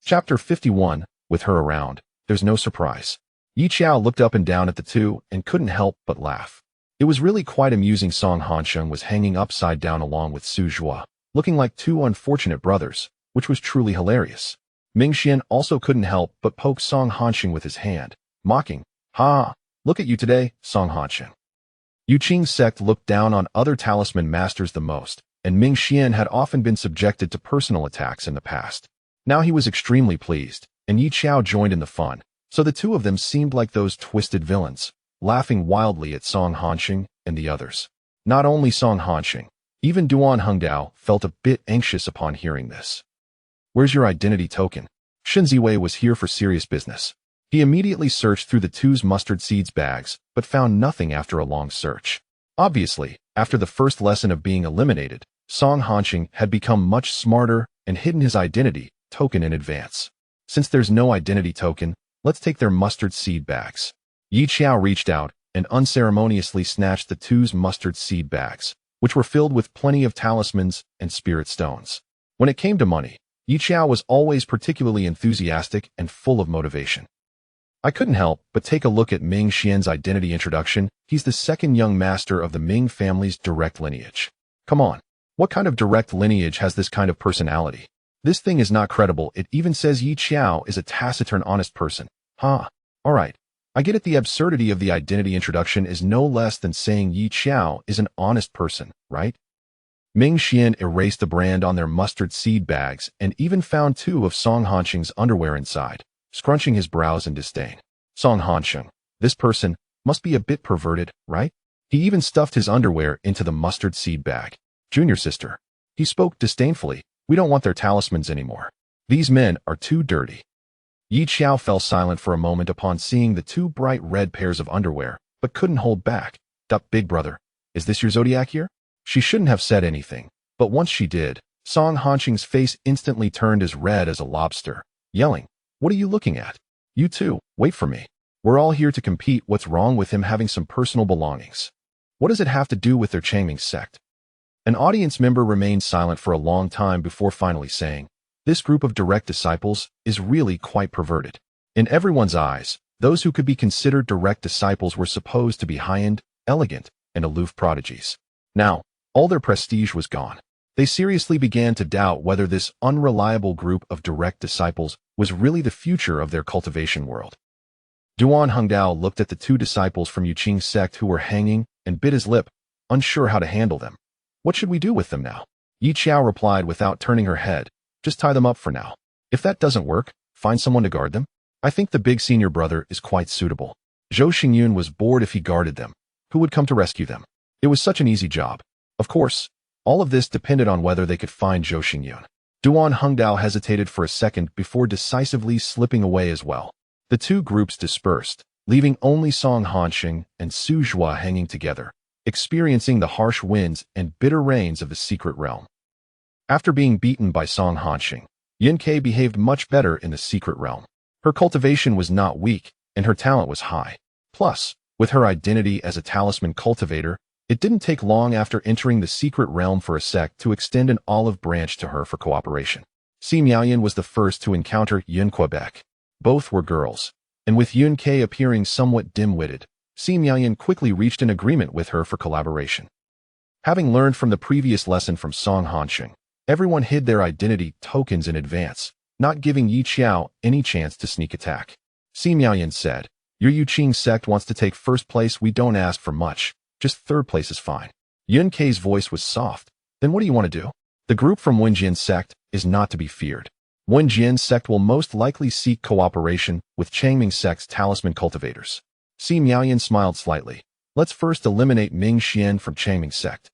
Chapter 51. With her around, there's no surprise. Xiao looked up and down at the two and couldn't help but laugh. It was really quite amusing. Song Hansheng was hanging upside down along with Su Zhua, looking like two unfortunate brothers, which was truly hilarious. Ming Xian also couldn't help but poke Song Hansheng with his hand, mocking, "Ha! Look at you today, Song Hansheng." Yuqing's sect looked down on other talisman masters the most, and Ming Xian had often been subjected to personal attacks in the past. Now he was extremely pleased, and Xiao joined in the fun, so the two of them seemed like those twisted villains, laughing wildly at Song Hansheng and the others. Not only Song Hansheng, even Duan Hengdao felt a bit anxious upon hearing this. "Where's your identity token?" Shen Ziwei was here for serious business. He immediately searched through the two's mustard seeds bags, but found nothing after a long search. Obviously, after the first lesson of being eliminated, Song Hansheng had become much smarter and hidden his identity token in advance. Since there's no identity token, let's take their mustard seed bags. Xiao reached out and unceremoniously snatched the two's mustard seed bags, which were filled with plenty of talismans and spirit stones. When it came to money, Xiao was always particularly enthusiastic and full of motivation. I couldn't help but take a look at Ming Xian's identity introduction. He's the second young master of the Ming family's direct lineage. Come on, what kind of direct lineage has this kind of personality? This thing is not credible. It even says Xiao is a taciturn honest person. Alright. I get it. The absurdity of the identity introduction is no less than saying Xiao is an honest person, right? Ming Xian erased the brand on their mustard seed bags and even found two of Song Hansheng's underwear inside, scrunching his brows in disdain. Song Hansheng, this person must be a bit perverted, right? He even stuffed his underwear into the mustard seed bag. Junior sister. He spoke disdainfully. We don't want their talismans anymore. These men are too dirty. Xiao fell silent for a moment upon seeing the two bright red pairs of underwear, but couldn't hold back. Big brother, is this your zodiac year? She shouldn't have said anything, but once she did, Song Hansheng's face instantly turned as red as a lobster, yelling, "What are you looking at? You two, wait for me. We're all here to compete. What's wrong with him having some personal belongings? What does it have to do with their Changming sect?" An audience member remained silent for a long time before finally saying, "This group of direct disciples is really quite perverted." In everyone's eyes, those who could be considered direct disciples were supposed to be high-end, elegant, and aloof prodigies. Now, all their prestige was gone. They seriously began to doubt whether this unreliable group of direct disciples was really the future of their cultivation world. Duan Hengdao looked at the two disciples from Yuqing's sect who were hanging and bit his lip, unsure how to handle them. "What should we do with them now?" Xiao replied without turning her head, "Just tie them up for now. If that doesn't work, find someone to guard them. I think the big senior brother is quite suitable." Zhou Xingyun was bored if he guarded them. Who would come to rescue them? It was such an easy job. Of course, all of this depended on whether they could find Zhou Xingyun. Duan Hengdao hesitated for a second before decisively slipping away as well. The two groups dispersed, leaving only Song Hansheng and Su Zhua hanging together, experiencing the harsh winds and bitter rains of the secret realm. After being beaten by Song Hansheng, Yunkei behaved much better in the secret realm. Her cultivation was not weak, and her talent was high. Plus, with her identity as a talisman cultivator, it didn't take long after entering the secret realm for a sect to extend an olive branch to her for cooperation. Si Miaoyan was the first to encounter Yun Quebec. Both were girls, and with Yunkei appearing somewhat dim-witted, Si Miaoyan quickly reached an agreement with her for collaboration. Having learned from the previous lesson from Song Hansheng, everyone hid their identity tokens in advance, not giving Xiao any chance to sneak attack. Si Miaoyan said, "Your Yuqing sect wants to take first place. We don't ask for much, just third place is fine." Yunkei's voice was soft. "Then what do you want to do?" "The group from Wenjian's sect is not to be feared. Wenjian's sect will most likely seek cooperation with Changming sect's talisman cultivators." Si Miaoyan smiled slightly. "Let's first eliminate Ming Xian from Changming sect."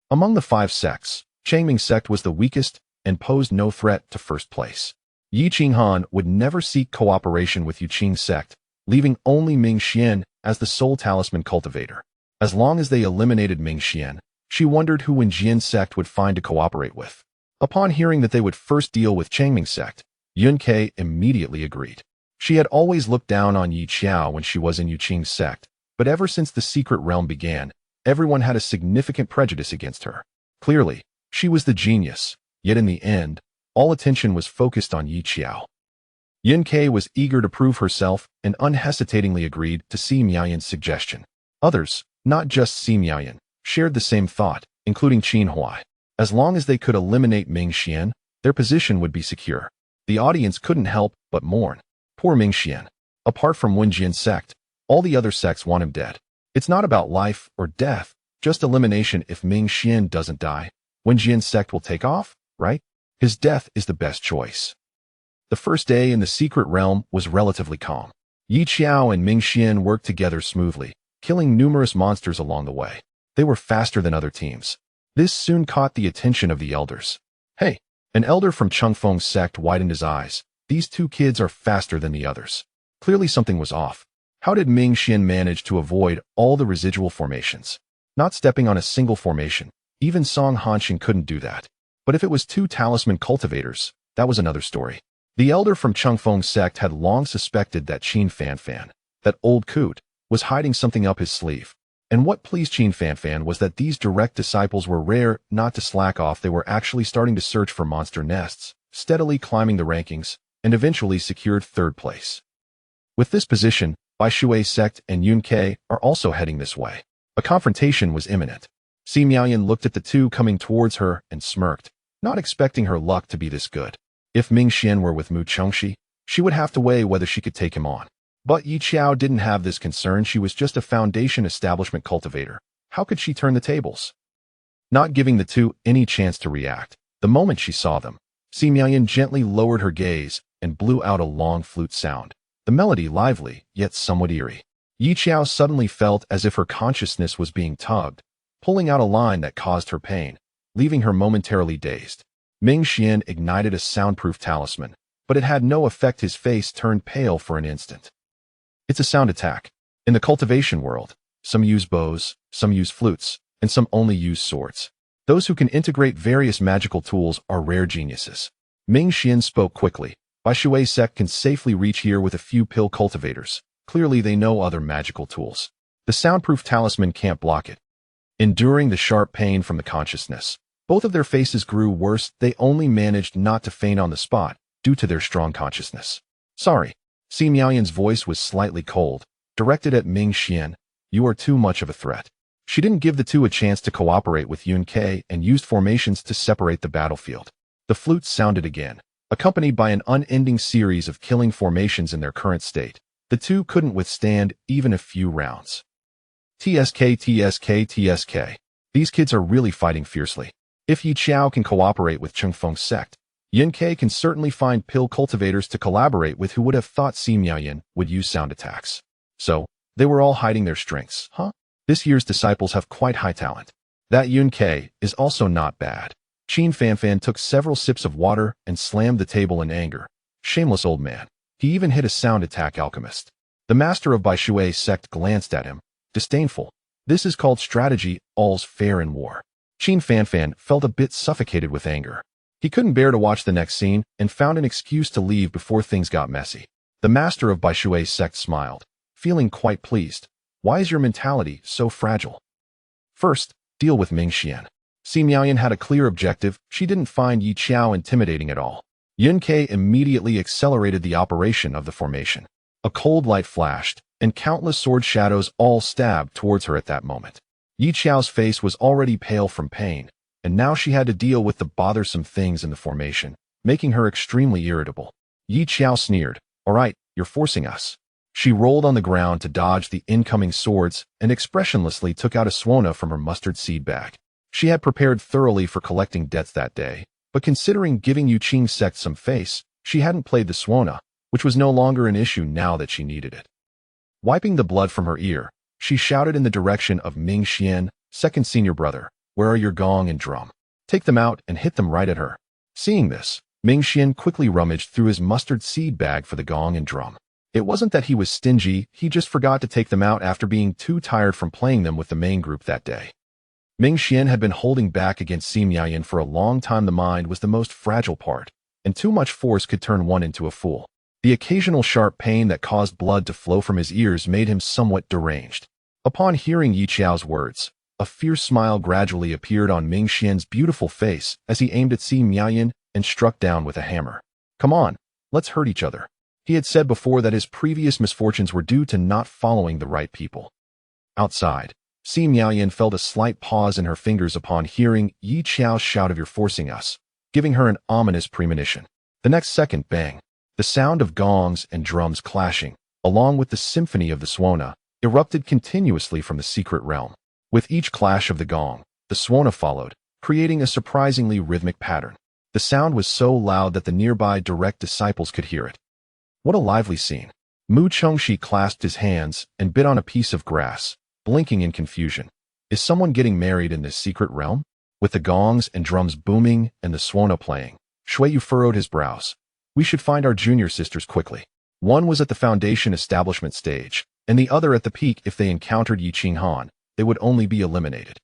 Among the 5 sects, Changming sect was the weakest and posed no threat to first place. Yi Qinghan would never seek cooperation with Yuqing sect, leaving only Ming Xian as the sole talisman cultivator. As long as they eliminated Ming Xian, she wondered who Wenjian's sect would find to cooperate with. Upon hearing that they would first deal with Changming sect, Yunkei immediately agreed. She had always looked down on Xiao when she was in Yuqing's sect, but ever since the secret realm began, everyone had a significant prejudice against her. Clearly, she was the genius, yet in the end, all attention was focused on Xiao. Yun-Kei was eager to prove herself and unhesitatingly agreed to Si Miaoyan's suggestion. Others, not just Si Miaoyan, shared the same thought, including Qin Huai. As long as they could eliminate Ming Xian, their position would be secure. The audience couldn't help but mourn. Poor Ming Xian. Apart from Wenjian's sect, all the other sects want him dead. It's not about life or death, just elimination. If Ming Xian doesn't die, Wenjian's sect will take off, right? His death is the best choice. The first day in the secret realm was relatively calm. Yi Xiao and Ming Xian worked together smoothly, killing numerous monsters along the way. They were faster than other teams. This soon caught the attention of the elders. Hey, an elder from Chengfeng's sect widened his eyes. These two kids are faster than the others. Clearly something was off. How did Ming Xian manage to avoid all the residual formations? Not stepping on a single formation. Even Song Hanshin couldn't do that. But if it was two talisman cultivators, that was another story. The elder from Chengfeng's sect had long suspected that Qin Fanfan, that old coot, was hiding something up his sleeve. And what pleased Qin Fanfan was that these direct disciples were rare. Not to slack off, they were actually starting to search for monster nests, steadily climbing the rankings, and eventually secured third place. With this position, Bai Shui's sect and Yun-Kei are also heading this way. A confrontation was imminent. Si Miaoyan looked at the two coming towards her and smirked, not expecting her luck to be this good. If Ming Xian were with Mu Chengxi, she would have to weigh whether she could take him on. But Yi Xiao didn't have this concern. She was just a foundation establishment cultivator. How could she turn the tables? Not giving the two any chance to react, the moment she saw them, Si Miaoyan gently lowered her gaze and blew out a long flute sound. The melody lively, yet somewhat eerie. Yi Xiao suddenly felt as if her consciousness was being tugged, pulling out a line that caused her pain, leaving her momentarily dazed. Ming Xian ignited a soundproof talisman, but it had no effect. His face turned pale for an instant. It's a sound attack. In the cultivation world, some use bows, some use flutes, and some only use swords. Those who can integrate various magical tools are rare geniuses. Ming Xian spoke quickly. Bai Shui's sect can safely reach here with a few pill cultivators. Clearly they know other magical tools. The soundproof talisman can't block it. Enduring the sharp pain from the consciousness, both of their faces grew worse. They only managed not to faint on the spot due to their strong consciousness. Sorry. Si Miaoyan's voice was slightly cold, directed at Ming Xian. You are too much of a threat. She didn't give the two a chance to cooperate with Yun-Kei and used formations to separate the battlefield. The flute sounded again, accompanied by an unending series of killing formations in their current state. The two couldn't withstand even a few rounds. TSK, TSK, TSK. These kids are really fighting fiercely. If Yi Xiao can cooperate with Chengfeng's sect, Yun-Kei can certainly find pill cultivators to collaborate with. Who would have thought Si Miaoyan would use sound attacks? So, they were all hiding their strengths, huh? This year's disciples have quite high talent. That Yun-Kei is also not bad. Qin Fanfan took several sips of water and slammed the table in anger. Shameless old man. He even hit a sound attack alchemist. The master of Bai Shui's sect glanced at him, disdainful. This is called strategy. All's fair in war. Qin Fanfan felt a bit suffocated with anger. He couldn't bear to watch the next scene and found an excuse to leave before things got messy. The master of Bai Shui's sect smiled, feeling quite pleased. Why is your mentality so fragile? First, deal with Ming Xian. Si Miaoyan had a clear objective. She didn't find Yi Xiao intimidating at all. Yun-Kei immediately accelerated the operation of the formation. A cold light flashed, and countless sword shadows all stabbed towards her at that moment. Yi Xiao's face was already pale from pain, and now she had to deal with the bothersome things in the formation, making her extremely irritable. Yi Xiao sneered. All right, you're forcing us. She rolled on the ground to dodge the incoming swords and expressionlessly took out a suona from her mustard seed bag. She had prepared thoroughly for collecting debts that day, but considering giving Yu Qing's sect some face, she hadn't played the suona, which was no longer an issue now that she needed it. Wiping the blood from her ear, she shouted in the direction of Ming Xian, second senior brother, where are your gong and drum? Take them out and hit them right at her. Seeing this, Ming Xian quickly rummaged through his mustard seed bag for the gong and drum. It wasn't that he was stingy, he just forgot to take them out after being too tired from playing them with the main group that day. Ming Xian had been holding back against Si Miaoyan for a long time. The mind was the most fragile part, and too much force could turn one into a fool. The occasional sharp pain that caused blood to flow from his ears made him somewhat deranged. Upon hearing Yi Xiao's words, a fierce smile gradually appeared on Ming Xian's beautiful face as he aimed at Si Miaoyan and struck down with a hammer. Come on, let's hurt each other. He had said before that his previous misfortunes were due to not following the right people. Outside, Si Miaoyan felt a slight pause in her fingers upon hearing Yi Xiao's shout of "You're forcing us," giving her an ominous premonition. The next second, bang! The sound of gongs and drums clashing, along with the symphony of the Suona, erupted continuously from the secret realm. With each clash of the gong, the Suona followed, creating a surprisingly rhythmic pattern. The sound was so loud that the nearby direct disciples could hear it. What a lively scene! Mu Chengxi clasped his hands and bit on a piece of grass, blinking in confusion. Is someone getting married in this secret realm? With the gongs and drums booming and the Suona playing, Shuiyu furrowed his brows. We should find our junior sisters quickly. One was at the foundation establishment stage, and the other at the peak. If they encountered Yi Qinghan, they would only be eliminated.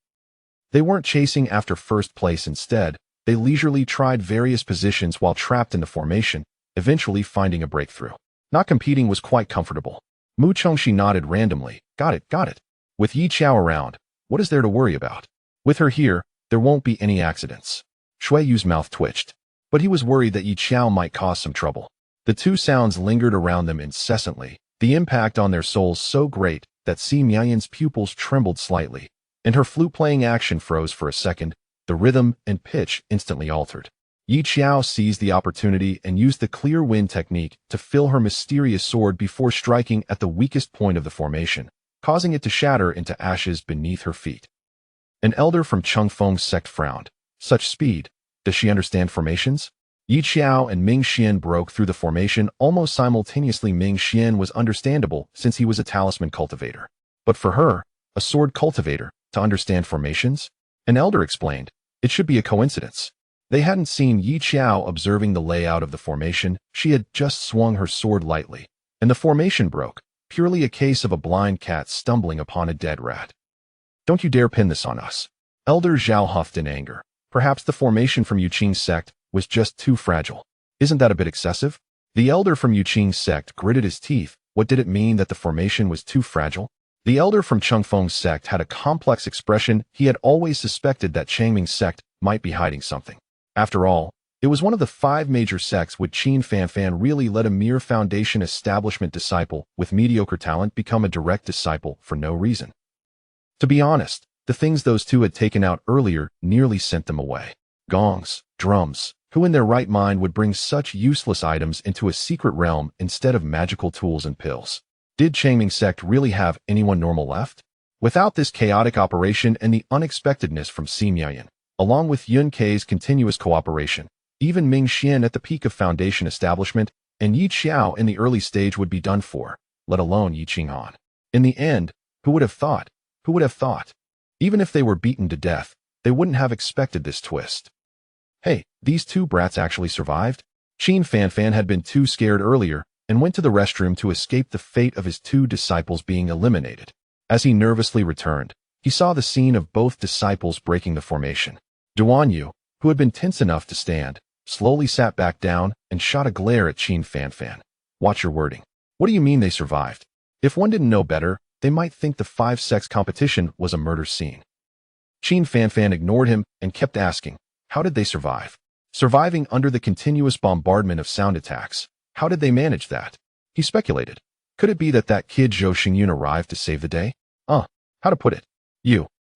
They weren't chasing after first place. Instead, they leisurely tried various positions while trapped in the formation, eventually finding a breakthrough. Not competing was quite comfortable. Mu Chengxi nodded randomly. Got it. With Yi Xiao around, what is there to worry about? With her here, there won't be any accidents. Shuiyu's mouth twitched, but he was worried that Yi Xiao might cause some trouble. The two sounds lingered around them incessantly, the impact on their souls so great that Si Miaoyan's pupils trembled slightly, and her flute-playing action froze for a second. The rhythm and pitch instantly altered. Yi Xiao seized the opportunity and used the clear wind technique to fill her mysterious sword before striking at the weakest point of the formation, causing it to shatter into ashes beneath her feet. An elder from Chengfeng's sect frowned. Such speed. Does she understand formations? Yi Xiao and Ming Xian broke through the formation almost simultaneously. Ming Xian was understandable since he was a talisman cultivator. But for her, a sword cultivator, to understand formations? An elder explained. It should be a coincidence. They hadn't seen Yi Xiao observing the layout of the formation. She had just swung her sword lightly, and the formation broke. Purely a case of a blind cat stumbling upon a dead rat. Don't you dare pin this on us. Elder Xiao huffed in anger. Perhaps the formation from Yuqing's sect was just too fragile. Isn't that a bit excessive? The elder from Yuqing's sect gritted his teeth. What did it mean that the formation was too fragile? The elder from Chengfeng's sect had a complex expression. He had always suspected that Changming's sect might be hiding something. After all, it was one of the 5 major sects. Would Qin Fanfan really let a mere foundation establishment disciple with mediocre talent become a direct disciple for no reason? To be honest, the things those two had taken out earlier nearly sent them away. Gongs, drums. Who in their right mind would bring such useless items into a secret realm instead of magical tools and pills? Did Changming sect really have anyone normal left? Without this chaotic operation and the unexpectedness from Si Miaoyan, along with Yun Kei's continuous cooperation, even Ming Xian at the peak of foundation establishment and Yi Xiao in the early stage would be done for, let alone Yi Qinghan. In the end, who would have thought? Who would have thought? Even if they were beaten to death, they wouldn't have expected this twist. Hey, these two brats actually survived? Qin Fanfan had been too scared earlier and went to the restroom to escape the fate of his 2 disciples being eliminated. As he nervously returned, he saw the scene of both disciples breaking the formation. Duanyu, who had been tense enough to stand, slowly sat back down and shot a glare at Qin Fanfan. Watch your wording. What do you mean they survived? If one didn't know better, they might think the 5 sects competition was a murder scene. Qin Fanfan ignored him and kept asking, how did they survive? Surviving under the continuous bombardment of sound attacks. How did they manage that? He speculated. Could it be that kid Zhou Xingyun arrived to save the day? How to put it?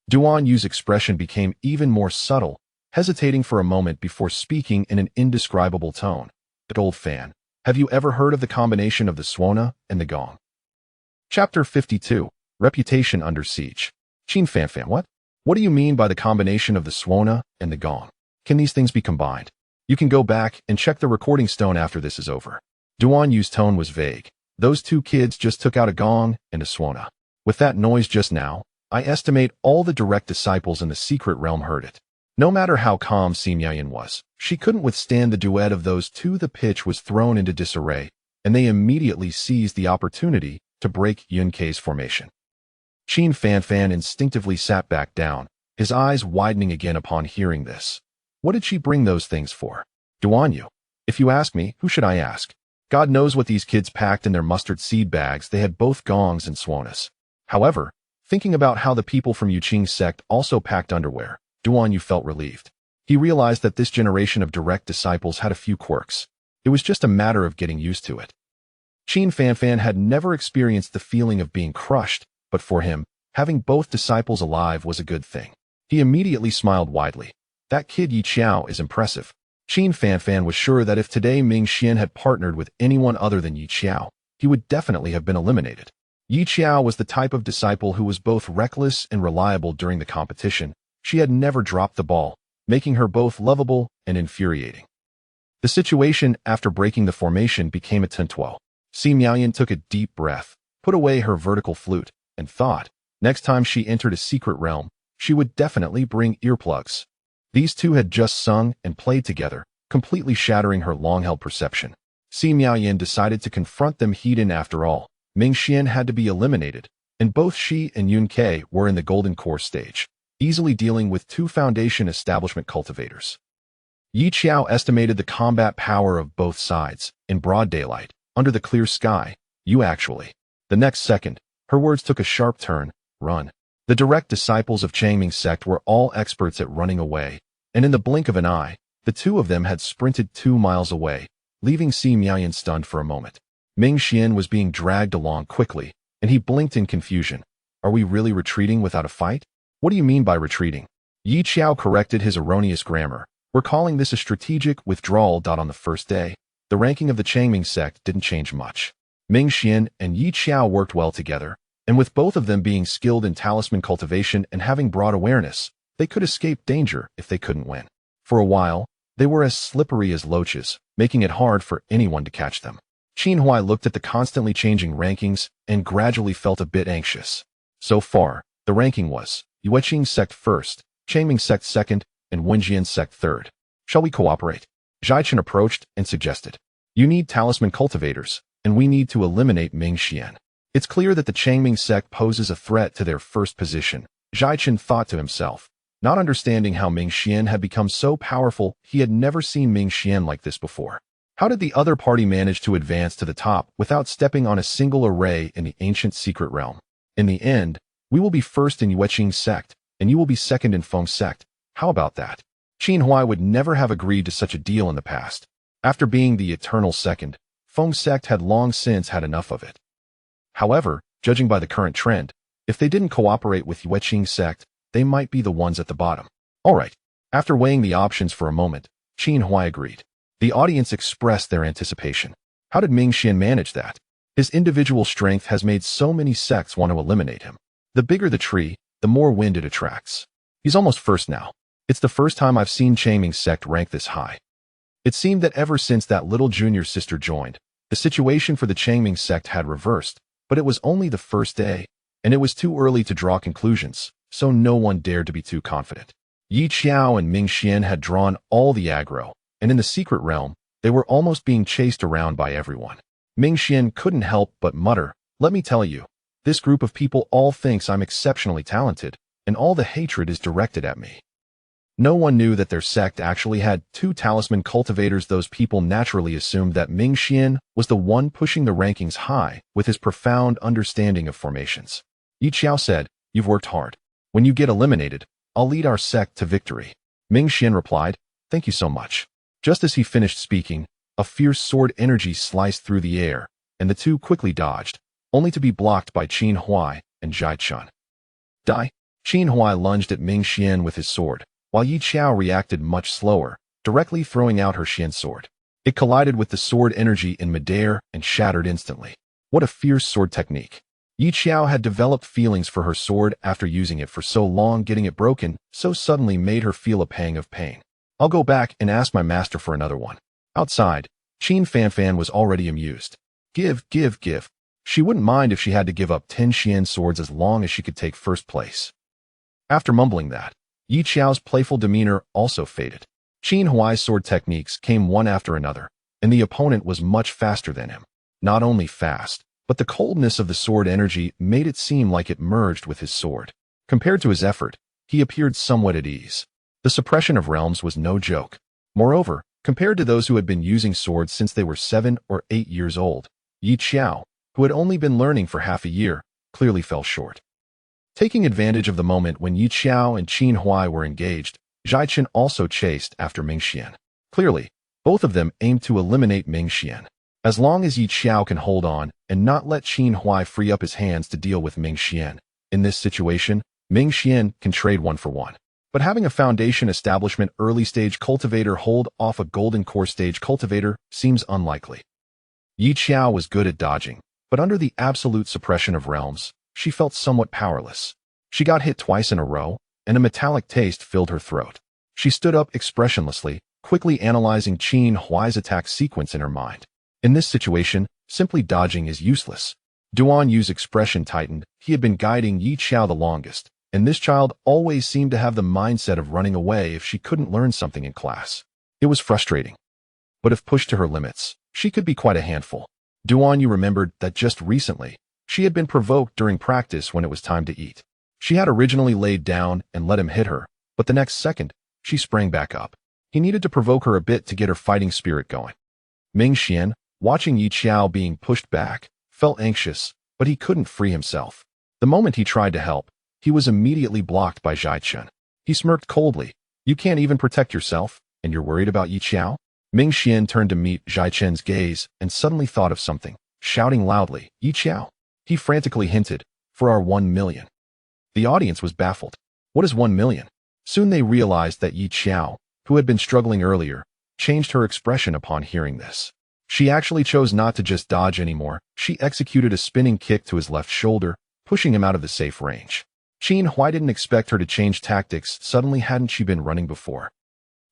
Duan Yu's expression became even more subtle, hesitating for a moment before speaking in an indescribable tone. But old fan, have you ever heard of the combination of the Suona and the gong? Chapter 52, Reputation Under Siege. Qin Fanfan, what? What do you mean by the combination of the Suona and the gong? Can these things be combined? You can go back and check the recording stone after this is over. Duan Yu's tone was vague. Those 2 kids just took out a gong and a Suona. With that noise just now, I estimate all the direct disciples in the secret realm heard it. No matter how calm Si Miaoyan was, she couldn't withstand the duet of those 2. The pitch was thrown into disarray, and they immediately seized the opportunity to break Yun Kei's formation. Qin Fanfan instinctively sat back down, his eyes widening again upon hearing this. What did she bring those things for? Duanyu. If you ask me, who should I ask? God knows what these kids packed in their mustard seed bags. They had both gongs and Suonas. However, thinking about how the people from Yuqing's sect also packed underwear, Duanyu felt relieved. He realized that this generation of direct disciples had a few quirks. It was just a matter of getting used to it. Qin Fanfan had never experienced the feeling of being crushed, but for him, having both disciples alive was a good thing. He immediately smiled widely. That kid Yi Xiao is impressive. Qin Fanfan was sure that if today Ming Xian had partnered with anyone other than Yi Xiao, he would definitely have been eliminated. Yi Xiao was the type of disciple who was both reckless and reliable during the competition. She had never dropped the ball, making her both lovable and infuriating. The situation after breaking the formation became a tense. Si Miaoyan took a deep breath, put away her vertical flute, and thought, next time she entered a secret realm, she would definitely bring earplugs. These two had just sung and played together, completely shattering her long-held perception. Si Miaoyan decided to confront them head-on after all. Ming Xian had to be eliminated, and both she and Yun Ke were in the Golden Core stage, easily dealing with two Foundation establishment cultivators. Yi Xiao estimated the combat power of both sides, in broad daylight, under the clear sky. You actually. The next second, her words took a sharp turn. Run. The direct disciples of Changming's sect were all experts at running away, and in the blink of an eye, the two of them had sprinted 2 miles away, leaving Si Miaoyan stunned for a moment. Ming Xian was being dragged along quickly, and he blinked in confusion. Are we really retreating without a fight? What do you mean by retreating? Yi Xiao corrected his erroneous grammar. We're calling this a strategic withdrawal. On the first day, the ranking of the Changming sect didn't change much. Ming Xian and Yi Xiao worked well together, and with both of them being skilled in talisman cultivation and having broad awareness, they could escape danger if they couldn't win. For a while, they were as slippery as loaches, making it hard for anyone to catch them. Qin Huai looked at the constantly changing rankings and gradually felt a bit anxious. So far, the ranking was Yueqing sect first, Changming sect second, and Wenjian sect third. Shall we cooperate? Zhaichen approached and suggested. You need talisman cultivators, and we need to eliminate Ming Xian. It's clear that the Changming sect poses a threat to their first position, Zhaichen thought to himself. Not understanding how Ming Xian had become so powerful, he had never seen Ming Xian like this before. How did the other party manage to advance to the top without stepping on a single array in the ancient secret realm? In the end, we will be first in Yueqing sect, and you will be second in Feng sect. How about that? Qin Huai would never have agreed to such a deal in the past. After being the eternal second, Feng sect had long since had enough of it. However, judging by the current trend, if they didn't cooperate with Yueqing sect, they might be the ones at the bottom. All right. After weighing the options for a moment, Qin Huai agreed. The audience expressed their anticipation. How did Ming Xian manage that? His individual strength has made so many sects want to eliminate him. The bigger the tree, the more wind it attracts. He's almost first now. It's the first time I've seen Changming's sect rank this high. It seemed that ever since that little junior sister joined, the situation for the Changming sect had reversed, but it was only the first day, and it was too early to draw conclusions, so no one dared to be too confident. Yi Xiao and Ming Xian had drawn all the aggro, and in the secret realm, they were almost being chased around by everyone. Ming Xian couldn't help but mutter, let me tell you, this group of people all thinks I'm exceptionally talented, and all the hatred is directed at me. No one knew that their sect actually had 2 talisman cultivators. Those people naturally assumed that Ming Xian was the one pushing the rankings high with his profound understanding of formations. Yi Xiao said, you've worked hard. When you get eliminated, I'll lead our sect to victory. Ming Xian replied, thank you so much. Just as he finished speaking, a fierce sword energy sliced through the air, and the two quickly dodged, only to be blocked by Qin Huai and Zhaichen. Die! Qin Huai lunged at Ming Xian with his sword, while Yi Xiao reacted much slower, directly throwing out her Xian sword. It collided with the sword energy in midair and shattered instantly. What a fierce sword technique. Yi Xiao had developed feelings for her sword after using it for so long. Getting it broken so suddenly made her feel a pang of pain. I'll go back and ask my master for another one. Outside, Qin Fanfan was already amused. Give. She wouldn't mind if she had to give up 10 Xian swords as long as she could take first place. After mumbling that, Yi Xiao's playful demeanor also faded. Qin Huai's sword techniques came one after another, and the opponent was much faster than him. Not only fast, but the coldness of the sword energy made it seem like it merged with his sword. Compared to his effort, he appeared somewhat at ease. The suppression of realms was no joke. Moreover, compared to those who had been using swords since they were 7 or 8 years old, Yi Xiao, who had only been learning for half a year, clearly fell short. Taking advantage of the moment when Yi Xiao and Qin Huai were engaged, Zhaichen also chased after Ming Xian. Clearly, both of them aimed to eliminate Ming Xian. As long as Yi Xiao can hold on and not let Qin Huai free up his hands to deal with Ming Xian. In this situation, Ming Xian can trade 1-for-1. But having a foundation establishment early-stage cultivator hold off a golden core stage cultivator seems unlikely. Yi Xiao was good at dodging, but under the absolute suppression of realms, she felt somewhat powerless. She got hit twice in a row, and a metallic taste filled her throat. She stood up expressionlessly, quickly analyzing Qin Huai's attack sequence in her mind. In this situation, simply dodging is useless. Duan Yu's expression tightened. He had been guiding Yi Xiao the longest, and this child always seemed to have the mindset of running away if she couldn't learn something in class. It was frustrating. But if pushed to her limits, she could be quite a handful. Duan Yu remembered that just recently, she had been provoked during practice when it was time to eat. She had originally laid down and let him hit her, but the next second, she sprang back up. He needed to provoke her a bit to get her fighting spirit going. Ming Xian, watching Yi Xiao being pushed back, felt anxious, but he couldn't free himself. The moment he tried to help, he was immediately blocked by Zhai Chen. He smirked coldly. You can't even protect yourself, and you're worried about Yi Xiao? Ming Xian turned to meet Zhai Chen's gaze and suddenly thought of something, shouting loudly, Yi Xiao. He frantically hinted, for our 1 million. The audience was baffled. What is 1 million? Soon they realized that Yi Xiao, who had been struggling earlier, changed her expression upon hearing this. She actually chose not to just dodge anymore. She executed a spinning kick to his left shoulder, pushing him out of the safe range. Qin Huai didn't expect her to change tactics. Suddenly, hadn't she been running before?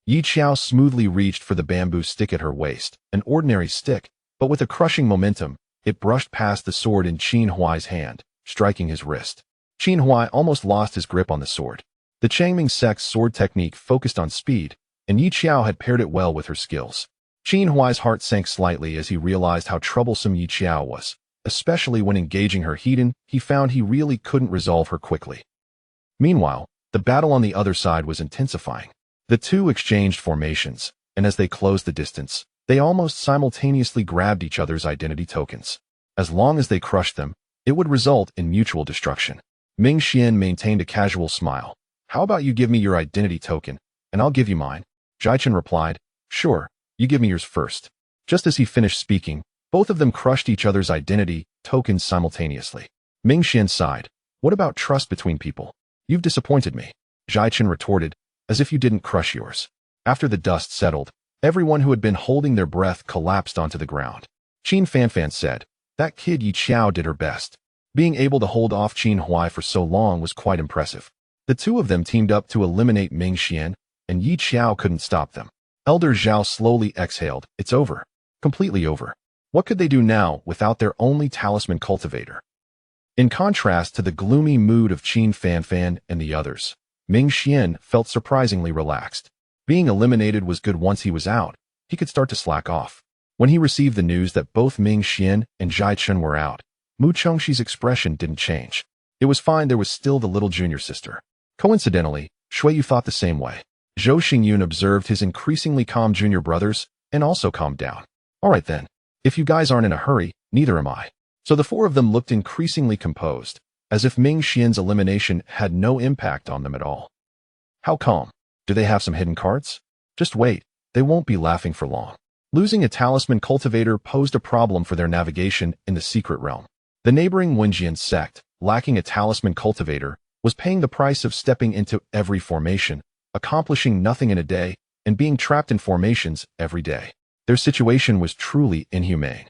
Yi Xiao smoothly reached for the bamboo stick at her waist, an ordinary stick, but with a crushing momentum, it brushed past the sword in Qin Huai's hand, striking his wrist. Qin Huai almost lost his grip on the sword. The Changming sect's sword technique focused on speed, and Yi Xiao had paired it well with her skills. Qin Huai's heart sank slightly as he realized how troublesome Yi Xiao was. Especially when engaging her Heiden, he found he really couldn't resolve her quickly. Meanwhile, the battle on the other side was intensifying. The two exchanged formations, and as they closed the distance, they almost simultaneously grabbed each other's identity tokens. As long as they crushed them, it would result in mutual destruction. Ming Xian maintained a casual smile. How about you give me your identity token, and I'll give you mine? Zhai Chen replied, sure, you give me yours first. Just as he finished speaking, both of them crushed each other's identity tokens simultaneously. Ming Xian sighed. What about trust between people? You've disappointed me. Zhai Chen retorted, as if you didn't crush yours. After the dust settled, everyone who had been holding their breath collapsed onto the ground. Qin Fanfan said, that kid Yi Xiao did her best. Being able to hold off Qin Huai for so long was quite impressive. The two of them teamed up to eliminate Ming Xian, and Yi Xiao couldn't stop them. Elder Xiao slowly exhaled. It's over. Completely over. What could they do now without their only talisman cultivator? In contrast to the gloomy mood of Qin Fanfan and the others, Ming Xian felt surprisingly relaxed. Being eliminated was good. Once he was out, he could start to slack off. When he received the news that both Ming Xian and Zhai Chen were out, Mu Chengxi's expression didn't change. It was fine. There was still the little junior sister. Coincidentally, Shuiyu thought the same way. Zhou Xingyun observed his increasingly calm junior brothers and also calmed down. All right then. If you guys aren't in a hurry, neither am I. So the four of them looked increasingly composed, as if Ming Xian's elimination had no impact on them at all. How calm? Do they have some hidden cards? Just wait, they won't be laughing for long. Losing a talisman cultivator posed a problem for their navigation in the secret realm. The neighboring Wenjian sect, lacking a talisman cultivator, was paying the price of stepping into every formation, accomplishing nothing in a day, and being trapped in formations every day. Their situation was truly inhumane.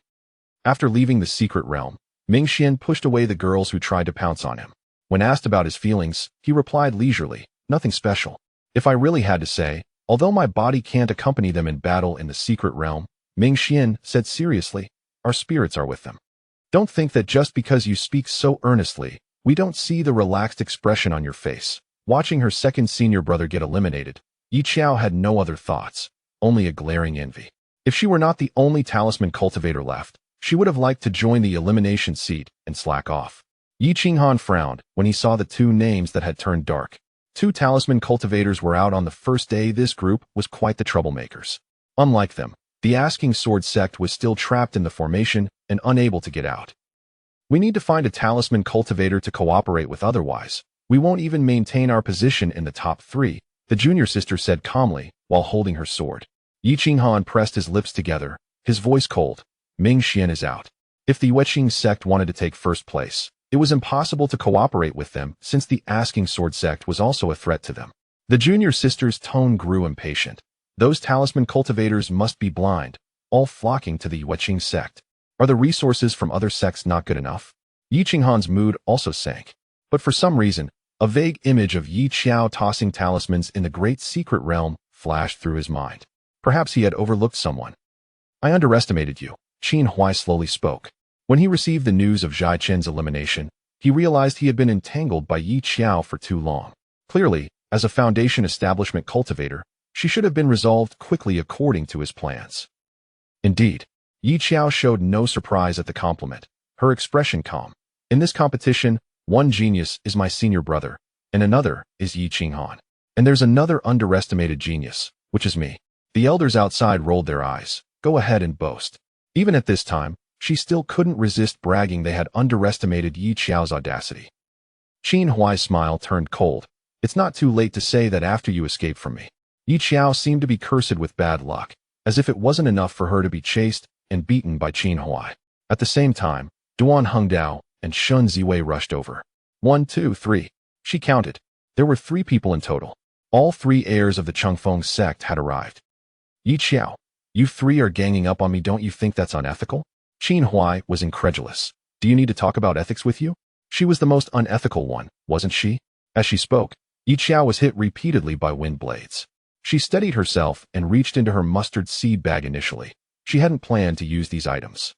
After leaving the secret realm, Ming Xian pushed away the girls who tried to pounce on him. When asked about his feelings, he replied leisurely, nothing special. If I really had to say, although my body can't accompany them in battle in the secret realm, Ming Xian said seriously, our spirits are with them. Don't think that just because you speak so earnestly, we don't see the relaxed expression on your face. Watching her second senior brother get eliminated, Yi Xiao had no other thoughts, only a glaring envy. If she were not the only talisman cultivator left, she would have liked to join the elimination seat and slack off. Yi Qinghan frowned when he saw the two names that had turned dark. 2 talisman cultivators were out on the first day. This group was quite the troublemakers. Unlike them, the Asking Sword sect was still trapped in the formation and unable to get out. We need to find a talisman cultivator to cooperate with, otherwise, we won't even maintain our position in the top 3, the junior sister said calmly while holding her sword. Yi Qinghan pressed his lips together, his voice cold. Ming Xian is out. If the Yueqing sect wanted to take first place, it was impossible to cooperate with them since the Asking Sword sect was also a threat to them. The junior sister's tone grew impatient. Those talisman cultivators must be blind, all flocking to the Yueqing sect. Are the resources from other sects not good enough? Yi Qinghan's mood also sank. But for some reason, a vague image of Yi Xiao tossing talismans in the great secret realm flashed through his mind. Perhaps he had overlooked someone. I underestimated you, Qin Huai slowly spoke. When he received the news of Zhai Chen's elimination, he realized he had been entangled by Yi Xiao for too long. Clearly, as a Foundation establishment cultivator, she should have been resolved quickly according to his plans. Indeed, Yi Xiao showed no surprise at the compliment, her expression calm. In this competition, one genius is my senior brother, and another is Yi Qinghan. And there's another underestimated genius, which is me. The elders outside rolled their eyes. Go ahead and boast. Even at this time, she still couldn't resist bragging they had underestimated Yi Xiao's audacity. Qin Huai's smile turned cold. It's not too late to say that after you escaped from me. Yi Xiao seemed to be cursed with bad luck, as if it wasn't enough for her to be chased and beaten by Qin Huai. At the same time, Duan Hengdao and Shun Ziwei rushed over. 1, 2, 3. She counted. There were 3 people in total. All 3 heirs of the Chengfeng sect had arrived. Yi Xiao, you 3 are ganging up on me, don't you think that's unethical? Qin Huai was incredulous. Do you need to talk about ethics with you? She was the most unethical one, wasn't she? As she spoke, Yi Xiao was hit repeatedly by wind blades. She steadied herself and reached into her mustard seed bag initially. She hadn't planned to use these items.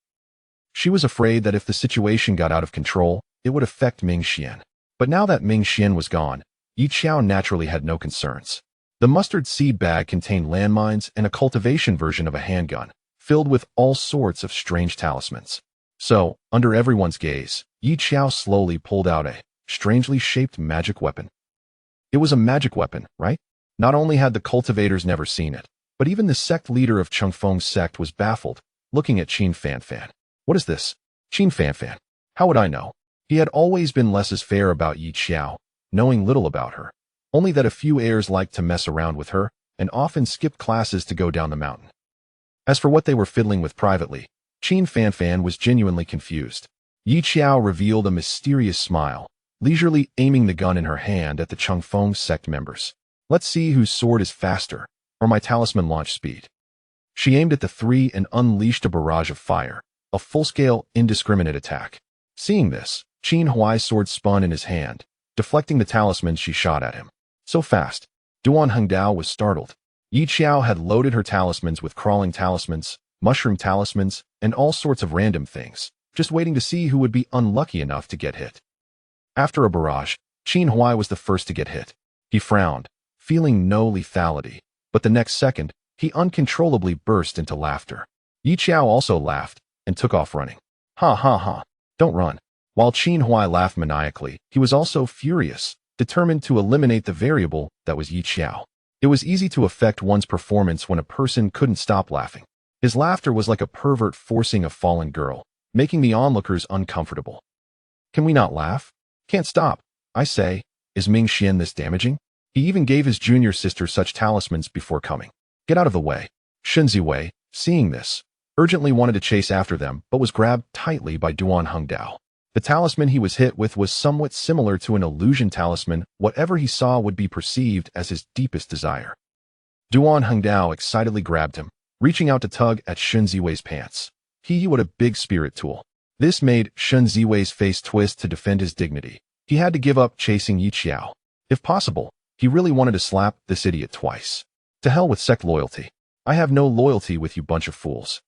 She was afraid that if the situation got out of control, it would affect Ming Xian. But now that Ming Xian was gone, Yi Xiao naturally had no concerns. The mustard seed bag contained landmines and a cultivation version of a handgun, filled with all sorts of strange talismans. So, under everyone's gaze, Yi Xiao slowly pulled out a strangely shaped magic weapon. It was a magic weapon, right? Not only had the cultivators never seen it, but even the sect leader of Chengfeng's sect was baffled, looking at Qin Fanfan. What is this? Qin Fanfan. How would I know? He had always been laissez-faire about Yi Xiao, knowing little about her. Only that a few heirs liked to mess around with her, and often skipped classes to go down the mountain. As for what they were fiddling with privately, Qin Fanfan was genuinely confused. Yi Xiao revealed a mysterious smile, leisurely aiming the gun in her hand at the Chengfeng sect members. Let's see whose sword is faster, or my talisman launch speed. She aimed at the 3 and unleashed a barrage of fire, a full-scale, indiscriminate attack. Seeing this, Qin Huai's sword spun in his hand, deflecting the talisman she shot at him. So fast. Duan Hengdao was startled. Yi Xiao had loaded her talismans with crawling talismans, mushroom talismans, and all sorts of random things, just waiting to see who would be unlucky enough to get hit. After a barrage, Qin Huai was the first to get hit. He frowned, feeling no lethality, but the next second, he uncontrollably burst into laughter. Yi Xiao also laughed and took off running. Ha ha ha. Don't run. While Qin Huai laughed maniacally, he was also furious, determined to eliminate the variable that was Yi Xiao. It was easy to affect one's performance when a person couldn't stop laughing. His laughter was like a pervert forcing a fallen girl, making the onlookers uncomfortable. Can we not laugh? Can't stop. I say, is Ming Xian this damaging? He even gave his junior sister such talismans before coming. Get out of the way. Shun Ziwei, seeing this, urgently wanted to chase after them but was grabbed tightly by Duan Hengdao. The talisman he was hit with was somewhat similar to an illusion talisman. Whatever he saw would be perceived as his deepest desire. Duan Hengdao excitedly grabbed him, reaching out to tug at Shun Ziwei's pants. What a big spirit tool. This made Shun Ziwei's face twist to defend his dignity. He had to give up chasing Yi Xiao. If possible, he really wanted to slap this idiot twice. To hell with sect loyalty. I have no loyalty with you bunch of fools.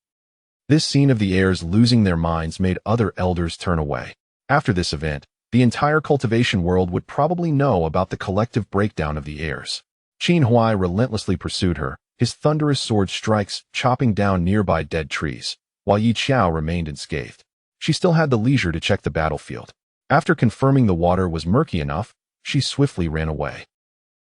This scene of the heirs losing their minds made other elders turn away. After this event, the entire cultivation world would probably know about the collective breakdown of the heirs. Qin Huai relentlessly pursued her, his thunderous sword strikes chopping down nearby dead trees, while Yi Xiao remained unscathed. She still had the leisure to check the battlefield. After confirming the water was murky enough, she swiftly ran away.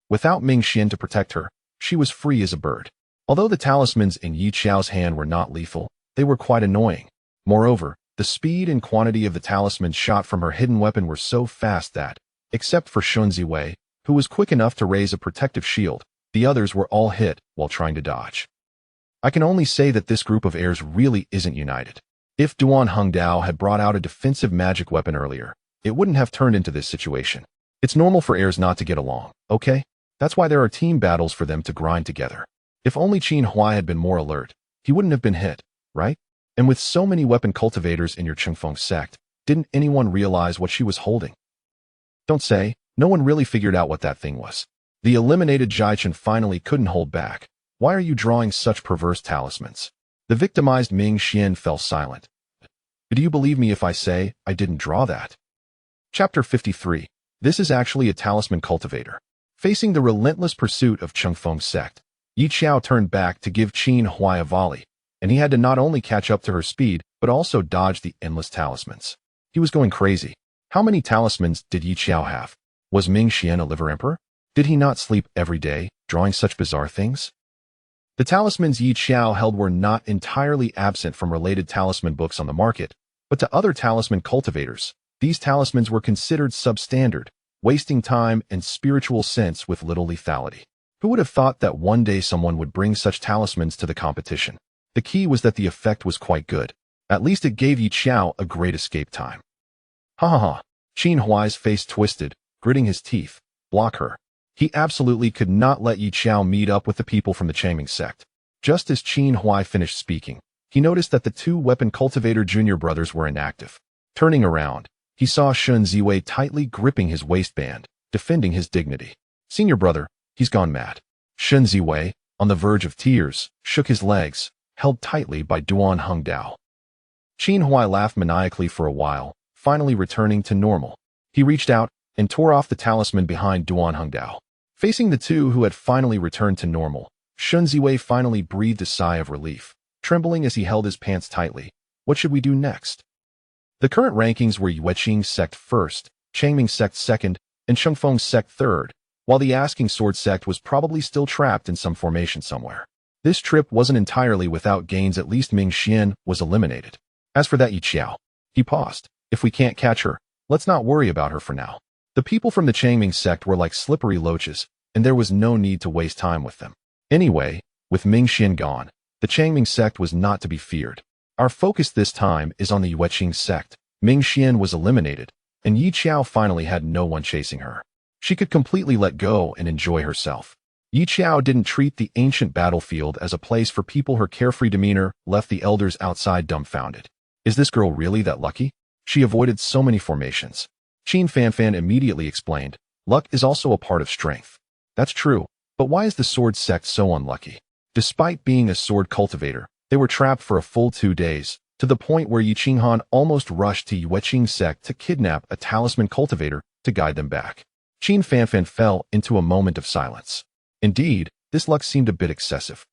Without Ming Xian to protect her, she was free as a bird. Although the talismans in Yi Xiao's hand were not lethal, they were quite annoying. Moreover, the speed and quantity of the talismans shot from her hidden weapon were so fast that, except for Shun Ziwei, who was quick enough to raise a protective shield, the others were all hit while trying to dodge. I can only say that this group of heirs really isn't united. If Duan Hongdao had brought out a defensive magic weapon earlier, it wouldn't have turned into this situation. It's normal for heirs not to get along, okay? That's why there are team battles for them to grind together. If only Qin Huai had been more alert, he wouldn't have been hit, right? And with so many weapon cultivators in your Chengfeng sect, didn't anyone realize what she was holding? Don't say, no one really figured out what that thing was. The eliminated Jichen finally couldn't hold back. Why are you drawing such perverse talismans? The victimized Ming Xian fell silent. Do you believe me if I say I didn't draw that? Chapter 53. This is actually a talisman cultivator. Facing the relentless pursuit of Chengfeng sect, Yi Xiao turned back to give Qin Huai a volley, and he had to not only catch up to her speed, but also dodge the endless talismans. He was going crazy. How many talismans did Yi Xiao have? Was Ming Xian a liver emperor? Did he not sleep every day, drawing such bizarre things? The talismans Yi Xiao held were not entirely absent from related talisman books on the market, but to other talisman cultivators, these talismans were considered substandard, wasting time and spiritual sense with little lethality. Who would have thought that one day someone would bring such talismans to the competition? The key was that the effect was quite good. At least it gave Yi Xiao a great escape time. Ha ha ha. Qin Huai's face twisted, gritting his teeth. Block her. He absolutely could not let Yi Xiao meet up with the people from the Changming sect. Just as Qin Huai finished speaking, he noticed that the two weapon cultivator junior brothers were inactive. Turning around, he saw Shun Ziwei tightly gripping his waistband, defending his dignity. Senior brother, he's gone mad. Shun Ziwei, on the verge of tears, shook his legs, held tightly by Duan Hongdao. Qin Huai laughed maniacally for a while, finally returning to normal. He reached out and tore off the talisman behind Duan Hongdao. Facing the two who had finally returned to normal, Shun Ziwei finally breathed a sigh of relief, trembling as he held his pants tightly. What should we do next? The current rankings were Yueqing sect first, Changming sect second, and Chengfeng sect third, while the Asking Sword sect was probably still trapped in some formation somewhere. This trip wasn't entirely without gains. At least Ming Xian was eliminated. As for that Yi Xiao, he paused. If we can't catch her, let's not worry about her for now. The people from the Changming sect were like slippery loaches, and there was no need to waste time with them. Anyway, with Ming Xian gone, the Changming sect was not to be feared. Our focus this time is on the Yueqing sect. Ming Xian was eliminated, and Yi Xiao finally had no one chasing her. She could completely let go and enjoy herself. Yi Xiao didn't treat the ancient battlefield as a place for people. Her carefree demeanor left the elders outside dumbfounded. Is this girl really that lucky? She avoided so many formations. Qin Fanfan immediately explained, luck is also a part of strength. That's true, but why is the sword sect so unlucky? Despite being a sword cultivator, they were trapped for a full 2 days, to the point where Yi Qinghan almost rushed to Yueqing sect to kidnap a talisman cultivator to guide them back. Qin Fanfan fell into a moment of silence. Indeed, this luck seemed a bit excessive.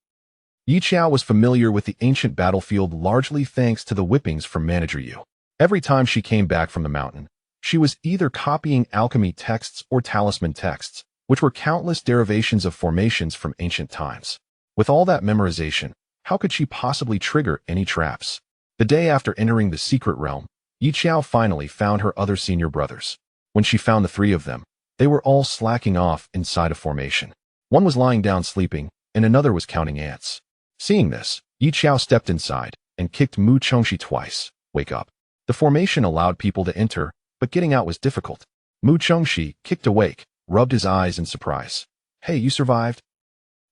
Yi Xiao was familiar with the ancient battlefield largely thanks to the whippings from Manager Yu. Every time she came back from the mountain, she was either copying alchemy texts or talisman texts, which were countless derivations of formations from ancient times. With all that memorization, how could she possibly trigger any traps? The day after entering the secret realm, Yi Xiao finally found her other senior brothers. When she found the 3 of them, they were all slacking off inside a formation. One was lying down sleeping, and another was counting ants. Seeing this, Yi Xiao stepped inside and kicked Mu Chongxi twice. Wake up. The formation allowed people to enter, but getting out was difficult. Mu Chongxi, kicked awake, rubbed his eyes in surprise. Hey, you survived?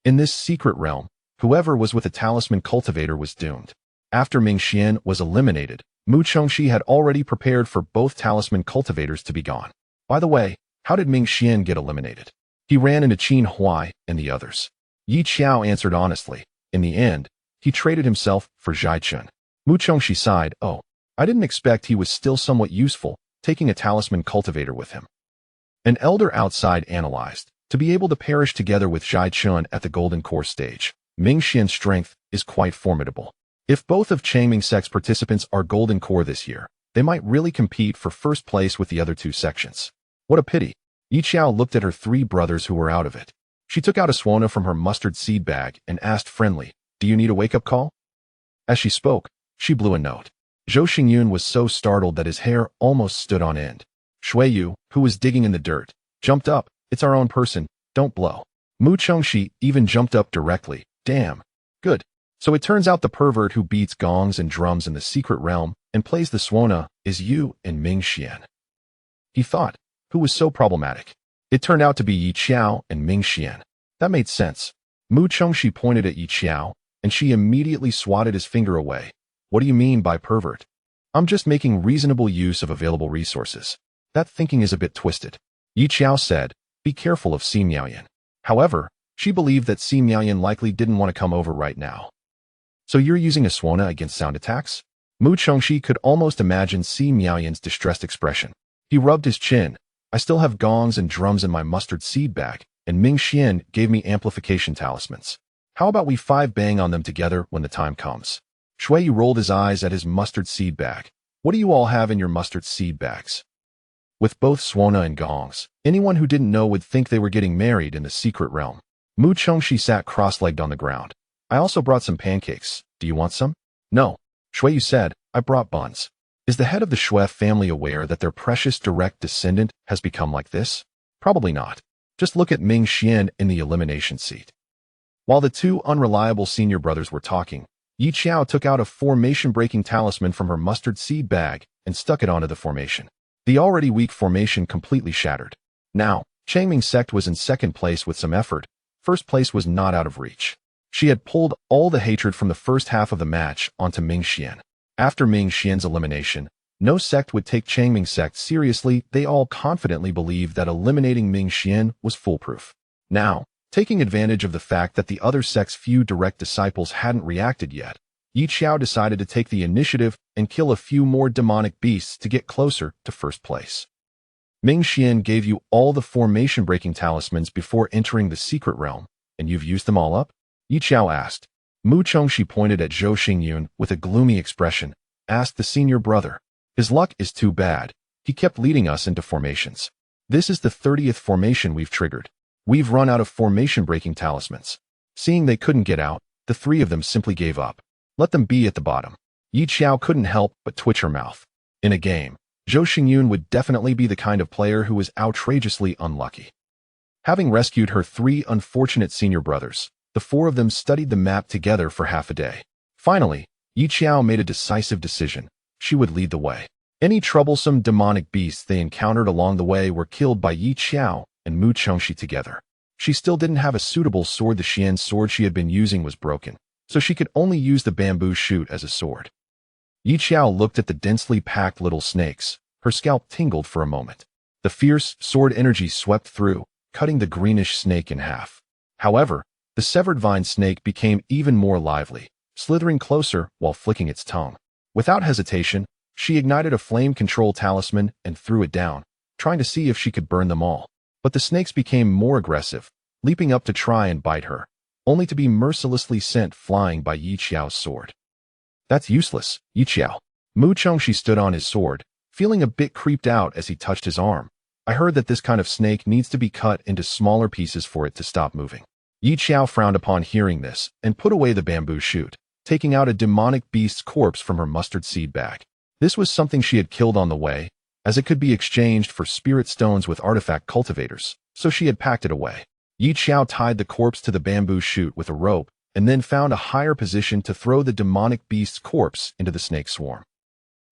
In this secret realm, whoever was with a talisman cultivator was doomed. After Ming Xian was eliminated, Mu Chongxi had already prepared for both talisman cultivators to be gone. By the way, how did Ming Xian get eliminated? He ran into Qin Huai and the others. Yi Xiao answered honestly. In the end, he traded himself for Jichen. Mu Chongxi sighed. Oh, I didn't expect he was still somewhat useful, taking a talisman cultivator with him. An elder outside analyzed. To be able to perish together with Jichen at the Golden Core stage, Ming Xian's strength is quite formidable. If both of Changming sect's participants are Golden Core this year, they might really compete for first place with the other 2 sections. What a pity. Yi Xiao looked at her 3 brothers who were out of it. She took out a suona from her mustard seed bag and asked friendly, do you need a wake-up call? As she spoke, she blew a note. Zhou Xingyun was so startled that his hair almost stood on end. Shui Yu, who was digging in the dirt, jumped up. It's our own person, don't blow. Mu Chongxi even jumped up directly. Damn. Good. So it turns out the pervert who beats gongs and drums in the secret realm and plays the suona is you and Ming Xian. He thought, who was so problematic? It turned out to be Yi Xiao and Ming Xian. That made sense. Mu Chengxi pointed at Yi Xiao, and she immediately swatted his finger away. What do you mean by pervert? I'm just making reasonable use of available resources. That thinking is a bit twisted. Yi Xiao said, be careful of Si Miaoyan. However, she believed that Si Miaoyan likely didn't want to come over right now. So you're using a suona against sound attacks? Mu Chengxi could almost imagine Si Miaoyan's distressed expression. He rubbed his chin. I still have gongs and drums in my mustard seed bag, and Ming Xian gave me amplification talismans. How about we 5-bang on them together when the time comes? Shui rolled his eyes at his mustard seed bag. What do you all have in your mustard seed bags? With both suona and gongs, anyone who didn't know would think they were getting married in the secret realm. Mu Chengxi sat cross-legged on the ground. I also brought some pancakes. Do you want some? No. Shui said, I brought buns. Is the head of the Shui family aware that their precious direct descendant has become like this? Probably not. Just look at Ming Xian in the elimination seat. While the two unreliable senior brothers were talking, Yi Xiao took out a formation-breaking talisman from her mustard seed bag and stuck it onto the formation. The already weak formation completely shattered. Now, Changming's sect was in second place with some effort. First place was not out of reach. She had pulled all the hatred from the first half of the match onto Ming Xian. After Ming Xian's elimination, no sect would take Changming's sect seriously. They all confidently believed that eliminating Ming Xian was foolproof. Now, taking advantage of the fact that the other sect's few direct disciples hadn't reacted yet, Yi Xiao decided to take the initiative and kill a few more demonic beasts to get closer to first place. Ming Xian gave you all the formation-breaking talismans before entering the secret realm, and you've used them all up? Yi Xiao asked. Mu Chengxi pointed at Zhou Xingyun with a gloomy expression, asked the senior brother. His luck is too bad. He kept leading us into formations. This is the 30th formation we've triggered. We've run out of formation-breaking talismans. Seeing they couldn't get out, the three of them simply gave up. Let them be at the bottom. Yi Xiao couldn't help but twitch her mouth. In a game, Zhou Xingyun would definitely be the kind of player who was outrageously unlucky. Having rescued her 3 unfortunate senior brothers, the 4 of them studied the map together for half a day. Finally, Yi Xiao made a decisive decision. She would lead the way. Any troublesome demonic beasts they encountered along the way were killed by Yi Xiao and Mu Chengxi together. She still didn't have a suitable sword. The Xian sword she had been using was broken, so she could only use the bamboo shoot as a sword. Yi Xiao looked at the densely packed little snakes. Her scalp tingled for a moment. The fierce sword energy swept through, cutting the greenish snake in half. However, the severed vine snake became even more lively, slithering closer while flicking its tongue. Without hesitation, she ignited a flame control talisman and threw it down, trying to see if she could burn them all. But the snakes became more aggressive, leaping up to try and bite her, only to be mercilessly sent flying by Yi Xiao's sword. That's useless, Yi Xiao. Mu Chengxi stood on his sword, feeling a bit creeped out as he touched his arm. I heard that this kind of snake needs to be cut into smaller pieces for it to stop moving. Yi Xiao frowned upon hearing this and put away the bamboo shoot, taking out a demonic beast's corpse from her mustard seed bag. This was something she had killed on the way, as it could be exchanged for spirit stones with artifact cultivators, so she had packed it away. Yi Xiao tied the corpse to the bamboo shoot with a rope and then found a higher position to throw the demonic beast's corpse into the snake swarm.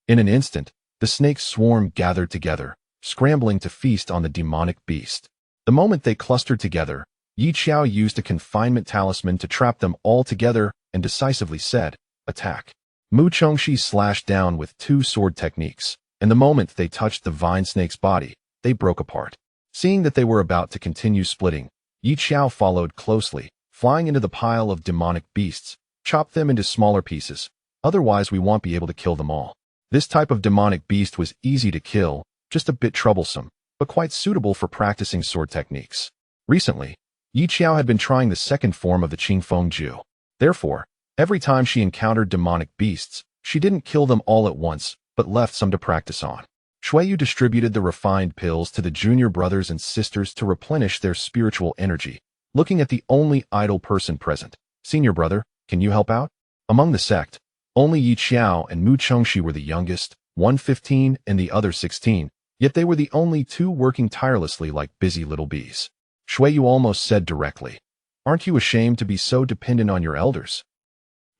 In an instant, the snake swarm gathered together, scrambling to feast on the demonic beast. The moment they clustered together, Yi Xiao used a confinement talisman to trap them all together and decisively said, attack. Mu Chengxi slashed down with 2 sword techniques, and the moment they touched the vine snake's body, they broke apart. Seeing that they were about to continue splitting, Yi Xiao followed closely, flying into the pile of demonic beasts, chopped them into smaller pieces, otherwise we won't be able to kill them all. This type of demonic beast was easy to kill, just a bit troublesome, but quite suitable for practicing sword techniques. Recently, Yi Xiao had been trying the second form of the Qingfeng Ju. Therefore, every time she encountered demonic beasts, she didn't kill them all at once, but left some to practice on. Shuiyu distributed the refined pills to the junior brothers and sisters to replenish their spiritual energy, looking at the only idle person present. Senior brother, can you help out? Among the sect, only Yi Xiao and Mu Chengxi were the youngest, one 15 and the other 16, yet they were the only 2 working tirelessly like busy little bees. Shuiyu almost said directly, aren't you ashamed to be so dependent on your elders?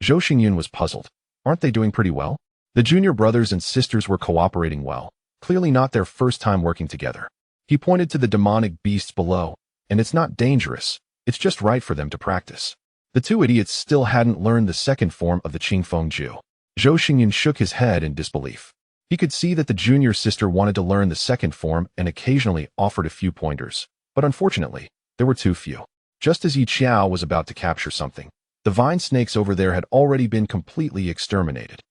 Zhou Xingyun was puzzled. Aren't they doing pretty well? The junior brothers and sisters were cooperating well, clearly not their first time working together. He pointed to the demonic beasts below, and it's not dangerous, it's just right for them to practice. The two idiots still hadn't learned the second form of the Qingfeng Ju. Zhou Xingyun shook his head in disbelief. He could see that the junior sister wanted to learn the second form and occasionally offered a few pointers, but unfortunately, there were too few. Just as Xiao was about to capture something, the vine snakes over there had already been completely exterminated.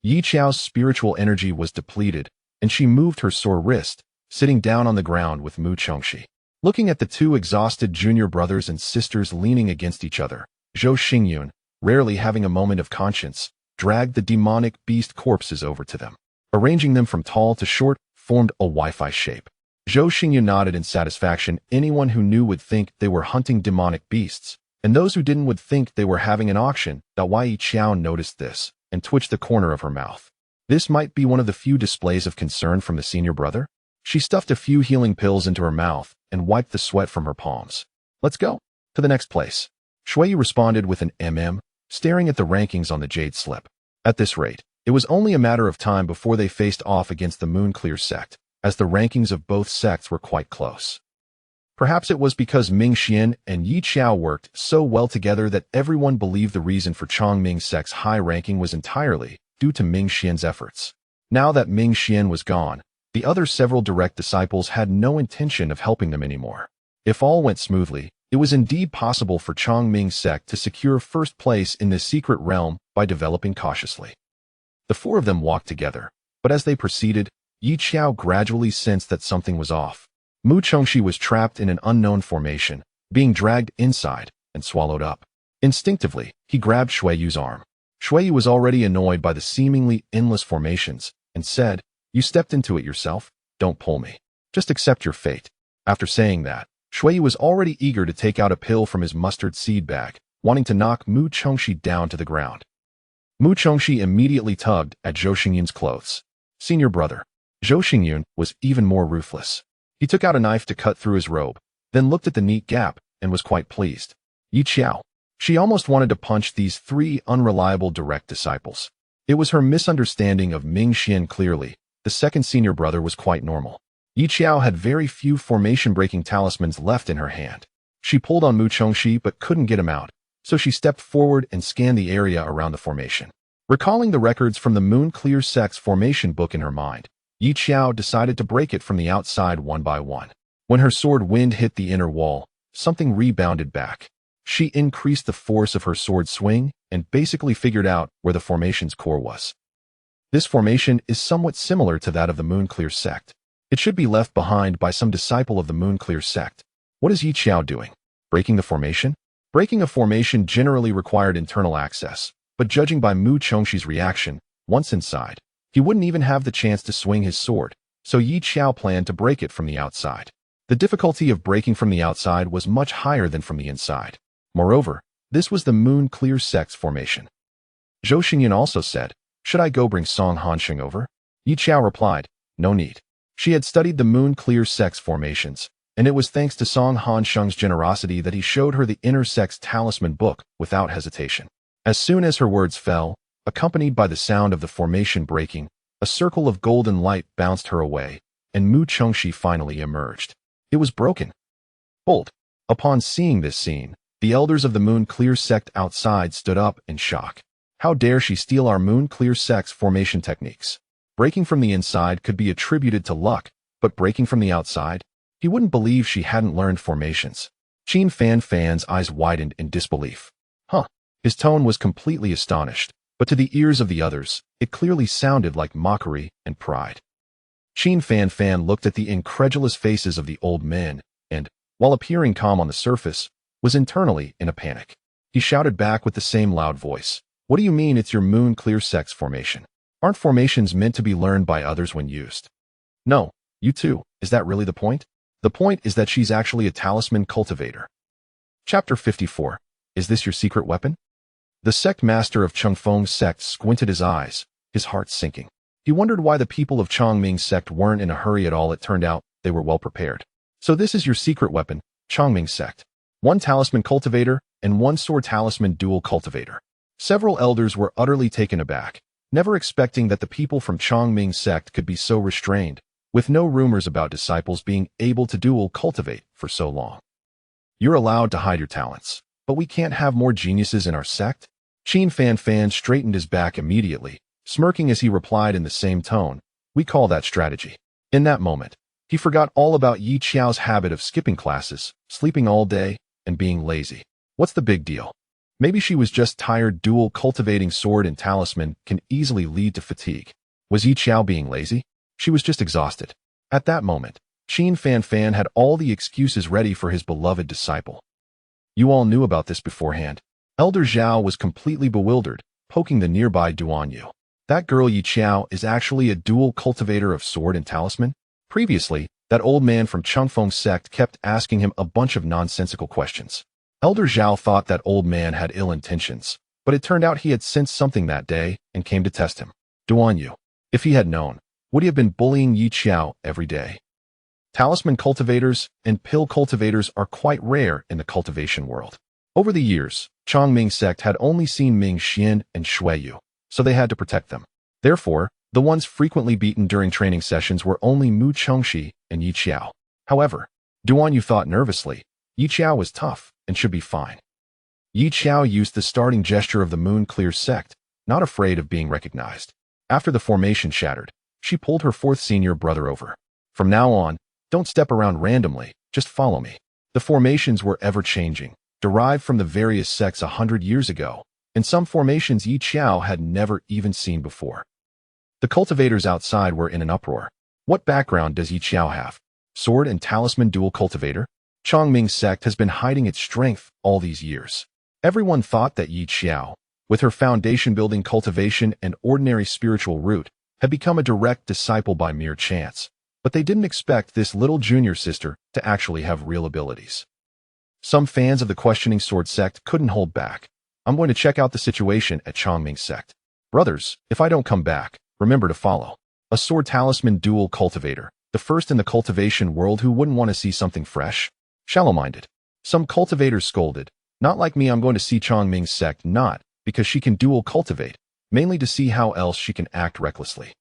Xiao's spiritual energy was depleted, and she moved her sore wrist, sitting down on the ground with Mu Chengxi. Looking at the two exhausted junior brothers and sisters leaning against each other, Zhou Xingyun, rarely having a moment of conscience, dragged the demonic beast corpses over to them. Arranging them from tall to short, formed a Wi-Fi shape. Zhou Xingyun nodded in satisfaction. Anyone who knew would think they were hunting demonic beasts, and those who didn't would think they were having an auction. Wai Xiao noticed this, and twitched the corner of her mouth. This might be one of the few displays of concern from the senior brother. She stuffed a few healing pills into her mouth and wiped the sweat from her palms. Let's go to the next place. Shui responded with an staring at the rankings on the jade slip. At this rate, it was only a matter of time before they faced off against the Moonclear sect, as the rankings of both sects were quite close. Perhaps it was because Ming Xian and Yi Xiao worked so well together that everyone believed the reason for Chongming sect's high ranking was entirely due to Ming Xian's efforts. Now that Ming Xian was gone, the other several direct disciples had no intention of helping them anymore. If all went smoothly, it was indeed possible for Chongming sect to secure first place in this secret realm by developing cautiously. The four of them walked together, but as they proceeded, Yi Xiao gradually sensed that something was off. Mu Chengxi was trapped in an unknown formation, being dragged inside and swallowed up. Instinctively, he grabbed Shuiyu's arm. Shuiyu was already annoyed by the seemingly endless formations and said, "You stepped into it yourself, don't pull me. Just accept your fate." After saying that, Shuiyu was already eager to take out a pill from his mustard seed bag, wanting to knock Mu Chengxi down to the ground. Mu Chengxi immediately tugged at Zhou Xingyun's clothes. Senior brother. Zhou Xingyun was even more ruthless. He took out a knife to cut through his robe, then looked at the neat gap and was quite pleased. Yi Xiao. She almost wanted to punch these three unreliable direct disciples. It was her misunderstanding of Ming Xian clearly. The second senior brother was quite normal. Yi Xiao had very few formation-breaking talismans left in her hand. She pulled on Mu Chengxi but couldn't get him out, so she stepped forward and scanned the area around the formation. Recalling the records from the Moonclear sect's formation book in her mind, Yi Xiao decided to break it from the outside one by one. When her sword wind hit the inner wall, something rebounded back. She increased the force of her sword swing and basically figured out where the formation's core was. This formation is somewhat similar to that of the Moonclear sect. It should be left behind by some disciple of the Moonclear sect. What is Yi Xiao doing? Breaking the formation? Breaking a formation generally required internal access, but judging by Mu Chengxi's reaction, once inside, he wouldn't even have the chance to swing his sword, so Yi Xiao planned to break it from the outside. The difficulty of breaking from the outside was much higher than from the inside. Moreover, this was the Moonclear sect's formation. Zhou Xingyun also said, "Should I go bring Song Hansheng over?" Yi Xiao replied, "No need." She had studied the Moonclear sect's formations, and it was thanks to Song Hansheng's generosity that he showed her the inner sect's talisman book without hesitation. As soon as her words fell, accompanied by the sound of the formation breaking, a circle of golden light bounced her away, and Mu Chengxi finally emerged. It was broken. Hold. Upon seeing this scene, the elders of the Moonclear sect outside stood up in shock. How dare she steal our Moonclear sect's formation techniques? Breaking from the inside could be attributed to luck, but breaking from the outside? He wouldn't believe she hadn't learned formations. Qin Fan's eyes widened in disbelief. Huh. His tone was completely astonished, but to the ears of the others, it clearly sounded like mockery and pride. Qin Fan looked at the incredulous faces of the old men, and, while appearing calm on the surface, was internally in a panic. He shouted back with the same loud voice. "What do you mean it's your Moonclear sect's formation? Aren't formations meant to be learned by others when used?" "No, you too. Is that really the point?" "The point is that she's actually a talisman cultivator." Chapter 54. Is this your secret weapon? The sect master of Chengfeng's sect squinted his eyes, his heart sinking. He wondered why the people of Chongming's sect weren't in a hurry at all. It turned out they were well prepared. "So this is your secret weapon, Chongming sect. One talisman cultivator and one sword talisman dual cultivator." Several elders were utterly taken aback, never expecting that the people from Chongming sect could be so restrained, with no rumors about disciples being able to dual cultivate for so long. You're allowed to hide your talents, but we can't have more geniuses in our sect? Qin Fan straightened his back immediately, smirking as he replied in the same tone, we call that strategy. In that moment, he forgot all about Yi Xiao's habit of skipping classes, sleeping all day, and being lazy. What's the big deal? Maybe she was just tired. Dual cultivating sword and talisman can easily lead to fatigue. Was Yi Xiao being lazy? She was just exhausted. At that moment, Qin Fan had all the excuses ready for his beloved disciple. You all knew about this beforehand. Elder Xiao was completely bewildered, poking the nearby Duanyu. That girl Yi Xiao is actually a dual cultivator of sword and talisman? Previously, that old man from Changfeng sect kept asking him a bunch of nonsensical questions. Elder Xiao thought that old man had ill intentions, but it turned out he had sensed something that day and came to test him. Duanyu, if he had known, would he have been bullying Yi Xiao every day? Talisman cultivators and pill cultivators are quite rare in the cultivation world. Over the years, Chongming sect had only seen Ming Xian and Shuiyu, so they had to protect them. Therefore, the ones frequently beaten during training sessions were only Mu Chengxi and Yi Xiao. However, Duanyu thought nervously, Yi Xiao was tough and should be fine. Yi Xiao used the starting gesture of the Moon Clear sect, not afraid of being recognized. After the formation shattered, she pulled her fourth senior brother over. From now on, don't step around randomly, just follow me. The formations were ever-changing, derived from the various sects 100 years ago, and some formations Yi Xiao had never even seen before. The cultivators outside were in an uproar. What background does Yi Xiao have? Sword and talisman dual cultivator? Chongming sect has been hiding its strength all these years. Everyone thought that Yi Xiao, with her foundation-building cultivation and ordinary spiritual root, had become a direct disciple by mere chance, but they didn't expect this little junior sister to actually have real abilities. Some fans of the questioning sword sect couldn't hold back. I'm going to check out the situation at Chongming sect. Brothers, if I don't come back, remember to follow. A sword talisman dual cultivator, the first in the cultivation world who wouldn't want to see something fresh? Shallow-minded. Some cultivators scolded. Not like me, I'm going to see Chongming's sect, not because she can dual cultivate, mainly to see how else she can act recklessly.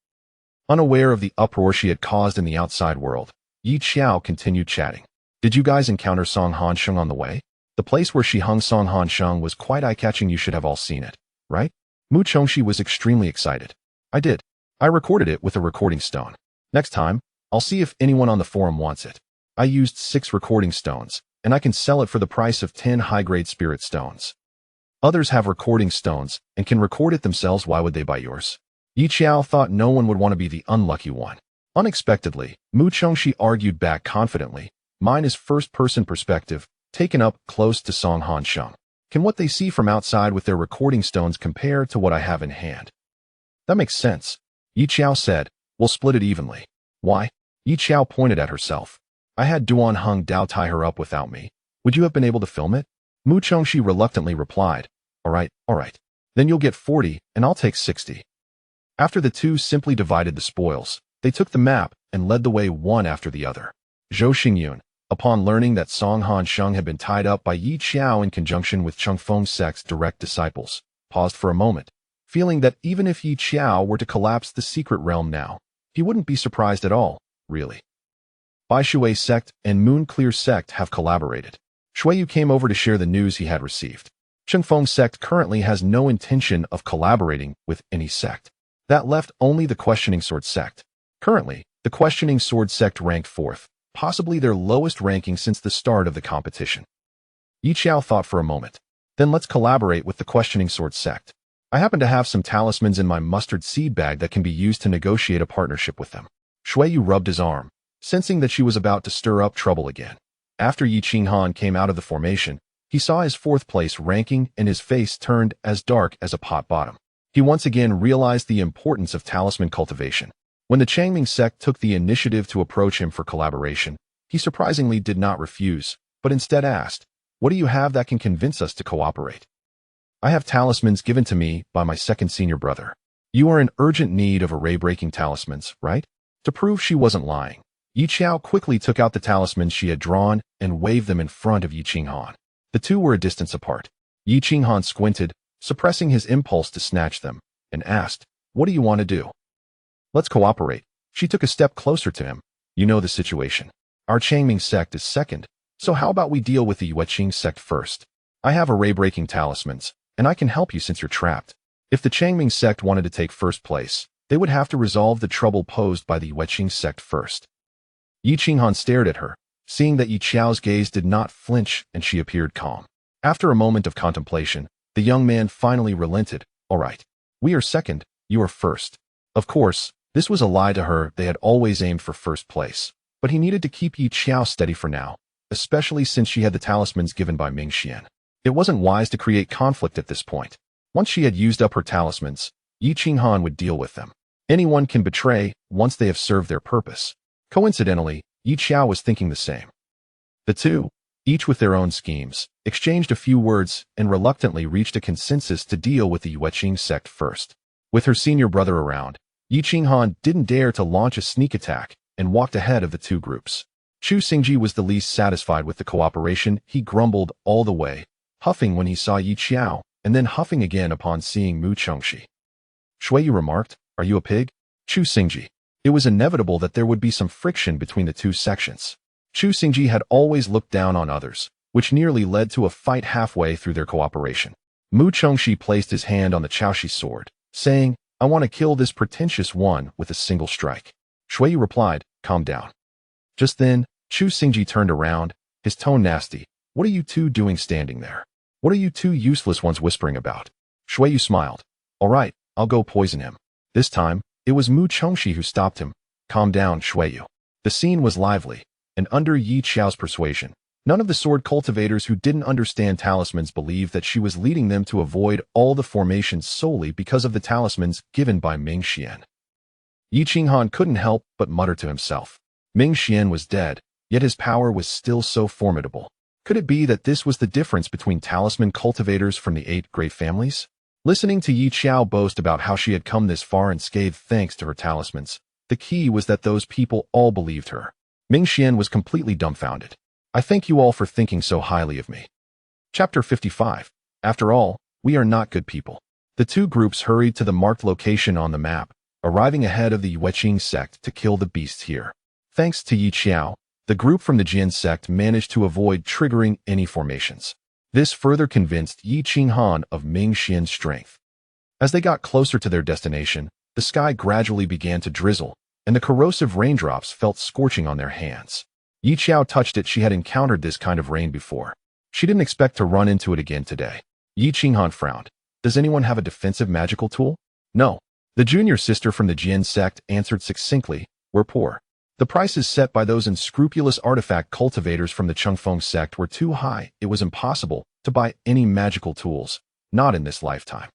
Unaware of the uproar she had caused in the outside world, Yi Xiao continued chatting. Did you guys encounter Song Hansheng on the way? The place where she hung Song Hansheng was quite eye-catching. You should have all seen it, right? Mu Chengxi was extremely excited. I did. I recorded it with a recording stone. Next time, I'll see if anyone on the forum wants it. I used 6 recording stones, and I can sell it for the price of 10 high-grade spirit stones. Others have recording stones and can record it themselves. Why would they buy yours? Yi Xiao thought no one would want to be the unlucky one. Unexpectedly, Mu Chengxi argued back confidently. Mine is first-person perspective, taken up close to Song Hansheng. Can what they see from outside with their recording stones compare to what I have in hand? That makes sense. Yi Xiao said, we'll split it evenly. Why? Yi Xiao pointed at herself. I had Duan Heng Dao tie her up without me. Would you have been able to film it? Mu Chengxi reluctantly replied, all right. Then you'll get 40, and I'll take 60. After the two simply divided the spoils, they took the map and led the way one after the other. Zhou Xingyun, upon learning that Song Hansheng had been tied up by Yi Xiao in conjunction with Changfeng sect's direct disciples, paused for a moment, feeling that even if Yi Xiao were to collapse the secret realm now, he wouldn't be surprised at all, really. Bai Shui sect and Moon Clear sect have collaborated. Shuiyu came over to share the news he had received. Changfeng sect currently has no intention of collaborating with any sect. That left only the questioning sword sect. Currently, the questioning sword sect ranked 4th, possibly their lowest ranking since the start of the competition. Yi Xiao thought for a moment. Then let's collaborate with the questioning sword sect. I happen to have some talismans in my mustard seed bag that can be used to negotiate a partnership with them. Shuiyu rubbed his arm, sensing that she was about to stir up trouble again. After Yi Qinghan came out of the formation, he saw his 4th place ranking and his face turned as dark as a pot bottom. He once again realized the importance of talisman cultivation. When the Changming sect took the initiative to approach him for collaboration, he surprisingly did not refuse, but instead asked, what do you have that can convince us to cooperate? I have talismans given to me by my 2nd senior brother. You are in urgent need of array-breaking talismans, right? To prove she wasn't lying, Yi Xiao quickly took out the talismans she had drawn and waved them in front of Yi Qinghan. The two were a distance apart. Yi Qinghan squinted, suppressing his impulse to snatch them, and asked, "What do you want to do?" "Let's cooperate." She took a step closer to him. "You know the situation. Our Changming sect is second, so how about we deal with the Yueqing sect first? I have array-breaking talismans, and I can help you since you're trapped." If the Changming sect wanted to take first place, they would have to resolve the trouble posed by the Yueqing sect first. Yi Qinghan stared at her, seeing that Yi Xiao's gaze did not flinch and she appeared calm. After a moment of contemplation, the young man finally relented. "All right. We are second, you are first." Of course, this was a lie to her. They had always aimed for first place, but he needed to keep Yi Xiao steady for now, especially since she had the talismans given by Ming Xian. It wasn't wise to create conflict at this point. Once she had used up her talismans, Yi Qinghan would deal with them. Anyone can betray once they have served their purpose. Coincidentally, Yi Xiao was thinking the same. The two, each with their own schemes, exchanged a few words and reluctantly reached a consensus to deal with the Yueqing sect first. With her senior brother around, Yi Qinghan didn't dare to launch a sneak attack and walked ahead of the two groups. Chu Xingji was the least satisfied with the cooperation. He grumbled all the way, huffing when he saw Yi Xiao, and then huffing again upon seeing Mu Chengxi. Shuiyu remarked, "Are you a pig?" Chu Xingji. It was inevitable that there would be some friction between the two sections. Chu Xingji had always looked down on others, which nearly led to a fight halfway through their cooperation. Mu Chengxi placed his hand on the Chaoshi sword, saying, "I want to kill this pretentious one with a single strike." Shuiyu replied, "Calm down." Just then, Chu Xingji turned around, his tone nasty. "What are you two doing standing there? What are you two useless ones whispering about?" Shuiyu smiled. "All right, I'll go poison him." This time, it was Mu Chengxi who stopped him. "Calm down, Shuiyu." The scene was lively, and under Yi Xiao's persuasion, none of the sword cultivators who didn't understand talismans believed that she was leading them to avoid all the formations solely because of the talismans given by Ming Xian. Yi Qinghan couldn't help but mutter to himself. Ming Xian was dead, yet his power was still so formidable. Could it be that this was the difference between talisman cultivators from the 8 great families? Listening to Yi Xiao boast about how she had come this far unscathed thanks to her talismans, the key was that those people all believed her. Ming Xian was completely dumbfounded. "I thank you all for thinking so highly of me." Chapter 55. After all, we are not good people. The two groups hurried to the marked location on the map, arriving ahead of the Yueqing sect to kill the beasts here. Thanks to Yi Xiao, the group from the Jian sect managed to avoid triggering any formations. This further convinced Yi Qinghan of Ming Xian's strength. As they got closer to their destination, the sky gradually began to drizzle, and the corrosive raindrops felt scorching on their hands. Yi Xiao touched it. She had encountered this kind of rain before. She didn't expect to run into it again today. Yi Qinghan frowned. "Does anyone have a defensive magical tool?" "No." The junior sister from the Jian sect answered succinctly, "We're poor. The prices set by those unscrupulous artifact cultivators from the Chengfeng sect were too high. It was impossible to buy any magical tools, not in this lifetime."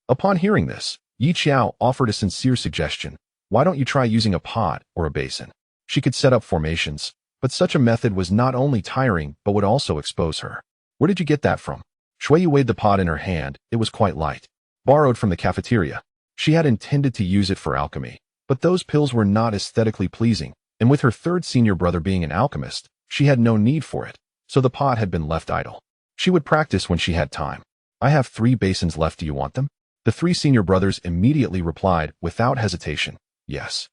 Upon hearing this, Yi Xiao offered a sincere suggestion. "Why don't you try using a pot or a basin?" She could set up formations, but such a method was not only tiring but would also expose her. "Where did you get that from?" Shuiyu weighed the pot in her hand. It was quite light. "Borrowed from the cafeteria." She had intended to use it for alchemy, but those pills were not aesthetically pleasing, and with her third senior brother being an alchemist, she had no need for it, so the pot had been left idle. She would practice when she had time. "I have 3 basins left. Do you want them?" The 3 senior brothers immediately replied, without hesitation, "Yes."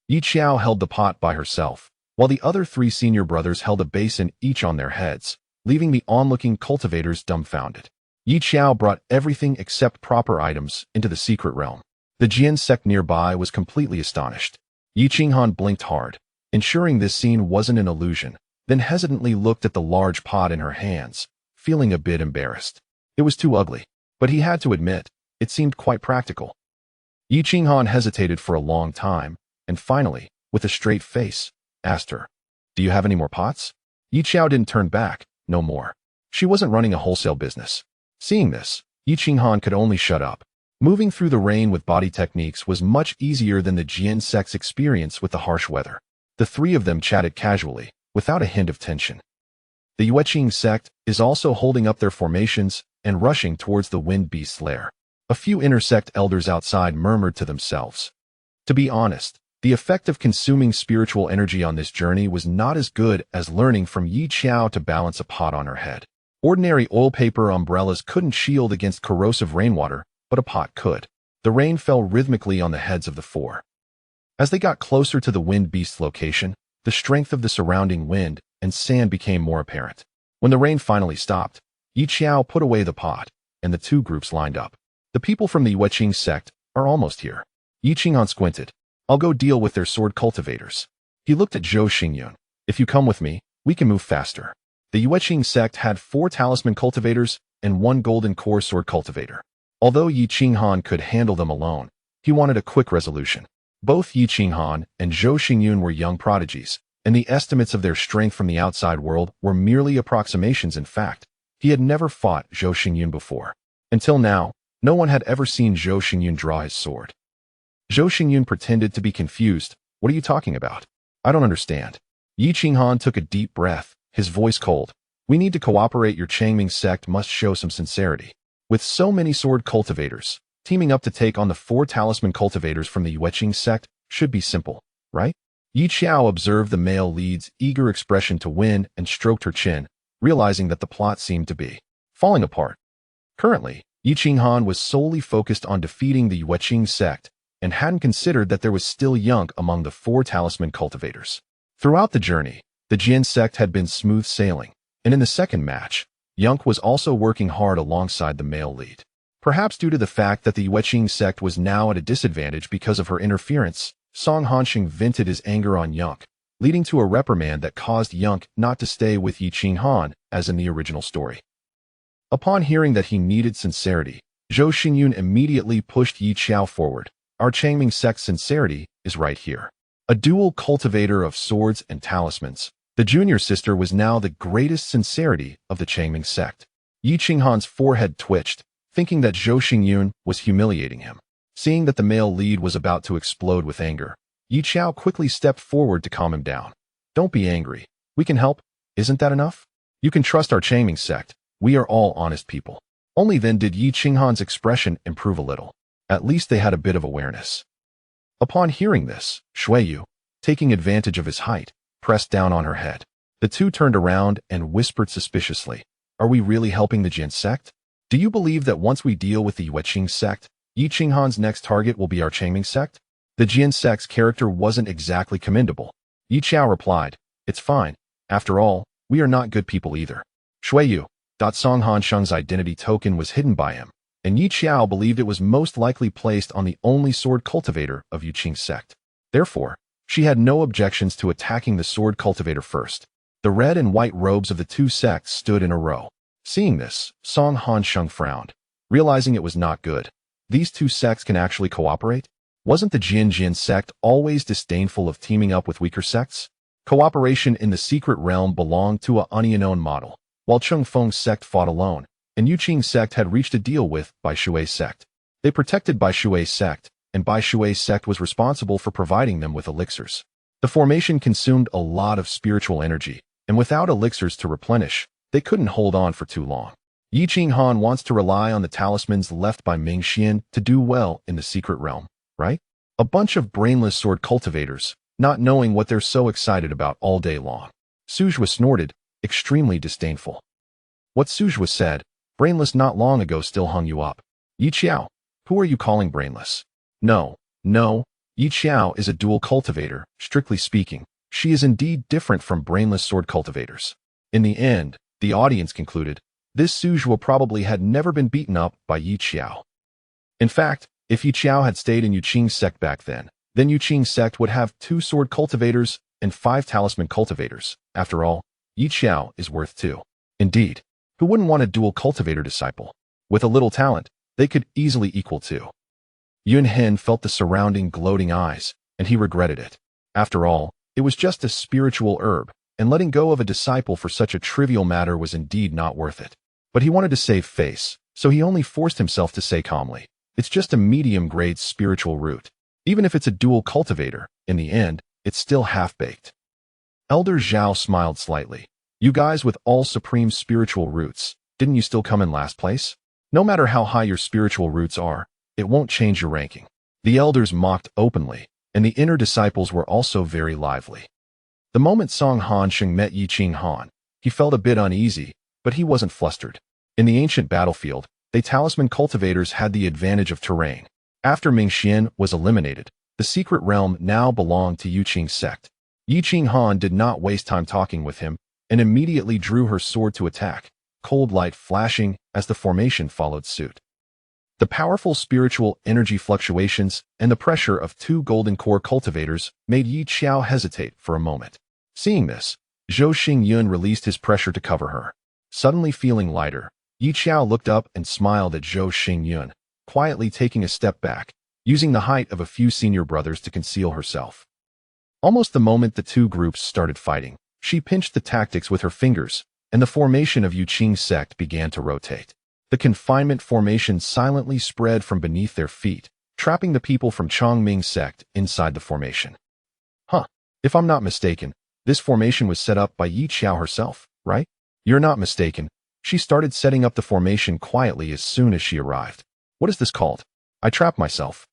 Yi Xiao held the pot by herself, while the other 3 senior brothers held a basin each on their heads, leaving the onlooking cultivators dumbfounded. Yi Xiao brought everything except proper items into the secret realm. The Jian sect nearby was completely astonished. Yi Qinghan blinked hard, ensuring this scene wasn't an illusion, then hesitantly looked at the large pot in her hands, feeling a bit embarrassed. It was too ugly, but he had to admit, it seemed quite practical. Yi Qinghan hesitated for a long time, and finally, with a straight face, asked her, "Do you have any more pots?" Yi Xiao didn't turn back. No more. She wasn't running a wholesale business. Seeing this, Yi Qinghan could only shut up. Moving through the rain with body techniques was much easier than the Jian sect's experience with the harsh weather. The 3 of them chatted casually, without a hint of tension. The Yueqing sect is also holding up their formations and rushing towards the wind beast's lair. A few inner sect elders outside murmured to themselves. To be honest, the effect of consuming spiritual energy on this journey was not as good as learning from Yi Xiao to balance a pot on her head. Ordinary oil paper umbrellas couldn't shield against corrosive rainwater, but a pot could. The rain fell rhythmically on the heads of the four. As they got closer to the wind beast's location, the strength of the surrounding wind and sand became more apparent. When the rain finally stopped, Xiao put away the pot, and the two groups lined up. The people from the Yueqing sect are almost here. Yiqinghan squinted. I'll go deal with their sword cultivators. He looked at Zhou Xingyun. If you come with me, we can move faster. The Yueqing sect had 4 talisman cultivators and 1 golden core sword cultivator. Although Yiqinghan could handle them alone, he wanted a quick resolution. Both Yiqinghan and Zhou Xingyun were young prodigies, and the estimates of their strength from the outside world were merely approximations. In fact, he had never fought Zhou Xingyun before. Until now, no one had ever seen Zhou Xingyun draw his sword. Zhou Xingyun pretended to be confused. What are you talking about? I don't understand. Yiqinghan took a deep breath, his voice cold. We need to cooperate. Your Changming sect must show some sincerity. With so many sword cultivators, teaming up to take on the 4 talisman cultivators from the Yueqing sect should be simple, right? Xiao observed the male lead's eager expression to win and stroked her chin, realizing that the plot seemed to be falling apart. Currently, Yiqinghan was solely focused on defeating the Yueqing sect and hadn't considered that there was still Yunk among the 4 talisman cultivators. Throughout the journey, the Jian sect had been smooth sailing, and in the second match, Yunk was also working hard alongside the male lead. Perhaps due to the fact that the Yueqing sect was now at a disadvantage because of her interference, Song Hansheng vented his anger on Yunk, leading to a reprimand that caused Yunk not to stay with Yiqinghan as in the original story. Upon hearing that he needed sincerity, Zhou Xingyun immediately pushed Xiao forward. Our Changming sect's sincerity is right here. A dual cultivator of swords and talismans, the junior sister was now the greatest sincerity of the Changming sect. Yiqinghan's forehead twitched, thinking that Zhou Xingyun was humiliating him. Seeing that the male lead was about to explode with anger, Xiao quickly stepped forward to calm him down. Don't be angry. We can help. Isn't that enough? You can trust our Changming sect. We are all honest people. Only then did Yiqinghan's expression improve a little. At least they had a bit of awareness. Upon hearing this, Shuiyu, taking advantage of his height, pressed down on her head. The two turned around and whispered suspiciously, Are we really helping the Jian sect? Do you believe that once we deal with the Yueqing sect, Yiqinghan's next target will be our Changming sect? The Jian sect's character wasn't exactly commendable. Yiqiao replied, It's fine. After all, we are not good people either. Shuiyu, Song Hansheng's identity token was hidden by him, and Yiqiao believed it was most likely placed on the only sword cultivator of Yueqing sect. Therefore, she had no objections to attacking the sword cultivator first. The red and white robes of the two sects stood in a row. Seeing this, Song Hansheng frowned, realizing it was not good. These two sects can actually cooperate? Wasn't the Jian sect always disdainful of teaming up with weaker sects? Cooperation in the secret realm belonged to a unknown model, while Chengfeng's sect fought alone, and Yueqing sect had reached a deal with Bai Shui's sect. They protected Bai Shui's sect, and Bai Shui's sect was responsible for providing them with elixirs. The formation consumed a lot of spiritual energy, and without elixirs to replenish, they couldn't hold on for too long. Yiqinghan wants to rely on the talismans left by Mingxian to do well in the secret realm, right? A bunch of brainless sword cultivators, not knowing what they're so excited about all day long. Suzhua snorted, extremely disdainful. What Suzhua said, brainless not long ago still hung you up. Yiqiao, who are you calling brainless? No, Yiqiao is a dual cultivator, strictly speaking. She is indeed different from brainless sword cultivators. In the end, the audience concluded, this Suzhua probably had never been beaten up by Yiqiao. In fact, if Yiqiao had stayed in Yueqing sect back then Yueqing sect would have 2 sword cultivators and 5 talisman cultivators. After all, Yiqiao is worth 2. Indeed, who wouldn't want a dual cultivator disciple? With a little talent, they could easily equal 2. Yun Hen felt the surrounding gloating eyes, and he regretted it. After all, it was just a spiritual herb, and letting go of a disciple for such a trivial matter was indeed not worth it. But he wanted to save face, so he only forced himself to say calmly, It's just a medium-grade spiritual root. Even if it's a dual cultivator, in the end, it's still half-baked. Elder Xiao smiled slightly. You guys with all supreme spiritual roots, didn't you still come in last place? No matter how high your spiritual roots are, it won't change your ranking. The elders mocked openly, and the inner disciples were also very lively. The moment Song Hansheng met Yiqinghan, he felt a bit uneasy, but he wasn't flustered. In the ancient battlefield, they talisman cultivators had the advantage of terrain. After Ming Xian was eliminated, the secret realm now belonged to Yuqing's sect. Yi Qinghan did not waste time talking with him and immediately drew her sword to attack, cold light flashing as the formation followed suit. The powerful spiritual energy fluctuations and the pressure of two golden core cultivators made Yi Xiao hesitate for a moment. Seeing this, Zhou Xingyun released his pressure to cover her. Suddenly feeling lighter, Yi Xiao looked up and smiled at Zhou Xingyun, quietly taking a step back, using the height of a few senior brothers to conceal herself. Almost the moment the two groups started fighting, she pinched the tactics with her fingers, and the formation of Yuqing's sect began to rotate. The confinement formation silently spread from beneath their feet, trapping the people from Chongming's sect inside the formation. If I'm not mistaken, this formation was set up by Yi Xiao herself, right? You're not mistaken. She started setting up the formation quietly as soon as she arrived. What is this called? I trapped myself.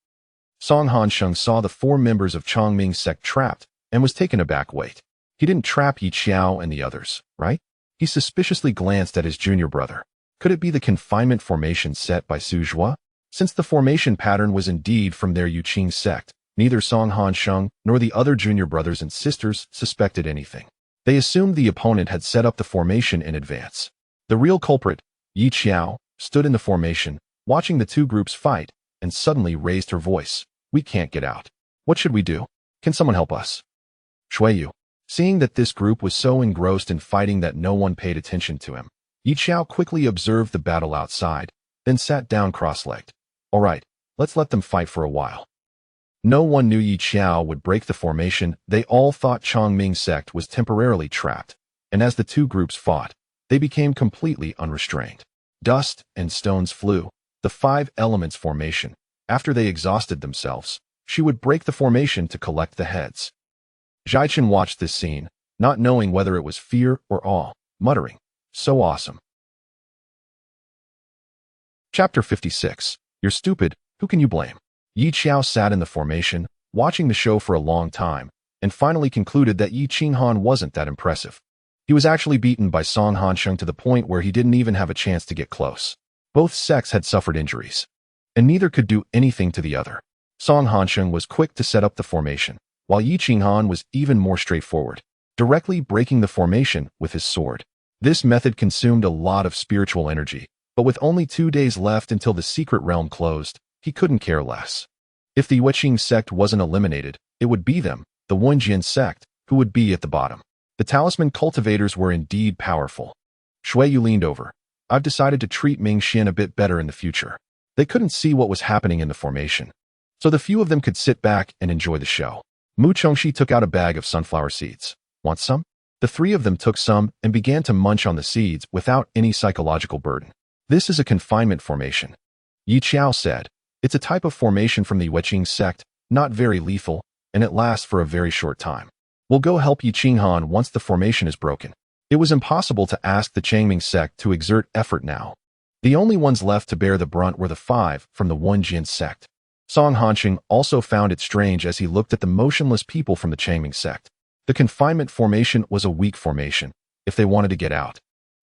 Song Hansheng saw the 4 members of Chongming's sect trapped and was taken aback. Wait, he didn't trap Yi Xiao and the others, right? He suspiciously glanced at his junior brother. Could it be the confinement formation set by Su Zhua? Since the formation pattern was indeed from their Yuqing sect, neither Song Hansheng nor the other junior brothers and sisters suspected anything. They assumed the opponent had set up the formation in advance. The real culprit, Yi Xiao, stood in the formation, watching the two groups fight, and suddenly raised her voice. We can't get out. What should we do? Can someone help us? Shuiyu. Seeing that this group was so engrossed in fighting that no one paid attention to him, Yi Xiao quickly observed the battle outside, then sat down cross-legged. All right, let's let them fight for a while. No one knew Yi Xiao would break the formation. They all thought Chongming's sect was temporarily trapped, and as the two groups fought, they became completely unrestrained. Dust and stones flew. The 5 elements formation. After they exhausted themselves, she would break the formation to collect the heads. Zhaichen watched this scene, not knowing whether it was fear or awe, muttering, so awesome. Chapter 56. You're stupid, who can you blame? Yi Xiao sat in the formation, watching the show for a long time, and finally concluded that Yi Qinghan wasn't that impressive. He was actually beaten by Song Hansheng to the point where he didn't even have a chance to get close. Both sects had suffered injuries, and neither could do anything to the other. Song Hansheng was quick to set up the formation, while Yi Qinghan was even more straightforward, directly breaking the formation with his sword. This method consumed a lot of spiritual energy, but with only 2 days left until the secret realm closed, he couldn't care less. If the Yuqing sect wasn't eliminated, it would be them, the Wenjian sect, who would be at the bottom. The talisman cultivators were indeed powerful. Shuiyu leaned over. I've decided to treat Ming Xian a bit better in the future. They couldn't see what was happening in the formation, so the few of them could sit back and enjoy the show. Mu Chongxi took out a bag of sunflower seeds. Want some? The 3 of them took some and began to munch on the seeds without any psychological burden. This is a confinement formation. Yi Xiao said. It's a type of formation from the Yuqing sect, not very lethal, and it lasts for a very short time. We'll go help Yi Qinghan once the formation is broken. It was impossible to ask the Changming sect to exert effort now. The only ones left to bear the brunt were the 5 from the Wenjian sect. Song Hansheng also found it strange as he looked at the motionless people from the Changming sect. The confinement formation was a weak formation. If they wanted to get out,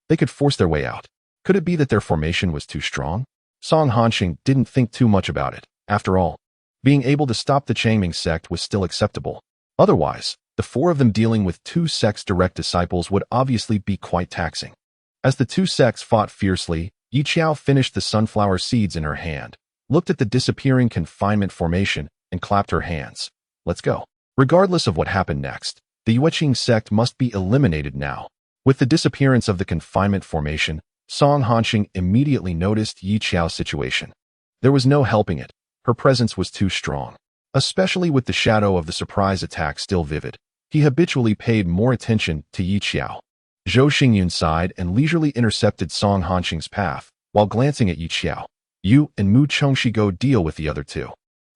they could force their way out. Could it be that their formation was too strong? Song Hansheng didn't think too much about it. After all, being able to stop the Changming sect was still acceptable. Otherwise, the 4 of them dealing with 2 sects' direct disciples would obviously be quite taxing. As the 2 sects fought fiercely, Yi Xiao finished the sunflower seeds in her hand, looked at the disappearing confinement formation, and clapped her hands. Let's go. Regardless of what happened next, the Yuqing sect must be eliminated now. With the disappearance of the confinement formation, Song Hansheng immediately noticed Yi Xiao's situation. There was no helping it. Her presence was too strong. Especially with the shadow of the surprise attack still vivid, he habitually paid more attention to Yi Xiao. Zhou Xingyun sighed and leisurely intercepted Song Hansheng's path, while glancing at Yi Xiao. You and Mu Chongxi go deal with the other 2.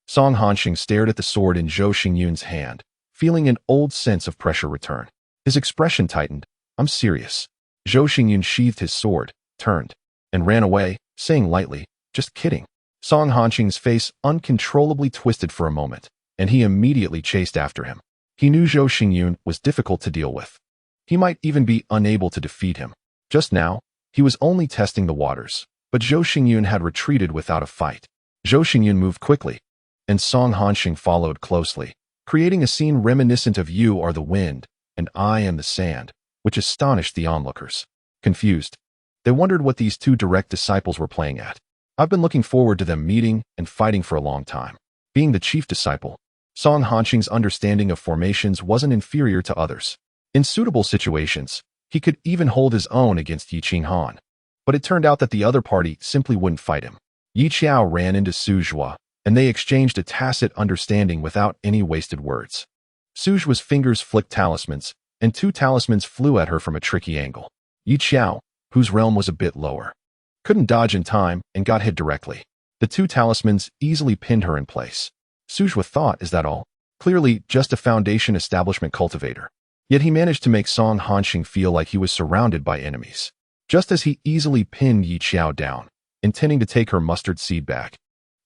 Song Hansheng stared at the sword in Zhou Xingyun's hand, feeling an old sense of pressure return. His expression tightened. I'm serious. Zhou Xingyun sheathed his sword, turned, and ran away, saying lightly, just kidding. Song Hansheng's face uncontrollably twisted for a moment, and he immediately chased after him. He knew Zhou Xingyun was difficult to deal with. He might even be unable to defeat him. Just now, He was only testing the waters, but Zhou Xingyun had retreated without a fight. Zhou Xingyun moved quickly, and Song Hanxing followed closely, creating a scene reminiscent of "You are the wind, and I am the sand," which astonished the onlookers. Confused, they wondered what these two direct disciples were playing at. I've been looking forward to them meeting and fighting for a long time. Being the chief disciple, Song Hanxing's understanding of formations wasn't inferior to others. In suitable situations, he could even hold his own against Yi Qinghan. But it turned out that the other party simply wouldn't fight him. Yi Xiao ran into Suzhua, and they exchanged a tacit understanding without any wasted words. Suzhua's fingers flicked talismans, and two talismans flew at her from a tricky angle. Yi Xiao, whose realm was a bit lower, couldn't dodge in time and got hit directly. The two talismans easily pinned her in place. Suzhua thought, is that all? Clearly just a foundation establishment cultivator. Yet he managed to make Song Hanxing feel like he was surrounded by enemies. Just as he easily pinned Yi Xiao down, intending to take her mustard seed back.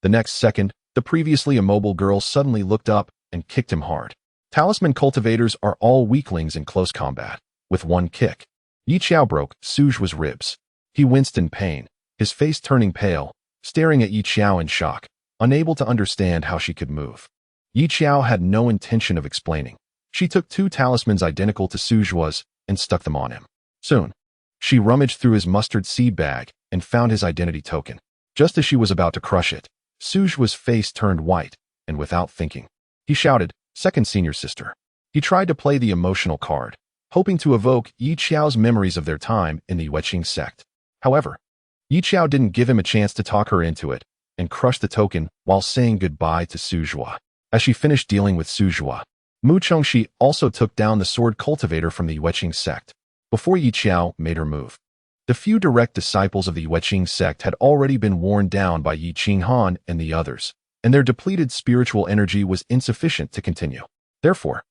The next second, the previously immobile girl suddenly looked up and kicked him hard. Talisman cultivators are all weaklings in close combat. With one kick, Yi Xiao broke Suzhua's ribs. He winced in pain, his face turning pale, staring at Yi Xiao in shock, unable to understand how she could move. Yi Xiao had no intention of explaining. She took two talismans identical to Suzhua's and stuck them on him. Soon, she rummaged through his mustard seed bag and found his identity token. Just as she was about to crush it, Suzhua's face turned white, and without thinking, he shouted, "Second senior sister." He tried to play the emotional card, hoping to evoke Yi Xiao's memories of their time in the Yueqing sect. However, Yi Xiao didn't give him a chance to talk her into it, and crushed the token while saying goodbye to Suzhua. As she finished dealing with Suzhua, Mu Chongxi also took down the sword cultivator from the Yueqing sect, before Yi Xiao made her move. The few direct disciples of the Yueqing sect had already been worn down by Yi Qinghan and the others, and their depleted spiritual energy was insufficient to continue. Therefore,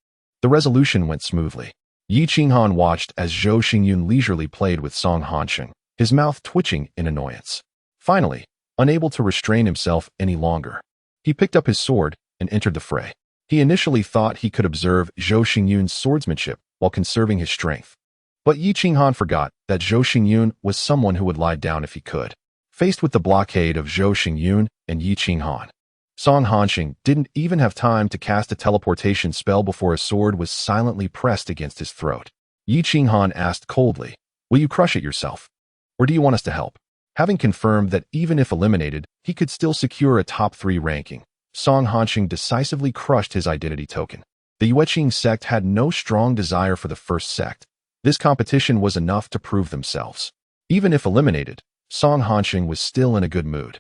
the resolution went smoothly. Yi Qinghan watched as Zhou Xingyun leisurely played with Song Hanxing, his mouth twitching in annoyance. Finally, unable to restrain himself any longer, he picked up his sword and entered the fray. He initially thought he could observe Zhou Xingyun's swordsmanship while conserving his strength. But Yi Qinghan forgot that Zhou Xingyun was someone who would lie down if he could. Faced with the blockade of Zhou Xingyun and Yi Qinghan, Song Hanxing didn't even have time to cast a teleportation spell before a sword was silently pressed against his throat. Yi Qinghan asked coldly, "Will you crush it yourself? Or do you want us to help?" Having confirmed that even if eliminated, he could still secure a top 3 ranking, Song Hanxing decisively crushed his identity token. The Yueqing sect had no strong desire for the first sect. This competition was enough to prove themselves. Even if eliminated, Song Hanxing was still in a good mood.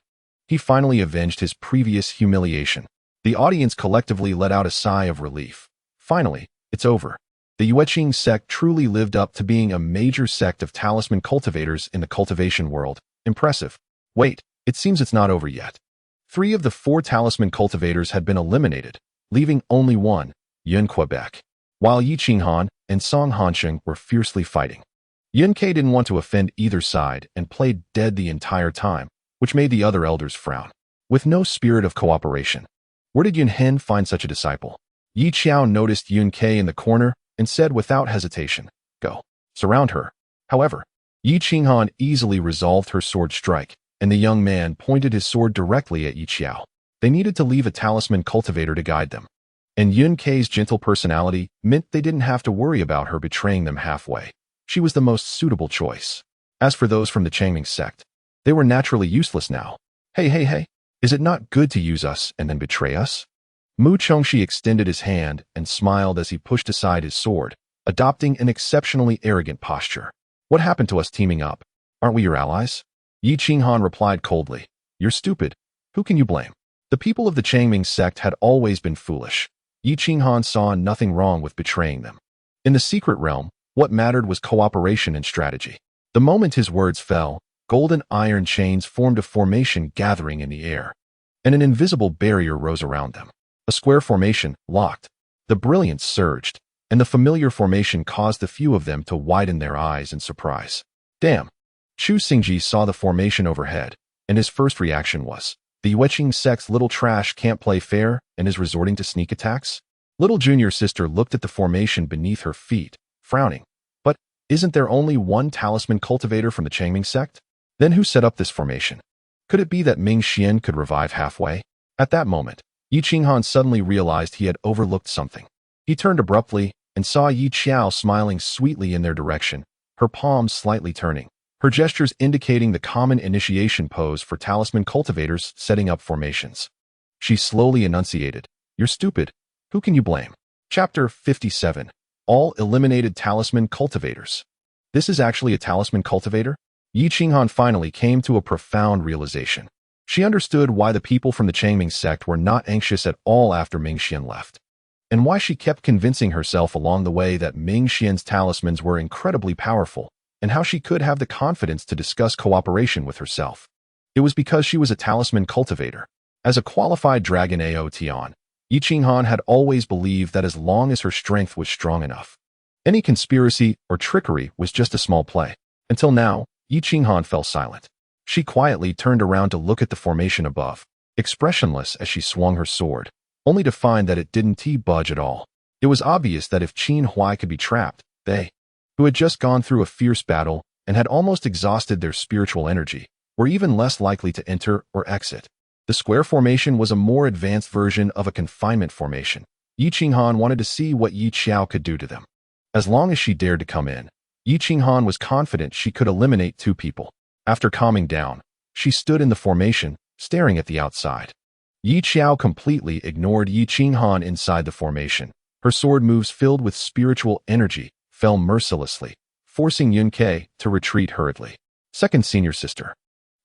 He finally avenged his previous humiliation. The audience collectively let out a sigh of relief. Finally, it's over. The Yueqing sect truly lived up to being a major sect of talisman cultivators in the cultivation world. Impressive. Wait, it seems it's not over yet. 3 of the 4 talisman cultivators had been eliminated, leaving only one, Yun Quebec, while Yi Qinghan and Song Hanxing were fiercely fighting. Yun Ke didn't want to offend either side and played dead the entire time, which made the other elders frown. With no spirit of cooperation, where did Yun Hen find such a disciple? Yi Xiao noticed Yun Ke in the corner and said without hesitation, "Go. Surround her." However, Yi Qinghan easily resolved her sword strike, and the young man pointed his sword directly at Yi Xiao. They needed to leave a talisman cultivator to guide them, and Yun Ke's gentle personality meant they didn't have to worry about her betraying them halfway. She was the most suitable choice. As for those from the Changming sect, they were naturally useless now. Hey, is it not good to use us and then betray us? Mu Chongxi extended his hand and smiled as he pushed aside his sword, adopting an exceptionally arrogant posture. What happened to us teaming up? Aren't we your allies? Yi Qinghan replied coldly, "You're stupid. Who can you blame?" The people of the Changming sect had always been foolish. Yi Qinghan saw nothing wrong with betraying them. In the secret realm, what mattered was cooperation and strategy. The moment his words fell, golden iron chains formed a formation gathering in the air, and an invisible barrier rose around them. A square formation, locked. The brilliance surged, and the familiar formation caused the few of them to widen their eyes in surprise. Damn! Chu Xingji saw the formation overhead, and his first reaction was, the Yueqing sect's little trash can't play fair and is resorting to sneak attacks? Little junior sister looked at the formation beneath her feet, frowning. But Isn't there only one talisman cultivator from the Changming sect? Then who set up this formation? Could it be that Ming Xian could revive halfway? At that moment, Yi Qinghan suddenly realized he had overlooked something. He turned abruptly and saw Yi Xiao smiling sweetly in their direction, her palms slightly turning, her gestures indicating the common initiation pose for talisman cultivators setting up formations. She slowly enunciated, "You're stupid. Who can you blame?" Chapter 57. All eliminated talisman cultivators. This is actually a talisman cultivator? Yi Qinghan finally came to a profound realization. She understood why the people from the Changming sect were not anxious at all after Ming Xian left, and why she kept convincing herself along the way that Ming Xian's talismans were incredibly powerful, and how she could have the confidence to discuss cooperation with herself. It was because she was a talisman cultivator. As a qualified dragon Aotian, Yi Qinghan had always believed that as long as her strength was strong enough, any conspiracy or trickery was just a small play. Until now, Yi Qinghan fell silent. She quietly turned around to look at the formation above, expressionless as she swung her sword, only to find that it didn't budge at all. It was obvious that if Qin Huai could be trapped, they, who had just gone through a fierce battle and had almost exhausted their spiritual energy, were even less likely to enter or exit. The square formation was a more advanced version of a confinement formation. Yi Qinghan wanted to see what Yi Xiao could do to them. As long as she dared to come in, Yi Qinghan was confident she could eliminate two people. After calming down, she stood in the formation, staring at the outside. Yi Xiao completely ignored Yi Qinghan inside the formation. Her sword moves filled with spiritual energy fell mercilessly, forcing Yun Ke to retreat hurriedly. Second senior sister.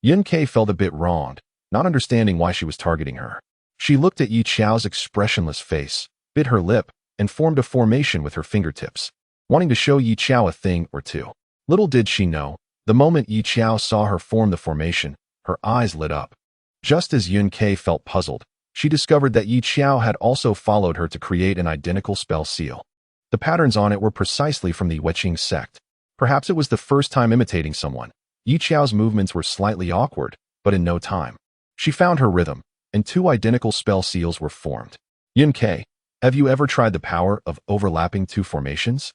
Yun Ke felt a bit wronged, not understanding why she was targeting her. She looked at Yi Xiao's expressionless face, bit her lip, and formed a formation with her fingertips, wanting to show Yi Xiao a thing or two. Little did she know, the moment Yi Xiao saw her form the formation, her eyes lit up. Just as Yun Ke felt puzzled, she discovered that Yi Xiao had also followed her to create an identical spell seal. The patterns on it were precisely from the Weching sect. Perhaps it was the first time imitating someone. Yi Xiao's movements were slightly awkward, but in no time, she found her rhythm, and two identical spell seals were formed. Yun Ke, have you ever tried the power of overlapping two formations?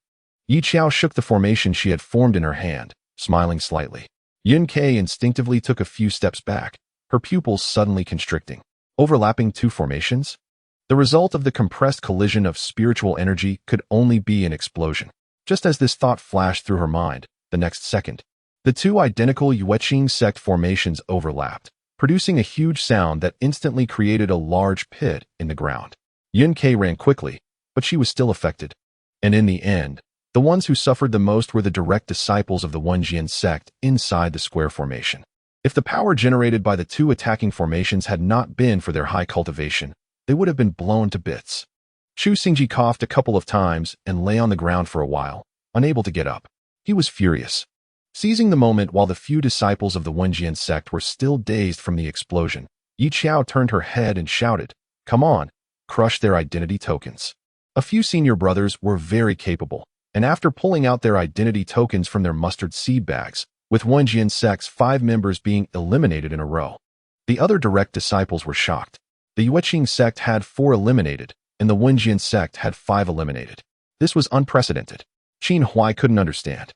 Yi Xiao shook the formation she had formed in her hand, smiling slightly. Yun Ke instinctively took a few steps back, her pupils suddenly constricting. Overlapping two formations? The result of the compressed collision of spiritual energy could only be an explosion. Just as this thought flashed through her mind, the next second, the two identical Yueqing sect formations overlapped, producing a huge sound that instantly created a large pit in the ground. Yun Ke ran quickly, but she was still affected. And in the end, the ones who suffered the most were the direct disciples of the Wenjian sect inside the square formation. If the power generated by the two attacking formations had not been for their high cultivation, they would have been blown to bits. Chu Xingji coughed a couple of times and lay on the ground for a while, unable to get up. He was furious. Seizing the moment while the few disciples of the Wenjian sect were still dazed from the explosion, Yi Xiao turned her head and shouted, "Come on, crush their identity tokens." A few senior brothers were very capable, and after pulling out their identity tokens from their mustard seed bags, with Wenjian sect's 5 members being eliminated in a row, the other direct disciples were shocked. The Yueqing sect had 4 eliminated, and the Wenjian sect had 5 eliminated. This was unprecedented. Qin Huai couldn't understand.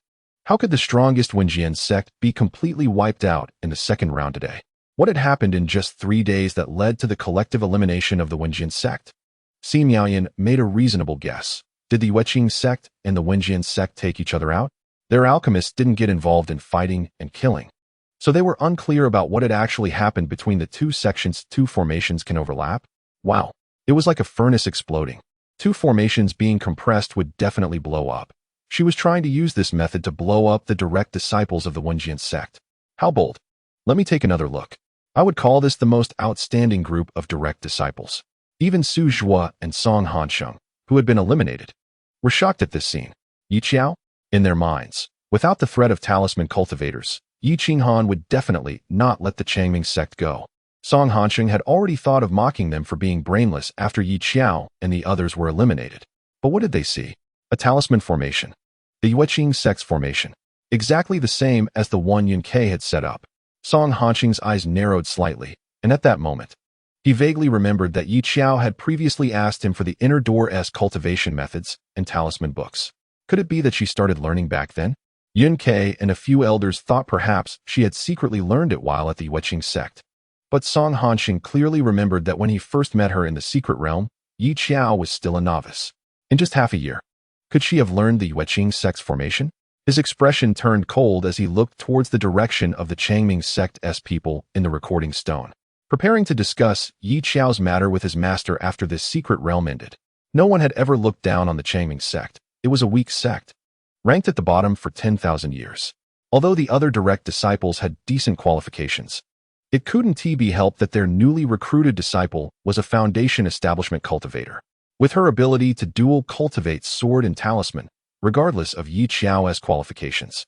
How could the strongest Wenjian sect be completely wiped out in the second round today? What had happened in just 3 days that led to the collective elimination of the Wenjian sect? Si Miaoyan made a reasonable guess. Did the Yueqing sect and the Wenjian sect take each other out? Their alchemists didn't get involved in fighting and killing, so they were unclear about what had actually happened between the two sections. 2 formations can overlap? Wow. It was like a furnace exploding. 2 formations being compressed would definitely blow up. She was trying to use this method to blow up the direct disciples of the Wenjian sect. How bold. Let me take another look. I would call this the most outstanding group of direct disciples. Even Su Zhua and Song Hansheng, who had been eliminated, were shocked at this scene. Yi Xiao? In their minds, without the threat of talisman cultivators, Yi Qinghan would definitely not let the Changming sect go. Song Hansheng had already thought of mocking them for being brainless after Yi Xiao and the others were eliminated. But what did they see? A talisman formation. The Yueqing sect's formation. Exactly the same as the one Yun Ke had set up. Song Hansheng's eyes narrowed slightly, and at that moment, he vaguely remembered that Yi Xiao had previously asked him for the inner door-esque cultivation methods and talisman books. Could it be that she started learning back then? Yun Ke and a few elders thought perhaps she had secretly learned it while at the Yueqing sect. But Song Hanxing clearly remembered that when he first met her in the secret realm, Yi Xiao was still a novice. In just half a year, could she have learned the Yueqing sect's formation? His expression turned cold as he looked towards the direction of the Changming sect's people in the recording stone, preparing to discuss Yi Xiao's matter with his master after this secret realm ended. No one had ever looked down on the Changming sect. It was a weak sect, ranked at the bottom for 10,000 years. Although the other direct disciples had decent qualifications, it couldn't be helped that their newly recruited disciple was a foundation establishment cultivator, with her ability to dual cultivate sword and talisman, regardless of Yi Xiao's qualifications.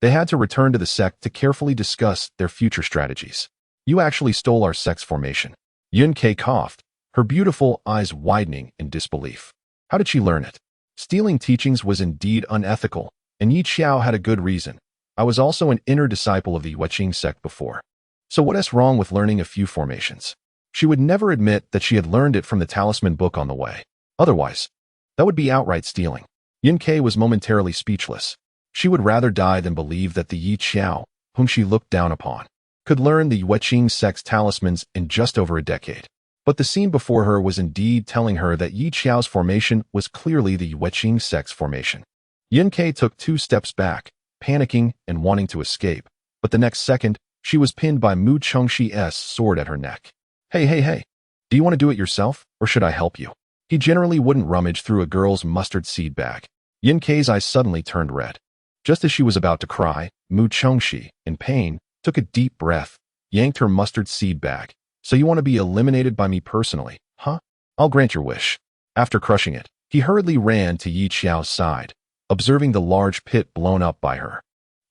They had to return to the sect to carefully discuss their future strategies. You actually stole our sect's formation. Yun Ke coughed, her beautiful eyes widening in disbelief. How did she learn it? Stealing teachings was indeed unethical, and Yi Xiao had a good reason. I was also an inner disciple of the Yueqing sect before. So what is wrong with learning a few formations? She would never admit that she had learned it from the talisman book on the way. Otherwise, that would be outright stealing. Yun Ke was momentarily speechless. She would rather die than believe that the Yi Xiao, whom she looked down upon, could learn the Yueqing sect's talismans in just over a decade. But the scene before her was indeed telling her that Yi Xiao's formation was clearly the Yueqing sect's formation. Yun Ke took 2 steps back, panicking and wanting to escape, but the next second, she was pinned by Mu Chengxi's sword at her neck. Hey. Do you want to do it yourself, or should I help you? He generally wouldn't rummage through a girl's mustard seed bag. Yun Ke's eyes suddenly turned red. Just as she was about to cry, Mu Chengxi, in pain, took a deep breath, yanked her mustard seed bag. So you want to be eliminated by me personally, huh? I'll grant your wish. After crushing it, he hurriedly ran to Yi Xiao's side, observing the large pit blown up by her.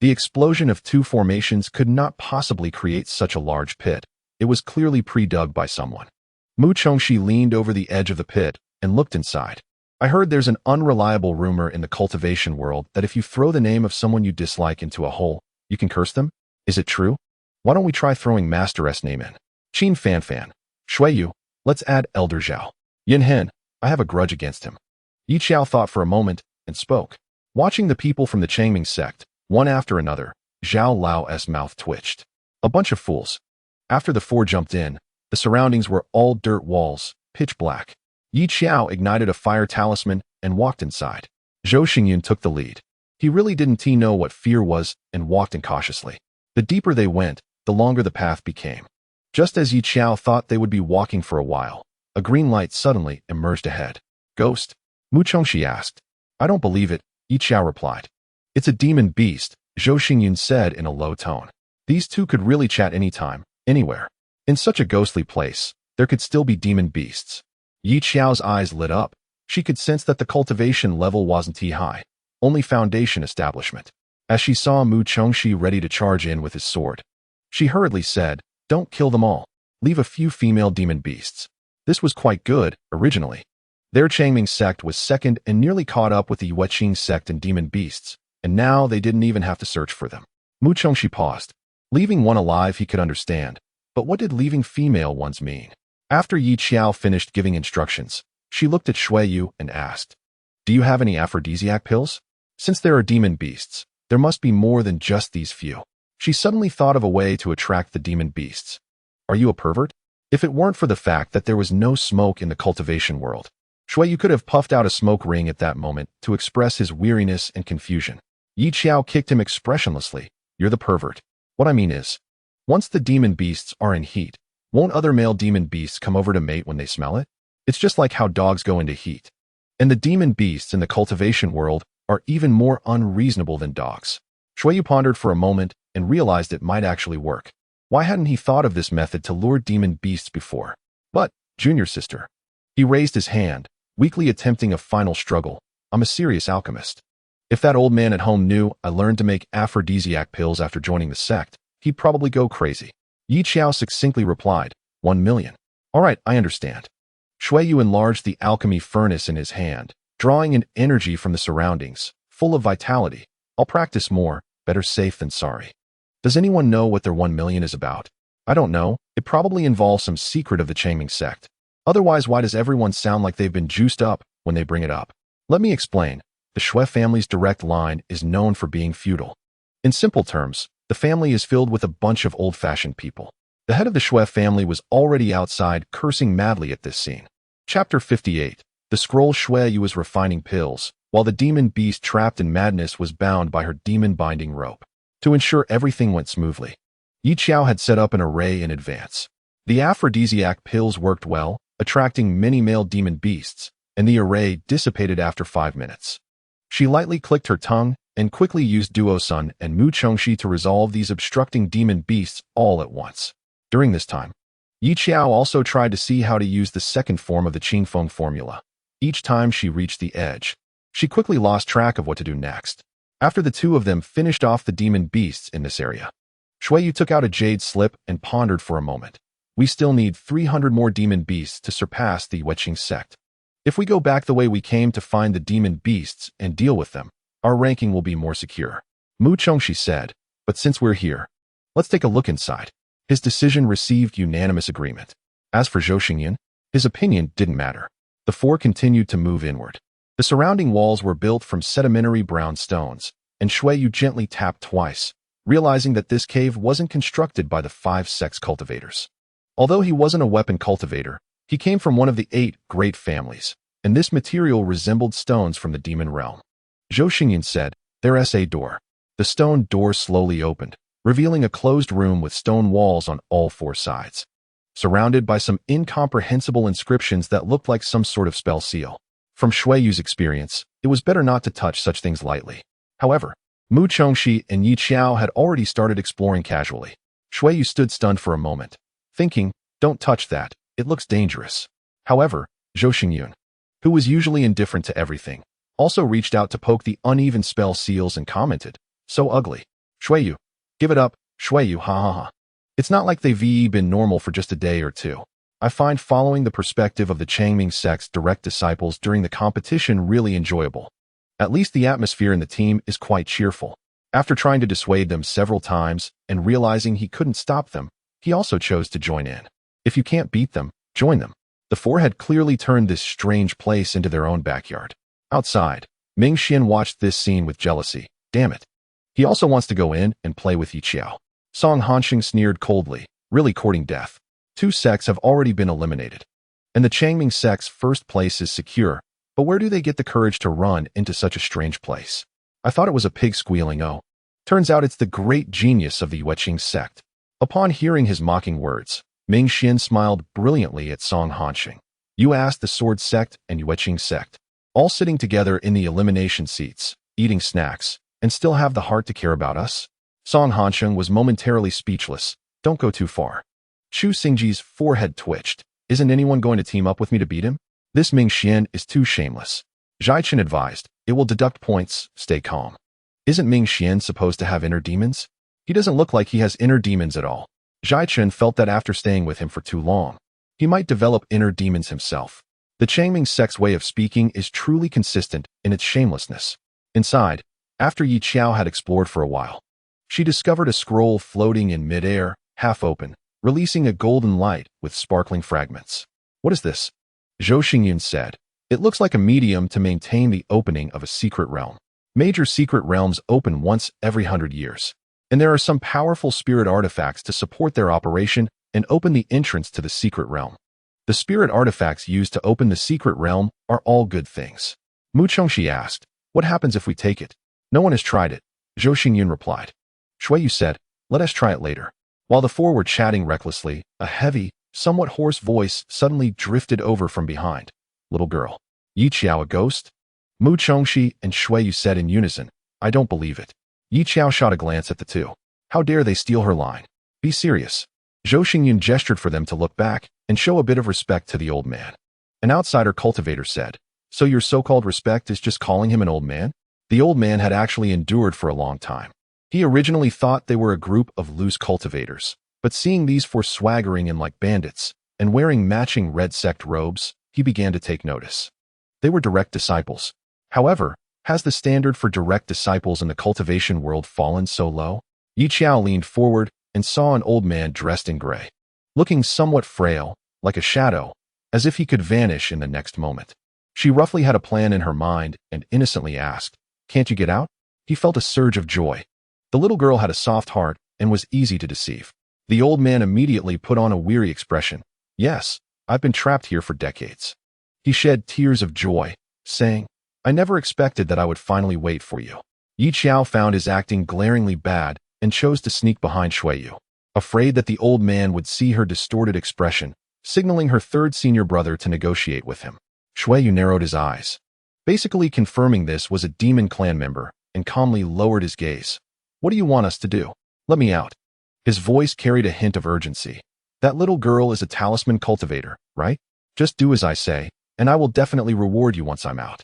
The explosion of 2 formations could not possibly create such a large pit. It was clearly pre-dug by someone. Mu Chengxi leaned over the edge of the pit and looked inside. I heard there's an unreliable rumor in the cultivation world that if you throw the name of someone you dislike into a hole, you can curse them? Is it true? Why don't we try throwing Master S name in? Qin Fanfan, Shuiyu, let's add Elder Xiao. Yin Hen, I have a grudge against him. Yi Xiao thought for a moment and spoke. Watching the people from the Changming sect, one after another, Zhao Lao's mouth twitched. A bunch of fools. After the 4 jumped in, the surroundings were all dirt walls, pitch black. Yi Xiao ignited a fire talisman and walked inside. Zhou Xingyun took the lead. He really didn't know what fear was and walked in cautiously. The deeper they went, the longer the path became. Just as Yi Xiao thought they would be walking for a while, a green light suddenly emerged ahead. Ghost? Mu Chengxi asked. I don't believe it, Yi Xiao replied. It's a demon beast, Zhou Xingyun said in a low tone. These two could really chat anytime, anywhere. In such a ghostly place, there could still be demon beasts. Yi Xiao's eyes lit up. She could sense that the cultivation level wasn't high, only foundation establishment. As she saw Mu Chengxi ready to charge in with his sword, she hurriedly said, don't kill them all. Leave a few female demon beasts. This was quite good, originally. Their Changming sect was second and nearly caught up with the Yueqing sect in demon beasts, and now they didn't even have to search for them. Mu Chengxi paused. Leaving one alive he could understand, but what did leaving female ones mean? After Yi Xiao finished giving instructions, she looked at Shuiyu and asked, do you have any aphrodisiac pills? Since there are demon beasts, there must be more than just these few. She suddenly thought of a way to attract the demon beasts. Are you a pervert? If it weren't for the fact that there was no smoke in the cultivation world, Shuiyu could have puffed out a smoke ring at that moment to express his weariness and confusion. Yi Xiao kicked him expressionlessly. You're the pervert. What I mean is, once the demon beasts are in heat, won't other male demon beasts come over to mate when they smell it? It's just like how dogs go into heat. And the demon beasts in the cultivation world are even more unreasonable than dogs. Shuiyu pondered for a moment and realized it might actually work. Why hadn't he thought of this method to lure demon beasts before? But, junior sister. He raised his hand, weakly attempting a final struggle. I'm a serious alchemist. If that old man at home knew I learned to make aphrodisiac pills after joining the sect, he'd probably go crazy. Yi Xiao succinctly replied, 1 million. All right, I understand. Shuiyu enlarged the alchemy furnace in his hand, drawing in energy from the surroundings, full of vitality. I'll practice more, better safe than sorry. Does anyone know what their 1 million is about? I don't know. It probably involves some secret of the Changming sect. Otherwise, why does everyone sound like they've been juiced up when they bring it up? Let me explain. The Shui family's direct line is known for being feudal. In simple terms, the family is filled with a bunch of old-fashioned people. The head of the Shui family was already outside, cursing madly at this scene. Chapter 58. The scroll Xiao was refining pills, while the demon beast trapped in madness was bound by her demon-binding rope. To ensure everything went smoothly, Xiao had set up an array in advance. The aphrodisiac pills worked well, attracting many male demon beasts, and the array dissipated after 5 minutes. She lightly clicked her tongue and quickly used Duo Sun and Mu Chongxi to resolve these obstructing demon beasts all at once. During this time, Xiao also tried to see how to use the second form of the Qingfeng formula. Each time she reached the edge, she quickly lost track of what to do next. After the two of them finished off the demon beasts in this area, Shuiyu took out a jade slip and pondered for a moment. We still need 300 more demon beasts to surpass the Yueqing sect. If we go back the way we came to find the demon beasts and deal with them, our ranking will be more secure. Mu Chongxi said, but since we're here, let's take a look inside. His decision received unanimous agreement. As for Zhou Xingyan, his opinion didn't matter. The four continued to move inward. The surrounding walls were built from sedimentary brown stones, and Shuiyu gently tapped twice, realizing that this cave wasn't constructed by the 5 sects cultivators. Although he wasn't a weapon cultivator, he came from one of the 8 great families, and this material resembled stones from the demon realm. Zhou Xingyan said, "There's a door." The stone door slowly opened, revealing a closed room with stone walls on all 4 sides, surrounded by some incomprehensible inscriptions that looked like some sort of spell seal. From Shuiyu's experience, it was better not to touch such things lightly. However, Mu Chongxi and Xiao had already started exploring casually. Shuiyu stood stunned for a moment, thinking, "Don't touch that, it looks dangerous." However, Zhou Xingyan, who was usually indifferent to everything, also reached out to poke the uneven spell seals and commented, "So ugly. Shuiyu, give it up, Shuiyu, ha ha ha. It's not like they've been normal for just a day or two." I find following the perspective of the Changming sect's direct disciples during the competition really enjoyable. At least the atmosphere in the team is quite cheerful. After trying to dissuade them several times and realizing he couldn't stop them, he also chose to join in. If you can't beat them, join them. The four had clearly turned this strange place into their own backyard. Outside, Ming Xian watched this scene with jealousy. Damn it. He also wants to go in and play with Xiao. Song Hanxing sneered coldly, really courting death. 2 sects have already been eliminated, and the Changming sect's first place is secure, but where do they get the courage to run into such a strange place? I thought it was a pig squealing, oh. Turns out it's the great genius of the Yueqing sect. Upon hearing his mocking words, Ming Xian smiled brilliantly at Song Hanxing. You asked the Sword sect and Yueqing sect, all sitting together in the elimination seats, eating snacks, and still have the heart to care about us? Song Hanxing was momentarily speechless. Don't go too far. Chu Xingji's forehead twitched. Isn't anyone going to team up with me to beat him? This Ming Xian is too shameless. Zhaichen advised, it will deduct points, stay calm. Isn't Ming Xian supposed to have inner demons? He doesn't look like he has inner demons at all. Zhaichen felt that after staying with him for too long, he might develop inner demons himself. The Changming sect's way of speaking is truly consistent in its shamelessness. Inside, after Yi Qiao had explored for a while, she discovered a scroll floating in midair, half open, releasing a golden light with sparkling fragments. What is this? Zhou Xingyan said. It looks like a medium to maintain the opening of a secret realm. Major secret realms open once every 100 years, and there are some powerful spirit artifacts to support their operation and open the entrance to the secret realm. The spirit artifacts used to open the secret realm are all good things. Mu Chongxi asked, what happens if we take it? No one has tried it, Zhou Xingyan replied. Shuiyu said, let us try it later. While the four were chatting recklessly, a heavy, somewhat hoarse voice suddenly drifted over from behind. Little girl. Yi Qiao a ghost? Mu Chongxi and Shuiyu said in unison, I don't believe it. Yi Qiao shot a glance at the two. How dare they steal her line? Be serious. Zhou Xingyan gestured for them to look back and show a bit of respect to the old man. An outsider cultivator said, so your so-called respect is just calling him an old man? The old man had actually endured for a long time. He originally thought they were a group of loose cultivators, but seeing these four swaggering in like bandits and wearing matching red sect robes, he began to take notice. They were direct disciples. However, has the standard for direct disciples in the cultivation world fallen so low? Yi Qiao leaned forward and saw an old man dressed in gray, looking somewhat frail, like a shadow, as if he could vanish in the next moment. She roughly had a plan in her mind and innocently asked, "Can't you get out?" He felt a surge of joy. The little girl had a soft heart and was easy to deceive. The old man immediately put on a weary expression. "Yes, I've been trapped here for decades." He shed tears of joy, saying, "I never expected that I would finally wait for you." Xiao found his acting glaringly bad and chose to sneak behind Xiao, afraid that the old man would see her distorted expression, signaling her third senior brother to negotiate with him. Xiao narrowed his eyes, basically confirming this was a demon clan member, and calmly lowered his gaze. "What do you want us to do? Let me out." His voice carried a hint of urgency. "That little girl is a talisman cultivator, right? Just do as I say, and I will definitely reward you once I'm out."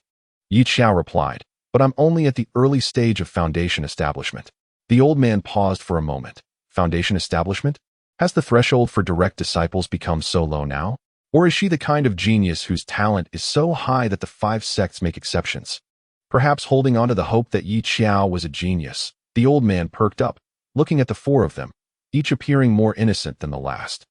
Xiao replied, "But I'm only at the early stage of foundation establishment." The old man paused for a moment. Foundation establishment? Has the threshold for direct disciples become so low now? Or is she the kind of genius whose talent is so high that the 5 sects make exceptions? Perhaps holding on to the hope that Xiao was a genius, the old man perked up, looking at the 4 of them, each appearing more innocent than the last,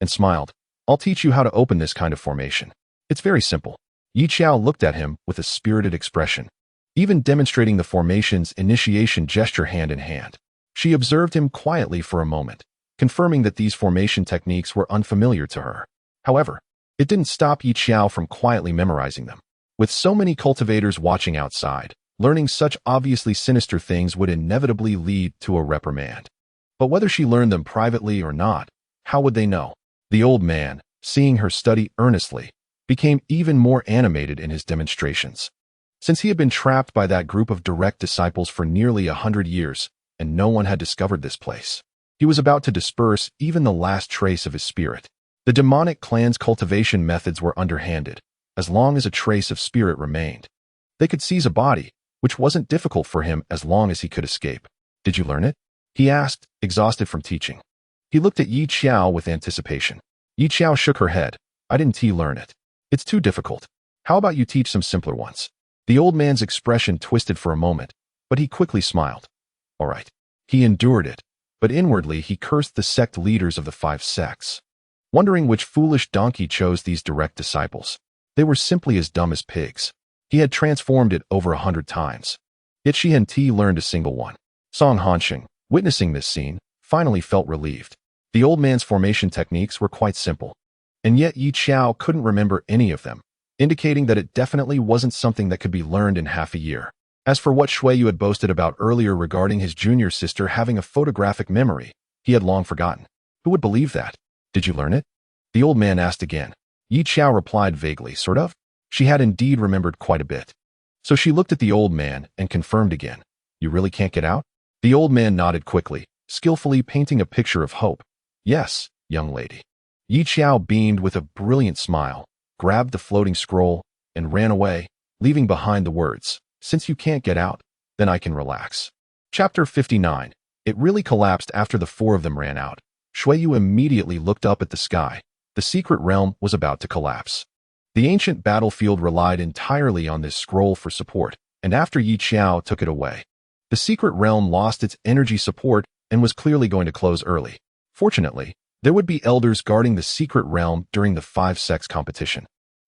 and smiled. "I'll teach you how to open this kind of formation. It's very simple." Xiao looked at him with a spirited expression, even demonstrating the formation's initiation gesture hand in hand. She observed him quietly for a moment, confirming that these formation techniques were unfamiliar to her. However, it didn't stop Xiao from quietly memorizing them. With so many cultivators watching outside, learning such obviously sinister things would inevitably lead to a reprimand. But whether she learned them privately or not, how would they know? The old man, seeing her study earnestly, became even more animated in his demonstrations. Since he had been trapped by that group of direct disciples for nearly 100 years, and no one had discovered this place, he was about to disperse even the last trace of his spirit. The demonic clan's cultivation methods were underhanded, as long as a trace of spirit remained. They could seize a body, which wasn't difficult for him as long as he could escape. "Did you learn it?" he asked, exhausted from teaching. He looked at Xiao with anticipation. Xiao shook her head. "I didn't learn it. It's too difficult. How about you teach some simpler ones?" The old man's expression twisted for a moment, but he quickly smiled. "All right." He endured it, but inwardly he cursed the sect leaders of the 5 sects, wondering which foolish donkey chose these direct disciples. They were simply as dumb as pigs. He had transformed it over 100 times. Yet she hadn't learned a single one. Song Hansheng, witnessing this scene, finally felt relieved. The old man's formation techniques were quite simple, and yet Xiao couldn't remember any of them, indicating that it definitely wasn't something that could be learned in half a year. As for what Xiao had boasted about earlier regarding his junior sister having a photographic memory, he had long forgotten. Who would believe that? "Did you learn it?" the old man asked again. Xiao replied vaguely, "Sort of." She had indeed remembered quite a bit. So she looked at the old man and confirmed again. "You really can't get out?" The old man nodded quickly, skillfully painting a picture of hope. "Yes, young lady." Xiao beamed with a brilliant smile, grabbed the floating scroll, and ran away, leaving behind the words, "Since you can't get out, then I can relax." Chapter 59. It really collapsed after the 4 of them ran out. Xiao immediately looked up at the sky. The secret realm was about to collapse. The ancient battlefield relied entirely on this scroll for support, and after Xiao took it away, the secret realm lost its energy support and was clearly going to close early. Fortunately, there would be elders guarding the secret realm during the 5 sects competition,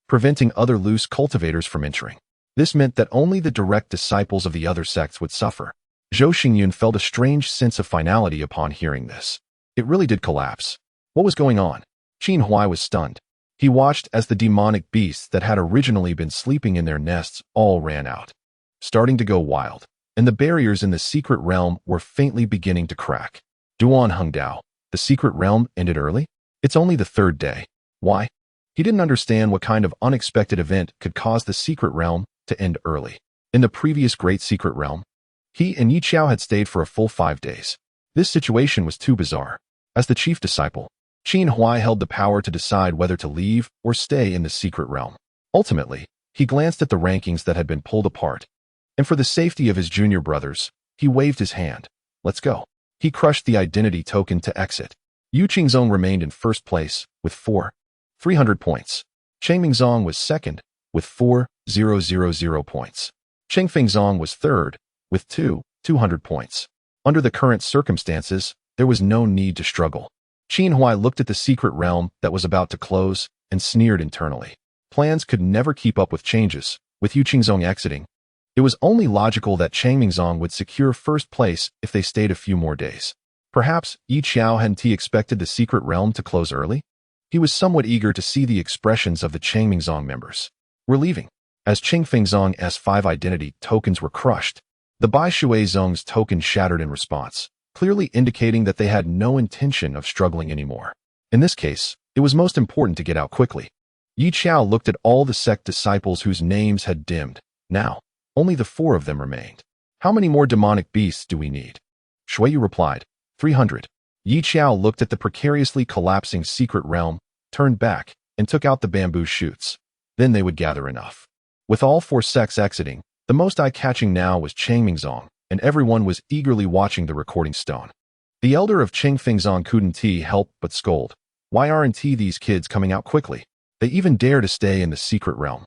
preventing other loose cultivators from entering. This meant that only the direct disciples of the other sects would suffer. Zhou Xingyun felt a strange sense of finality upon hearing this. It really did collapse. What was going on? Qin Huai was stunned. He watched as the demonic beasts that had originally been sleeping in their nests all ran out, starting to go wild, and the barriers in the secret realm were faintly beginning to crack. Duan Hengdao, the secret realm ended early? It's only the 3rd day. Why? He didn't understand what kind of unexpected event could cause the secret realm to end early. In the previous great secret realm, he and Xiao had stayed for a full 5 days. This situation was too bizarre. As the chief disciple, Qin Huai held the power to decide whether to leave or stay in the secret realm. Ultimately, he glanced at the rankings that had been pulled apart, and for the safety of his junior brothers, he waved his hand. "Let's go." He crushed the identity token to exit. Yu Qingzong remained in first place with 300 points. Cheng Mingzong was second with 4,000 points. Cheng Fengzong was third with 200 points. Under the current circumstances, there was no need to struggle. Qin Huai looked at the secret realm that was about to close and sneered internally. Plans could never keep up with changes. With Yu Qingzong exiting, it was only logical that Changmingzong would secure first place if they stayed a few more days. Perhaps Yi Xiao hadn't expected the secret realm to close early? He was somewhat eager to see the expressions of the Changmingzong members. We're leaving. As Qingfengzong's 5 identity tokens were crushed, the Bai Shuizong's token shattered in response, clearly indicating that they had no intention of struggling anymore. In this case, it was most important to get out quickly. Yi Xiao looked at all the sect disciples whose names had dimmed. Now, only the 4 of them remained. How many more demonic beasts do we need? Shuiyu replied, 300. Yi Xiao looked at the precariously collapsing secret realm, turned back, and took out the bamboo shoots. Then they would gather enough. With all 4 sects exiting, the most eye-catching now was Changmingzong, and everyone was eagerly watching the recording stone. The elder of Qingfengzong couldn't help but scold. Why aren't these kids coming out quickly? They even dare to stay in the secret realm.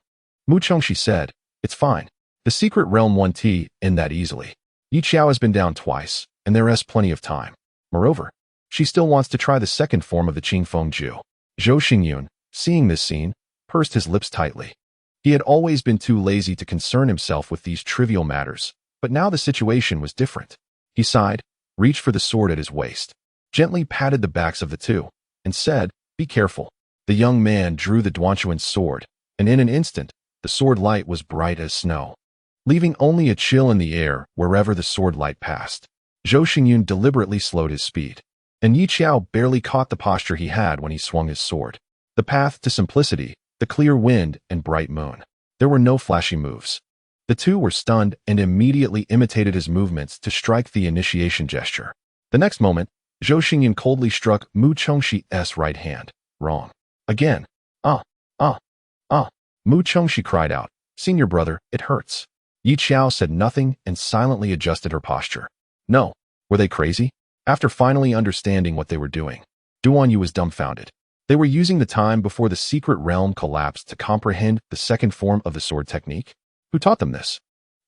Mu Chengxi said, it's fine. The secret realm won't end that easily. Yi Xiao has been down twice, and there is plenty of time. Moreover, she still wants to try the second form of the Qingfeng Ju. Zhou Xingyun, seeing this scene, pursed his lips tightly. He had always been too lazy to concern himself with these trivial matters, but now the situation was different. He sighed, reached for the sword at his waist, gently patted the backs of the 2, and said, be careful. The young man drew the Duanshuan's sword, and in an instant, the sword light was bright as snow, leaving only a chill in the air wherever the sword light passed. Zhou Xingyun deliberately slowed his speed, and Yi Xiao barely caught the posture he had when he swung his sword. The path to simplicity, the clear wind and bright moon. There were no flashy moves. The 2 were stunned and immediately imitated his movements to strike the initiation gesture. The next moment, Zhou Xingyun coldly struck Mu Chengxi's right hand. Wrong. Again. Mu Chengxi cried out, Senior brother, it hurts. Yi Xiao said nothing and silently adjusted her posture. No. Were they crazy? After finally understanding what they were doing, Duanyu was dumbfounded. They were using the time before the secret realm collapsed to comprehend the second form of the sword technique. Who taught them this?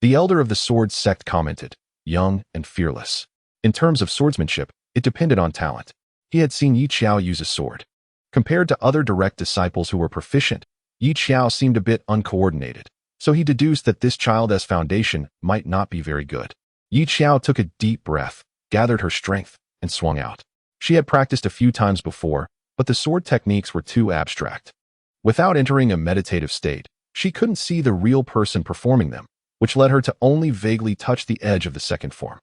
The elder of the sword sect commented, young and fearless. In terms of swordsmanship, it depended on talent. He had seen Yi Xiao use a sword. Compared to other direct disciples who were proficient, Yi Xiao seemed a bit uncoordinated, so he deduced that this child's foundation might not be very good. Yi Xiao took a deep breath, gathered her strength, and swung out. She had practiced a few times before, but the sword techniques were too abstract. Without entering a meditative state, she couldn't see the real person performing them, which led her to only vaguely touch the edge of the second form.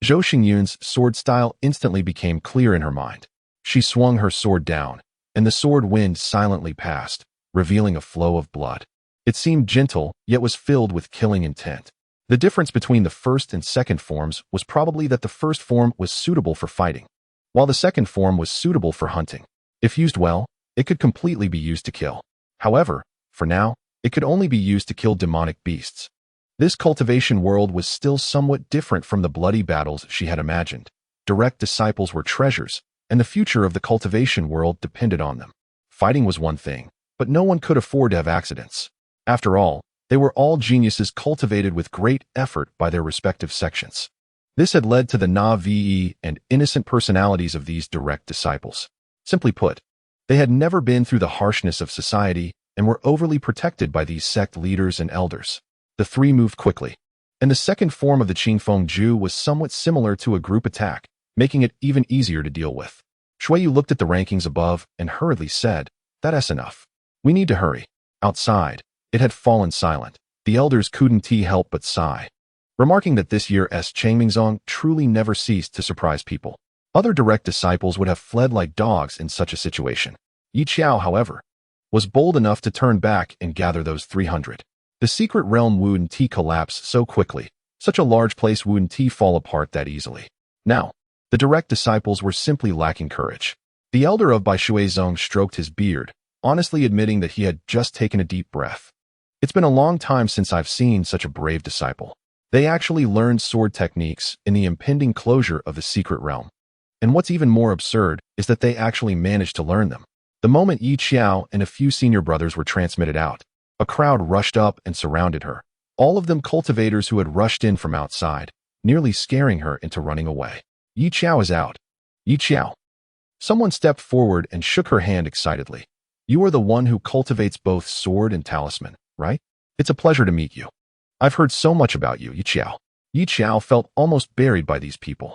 Zhou Xingyun's sword style instantly became clear in her mind. She swung her sword down, and the sword wind silently passed, revealing a flow of blood. It seemed gentle, yet was filled with killing intent. The difference between the first and second forms was probably that the first form was suitable for fighting, while the second form was suitable for hunting. If used well, it could completely be used to kill. However, for now, it could only be used to kill demonic beasts. This cultivation world was still somewhat different from the bloody battles she had imagined. Direct disciples were treasures, and the future of the cultivation world depended on them. Fighting was one thing, but no one could afford to have accidents. After all, they were all geniuses cultivated with great effort by their respective sections. This had led to the naive and innocent personalities of these direct disciples. Simply put, they had never been through the harshness of society and were overly protected by these sect leaders and elders. The 3 moved quickly, and the second form of the Qingfeng Ju was somewhat similar to a group attack, making it even easier to deal with. Shuiyu looked at the rankings above and hurriedly said, that's enough. We need to hurry. Outside, it had fallen silent. The elders couldn't help but sigh, remarking that this year's Changmingzong truly never ceased to surprise people. Other direct disciples would have fled like dogs in such a situation. Yi Xiao, however, was bold enough to turn back and gather those 300. The secret realm wouldn't collapse so quickly. Such a large place wouldn't fall apart that easily. Now, the direct disciples were simply lacking courage. The elder of Bai Shuizong stroked his beard, honestly admitting that he had just taken a deep breath. It's been a long time since I've seen such a brave disciple. They actually learned sword techniques in the impending closure of the secret realm. And what's even more absurd is that they actually managed to learn them. The moment Yi Xiao and a few senior brothers were transmitted out, a crowd rushed up and surrounded her, all of them cultivators who had rushed in from outside, nearly scaring her into running away. Yi Xiao is out. Yi Xiao. Someone stepped forward and shook her hand excitedly. You are the one who cultivates both sword and talisman, right? It's a pleasure to meet you. I've heard so much about you, Xiao. Xiao felt almost buried by these people.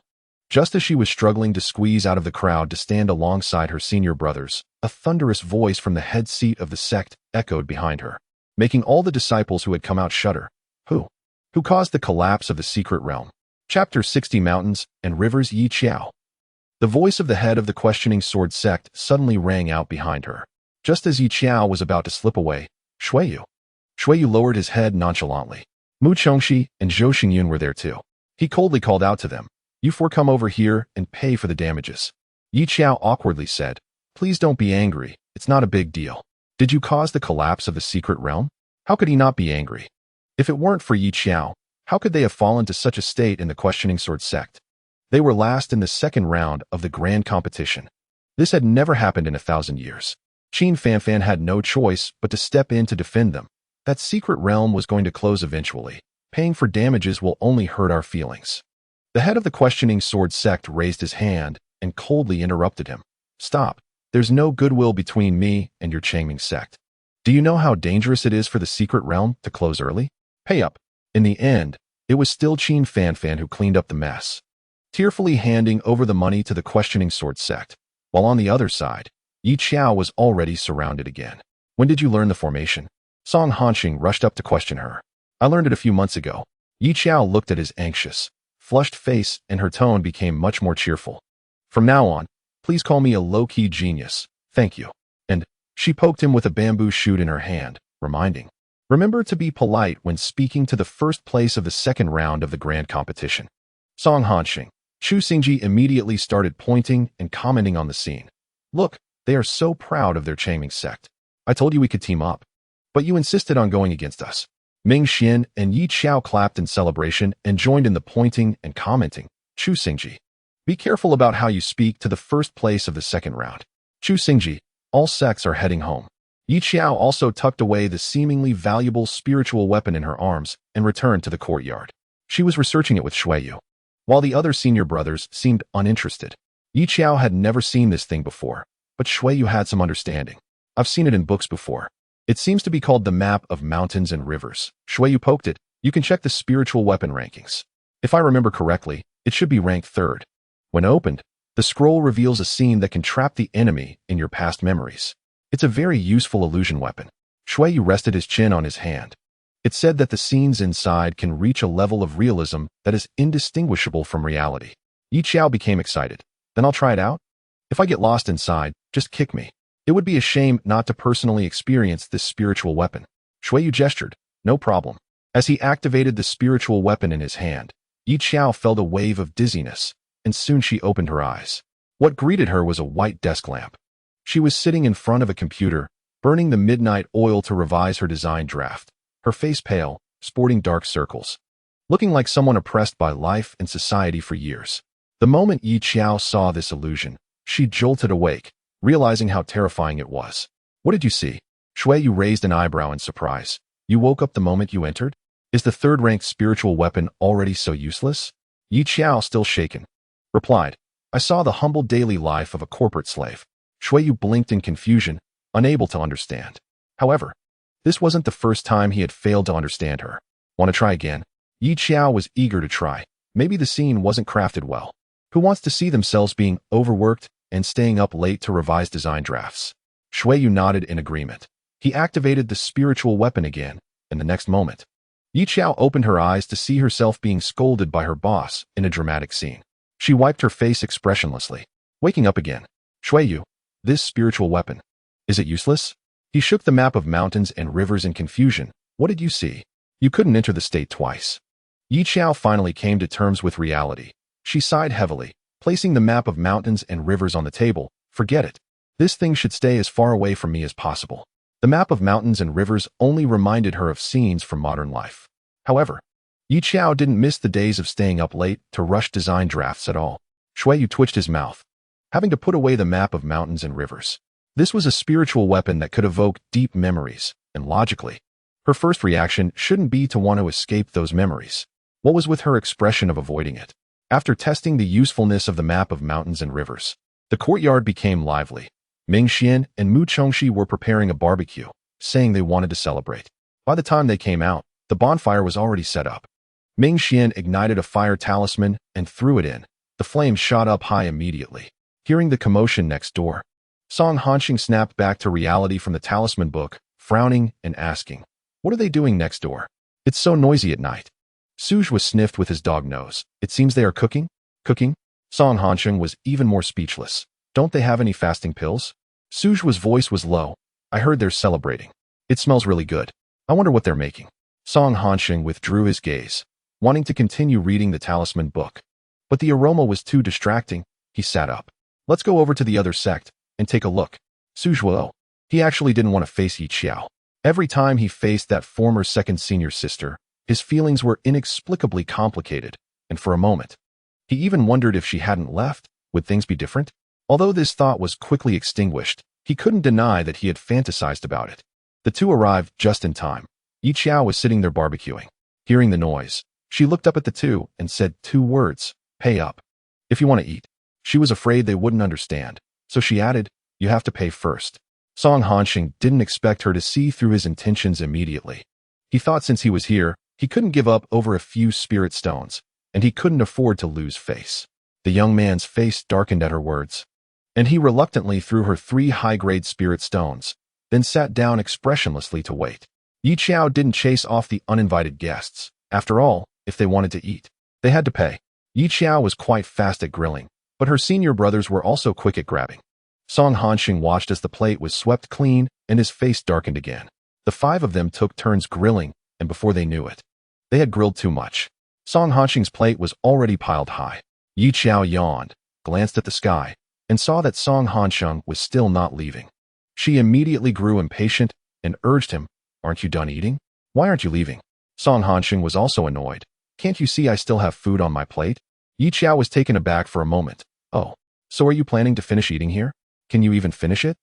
Just as she was struggling to squeeze out of the crowd to stand alongside her senior brothers, a thunderous voice from the head seat of the sect echoed behind her, making all the disciples who had come out shudder. Who? Who caused the collapse of the secret realm? Chapter 60 Mountains and Rivers Xiao. The voice of the head of the questioning sword sect suddenly rang out behind her. Just as Xiao was about to slip away, Shuiyu lowered his head nonchalantly. Mu Chongxi and Zhou Xingyun were there too. He coldly called out to them, "You four come over here and pay for the damages." Xiao awkwardly said, "Please don't be angry, it's not a big deal. Did you cause the collapse of the secret realm?" How could he not be angry? If it weren't for Xiao, how could they have fallen to such a state in the questioning sword sect? They were last in the second round of the grand competition. This had never happened in 1,000 years. Qin Fanfan had no choice but to step in to defend them. That secret realm was going to close eventually. Paying for damages will only hurt our feelings. The head of the questioning sword sect raised his hand and coldly interrupted him. "Stop. There's no goodwill between me and your Changming sect. Do you know how dangerous it is for the secret realm to close early? Pay up." In the end, it was still Qin Fanfan who cleaned up the mess, tearfully handing over the money to the questioning sword sect, while on the other side, Xiao was already surrounded again. "When did you learn the formation?" Song Hanxing rushed up to question her. "I learned it a few months ago." Xiao looked at his anxious, flushed face and her tone became much more cheerful. "From now on, please call me a low-key genius. Thank you." And she poked him with a bamboo shoot in her hand, reminding, "Remember to be polite when speaking to the first place of the second round of the grand competition." Song Hanxing, Chu Xingji immediately started pointing and commenting on the scene. "Look, they are so proud of their Changming sect. I told you we could team up, but you insisted on going against us." Ming Xian and Xiao clapped in celebration and joined in the pointing and commenting. Chu Xingji, be careful about how you speak to the first place of the second round. Chu Xingji, all sects are heading home. Xiao also tucked away the seemingly valuable spiritual weapon in her arms and returned to the courtyard. She was researching it with Shuiyu, while the other senior brothers seemed uninterested. Xiao had never seen this thing before, but Shuiyu had some understanding. "I've seen it in books before. It seems to be called the Map of Mountains and Rivers." Shuiyu poked it. "You can check the spiritual weapon rankings. If I remember correctly, it should be ranked 3rd. When opened, the scroll reveals a scene that can trap the enemy in your past memories. It's a very useful illusion weapon." Shuiyu rested his chin on his hand. It said that the scenes inside can reach a level of realism that is indistinguishable from reality. Xiao became excited. "Then I'll try it out? If I get lost inside, just kick me. It would be a shame not to personally experience this spiritual weapon." Shuiyu gestured. "No problem." As he activated the spiritual weapon in his hand, Xiao felt a wave of dizziness, and soon she opened her eyes. What greeted her was a white desk lamp. She was sitting in front of a computer, burning the midnight oil to revise her design draft, her face pale, sporting dark circles, looking like someone oppressed by life and society for years. The moment Xiao saw this illusion, she jolted awake, realizing how terrifying it was. "What did you see?" Shuiyu raised an eyebrow in surprise. "You woke up the moment you entered? Is the 3rd-ranked spiritual weapon already so useless?" Xiao, still shaken, replied, "I saw the humble daily life of a corporate slave." Shuiyu blinked in confusion, unable to understand. However, this wasn't the first time he had failed to understand her. "Want to try again?" Xiao was eager to try. Maybe the scene wasn't crafted well. Who wants to see themselves being overworked and staying up late to revise design drafts? Shuiyu nodded in agreement. He activated the spiritual weapon again, and the next moment, Xiao opened her eyes to see herself being scolded by her boss in a dramatic scene. She wiped her face expressionlessly, waking up again. "Shuiyu, this spiritual weapon, is it useless?" He shook the map of mountains and rivers in confusion. "What did you see? You couldn't enter the state twice." Xiao finally came to terms with reality. She sighed heavily, placing the map of mountains and rivers on the table. "Forget it. This thing should stay as far away from me as possible." The map of mountains and rivers only reminded her of scenes from modern life. However, Xiao didn't miss the days of staying up late to rush design drafts at all. Shuiyu twitched his mouth, having to put away the map of mountains and rivers. This was a spiritual weapon that could evoke deep memories, and logically, her first reaction shouldn't be to want to escape those memories. What was with her expression of avoiding it? After testing the usefulness of the map of mountains and rivers, the courtyard became lively. Ming Xian and Mu Chongxi were preparing a barbecue, saying they wanted to celebrate. By the time they came out, the bonfire was already set up. Ming Xian ignited a fire talisman and threw it in. The flames shot up high immediately. Hearing the commotion next door, Song Hanxing snapped back to reality from the talisman book, frowning and asking, "What are they doing next door? It's so noisy at night." Suzhua sniffed with his dog nose. "It seems they are cooking?" "Cooking?" Song Hanxing was even more speechless. "Don't they have any fasting pills?" Suzhua's voice was low. "I heard they're celebrating. It smells really good. I wonder what they're making." Song Hanxing withdrew his gaze, wanting to continue reading the talisman book. But the aroma was too distracting. He sat up. "Let's go over to the other sect and take a look." Suzhua, he actually didn't want to face Xiao. Every time he faced that former second senior sister, his feelings were inexplicably complicated, and for a moment, he even wondered if she hadn't left, would things be different? Although this thought was quickly extinguished, he couldn't deny that he had fantasized about it. The two arrived just in time. Xiao was sitting there barbecuing. Hearing the noise, she looked up at the two and said 2 words, "Pay up. If you want to eat." She was afraid they wouldn't understand, so she added, "You have to pay first." Song Hanxing didn't expect her to see through his intentions immediately. He thought since he was here, he couldn't give up over a few spirit stones, and he couldn't afford to lose face. The young man's face darkened at her words, and he reluctantly threw her 3 high-grade spirit stones, then sat down expressionlessly to wait. Xiao didn't chase off the uninvited guests. After all, if they wanted to eat, they had to pay. Xiao was quite fast at grilling, but her senior brothers were also quick at grabbing. Song Hanxing watched as the plate was swept clean and his face darkened again. The 5 of them took turns grilling, and before they knew it, they had grilled too much. Song Hanxing's plate was already piled high. Xiao yawned, glanced at the sky, and saw that Song Hanxing was still not leaving. She immediately grew impatient and urged him, "Aren't you done eating? Why aren't you leaving?" Song Hanxing was also annoyed. "Can't you see I still have food on my plate?" Xiao was taken aback for a moment. "Oh, so are you planning to finish eating here? Can you even finish it?"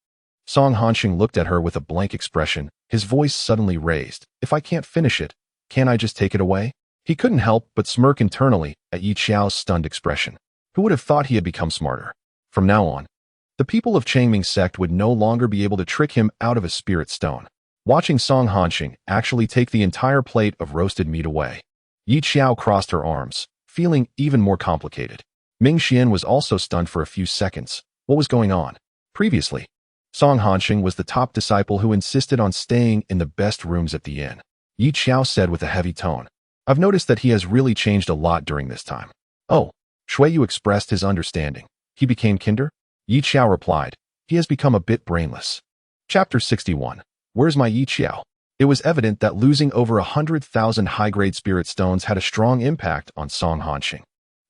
Song Hanxing looked at her with a blank expression, his voice suddenly raised. "If I can't finish it, can't I just take it away?" He couldn't help but smirk internally at Xiao's stunned expression. Who would have thought he had become smarter? From now on, the people of Changming sect would no longer be able to trick him out of a spirit stone. Watching Song Hanxing actually take the entire plate of roasted meat away, Xiao crossed her arms, feeling even more complicated. Ming Xian was also stunned for a few seconds. What was going on? Previously, Song Hanxing was the top disciple who insisted on staying in the best rooms at the inn. Xiao said with a heavy tone, "I've noticed that he has really changed a lot during this time." "Oh." Shuiyu expressed his understanding. "He became kinder?" Xiao replied, "He has become a bit brainless." Chapter 61. Where's my Xiao? It was evident that losing over 100,000 high-grade spirit stones had a strong impact on Song Hanxing.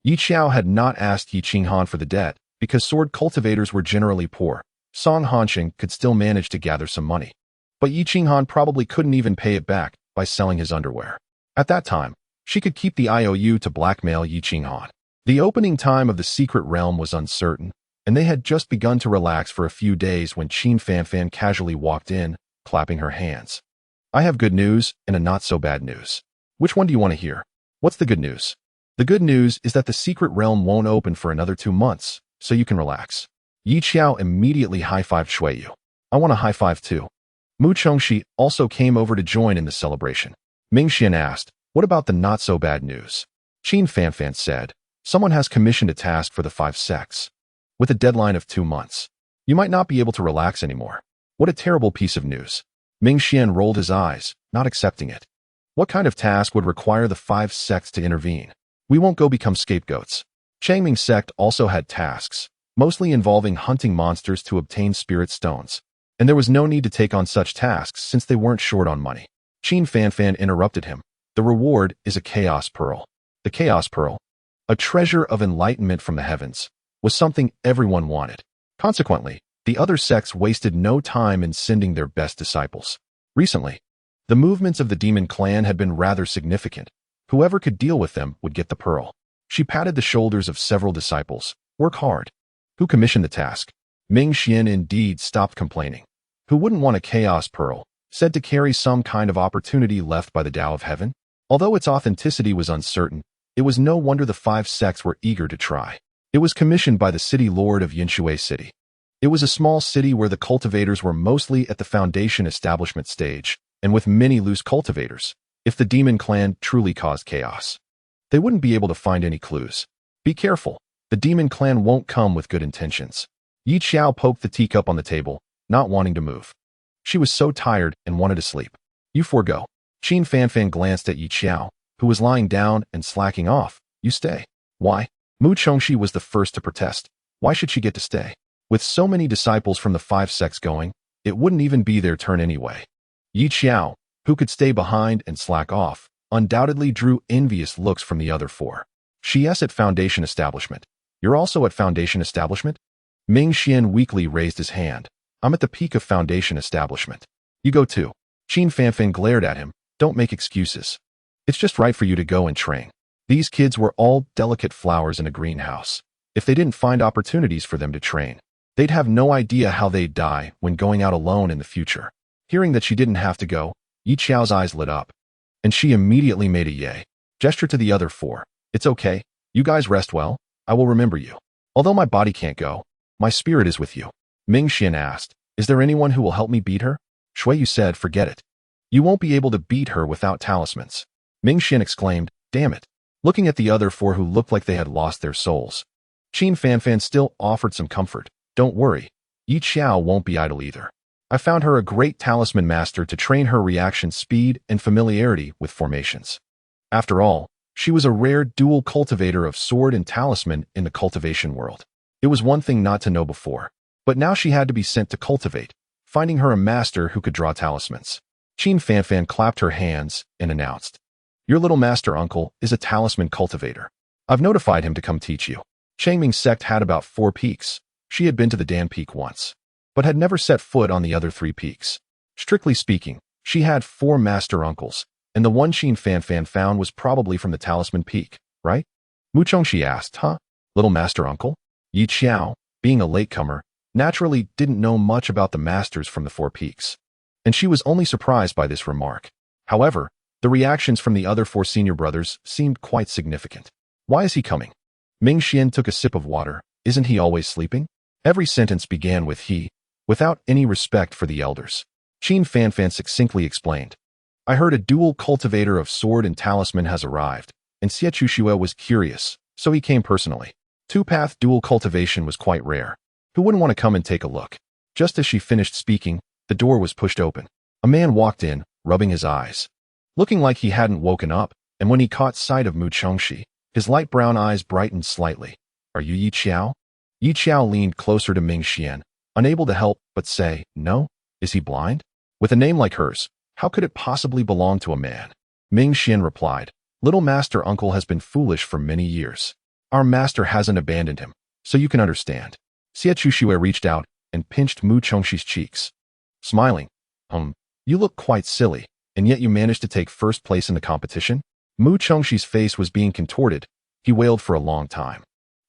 Xiao had not asked Qinghan for the debt, because sword cultivators were generally poor. Song Hanxing could still manage to gather some money. But Qinghan probably couldn't even pay it back by selling his underwear. At that time, she could keep the IOU to blackmail Qinghan. The opening time of the secret realm was uncertain, and they had just begun to relax for a few days when Qin Fanfan casually walked in, clapping her hands. "I have good news and a not-so-bad news. Which one do you want to hear?" "What's the good news?" "The good news is that the secret realm won't open for another 2 months, so you can relax." Xiao immediately high-fived Shuiyu. "I want a high-five too." Mu Chongxi also came over to join in the celebration. Ming Xian asked, "What about the not-so-bad news?" Qin Fanfan said, "Someone has commissioned a task for the 5 sects. With a deadline of 2 months. You might not be able to relax anymore." "What a terrible piece of news." Ming Xian rolled his eyes, not accepting it. What kind of task would require the 5 sects to intervene? "We won't go become scapegoats." Changming sect also had tasks, mostly involving hunting monsters to obtain spirit stones. And there was no need to take on such tasks since they weren't short on money. Qin Fanfan interrupted him. "The reward is a chaos pearl." The chaos pearl, a treasure of enlightenment from the heavens, was something everyone wanted. Consequently, the other sects wasted no time in sending their best disciples. Recently, the movements of the demon clan had been rather significant. Whoever could deal with them would get the pearl. She patted the shoulders of several disciples. "Work hard." Who commissioned the task? Ming Xian indeed stopped complaining. Who wouldn't want a chaos pearl, said to carry some kind of opportunity left by the Tao of Heaven? Although its authenticity was uncertain, it was no wonder the 5 sects were eager to try. It was commissioned by the city lord of Yinshui City. It was a small city where the cultivators were mostly at the foundation establishment stage, and with many loose cultivators. If the demon clan truly caused chaos, they wouldn't be able to find any clues. Be careful. The demon clan won't come with good intentions. Xiao poked the teacup on the table, not wanting to move. She was so tired and wanted to sleep. You forego. Qin Fanfan glanced at Xiao, who was lying down and slacking off. You stay. Why? Mu Chongxi was the first to protest. Why should she get to stay? With so many disciples from the 5 sects going, it wouldn't even be their turn anyway. Xiao, who could stay behind and slack off, undoubtedly drew envious looks from the other 4. She's at Foundation Establishment. You're also at Foundation Establishment? Ming Xian weakly raised his hand. I'm at the peak of Foundation Establishment. You go too. Qin Fanfan glared at him. Don't make excuses. It's just right for you to go and train. These kids were all delicate flowers in a greenhouse. If they didn't find opportunities for them to train, they'd have no idea how they'd die when going out alone in the future. Hearing that she didn't have to go, Yiqiao's eyes lit up, and she immediately made a yay gesture to the other 4. It's okay. You guys rest well. I will remember you. Although my body can't go, my spirit is with you. Ming Xian asked, is there anyone who will help me beat her? Shuiyu said, forget it. You won't be able to beat her without talismans. Ming Xian exclaimed, damn it. Looking at the other 4 who looked like they had lost their souls, Qin Fanfan still offered some comfort. Don't worry. Xiao won't be idle either. I found her a great talisman master to train her reaction speed and familiarity with formations. After all, she was a rare dual cultivator of sword and talisman in the cultivation world. It was one thing not to know before, but now she had to be sent to cultivate, finding her a master who could draw talismans. Qin Fanfan clapped her hands and announced, your little master uncle is a talisman cultivator. I've notified him to come teach you. Changming's sect had about 4 peaks. She had been to the Dan Peak once, but had never set foot on the other 3 peaks. Strictly speaking, she had 4 master uncles, and the one Qin Fanfan found was probably from the Talisman Peak, right? Mu Chongxi asked, huh? Little master uncle? Xiao, being a latecomer, naturally didn't know much about the masters from the 4 peaks, and she was only surprised by this remark. However, the reactions from the other 4 senior brothers seemed quite significant. Why is he coming? Ming Xian took a sip of water. Isn't he always sleeping? Every sentence began with he, without any respect for the elders. Qin Fanfan succinctly explained. I heard a dual cultivator of sword and talisman has arrived, and Xie was curious, so he came personally. 2-path dual cultivation was quite rare. Who wouldn't want to come and take a look? Just as she finished speaking, the door was pushed open. A man walked in, rubbing his eyes, looking like he hadn't woken up, and when he caught sight of Mu Chongxi, his light brown eyes brightened slightly. Are you Xiao? Xiao leaned closer to Ming Xian, unable to help but say, no? Is he blind? With a name like hers, how could it possibly belong to a man? Ming Xian replied, little master uncle has been foolish for many years. Our master hasn't abandoned him, so you can understand. Xie reached out and pinched Mu Chongxi's cheeks. Smiling, you look quite silly, and yet you managed to take first place in the competition? Mu Chongxi's face was being contorted. He wailed for a long time.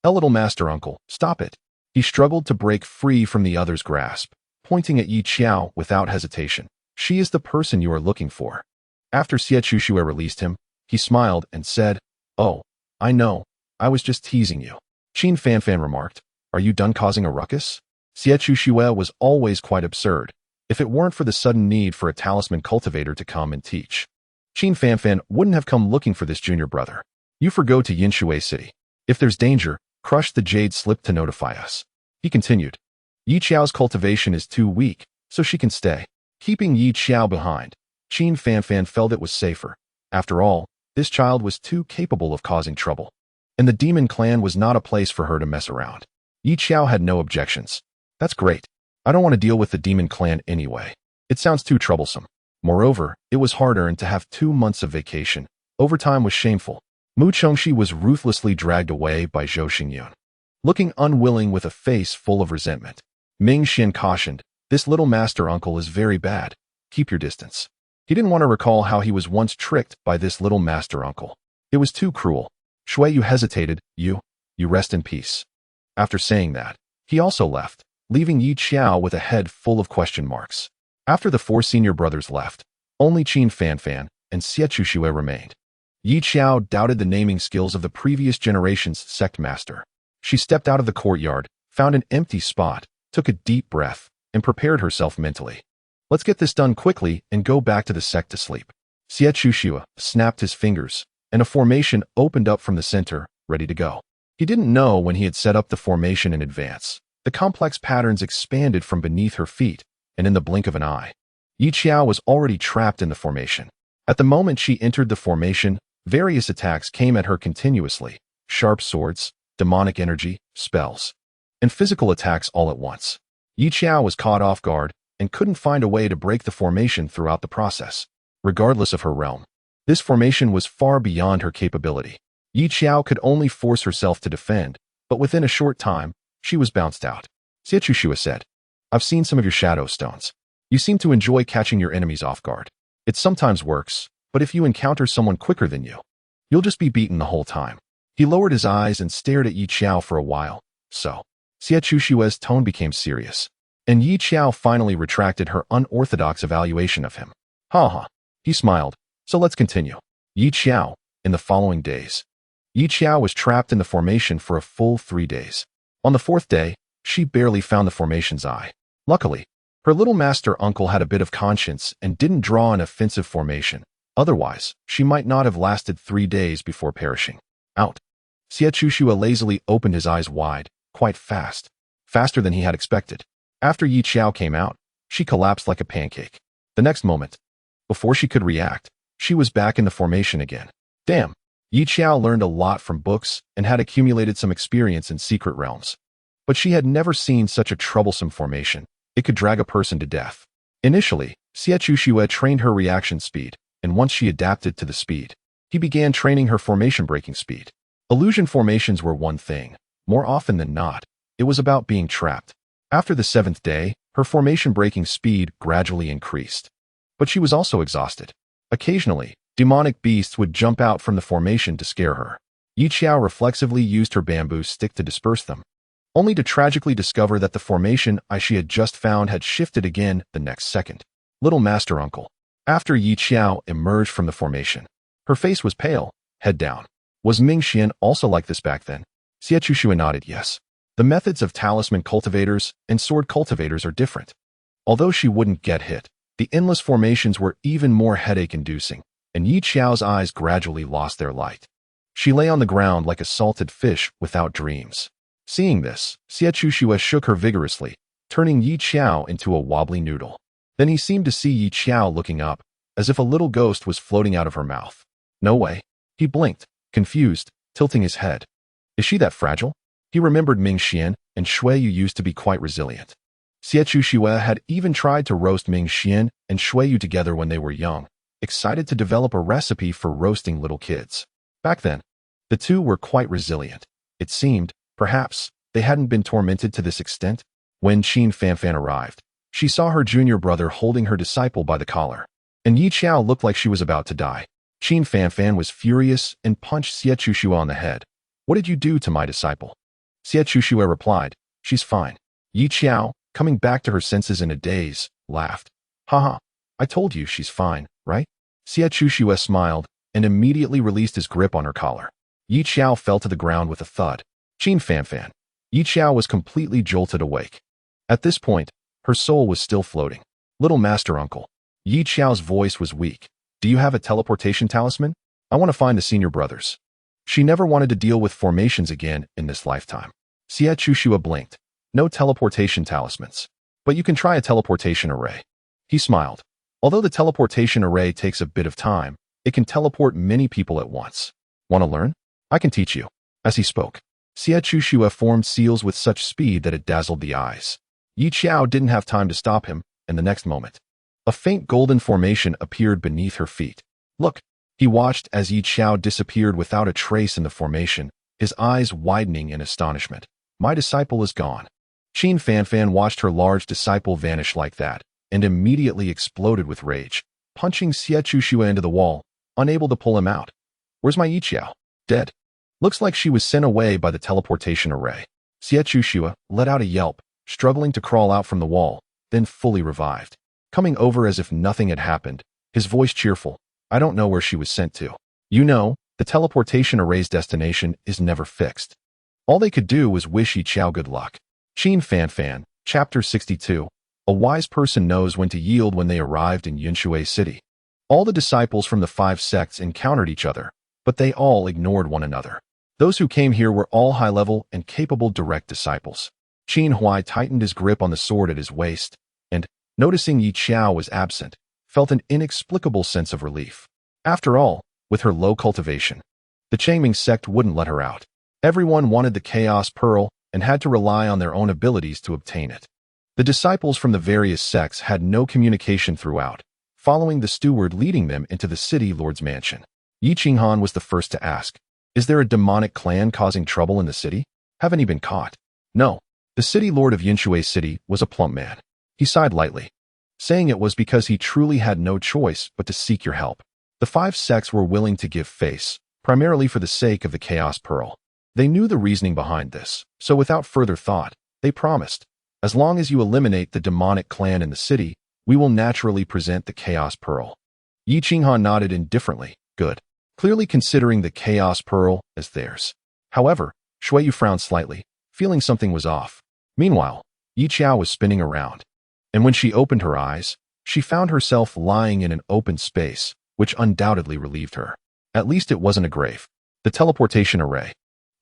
Little master uncle, stop it. He struggled to break free from the other's grasp, pointing at Xiao without hesitation. She is the person you are looking for. After Xie released him, he smiled and said, oh, I know. I was just teasing you. Qin Fanfan remarked, are you done causing a ruckus? Xie was always quite absurd, if it weren't for the sudden need for a talisman cultivator to come and teach. Qin Fanfan wouldn't have come looking for this junior brother. You forgo to Yinshui City. If there's danger, crush the jade slip to notify us. He continued. Yiqiao's cultivation is too weak, so she can stay. Keeping Yiqiao behind, Qin Fanfan felt it was safer. After all, this child was too capable of causing trouble, and the demon clan was not a place for her to mess around. Yiqiao had no objections. That's great. I don't want to deal with the demon clan anyway. It sounds too troublesome. Moreover, it was hard-earned to have 2 months of vacation. Overtime was shameful. Mu Chongxi was ruthlessly dragged away by Zhou Xingyun, looking unwilling with a face full of resentment. Ming Xian cautioned, this little master uncle is very bad. Keep your distance. He didn't want to recall how he was once tricked by this little master uncle. It was too cruel. Shuiyu hesitated. You rest in peace. After saying that, he also left, leaving Xiao with a head full of question marks. After the 4 senior brothers left, only Qin Fanfan and Xie remained. Xiao doubted the naming skills of the previous generation's sect master. She stepped out of the courtyard, found an empty spot, took a deep breath, and prepared herself mentally. Let's get this done quickly and go back to the sect to sleep. Xiao snapped his fingers, and a formation opened up from the center, ready to go. He didn't know when he had set up the formation in advance. The complex patterns expanded from beneath her feet, and in the blink of an eye, Xiao was already trapped in the formation. At the moment she entered the formation, various attacks came at her continuously: sharp swords, demonic energy, spells, and physical attacks all at once. Xiao was caught off guard and couldn't find a way to break the formation throughout the process. Regardless of her realm, this formation was far beyond her capability. Xiao could only force herself to defend, but within a short time, she was bounced out. Xiao said, "I've seen some of your shadow stones. You seem to enjoy catching your enemies off guard. It sometimes works, but if you encounter someone quicker than you, you'll just be beaten the whole time." He lowered his eyes and stared at Xiao for a while. So, Xiao's tone became serious, and Xiao finally retracted her unorthodox evaluation of him. Ha. He smiled. "So let's continue." Xiao, in the following days, Xiao was trapped in the formation for a full 3 days. On the 4th day, she barely found the formation's eye. Luckily, her little master uncle had a bit of conscience and didn't draw an offensive formation. Otherwise, she might not have lasted 3 days before perishing. Out. Xiao lazily opened his eyes wide, quite fast. Faster than he had expected. After Xiao came out, she collapsed like a pancake. The next moment, before she could react, she was back in the formation again. Damn. Xiao learned a lot from books and had accumulated some experience in secret realms. But she had never seen such a troublesome formation. It could drag a person to death. Initially, Xiao trained her reaction speed, and once she adapted to the speed, he began training her formation breaking speed. Illusion formations were one thing. More often than not, it was about being trapped. After the 7th day, her formation breaking speed gradually increased. But she was also exhausted. Occasionally, demonic beasts would jump out from the formation to scare her. Xiao reflexively used her bamboo stick to disperse them, only to tragically discover that the formation she had just found had shifted again the next second. Little Master Uncle. After Xiao emerged from the formation, her face was pale, head down. Was Mingxian also like this back then? Xiao nodded yes. The methods of talisman cultivators and sword cultivators are different. Although she wouldn't get hit, the endless formations were even more headache-inducing, and Xiao's eyes gradually lost their light. She lay on the ground like a salted fish without dreams. Seeing this, Xiao shook her vigorously, turning Xiao into a wobbly noodle. Then he seemed to see Xiao looking up, as if a little ghost was floating out of her mouth. No way. He blinked, confused, tilting his head. Is she that fragile? He remembered Mingxian and Shuiyu used to be quite resilient. Xiao had even tried to roast Mingxian and Shuiyu together when they were young, excited to develop a recipe for roasting little kids. Back then, the two were quite resilient. It seemed, perhaps, they hadn't been tormented to this extent. When Qin Fanfan arrived, she saw her junior brother holding her disciple by the collar, and Xiao looked like she was about to die. Qin Fanfan was furious and punched Xiao on the head. "What did you do to my disciple?" Xiao replied, "She's fine." Xiao, coming back to her senses in a daze, laughed. "Haha, I told you she's fine, right?" Xiao smiled and immediately released his grip on her collar. Xiao fell to the ground with a thud. Qin Fanfan. Xiao was completely jolted awake. At this point, her soul was still floating. "Little Master Uncle." Xiao's voice was weak. "Do you have a teleportation talisman? I want to find the senior brothers." She never wanted to deal with formations again in this lifetime. Xiao blinked. "No teleportation talismans. But you can try a teleportation array." He smiled. "Although the teleportation array takes a bit of time, it can teleport many people at once. Want to learn? I can teach you." As he spoke, Xiao formed seals with such speed that it dazzled the eyes. Xiao didn't have time to stop him, and the next moment, a faint golden formation appeared beneath her feet. "Look." He watched as Xiao disappeared without a trace in the formation, his eyes widening in astonishment. "My disciple is gone." Qin Fanfan watched her large disciple vanish like that, and immediately exploded with rage, punching Xiao into the wall, unable to pull him out. "Where's my Xiao? Dead. Looks like she was sent away by the teleportation array." Xiao let out a yelp, struggling to crawl out from the wall, then fully revived. Coming over as if nothing had happened, his voice cheerful. "I don't know where she was sent to. You know, the teleportation array's destination is never fixed." All they could do was wish Xiao good luck. Qin Fanfan, Chapter 62. A wise person knows when to yield. When they arrived in Yunshui City, all the disciples from the 5 sects encountered each other, but they all ignored one another. Those who came here were all high-level and capable direct disciples. Qin Huai tightened his grip on the sword at his waist, and, noticing Yi Xiao was absent, felt an inexplicable sense of relief. After all, with her low cultivation, the Changming sect wouldn't let her out. Everyone wanted the Chaos Pearl and had to rely on their own abilities to obtain it. The disciples from the various sects had no communication throughout, following the steward leading them into the city lord's mansion. Yi Qinghan was the first to ask, "Is there a demonic clan causing trouble in the city? Haven't he been caught?" No. The city lord of Yunshui City was a plump man. He sighed lightly, saying it was because he truly had no choice but to seek your help. The 5 sects were willing to give face, primarily for the sake of the Chaos Pearl. They knew the reasoning behind this, so without further thought, they promised, "As long as you eliminate the demonic clan in the city, we will naturally present the Chaos Pearl." Yi Qinghan nodded indifferently. Good. Clearly considering the Chaos Pearl as theirs. However, Shuiyu frowned slightly, feeling something was off. Meanwhile, Yi Xiao was spinning around, and when she opened her eyes, she found herself lying in an open space, which undoubtedly relieved her. At least it wasn't a grave. The teleportation array,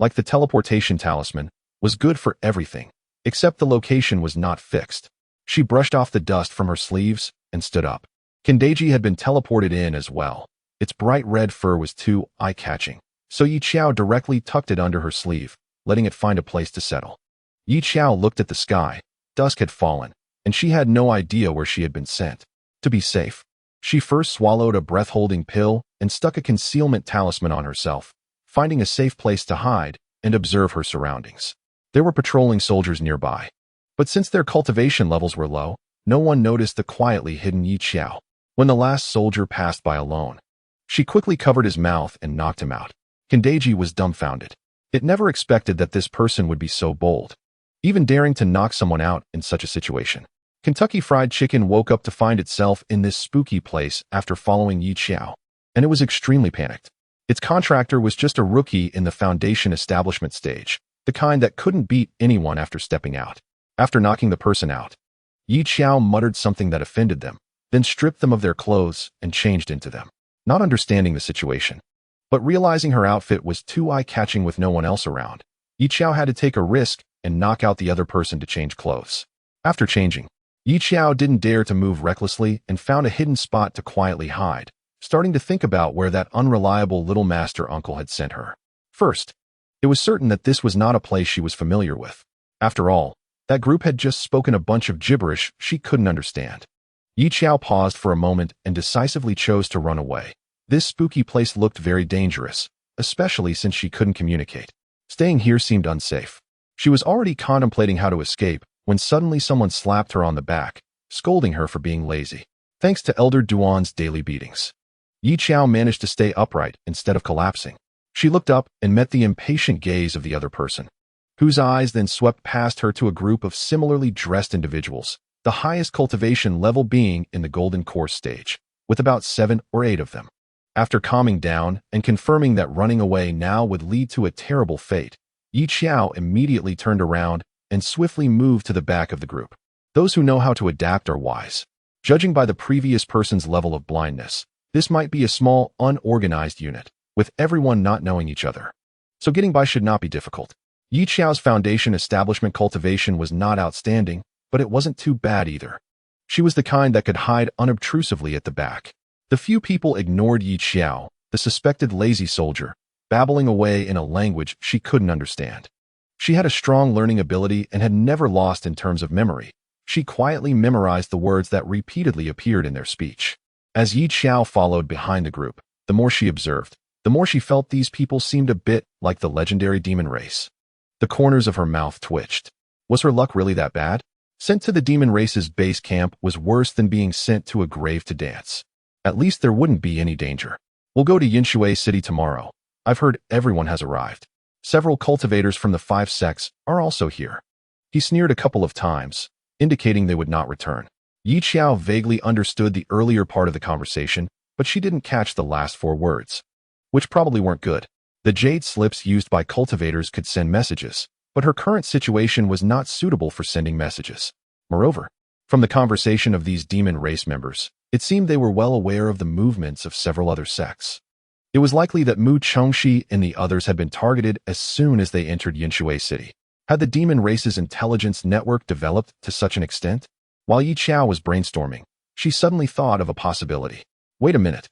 like the teleportation talisman, was good for everything, except the location was not fixed. She brushed off the dust from her sleeves and stood up. Kendeji had been teleported in as well. Its bright red fur was too eye-catching, so Yi Xiao directly tucked it under her sleeve, letting it find a place to settle. Yi Xiao looked at the sky. Dusk had fallen, and she had no idea where she had been sent. To be safe, she first swallowed a breath-holding pill and stuck a concealment talisman on herself, finding a safe place to hide and observe her surroundings. There were patrolling soldiers nearby, but since their cultivation levels were low, no one noticed the quietly hidden Yi Xiao. When the last soldier passed by alone, she quickly covered his mouth and knocked him out. Kendeji was dumbfounded. It never expected that this person would be so bold, even daring to knock someone out in such a situation. Kentucky Fried Chicken woke up to find itself in this spooky place after following Yi Xiao, and it was extremely panicked. Its contractor was just a rookie in the foundation establishment stage, the kind that couldn't beat anyone after stepping out. After knocking the person out, Yi Xiao muttered something that offended them, then stripped them of their clothes and changed into them. Not understanding the situation, but realizing her outfit was too eye-catching with no one else around, Yi Xiao had to take a risk and knock out the other person to change clothes. After changing, Yi Xiao didn't dare to move recklessly and found a hidden spot to quietly hide, starting to think about where that unreliable little master uncle had sent her. First, it was certain that this was not a place she was familiar with. After all, that group had just spoken a bunch of gibberish she couldn't understand. Yi Xiao paused for a moment and decisively chose to run away. This spooky place looked very dangerous, especially since she couldn't communicate. Staying here seemed unsafe. She was already contemplating how to escape when suddenly someone slapped her on the back, scolding her for being lazy. Thanks to Elder Duan's daily beatings, Yi Xiao managed to stay upright instead of collapsing. She looked up and met the impatient gaze of the other person, whose eyes then swept past her to a group of similarly dressed individuals, the highest cultivation level being in the Golden Course stage, with about 7 or 8 of them. After calming down and confirming that running away now would lead to a terrible fate, Yi Xiao immediately turned around and swiftly moved to the back of the group. Those who know how to adapt are wise. Judging by the previous person's level of blindness, this might be a small, unorganized unit, with everyone not knowing each other. So getting by should not be difficult. Yi Xiao's foundation establishment cultivation was not outstanding, but it wasn't too bad either. She was the kind that could hide unobtrusively at the back. The few people ignored Yi Xiao, the suspected lazy soldier, babbling away in a language she couldn't understand. She had a strong learning ability and had never lost in terms of memory. She quietly memorized the words that repeatedly appeared in their speech. As Yi Xiao followed behind the group, the more she observed, the more she felt these people seemed a bit like the legendary demon race. The corners of her mouth twitched. Was her luck really that bad? Sent to the demon race's base camp was worse than being sent to a grave to dance. At least there wouldn't be any danger. We'll go to Yunshui City tomorrow. I've heard everyone has arrived. Several cultivators from the 5 sects are also here. He sneered a couple of times, indicating they would not return. Yi Xiao vaguely understood the earlier part of the conversation, but she didn't catch the last 4 words, which probably weren't good. The jade slips used by cultivators could send messages, but her current situation was not suitable for sending messages. Moreover, from the conversation of these demon race members, it seemed they were well aware of the movements of several other sects. It was likely that Mu Chengxi and the others had been targeted as soon as they entered Yinshui City. Had the demon race's intelligence network developed to such an extent? While Yi Xiao was brainstorming, she suddenly thought of a possibility. Wait a minute.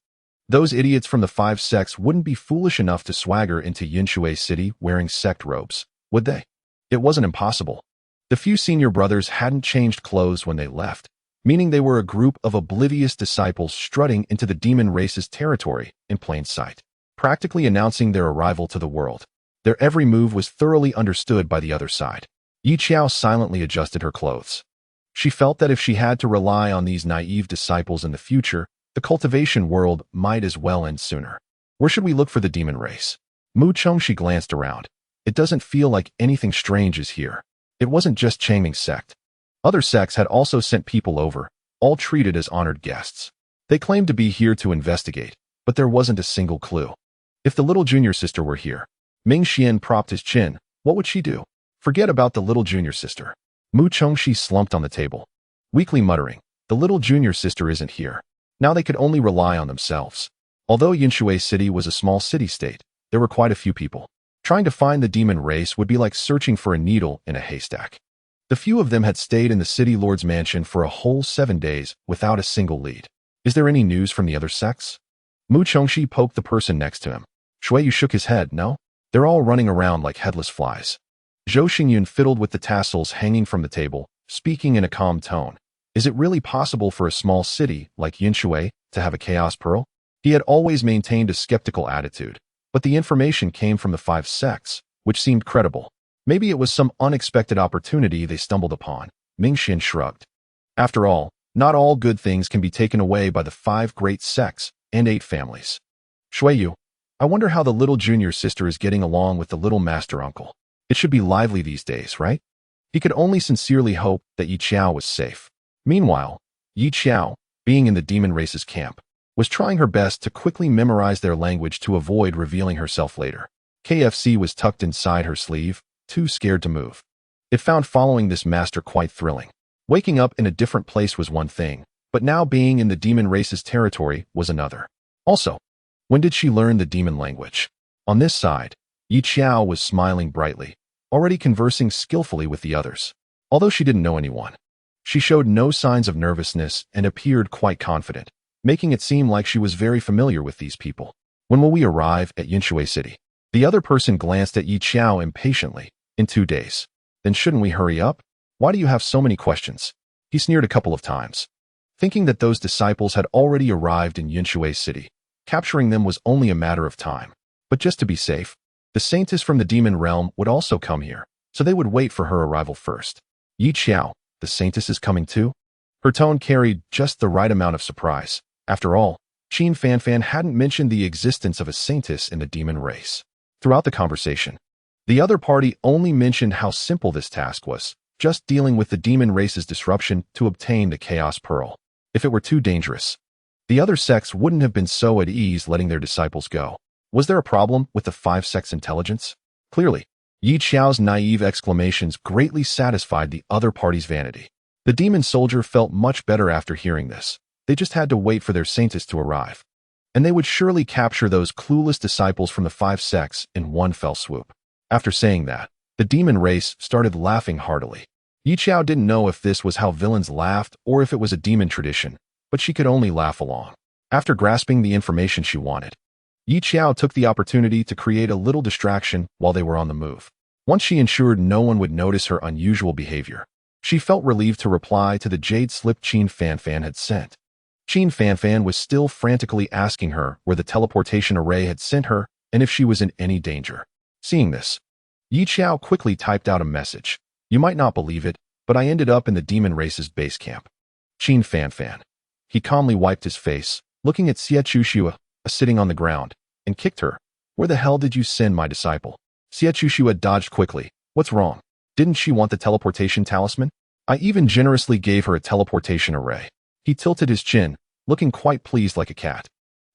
Those idiots from the 5 sects wouldn't be foolish enough to swagger into Yinshui City wearing sect robes, would they? It wasn't impossible. The few senior brothers hadn't changed clothes when they left, meaning they were a group of oblivious disciples strutting into the demon race's territory in plain sight, practically announcing their arrival to the world. Their every move was thoroughly understood by the other side. Yi Xiao silently adjusted her clothes. She felt that if she had to rely on these naive disciples in the future, the cultivation world might as well end sooner. Where should we look for the demon race? Mu Chengxi glanced around. It doesn't feel like anything strange is here. It wasn't just Changming's sect. Other sects had also sent people over, all treated as honored guests. They claimed to be here to investigate, but there wasn't a single clue. If the little junior sister were here, Ming Xian propped his chin. What would she do? Forget about the little junior sister. Mu Chengxi slumped on the table, weakly muttering, the little junior sister isn't here. Now they could only rely on themselves. Although Yinshui City was a small city-state, there were quite a few people. Trying to find the demon race would be like searching for a needle in a haystack. The few of them had stayed in the city lord's mansion for a whole 7 days without a single lead. Is there any news from the other sects? Mu Chengxi poked the person next to him. Shuiyu shook his head. No? They're all running around like headless flies. Zhou Xingyun fiddled with the tassels hanging from the table, speaking in a calm tone. Is it really possible for a small city like Yinshui to have a chaos pearl? He had always maintained a skeptical attitude, but the information came from the 5 sects, which seemed credible. Maybe it was some unexpected opportunity they stumbled upon. Ming Xian shrugged. After all, not all good things can be taken away by the 5 great sects and 8 families. Shuiyu, I wonder how the little junior sister is getting along with the little master uncle. It should be lively these days, right? He could only sincerely hope that Yi Xiao was safe. Meanwhile, Yi Xiao, being in the demon race's camp, was trying her best to quickly memorize their language to avoid revealing herself later. KFC was tucked inside her sleeve, too scared to move. It found following this master quite thrilling. Waking up in a different place was one thing, but now being in the demon race's territory was another. Also, when did she learn the demon language? On this side, Yi Xiao was smiling brightly, already conversing skillfully with the others. Although she didn't know anyone, she showed no signs of nervousness and appeared quite confident, making it seem like she was very familiar with these people. When will we arrive at Yinshui City? The other person glanced at Yi Xiao impatiently. In 2 days. Then shouldn't we hurry up? Why do you have so many questions? He sneered a couple of times. Thinking that those disciples had already arrived in Yinshui City, capturing them was only a matter of time. But just to be safe, the saintess from the demon realm would also come here, so they would wait for her arrival first. Yi Xiao, the saintess is coming too? Her tone carried just the right amount of surprise. After all, Qin Fanfan hadn't mentioned the existence of a saintess in the demon race. Throughout the conversation, the other party only mentioned how simple this task was, just dealing with the demon race's disruption to obtain the Chaos Pearl. If it were too dangerous, the other sects wouldn't have been so at ease letting their disciples go. Was there a problem with the 5 sects' intelligence? Clearly, Yi Xiao's naive exclamations greatly satisfied the other party's vanity. The demon soldier felt much better after hearing this. They just had to wait for their saintess to arrive. And they would surely capture those clueless disciples from the 5 sects in one fell swoop. After saying that, the demon race started laughing heartily. Yi Xiao didn't know if this was how villains laughed or if it was a demon tradition, but she could only laugh along. After grasping the information she wanted, Yi Xiao took the opportunity to create a little distraction while they were on the move. Once she ensured no one would notice her unusual behavior, she felt relieved to reply to the jade slip Qin Fanfan had sent. Qin Fanfan was still frantically asking her where the teleportation array had sent her and if she was in any danger. Seeing this, Yi Xiao quickly typed out a message. You might not believe it, but I ended up in the demon race's base camp. Qin Fanfan. He calmly wiped his face, looking at Xie Chuxua, sitting on the ground, and kicked her. Where the hell did you send my disciple? Xie Chuxua dodged quickly. What's wrong? Didn't she want the teleportation talisman? I even generously gave her a teleportation array. He tilted his chin, looking quite pleased like a cat.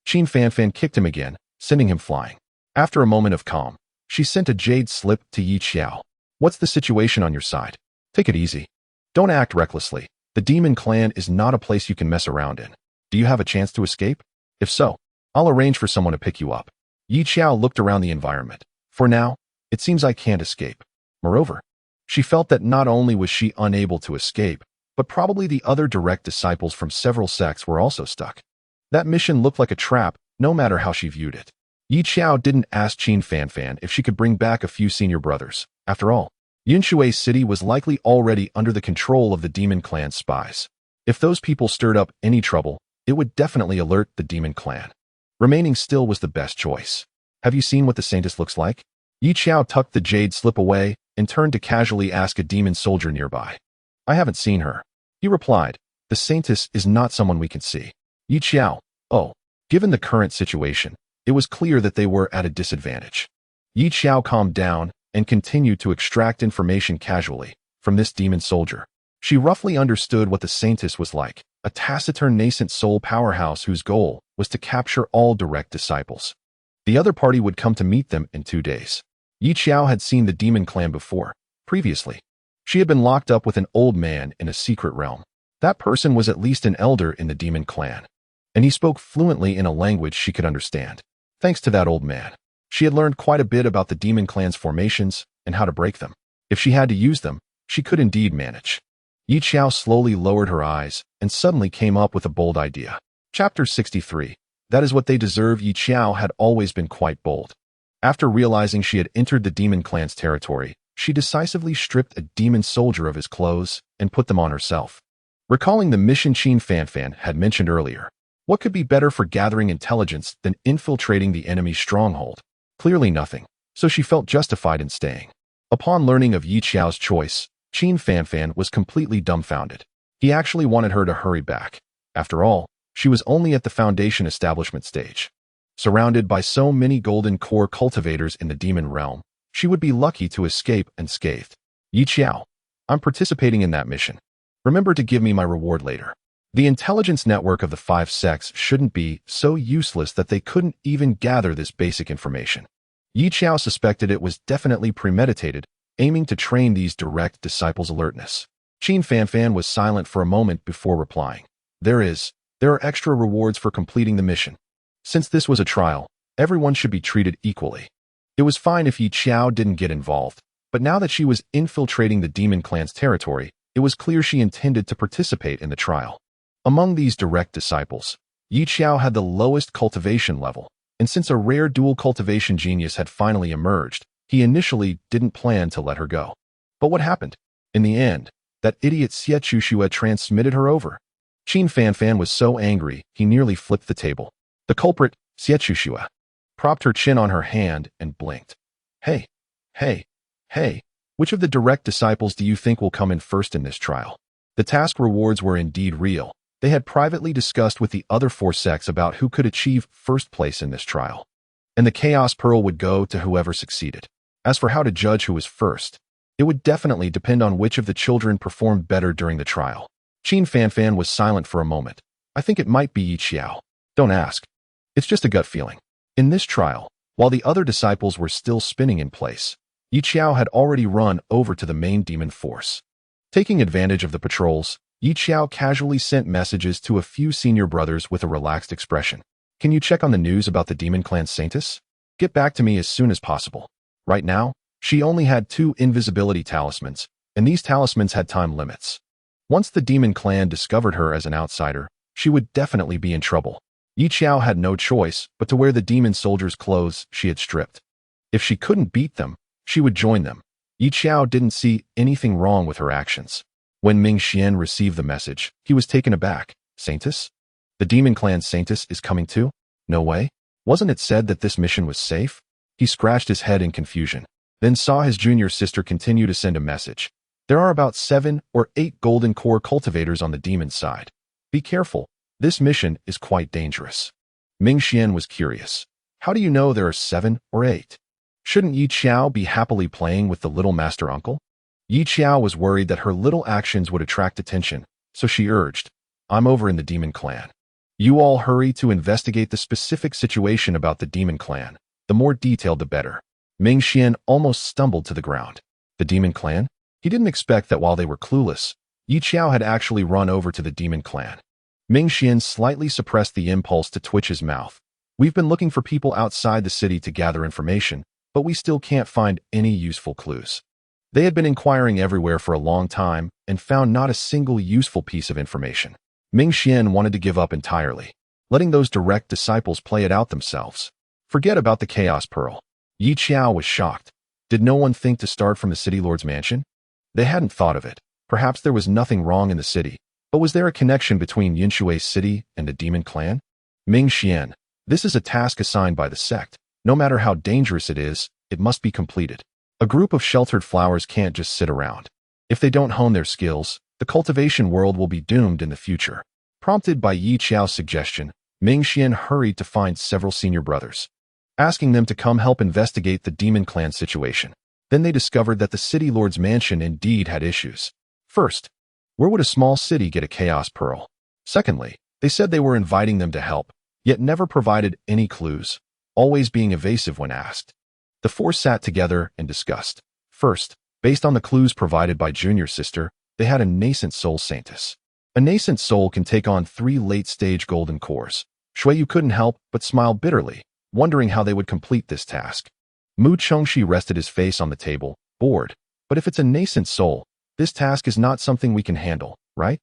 Qin Fanfan kicked him again, sending him flying. After a moment of calm, she sent a jade slip to Yi Xiao. What's the situation on your side? Take it easy. Don't act recklessly. The demon clan is not a place you can mess around in. Do you have a chance to escape? If so, I'll arrange for someone to pick you up. Xiao looked around the environment. For now, it seems I can't escape. Moreover, she felt that not only was she unable to escape, but probably the other direct disciples from several sects were also stuck. That mission looked like a trap, no matter how she viewed it. Xiao didn't ask Qin Fanfan if she could bring back a few senior brothers. After all, Yunshui City was likely already under the control of the demon clan spies. If those people stirred up any trouble, it would definitely alert the demon clan. Remaining still was the best choice. Have you seen what the Saintess looks like? Xiao tucked the jade slip away and turned to casually ask a demon soldier nearby. I haven't seen her. He replied, the Saintess is not someone we can see. Xiao, oh, given the current situation, it was clear that they were at a disadvantage. Xiao calmed down and continued to extract information casually from this demon soldier. She roughly understood what the Saintess was like, a taciturn nascent soul powerhouse whose goal was to capture all direct disciples. The other party would come to meet them in 2 days. Xiao had seen the demon clan before. Previously, she had been locked up with an old man in a secret realm. That person was at least an elder in the demon clan, and he spoke fluently in a language she could understand. Thanks to that old man, she had learned quite a bit about the demon clan's formations and how to break them. If she had to use them, she could indeed manage. Xiao slowly lowered her eyes and suddenly came up with a bold idea. Chapter 63. That is what they deserve. Xiao had always been quite bold. After realizing she had entered the demon clan's territory, she decisively stripped a demon soldier of his clothes and put them on herself. Recalling the mission Qin Fanfan had mentioned earlier, what could be better for gathering intelligence than infiltrating the enemy's stronghold? Clearly nothing, so she felt justified in staying. Upon learning of Xiao's choice, Qin Fanfan was completely dumbfounded. He actually wanted her to hurry back. After all, she was only at the foundation establishment stage. Surrounded by so many golden core cultivators in the demon realm, she would be lucky to escape unscathed. Xiao, I'm participating in that mission. Remember to give me my reward later. The intelligence network of the 5 sects shouldn't be so useless that they couldn't even gather this basic information. Xiao suspected it was definitely premeditated, aiming to train these direct disciples' alertness. Qin Fanfan was silent for a moment before replying. There are extra rewards for completing the mission. Since this was a trial, everyone should be treated equally. It was fine if Xiao didn't get involved, but now that she was infiltrating the demon clan's territory, it was clear she intended to participate in the trial. Among these direct disciples, Xiao had the lowest cultivation level, and since a rare dual cultivation genius had finally emerged, he initially didn't plan to let her go. But what happened? In the end, that idiot Xiao transmitted her over. Qin Fanfan was so angry, he nearly flipped the table. The culprit, Xiao, propped her chin on her hand and blinked. Hey, which of the direct disciples do you think will come in first in this trial? The task rewards were indeed real. They had privately discussed with the other 4 sects about who could achieve first place in this trial, and the Chaos Pearl would go to whoever succeeded. As for how to judge who was first, it would definitely depend on which of the children performed better during the trial. Qin Fanfan was silent for a moment. I think it might be Xiao. Don't ask. It's just a gut feeling. In this trial, while the other disciples were still spinning in place, Xiao had already run over to the main demon force. Taking advantage of the patrols, Xiao casually sent messages to a few senior brothers with a relaxed expression. Can you check on the news about the demon clan Saintess? Get back to me as soon as possible. Right now, she only had 2 invisibility talismans, and these talismans had time limits. Once the demon clan discovered her as an outsider, she would definitely be in trouble. Xiao had no choice but to wear the demon soldier's clothes she had stripped. If she couldn't beat them, she would join them. Xiao didn't see anything wrong with her actions. When Ming Xian received the message, he was taken aback. Saintess? The demon clan Saintess is coming too? No way. Wasn't it said that this mission was safe? He scratched his head in confusion, then saw his junior sister continue to send a message. There are about 7 or 8 golden core cultivators on the demon side. Be careful. This mission is quite dangerous. Ming Xian was curious. How do you know there are 7 or 8? Shouldn't Xiao be happily playing with the little master uncle? Xiao was worried that her little actions would attract attention, so she urged, I'm over in the demon clan. You all hurry to investigate the specific situation about the demon clan. The more detailed the better. Ming Xian almost stumbled to the ground. The demon clan? He didn't expect that while they were clueless, Xiao had actually run over to the demon clan. Ming Xian slightly suppressed the impulse to twitch his mouth. We've been looking for people outside the city to gather information, but we still can't find any useful clues. They had been inquiring everywhere for a long time and found not a single useful piece of information. Ming Xian wanted to give up entirely, letting those direct disciples play it out themselves. Forget about the Chaos Pearl. Xiao was shocked. Did no one think to start from the city lord's mansion? They hadn't thought of it. Perhaps there was nothing wrong in the city, but was there a connection between Yinshui's city and the demon clan? Ming Xian, this is a task assigned by the sect. No matter how dangerous it is, it must be completed. A group of sheltered flowers can't just sit around. If they don't hone their skills, the cultivation world will be doomed in the future. Prompted by Xiao's suggestion, Ming Xian hurried to find several senior brothers, asking them to come help investigate the demon clan situation. Then they discovered that the city lord's mansion indeed had issues. First, where would a small city get a chaos pearl? Secondly, they said they were inviting them to help, yet never provided any clues, always being evasive when asked. The four sat together and discussed. First, based on the clues provided by Junior Sister, they had a nascent soul saintess. A nascent soul can take on 3 late-stage golden cores. Xiao couldn't help but smile bitterly, wondering how they would complete this task. Mu Chengxi rested his face on the table, bored. But if it's a nascent soul, this task is not something we can handle, right?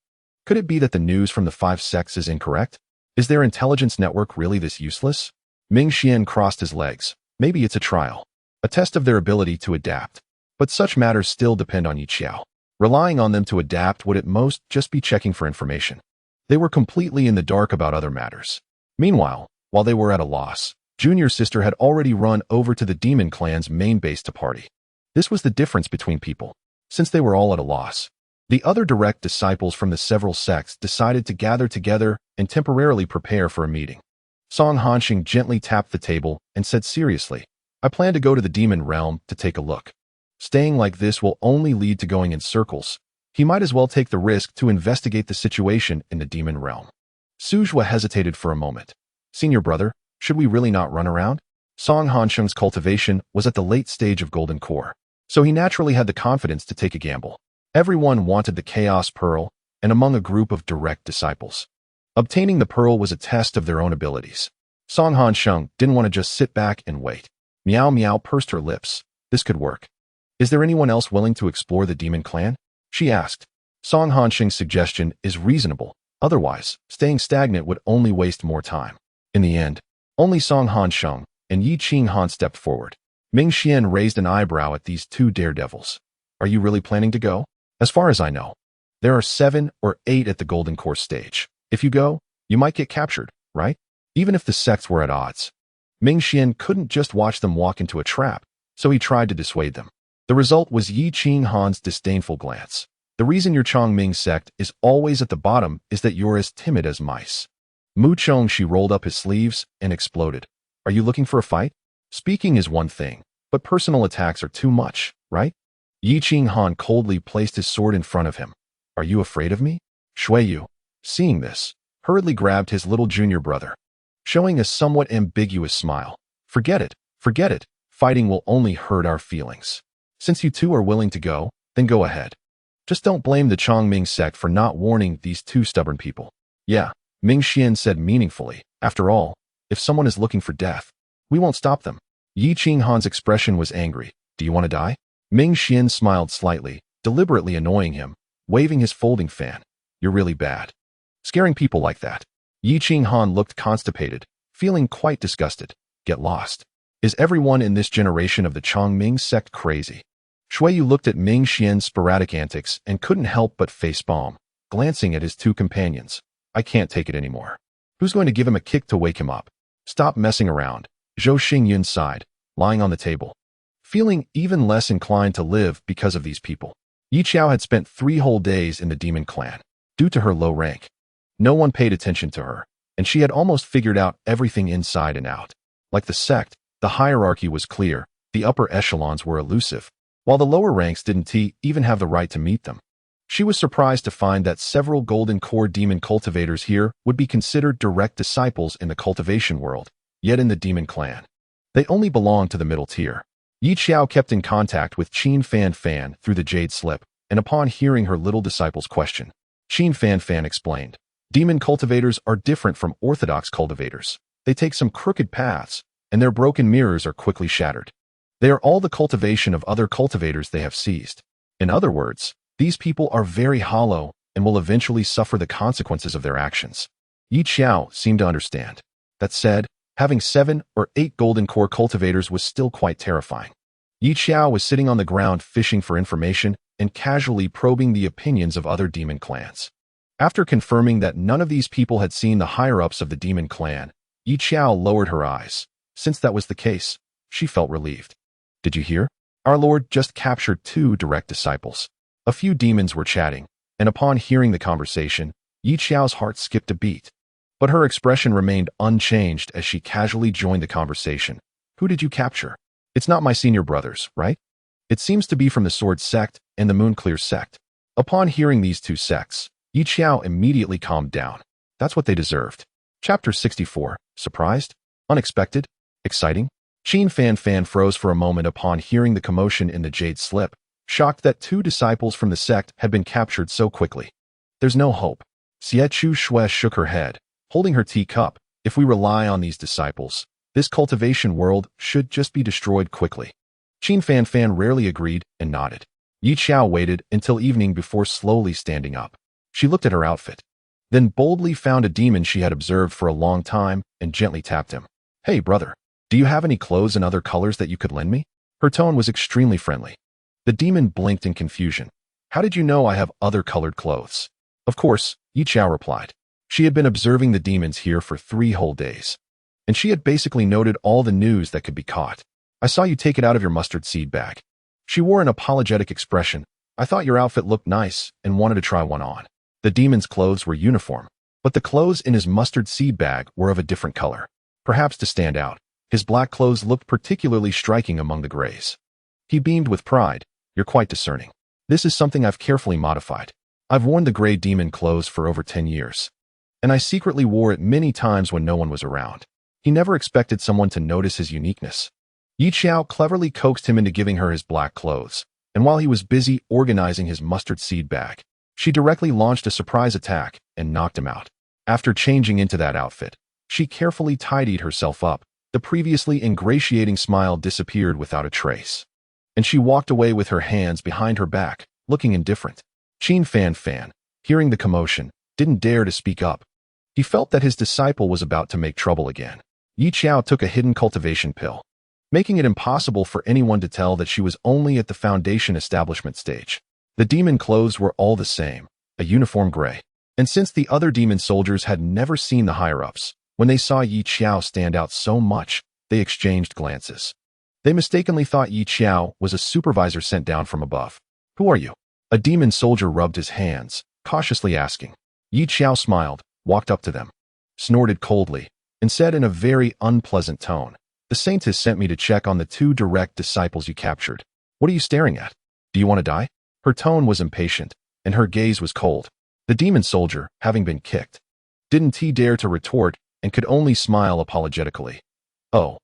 Could it be that the news from the 5 sects is incorrect? Is their intelligence network really this useless? Ming Xian crossed his legs. Maybe it's a trial, a test of their ability to adapt. But such matters still depend on Xiao. Relying on them to adapt would at most just be checking for information. They were completely in the dark about other matters. Meanwhile, while they were at a loss, Junior Sister had already run over to the demon clan's main base to party. This was the difference between people. Since they were all at a loss, the other direct disciples from the several sects decided to gather together and temporarily prepare for a meeting. Song Hanxing gently tapped the table and said seriously, I plan to go to the demon realm to take a look. Staying like this will only lead to going in circles. He might as well take the risk to investigate the situation in the demon realm. Suzhua hesitated for a moment. Senior brother, should we really not run around? Song Hanxing's cultivation was at the late stage of golden core, so he naturally had the confidence to take a gamble. Everyone wanted the Chaos Pearl, and among a group of direct disciples, obtaining the pearl was a test of their own abilities. Song Hanxing didn't want to just sit back and wait. Miao Miao pursed her lips. This could work. Is there anyone else willing to explore the demon clan? She asked. Song Hanxing's suggestion is reasonable. Otherwise, staying stagnant would only waste more time. In the end, only Song Hanxing and Yi Qinghan stepped forward. Ming Xian raised an eyebrow at these 2 daredevils. Are you really planning to go? As far as I know, there are 7 or 8 at the golden core stage. If you go, you might get captured, right? Even if the sects were at odds. Ming Xian couldn't just watch them walk into a trap, so he tried to dissuade them. The result was Yi Qinghan's disdainful glance. The reason your Chongming sect is always at the bottom is that you're as timid as mice. Mu Chengxi rolled up his sleeves and exploded. Are you looking for a fight? Speaking is one thing, but personal attacks are too much, right? Yi Qinghan coldly placed his sword in front of him. Are you afraid of me? Xiao, seeing this, hurriedly grabbed his little junior brother, showing a somewhat ambiguous smile. Forget it, forget it. Fighting will only hurt our feelings. Since you 2 are willing to go, then go ahead. Just don't blame the Chongming sect for not warning these 2 stubborn people. Yeah, Ming Xian said meaningfully. After all, if someone is looking for death, we won't stop them. Yi Qinghan's expression was angry. Do you want to die? Ming Xian smiled slightly, deliberately annoying him, waving his folding fan. You're really bad. Scaring people like that. Yi Qinghan looked constipated, feeling quite disgusted. Get lost. Is everyone in this generation of the Chongming sect crazy? Xiao looked at Ming Xian's sporadic antics and couldn't help but facepalm, glancing at his 2 companions. I can't take it anymore. Who's going to give him a kick to wake him up? Stop messing around. Zhou Xingyun sighed, lying on the table, feeling even less inclined to live because of these people. Yi Xiao had spent 3 whole days in the demon clan. Due to her low rank, no one paid attention to her, and she had almost figured out everything inside and out. Like the sect, the hierarchy was clear, the upper echelons were elusive, while the lower ranks didn't even have the right to meet them. She was surprised to find that several golden core demon cultivators here would be considered direct disciples in the cultivation world, yet in the demon clan, they only belonged to the middle tier. Yi Xiao kept in contact with Qin Fan Fan through the jade slip, and upon hearing her little disciple's question, Qin Fan Fan explained, "Demon cultivators are different from orthodox cultivators. They take some crooked paths, and their broken mirrors are quickly shattered. They are all the cultivation of other cultivators they have seized. In other words, these people are very hollow and will eventually suffer the consequences of their actions." Yi Xiao seemed to understand. That said, having 7 or 8 golden core cultivators was still quite terrifying. Yi Xiao was sitting on the ground fishing for information and casually probing the opinions of other demon clans. After confirming that none of these people had seen the higher-ups of the demon clan, Yi Xiao lowered her eyes. Since that was the case, she felt relieved. "Did you hear? Our Lord just captured 2 direct disciples." A few demons were chatting, and upon hearing the conversation, Yi Xiao's heart skipped a beat. But her expression remained unchanged as she casually joined the conversation. "Who did you capture? It's not my senior brothers, right? It seems to be from the Sword sect and the Moonclear sect." Upon hearing these 2 sects, Yi Xiao immediately calmed down. That's what they deserved. Chapter 64. Surprised? Unexpected? Exciting? Qin Fan Fan froze for a moment upon hearing the commotion in the jade slip, shocked that 2 disciples from the sect had been captured so quickly. "There's no hope." Xie Shui shook her head, holding her teacup. "If we rely on these disciples, this cultivation world should just be destroyed quickly." Qin Fan Fan rarely agreed and nodded. Yi Xiao waited until evening before slowly standing up. She looked at her outfit, then boldly found a demon she had observed for a long time and gently tapped him. "Hey, brother, do you have any clothes in other colors that you could lend me?" Her tone was extremely friendly. The demon blinked in confusion. "How did you know I have other colored clothes?" "Of course," Yi Xiao replied. She had been observing the demons here for 3 whole days, and she had basically noted all the news that could be caught. "I saw you take it out of your mustard seed bag." She wore an apologetic expression. "I thought your outfit looked nice and wanted to try one on." The demon's clothes were uniform, but the clothes in his mustard seed bag were of a different color. Perhaps to stand out, his black clothes looked particularly striking among the grays. He beamed with pride. "You're quite discerning. This is something I've carefully modified. I've worn the gray demon clothes for over 10 years. And I secretly wore it many times when no one was around." He never expected someone to notice his uniqueness. Yi Xiao cleverly coaxed him into giving her his black clothes, and while he was busy organizing his mustard seed bag, she directly launched a surprise attack and knocked him out. After changing into that outfit, she carefully tidied herself up. The previously ingratiating smile disappeared without a trace, and she walked away with her hands behind her back, looking indifferent. Qin Fan Fan, hearing the commotion, didn't dare to speak up. He felt that his disciple was about to make trouble again. Yi Xiao took a hidden cultivation pill, making it impossible for anyone to tell that she was only at the foundation establishment stage. The demon clothes were all the same, a uniform gray. And since the other demon soldiers had never seen the higher-ups, when they saw Yi Xiao stand out so much, they exchanged glances. They mistakenly thought Yi Xiao was a supervisor sent down from above. "Who are you?" A demon soldier rubbed his hands, cautiously asking. Yi Xiao smiled, walked up to them, snorted coldly, and said in a very unpleasant tone, "The saint has sent me to check on the 2 direct disciples you captured. What are you staring at? Do you want to die?" Her tone was impatient, and her gaze was cold. The demon soldier, having been kicked, didn't dare to retort and could only smile apologetically. Oh,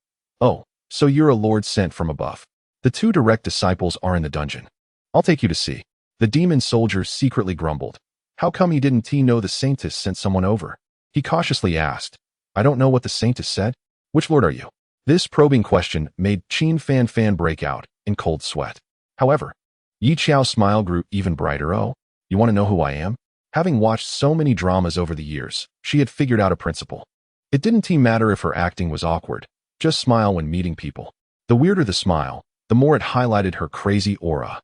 so you're a lord sent from above. The 2 direct disciples are in the dungeon. I'll take you to see." The demon soldier secretly grumbled. How come he didn't know the saintess sent someone over? He cautiously asked. "I don't know what the saintess said. Which lord are you?" This probing question made Qin Fan Fan break out in cold sweat. However, Yi Xiao's smile grew even brighter. "Oh, you want to know who I am?" Having watched so many dramas over the years, she had figured out a principle. It didn't matter if her acting was awkward, just smile when meeting people. The weirder the smile, the more it highlighted her crazy aura,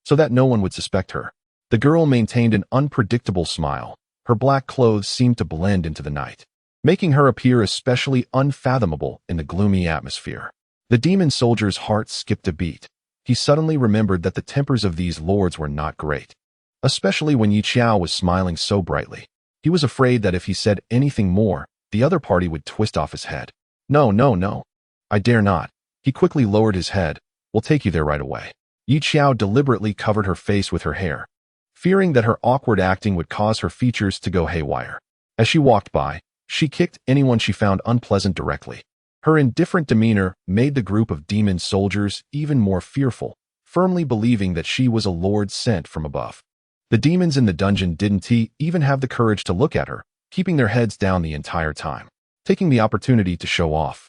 so that no one would suspect her. The girl maintained an unpredictable smile. Her black clothes seemed to blend into the night, making her appear especially unfathomable in the gloomy atmosphere. The demon soldier's heart skipped a beat. He suddenly remembered that the tempers of these lords were not great, especially when Yi Xiao was smiling so brightly. He was afraid that if he said anything more, the other party would twist off his head. No. I dare not." He quickly lowered his head. "We'll take you there right away." Yi Xiao deliberately covered her face with her hair, fearing that her awkward acting would cause her features to go haywire. As she walked by, she kicked anyone she found unpleasant directly. Her indifferent demeanor made the group of demon soldiers even more fearful, firmly believing that she was a lord sent from above. The demons in the dungeon didn't even have the courage to look at her, keeping their heads down the entire time, taking the opportunity to show off.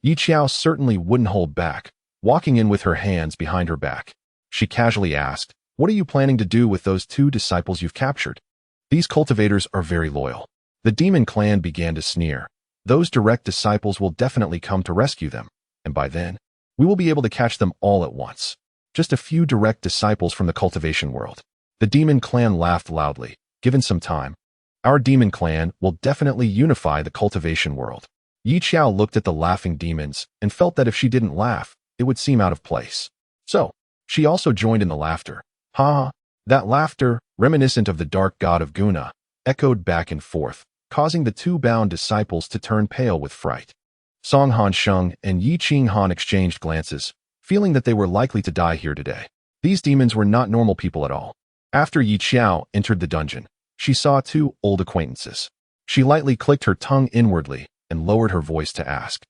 Xiao certainly wouldn't hold back, walking in with her hands behind her back. She casually asked, "What are you planning to do with those 2 disciples you've captured? These cultivators are very loyal." The demon clan began to sneer. "Those direct disciples will definitely come to rescue them, and by then, we will be able to catch them all at once. Just a few direct disciples from the cultivation world." The demon clan laughed loudly. "Given some time, our demon clan will definitely unify the cultivation world." Xiao looked at the laughing demons and felt that if she didn't laugh, it would seem out of place. So, she also joined in the laughter. Ha! That laughter, reminiscent of the dark god of Guna, echoed back and forth, causing the 2 bound disciples to turn pale with fright. Song Hansheng and Yi Qinghan exchanged glances, feeling that they were likely to die here today. These demons were not normal people at all. After Xiao entered the dungeon, she saw 2 old acquaintances. She lightly clicked her tongue inwardly and lowered her voice to ask,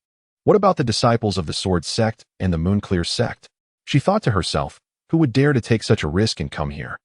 "What about the disciples of the Sword sect and the Moonclear sect?" She thought to herself, who would dare to take such a risk and come here?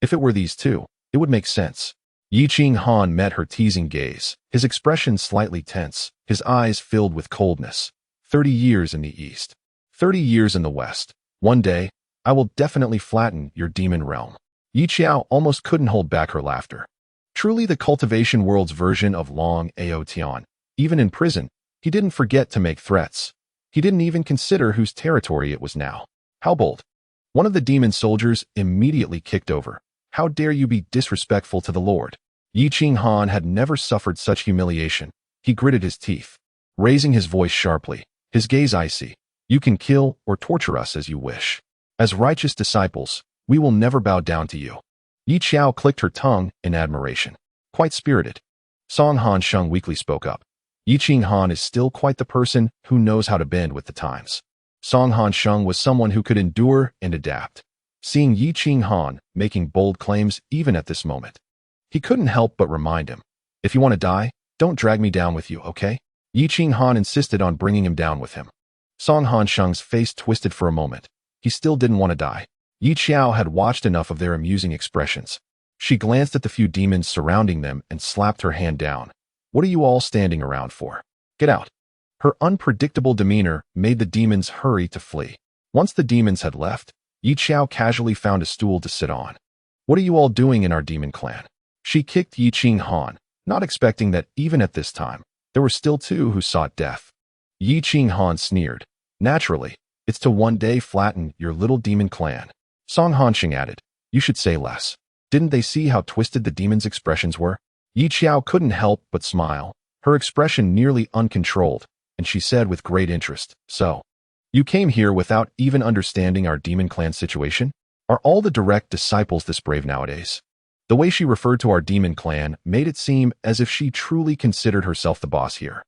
If it were these 2, it would make sense. Yi Qinghan met her teasing gaze, his expression slightly tense, his eyes filled with coldness. 30 years in the east. 30 years in the west. One day, I will definitely flatten your demon realm. Xiao almost couldn't hold back her laughter. Truly the cultivation world's version of Long Aotian. Even in prison, he didn't forget to make threats. He didn't even consider whose territory it was now. How bold. One of the demon soldiers immediately kicked over. "How dare you be disrespectful to the Lord?" Yi Qinghan had never suffered such humiliation. He gritted his teeth, raising his voice sharply, his gaze icy. "You can kill or torture us as you wish. As righteous disciples, we will never bow down to you." Xiao clicked her tongue in admiration. Quite spirited. Song Hansheng weakly spoke up. Yi Qinghan is still quite the person who knows how to bend with the times. Song Hansheng was someone who could endure and adapt. Seeing Yi Qinghan making bold claims even at this moment, he couldn't help but remind him, "If you want to die, don't drag me down with you, okay?" Yi Qinghan insisted on bringing him down with him. Song Hansheng's face twisted for a moment. He still didn't want to die. Xiao had watched enough of their amusing expressions. She glanced at the few demons surrounding them and slapped her hand down. "What are you all standing around for? Get out." Her unpredictable demeanor made the demons hurry to flee. Once the demons had left, Xiao casually found a stool to sit on. "What are you all doing in our demon clan?" She kicked Yi Qinghan, not expecting that even at this time, there were still 2 who sought death. Yi Qinghan sneered. "Naturally, it's to one day flatten your little demon clan." Song Hansheng added, "You should say less." Didn't they see how twisted the demons' expressions were? Xiao couldn't help but smile, her expression nearly uncontrolled, and she said with great interest, "So, you came here without even understanding our demon clan situation? Are all the direct disciples this brave nowadays?" The way she referred to our demon clan made it seem as if she truly considered herself the boss here.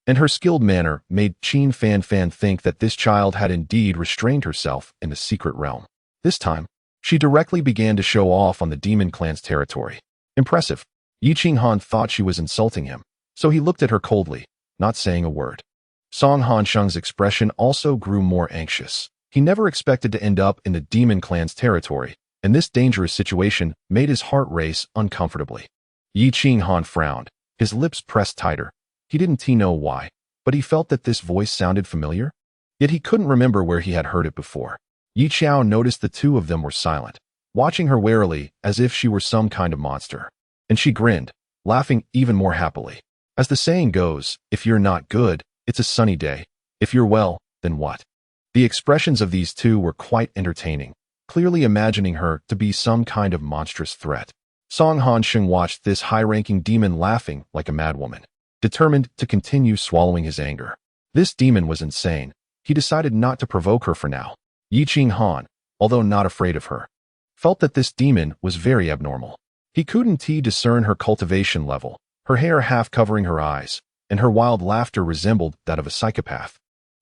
And her skilled manner made Qin Fan think that this child had indeed restrained herself in the secret realm. This time, she directly began to show off on the demon clan's territory. Impressive. Yi Qinghan thought she was insulting him, so he looked at her coldly, not saying a word. Song Hansheng's expression also grew more anxious. He never expected to end up in the demon clan's territory, and this dangerous situation made his heart race uncomfortably. Yi Qinghan frowned, his lips pressed tighter. He didn't know why, but he felt that this voice sounded familiar. Yet he couldn't remember where he had heard it before. Xiao noticed the 2 of them were silent, watching her warily as if she were some kind of monster. And she grinned, laughing even more happily. As the saying goes, if you're not good, it's a sunny day. If you're well, then what? The expressions of these 2 were quite entertaining, clearly imagining her to be some kind of monstrous threat. Song Hansheng watched this high-ranking demon laughing like a madwoman, determined to continue swallowing his anger. This demon was insane. He decided not to provoke her for now. Yi Qinghan, although not afraid of her, felt that this demon was very abnormal. He couldn't discern her cultivation level, her hair half covering her eyes, and her wild laughter resembled that of a psychopath.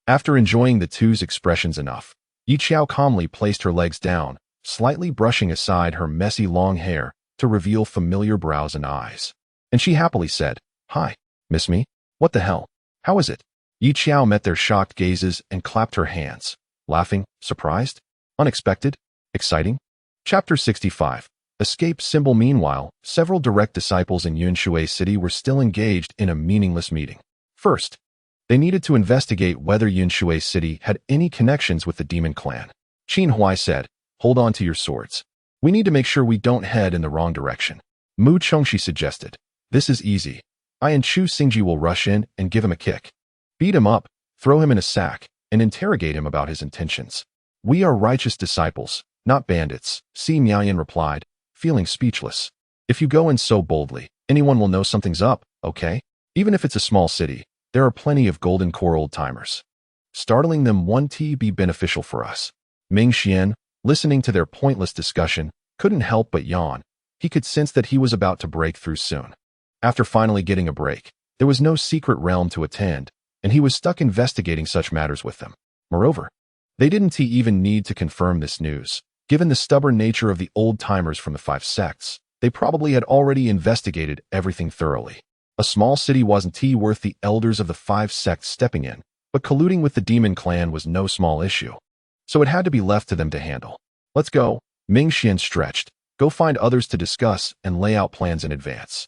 After enjoying the 2's expressions enough, Xiao calmly placed her legs down, slightly brushing aside her messy long hair to reveal familiar brows and eyes. And she happily said, "Hi, miss me? What the hell? How is it?" Yi Xiao met their shocked gazes and clapped her hands, laughing, surprised, unexpected, exciting. Chapter 65. Escape symbol. Meanwhile, several direct disciples in Yunshui City were still engaged in a meaningless meeting. First, they needed to investigate whether Yunshui City had any connections with the demon clan. Qin Huai said, "Hold on to your swords. We need to make sure we don't head in the wrong direction." Mu Chongxi suggested, "This is easy. I and Chu Xingji will rush in and give him a kick. Beat him up, throw him in a sack, and interrogate him about his intentions. We are righteous disciples, not bandits," Si Miaoyan replied, feeling speechless. "If you go in so boldly, anyone will know something's up, okay? Even if it's a small city, there are plenty of golden core old-timers. Startling them won't be beneficial for us." Ming Xian, listening to their pointless discussion, couldn't help but yawn. He could sense that he was about to break through soon. After finally getting a break, there was no secret realm to attend, and he was stuck investigating such matters with them. Moreover, they didn't even need to confirm this news. Given the stubborn nature of the old-timers from the 5 sects, they probably had already investigated everything thoroughly. A small city wasn't worth the elders of the 5 sects stepping in, but colluding with the demon clan was no small issue. So it had to be left to them to handle. "Let's go," Ming Xian stretched. "Go find others to discuss and lay out plans in advance."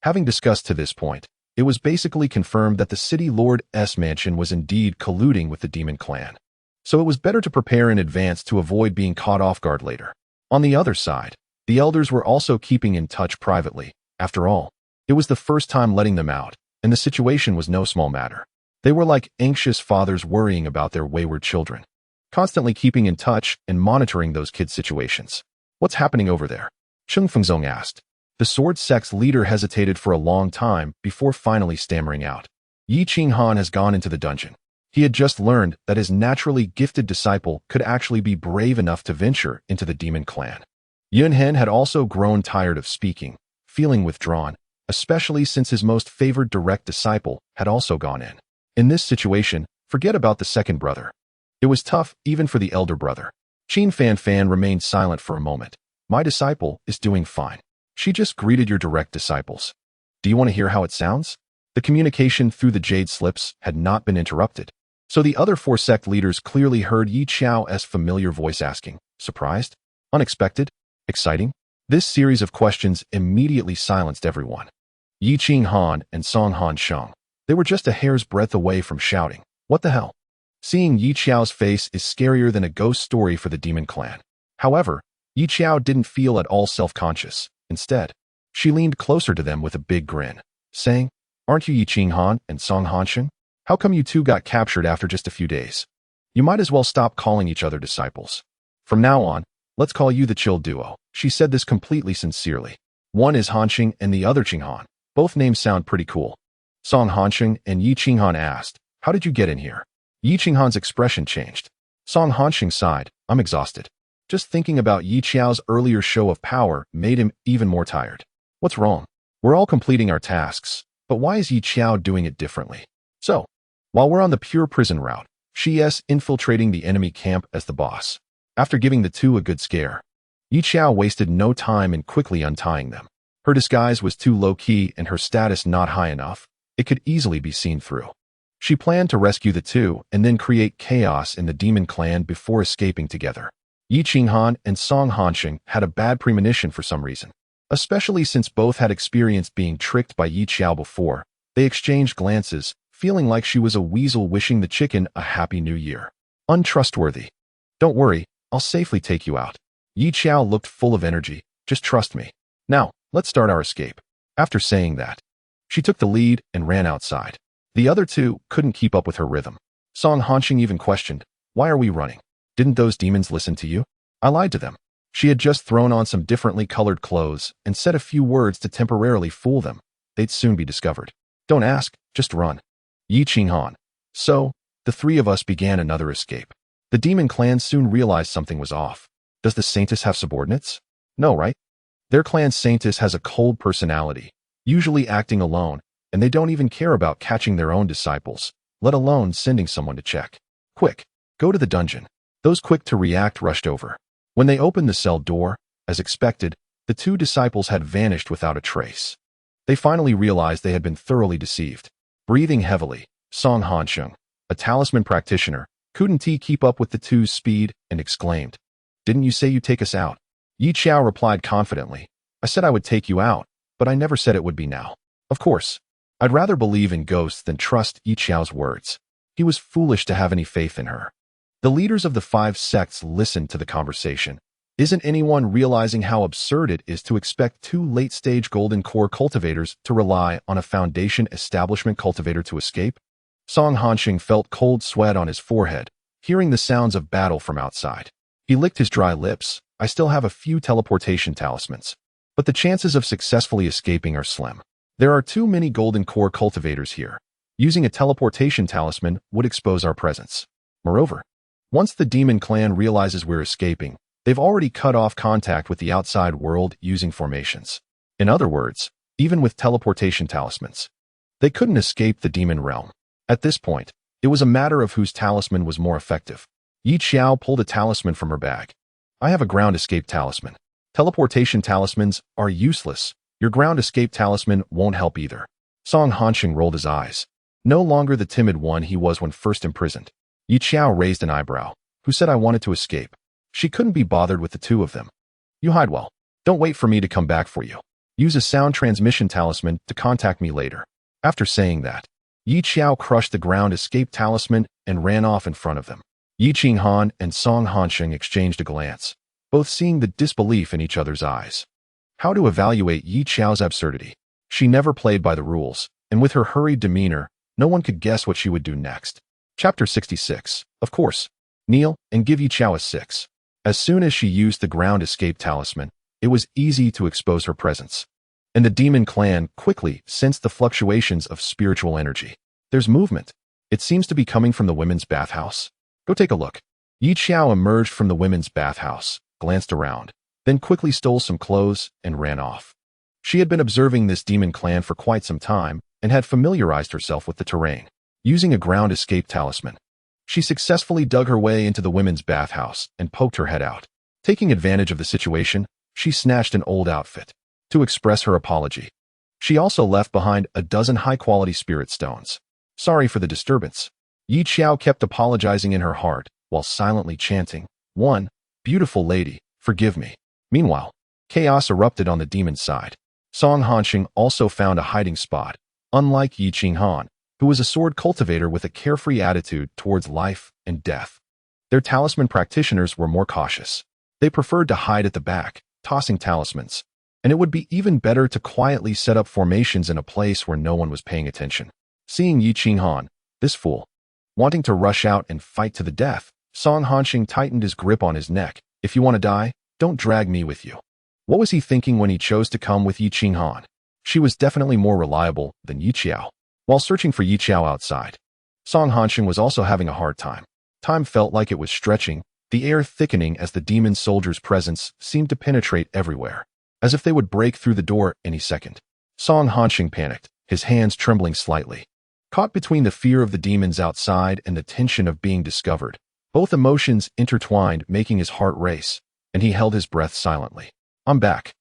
Having discussed to this point, it was basically confirmed that the city lord's mansion was indeed colluding with the demon clan. So it was better to prepare in advance to avoid being caught off guard later. On the other side, the elders were also keeping in touch privately. After all, it was the first time letting them out, and the situation was no small matter. They were like anxious fathers worrying about their wayward children, constantly keeping in touch and monitoring those kids' situations. "What's happening over there?" Cheng Fengzong asked. The sword sect's leader hesitated for a long time before finally stammering out. "Yi Qinghan has gone into the dungeon. He had just learned that his naturally gifted disciple could actually be brave enough to venture into the demon clan." Yunhen had also grown tired of speaking, feeling withdrawn, especially since his most favored direct disciple had also gone in. In this situation, forget about the second brother. It was tough even for the elder brother. Qin Fan remained silent for a moment. "My disciple is doing fine. She just greeted your direct disciples. Do you want to hear how it sounds?" The communication through the jade slips had not been interrupted, so the other 4 sect leaders clearly heard Yi Xiao's familiar voice asking, "Surprised? Unexpected? Exciting?" This series of questions immediately silenced everyone. Yi Qinghan and Song Han Sheng, they were just a hair's breadth away from shouting, "What the hell?" Seeing Yi Xiao's face is scarier than a ghost story for the demon clan. However, Yi Xiao didn't feel at all self-conscious. Instead, she leaned closer to them with a big grin, saying, "Aren't you Yi Qinghan and Song Han Sheng? How come you two got captured after just a few days? You might as well stop calling each other disciples. From now on, let's call you the Chill Duo." She said this completely sincerely. One is Hanxing and the other Qinghan. Both names sound pretty cool. Song Hanxing and Yi Qinghan asked, "How did you get in here?" Yi Qinghan's expression changed. Song Hanxing sighed, "I'm exhausted." Just thinking about Yi Xiao's earlier show of power made him even more tired. "What's wrong? We're all completing our tasks, but why is Yi Xiao doing it differently?" So, while we're on the pure prison route, she's infiltrating the enemy camp as the boss. After giving the two a good scare, Yi Xiao wasted no time in quickly untying them. Her disguise was too low-key and her status not high enough. It could easily be seen through. She planned to rescue the two and then create chaos in the demon clan before escaping together. Yi Qinghan and Song Hanxing had a bad premonition for some reason. Especially since both had experienced being tricked by Yi Xiao before, they exchanged glances, feeling like she was a weasel wishing the chicken a happy new year. Untrustworthy. "Don't worry, I'll safely take you out." Yi Xiao looked full of energy. "Just trust me. Now, let's start our escape." After saying that, she took the lead and ran outside. The other two couldn't keep up with her rhythm. Song Hanxing even questioned, "Why are we running? Didn't those demons listen to you?" I lied to them. She had just thrown on some differently colored clothes and said a few words to temporarily fool them. They'd soon be discovered. "Don't ask, just run." Yi Qinghan. So, the 3 of us began another escape. The demon clan soon realized something was off. Does the Saintess have subordinates? No, right? Their clan Saintess has a cold personality, usually acting alone, and they don't even care about catching their own disciples, let alone sending someone to check. "Quick, go to the dungeon." Those quick to react rushed over. When they opened the cell door, as expected, the 2 disciples had vanished without a trace. They finally realized they had been thoroughly deceived. Breathing heavily, Song Hansheng, a talisman practitioner, couldn't he keep up with the two's speed and exclaimed, "Didn't you say you'd take us out?" Yi Xiao replied confidently, "I said I would take you out, but I never said it would be now. Of course, I'd rather believe in ghosts than trust Yi Xiao's words." He was foolish to have any faith in her. The leaders of the 5 sects listened to the conversation. Isn't anyone realizing how absurd it is to expect 2 late-stage golden core cultivators to rely on a foundation establishment cultivator to escape? Song Hansheng felt cold sweat on his forehead, hearing the sounds of battle from outside. He licked his dry lips. "I still have a few teleportation talismans, but the chances of successfully escaping are slim. There are too many golden core cultivators here. Using a teleportation talisman would expose our presence. Moreover, once the demon clan realizes we're escaping, they've already cut off contact with the outside world using formations. In other words, even with teleportation talismans, they couldn't escape the demon realm." At this point, it was a matter of whose talisman was more effective. Yi Xiao pulled a talisman from her bag. "I have a ground escape talisman. Teleportation talismans are useless. Your ground escape talisman won't help either." Song Hansheng rolled his eyes. No longer the timid one he was when first imprisoned. Yi Xiao raised an eyebrow. "Who said I wanted to escape?" She couldn't be bothered with the 2 of them. "You hide well. Don't wait for me to come back for you. Use a sound transmission talisman to contact me later." After saying that, Yi Xiao crushed the ground escape talisman and ran off in front of them. Yi Qinghan and Song Hansheng exchanged a glance, both seeing the disbelief in each other's eyes. How to evaluate Yi Xiao's absurdity? She never played by the rules, and with her hurried demeanor, no one could guess what she would do next. Chapter 66. Of course. Kneel and give Yi Xiao a 6. As soon as she used the ground escape talisman, it was easy to expose her presence. And the demon clan quickly sensed the fluctuations of spiritual energy. "There's movement. It seems to be coming from the women's bathhouse. Go take a look." Yi Xiao emerged from the women's bathhouse, glanced around, then quickly stole some clothes and ran off. She had been observing this demon clan for quite some time and had familiarized herself with the terrain. Using a ground escape talisman, she successfully dug her way into the women's bathhouse and poked her head out. Taking advantage of the situation, she snatched an old outfit to express her apology. She also left behind a dozen high-quality spirit stones. "Sorry for the disturbance." Yi Xiao kept apologizing in her heart while silently chanting, "One, beautiful lady, forgive me." Meanwhile, chaos erupted on the demon's side. Song Hansheng also found a hiding spot, unlike Yi Qinghan, who was a sword cultivator with a carefree attitude towards life and death. Their talisman practitioners were more cautious. They preferred to hide at the back, tossing talismans, and it would be even better to quietly set up formations in a place where no one was paying attention. Seeing Yi Qinghan, this fool, wanting to rush out and fight to the death, Song Hansheng tightened his grip on his neck. "If you want to die, don't drag me with you." What was he thinking when he chose to come with Yi Qinghan? She was definitely more reliable than Yi Xiao. While searching for Yi Xiao outside, Song Hansheng was also having a hard time. Time felt like it was stretching, the air thickening as the demon soldiers' presence seemed to penetrate everywhere, as if they would break through the door any second. Song Hansheng panicked, his hands trembling slightly. Caught between the fear of the demons outside and the tension of being discovered, both emotions intertwined, making his heart race, and he held his breath silently. "I'm back."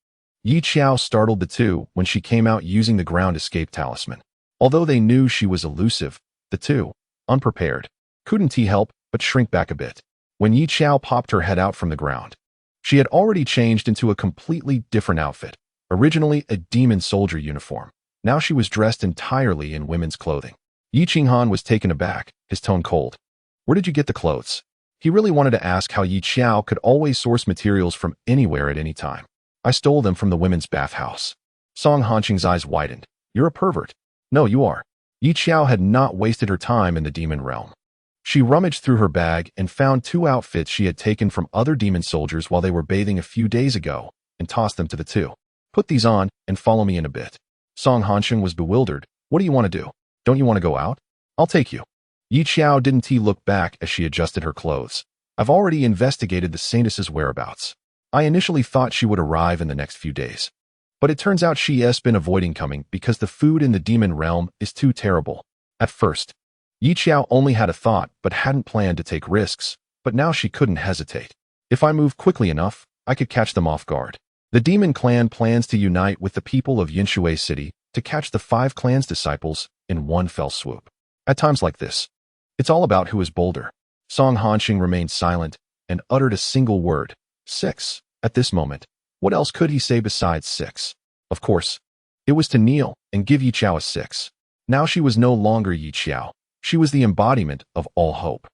Yi Xiao startled the 2 when she came out using the ground escape talisman. Although they knew she was elusive, the 2, unprepared, couldn't help but shrink back a bit. When Yi Xiao popped her head out from the ground, she had already changed into a completely different outfit, originally a demon soldier uniform. Now she was dressed entirely in women's clothing. Yi Qinghan was taken aback, his tone cold. "Where did you get the clothes?" He really wanted to ask how Yi Xiao could always source materials from anywhere at any time. "I stole them from the women's bathhouse." Song Hansheng's eyes widened. "You're a pervert." "No, you are." Yi Xiao had not wasted her time in the demon realm. She rummaged through her bag and found 2 outfits she had taken from other demon soldiers while they were bathing a few days ago and tossed them to the 2. "Put these on and follow me in a bit." Song Hansheng was bewildered. "What do you want to do? Don't you want to go out? I'll take you." Yi Xiao didn't look back as she adjusted her clothes. "I've already investigated the saintess's whereabouts. I initially thought she would arrive in the next few days, but it turns out she has been avoiding coming because the food in the demon realm is too terrible." At first, Yi Xiao only had a thought but hadn't planned to take risks, but now she couldn't hesitate. "If I move quickly enough, I could catch them off guard." The demon clan plans to unite with the people of Yinshui City to catch the 5 clans' disciples in one fell swoop. At times like this, it's all about who is bolder. Song Hanxing remained silent and uttered a single word, 6. At this moment, what else could he say besides 6? Of course, it was to kneel and give Yi Xiao a 6. Now she was no longer Yi Xiao. She was the embodiment of all hope.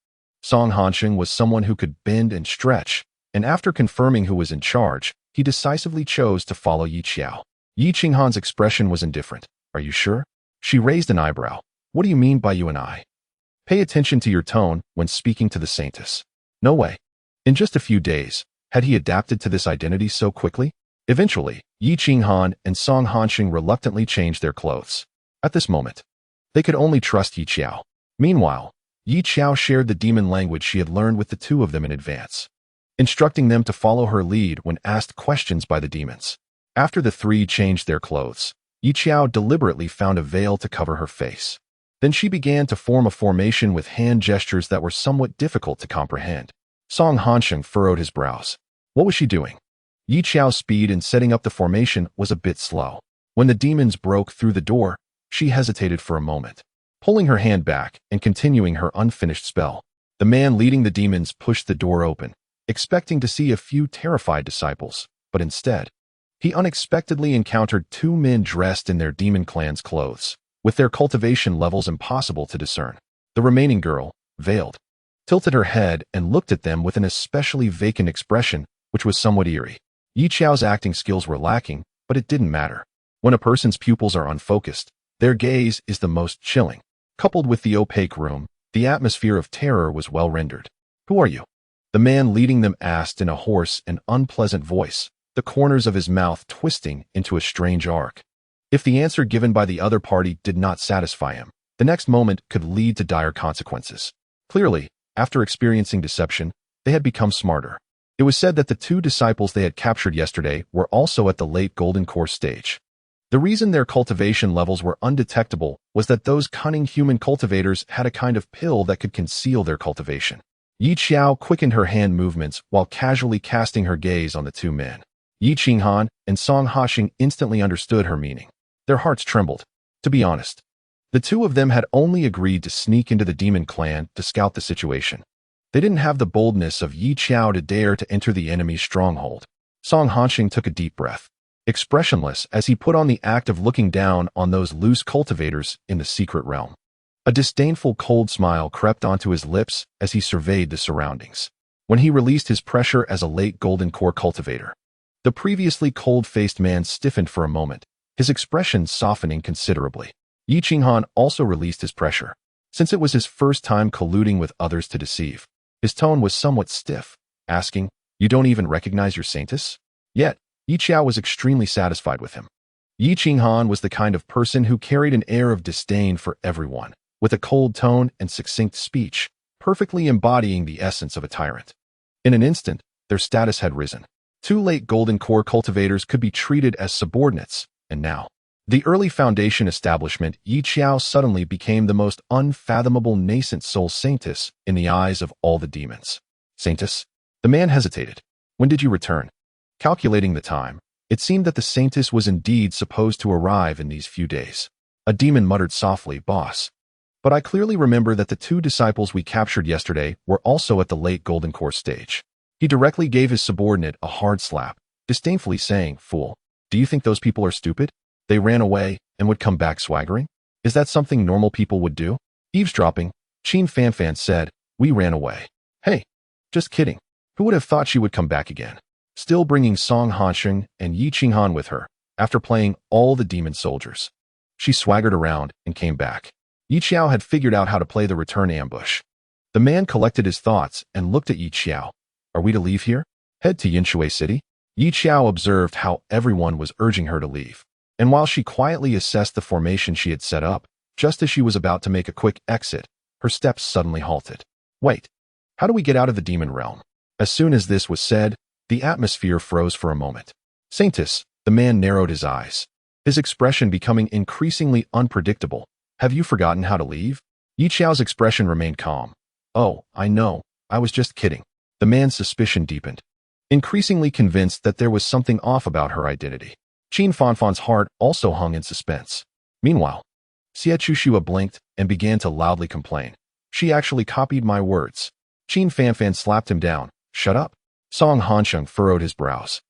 Song Hanxing was someone who could bend and stretch, and after confirming who was in charge, he decisively chose to follow Yi Xiao. Yi Qinghan's expression was indifferent. Are you sure? She raised an eyebrow. What do you mean by you and I? Pay attention to your tone when speaking to the saintess. No way. In just a few days, had he adapted to this identity so quickly? Eventually, Yi Qinghan and Song Hanxing reluctantly changed their clothes. At this moment, they could only trust Yi Xiao. Meanwhile, Yi Xiao shared the demon language she had learned with the two of them in advance, instructing them to follow her lead when asked questions by the demons. After the three changed their clothes, Yi Xiao deliberately found a veil to cover her face. Then she began to form a formation with hand gestures that were somewhat difficult to comprehend. Song Hanxing furrowed his brows. What was she doing? Yi Xiao's speed in setting up the formation was a bit slow. When the demons broke through the door, she hesitated for a moment, pulling her hand back and continuing her unfinished spell. The man leading the demons pushed the door open, expecting to see a few terrified disciples, but instead, he unexpectedly encountered two men dressed in their demon clan's clothes, with their cultivation levels impossible to discern. The remaining girl, veiled, tilted her head and looked at them with an especially vacant expression, which was somewhat eerie. Yi Xiao's acting skills were lacking, but it didn't matter. When a person's pupils are unfocused, their gaze is the most chilling. Coupled with the opaque room, the atmosphere of terror was well rendered. Who are you? The man leading them asked in a hoarse and unpleasant voice, the corners of his mouth twisting into a strange arc. If the answer given by the other party did not satisfy him, the next moment could lead to dire consequences. Clearly, after experiencing deception, they had become smarter. It was said that the two disciples they had captured yesterday were also at the late golden core stage. The reason their cultivation levels were undetectable was that those cunning human cultivators had a kind of pill that could conceal their cultivation. Yi Xiao quickened her hand movements while casually casting her gaze on the two men. Yi Qinghan and Song Hanxing instantly understood her meaning. Their hearts trembled. To be honest, the two of them had only agreed to sneak into the demon clan to scout the situation. They didn't have the boldness of Yi Xiao to dare to enter the enemy's stronghold. Song Hanxing took a deep breath, expressionless as he put on the act of looking down on those loose cultivators in the secret realm. A disdainful cold smile crept onto his lips as he surveyed the surroundings. When he released his pressure as a late golden core cultivator, the previously cold-faced man stiffened for a moment, his expression softening considerably. Yi Qinghan also released his pressure. Since it was his first time colluding with others to deceive, his tone was somewhat stiff, asking, "You don't even recognize your saintess?" Yet, Yi Xiao was extremely satisfied with him. Yi Qinghan was the kind of person who carried an air of disdain for everyone, with a cold tone and succinct speech, perfectly embodying the essence of a tyrant. In an instant, their status had risen. Two late golden core cultivators could be treated as subordinates, and now, the early foundation establishment, Yi Xiao suddenly became the most unfathomable nascent soul saintess in the eyes of all the demons. Saintess? The man hesitated. When did you return? Calculating the time, it seemed that the saintess was indeed supposed to arrive in these few days. A demon muttered softly, "Boss. But I clearly remember that the two disciples we captured yesterday were also at the late golden core stage." He directly gave his subordinate a hard slap, disdainfully saying, "Fool, do you think those people are stupid? They ran away and would come back swaggering? Is that something normal people would do?" Eavesdropping, Qin Fanfan said, "We ran away." Hey, just kidding. Who would have thought she would come back again? Still bringing Song Hanxing and Yi Qinghan with her, after playing all the demon soldiers. She swaggered around and came back. Yi Xiao had figured out how to play the return ambush. The man collected his thoughts and looked at Yi Xiao. Are we to leave here? Head to Yinshui City? Yi Xiao observed how everyone was urging her to leave. And while she quietly assessed the formation she had set up, just as she was about to make a quick exit, her steps suddenly halted. Wait, how do we get out of the demon realm? As soon as this was said, the atmosphere froze for a moment. Saintess, the man narrowed his eyes, his expression becoming increasingly unpredictable. Have you forgotten how to leave? Yi Xiao's expression remained calm. Oh, I know, I was just kidding. The man's suspicion deepened, increasingly convinced that there was something off about her identity. Qin Fanfan's heart also hung in suspense. Meanwhile, Xiao blinked and began to loudly complain. She actually copied my words. Qin Fanfan slapped him down. Shut up. Song Hansheng furrowed his brows.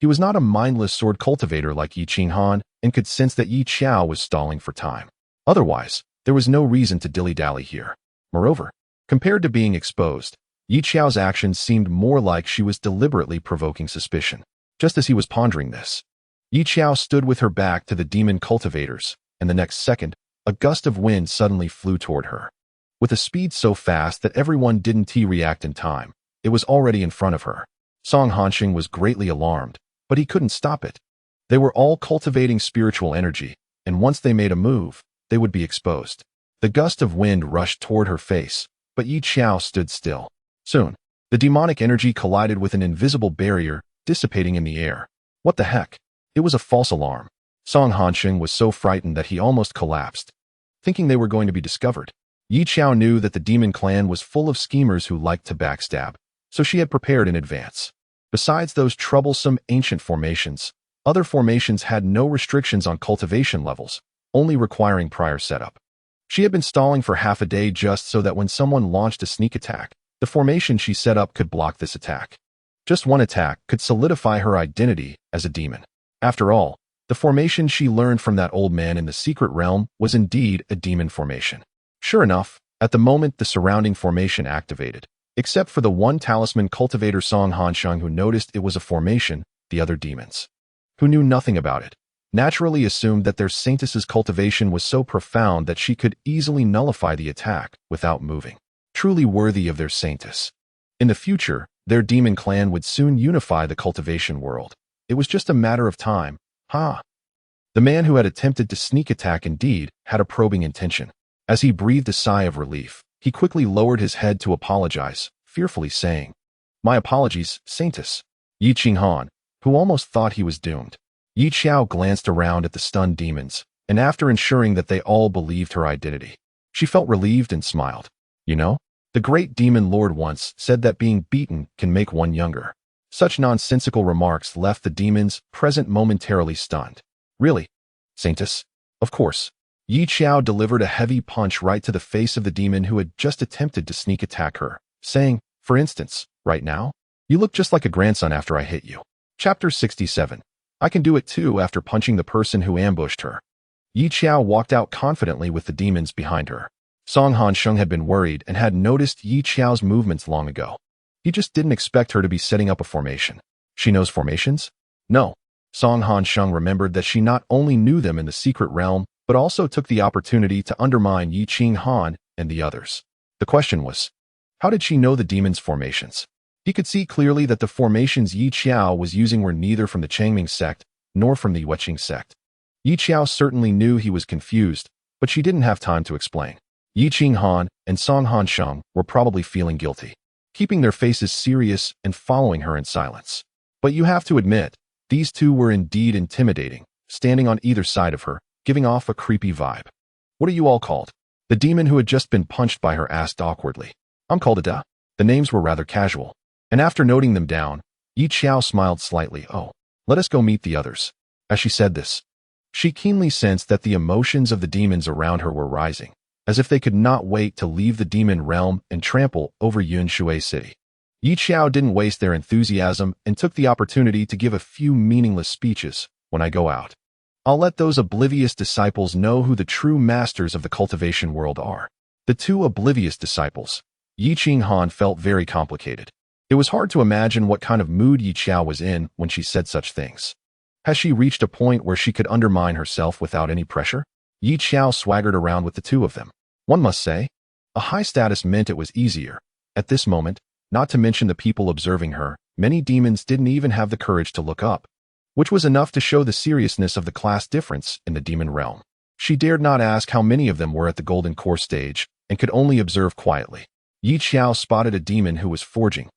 He was not a mindless sword cultivator like Yi Qinghan and could sense that Yi Xiao was stalling for time. Otherwise, there was no reason to dilly-dally here. Moreover, compared to being exposed, Yi Xiao's actions seemed more like she was deliberately provoking suspicion. Just as he was pondering this, Yi Xiao stood with her back to the demon cultivators, and the next second, a gust of wind suddenly flew toward her. With a speed so fast that everyone didn't react in time, it was already in front of her. Song Hansheng was greatly alarmed, but he couldn't stop it. They were all cultivating spiritual energy, and once they made a move, they would be exposed. The gust of wind rushed toward her face, but Yi Xiao stood still. Soon, the demonic energy collided with an invisible barrier, dissipating in the air. What the heck? It was a false alarm. Song Hansheng was so frightened that he almost collapsed, thinking they were going to be discovered. Yi Xiao knew that the demon clan was full of schemers who liked to backstab, so she had prepared in advance. Besides those troublesome ancient formations, other formations had no restrictions on cultivation levels, only requiring prior setup. She had been stalling for half a day just so that when someone launched a sneak attack, the formation she set up could block this attack. Just one attack could solidify her identity as a demon. After all, the formation she learned from that old man in the secret realm was indeed a demon formation. Sure enough, at the moment the surrounding formation activated, except for the one talisman cultivator Song Hansheng who noticed it was a formation, the other demons, who knew nothing about it, naturally assumed that their saintess's cultivation was so profound that she could easily nullify the attack without moving. Truly worthy of their saintess. In the future, their demon clan would soon unify the cultivation world. It was just a matter of time. The man who had attempted to sneak attack indeed had a probing intention. As he breathed a sigh of relief, he quickly lowered his head to apologize, fearfully saying, "My apologies, saintess." Yi Qinghan, who almost thought he was doomed. Yi Xiao glanced around at the stunned demons, and after ensuring that they all believed her identity, she felt relieved and smiled. You know, the great demon lord once said that being beaten can make one younger. Such nonsensical remarks left the demons present momentarily stunned. Really? Saintess? Of course. Yi Xiao delivered a heavy punch right to the face of the demon who had just attempted to sneak attack her, saying, "For instance, right now, you look just like a grandson after I hit you." Chapter 67. I can do it too after punching the person who ambushed her. Yi Xiao walked out confidently with the demons behind her. Song Hansheng had been worried and had noticed Yi Xiao's movements long ago. He just didn't expect her to be setting up a formation. She knows formations? No. Song Hansheng remembered that she not only knew them in the secret realm, but also took the opportunity to undermine Yi Qinghan and the others. The question was, how did she know the demons' formations? He could see clearly that the formations Yi Xiao was using were neither from the Changming sect nor from the Yueqing sect. Yi Xiao certainly knew he was confused, but she didn't have time to explain. Yi Qinghan and Song Hansheng were probably feeling guilty, keeping their faces serious and following her in silence. But you have to admit, these two were indeed intimidating, standing on either side of her, giving off a creepy vibe. What are you all called? The demon who had just been punched by her asked awkwardly. I'm called Ada. The names were rather casual. And after noting them down, Yi Xiao smiled slightly. Oh, let us go meet the others. As she said this, she keenly sensed that the emotions of the demons around her were rising, as if they could not wait to leave the demon realm and trample over Yunshui City. Yi Xiao didn't waste their enthusiasm and took the opportunity to give a few meaningless speeches. When I go out, I'll let those oblivious disciples know who the true masters of the cultivation world are. The two oblivious disciples. Yi Qinghan felt very complicated. It was hard to imagine what kind of mood Yi Xiao was in when she said such things. Has she reached a point where she could undermine herself without any pressure? Yi Xiao swaggered around with the two of them. One must say, a high status meant it was easier. At this moment, not to mention the people observing her, many demons didn't even have the courage to look up, which was enough to show the seriousness of the class difference in the demon realm. She dared not ask how many of them were at the golden core stage and could only observe quietly. Yi Xiao spotted a demon who was forging,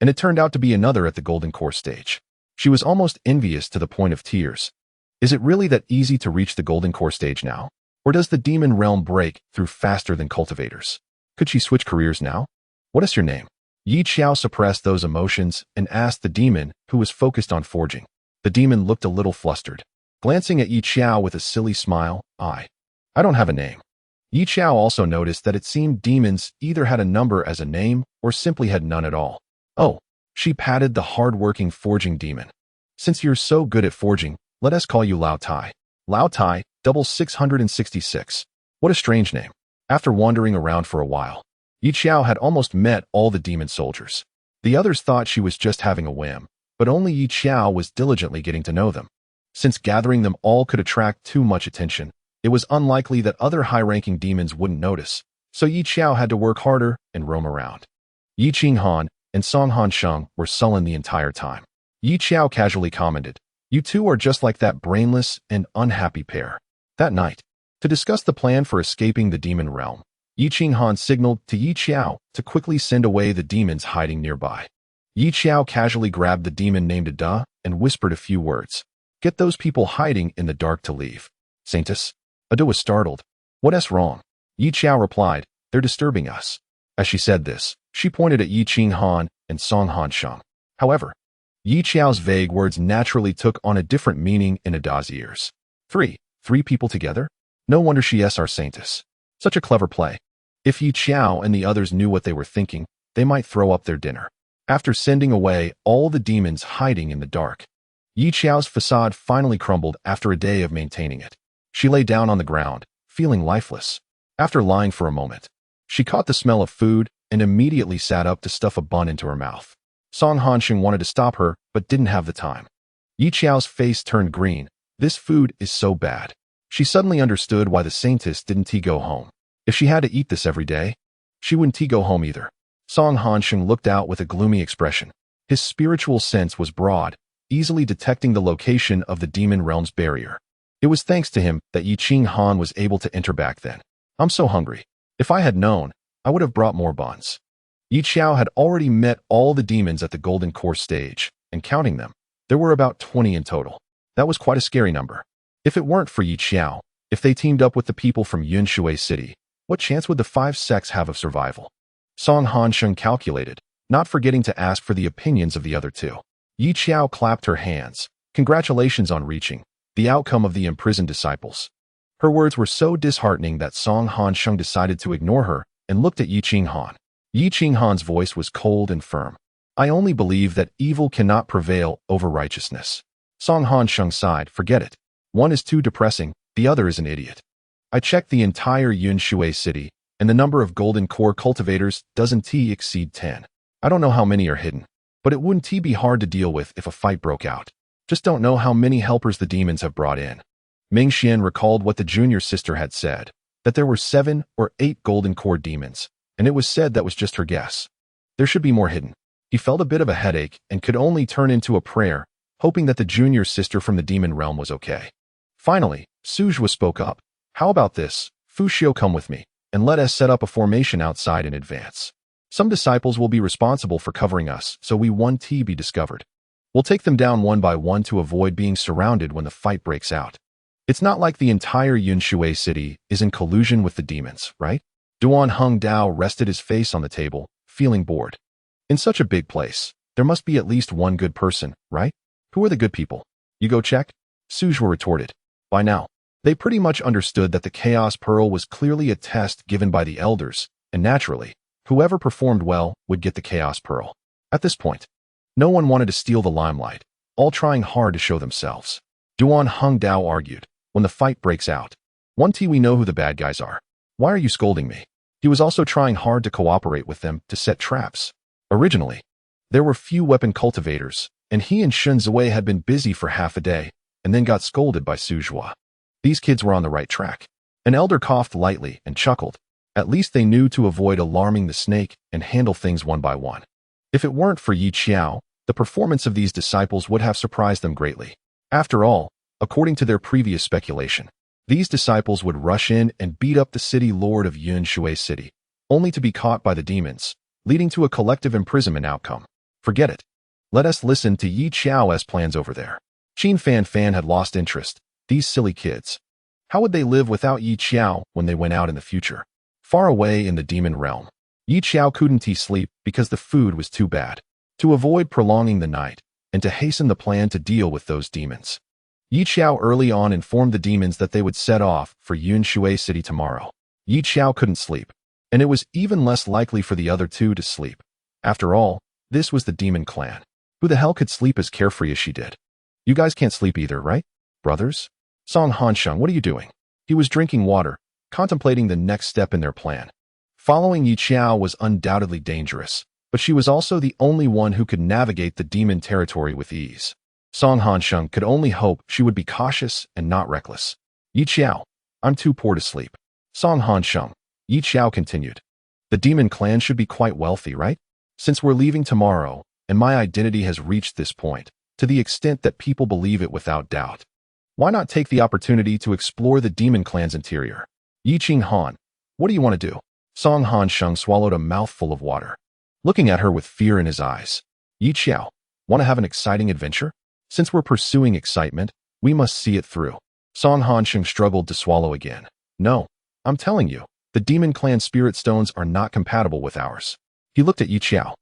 and it turned out to be another at the golden core stage. She was almost envious to the point of tears. Is it really that easy to reach the golden core stage now? Or does the demon realm break through faster than cultivators? Could she switch careers now? What is your name? Yi Xiao suppressed those emotions and asked the demon who was focused on forging. The demon looked a little flustered. Glancing at Yi Xiao with a silly smile, I I don't have a name. Yi Xiao also noticed that it seemed demons either had a number as a name or simply had none at all. Oh, she patted the hard-working forging demon. Since you're so good at forging, let us call you Lao Tai. Lao Tai, double 666. What a strange name. After wandering around for a while, Yi Xiao had almost met all the demon soldiers. The others thought she was just having a whim, but only Yi Xiao was diligently getting to know them. Since gathering them all could attract too much attention, it was unlikely that other high-ranking demons wouldn't notice, so Yi Xiao had to work harder and roam around. Yi Qinghan and Song Hansheng were sullen the entire time. Yi Xiao casually commented, "You two are just like that brainless and unhappy pair." That night, to discuss the plan for escaping the demon realm, Yi Qinghan signaled to Yi Xiao to quickly send away the demons hiding nearby. Yi Xiao casually grabbed the demon named Ada and whispered a few words. "Get those people hiding in the dark to leave." "Saintus?" Ada was startled. "What's wrong?" Yi Xiao replied, "They're disturbing us." As she said this, she pointed at Yi Qinghan and Song Hansheng. However, Yi Xiao's vague words naturally took on a different meaning in Ada's ears. Three people together? No wonder she's our saintess. Such a clever play. If Yi Xiao and the others knew what they were thinking, they might throw up their dinner. After sending away all the demons hiding in the dark, Yi Xiao's facade finally crumbled after a day of maintaining it. She lay down on the ground, feeling lifeless. After lying for a moment, she caught the smell of food and immediately sat up to stuff a bun into her mouth. Song Hansheng wanted to stop her, but didn't have the time. Yi Xiao's face turned green. This food is so bad. She suddenly understood why the saintess didn't go home. If she had to eat this every day, she wouldn't go home either. Song Hansheng looked out with a gloomy expression. His spiritual sense was broad, easily detecting the location of the demon realm's barrier. It was thanks to him that Yi Qinghan was able to enter back then. "I'm so hungry. If I had known, I would have brought more buns." Yi Xiao had already met all the demons at the Golden Core stage, and counting them, there were about 20 in total. That was quite a scary number. If it weren't for Yi Xiao, if they teamed up with the people from Yunshui City, what chance would the 5 sects have of survival? Song Hansheng calculated, not forgetting to ask for the opinions of the other two. Yi Xiao clapped her hands. Congratulations on reaching the outcome of the imprisoned disciples. Her words were so disheartening that Song Hansheng decided to ignore her and looked at Yi Qinghan. Yi Qinghan's voice was cold and firm. "I only believe that evil cannot prevail over righteousness." Song Hansheng sighed. "Forget it. One is too depressing, the other is an idiot. I checked the entire Yunshui city, and the number of Golden Core cultivators doesn't exceed 10. I don't know how many are hidden, but it wouldn't be hard to deal with if a fight broke out. Just don't know how many helpers the demons have brought in." Ming Xian recalled what the junior sister had said, that there were 7 or 8 Golden Core demons, and it was said that was just her guess. There should be more hidden. He felt a bit of a headache and could only turn into a prayer, hoping that the junior sister from the demon realm was okay. Finally, Suzhua spoke up. "How about this? Fu Xiu, come with me, and let us set up a formation outside in advance. Some disciples will be responsible for covering us, so we won't be discovered. We'll take them down one by one to avoid being surrounded when the fight breaks out. It's not like the entire Yunshui city is in collusion with the demons, right?" Duan Hung Dao rested his face on the table, feeling bored. "In such a big place, there must be at least one good person, right? Who are the good people? You go check?" Suzhua retorted. By now, they pretty much understood that the Chaos Pearl was clearly a test given by the elders, and naturally, whoever performed well would get the Chaos Pearl. At this point, no one wanted to steal the limelight, all trying hard to show themselves. Duan Hung Dao argued, "When the fight breaks out, we know who the bad guys are. Why are you scolding me?" He was also trying hard to cooperate with them to set traps. Originally, there were few weapon cultivators, and he and Shun Ziwei had been busy for half a day, and then got scolded by Suzhua. These kids were on the right track. An elder coughed lightly and chuckled. At least they knew to avoid alarming the snake and handle things one by one. If it weren't for Yi Xiao, the performance of these disciples would have surprised them greatly. After all, according to their previous speculation, these disciples would rush in and beat up the city lord of Yunshui City, only to be caught by the demons, leading to a collective imprisonment outcome. Forget it. Let us listen to Yi Xiao's plans over there. Qin Fan had lost interest. These silly kids. How would they live without Yi Xiao when they went out in the future? Far away in the demon realm, Yi Xiao couldn't sleep because the food was too bad. To avoid prolonging the night, and to hasten the plan to deal with those demons, Yi Xiao early on informed the demons that they would set off for Yunshui City tomorrow. Yi Xiao couldn't sleep, and it was even less likely for the other two to sleep. After all, this was the demon clan. Who the hell could sleep as carefree as she did? You guys can't sleep either, right, brothers? Song Hansheng, what are you doing? He was drinking water, contemplating the next step in their plan. Following Yi Xiao was undoubtedly dangerous, but she was also the only one who could navigate the demon territory with ease. Song Hansheng could only hope she would be cautious and not reckless. Yi Xiao, I'm too poor to sleep. Song Hansheng, Yi Xiao continued. The demon clan should be quite wealthy, right? Since we're leaving tomorrow, and my identity has reached this point, to the extent that people believe it without doubt, why not take the opportunity to explore the demon clan's interior? Yi Qing Han, what do you want to do? Song Hansheng swallowed a mouthful of water, looking at her with fear in his eyes. Yi Xiao, want to have an exciting adventure? Since we're pursuing excitement, we must see it through. Song Hansheng struggled to swallow again. No, I'm telling you, the demon clan spirit stones are not compatible with ours. He looked at Yi Xiao,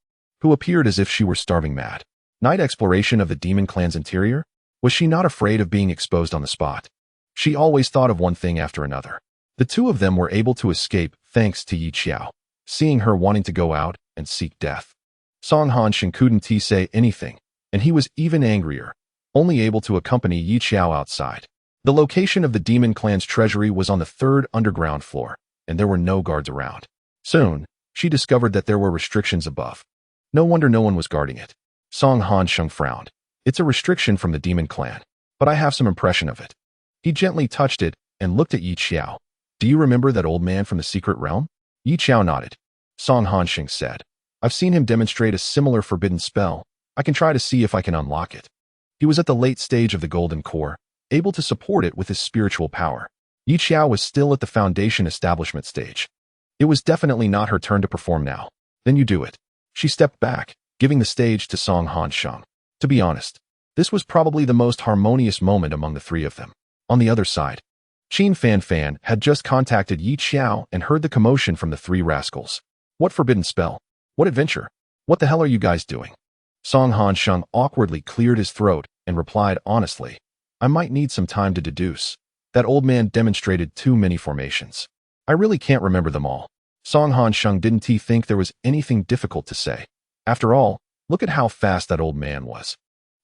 who appeared as if she were starving mad. Night exploration of the demon clan's interior? Was she not afraid of being exposed on the spot? She always thought of one thing after another. The two of them were able to escape thanks to Yi Xiao, seeing her wanting to go out and seek death. Song Hansheng couldn't say anything, and he was even angrier, only able to accompany Yi Xiao outside. The location of the demon clan's treasury was on the third underground floor, and there were no guards around. Soon, she discovered that there were restrictions above. No wonder no one was guarding it. Song Hansheng frowned. It's a restriction from the demon clan, but I have some impression of it. He gently touched it and looked at Yi Xiao. Do you remember that old man from the secret realm? Yi Xiao nodded. Song Hansheng said, I've seen him demonstrate a similar forbidden spell. I can try to see if I can unlock it. He was at the late stage of the golden core, able to support it with his spiritual power. Yi Xiao was still at the foundation establishment stage. It was definitely not her turn to perform now. Then you do it. She stepped back, giving the stage to Song Hansheng. To be honest, this was probably the most harmonious moment among the three of them. On the other side, Qin Fan Fan had just contacted Yi Xiao and heard the commotion from the three rascals. What forbidden spell? What adventure? What the hell are you guys doing? Song Hansheng awkwardly cleared his throat and replied honestly, I might need some time to deduce. That old man demonstrated too many formations. I really can't remember them all. Song Hansheng didn't think there was anything difficult to say. After all, look at how fast that old man was.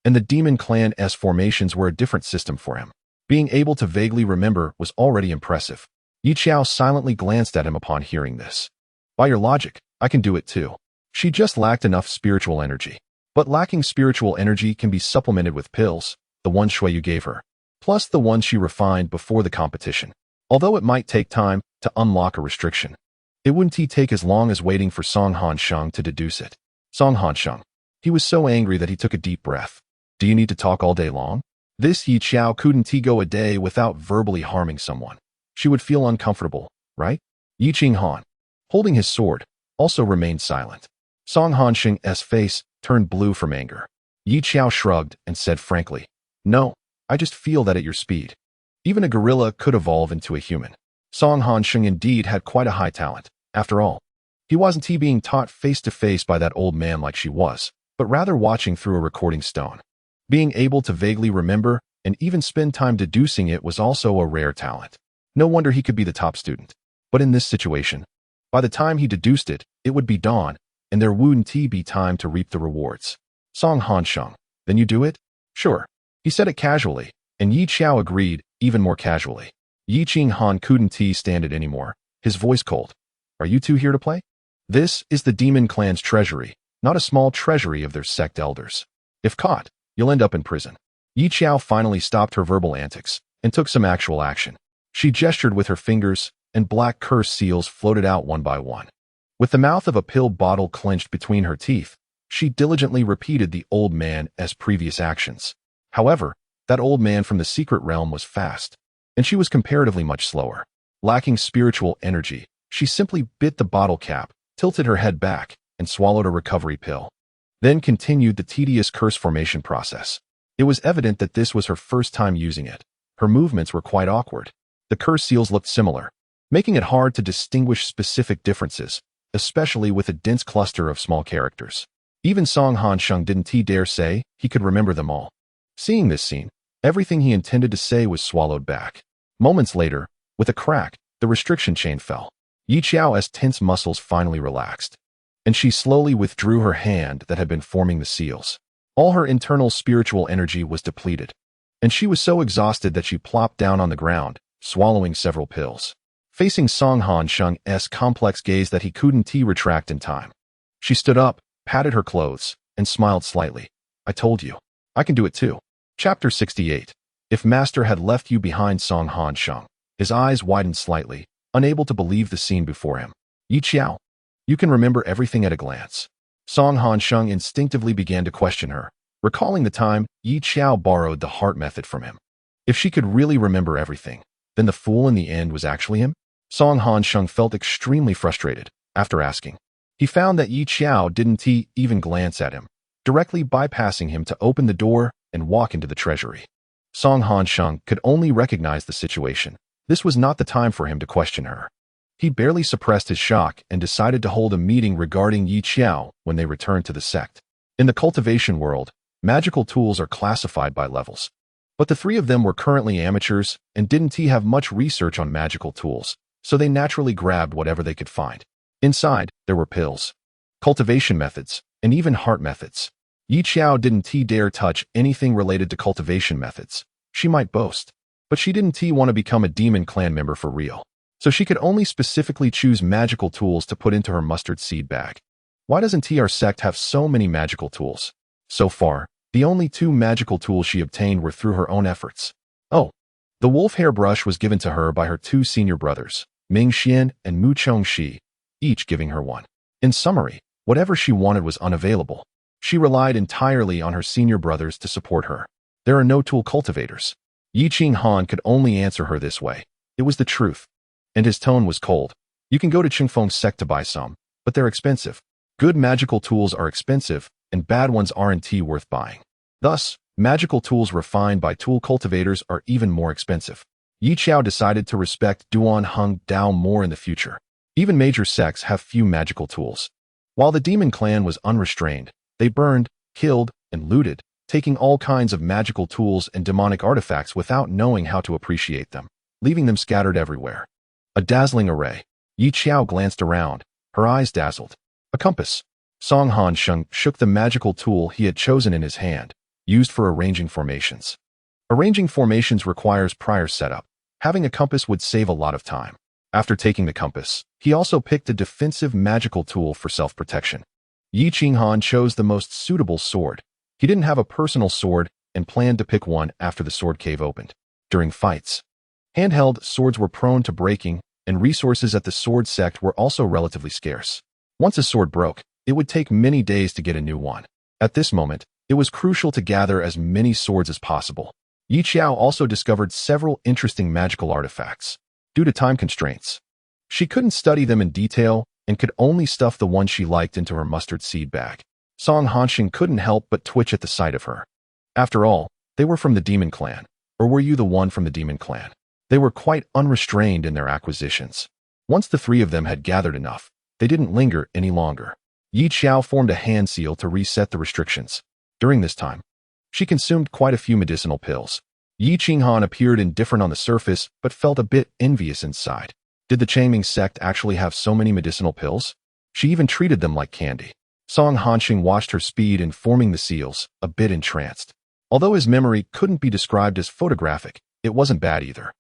And the demon clan's formations were a different system for him. Being able to vaguely remember was already impressive. Yi Xiao silently glanced at him upon hearing this. By your logic, I can do it too. She just lacked enough spiritual energy. But lacking spiritual energy can be supplemented with pills, the one Shui you gave her, plus the ones she refined before the competition. Although it might take time to unlock a restriction, it wouldn't take as long as waiting for Song Hansheng to deduce it. Song Hansheng. He was so angry that he took a deep breath. Do you need to talk all day long? This Yi Xiao couldn't go a day without verbally harming someone. She would feel uncomfortable, right? Yi Qing Han, holding his sword, also remained silent. Song Hansheng's face turned blue from anger. Yi Xiao shrugged and said frankly, No, I just feel that at your speed, even a gorilla could evolve into a human. Song Hansheng indeed had quite a high talent. After all, he wasn't being taught face-to-face by that old man like she was, but rather watching through a recording stone. Being able to vaguely remember and even spend time deducing it was also a rare talent. No wonder he could be the top student. But in this situation, by the time he deduced it, it would be dawn, and there wouldn't be time to reap the rewards. Song Hansheng, then you do it? Sure. He said it casually, and Yi Xiao agreed, even more casually. Yi Qing Han couldn't stand it anymore, his voice cold. Are you two here to play? This is the demon clan's treasury, not a small treasury of their sect elders. If caught, you'll end up in prison. Yi Xiao finally stopped her verbal antics and took some actual action. She gestured with her fingers, and black curse seals floated out one by one. With the mouth of a pill bottle clenched between her teeth, she diligently repeated the old man's previous actions. However, that old man from the secret realm was fast, and she was comparatively much slower. Lacking spiritual energy, she simply bit the bottle cap, tilted her head back, and swallowed a recovery pill. Then continued the tedious curse formation process. It was evident that this was her first time using it. Her movements were quite awkward. The curse seals looked similar, making it hard to distinguish specific differences, especially with a dense cluster of small characters. Even Song Hansheng didn't dare say he could remember them all. Seeing this scene, Everything he intended to say was swallowed back. Moments later, with a crack, the restriction chain fell. Xiao's tense muscles finally relaxed, and she slowly withdrew her hand that had been forming the seals. All her internal spiritual energy was depleted, and she was so exhausted that she plopped down on the ground, swallowing several pills. Facing Song Hansheng's complex gaze that he couldn't retract in time, she stood up, patted her clothes, and smiled slightly. I told you. I can do it too. Chapter 68. If Master had left you behind. Song Hansheng. His eyes widened slightly, unable to believe the scene before him. Xiao, you can remember everything at a glance. Song Hansheng instinctively began to question her, recalling the time Xiao borrowed the heart method from him. If she could really remember everything, then the fool in the end was actually him? Song Hansheng felt extremely frustrated. After asking, he found that Xiao didn't even glance at him, directly bypassing him to open the door and walk into the treasury. Song Hansheng could only recognize the situation. This was not the time for him to question her. He barely suppressed his shock and decided to hold a meeting regarding Xiao when they returned to the sect. In the cultivation world, magical tools are classified by levels. But the three of them were currently amateurs and didn't have much research on magical tools, so they naturally grabbed whatever they could find. Inside, there were pills, cultivation methods, and even heart methods. Xiao didn't dare touch anything related to cultivation methods. She might boast, but she didn't want to become a demon clan member for real. So she could only specifically choose magical tools to put into her mustard seed bag. Why doesn't our sect have so many magical tools? So far, the only 2 magical tools she obtained were through her own efforts. Oh, the wolf hair brush was given to her by her 2 senior brothers, Ming Xian and Mu Chongxi, each giving her one. In summary, whatever she wanted was unavailable. She relied entirely on her senior brothers to support her. There are no tool cultivators. Yi Qinghan could only answer her this way. It was the truth. And his tone was cold. You can go to Qingfeng's sect to buy some, but they're expensive. Good magical tools are expensive, and bad ones aren't worth buying. Thus, magical tools refined by tool cultivators are even more expensive. Yi Xiao decided to respect Duan Heng Dao more in the future. Even major sects have few magical tools. While the demon clan was unrestrained, they burned, killed, and looted, taking all kinds of magical tools and demonic artifacts without knowing how to appreciate them, leaving them scattered everywhere. A dazzling array. Yi Xiao glanced around, her eyes dazzled. A compass. Song Hansheng shook the magical tool he had chosen in his hand, used for arranging formations. Arranging formations requires prior setup. Having a compass would save a lot of time. After taking the compass, he also picked a defensive magical tool for self-protection. Yi Qinghan chose the most suitable sword. He didn't have a personal sword and planned to pick one after the sword cave opened. During fights, handheld swords were prone to breaking, and resources at the sword sect were also relatively scarce. Once a sword broke, it would take many days to get a new one. At this moment, it was crucial to gather as many swords as possible. Yi Xiao also discovered several interesting magical artifacts. Due to time constraints, she couldn't study them in detail and could only stuff the one she liked into her mustard seed bag. Song Hansheng couldn't help but twitch at the sight of her. After all, they were from the demon clan. Or were you the one from the demon clan? They were quite unrestrained in their acquisitions. Once the 3 of them had gathered enough, they didn't linger any longer. Yi Xiao formed a hand seal to reset the restrictions. During this time, she consumed quite a few medicinal pills. Yi Qinghan appeared indifferent on the surface, but felt a bit envious inside. Did the Changming sect actually have so many medicinal pills? She even treated them like candy. Song Hansheng watched her speed in forming the seals, a bit entranced. Although his memory couldn't be described as photographic, it wasn't bad either.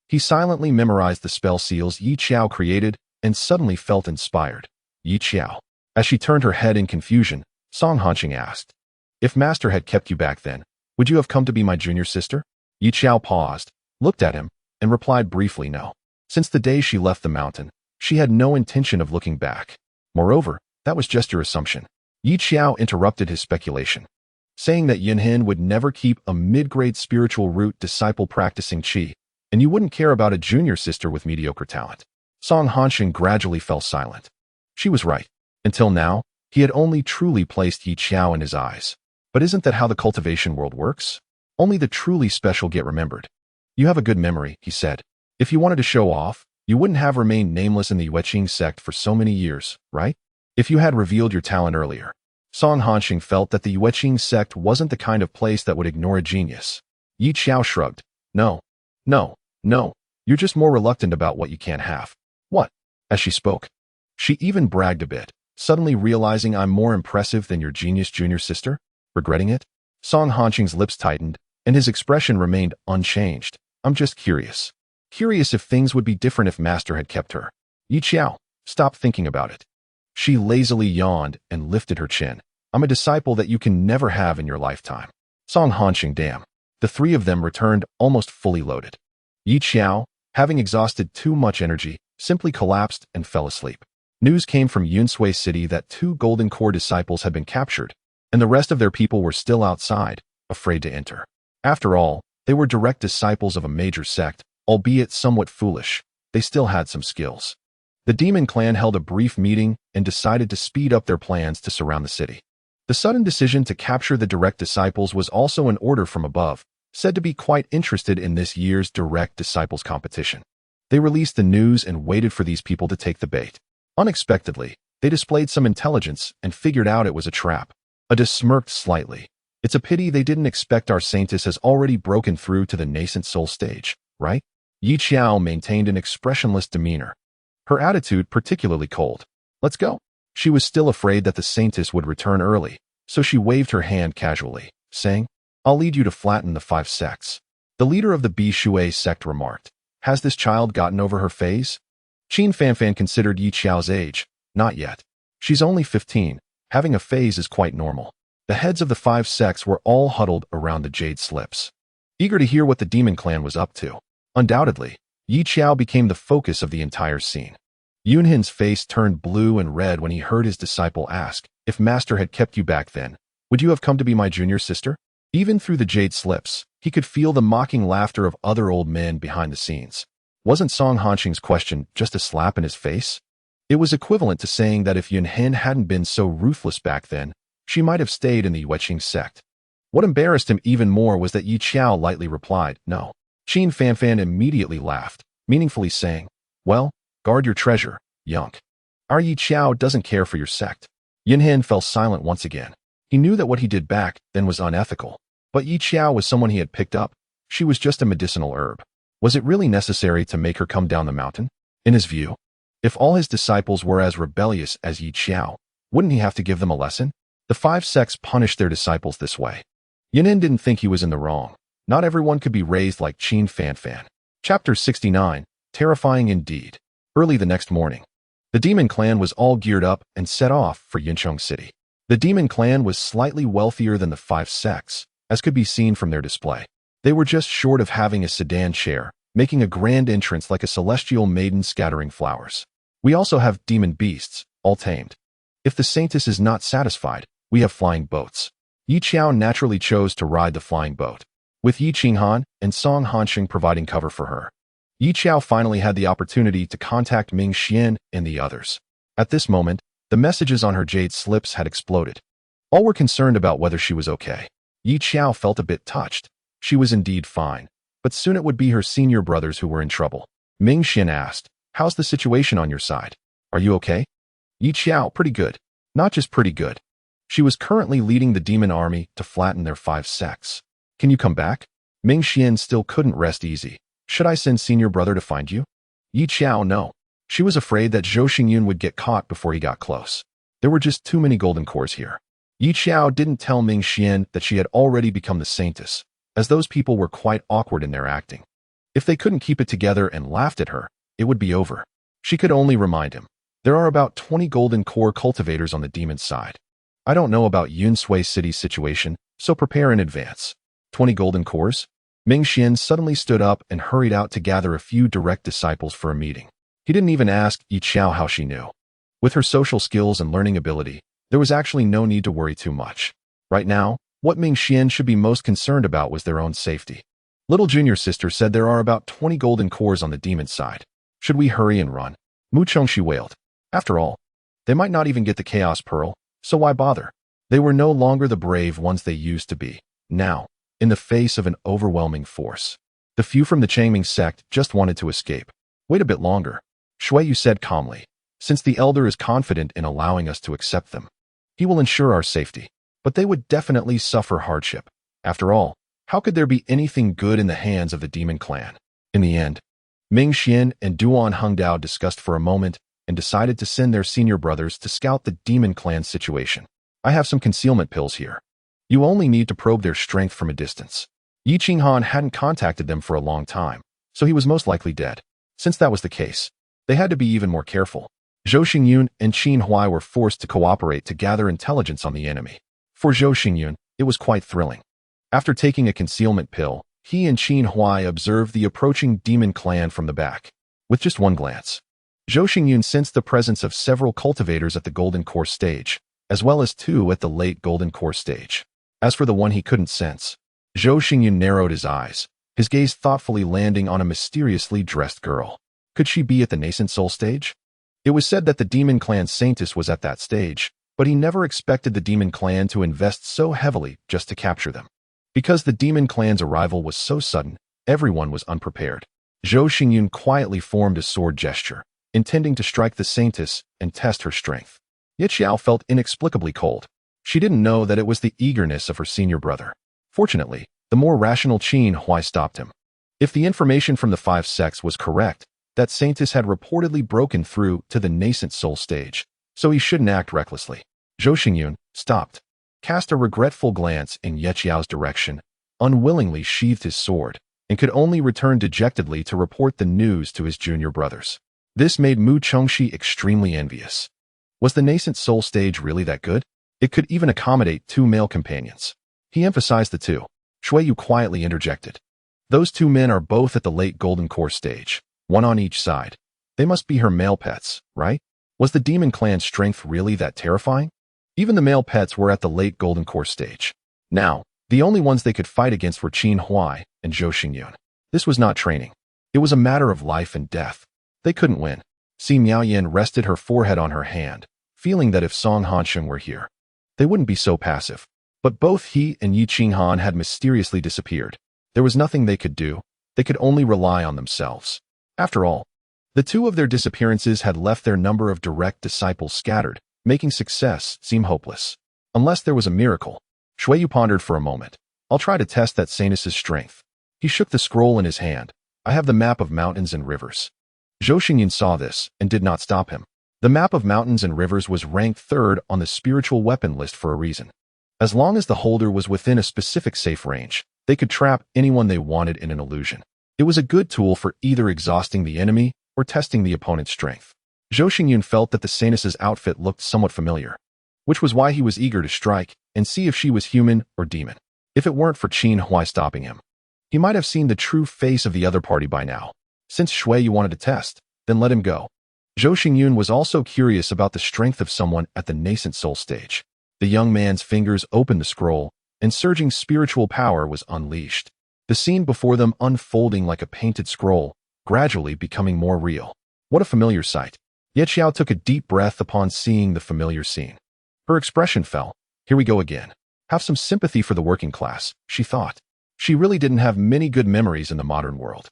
He silently memorized the spell seals Yi Xiao created and suddenly felt inspired. Yi Xiao. As she turned her head in confusion, Song Hansheng asked, "If Master had kept you back then, would you have come to be my junior sister?" Yi Xiao paused, looked at him, and replied briefly no. Since the day she left the mountain, she had no intention of looking back. Moreover, that was just your assumption. Yi Xiao interrupted his speculation, saying that Yinhen would never keep a mid-grade spiritual root disciple practicing qi, and you wouldn't care about a junior sister with mediocre talent. Song Hansheng gradually fell silent. She was right. Until now, he had only truly placed Yi Xiao in his eyes. But isn't that how the cultivation world works? Only the truly special get remembered. You have a good memory, he said. If you wanted to show off, you wouldn't have remained nameless in the Yueqing sect for so many years, right? If you had revealed your talent earlier. Song Hansheng felt that the Yueqing sect wasn't the kind of place that would ignore a genius. Yi Xiao shrugged. No, no, no. You're just more reluctant about what you can't have. What? As she spoke, she even bragged a bit, suddenly realizing I'm more impressive than your genius junior sister? Regretting it? Song Hanqing's lips tightened, and his expression remained unchanged. I'm just curious. Curious if things would be different if Master had kept her. Yi Xiao, stop thinking about it. She lazily yawned and lifted her chin. I'm a disciple that you can never have in your lifetime. Song Hanqing, damn. The three of them returned almost fully loaded. Yi Xiao, having exhausted too much energy, simply collapsed and fell asleep. News came from Yunsui City that 2 Golden Core disciples had been captured, and the rest of their people were still outside, afraid to enter. After all, they were direct disciples of a major sect, albeit somewhat foolish. They still had some skills. The demon clan held a brief meeting and decided to speed up their plans to surround the city. The sudden decision to capture the direct disciples was also an order from above, said to be quite interested in this year's direct disciples competition. They released the news and waited for these people to take the bait. Unexpectedly, they displayed some intelligence and figured out it was a trap. Ada smirked slightly. It's a pity they didn't expect our Saintess has already broken through to the nascent soul stage, right? Yi Xiao maintained an expressionless demeanor. Her attitude particularly cold. Let's go. She was still afraid that the Saintess would return early, so she waved her hand casually, saying, I'll lead you to flatten the 5 sects. The leader of the Bishui sect remarked, Has this child gotten over her phase? Qin Fanfan considered Yi Xiao's age. Not yet. She's only 15. Having a phase is quite normal. The heads of the 5 sects were all huddled around the jade slips, eager to hear what the demon clan was up to. Undoubtedly, Yi Xiao became the focus of the entire scene. Yunhin's face turned blue and red when he heard his disciple ask, If Master had kept you back then, would you have come to be my junior sister? Even through the jade slips, he could feel the mocking laughter of other old men behind the scenes. Wasn't Song Hanqing's question just a slap in his face? It was equivalent to saying that if Yunhin hadn't been so ruthless back then, she might have stayed in the Yueqing sect. What embarrassed him even more was that Yi Xiao lightly replied, No. Qin Fanfan immediately laughed, meaningfully saying, Well, guard your treasure, Yunk. Our Yi Xiao doesn't care for your sect. Yunhin fell silent once again. He knew that what he did back then was unethical, but Yi Xiao was someone he had picked up. She was just a medicinal herb. Was it really necessary to make her come down the mountain? In his view, if all his disciples were as rebellious as Yi Xiao, wouldn't he have to give them a lesson? The 5 sects punished their disciples this way. Yunhin didn't think he was in the wrong. Not everyone could be raised like Qin Fanfan. Chapter 69, Terrifying Indeed. Early the next morning, the demon clan was all geared up and set off for Yincheng City. The demon clan was slightly wealthier than the 5 sects, as could be seen from their display. They were just short of having a sedan chair, making a grand entrance like a celestial maiden scattering flowers. We also have demon beasts, all tamed. If the Saintess is not satisfied, we have flying boats. Yi Xiao naturally chose to ride the flying boat, with Yi Qinghan and Song Hanqing providing cover for her. Yi Xiao finally had the opportunity to contact Ming Xian and the others. At this moment, the messages on her jade slips had exploded. All were concerned about whether she was okay. Yi Xiao felt a bit touched. She was indeed fine, but soon it would be her senior brothers who were in trouble. Ming Xian asked, How's the situation on your side? Are you okay? Yi Xiao, pretty good. Not just pretty good. She was currently leading the demon army to flatten their 5 sects. Can you come back? Ming Xian still couldn't rest easy. Should I send senior brother to find you? Yi Xiao, no. She was afraid that Zhou Xingyun would get caught before he got close. There were just too many golden cores here. Yi Xiao didn't tell Ming Xian that she had already become the Saintess, as those people were quite awkward in their acting. If they couldn't keep it together and laughed at her, it would be over. She could only remind him. There are about 20 golden core cultivators on the demon's side. I don't know about Yunsui City's situation, so prepare in advance. 20 golden cores? Ming Xian suddenly stood up and hurried out to gather a few direct disciples for a meeting. He didn't even ask Yi Xiao how she knew. With her social skills and learning ability, there was actually no need to worry too much. Right now, what Ming Xian should be most concerned about was their own safety. Little junior sister said there are about 20 golden cores on the demon's side. Should we hurry and run? Mu Chongxi wailed. After all, they might not even get the Chaos Pearl, so why bother? They were no longer the brave ones they used to be. Now, in the face of an overwhelming force, the few from the Changming sect just wanted to escape. Wait a bit longer, Shuiyu said calmly. Since the elder is confident in allowing us to accept them, he will ensure our safety. But they would definitely suffer hardship. After all, How could there be anything good in the hands of the demon clan? In the end, Ming Xian and Duan Hongdao discussed for a moment and decided to send their senior brothers to scout the demon clan's situation. I have some concealment pills here. You only need to probe their strength from a distance. Yi Qinghan hadn't contacted them for a long time, so he was most likely dead. Since that was the case, they had to be even more careful. Zhou Xingyun and Qin Huai were forced to cooperate to gather intelligence on the enemy. For Zhou Xingyun, it was quite thrilling. After taking a concealment pill, he and Qin Huai observed the approaching demon clan from the back. With just one glance, Zhou Xingyun sensed the presence of several cultivators at the Golden Core stage, as well as 2 at the late Golden Core stage. As for the one he couldn't sense, Zhou Xingyun narrowed his eyes, his gaze thoughtfully landing on a mysteriously dressed girl. Could she be at the nascent soul stage? It was said that the demon clan Saintis was at that stage, but he never expected the demon clan to invest so heavily just to capture them. Because the demon clan's arrival was so sudden, everyone was unprepared. Zhou Xingyun quietly formed a sword gesture, intending to strike the Saintess and test her strength. Yet Xiao felt inexplicably cold. She didn't know that it was the eagerness of her senior brother. Fortunately, the more rational Qin Huai stopped him. If the information from the 5 sects was correct, that Saintess had reportedly broken through to the nascent soul stage, so he shouldn't act recklessly. Zhou Xingyun stopped, cast a regretful glance in Ye Xiao's direction, unwillingly sheathed his sword, and could only return dejectedly to report the news to his junior brothers. This made Mu Chengxi extremely envious. Was the nascent soul stage really that good? It could even accommodate 2 male companions. He emphasized the 2. Shuiyu quietly interjected. Those 2 men are both at the late Golden Core stage, 1 on each side. They must be her male pets, right? Was the demon clan's strength really that terrifying? Even the male pets were at the late Golden Core stage. Now, the only ones they could fight against were Qin Huai and Zhou Xingyun. This was not training. It was a matter of life and death. They couldn't win. Si Miaoyan rested her forehead on her hand, feeling that if Song Hansheng were here, they wouldn't be so passive. But both he and Yi Qinghan had mysteriously disappeared. There was nothing they could do. They could only rely on themselves. After all, the 2 of their disappearances had left their number of direct disciples scattered, making success seem hopeless. Unless there was a miracle. Shuiyu pondered for a moment. I'll try to test that Saintess's strength. He shook the scroll in his hand. I have the map of mountains and rivers. Zhou Xingyun saw this and did not stop him. The map of mountains and rivers was ranked 3rd on the spiritual weapon list for a reason. As long as the holder was within a specific safe range, they could trap anyone they wanted in an illusion. It was a good tool for either exhausting the enemy or testing the opponent's strength. Zhou Xingyun felt that the Saintess's outfit looked somewhat familiar, which was why he was eager to strike and see if she was human or demon. If it weren't for Qin Huai stopping him, he might have seen the true face of the other party by now. Since Shuiyu wanted to test, then let him go. Zhou Xingyun was also curious about the strength of someone at the nascent soul stage. The young man's fingers opened the scroll, and surging spiritual power was unleashed. The scene before them unfolding like a painted scroll, gradually becoming more real. What a familiar sight. Ye Xiao took a deep breath upon seeing the familiar scene. Her expression fell. Here we go again. Have some sympathy for the working class, she thought. She really didn't have many good memories in the modern world.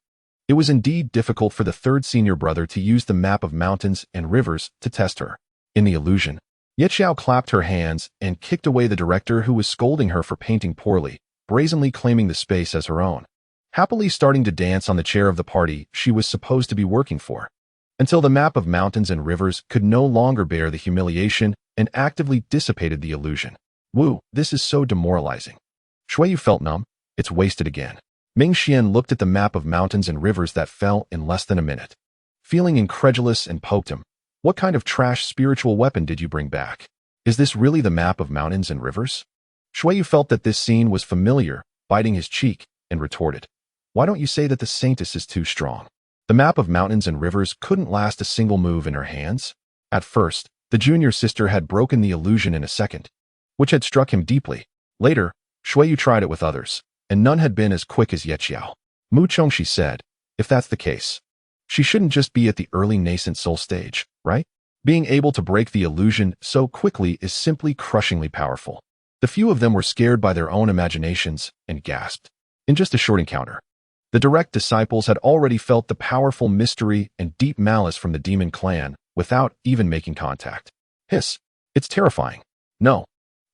It was indeed difficult for the 3rd senior brother to use the map of mountains and rivers to test her. In the illusion, Ye Xiao clapped her hands and kicked away the director who was scolding her for painting poorly, brazenly claiming the space as her own. Happily starting to dance on the chair of the party she was supposed to be working for, until the map of mountains and rivers could no longer bear the humiliation and actively dissipated the illusion. Woo, this is so demoralizing. Shuiyu felt numb. It's wasted again. Ming Xian looked at the map of mountains and rivers that fell in less than a minute, feeling incredulous, and poked him. What kind of trash spiritual weapon did you bring back? Is this really the map of mountains and rivers? Shuiyu felt that this scene was familiar, biting his cheek, and retorted. Why don't you say that the Saintess is too strong? The map of mountains and rivers couldn't last a single move in her hands. At first, the junior sister had broken the illusion in a second, which had struck him deeply. Later, Shuiyu tried it with others, and none had been as quick as Ye Xiao. Mu Chengxi said, if that's the case, she shouldn't just be at the early nascent soul stage, right? Being able to break the illusion so quickly is simply crushingly powerful. The few of them were scared by their own imaginations and gasped. In just a short encounter, the direct disciples had already felt the powerful mystery and deep malice from the demon clan without even making contact. Hiss. It's terrifying. No.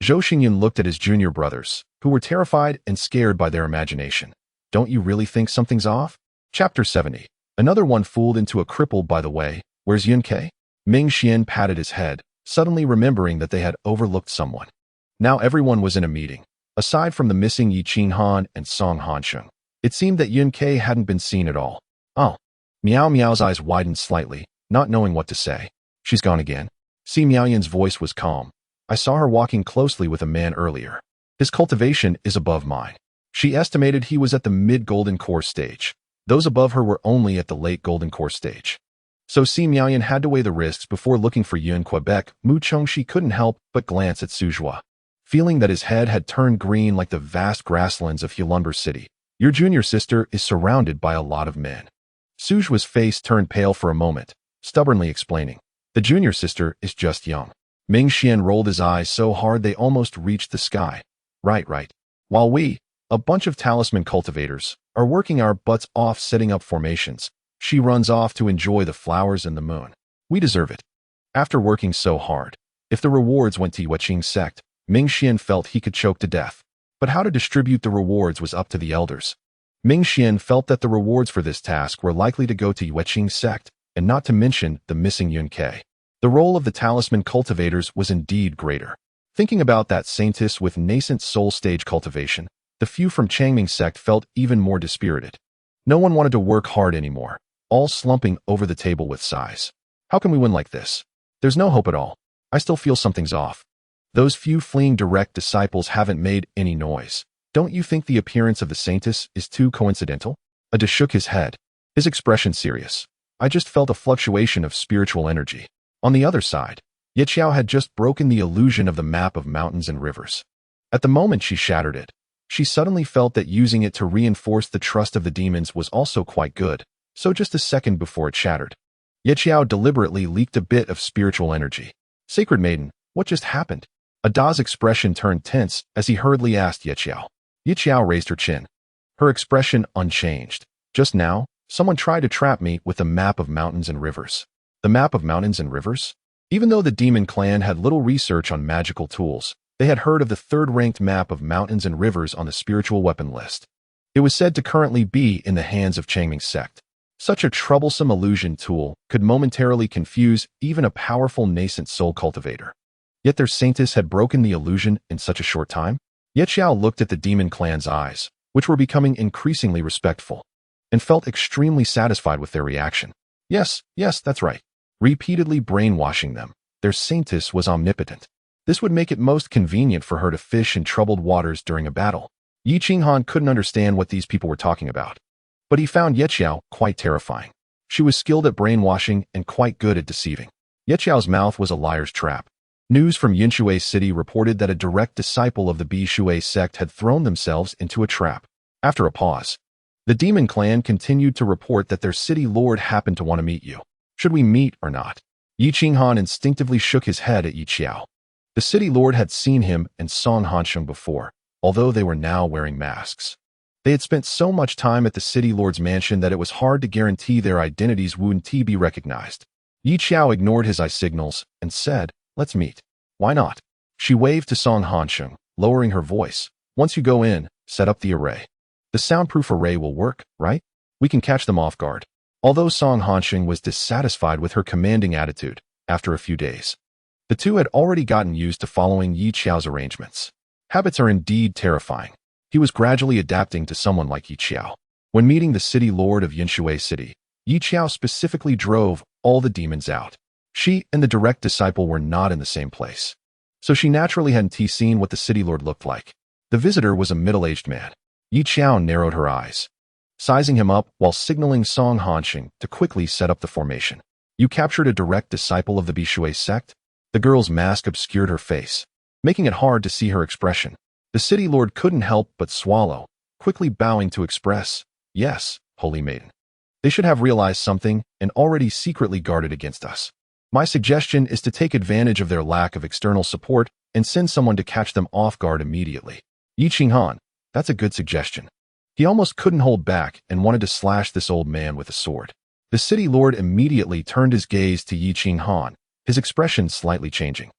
Zhou Xingyun looked at his junior brothers, who were terrified and scared by their imagination. Don't you really think something's off? Chapter 70. Another one fooled into a cripple, by the way. Where's Yun-Kei? Ming Xian patted his head, suddenly remembering that they had overlooked someone. Now everyone was in a meeting. Aside from the missing Yi Qinghan and Song Hansheng, it seemed that Yun-Kei hadn't been seen at all. Oh. Miao Miao's eyes widened slightly, not knowing what to say. She's gone again. Si Miaoyan's voice was calm. I saw her walking closely with a man earlier. His cultivation is above mine. She estimated he was at the mid-golden core stage. Those above her were only at the late golden core stage. So Si Miaoyan had to weigh the risks before looking for Yun Quebec. Mu Chongxi couldn't help but glance at Suzhua, feeling that his head had turned green like the vast grasslands of Hulunber City. Your junior sister is surrounded by a lot of men. Suzhua's face turned pale for a moment, stubbornly explaining. The junior sister is just young. Ming Xian rolled his eyes so hard they almost reached the sky. Right. While we, a bunch of talisman cultivators, are working our butts off setting up formations, she runs off to enjoy the flowers and the moon. We deserve it. After working so hard, if the rewards went to Yueqing's sect, Ming Xian felt he could choke to death. But how to distribute the rewards was up to the elders. Ming Xian felt that the rewards for this task were likely to go to Yueqing's sect, and not to mention the missing Yun-Kei. The role of the talisman cultivators was indeed greater. Thinking about that saintess with nascent soul stage cultivation, the few from Changming's sect felt even more dispirited. No one wanted to work hard anymore, all slumping over the table with sighs. How can we win like this? There's no hope at all. I still feel something's off. Those few fleeing direct disciples haven't made any noise. Don't you think the appearance of the saintess is too coincidental? Ada shook his head, his expression serious. I just felt a fluctuation of spiritual energy. On the other side, Xiao had just broken the illusion of the map of mountains and rivers. At the moment she shattered it, she suddenly felt that using it to reinforce the trust of the demons was also quite good, so just a second before it shattered, Xiao deliberately leaked a bit of spiritual energy. Sacred Maiden, what just happened? Ada's expression turned tense as he hurriedly asked Xiao. Xiao raised her chin, her expression unchanged. Just now, someone tried to trap me with the map of mountains and rivers. The map of mountains and rivers? Even though the demon clan had little research on magical tools, they had heard of the third-ranked map of mountains and rivers on the spiritual weapon list. It was said to currently be in the hands of Changming's sect. Such a troublesome illusion tool could momentarily confuse even a powerful nascent soul cultivator. Yet their saintess had broken the illusion in such a short time? Xiao looked at the demon clan's eyes, which were becoming increasingly respectful, and felt extremely satisfied with their reaction. Yes, that's right. Repeatedly brainwashing them, their saintess was omnipotent. This would make it most convenient for her to fish in troubled waters during a battle. Yi Qinghan couldn't understand what these people were talking about, but he found Xiao quite terrifying. She was skilled at brainwashing and quite good at deceiving. Xiao's mouth was a liar's trap. News from Yinshui City reported that a direct disciple of the Bishui sect had thrown themselves into a trap. After a pause, the demon clan continued to report that their city lord happened to want to meet you. Should we meet or not? Yi Qinghan instinctively shook his head at Xiao. The city lord had seen him and Song Hansheng before, although they were now wearing masks. They had spent so much time at the city lord's mansion that it was hard to guarantee their identities wouldn't be recognized. Xiao ignored his eye signals and said, let's meet. Why not? She waved to Song Hansheng, lowering her voice. Once you go in, set up the array. The soundproof array will work, right? We can catch them off guard. Although Song Hansheng was dissatisfied with her commanding attitude, after a few days, the two had already gotten used to following Yi Qiao's arrangements. Habits are indeed terrifying. He was gradually adapting to someone like Yi Qiao. When meeting the city lord of Yinshui City, Yi Qiao specifically drove all the demons out. She and the direct disciple were not in the same place, so she naturally hadn't seen what the city lord looked like. The visitor was a middle-aged man. Yi Qiao narrowed her eyes, sizing him up while signaling Song Hansheng to quickly set up the formation. You captured a direct disciple of the Bishui sect? The girl's mask obscured her face, making it hard to see her expression. The city lord couldn't help but swallow, quickly bowing to express, yes, holy maiden. They should have realized something and already secretly guarded against us. My suggestion is to take advantage of their lack of external support and send someone to catch them off guard immediately. Yi Qinghan, that's a good suggestion. He almost couldn't hold back and wanted to slash this old man with a sword. The city lord immediately turned his gaze to Yi Qinghan, his expression slightly changing.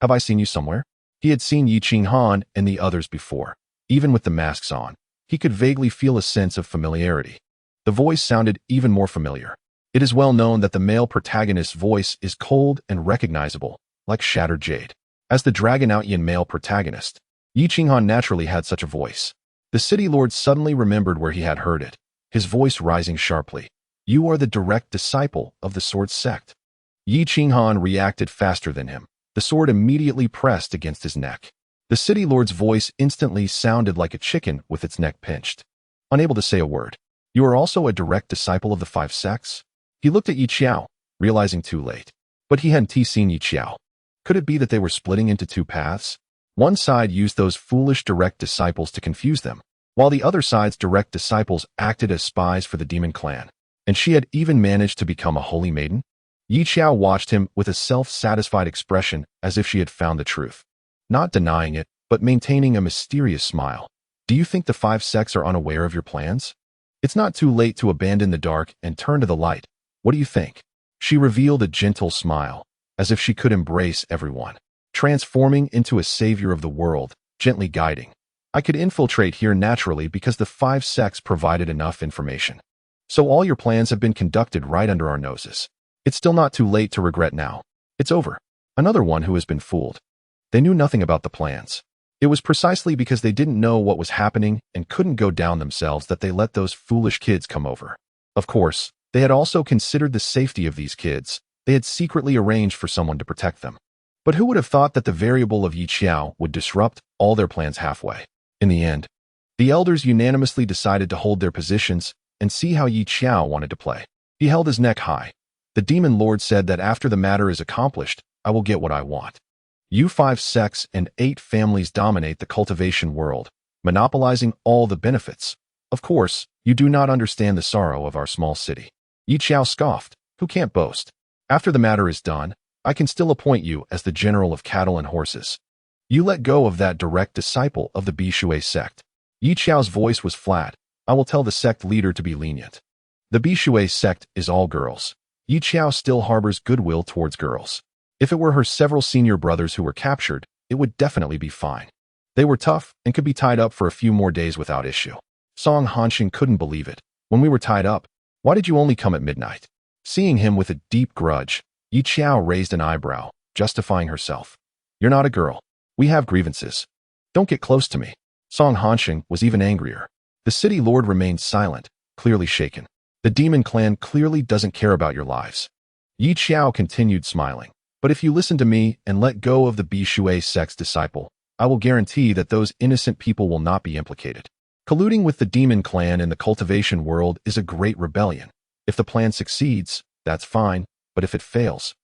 Have I seen you somewhere? He had seen Yi Qinghan and the others before, Even with the masks on, he could vaguely feel a sense of familiarity. The voice sounded even more familiar. It is well known that the male protagonist's voice is cold and recognizable, like shattered jade. As the Dragonautian male protagonist, Yi Qinghan naturally had such a voice. The city lord suddenly remembered where he had heard it, his voice rising sharply. You are the direct disciple of the sword sect. Yi Qinghan reacted faster than him. The sword immediately pressed against his neck. The city lord's voice instantly sounded like a chicken with its neck pinched. Unable to say a word. You are also a direct disciple of the 5 sects? He looked at Yi Xiao, realizing too late. But he hadn't seen Yi Xiao. Could it be that they were splitting into 2 paths? One side used those foolish direct disciples to confuse them, while the other side's direct disciples acted as spies for the demon clan. And she had even managed to become a holy maiden? Yi Xiao watched him with a self-satisfied expression as if she had found the truth. Not denying it, but maintaining a mysterious smile. Do you think the 5 sects are unaware of your plans? It's not too late to abandon the dark and turn to the light. What do you think? She revealed a gentle smile, as if she could embrace everyone, transforming into a savior of the world, gently guiding. I could infiltrate here naturally because the 5 sects provided enough information. So all your plans have been conducted right under our noses. It's still not too late to regret now. It's over. Another one who has been fooled. They knew nothing about the plans. It was precisely because they didn't know what was happening and couldn't go down themselves that they let those foolish kids come over. Of course, they had also considered the safety of these kids. They had secretly arranged for someone to protect them. But who would have thought that the variable of Yi Xiao would disrupt all their plans halfway? In the end, the elders unanimously decided to hold their positions and see how Yi Xiao wanted to play. He held his neck high. The demon lord said that after the matter is accomplished, I will get what I want. You 5 sects and 8 families dominate the cultivation world, monopolizing all the benefits. Of course, you do not understand the sorrow of our small city. Yi Xiao scoffed. Who can't boast? After the matter is done, I can still appoint you as the general of cattle and horses. You let go of that direct disciple of the Bishui sect. Yi Xiao's voice was flat. I will tell the sect leader to be lenient. The Bishui sect is all girls. Yi Xiao still harbors goodwill towards girls. If it were her several senior brothers who were captured, it would definitely be fine. They were tough and could be tied up for a few more days without issue. Song Hanxing couldn't believe it. When we were tied up, why did you only come at midnight? Seeing him with a deep grudge, Yi Xiao raised an eyebrow, justifying herself. You're not a girl. We have grievances. Don't get close to me. Song Hanxing was even angrier. The city lord remained silent, clearly shaken. The demon clan clearly doesn't care about your lives. Yi Xiao continued smiling. But if you listen to me and let go of the Bishui sect's disciple, I will guarantee that those innocent people will not be implicated. Colluding with the demon clan in the cultivation world is a great rebellion. If the plan succeeds, that's fine, but if it fails,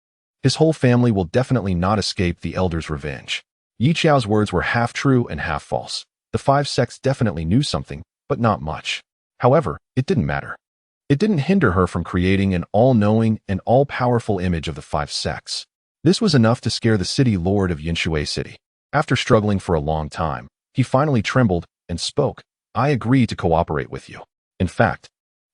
his whole family will definitely not escape the elder's revenge. Yi Xiao's words were half true and half false. The 5 sects definitely knew something, but not much. However, it didn't matter. It didn't hinder her from creating an all-knowing and all-powerful image of the 5 sects. This was enough to scare the city lord of Yinshui City. After struggling for a long time, he finally trembled and spoke. I agree to cooperate with you. In fact,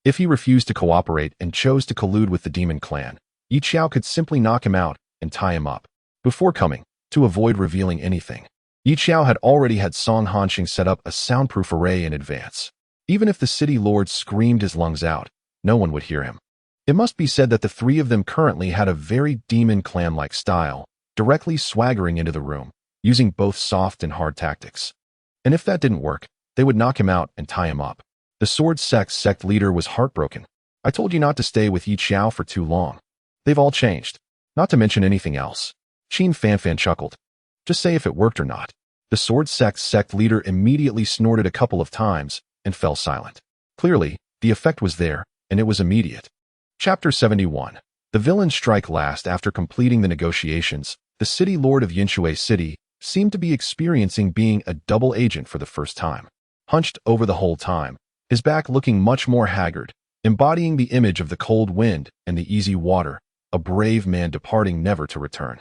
if he refused to cooperate and chose to collude with the demon clan, Yi Xiao could simply knock him out and tie him up. Before coming, to avoid revealing anything, Yi Xiao had already had Song Hanxing set up a soundproof array in advance. Even if the city lord screamed his lungs out, no one would hear him. It must be said that the 3 of them currently had a very demon clan-like style, directly swaggering into the room, using both soft and hard tactics. And if that didn't work, they would knock him out and tie him up. The sword sect leader was heartbroken. I told you not to stay with Yi Xiao for too long. They've all changed. Not to mention anything else. Qin Fanfan chuckled. Just say if it worked or not. The sword sect leader immediately snorted a couple of times and fell silent. Clearly, the effect was there, and it was immediate. Chapter 71. The villains strike last. After completing the negotiations, the city lord of Yinshui City seemed to be experiencing being a double agent for the first time. Hunched over the whole time, his back looking much more haggard, embodying the image of the cold wind and the easy water, a brave man departing never to return.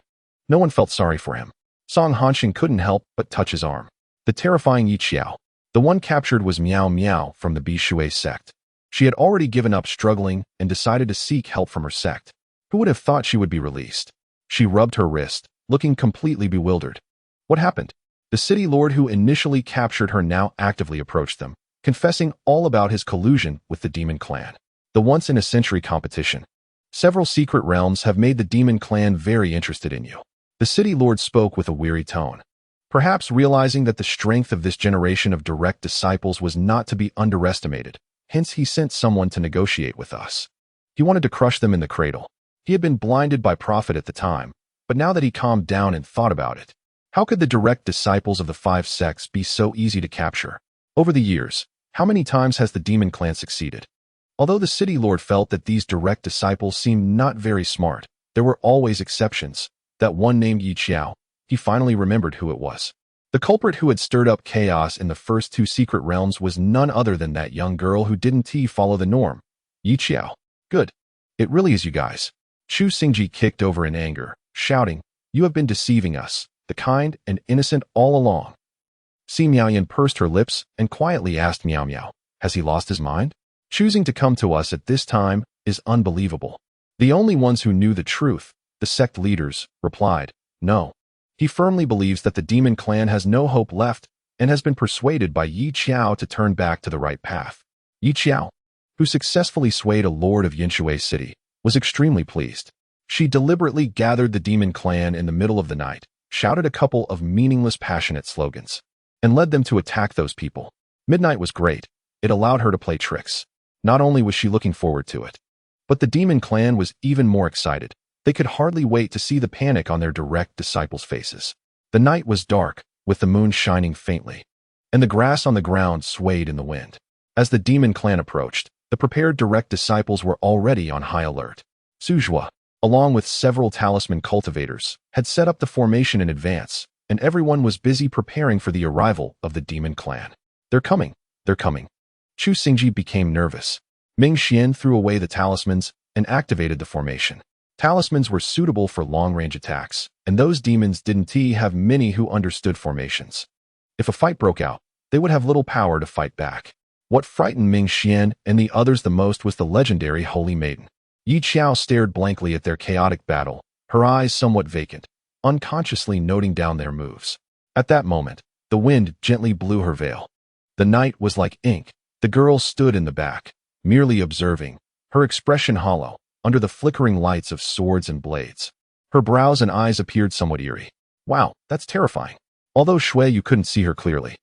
No one felt sorry for him. Song Hanxing couldn't help but touch his arm. The terrifying Yi Xiao. The one captured was Miao Miao from the Bishui sect. She had already given up struggling and decided to seek help from her sect. Who would have thought she would be released? She rubbed her wrist, looking completely bewildered. What happened? The city lord who initially captured her now actively approached them, confessing all about his collusion with the demon clan. The once-in-a-century competition. Several secret realms have made the demon clan very interested in you. The city lord spoke with a weary tone, perhaps realizing that the strength of this generation of direct disciples was not to be underestimated. Hence, he sent someone to negotiate with us. He wanted to crush them in the cradle. He had been blinded by profit at the time, but now that he calmed down and thought about it, how could the direct disciples of the 5 sects be so easy to capture? Over the years, how many times has the demon clan succeeded? Although the city lord felt that these direct disciples seemed not very smart, there were always exceptions. That one named Xiao, he finally remembered who it was. The culprit who had stirred up chaos in the first 2 secret realms was none other than that young girl who didn't follow the norm. Xiao. Good. It really is you guys. Chu Xingji kicked over in anger, shouting, "You have been deceiving us, the kind and innocent all along." Si Miaoyan pursed her lips and quietly asked Miao Miao, "Has he lost his mind? Choosing to come to us at this time is unbelievable." The only ones who knew the truth, the sect leaders, replied, "No." He firmly believes that the demon clan has no hope left and has been persuaded by Xiao to turn back to the right path. Xiao, who successfully swayed a lord of Yinshui City, was extremely pleased. She deliberately gathered the demon clan in the middle of the night, shouted a couple of meaningless passionate slogans, and led them to attack those people. Midnight was great. It allowed her to play tricks. Not only was she looking forward to it, but the demon clan was even more excited. They could hardly wait to see the panic on their direct disciples' faces. The night was dark, with the moon shining faintly, and the grass on the ground swayed in the wind. As the demon clan approached, the prepared direct disciples were already on high alert. Suzhua, along with several talisman cultivators, had set up the formation in advance, and everyone was busy preparing for the arrival of the demon clan. They're coming. They're coming. Chu Xingji became nervous. Ming Xian threw away the talismans and activated the formation. Talismans were suitable for long-range attacks, and those demons didn't have many who understood formations. If a fight broke out, they would have little power to fight back. What frightened Ming Xian and the others the most was the legendary Holy Maiden. Xiao stared blankly at their chaotic battle, her eyes somewhat vacant, unconsciously noting down their moves. At that moment, the wind gently blew her veil. The night was like ink. The girl stood in the back, merely observing, her expression hollow, under the flickering lights of swords and blades. Her brows and eyes appeared somewhat eerie. Wow, that's terrifying. Although Shui couldn't see her clearly,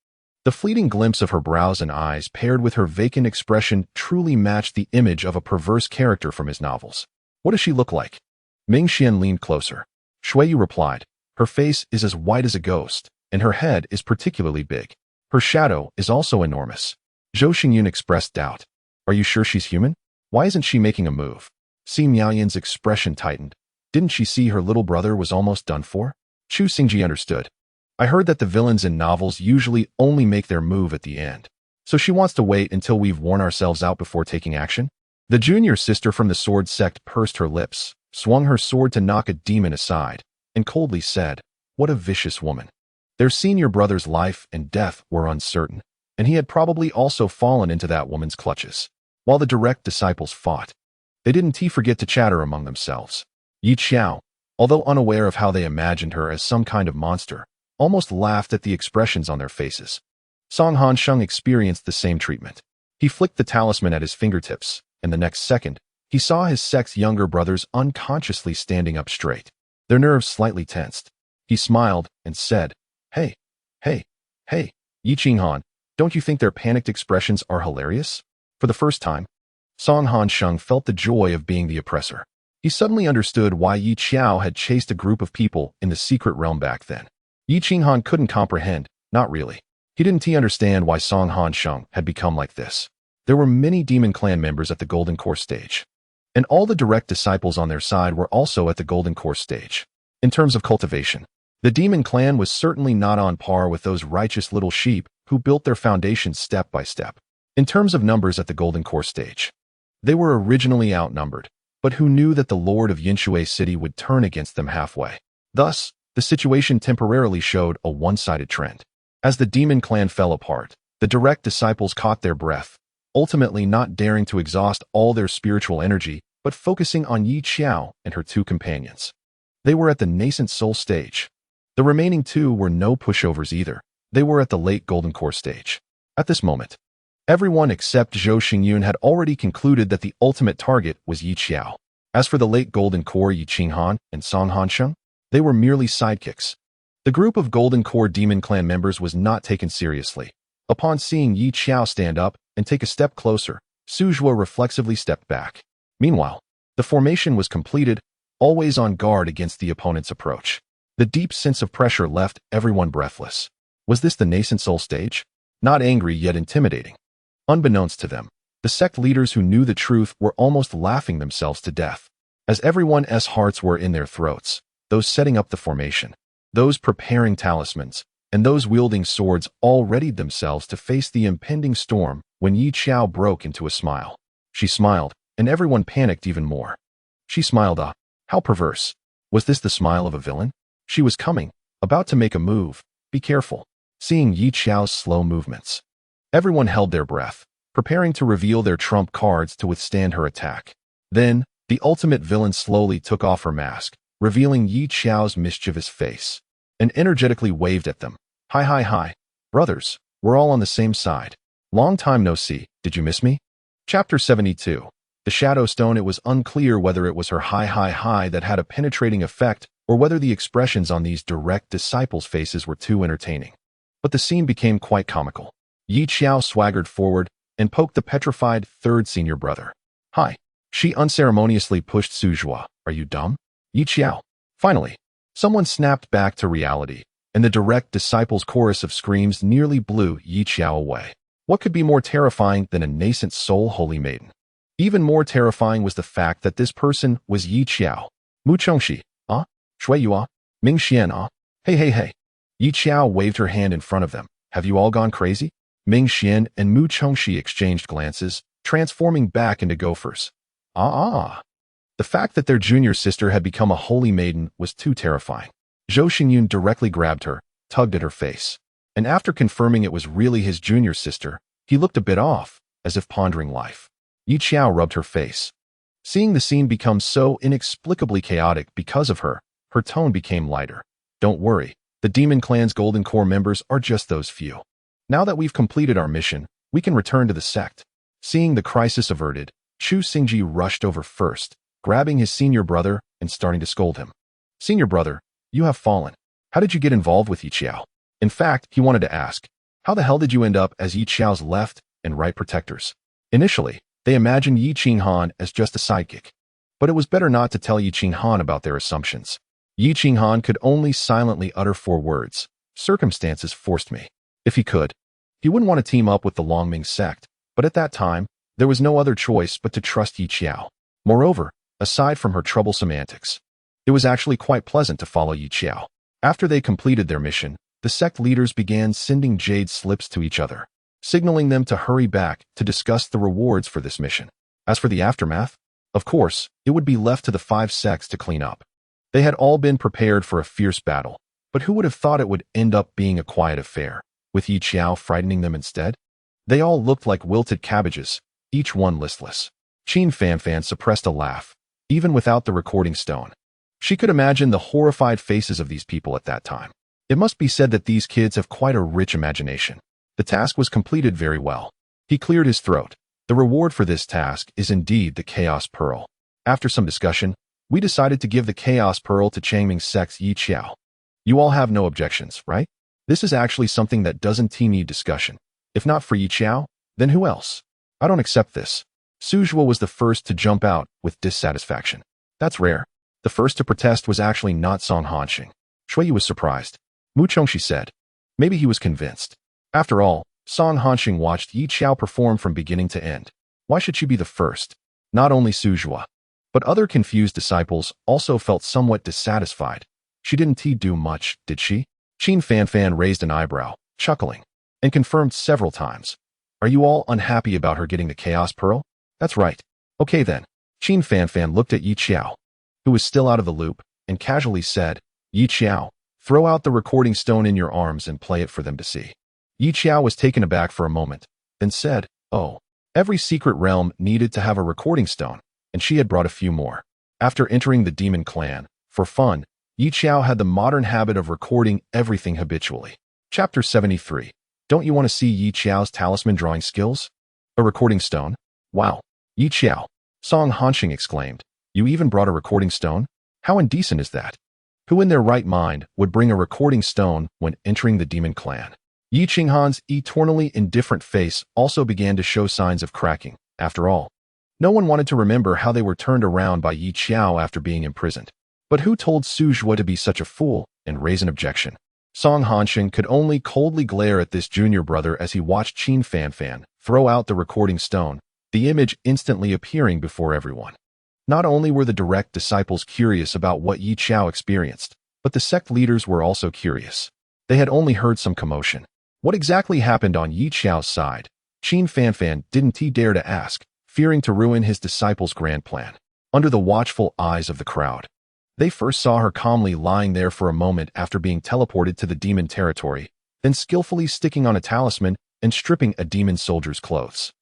the fleeting glimpse of her brows and eyes paired with her vacant expression truly matched the image of a perverse character from his novels. What does she look like? Ming Xian leaned closer. Shui replied, her face is as white as a ghost, and her head is particularly big. Her shadow is also enormous. Zhou Xingyun expressed doubt. Are you sure she's human? Why isn't she making a move? Si Miaoyan's expression tightened. Didn't she see her little brother was almost done for? Chu Xingji understood. I heard that the villains in novels usually only make their move at the end. So she wants to wait until we've worn ourselves out before taking action? The junior sister from the sword sect pursed her lips, swung her sword to knock a demon aside, and coldly said, what a vicious woman. Their senior brother's life and death were uncertain, and he had probably also fallen into that woman's clutches. While the direct disciples fought, they didn't forget to chatter among themselves. Xiao, although unaware of how they imagined her as some kind of monster, almost laughed at the expressions on their faces. Song Hansheng experienced the same treatment. He flicked the talisman at his fingertips, and the next second, he saw his sect's younger brothers unconsciously standing up straight, their nerves slightly tensed. He smiled and said, Hey, Yiqinghan, don't you think their panicked expressions are hilarious? For the first time, Song Hansheng felt the joy of being the oppressor. He suddenly understood why Xiao had chased a group of people in the secret realm back then. Yiqinghan couldn't comprehend, not really. He didn't understand why Song Hansheng had become like this. There were many demon clan members at the Golden Core stage, and all the direct disciples on their side were also at the Golden Core stage. In terms of cultivation, the demon clan was certainly not on par with those righteous little sheep who built their foundations step by step. In terms of numbers at the Golden Core stage, they were originally outnumbered, but who knew that the Lord of Yinshui City would turn against them halfway. Thus, the situation temporarily showed a one-sided trend. As the demon clan fell apart, the direct disciples caught their breath, ultimately not daring to exhaust all their spiritual energy, but focusing on Xiao and her 2 companions. They were at the nascent soul stage. The remaining two were no pushovers either. They were at the late Golden Core stage. At this moment, everyone except Zhou Xingyun had already concluded that the ultimate target was Yi Xiao. As for the late Golden Core Yi Qinghan and Song Hansheng, they were merely sidekicks. The group of Golden Core Demon Clan members was not taken seriously. Upon seeing Yi Xiao stand up and take a step closer, Su Zhuo reflexively stepped back. Meanwhile, the formation was completed, always on guard against the opponent's approach. The deep sense of pressure left everyone breathless. Was this the nascent soul stage? Not angry yet intimidating. Unbeknownst to them, the sect leaders who knew the truth were almost laughing themselves to death. As everyone's hearts were in their throats, those setting up the formation, those preparing talismans, and those wielding swords all readied themselves to face the impending storm when Yi Xiao broke into a smile. She smiled, and everyone panicked even more. She smiled up. How perverse. Was this the smile of a villain? She was coming, about to make a move. Be careful. Seeing Yi Xiao's slow movements, everyone held their breath, preparing to reveal their trump cards to withstand her attack. Then, the ultimate villain slowly took off her mask, revealing Yi Xiao's mischievous face, and energetically waved at them. Hi, brothers, we're all on the same side. Long time no see, did you miss me? Chapter 72. The Shadow Stone. It was unclear whether it was her hi that had a penetrating effect or whether the expressions on these direct disciples' faces were too entertaining. But the scene became quite comical. Yi Xiao swaggered forward and poked the petrified third senior brother. Hi. She unceremoniously pushed Su Zhuo. Are you dumb? Yi Xiao. Finally, someone snapped back to reality, and the direct disciples' chorus of screams nearly blew Yi Xiao away. What could be more terrifying than a nascent soul holy maiden? Even more terrifying was the fact that this person was Yi Xiao. Mu Chongxi, Shui Yua, Ming Xian, Hey. Yi Xiao waved her hand in front of them. Have you all gone crazy? Ming Xian and Mu Chongxi exchanged glances, transforming back into gophers. The fact that their junior sister had become a holy maiden was too terrifying. Zhou Xingyun directly grabbed her, tugged at her face, and after confirming it was really his junior sister, he looked a bit off, as if pondering life. Yi Xiao rubbed her face. Seeing the scene become so inexplicably chaotic because of her tone became lighter. Don't worry. The Demon Clan's Golden Core members are just those few. Now that we've completed our mission, we can return to the sect. Seeing the crisis averted, Chu Xingji rushed over first, grabbing his senior brother and starting to scold him. Senior brother, you have fallen. How did you get involved with Yi Xiao? In fact, he wanted to ask, how the hell did you end up as Yi Xiao's left and right protectors? Initially, they imagined Yi Qinghan as just a sidekick. But it was better not to tell Yi Qinghan about their assumptions. Yi Qinghan could only silently utter 4 words. Circumstances forced me. If he could, he wouldn't want to team up with the Longming sect, but at that time, there was no other choice but to trust Yi Xiao. Moreover, aside from her troublesome antics, it was actually quite pleasant to follow Yi Xiao. After they completed their mission, the sect leaders began sending jade slips to each other, signaling them to hurry back to discuss the rewards for this mission. As for the aftermath, of course, it would be left to the 5 sects to clean up. They had all been prepared for a fierce battle, but who would have thought it would end up being a quiet affair, with Yi Xiao frightening them instead? They all looked like wilted cabbages, each one listless. Qin Fanfan suppressed a laugh, even without the recording stone. She could imagine the horrified faces of these people at that time. It must be said that these kids have quite a rich imagination. The task was completed very well. He cleared his throat. The reward for this task is indeed the Chaos Pearl. After some discussion, we decided to give the Chaos Pearl to Changming Sect's Yi Xiao. You all have no objections, right? This is actually something that doesn't need discussion. If not for Yi Xiao, then who else? I don't accept this. Su Zhuo was the first to jump out with dissatisfaction. That's rare. The first to protest was actually not Song Hansheng. Shui was surprised. Mu Chongxi said. Maybe he was convinced. After all, Song Hansheng watched Yi Xiao perform from beginning to end. Why should she be the first? Not only Su Zhuo, but other confused disciples also felt somewhat dissatisfied. She didn't do much, did she? Qin Fanfan raised an eyebrow, chuckling, and confirmed several times. Are you all unhappy about her getting the Chaos Pearl? That's right. Okay then. Qin Fanfan looked at Yi Xiao, who was still out of the loop, and casually said, Yi Xiao, throw out the recording stone in your arms and play it for them to see. Yi Xiao was taken aback for a moment, then said, oh, every secret realm needed to have a recording stone, and she had brought a few more. After entering the demon clan, for fun, Yi Xiao had the modern habit of recording everything habitually. Chapter 73. Don't you want to see Yi Xiao's talisman drawing skills? A recording stone? Wow. Yi Xiao. Song Hanxing exclaimed. You even brought a recording stone? How indecent is that? Who in their right mind would bring a recording stone when entering the demon clan? Yi Qinghan's eternally indifferent face also began to show signs of cracking. After all, no one wanted to remember how they were turned around by Yi Xiao after being imprisoned. But who told Su Zhuo to be such a fool and raise an objection? Song Hanxing could only coldly glare at this junior brother as he watched Qin Fanfan throw out the recording stone, the image instantly appearing before everyone. Not only were the direct disciples curious about what Yi Xiao experienced, but the sect leaders were also curious. They had only heard some commotion. What exactly happened on Yi Xiao's side? Qin Fanfan didn't dare to ask, fearing to ruin his disciples' grand plan. Under the watchful eyes of the crowd, they first saw her calmly lying there for a moment after being teleported to the demon territory, then skillfully sticking on a talisman and stripping a demon soldier's clothes.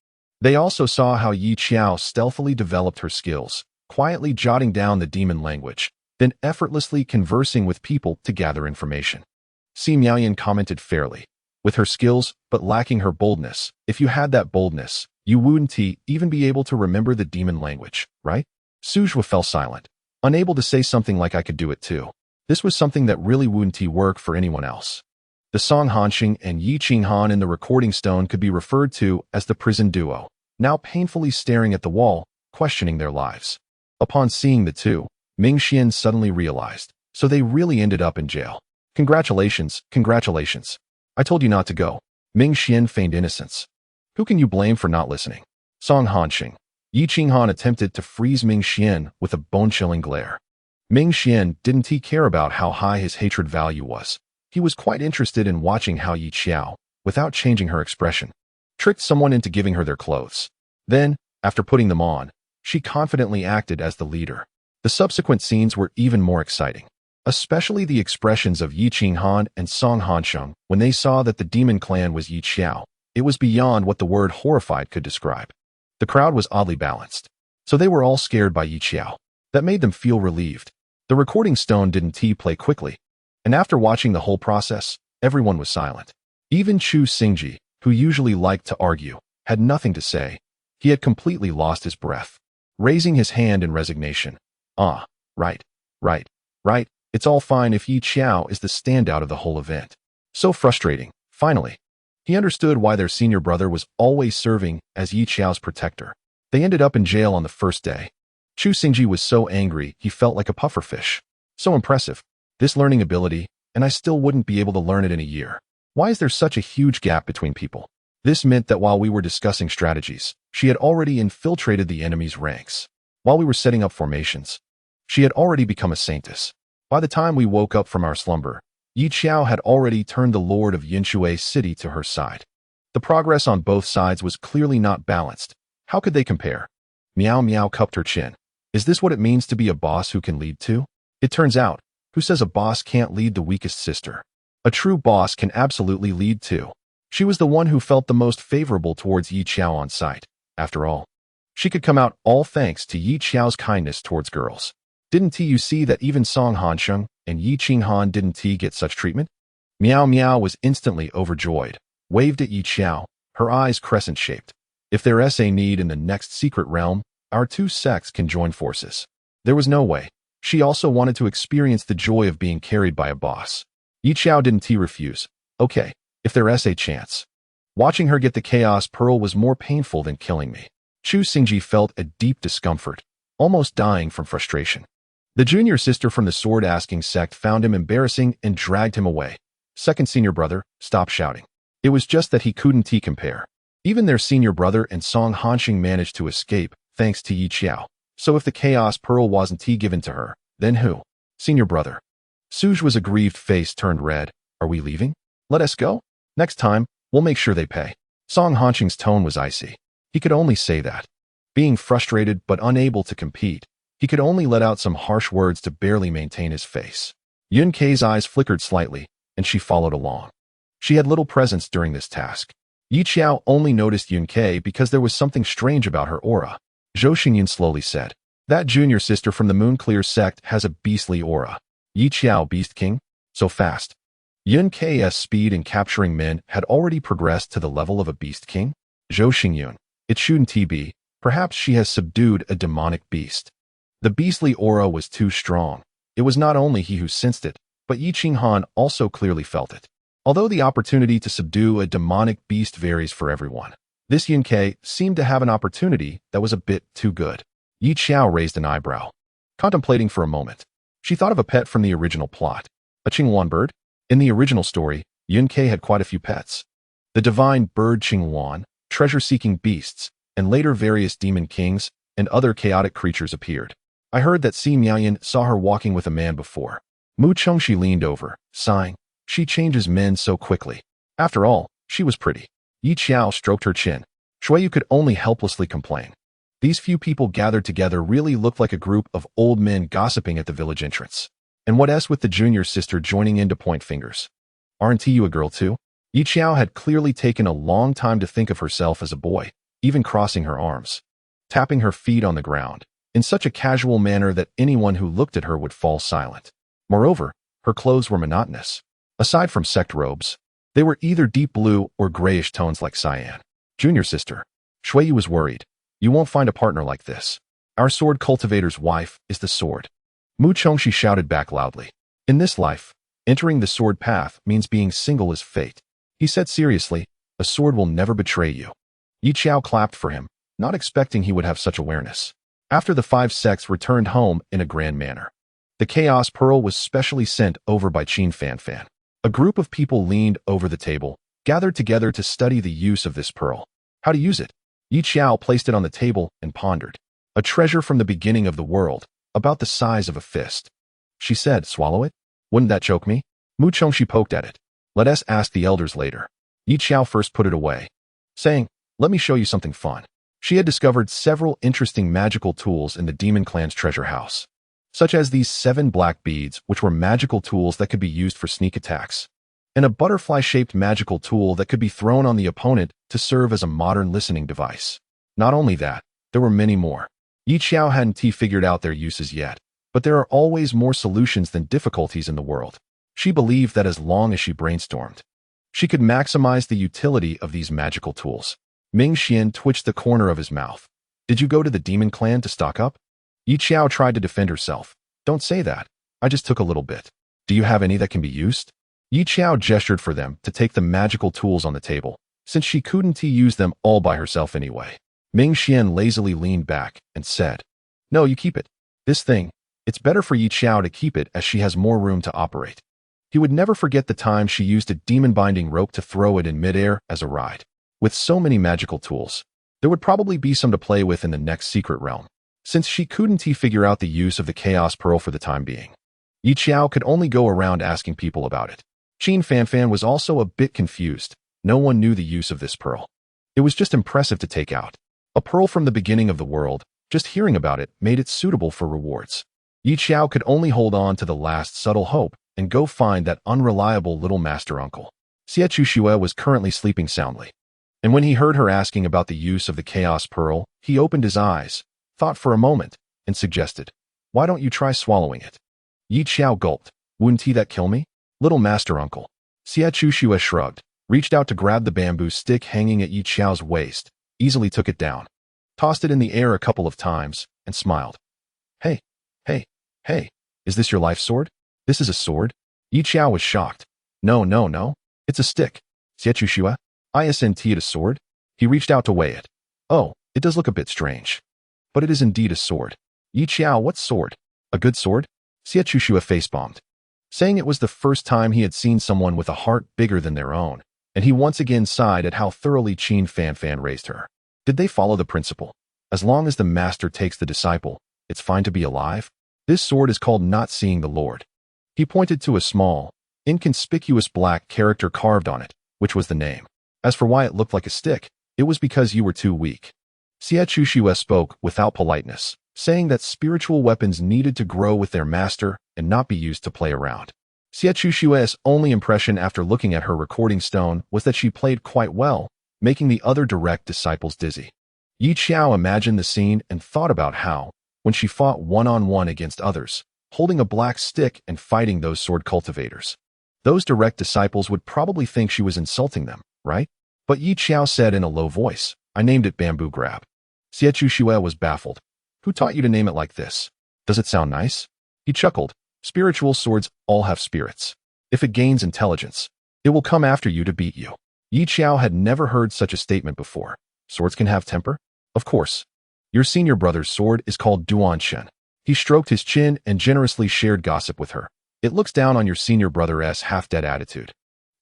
They also saw how Yi Xiao stealthily developed her skills, quietly jotting down the demon language, then effortlessly conversing with people to gather information. Si Miaoyan commented fairly. With her skills, but lacking her boldness, if you had that boldness, you wouldn't even be able to remember the demon language, right? Su Zhuo fell silent, unable to say something like I could do it too. This was something that really wouldn't work for anyone else. The Song Hanxing and Yi Qinghan in the recording stone could be referred to as the prison duo, now painfully staring at the wall, questioning their lives. Upon seeing the two, Ming Xian suddenly realized, so they really ended up in jail. Congratulations, congratulations. I told you not to go. Ming Xian feigned innocence. Who can you blame for not listening? Song Hanxing. Yi Qinghan attempted to freeze Ming Xian with a bone-chilling glare. Ming Xian didn't care about how high his hatred value was. He was quite interested in watching how Yi Xiao, without changing her expression, tricked someone into giving her their clothes. Then, after putting them on, she confidently acted as the leader. The subsequent scenes were even more exciting, especially the expressions of Yi Qinghan and Song Hanxing when they saw that the demon clan was Yi Xiao. It was beyond what the word horrified could describe. The crowd was oddly balanced, so they were all scared by Yi Xiao. That made them feel relieved. The recording stone didn't play quickly, and after watching the whole process, everyone was silent. Even Chu Xingji, who usually liked to argue, had nothing to say. He had completely lost his breath, raising his hand in resignation. Right. It's all fine if Yi Xiao is the standout of the whole event. So frustrating. Finally, he understood why their senior brother was always serving as Yi Xiao's protector. They ended up in jail on the first day. Chu Xingji was so angry he felt like a pufferfish. So impressive. This learning ability, and I still wouldn't be able to learn it in a year. Why is there such a huge gap between people? This meant that while we were discussing strategies, she had already infiltrated the enemy's ranks. While we were setting up formations, she had already become a saintess. By the time we woke up from our slumber, Yi Xiao had already turned the lord of Yinshui city to her side. The progress on both sides was clearly not balanced. How could they compare? Miao Miao cupped her chin. Is this what it means to be a boss who can lead too? It turns out, who says a boss can't lead the weakest sister? A true boss can absolutely lead too. She was the one who felt the most favorable towards Yi Xiao on sight. After all, she could come out all thanks to Yi Xiao's kindness towards girls. Didn't you see that even Song Hanxing and Yi Qinghan didn't get such treatment? Miao Miao was instantly overjoyed, waved at Yi Xiao, her eyes crescent-shaped. If there's a need in the next secret realm, our two sects can join forces. There was no way. She also wanted to experience the joy of being carried by a boss. Yi Xiao didn't refuse. Okay, if there's a chance. Watching her get the Chaos Pearl was more painful than killing me. Chu Xingji felt a deep discomfort, almost dying from frustration. The junior sister from the sword-asking sect found him embarrassing and dragged him away. Second senior brother, stop shouting. It was just that he couldn't compare. Even their senior brother and Song Hanxing managed to escape, thanks to Yi Xiao. So if the Chaos Pearl wasn't given to her, then who? Senior brother. Su Zhuo's aggrieved face turned red. Are we leaving? Let us go? Next time, we'll make sure they pay. Song Hanxing's tone was icy. He could only say that. Being frustrated but unable to compete, he could only let out some harsh words to barely maintain his face. Yun Kei's eyes flickered slightly, and she followed along. She had little presence during this task. Yi Xiao only noticed Yun Kei because there was something strange about her aura. Zhou Xingyun slowly said, that junior sister from the Moonclear sect has a beastly aura. Yi Xiao Beast King? So fast. Yun K's speed in capturing men had already progressed to the level of a Beast King? Zhou Xingyun. It shouldn't be. Perhaps she has subdued a demonic beast. The beastly aura was too strong. It was not only he who sensed it, but Yi Qinghan also clearly felt it. Although the opportunity to subdue a demonic beast varies for everyone, this Yun Ke seemed to have an opportunity that was a bit too good. Yi Xiao raised an eyebrow. Contemplating for a moment, she thought of a pet from the original plot. A Qingwan bird? In the original story, Yun Ke had quite a few pets. The divine bird Qingwan, treasure-seeking beasts, and later various demon kings and other chaotic creatures appeared. I heard that Si Miaoyan saw her walking with a man before. Mu Chengxi leaned over, sighing. She changes men so quickly. After all, she was pretty. Yi Xiao stroked her chin. Shuiyu could only helplessly complain. These few people gathered together really looked like a group of old men gossiping at the village entrance. And what else with the junior sister joining in to point fingers? Aren't you a girl too? Yi Xiao had clearly taken a long time to think of herself as a boy, even crossing her arms, tapping her feet on the ground, in such a casual manner that anyone who looked at her would fall silent. Moreover, her clothes were monotonous. Aside from sect robes, they were either deep blue or grayish tones like cyan. Junior sister, Shuiyu was worried. You won't find a partner like this. Our sword cultivator's wife is the sword. Mu Chengxi shouted back loudly. In this life, entering the sword path means being single as fate. He said seriously, a sword will never betray you. Yi Xiao clapped for him, not expecting he would have such awareness. After the 5 sects returned home in a grand manner, the Chaos Pearl was specially sent over by Qin Fanfan. A group of people leaned over the table, gathered together to study the use of this pearl. How to use it? Yi Xiao placed it on the table and pondered. A treasure from the beginning of the world, about the size of a fist. She said, swallow it? Wouldn't that choke me? Mu Chengxi poked at it. Let us ask the elders later. Yi Xiao first put it away, saying, let me show you something fun. She had discovered several interesting magical tools in the demon clan's treasure house, such as these 7 black beads, which were magical tools that could be used for sneak attacks, and a butterfly-shaped magical tool that could be thrown on the opponent to serve as a modern listening device. Not only that, there were many more. Yi Xiao hadn't figured out their uses yet, but there are always more solutions than difficulties in the world. She believed that as long as she brainstormed, she could maximize the utility of these magical tools. Ming Xian twitched the corner of his mouth. Did you go to the demon clan to stock up? Yi Xiao tried to defend herself. Don't say that. I just took a little bit. Do you have any that can be used? Yi Xiao gestured for them to take the magical tools on the table, since she couldn't use them all by herself anyway. Ming Xian lazily leaned back and said, no, you keep it. This thing, it's better for Yi Xiao to keep it as she has more room to operate. He would never forget the time she used a demon-binding rope to throw it in midair as a ride. With so many magical tools, there would probably be some to play with in the next secret realm, since she couldn't figure out the use of the Chaos Pearl for the time being. Yi Xiao could only go around asking people about it. Qin Fanfan was also a bit confused. No one knew the use of this pearl. It was just impressive to take out. A pearl from the beginning of the world, just hearing about it made it suitable for rewards. Yi Xiao could only hold on to the last subtle hope and go find that unreliable little master uncle. Xie Chuxue was currently sleeping soundly, and when he heard her asking about the use of the Chaos Pearl, he opened his eyes, thought for a moment, and suggested, why don't you try swallowing it? Yi Xiao gulped. Wouldn't that kill me? Little master uncle. Xie Chuxue shrugged, reached out to grab the bamboo stick hanging at Yi Xiao's waist, easily took it down, tossed it in the air a couple of times, and smiled. Hey, is this your life sword? This is a sword? Yi Xiao was shocked. No, it's a stick. Xie Chuxue, isn't it a sword? He reached out to weigh it. Oh, it does look a bit strange. But it is indeed a sword. Yi Xiao, what sword? A good sword? Xie Chuxue face-bombed, saying it was the first time he had seen someone with a heart bigger than their own, and he once again sighed at how thoroughly Qin Fanfan raised her. Did they follow the principle? As long as the master takes the disciple, it's fine to be alive? This sword is called Not Seeing the Lord. He pointed to a small, inconspicuous black character carved on it, which was the name. As for why it looked like a stick, it was because you were too weak. Xie Chuxue spoke without politeness, saying that spiritual weapons needed to grow with their master and not be used to play around. Xie Chushue's only impression after looking at her recording stone was that she played quite well, making the other direct disciples dizzy. Yi Xiao imagined the scene and thought about how, when she fought one-on-one against others, holding a black stick and fighting those sword cultivators. Those direct disciples would probably think she was insulting them, right? But Xiao said in a low voice, I named it Bamboo Grab. Xie was baffled. Who taught you to name it like this? Does it sound nice? He chuckled. Spiritual swords all have spirits. If it gains intelligence, it will come after you to beat you. Xiao had never heard such a statement before. Swords can have temper? Of course. Your senior brother's sword is called Duanshen. He stroked his chin and generously shared gossip with her. It looks down on your senior brother's half-dead attitude.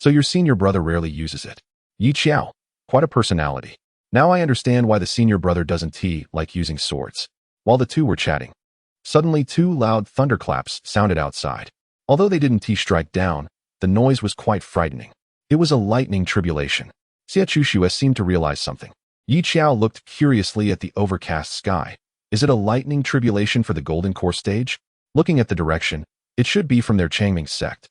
So your senior brother rarely uses it. Xiao, quite a personality. Now I understand why the senior brother doesn't like using swords. While the two were chatting, suddenly 2 loud thunderclaps sounded outside. Although they didn't strike down, the noise was quite frightening. It was a lightning tribulation. Xie seemed to realize something. Xiao looked curiously at the overcast sky. Is it a lightning tribulation for the Golden Core stage? Looking at the direction, it should be from their Changming sect.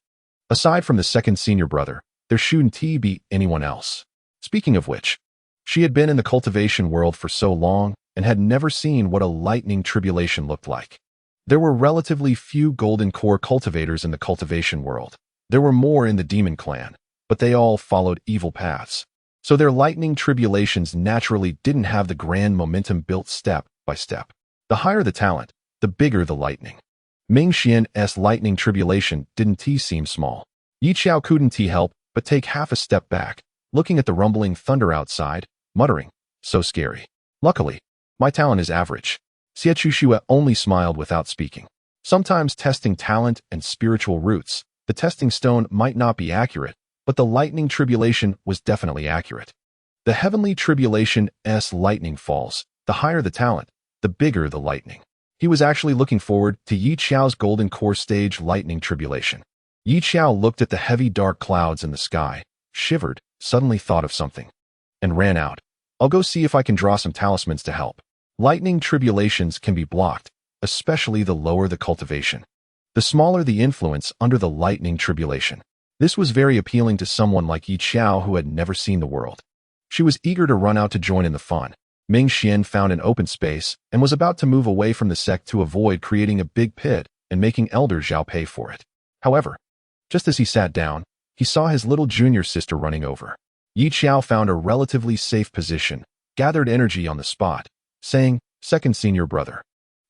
Aside from the second senior brother, there shouldn't be anyone else. Speaking of which, she had been in the cultivation world for so long and had never seen what a lightning tribulation looked like. There were relatively few Golden Core cultivators in the cultivation world. There were more in the Demon Clan, but they all followed evil paths. So their lightning tribulations naturally didn't have the grand momentum built step by step. The higher the talent, the bigger the lightning. Ming Xian's lightning tribulation didn't seem small. Xiao couldn't help but take half a step back, looking at the rumbling thunder outside, muttering, so scary. Luckily, my talent is average. Xie only smiled without speaking. Sometimes testing talent and spiritual roots, the testing stone might not be accurate, but the lightning tribulation was definitely accurate. The heavenly tribulation's lightning falls. The higher the talent, the bigger the lightning. He was actually looking forward to Xiao's Golden Core stage lightning tribulation. Xiao looked at the heavy dark clouds in the sky, shivered, suddenly thought of something, and ran out. I'll go see if I can draw some talismans to help. Lightning tribulations can be blocked, especially the lower the cultivation. The smaller the influence under the lightning tribulation. This was very appealing to someone like Xiao who had never seen the world. She was eager to run out to join in the fun. Ming Xian found an open space and was about to move away from the sect to avoid creating a big pit and making Elder Xiao pay for it. However, just as he sat down, he saw his little junior sister running over. Xiao found a relatively safe position, gathered energy on the spot, saying, second senior brother,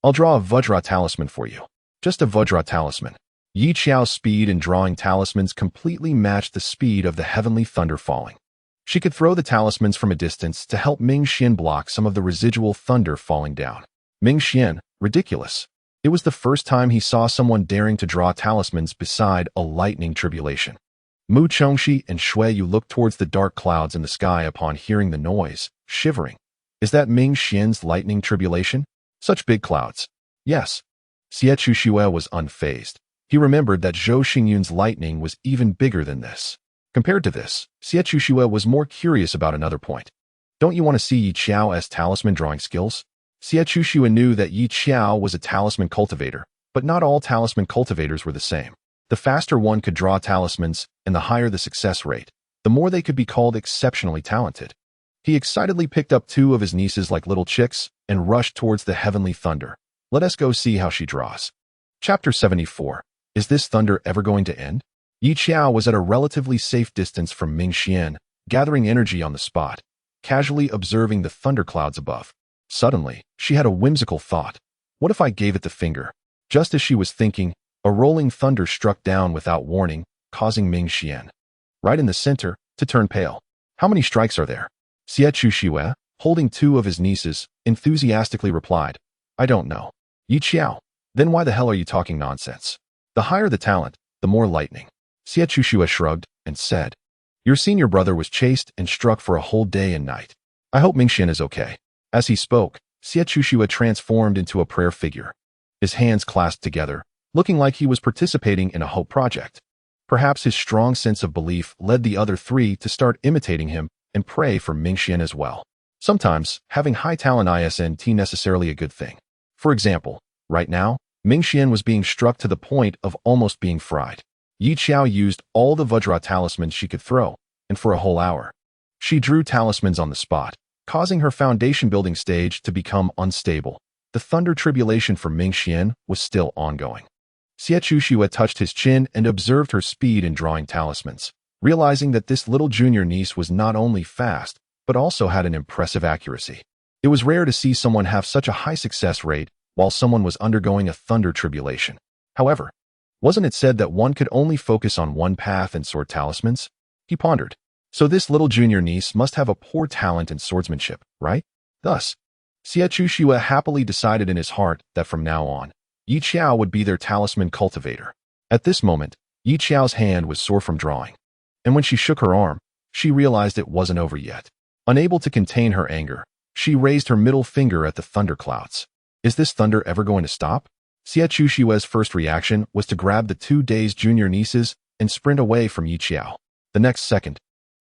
I'll draw a Vajra talisman for you. Just a Vajra talisman. Xiao's speed in drawing talismans completely matched the speed of the heavenly thunder falling. She could throw the talismans from a distance to help Ming Xian block some of the residual thunder falling down. Ming Xian, ridiculous. It was the first time he saw someone daring to draw talismans beside a lightning tribulation. Mu Chongxi and Shui Yu looked towards the dark clouds in the sky upon hearing the noise, shivering. Is that Ming Xian's lightning tribulation? Such big clouds. Yes. Xie was unfazed. He remembered that Zhou Xingyun's lightning was even bigger than this. Compared to this, Xie was more curious about another point. Don't you want to see Xiao's talisman drawing skills? Xie knew that Xiao was a talisman cultivator, but not all talisman cultivators were the same. The faster one could draw talismans, and the higher the success rate, the more they could be called exceptionally talented. He excitedly picked up 2 of his nieces like little chicks and rushed towards the heavenly thunder. Let us go see how she draws. Chapter 74. Is this thunder ever going to end? Xiao was at a relatively safe distance from Ming Xian, gathering energy on the spot, casually observing the thunderclouds above. Suddenly, she had a whimsical thought. What if I gave it the finger? Just as she was thinking, a rolling thunder struck down without warning, causing Ming Xian, right in the center, to turn pale. How many strikes are there? Xie, holding 2 of his nieces, enthusiastically replied, I don't know. Xiao, then why the hell are you talking nonsense? The higher the talent, the more lightning. Xie shrugged and said, your senior brother was chased and struck for a whole day and night. I hope Ming Xian is okay. As he spoke, Xie transformed into a prayer figure, his hands clasped together, looking like he was participating in a hope project. Perhaps his strong sense of belief led the other 3 to start imitating him and pray for Ming Xian as well. Sometimes, having high talent isn't necessarily a good thing. For example, right now, Ming Xian was being struck to the point of almost being fried. Xiao used all the Vajra talismans she could throw, and for a whole hour, she drew talismans on the spot, causing her foundation building stage to become unstable. The thunder tribulation for Ming Xian was still ongoing. Xiao touched his chin and observed her speed in drawing talismans, realizing that this little junior niece was not only fast, but also had an impressive accuracy. It was rare to see someone have such a high success rate while someone was undergoing a thunder tribulation. However, wasn't it said that one could only focus on one path and sword talismans? He pondered. So this little junior niece must have a poor talent in swordsmanship, right? Thus, Xiao happily decided in his heart that from now on, Xiao would be their talisman cultivator. At this moment, Xiao's hand was sore from drawing, and when she shook her arm, she realized it wasn't over yet. Unable to contain her anger, she raised her middle finger at the thunderclouds. Is this thunder ever going to stop? Xiao's first reaction was to grab the 2 days junior nieces and sprint away from Xiao. The next second,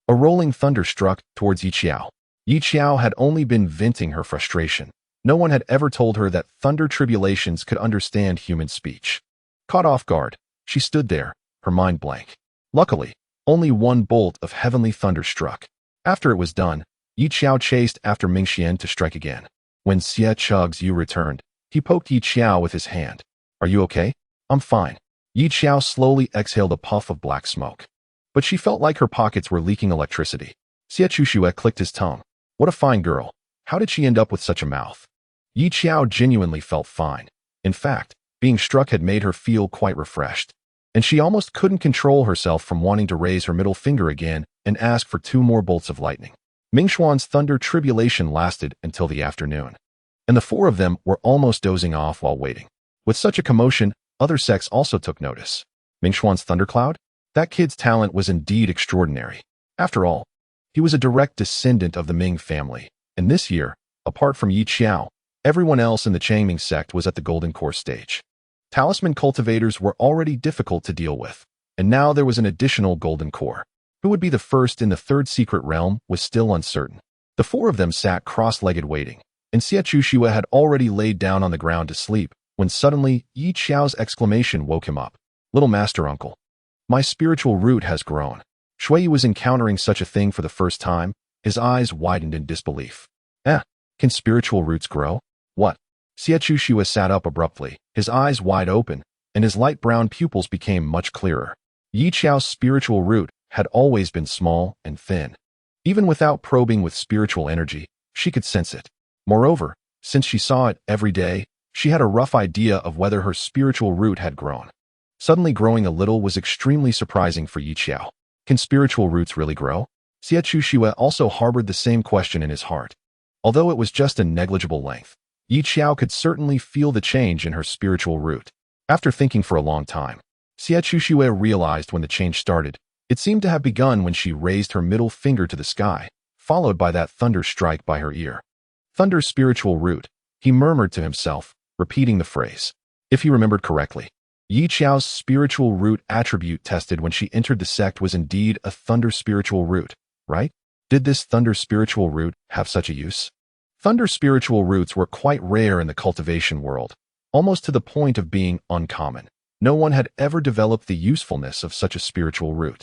a rolling thunder struck towards Xiao. Xiao had only been venting her frustration. No one had ever told her that thunder tribulations could understand human speech. Caught off guard, she stood there, her mind blank. Luckily, only one bolt of heavenly thunder struck. After it was done, Xiao chased after Mingxian to strike again. When Xiao returned, he poked Xiao with his hand. Are you okay? I'm fine. Xiao slowly exhaled a puff of black smoke. But she felt like her pockets were leaking electricity. Xiao clicked his tongue. What a fine girl. How did she end up with such a mouth? Xiao genuinely felt fine. In fact, being struck had made her feel quite refreshed. And she almost couldn't control herself from wanting to raise her middle finger again and ask for 2 more bolts of lightning. Mingxuan's thunder tribulation lasted until the afternoon, and the 4 of them were almost dozing off while waiting. With such a commotion, other sects also took notice. Mingxuan's thundercloud? That kid's talent was indeed extraordinary. After all, he was a direct descendant of the Ming family, and this year, apart from Xiao, everyone else in the Changming sect was at the Golden Core stage. Talisman cultivators were already difficult to deal with, and now there was an additional Golden Core. Who would be the first in the 3rd secret realm was still uncertain. The 4 of them sat cross-legged waiting, and Xiao had already laid down on the ground to sleep, when suddenly Xiao's exclamation woke him up. Little master uncle, my spiritual root has grown. Shui was encountering such a thing for the first time. His eyes widened in disbelief. Can spiritual roots grow? What? Xiao sat up abruptly, his eyes wide open, and his light brown pupils became much clearer. Xiao's spiritual root had always been small and thin. Even without probing with spiritual energy, she could sense it. Moreover, since she saw it every day, she had a rough idea of whether her spiritual root had grown. Suddenly growing a little was extremely surprising for Xiao. Can spiritual roots really grow? Xiao also harbored the same question in his heart. Although it was just a negligible length, Xiao could certainly feel the change in her spiritual root. After thinking for a long time, Xiao realized when the change started. It seemed to have begun when she raised her middle finger to the sky, followed by that thunder strike by her ear. Thunder spiritual root, he murmured to himself, repeating the phrase. If he remembered correctly, Xiao's spiritual root attribute tested when she entered the sect was indeed a thunder spiritual root, right? Did this thunder spiritual root have such a use? Thunder spiritual roots were quite rare in the cultivation world, almost to the point of being uncommon. No one had ever developed the usefulness of such a spiritual root.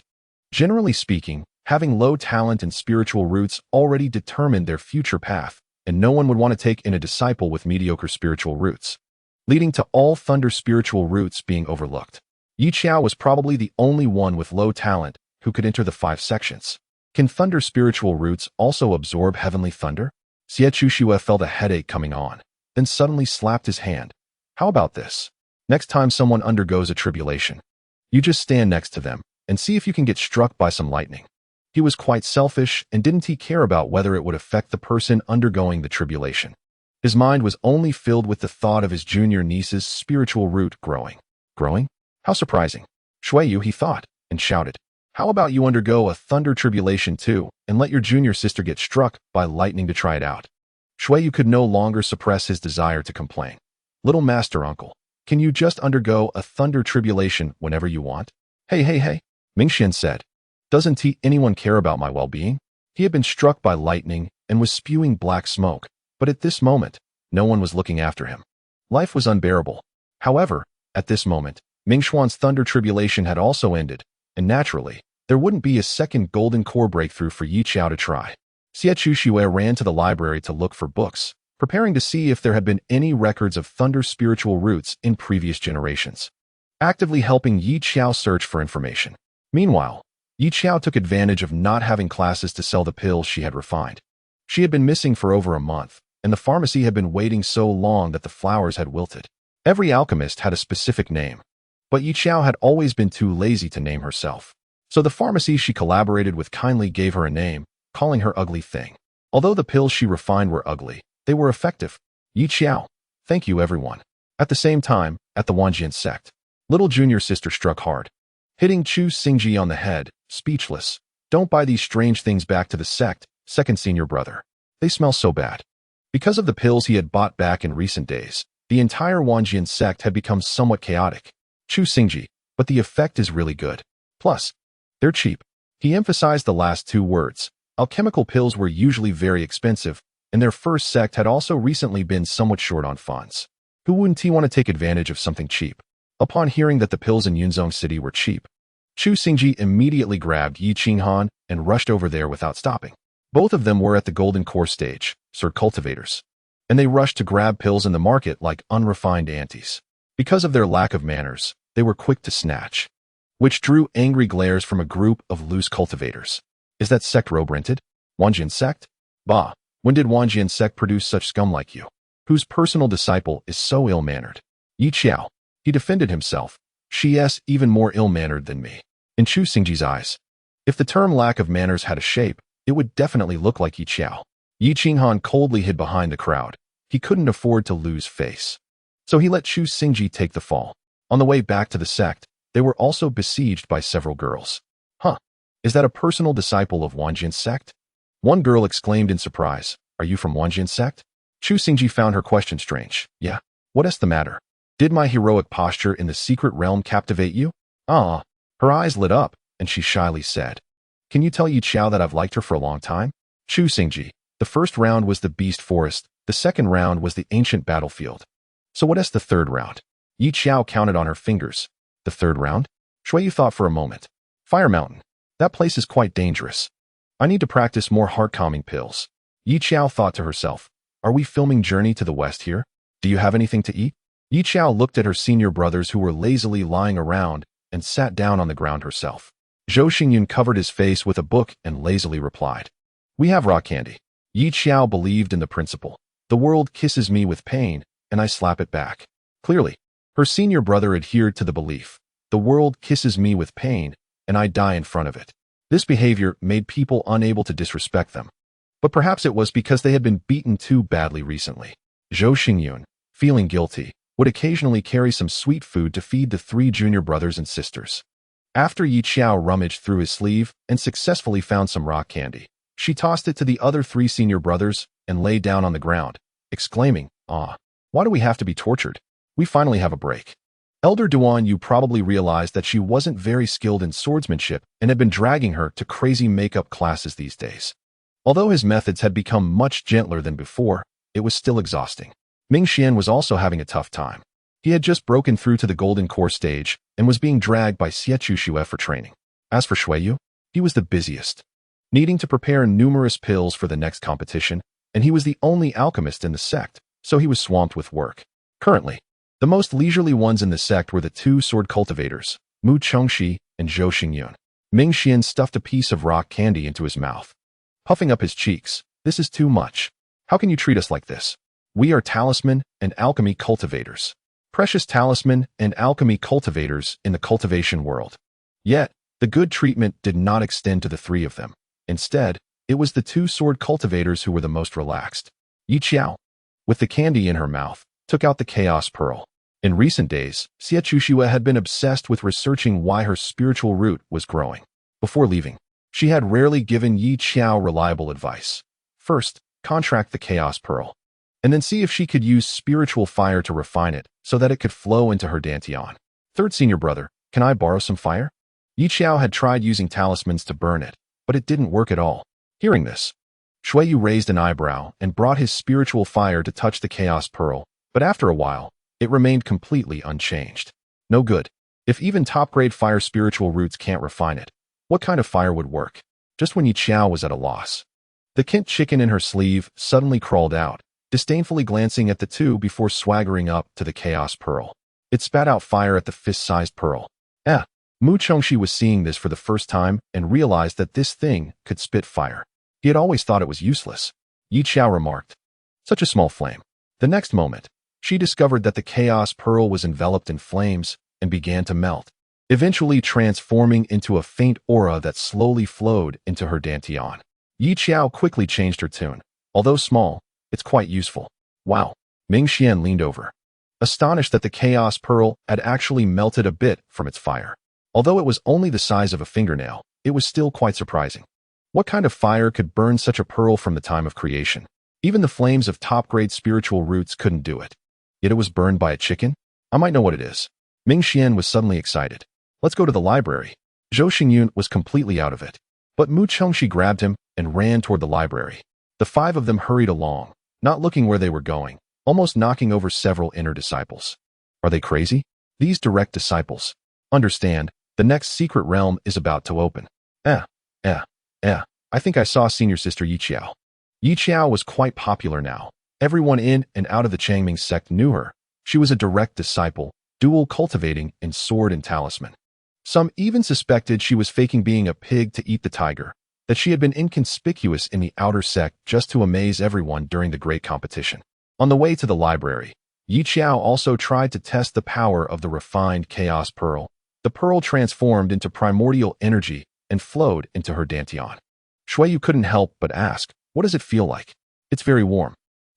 Generally speaking, having low talent and spiritual roots already determined their future path, and no one would want to take in a disciple with mediocre spiritual roots, leading to all thunder spiritual roots being overlooked. Xiao was probably the only one with low talent who could enter the 5 sections. Can thunder spiritual roots also absorb heavenly thunder? Xiao felt a headache coming on, then suddenly slapped his hand. How about this? Next time someone undergoes a tribulation, you just stand next to them and see if you can get struck by some lightning. He was quite selfish, and didn't he care about whether it would affect the person undergoing the tribulation? His mind was only filled with the thought of his junior niece's spiritual root growing. Growing? How surprising. Shuiyu, he thought, and shouted. How about you undergo a thunder tribulation too, and let your junior sister get struck by lightning to try it out? Shuiyu could no longer suppress his desire to complain. Little master uncle, can you just undergo a thunder tribulation whenever you want? Hey, Mingxian said. Doesn't anyone care about my well-being? He had been struck by lightning and was spewing black smoke, but at this moment, no one was looking after him. Life was unbearable. However, at this moment, Mingxuan's thunder tribulation had also ended, and naturally, there wouldn't be a second golden core breakthrough for Xiao to try. Xiao ran to the library to look for books, preparing to see if there had been any records of thunder spiritual roots in previous generations. actively helping Yi Xiao search for information. Meanwhile, Yi Xiao took advantage of not having classes to sell the pills she had refined. She had been missing for over a month, and the pharmacy had been waiting so long that the flowers had wilted. Every alchemist had a specific name, but Yi Xiao had always been too lazy to name herself. So the pharmacy she collaborated with kindly gave her a name, calling her Ugly Thing. Although the pills she refined were ugly, they were effective. Yi Xiao, thank you everyone. At the same time, at the Wanjian sect, little junior sister struck hard, hitting Chu Xingji on the head, speechless. Don't buy these strange things back to the sect, second senior brother. They smell so bad. Because of the pills he had bought back in recent days, the entire Wanjian sect had become somewhat chaotic. Chu Xingji, but the effect is really good. Plus, they're cheap. He emphasized the last two words. Alchemical pills were usually very expensive, and their first sect had also recently been somewhat short on funds. Who wouldn't he want to take advantage of something cheap? Upon hearing that the pills in Yunzong City were cheap, Chu Xingji immediately grabbed Yi Qinghan and rushed over there without stopping. Both of them were at the golden core stage, Sir Cultivators, and they rushed to grab pills in the market like unrefined aunties. Because of their lack of manners, they were quick to snatch, which drew angry glares from a group of loose cultivators. Is that sect robe-rented? Wanjian sect? Bah, when did Wanjian sect produce such scum like you? Whose personal disciple is so ill-mannered? Yi Xiao. He defended himself. She's even more ill-mannered than me. In Chu Xingji's eyes, if the term lack of manners had a shape, it would definitely look like Yi Xiao. Yi Qinghan coldly hid behind the crowd. He couldn't afford to lose face. So he let Chu Xingji take the fall. On the way back to the sect, they were also besieged by several girls. Huh. Is that a personal disciple of Wanjian sect? One girl exclaimed in surprise. Are you from Wanjian sect? Chu Xingji found her question strange. Yeah. What is the matter? Did my heroic posture in the secret realm captivate you? Ah. Her eyes lit up, and she shyly said, Can you tell Yi Xiao that I've liked her for a long time? Chu Xingji. The first round was the Beast Forest, the second round was the Ancient Battlefield. So what is the third round? Yi Xiao counted on her fingers. The third round? Shuiyu thought for a moment. Fire Mountain. That place is quite dangerous. I need to practice more heart-calming pills. Yi Xiao thought to herself. Are we filming Journey to the West here? Do you have anything to eat? Yi Xiao looked at her senior brothers who were lazily lying around and sat down on the ground herself. Zhou Xingyun covered his face with a book and lazily replied. We have raw candy. Yi Xiao believed in the principle. The world kisses me with pain, and I slap it back. Clearly, her senior brother adhered to the belief. The world kisses me with pain, and I die in front of it. This behavior made people unable to disrespect them. But perhaps it was because they had been beaten too badly recently. Zhou Xingyun, feeling guilty, would occasionally carry some sweet food to feed the three junior brothers and sisters. After Yi Xiao rummaged through his sleeve and successfully found some rock candy, she tossed it to the other three senior brothers and lay down on the ground, exclaiming, Ah, why do we have to be tortured? We finally have a break. Elder Duan Yu probably realized that she wasn't very skilled in swordsmanship and had been dragging her to crazy makeup classes these days. Although his methods had become much gentler than before, it was still exhausting. Ming Xian was also having a tough time. He had just broken through to the Golden Core stage and was being dragged by Xiechu Xue for training. As for Shuiyu, he was the busiest, needing to prepare numerous pills for the next competition, and he was the only alchemist in the sect, so he was swamped with work. Currently, the most leisurely ones in the sect were the two sword cultivators, Mu Chengxi and Zhou Xingyun. Ming Xian stuffed a piece of rock candy into his mouth, puffing up his cheeks. This is too much. How can you treat us like this? We are talisman and alchemy cultivators. Precious talisman and alchemy cultivators in the cultivation world. Yet, the good treatment did not extend to the three of them. Instead, it was the two sword cultivators who were the most relaxed. Yi Xiao, with the candy in her mouth, took out the chaos pearl. In recent days, Xiechu Xue had been obsessed with researching why her spiritual root was growing. Before leaving, she had rarely given Yi Xiao reliable advice. First, contract the chaos pearl, and then see if she could use spiritual fire to refine it so that it could flow into her dantian. Third senior brother, can I borrow some fire? Yi Xiao had tried using talismans to burn it, but it didn't work at all. Hearing this, Shuiyu raised an eyebrow and brought his spiritual fire to touch the chaos pearl, but after a while, it remained completely unchanged. No good. If even top-grade fire spiritual roots can't refine it, what kind of fire would work? Just when Yi Xiao was at a loss, the Kent chicken in her sleeve suddenly crawled out, disdainfully glancing at the two before swaggering up to the chaos pearl. It spat out fire at the fist-sized pearl. Mu Chongxi was seeing this for the first time and realized that this thing could spit fire. He had always thought it was useless. Yi Xiao remarked. Such a small flame. The next moment, she discovered that the chaos pearl was enveloped in flames and began to melt, eventually transforming into a faint aura that slowly flowed into her dantian. Yi Xiao quickly changed her tune. Although small, it's quite useful. Wow. Ming Xian leaned over, astonished that the chaos pearl had actually melted a bit from its fire. Although it was only the size of a fingernail, it was still quite surprising. What kind of fire could burn such a pearl from the time of creation? Even the flames of top-grade spiritual roots couldn't do it. Yet it was burned by a chicken? I might know what it is. Ming Xian was suddenly excited. Let's go to the library. Zhou Xingyun was completely out of it. But Mu Chongxi grabbed him and ran toward the library. The five of them hurried along, not looking where they were going, almost knocking over several inner disciples. Are they crazy? These direct disciples. Understand, the next secret realm is about to open. I think I saw senior sister Yi Xiao. Yi Xiao was quite popular now. Everyone in and out of the Changming sect knew her. She was a direct disciple, dual cultivating in sword and talisman. Some even suspected she was faking being a pig to eat the tiger, that she had been inconspicuous in the outer sect just to amaze everyone during the great competition. On the way to the library, Yi Xiao also tried to test the power of the refined chaos pearl. The pearl transformed into primordial energy and flowed into her dantian. Shuiyu couldn't help but ask, what does it feel like? It's very warm.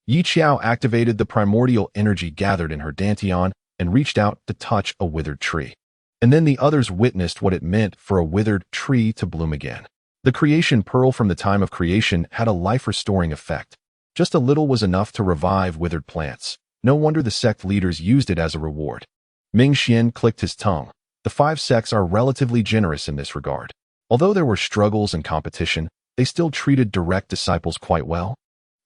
Yi Xiao activated the primordial energy gathered in her dantian and reached out to touch a withered tree. And then the others witnessed what it meant for a withered tree to bloom again. The creation pearl from the time of creation had a life-restoring effect. Just a little was enough to revive withered plants. No wonder the sect leaders used it as a reward. Ming Xian clicked his tongue. The five sects are relatively generous in this regard. Although there were struggles and competition, they still treated direct disciples quite well,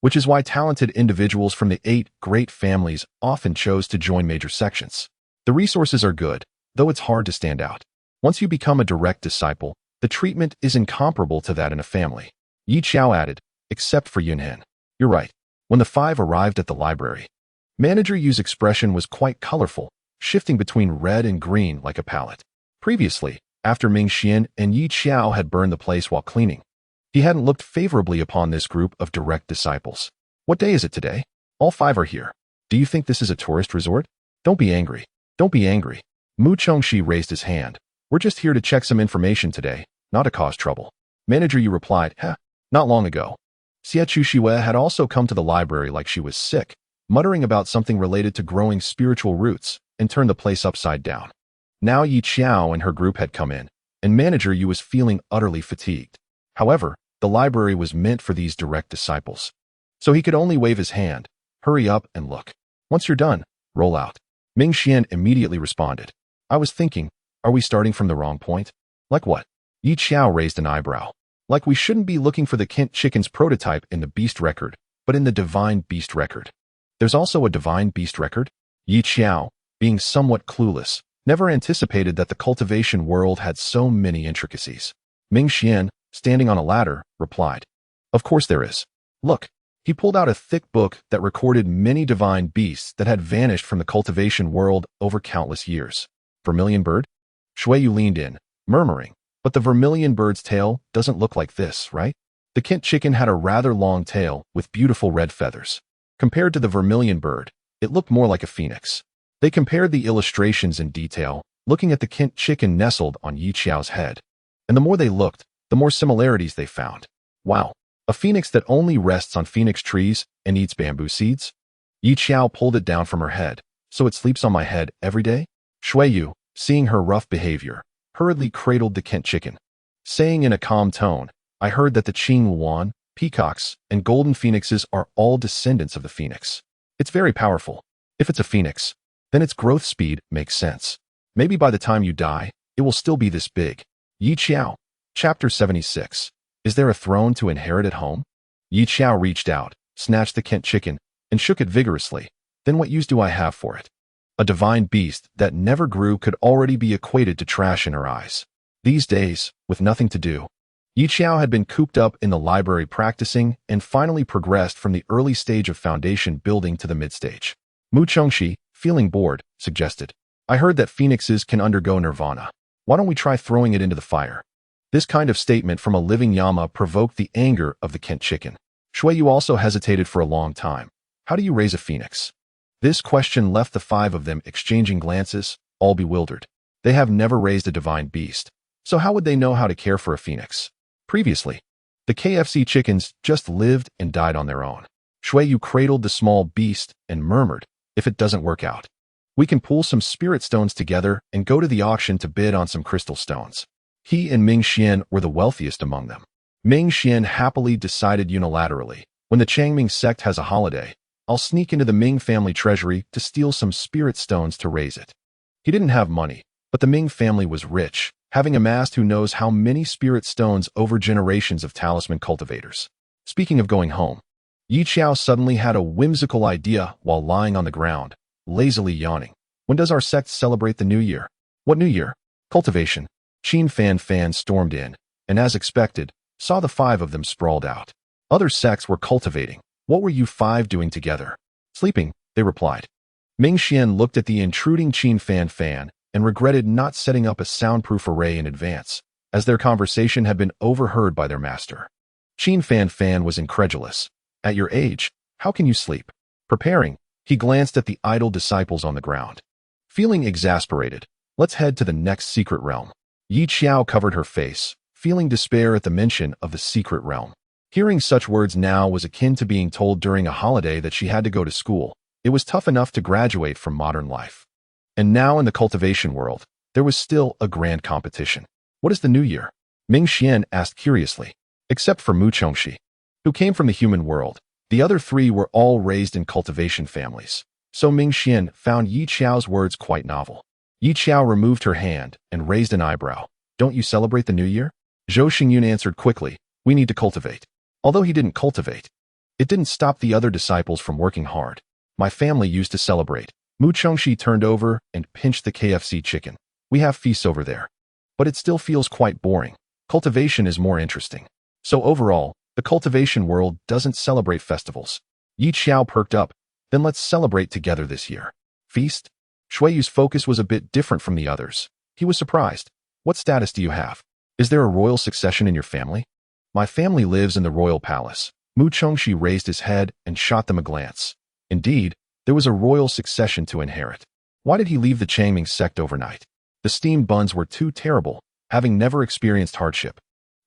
which is why talented individuals from the 8 great families often chose to join major sections. The resources are good, though it's hard to stand out. Once you become a direct disciple, the treatment is incomparable to that in a family. Yi Xiao added, except for Yunhen. You're right. When the 5 arrived at the library, Manager Yu's expression was quite colorful, shifting between red and green like a palette. Previously, after Ming Xian and Yi Xiao had burned the place while cleaning, he hadn't looked favorably upon this group of direct disciples. What day is it today? All 5 are here. Do you think this is a tourist resort? Don't be angry. Don't be angry. Mu Chongxi raised his hand. We're just here to check some information today, not to cause trouble. Manager Yu replied, not long ago. Xie Shue had also come to the library like she was sick, muttering about something related to growing spiritual roots, and turned the place upside down. Now Yi Xiao and her group had come in, and Manager Yu was feeling utterly fatigued. However, the library was meant for these direct disciples. So he could only wave his hand. Hurry up and look. Once you're done, roll out. Ming Xian immediately responded. I was thinking, are we starting from the wrong point? Like what? Yi Xiao raised an eyebrow. Like we shouldn't be looking for the Kent chicken's prototype in the beast record, but in the divine beast record. There's also a divine beast record? Yi Xiao, being somewhat clueless, never anticipated that the cultivation world had so many intricacies. Ming Xian, standing on a ladder, replied, of course there is. Look, he pulled out a thick book that recorded many divine beasts that had vanished from the cultivation world over countless years. Vermilion bird? Shuiyu leaned in, murmuring, but the vermilion bird's tail doesn't look like this, right? The Kent chicken had a rather long tail with beautiful red feathers. Compared to the vermilion bird, it looked more like a phoenix. They compared the illustrations in detail, looking at the Kent chicken nestled on Yi Xiao's head. And the more they looked, the more similarities they found. Wow, a phoenix that only rests on phoenix trees and eats bamboo seeds? Yi Xiao pulled it down from her head. So it sleeps on my head every day? Shuiyu, seeing her rough behavior, hurriedly cradled the Kent chicken, saying in a calm tone, I heard that the Qing Luan, peacocks, and golden phoenixes are all descendants of the phoenix. It's very powerful. If it's a phoenix, then its growth speed makes sense. Maybe by the time you die, it will still be this big. Yi Xiao, Chapter 76. Is there a throne to inherit at home? Yi Xiao reached out, snatched the Kent chicken, and shook it vigorously. Then what use do I have for it? A divine beast that never grew could already be equated to trash in her eyes. These days, with nothing to do, Yi Xiao had been cooped up in the library practicing and finally progressed from the early stage of foundation building to the mid-stage. Mu Chongxi, feeling bored, suggested, I heard that phoenixes can undergo nirvana. Why don't we try throwing it into the fire? This kind of statement from a living llama provoked the anger of the Kent chicken. Xiao also hesitated for a long time. How do you raise a phoenix? This question left the five of them exchanging glances, all bewildered. They have never raised a divine beast, so how would they know how to care for a phoenix? Previously, the KFC chickens just lived and died on their own. Xiao cradled the small beast and murmured, if it doesn't work out, we can pull some spirit stones together and go to the auction to bid on some crystal stones. He and Ming Xian were the wealthiest among them. Ming Xian happily decided unilaterally, when the Changming sect has a holiday, I'll sneak into the Ming family treasury to steal some spirit stones to raise it. He didn't have money, but the Ming family was rich, having amassed who knows how many spirit stones over generations of talisman cultivators. Speaking of going home, Xiao suddenly had a whimsical idea while lying on the ground, lazily yawning. When does our sect celebrate the new year? What new year? Cultivation. Qin Fan stormed in, and as expected, saw the five of them sprawled out. Other sects were cultivating. What were you five doing together? Sleeping, they replied. Ming Xian looked at the intruding Qin Fan and regretted not setting up a soundproof array in advance, as their conversation had been overheard by their master. Qin Fan was incredulous. At your age, how can you sleep? Preparing, he glanced at the idle disciples on the ground. Feeling exasperated, let's head to the next secret realm. Xiao covered her face, feeling despair at the mention of the secret realm. Hearing such words now was akin to being told during a holiday that she had to go to school. It was tough enough to graduate from modern life. And now in the cultivation world, there was still a grand competition. What is the new year? Ming Xian asked curiously. Except for Mu Chongxi, who came from the human world, the other three were all raised in cultivation families. So Ming Xian found Xiao's words quite novel. Xiao removed her hand and raised an eyebrow. Don't you celebrate the new year? Zhou Xingyun answered quickly, we need to cultivate. Although he didn't cultivate, it didn't stop the other disciples from working hard. My family used to celebrate. Mu Chongxi turned over and pinched the KFC chicken. We have feasts over there. But it still feels quite boring. Cultivation is more interesting. So overall, the cultivation world doesn't celebrate festivals. Xiao perked up. Then let's celebrate together this year. Feast? Shui's focus was a bit different from the others. He was surprised. What status do you have? Is there a royal succession in your family? My family lives in the royal palace. Mu Chongxi raised his head and shot them a glance. Indeed, there was a royal succession to inherit. Why did he leave the Changming sect overnight? The steamed buns were too terrible, having never experienced hardship.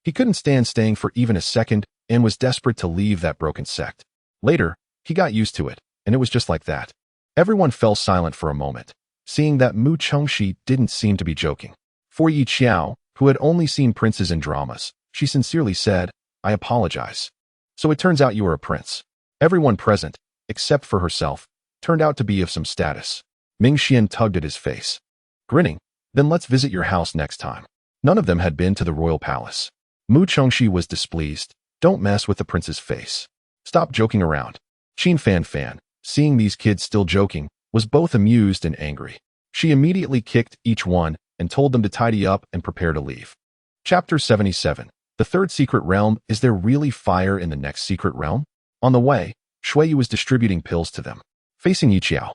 He couldn't stand staying for even a second and was desperate to leave that broken sect. Later, he got used to it, and it was just like that. Everyone fell silent for a moment, seeing that Mu Chongxi didn't seem to be joking. For Xiao, who had only seen princes in dramas, she sincerely said, I apologize. So it turns out you are a prince. Everyone present, except for herself, turned out to be of some status. Ming Xian tugged at his face. Grinning, then let's visit your house next time. None of them had been to the royal palace. Mu Chongxi was displeased. Don't mess with the prince's face. Stop joking around. Qin Fan, seeing these kids still joking, was both amused and angry. She immediately kicked each one and told them to tidy up and prepare to leave. Chapter 77. The third secret realm. Is there really fire in the next secret realm? On the way, Shui was distributing pills to them. Facing Xiao,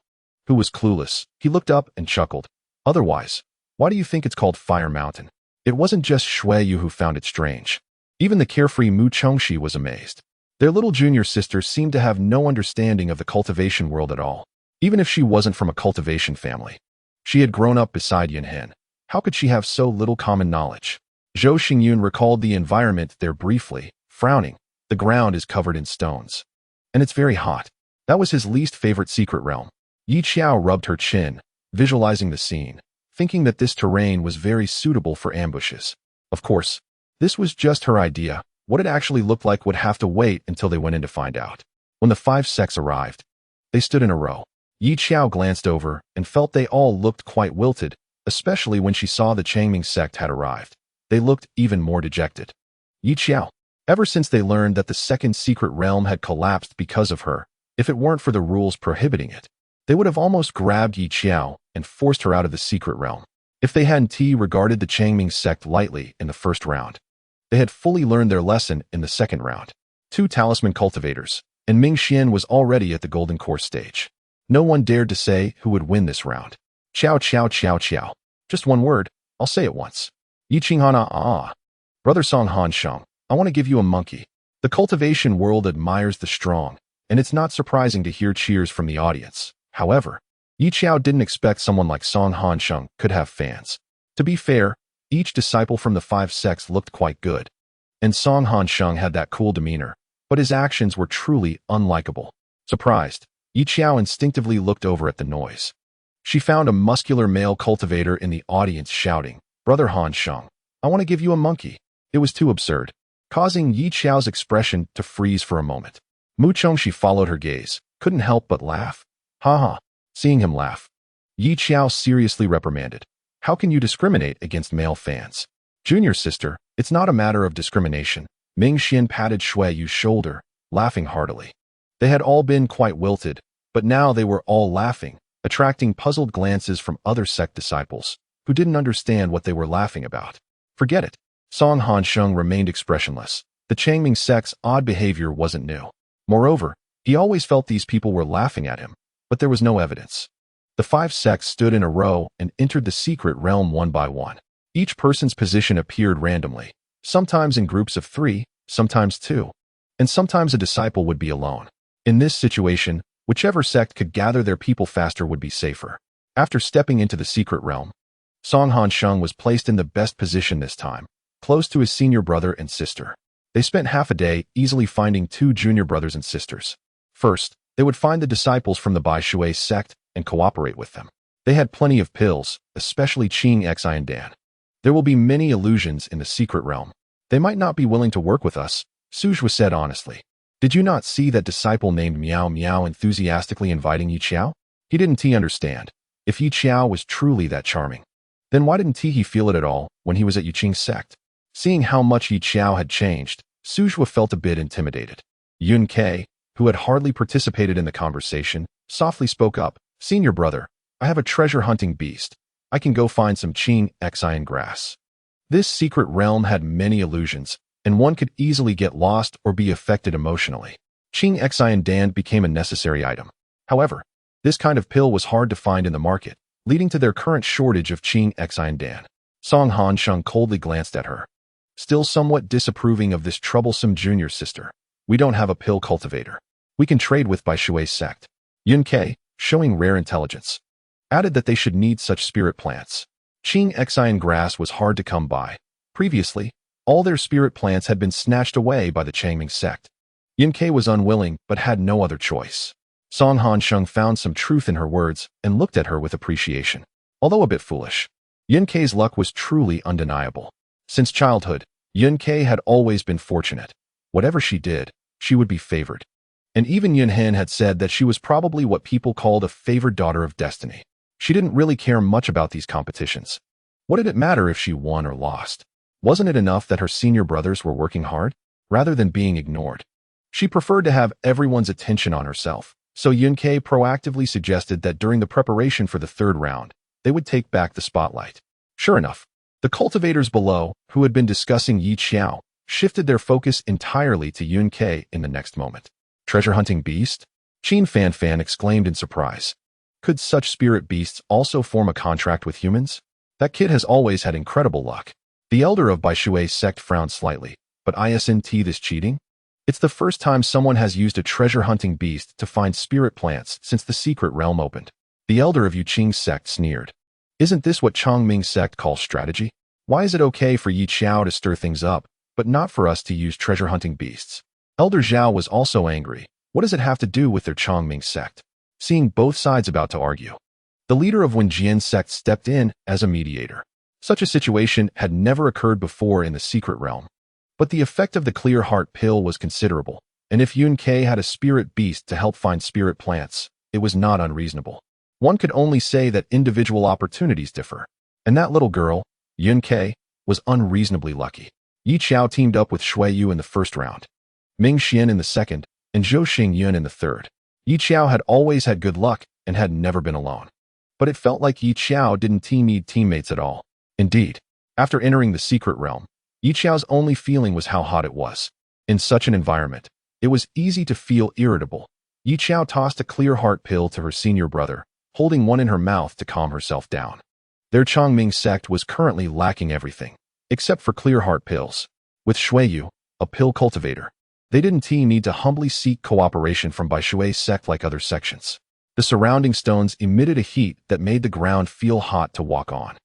who was clueless, he looked up and chuckled. Otherwise, why do you think it's called Fire Mountain? It wasn't just Shui who found it strange. Even the carefree Mu Chongxi was amazed. Their little junior sister seemed to have no understanding of the cultivation world at all, even if she wasn't from a cultivation family. She had grown up beside Yunhen. How could she have so little common knowledge? Zhou Xingyun recalled the environment there briefly, frowning. The ground is covered in stones. And it's very hot. That was his least favorite secret realm. Xiao rubbed her chin, visualizing the scene, thinking that this terrain was very suitable for ambushes. Of course, this was just her idea. What it actually looked like would have to wait until they went in to find out. When the five sects arrived, they stood in a row. Xiao glanced over and felt they all looked quite wilted, especially when she saw the Changming sect had arrived. They looked even more dejected. Xiao, ever since they learned that the second secret realm had collapsed because of her, if it weren't for the rules prohibiting it, they would have almost grabbed Xiao and forced her out of the secret realm. If they hadn't regarded the Changming sect lightly in the first round, they had fully learned their lesson in the second round. 2 talisman cultivators, and Ming Xian was already at the golden course stage. No one dared to say who would win this round. Xiao Xiao Xiao Xiao. Just one word, I'll say it once. Yi Qinghana ah. Brother Song Han Sheng, I want to give you a monkey. The cultivation world admires the strong, and it's not surprising to hear cheers from the audience. However, Yi Xiao didn't expect someone like Song Han Sheng could have fans. To be fair, each disciple from the 5 sects looked quite good, and Song Han Sheng had that cool demeanor, but his actions were truly unlikable. Surprised, Yi Xiao instinctively looked over at the noise. She found a muscular male cultivator in the audience shouting, Brother Han Sheng, I want to give you a monkey. It was too absurd, causing Yi Xiao's expression to freeze for a moment. Mu Chongxi followed her gaze, couldn't help but laugh. Ha ha. Seeing him laugh, Yi Xiao seriously reprimanded. How can you discriminate against male fans? Junior sister, it's not a matter of discrimination. Ming Xian patted Shui Yu's shoulder, laughing heartily. They had all been quite wilted, but now they were all laughing, attracting puzzled glances from other sect disciples, who didn't understand what they were laughing about. Forget it. Song Han Sheng remained expressionless. The Changming sect's odd behavior wasn't new. Moreover, he always felt these people were laughing at him, but there was no evidence. The 5 sects stood in a row and entered the secret realm one by one. Each person's position appeared randomly, sometimes in groups of 3, sometimes 2, and sometimes a disciple would be alone. In this situation, whichever sect could gather their people faster would be safer. After stepping into the secret realm, Song Han Sheng was placed in the best position this time, close to his senior brother and sister. They spent half a day easily finding 2 junior brothers and sisters. First, they would find the disciples from the Bai Shui sect and cooperate with them. They had plenty of pills, especially Qing Xi and Dan. There will be many illusions in the secret realm. They might not be willing to work with us, Suzhua said honestly. Did you not see that disciple named Miao Miao enthusiastically inviting Yi Qiao? He didn't understand. If Yi Qiao was truly that charming, then why didn't he feel it at all when he was at Yuqing's sect? Seeing how much Yi Qiao had changed, Suzhua felt a bit intimidated. Yun Ke, who had hardly participated in the conversation, softly spoke up, Senior brother, I have a treasure-hunting beast. I can go find some Qing Xian grass. This secret realm had many illusions, and one could easily get lost or be affected emotionally. Qing Xian Dan became a necessary item. However, this kind of pill was hard to find in the market, leading to their current shortage of Qing Xian Dan. Song Han Sheng coldly glanced at her, still somewhat disapproving of this troublesome junior sister. We don't have a pill cultivator. We can trade with Bai Shui's sect. Yun Ke, showing rare intelligence, added that they should need such spirit plants. Qing Xian grass was hard to come by. Previously, all their spirit plants had been snatched away by the Changming sect. Yun Ke was unwilling but had no other choice. Song Han Sheng found some truth in her words and looked at her with appreciation. Although a bit foolish, Yun Ke's luck was truly undeniable. Since childhood, Yun Ke had always been fortunate. Whatever she did, she would be favored. And even Yun Hen had said that she was probably what people called a favored daughter of destiny. She didn't really care much about these competitions. What did it matter if she won or lost? Wasn't it enough that her senior brothers were working hard, rather than being ignored? She preferred to have everyone's attention on herself, so Yun Ke proactively suggested that during the preparation for the 3rd round, they would take back the spotlight. Sure enough, the cultivators below, who had been discussing Yi Qiao, shifted their focus entirely to Yun Ke in the next moment. Treasure-hunting beast? Qin Fan exclaimed in surprise. Could such spirit beasts also form a contract with humans? That kid has always had incredible luck. The elder of Bai Shui's sect frowned slightly, but isn't this cheating? It's the first time someone has used a treasure-hunting beast to find spirit plants since the secret realm opened. The elder of Yuqing's sect sneered. Isn't this what Changming sect calls strategy? Why is it okay for Yi Qiao to stir things up, but not for us to use treasure-hunting beasts? Elder Xiao was also angry. What does it have to do with their Changming sect? Seeing both sides about to argue, the leader of Wenjian's sect stepped in as a mediator. Such a situation had never occurred before in the secret realm. But the effect of the clear heart pill was considerable, and if Yun Ke had a spirit beast to help find spirit plants, it was not unreasonable. One could only say that individual opportunities differ. And that little girl, Yun Ke, was unreasonably lucky. Yi Qiao teamed up with Shui Yu in the 1st round, Ming Xian in the 2nd, and Zhou Xingyun in the 3rd. Yi Qiao had always had good luck and had never been alone. But it felt like Yi Qiao didn't need teammates at all. Indeed, after entering the secret realm, Yi Qiao's only feeling was how hot it was. In such an environment, it was easy to feel irritable. Yi Qiao tossed a clear heart pill to her senior brother, holding one in her mouth to calm herself down. Their Chongming sect was currently lacking everything, except for clear heart pills. With Xiao, a pill cultivator, they didn't need to humbly seek cooperation from Baishui's sect like other sections. The surrounding stones emitted a heat that made the ground feel hot to walk on.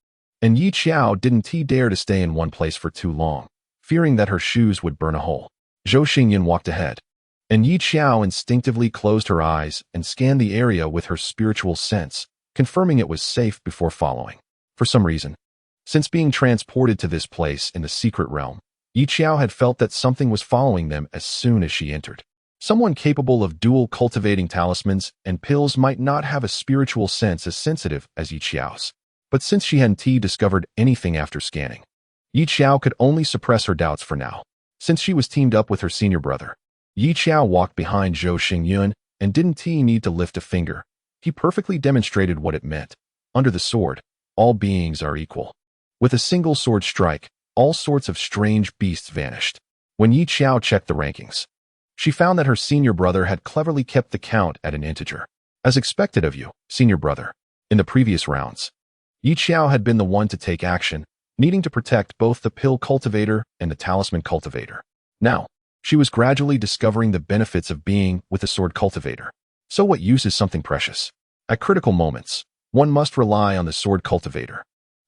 And Xiao didn't dare to stay in one place for too long, fearing that her shoes would burn a hole. Zhou Xingyan walked ahead, and Xiao instinctively closed her eyes and scanned the area with her spiritual sense, confirming it was safe before following. For some reason, since being transported to this place in the secret realm, Xiao had felt that something was following them as soon as she entered. Someone capable of dual cultivating talismans and pills might not have a spiritual sense as sensitive as Xiao's. But since she hadn't discovered anything after scanning, Xiao could only suppress her doubts for now. Since she was teamed up with her senior brother, Xiao walked behind Zhou Xingyun and didn't need to lift a finger. He perfectly demonstrated what it meant. Under the sword, all beings are equal. With a single sword strike, all sorts of strange beasts vanished. When Xiao checked the rankings, she found that her senior brother had cleverly kept the count at an integer. As expected of you, senior brother. In the previous rounds, Xiao had been the one to take action, needing to protect both the pill cultivator and the talisman cultivator. Now, she was gradually discovering the benefits of being with a sword cultivator. So what use is something precious? At critical moments, one must rely on the sword cultivator.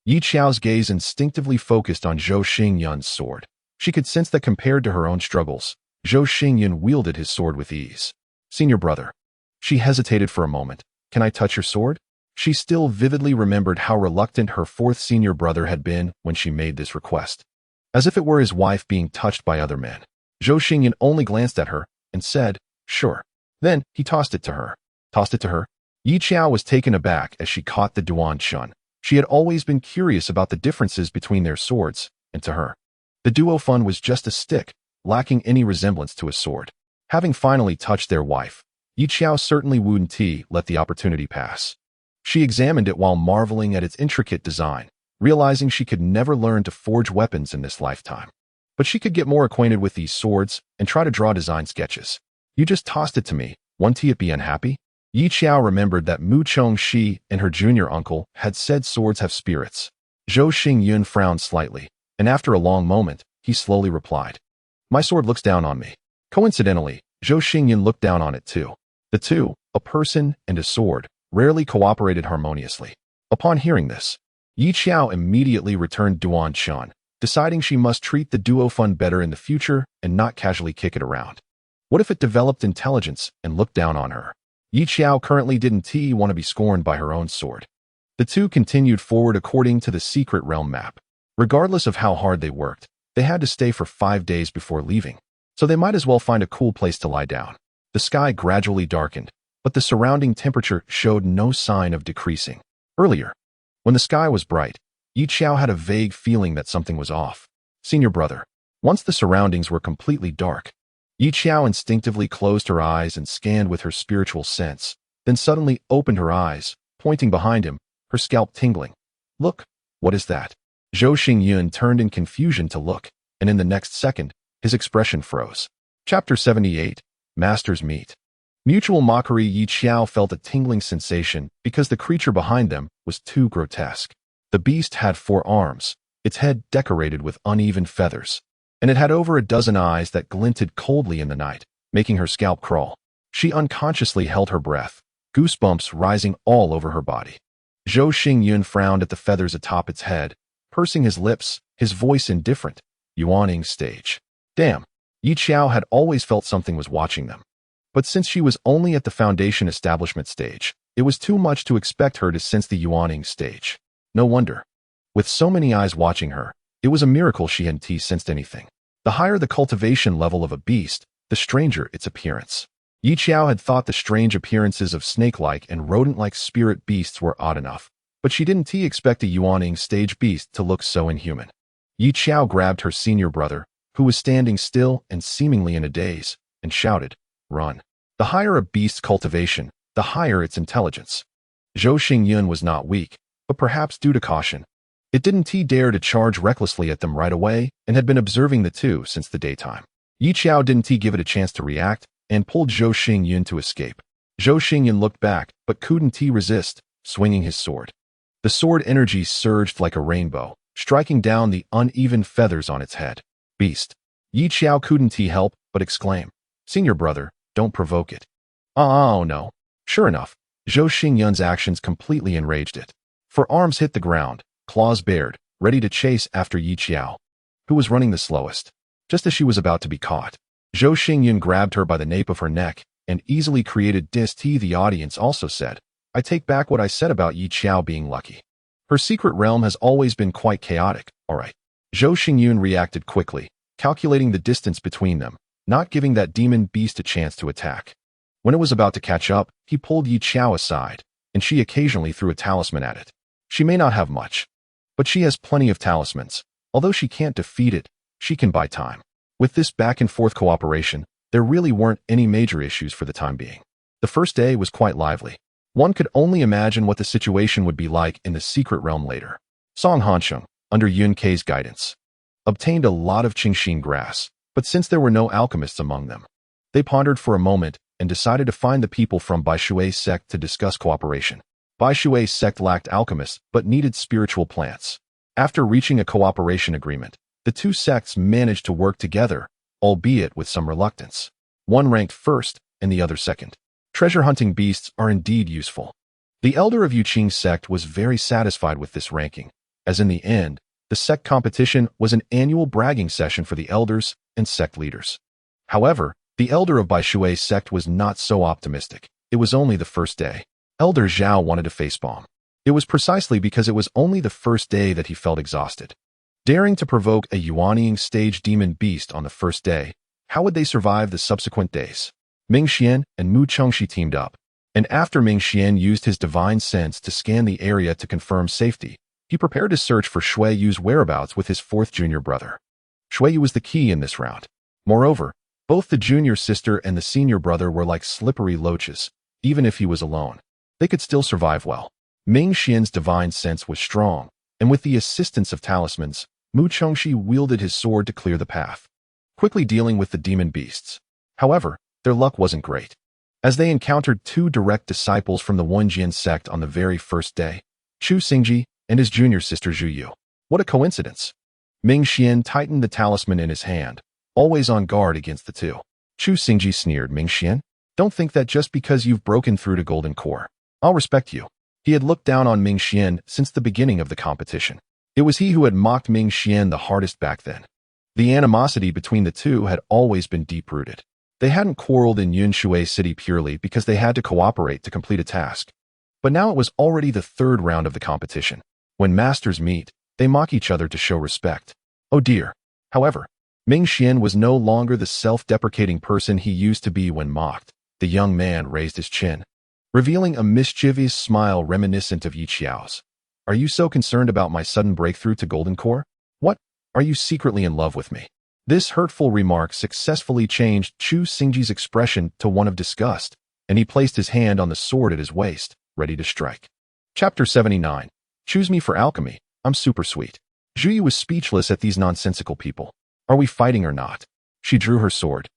Xiao's gaze instinctively focused on Zhou Xingyun's sword. She could sense that compared to her own struggles, Zhou Xingyun wielded his sword with ease. Senior brother. She hesitated for a moment. Can I touch your sword? She still vividly remembered how reluctant her fourth senior brother had been when she made this request. As if it were his wife being touched by other men. Zhou Xingyun only glanced at her and said, sure. Then he tossed it to her. Tossed it to her? Xiao was taken aback as she caught the Duan Chun. She had always been curious about the differences between their swords, and to her, the duofun was just a stick, lacking any resemblance to a sword. Having finally touched their wife, Xiao certainly wouldn't let the opportunity pass. She examined it while marveling at its intricate design, realizing she could never learn to forge weapons in this lifetime. But she could get more acquainted with these swords and try to draw design sketches. You just tossed it to me, won't it be unhappy? Xiao remembered that Mu Chongxi and her junior uncle had said swords have spirits. Zhou Xingyun frowned slightly, and after a long moment, he slowly replied, my sword looks down on me. Coincidentally, Zhou Xingyun looked down on it too. The two, a person and a sword, rarely cooperated harmoniously. Upon hearing this, Xiao immediately returned Duan Chun, deciding she must treat the duofun better in the future and not casually kick it around. What if it developed intelligence and looked down on her? Xiao currently didn't want to be scorned by her own sword. The two continued forward according to the secret realm map. Regardless of how hard they worked, they had to stay for 5 days before leaving, so they might as well find a cool place to lie down. The sky gradually darkened, but the surrounding temperature showed no sign of decreasing. Earlier, when the sky was bright, Xiao had a vague feeling that something was off. Senior brother. Once the surroundings were completely dark, Xiao instinctively closed her eyes and scanned with her spiritual sense, then suddenly opened her eyes, pointing behind him, her scalp tingling. Look, what is that? Zhou Xingyun turned in confusion to look, and in the next second, his expression froze. Chapter 78, Masters Meet. Mutual mockery. Xiao felt a tingling sensation because the creature behind them was too grotesque. The beast had 4 arms, its head decorated with uneven feathers, and it had over a dozen eyes that glinted coldly in the night, making her scalp crawl. She unconsciously held her breath, goosebumps rising all over her body. Zhou Xingyun frowned at the feathers atop its head, pursing his lips, his voice indifferent. Yuaning stage. Damn. Xiao had always felt something was watching them. But since she was only at the foundation establishment stage, it was too much to expect her to sense the Yuaning stage. No wonder. With so many eyes watching her, it was a miracle she hadn't sensed anything. The higher the cultivation level of a beast, the stranger its appearance. Xiao had thought the strange appearances of snake-like and rodent-like spirit beasts were odd enough, but she didn't expect a Yuaning stage beast to look so inhuman. Xiao grabbed her senior brother, who was standing still and seemingly in a daze, and shouted, "Run." The higher a beast's cultivation, the higher its intelligence. Zhou Xingyun was not weak, but perhaps due to caution, it didn't dare to charge recklessly at them right away and had been observing the two since the daytime. Xiao didn't give it a chance to react and pulled Zhou Xingyun to escape. Zhou Xingyun looked back but couldn't resist, swinging his sword. The sword energy surged like a rainbow, striking down the uneven feathers on its head. Beast. Xiao couldn't help but exclaim, "Senior brother, don't provoke it." Oh no. Sure enough, Zhou Xingyun's actions completely enraged it. Her arms hit the ground, claws bared, ready to chase after Xiao, who was running the slowest. Just as she was about to be caught, Zhou Xingyun grabbed her by the nape of her neck and easily created dist. The audience also said, "I take back what I said about Xiao being lucky. Her secret realm has always been quite chaotic, alright." Zhou Xingyun reacted quickly, calculating the distance between them, not giving that demon beast a chance to attack. When it was about to catch up, he pulled Xiao aside, and she occasionally threw a talisman at it. She may not have much, but she has plenty of talismans. Although she can't defeat it, she can buy time. With this back-and-forth cooperation, there really weren't any major issues for the time being. The first day was quite lively. One could only imagine what the situation would be like in the secret realm later. Song Hansheng, under Yun Kei's guidance, obtained a lot of Qingxin grass, but since there were no alchemists among them, they pondered for a moment and decided to find the people from Baishui's sect to discuss cooperation. Baishui's sect lacked alchemists but needed spiritual plants. After reaching a cooperation agreement, the two sects managed to work together, albeit with some reluctance. One ranked first and the other second. Treasure-hunting beasts are indeed useful. The elder of Yuqing's sect was very satisfied with this ranking, as in the end, the sect competition was an annual bragging session for the elders and sect leaders. However, the elder of Baishui's sect was not so optimistic. It was only the first day. Elder Xiao wanted to facepalm. It was precisely because it was only the first day that he felt exhausted. Daring to provoke a Yuanying stage demon beast on the first day, how would they survive the subsequent days? Ming Xian and Mu Chengxi teamed up, and after Ming Xian used his divine sense to scan the area to confirm safety, he prepared to search for Shui Yu's whereabouts with his fourth junior brother. Shui Yu was the key in this round. Moreover, both the junior sister and the senior brother were like slippery loaches. Even if he was alone, they could still survive well. Ming Xian's divine sense was strong, and with the assistance of talismans, Mu Chengxi wielded his sword to clear the path, quickly dealing with the demon beasts. However, their luck wasn't great, as they encountered two direct disciples from the Wenjian sect on the very first day, Chu Xingji and his junior sister Zhu Yu. What a coincidence! Ming Xian tightened the talisman in his hand, always on guard against the two. Chu Xingji sneered, "Ming Xian, don't think that just because you've broken through to Golden Core, I'll respect you." He had looked down on Ming Xian since the beginning of the competition. It was he who had mocked Ming Xian the hardest back then. The animosity between the two had always been deep-rooted. They hadn't quarreled in Yunshui City purely because they had to cooperate to complete a task. But now it was already the third round of the competition. When masters meet, they mock each other to show respect. Oh dear. However, Ming Xian was no longer the self-deprecating person he used to be when mocked. The young man raised his chin, revealing a mischievous smile reminiscent of Xiao's. "Are you so concerned about my sudden breakthrough to Golden Core? What? Are you secretly in love with me?" This hurtful remark successfully changed Chu Xingji's expression to one of disgust, and he placed his hand on the sword at his waist, ready to strike. Chapter 79. Choose me for alchemy. I'm super sweet. Zhu Yu was speechless at these nonsensical people. Are we fighting or not? She drew her sword,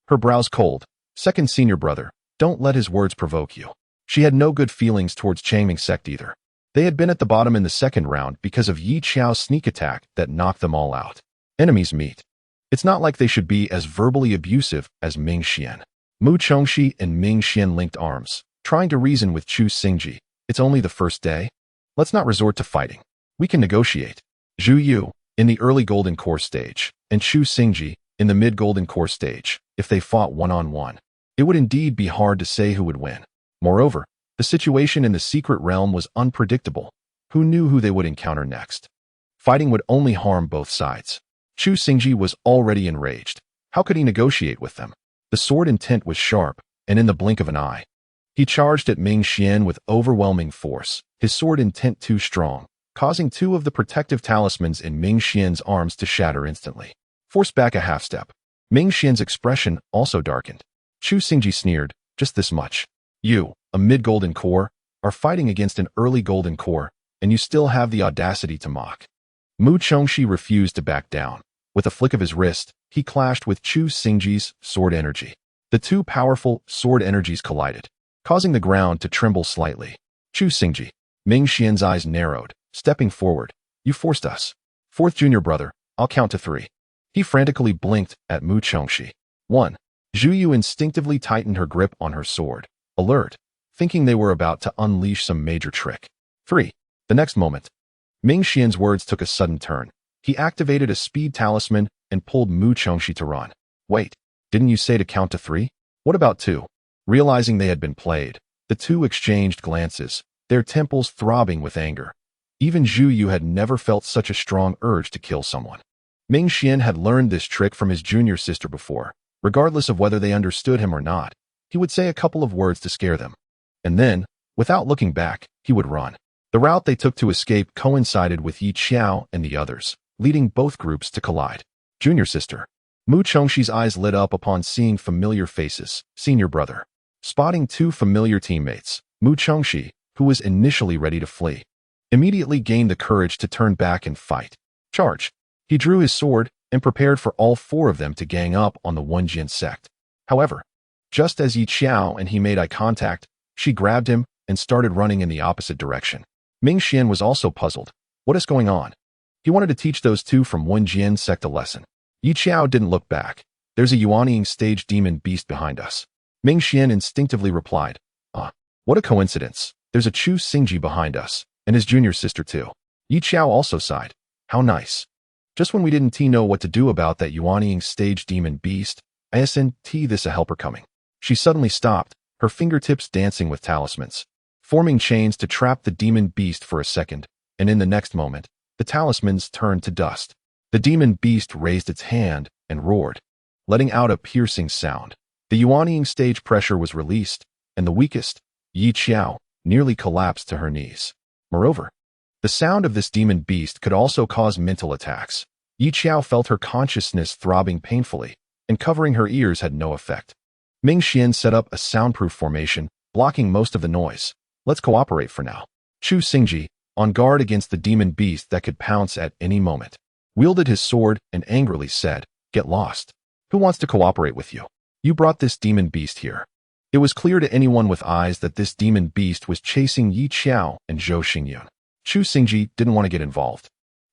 her brows cold. Second senior brother, don't let his words provoke you. She had no good feelings towards Changming's sect either. They had been at the bottom in the second round because of Yi Xiao's sneak attack that knocked them all out. Enemies meet. It's not like they should be as verbally abusive as Ming Xian. Mu Chengxi and Ming Xian linked arms, trying to reason with Chu Xingji. It's only the first day. Let's not resort to fighting. We can negotiate. Zhu Yu, in the early Golden Core stage, and Chu Xingji, in the mid-Golden Core stage, if they fought one-on-one, it would indeed be hard to say who would win. Moreover, the situation in the secret realm was unpredictable. Who knew who they would encounter next? Fighting would only harm both sides. Chu Xingji was already enraged. How could he negotiate with them? The sword intent was sharp, and in the blink of an eye, he charged at Ming Xian with overwhelming force, his sword intent too strong, causing two of the protective talismans in Ming Xian's arms to shatter instantly. Forced back a half step. Ming Xian's expression also darkened. Chu Xingji sneered, "Just this much. You, a mid-Golden Core, are fighting against an early Golden Core, and you still have the audacity to mock." Mu Chengxi refused to back down. With a flick of his wrist, he clashed with Chu Xingji's sword energy. The two powerful sword energies collided, causing the ground to tremble slightly. Chu Xingji, Ming Xian's eyes narrowed, stepping forward. You forced us. Fourth junior brother, I'll count to 3. He frantically blinked at Mu Chongxi. 1. Zhu Yu instinctively tightened her grip on her sword, alert, thinking they were about to unleash some major trick. 3. The next moment, Ming Xian's words took a sudden turn. He activated a speed talisman and pulled Mu Chongxi to run. Wait, didn't you say to count to 3? What about 2? Realizing they had been played, the two exchanged glances, their temples throbbing with anger. Even Zhu Yu had never felt such a strong urge to kill someone. Ming Xian had learned this trick from his junior sister before. Regardless of whether they understood him or not, he would say a couple of words to scare them. And then, without looking back, he would run. The route they took to escape coincided with Xiao and the others, leading both groups to collide. Junior sister. Mu Chongxi's eyes lit up upon seeing familiar faces. Senior brother. Spotting 2 familiar teammates, Mu Chongxi, who was initially ready to flee, immediately gained the courage to turn back and fight. Charge. He drew his sword and prepared for all 4 of them to gang up on the Wenjian sect. However, just as Xiao and he made eye contact, she grabbed him and started running in the opposite direction. Ming Xian was also puzzled. What is going on? He wanted to teach those 2 from Wenjian sect a lesson. Xiao didn't look back. There's a Yuanying stage demon beast behind us. Ming Xian instinctively replied. What a coincidence. There's a Chu Xingji behind us, and his junior sister too. Xiao also sighed. How nice. Just when we didn't know what to do about that Yuanying stage demon beast, isn't this a helper coming? She suddenly stopped, her fingertips dancing with talismans, forming chains to trap the demon beast for a second, and in the next moment, the talismans turned to dust. The demon beast raised its hand and roared, letting out a piercing sound. The Yuanying stage pressure was released, and the weakest, Xiao, nearly collapsed to her knees. Moreover, the sound of this demon beast could also cause mental attacks. Xiao felt her consciousness throbbing painfully, and covering her ears had no effect. Ming Xian set up a soundproof formation, blocking most of the noise. Let's cooperate for now. Chu Xingji, on guard against the demon beast that could pounce at any moment, wielded his sword and angrily said, Get lost. Who wants to cooperate with you? You brought this demon beast here. It was clear to anyone with eyes that this demon beast was chasing Xiao and Zhou Xingyun. Chu Xingji didn't want to get involved,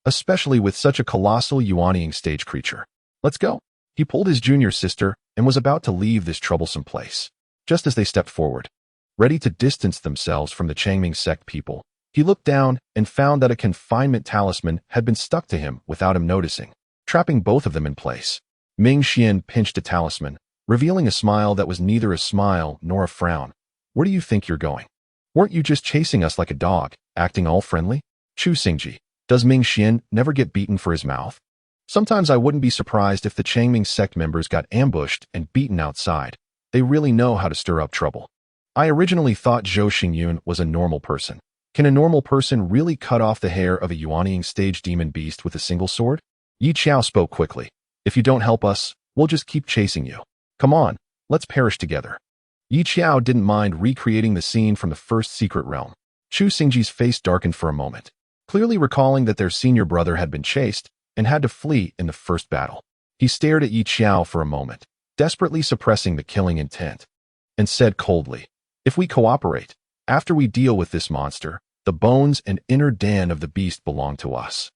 especially with such a colossal Yuanying stage creature. Let's go. He pulled his junior sister and was about to leave this troublesome place. Just as they stepped forward, ready to distance themselves from the Changming sect people, he looked down and found that a confinement talisman had been stuck to him without him noticing, trapping both of them in place. Ming Xian pinched a talisman, revealing a smile that was neither a smile nor a frown. Where do you think you're going? Weren't you just chasing us like a dog, acting all friendly? Chu Xingji, does Ming Xian never get beaten for his mouth? Sometimes I wouldn't be surprised if the Changming sect members got ambushed and beaten outside. They really know how to stir up trouble. I originally thought Zhou Xingyun was a normal person. Can a normal person really cut off the hair of a Yuanying stage demon beast with a single sword? Xiao spoke quickly. If you don't help us, we'll just keep chasing you. Come on, let's perish together. Xiao didn't mind recreating the scene from the first secret realm. Chu Xingji's face darkened for a moment, clearly recalling that their senior brother had been chased and had to flee in the first battle. He stared at Xiao for a moment, desperately suppressing the killing intent, and said coldly, If we cooperate, after we deal with this monster, the bones and inner dan of the beast belong to us.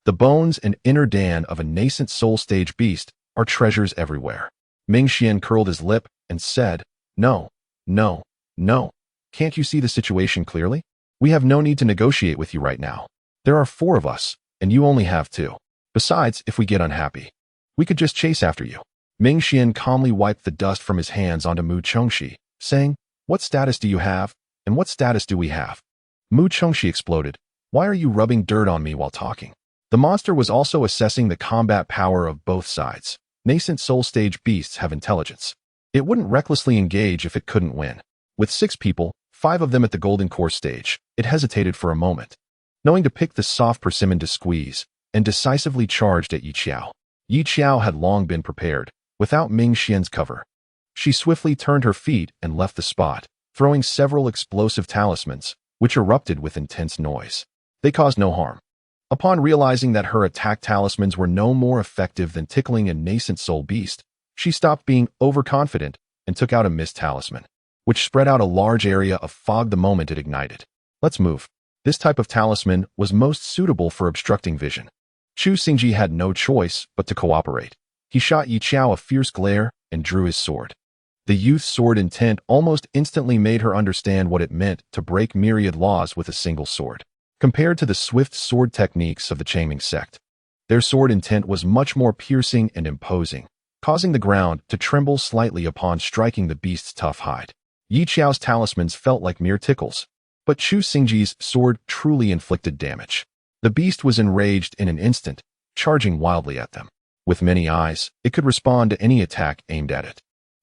The bones and inner dan of a nascent soul stage beast are treasures everywhere. Ming Xian curled his lip and said, No. Can't you see the situation clearly? We have no need to negotiate with you right now. There are 4 of us, and you only have 2. Besides, if we get unhappy, we could just chase after you. Ming Xian calmly wiped the dust from his hands onto Mu Chongxi, saying, What status do you have, and what status do we have? Mu Chongxi exploded. Why are you rubbing dirt on me while talking? The monster was also assessing the combat power of both sides. Nascent soul stage beasts have intelligence. It wouldn't recklessly engage if it couldn't win. With 6 people, 5 of them at the golden core stage, it hesitated for a moment, knowing to pick the soft persimmon to squeeze, and decisively charged at Xiao. Xiao had long been prepared, without Ming Xian's cover. She swiftly turned her feet and left the spot, throwing several explosive talismans, which erupted with intense noise. They caused no harm. Upon realizing that her attack talismans were no more effective than tickling a nascent soul beast, she stopped being overconfident and took out a mist talisman, which spread out a large area of fog the moment it ignited. Let's move. This type of talisman was most suitable for obstructing vision. Chu Xingji had no choice but to cooperate. He shot Yi Xiao a fierce glare and drew his sword. The youth's sword intent almost instantly made her understand what it meant to break myriad laws with a single sword. Compared to the swift sword techniques of the Changming sect, their sword intent was much more piercing and imposing, causing the ground to tremble slightly upon striking the beast's tough hide. Yi Xiao's talismans felt like mere tickles, but Chu Xingji's sword truly inflicted damage. The beast was enraged in an instant, charging wildly at them. With many eyes, it could respond to any attack aimed at it.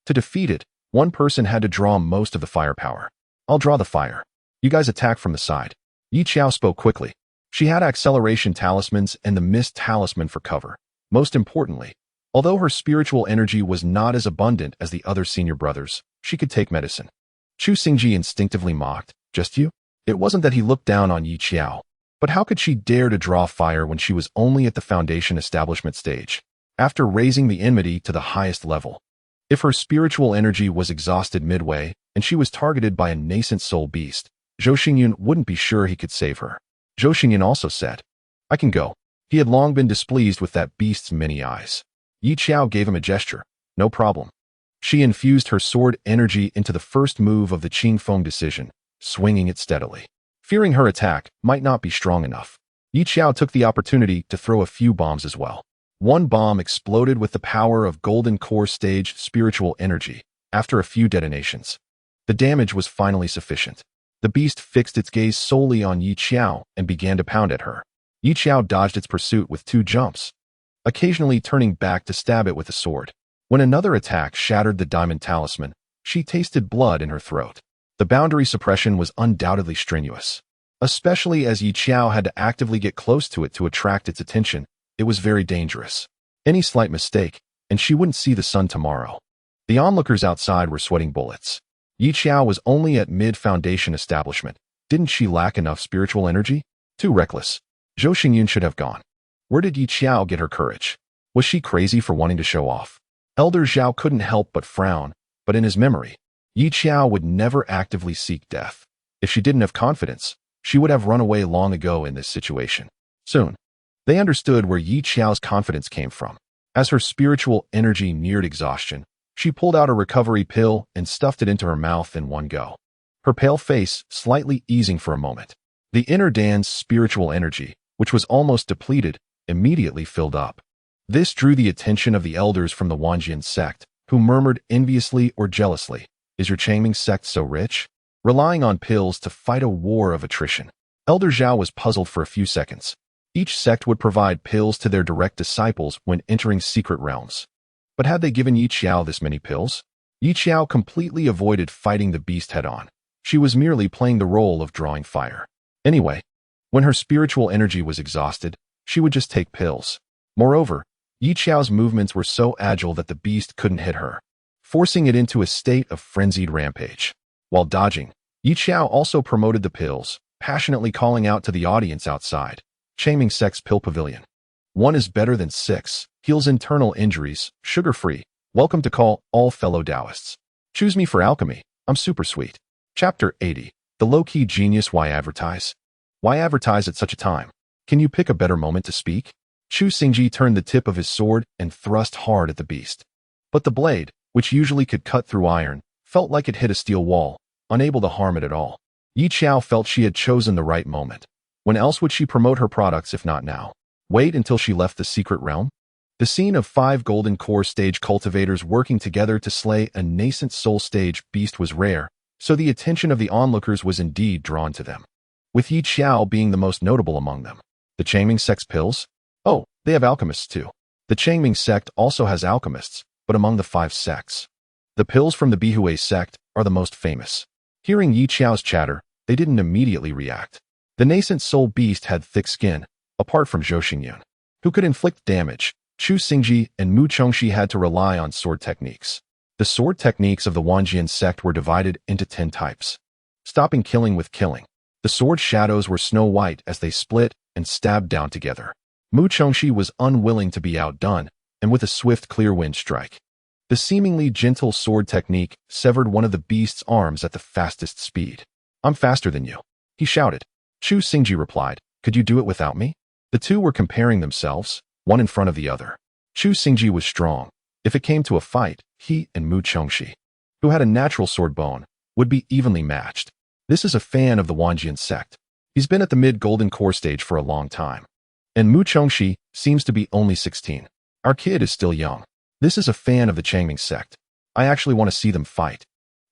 To defeat it, one person had to draw most of the firepower. I'll draw the fire. You guys attack from the side. Yi Xiao spoke quickly. She had acceleration talismans and the mist talisman for cover. Most importantly, although her spiritual energy was not as abundant as the other senior brothers, she could take medicine. Chu Xingji instinctively mocked. Just you? It wasn't that he looked down on Yi Xiao, but how could she dare to draw fire when she was only at the foundation establishment stage, after raising the enmity to the highest level? If her spiritual energy was exhausted midway, and she was targeted by a nascent soul beast, Zhou Xingyun wouldn't be sure he could save her. Zhou Xingyun also said, I can go. He had long been displeased with that beast's many eyes. Yi Xiao gave him a gesture. No problem. She infused her sword energy into the first move of the Qingfeng decision, swinging it steadily. Fearing her attack might not be strong enough, Yi Xiao took the opportunity to throw a few bombs as well. One bomb exploded with the power of Golden Core Stage spiritual energy. After a few detonations, the damage was finally sufficient. The beast fixed its gaze solely on Yi Xiao and began to pound at her. Yi Xiao dodged its pursuit with 2 jumps, occasionally turning back to stab it with a sword. When another attack shattered the diamond talisman, she tasted blood in her throat. The boundary suppression was undoubtedly strenuous, especially as Yi Xiao had to actively get close to it to attract its attention. It was very dangerous. Any slight mistake, and she wouldn't see the sun tomorrow. The onlookers outside were sweating bullets. Yi Xiao was only at mid-foundation establishment. Didn't she lack enough spiritual energy? Too reckless. Zhou Xingyun should have gone. Where did Yi Xiao get her courage? Was she crazy for wanting to show off? Elder Xiao couldn't help but frown, but in his memory, Yi Xiao would never actively seek death. If she didn't have confidence, she would have run away long ago in this situation. Soon, they understood where Yi Xiao's confidence came from. As her spiritual energy neared exhaustion, she pulled out a recovery pill and stuffed it into her mouth in one go. Her pale face slightly easing for a moment. The inner Dan's spiritual energy, which was almost depleted, immediately filled up. This drew the attention of the elders from the Wanjian sect, who murmured enviously or jealously, Is your Changming sect so rich? Relying on pills to fight a war of attrition. Elder Xiao was puzzled for a few seconds. Each sect would provide pills to their direct disciples when entering secret realms. But had they given Yi Xiao this many pills? Yi Xiao completely avoided fighting the beast head-on. She was merely playing the role of drawing fire. Anyway, when her spiritual energy was exhausted, she would just take pills. Moreover, Yi Xiao's movements were so agile that the beast couldn't hit her, forcing it into a state of frenzied rampage. While dodging, Yi Xiao also promoted the pills, passionately calling out to the audience outside. Changming sect's pill pavilion. 1 is better than 6, heals internal injuries, sugar-free. Welcome to call all fellow Taoists. Choose me for alchemy. I'm super sweet. Chapter 80. The low-key genius. Why advertise? Why advertise at such a time? Can you pick a better moment to speak? Chu Xingji turned the tip of his sword and thrust hard at the beast. But the blade, which usually could cut through iron, felt like it hit a steel wall, unable to harm it at all. Yi Xiao felt she had chosen the right moment. When else would she promote her products if not now? Wait until she left the secret realm? The scene of 5 golden core stage cultivators working together to slay a nascent soul stage beast was rare, so the attention of the onlookers was indeed drawn to them, with Yi Xiao being the most notable among them. The Changming sect's pills? Oh, they have alchemists too. The Changming sect also has alchemists, but among the 5 sects, the pills from the Bihue sect are the most famous. Hearing Yi Xiao's chatter, they didn't immediately react. The nascent soul beast had thick skin, apart from Zhou Xingyun, who could inflict damage. Chu Xingji and Mu Chongxi had to rely on sword techniques. The sword techniques of the Wanjian sect were divided into 10 types. Stopping killing with killing. The sword shadows were snow white as they split and stabbed down together. Mu Chongxi was unwilling to be outdone, and with a swift clear wind strike, the seemingly gentle sword technique severed one of the beast's arms at the fastest speed. I'm faster than you, he shouted. Chu Xingji replied, could you do it without me? The two were comparing themselves, one in front of the other. Chu Xingji was strong. If it came to a fight, he and Mu Chongxi, who had a natural sword bone, would be evenly matched. This is a fan of the Wanjian sect. He's been at the mid-golden core stage for a long time. And Mu Chongxi seems to be only 16. Our kid is still young. This is a fan of the Changming sect. I actually want to see them fight.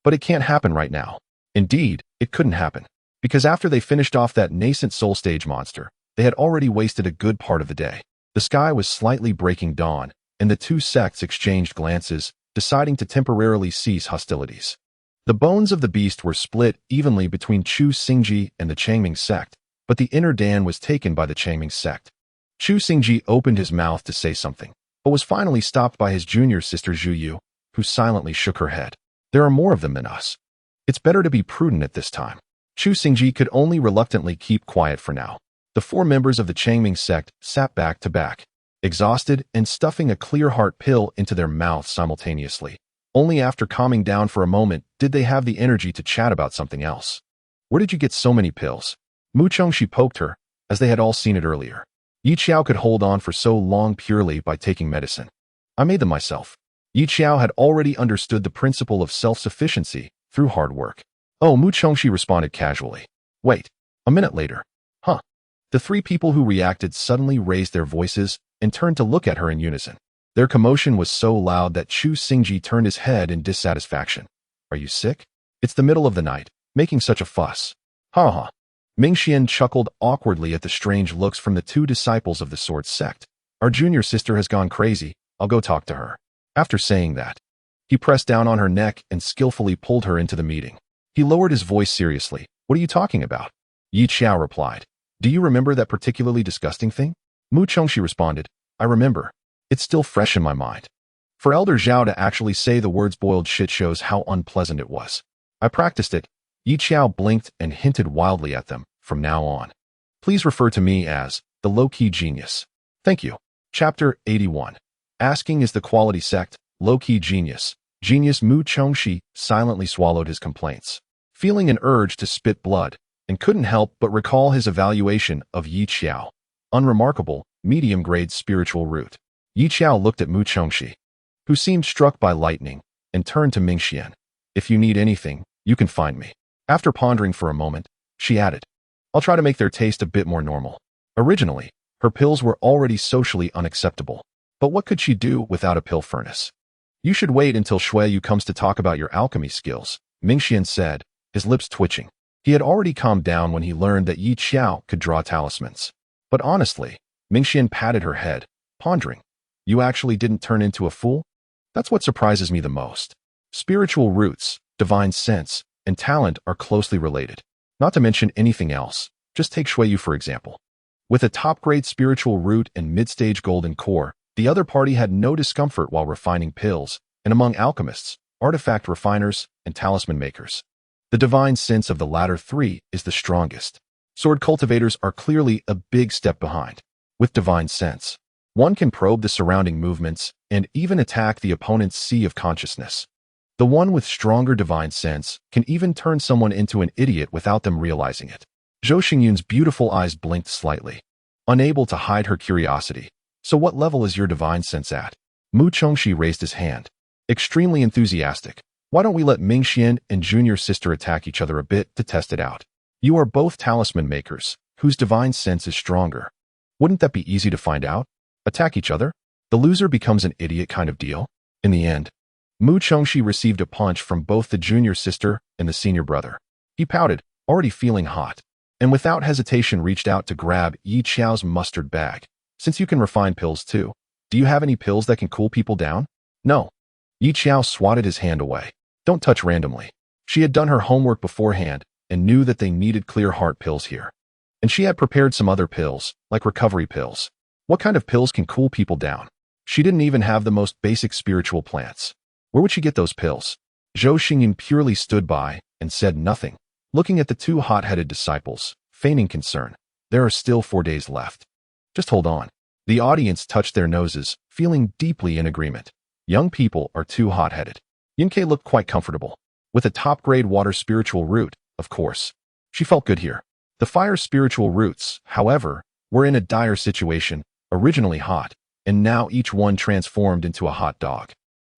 But it can't happen right now. Indeed, it couldn't happen. Because after they finished off that nascent soul stage monster, they had already wasted a good part of the day. The sky was slightly breaking dawn, and the two sects exchanged glances, deciding to temporarily cease hostilities. The bones of the beast were split evenly between Chu Xingji and the Changming sect, but the inner Dan was taken by the Changming sect. Chu Xingji opened his mouth to say something, but was finally stopped by his junior sister Zhu Yu, who silently shook her head. There are more of them than us. It's better to be prudent at this time. Chu Xingji could only reluctantly keep quiet for now. The four members of the Changming sect sat back to back, exhausted and stuffing a clear heart pill into their mouths simultaneously. Only after calming down for a moment did they have the energy to chat about something else. Where did you get so many pills? Mu Chongxi poked her, as they had all seen it earlier. Xiao could hold on for so long purely by taking medicine. I made them myself. Xiao had already understood the principle of self-sufficiency through hard work. Oh, Mu Chongxi responded casually. Wait, a minute later. Huh. The three people who reacted suddenly raised their voices and turned to look at her in unison. Their commotion was so loud that Chu Xingji turned his head in dissatisfaction. Are you sick? It's the middle of the night, making such a fuss. Ha ha. Mingxian chuckled awkwardly at the strange looks from the two disciples of the sword sect. Our junior sister has gone crazy. I'll go talk to her. After saying that, he pressed down on her neck and skillfully pulled her into the meeting. He lowered his voice seriously. What are you talking about? Xiao replied. Do you remember that particularly disgusting thing? Mu Chongxi responded. I remember. It's still fresh in my mind. For Elder Xiao to actually say the words boiled shit shows how unpleasant it was. I practiced it. Xiao blinked and hinted wildly at them. From now on, please refer to me as the low-key genius. Thank you. Chapter 81. Asking is the quality sect, low-key genius. Genius Mu Chongxi silently swallowed his complaints, feeling an urge to spit blood, and couldn't help but recall his evaluation of Xiao. Unremarkable, medium-grade spiritual root. Xiao looked at Mu Chongxi, who seemed struck by lightning, and turned to Mingxian. If you need anything, you can find me. After pondering for a moment, she added, I'll try to make their taste a bit more normal. Originally, her pills were already socially unacceptable, but what could she do without a pill furnace? You should wait until Shuiyu comes to talk about your alchemy skills, Mingxian said, his lips twitching. He had already calmed down when he learned that Xiao could draw talismans. But honestly, Mingxian patted her head, pondering. You actually didn't turn into a fool? That's what surprises me the most. Spiritual roots, divine sense, and talent are closely related. Not to mention anything else. Just take Shuiyu for example. With a top-grade spiritual root and mid-stage golden core, the other party had no discomfort while refining pills, and among alchemists, artifact refiners, and talisman makers, the divine sense of the latter three is the strongest. Sword cultivators are clearly a big step behind. With divine sense, one can probe the surrounding movements and even attack the opponent's sea of consciousness. The one with stronger divine sense can even turn someone into an idiot without them realizing it. Zhou Xingyun's beautiful eyes blinked slightly, unable to hide her curiosity. So what level is your divine sense at? Mu Chongxi raised his hand, extremely enthusiastic. Why don't we let Mingxian and junior sister attack each other a bit to test it out? You are both talisman makers, whose divine sense is stronger. Wouldn't that be easy to find out? Attack each other? The loser becomes an idiot kind of deal? In the end, Mu Chongxi received a punch from both the junior sister and the senior brother. He pouted, already feeling hot, and without hesitation reached out to grab Xiao's mustard bag. Since you can refine pills too, do you have any pills that can cool people down? No. Xiao swatted his hand away. Don't touch randomly. She had done her homework beforehand and knew that they needed clear heart pills here. And she had prepared some other pills, like recovery pills. What kind of pills can cool people down? She didn't even have the most basic spiritual plants. Where would she get those pills? Zhou Xingyun purely stood by and said nothing, looking at the two hot-headed disciples, feigning concern. There are still 4 days left. Just hold on. The audience touched their noses, feeling deeply in agreement. Young people are too hot-headed. Yinkei looked quite comfortable. With a top-grade water spiritual root, of course. She felt good here. The fire spiritual roots, however, were in a dire situation, originally hot, and now each one transformed into a hot dog.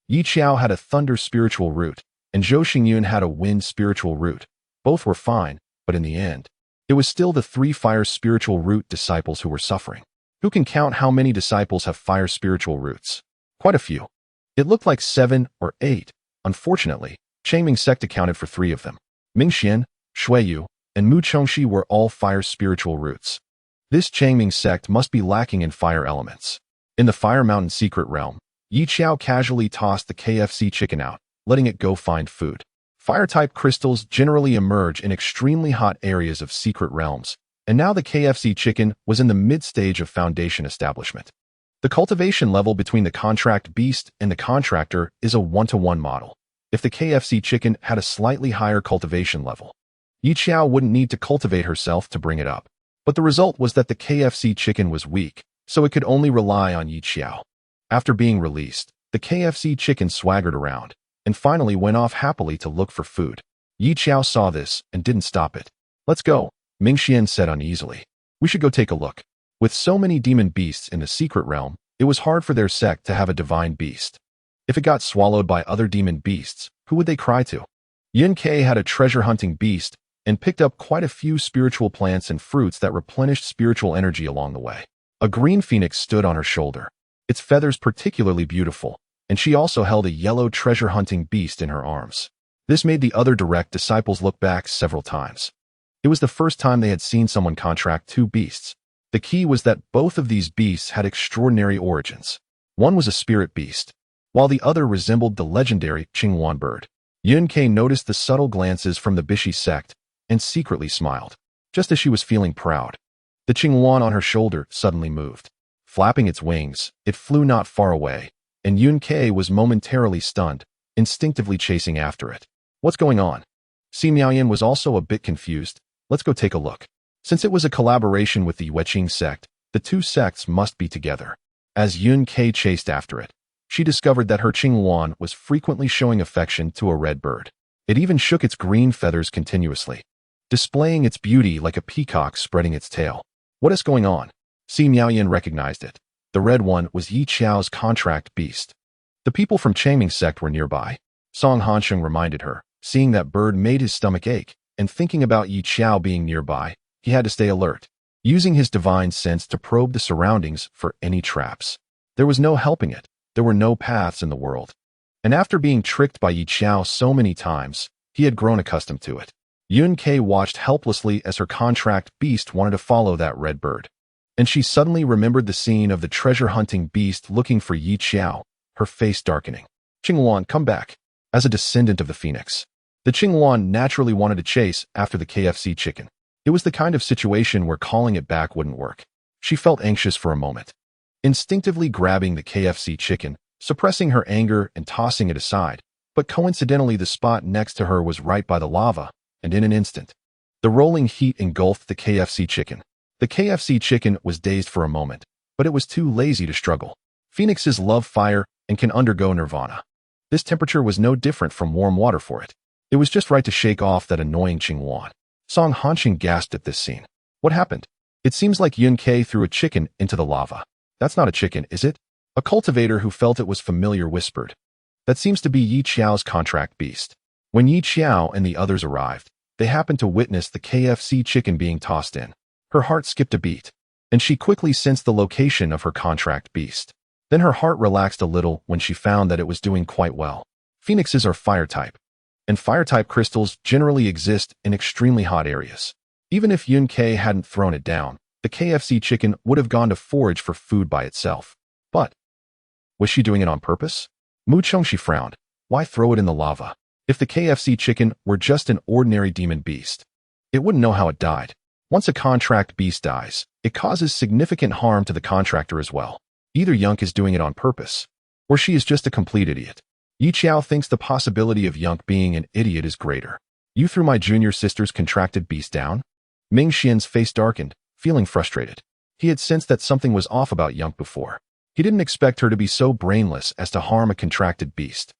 Yi Xiao had a thunder spiritual root, and Zhou Xingyun had a wind spiritual root. Both were fine, but in the end, it was still the 3 fire spiritual root disciples who were suffering. Who can count how many disciples have fire spiritual roots? Quite a few. It looked like 7 or 8. Unfortunately, Changming sect accounted for 3 of them. Mingxian, Shuiyu, and Mu Chongxi were all fire spiritual roots. This Changming sect must be lacking in fire elements. In the Fire Mountain secret realm, Yi Xiao casually tossed the KFC chicken out, letting it go find food. Fire-type crystals generally emerge in extremely hot areas of secret realms, and now the KFC chicken was in the mid-stage of foundation establishment. The cultivation level between the contract beast and the contractor is a 1-to-1 model. If the KFC chicken had a slightly higher cultivation level, Yi Xiao wouldn't need to cultivate herself to bring it up. But the result was that the KFC chicken was weak, so it could only rely on Yi Xiao. After being released, the KFC chicken swaggered around, and finally went off happily to look for food. Yi Xiao saw this and didn't stop it. "Let's go," Mingxian said uneasily. "We should go take a look." With so many demon beasts in the secret realm, it was hard for their sect to have a divine beast. If it got swallowed by other demon beasts, who would they cry to? Yun Ke had a treasure-hunting beast and picked up quite a few spiritual plants and fruits that replenished spiritual energy along the way. A green phoenix stood on her shoulder, its feathers particularly beautiful, and she also held a yellow treasure-hunting beast in her arms. This made the other direct disciples look back several times. It was the first time they had seen someone contract 2 beasts. The key was that both of these beasts had extraordinary origins. One was a spirit beast, while the other resembled the legendary Qinghuan bird. Yun Ke noticed the subtle glances from the Bishi sect and secretly smiled, just as she was feeling proud. The Qinghuan on her shoulder suddenly moved. Flapping its wings, it flew not far away, and Yun Ke was momentarily stunned, instinctively chasing after it. "What's going on?" Si Miaoyan was also a bit confused. "Let's go take a look." Since it was a collaboration with the Yueqing sect, the 2 sects must be together. As Yun Ke chased after it, she discovered that her Qinghuan was frequently showing affection to a red bird. It even shook its green feathers continuously, displaying its beauty like a peacock spreading its tail. "What is going on?" Si Miaoyan recognized it. The red one was Yi Xiao's contract beast. The people from Changming sect were nearby. Song Hansheng reminded her, seeing that bird made his stomach ache, and thinking about Yi Xiao being nearby, he had to stay alert, using his divine sense to probe the surroundings for any traps. There was no helping it. There were no paths in the world. And after being tricked by Yi Xiao so many times, he had grown accustomed to it. Yun Ke watched helplessly as her contract beast wanted to follow that red bird. And she suddenly remembered the scene of the treasure-hunting beast looking for Yi Xiao, her face darkening. "Qinghuan, come back." As a descendant of the phoenix, the Qinghuan naturally wanted to chase after the KFC chicken. It was the kind of situation where calling it back wouldn't work. She felt anxious for a moment, instinctively grabbing the KFC chicken, suppressing her anger and tossing it aside. But coincidentally, the spot next to her was right by the lava, and in an instant, the rolling heat engulfed the KFC chicken. The KFC chicken was dazed for a moment, but it was too lazy to struggle. Phoenixes love fire and can undergo nirvana. This temperature was no different from warm water for it. It was just right to shake off that annoying Qinghuan. Song Hanqing gasped at this scene. "What happened?" "It seems like Yun Ke threw a chicken into the lava." "That's not a chicken, is it?" A cultivator who felt it was familiar whispered. "That seems to be Yi Xiao's contract beast." When Yi Xiao and the others arrived, they happened to witness the KFC chicken being tossed in. Her heart skipped a beat, and she quickly sensed the location of her contract beast. Then her heart relaxed a little when she found that it was doing quite well. Phoenixes are fire-type, and fire-type crystals generally exist in extremely hot areas. Even if Yun Ke hadn't thrown it down, the KFC chicken would have gone to forage for food by itself. But was she doing it on purpose? Mu Chongxi frowned. Why throw it in the lava? If the KFC chicken were just an ordinary demon beast, it wouldn't know how it died. Once a contract beast dies, it causes significant harm to the contractor as well. Either Yunk is doing it on purpose, or she is just a complete idiot. Yi Xiao thinks the possibility of Yunk being an idiot is greater. "You threw my junior sister's contracted beast down?" Ming Xian's face darkened, feeling frustrated. He had sensed that something was off about Yunk before. He didn't expect her to be so brainless as to harm a contracted beast.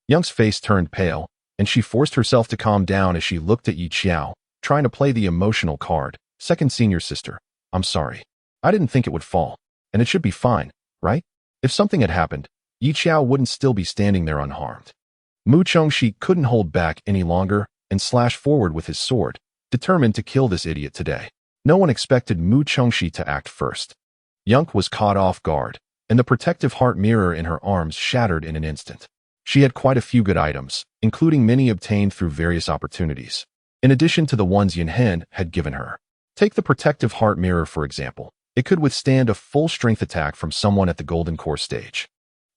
Yunk's face turned pale, and she forced herself to calm down as she looked at Yi Xiao, trying to play the emotional card, Second senior sister, I'm sorry. I didn't think it would fall. And it should be fine, right? If something had happened, Xiao wouldn't still be standing there unharmed. Mu Chongxi couldn't hold back any longer and slashed forward with his sword, determined to kill this idiot today. No one expected Mu Chongxi to act first. Yunk was caught off guard, and the protective heart mirror in her arms shattered in an instant. She had quite a few good items, including many obtained through various opportunities, in addition to the ones Yunhen had given her. Take the protective heart mirror, for example. It could withstand a full-strength attack from someone at the Golden Core stage.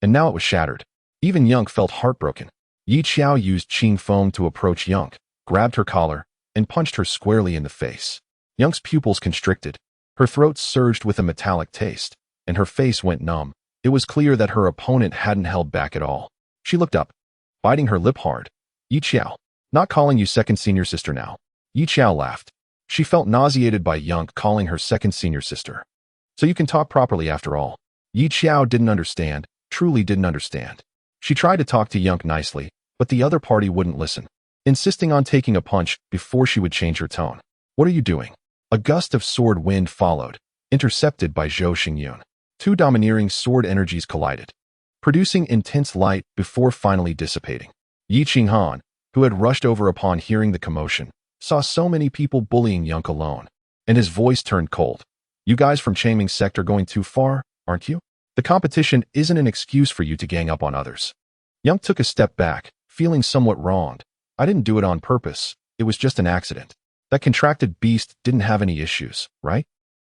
And now it was shattered. Even Yunk felt heartbroken. Xiao used Qing Foam to approach Yunk, grabbed her collar, and punched her squarely in the face. Yunk's pupils constricted. Her throat surged with a metallic taste, and her face went numb. It was clear that her opponent hadn't held back at all. She looked up, biting her lip hard. Xiao, not calling you second senior sister now. Xiao laughed. She felt nauseated by Yunk calling her second senior sister. So you can talk properly after all. Xiao didn't understand, truly didn't understand. She tried to talk to Yunk nicely, but the other party wouldn't listen, insisting on taking a punch before she would change her tone. What are you doing? A gust of sword wind followed, intercepted by Zhou Xingyun. Two domineering sword energies collided, producing intense light before finally dissipating. Yi Qinghan, who had rushed over upon hearing the commotion, saw so many people bullying Yunk alone, and his voice turned cold. You guys from Changming sect are going too far, aren't you? The competition isn't an excuse for you to gang up on others. Yunk took a step back, feeling somewhat wronged. I didn't do it on purpose. It was just an accident. That contracted beast didn't have any issues, right?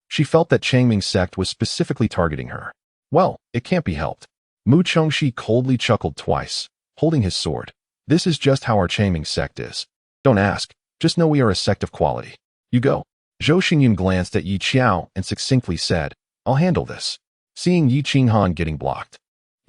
She felt that Changming sect was specifically targeting her. Well, it can't be helped. Mu Chongxi coldly chuckled twice, holding his sword. This is just how our Changming sect is. Don't ask. Just know we are a sect of quality. You go. Zhou Xingyun glanced at Xiao and succinctly said, I'll handle this. Seeing Yi Qinghan getting blocked,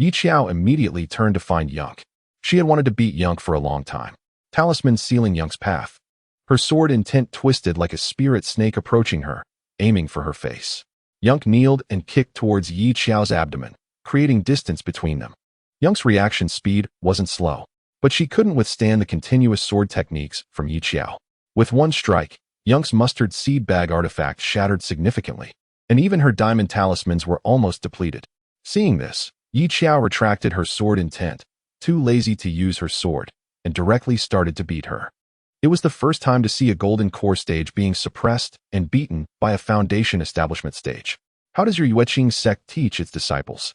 Xiao immediately turned to find Yunk. She had wanted to beat Yunk for a long time. Talisman sealing Yunk's path. Her sword intent twisted like a spirit snake approaching her, aiming for her face. Yunk kneeled and kicked towards Xiao's abdomen, creating distance between them. Yunk's reaction speed wasn't slow, but she couldn't withstand the continuous sword techniques from Xiao. With one strike, Yunk's mustard seed bag artifact shattered significantly, and even her diamond talismans were almost depleted. Seeing this, Xiao retracted her sword intent, too lazy to use her sword, and directly started to beat her. It was the first time to see a Golden Core stage being suppressed and beaten by a Foundation establishment stage. How does your Yueqing sect teach its disciples?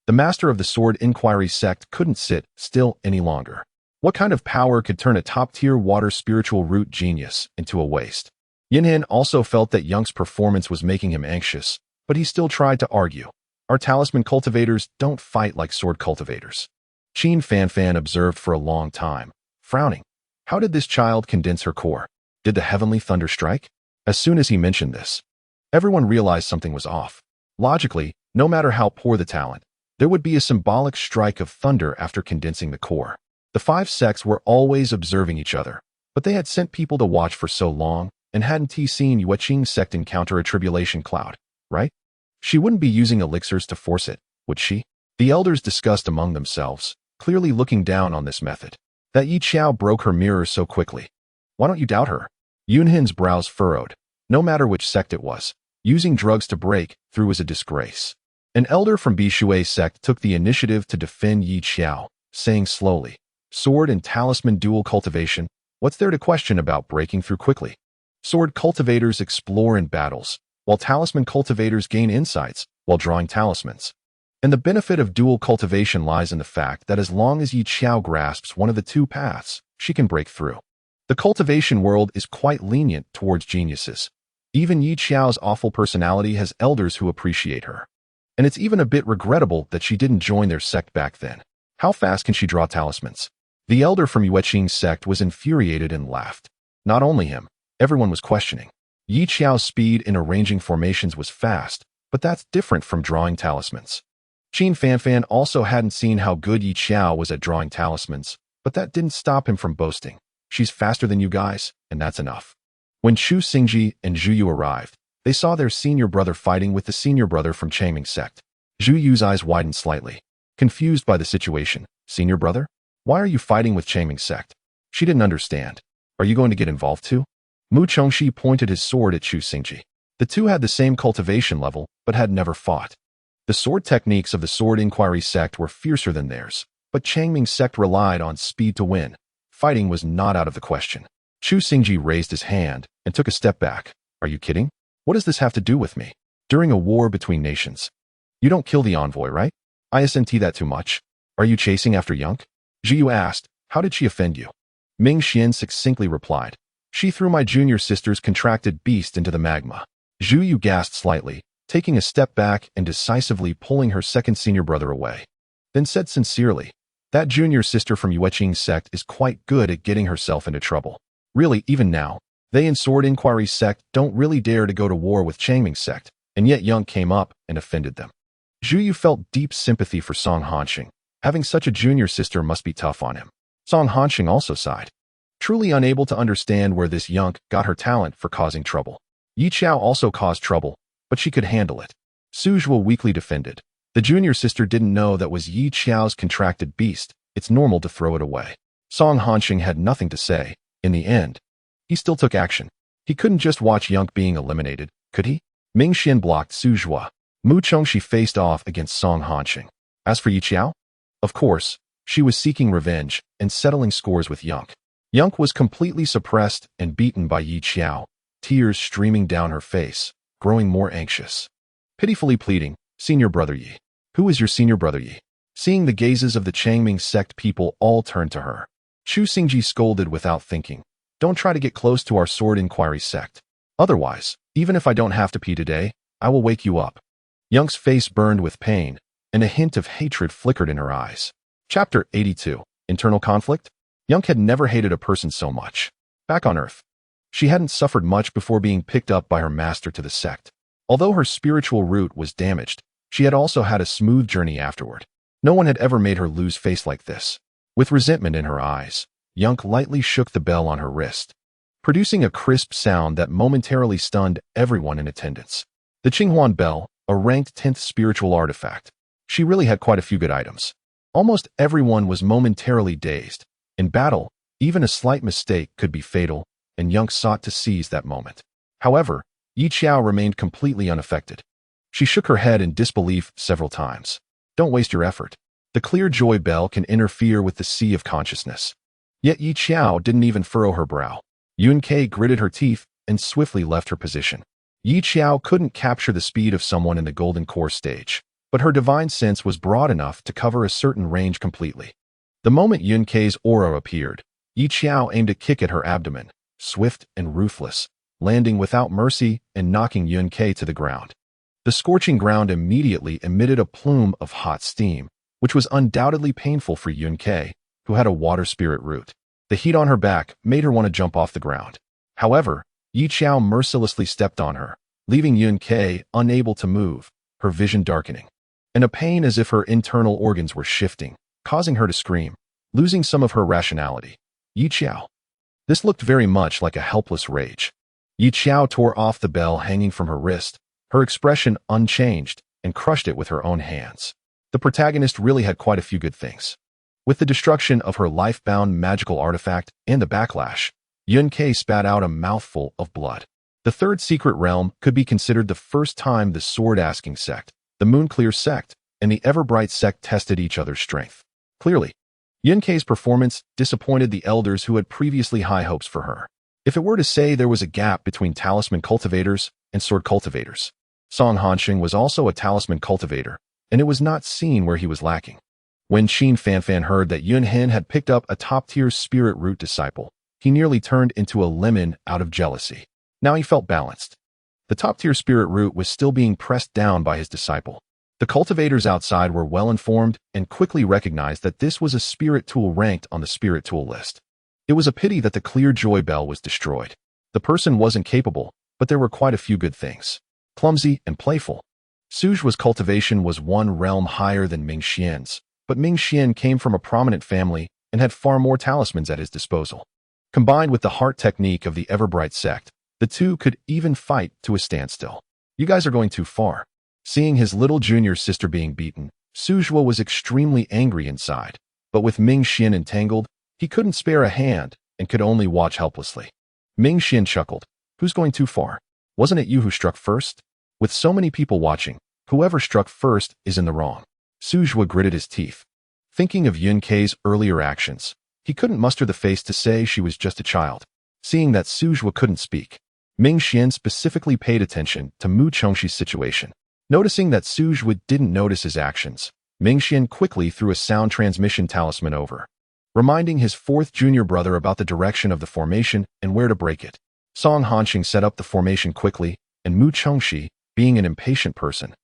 The master of the Sword Inquiry sect couldn't sit still any longer. What kind of power could turn a top-tier water spiritual root genius into a waste? Yinhen also felt that Yunk's performance was making him anxious, but he still tried to argue. Our talisman cultivators don't fight like sword cultivators. Qin Fanfan observed for a long time, frowning. How did this child condense her core? Did the heavenly thunder strike? As soon as he mentioned this, everyone realized something was off. Logically, no matter how poor the talent, there would be a symbolic strike of thunder after condensing the core. The five sects were always observing each other, but they had sent people to watch for so long and hadn't seen Yueqing sect encounter a tribulation cloud, right? She wouldn't be using elixirs to force it, would she? The elders discussed among themselves, clearly looking down on this method. That Xiao broke her mirror so quickly. Why don't you doubt her? Yunhen's brows furrowed. No matter which sect it was, using drugs to break through was a disgrace. An elder from Bishui sect took the initiative to defend Xiao, saying slowly, Sword and talisman dual cultivation, what's there to question about breaking through quickly? Sword cultivators explore in battles, while talisman cultivators gain insights while drawing talismans. And the benefit of dual cultivation lies in the fact that as long as Xiao grasps one of the two paths, she can break through. The cultivation world is quite lenient towards geniuses. Even Xiao's awful personality has elders who appreciate her. And it's even a bit regrettable that she didn't join their sect back then. How fast can she draw talismans? The elder from Yueqing sect was infuriated and laughed. Not only him, everyone was questioning. Xiao's speed in arranging formations was fast, but that's different from drawing talismans. Qin Fanfan also hadn't seen how good Xiao was at drawing talismans, but that didn't stop him from boasting. She's faster than you guys, and that's enough. When Chu Xingji and Zhu Yu arrived, they saw their senior brother fighting with the senior brother from Changming sect. Zhu Yu's eyes widened slightly, confused by the situation. Senior brother? Why are you fighting with Changming sect? She didn't understand. Are you going to get involved too? Mu Chongxi pointed his sword at Chu Xingji. The two had the same cultivation level, but had never fought. The sword techniques of the Sword Inquiry sect were fiercer than theirs, but Changming's sect relied on speed to win. Fighting was not out of the question. Chu Xingji raised his hand and took a step back. Are you kidding? What does this have to do with me? During a war between nations. You don't kill the envoy, right? Isn't that too much? Are you chasing after Yunk? Xiao asked. How did she offend you? Ming Xian succinctly replied. She threw my junior sister's contracted beast into the magma. Zhu Yu gasped slightly, taking a step back and decisively pulling her second senior brother away. Then said sincerely, that junior sister from Yueqing's sect is quite good at getting herself into trouble. Really, even now, they in Sword Inquiry sect don't really dare to go to war with Changming's sect, and yet Young came up and offended them. Zhu Yu felt deep sympathy for Song Hanxing. Having such a junior sister must be tough on him. Song Hanxing also sighed, truly unable to understand where this Yunk got her talent for causing trouble. Yi Xiao also caused trouble, but she could handle it. Su Zhuo weakly defended. The junior sister didn't know that was Yi Xiao's contracted beast. It's normal to throw it away. Song Hanxing had nothing to say. In the end, he still took action. He couldn't just watch Yunk being eliminated, could he? Ming Xian blocked Su Zhuo. Mu Chongxi faced off against Song Hanxing. As for Yi Xiao, of course, she was seeking revenge and settling scores with Yunk. Yunk was completely suppressed and beaten by Yi Xiao, tears streaming down her face, growing more anxious. Pitifully pleading, Senior Brother Yi. Who is your senior brother Yi? Seeing the gazes of the Changming sect people all turned to her, Chu Xingji scolded without thinking. Don't try to get close to our Sword Inquiry sect. Otherwise, even if I don't have to pee today, I will wake you up. Yunk's face burned with pain, and a hint of hatred flickered in her eyes. Chapter 82. Internal Conflict? Yunk had never hated a person so much. Back on Earth, she hadn't suffered much before being picked up by her master to the sect. Although her spiritual root was damaged, she had also had a smooth journey afterward. No one had ever made her lose face like this. With resentment in her eyes, Yunk lightly shook the bell on her wrist, producing a crisp sound that momentarily stunned everyone in attendance. The Qinghuan bell, a ranked 10th spiritual artifact. She really had quite a few good items. Almost everyone was momentarily dazed. In battle, even a slight mistake could be fatal, and Yunk sought to seize that moment. However, Yi Xiao remained completely unaffected. She shook her head in disbelief several times. Don't waste your effort. The clear joy bell can interfere with the sea of consciousness. Yet Yi Xiao didn't even furrow her brow. Yun Kei gritted her teeth and swiftly left her position. Yi Xiao couldn't capture the speed of someone in the Golden Core stage, but her divine sense was broad enough to cover a certain range completely. The moment Yun Kei's aura appeared, Yi Xiao aimed a kick at her abdomen, swift and ruthless, landing without mercy and knocking Yun Kei to the ground. The scorching ground immediately emitted a plume of hot steam, which was undoubtedly painful for Yun Kei, who had a water spirit root. The heat on her back made her want to jump off the ground. However, Yi Xiao mercilessly stepped on her, leaving Yun Kei unable to move, her vision darkening, and a pain as if her internal organs were shifting, causing her to scream, losing some of her rationality. Yi Xiao. This looked very much like a helpless rage. Yi Xiao tore off the bell hanging from her wrist, her expression unchanged, and crushed it with her own hands. The protagonist really had quite a few good things. With the destruction of her life-bound magical artifact and the backlash, Yun Kei spat out a mouthful of blood. The third secret realm could be considered the first time the sword-asking sect, the Moonclear sect, and the Everbright sect tested each other's strength. Clearly, Yun Kei's performance disappointed the elders who had previously high hopes for her. If it were to say there was a gap between talisman cultivators and sword cultivators, Song Hanxing was also a talisman cultivator, and it was not seen where he was lacking. When Qin Fanfan heard that Yun Hen had picked up a top-tier spirit root disciple, he nearly turned into a lemon out of jealousy. Now he felt balanced. The top-tier spirit root was still being pressed down by his disciple. The cultivators outside were well-informed and quickly recognized that this was a spirit tool ranked on the spirit tool list. It was a pity that the clear joy bell was destroyed. The person wasn't capable, but there were quite a few good things. Clumsy and playful. Su Zhuo's cultivation was one realm higher than Ming Xian's, but Ming Xian came from a prominent family and had far more talismans at his disposal. Combined with the heart technique of the Everbright sect, the two could even fight to a standstill. You guys are going too far. Seeing his little junior sister being beaten, Su Zhuo was extremely angry inside, but with Ming Xian entangled, he couldn't spare a hand and could only watch helplessly. Ming Xian chuckled. Who's going too far? Wasn't it you who struck first? With so many people watching, whoever struck first is in the wrong. Su Zhuo gritted his teeth. Thinking of Yun Kei's earlier actions, he couldn't muster the face to say she was just a child. Seeing that Su Zhuo couldn't speak, Ming Xian specifically paid attention to Mu Chongxi's situation. Noticing that Su Zhuo didn't notice his actions, Ming Xian quickly threw a sound transmission talisman over, reminding his fourth junior brother about the direction of the formation and where to break it. Song Hanxing set up the formation quickly, and Mu Chongxi, being an impatient person,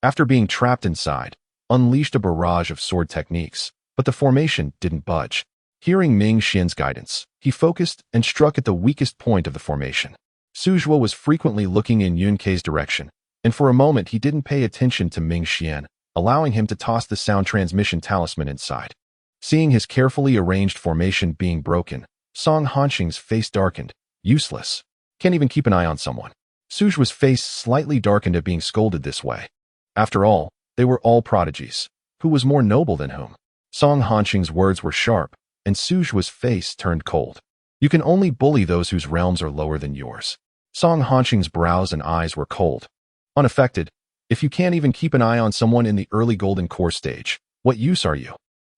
after being trapped inside, unleashed a barrage of sword techniques, but the formation didn't budge. Hearing Ming Xian's guidance, he focused and struck at the weakest point of the formation. Su Zhuo was frequently looking in Yun Kei's direction, and for a moment he didn't pay attention to Ming Xian, allowing him to toss the sound transmission talisman inside. Seeing his carefully arranged formation being broken, Song Hanxing's face darkened. Useless. Can't even keep an eye on someone. Su Zhuo's face slightly darkened at being scolded this way. After all, they were all prodigies. Who was more noble than whom? Song Hanxing's words were sharp, and Su Zhuo's face turned cold. You can only bully those whose realms are lower than yours. Song Hanxing's brows and eyes were cold. Unaffected, if you can't even keep an eye on someone in the early golden core stage, what use are you?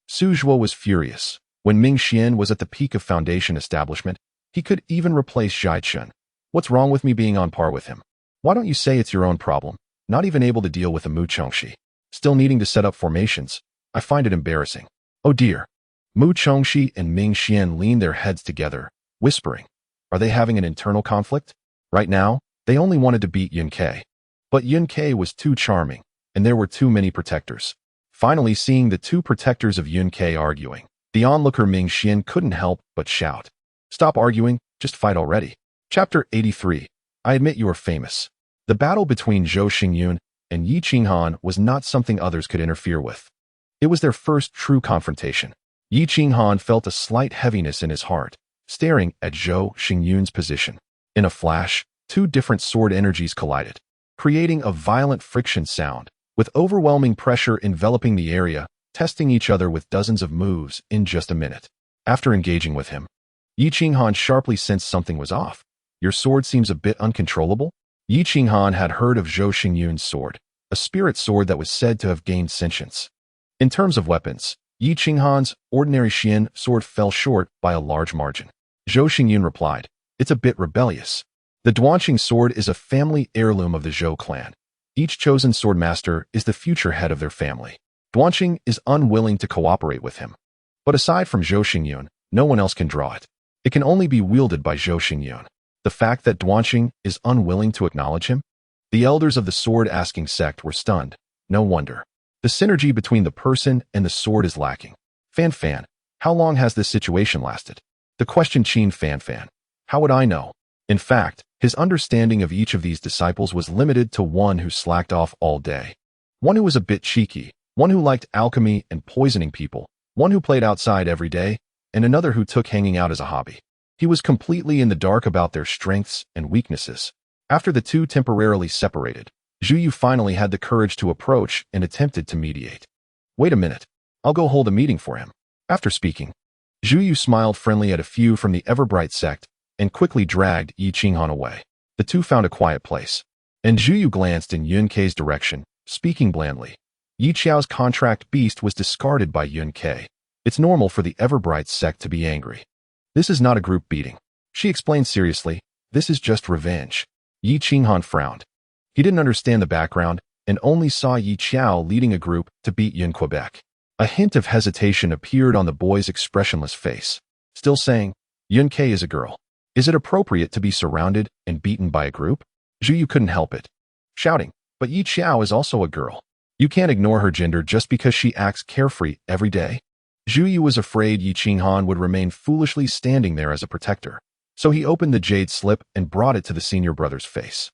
Su Zhuo was furious. When Ming Xian was at the peak of foundation establishment, he could even replace Zhai Chun. What's wrong with me being on par with him? Why don't you say it's your own problem? Not even able to deal with a Mu Chongxi. Still needing to set up formations. I find it embarrassing. Oh dear. Mu Chongxi and Ming Xian leaned their heads together, whispering. Are they having an internal conflict? Right now, they only wanted to beat Yun Kei. But Yun Kei was too charming, and there were too many protectors. Finally seeing the two protectors of Yun Kei arguing, the onlooker Ming Xian couldn't help but shout. Stop arguing, just fight already. Chapter 83. I admit you are famous. The battle between Zhou Xingyun and Yi Qinghan was not something others could interfere with. It was their first true confrontation. Yi Qinghan felt a slight heaviness in his heart, staring at Zhou Xingyun's position. In a flash, two different sword energies collided, creating a violent friction sound, with overwhelming pressure enveloping the area, testing each other with dozens of moves in just a minute. After engaging with him, Yi Qinghan sharply sensed something was off. Your sword seems a bit uncontrollable? Yi Qinghan had heard of Zhou Xingyun's sword, a spirit sword that was said to have gained sentience. In terms of weapons, Yi Qinghan's ordinary Xian sword fell short by a large margin. Zhou Xingyun replied, it's a bit rebellious. The Duanqing sword is a family heirloom of the Zhou clan. Each chosen sword master is the future head of their family. Duanqing is unwilling to cooperate with him. But aside from Zhou Xingyun, no one else can draw it. It can only be wielded by Zhou Xingyun. The fact that Duanqing is unwilling to acknowledge him? The elders of the sword-asking sect were stunned. No wonder. The synergy between the person and the sword is lacking. Fan, how long has this situation lasted? The question chimed Fan. How would I know? In fact, his understanding of each of these disciples was limited to one who slacked off all day. One who was a bit cheeky, one who liked alchemy and poisoning people, one who played outside every day, and another who took hanging out as a hobby. He was completely in the dark about their strengths and weaknesses. After the two temporarily separated, Zhu Yu finally had the courage to approach and attempted to mediate. Wait a minute. I'll go hold a meeting for him. After speaking, Zhu Yu smiled friendly at a few from the Everbright sect and quickly dragged Yi Qinghan away. The two found a quiet place, and Zhu Yu glanced in Yun Kei's direction, speaking blandly. Yi Xiao's contract beast was discarded by Yun Kei. It's normal for the Everbright sect to be angry. This is not a group beating. She explained seriously, this is just revenge. Yi Qinghan frowned. He didn't understand the background and only saw Yi Xiao leading a group to beat Yun Quebec. A hint of hesitation appeared on the boy's expressionless face, still saying, Yun Kei is a girl. Is it appropriate to be surrounded and beaten by a group? Zhu Yu couldn't help it, shouting, but Yi Xiao is also a girl. You can't ignore her gender just because she acts carefree every day. Zhu Yu was afraid Yi Qinghan would remain foolishly standing there as a protector, so he opened the jade slip and brought it to the senior brother's face,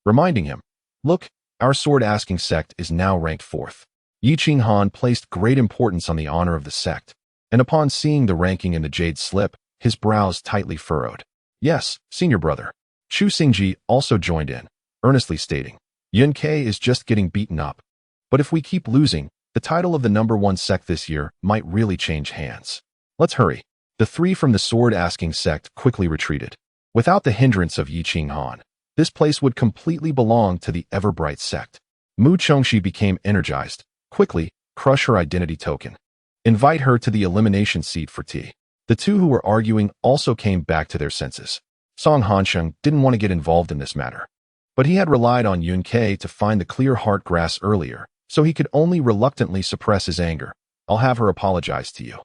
reminding him, look, our sword-asking sect is now ranked 4th. Yi Qinghan placed great importance on the honor of the sect, and upon seeing the ranking in the jade slip, his brows tightly furrowed. Yes, senior brother. Chu Xingji also joined in, earnestly stating, Yun Kei is just getting beaten up. But if we keep losing, the title of the #1 sect this year might really change hands. Let's hurry. The three from the sword-asking sect quickly retreated. Without the hindrance of Yi Qinghan, this place would completely belong to the ever-bright sect. Mu Chongxi became energized. Quickly, crush her identity token. Invite her to the elimination seat for tea. The two who were arguing also came back to their senses. Song Hansheng didn't want to get involved in this matter. But he had relied on Yun Ke to find the clear heart grass earlier, so he could only reluctantly suppress his anger. I'll have her apologize to you.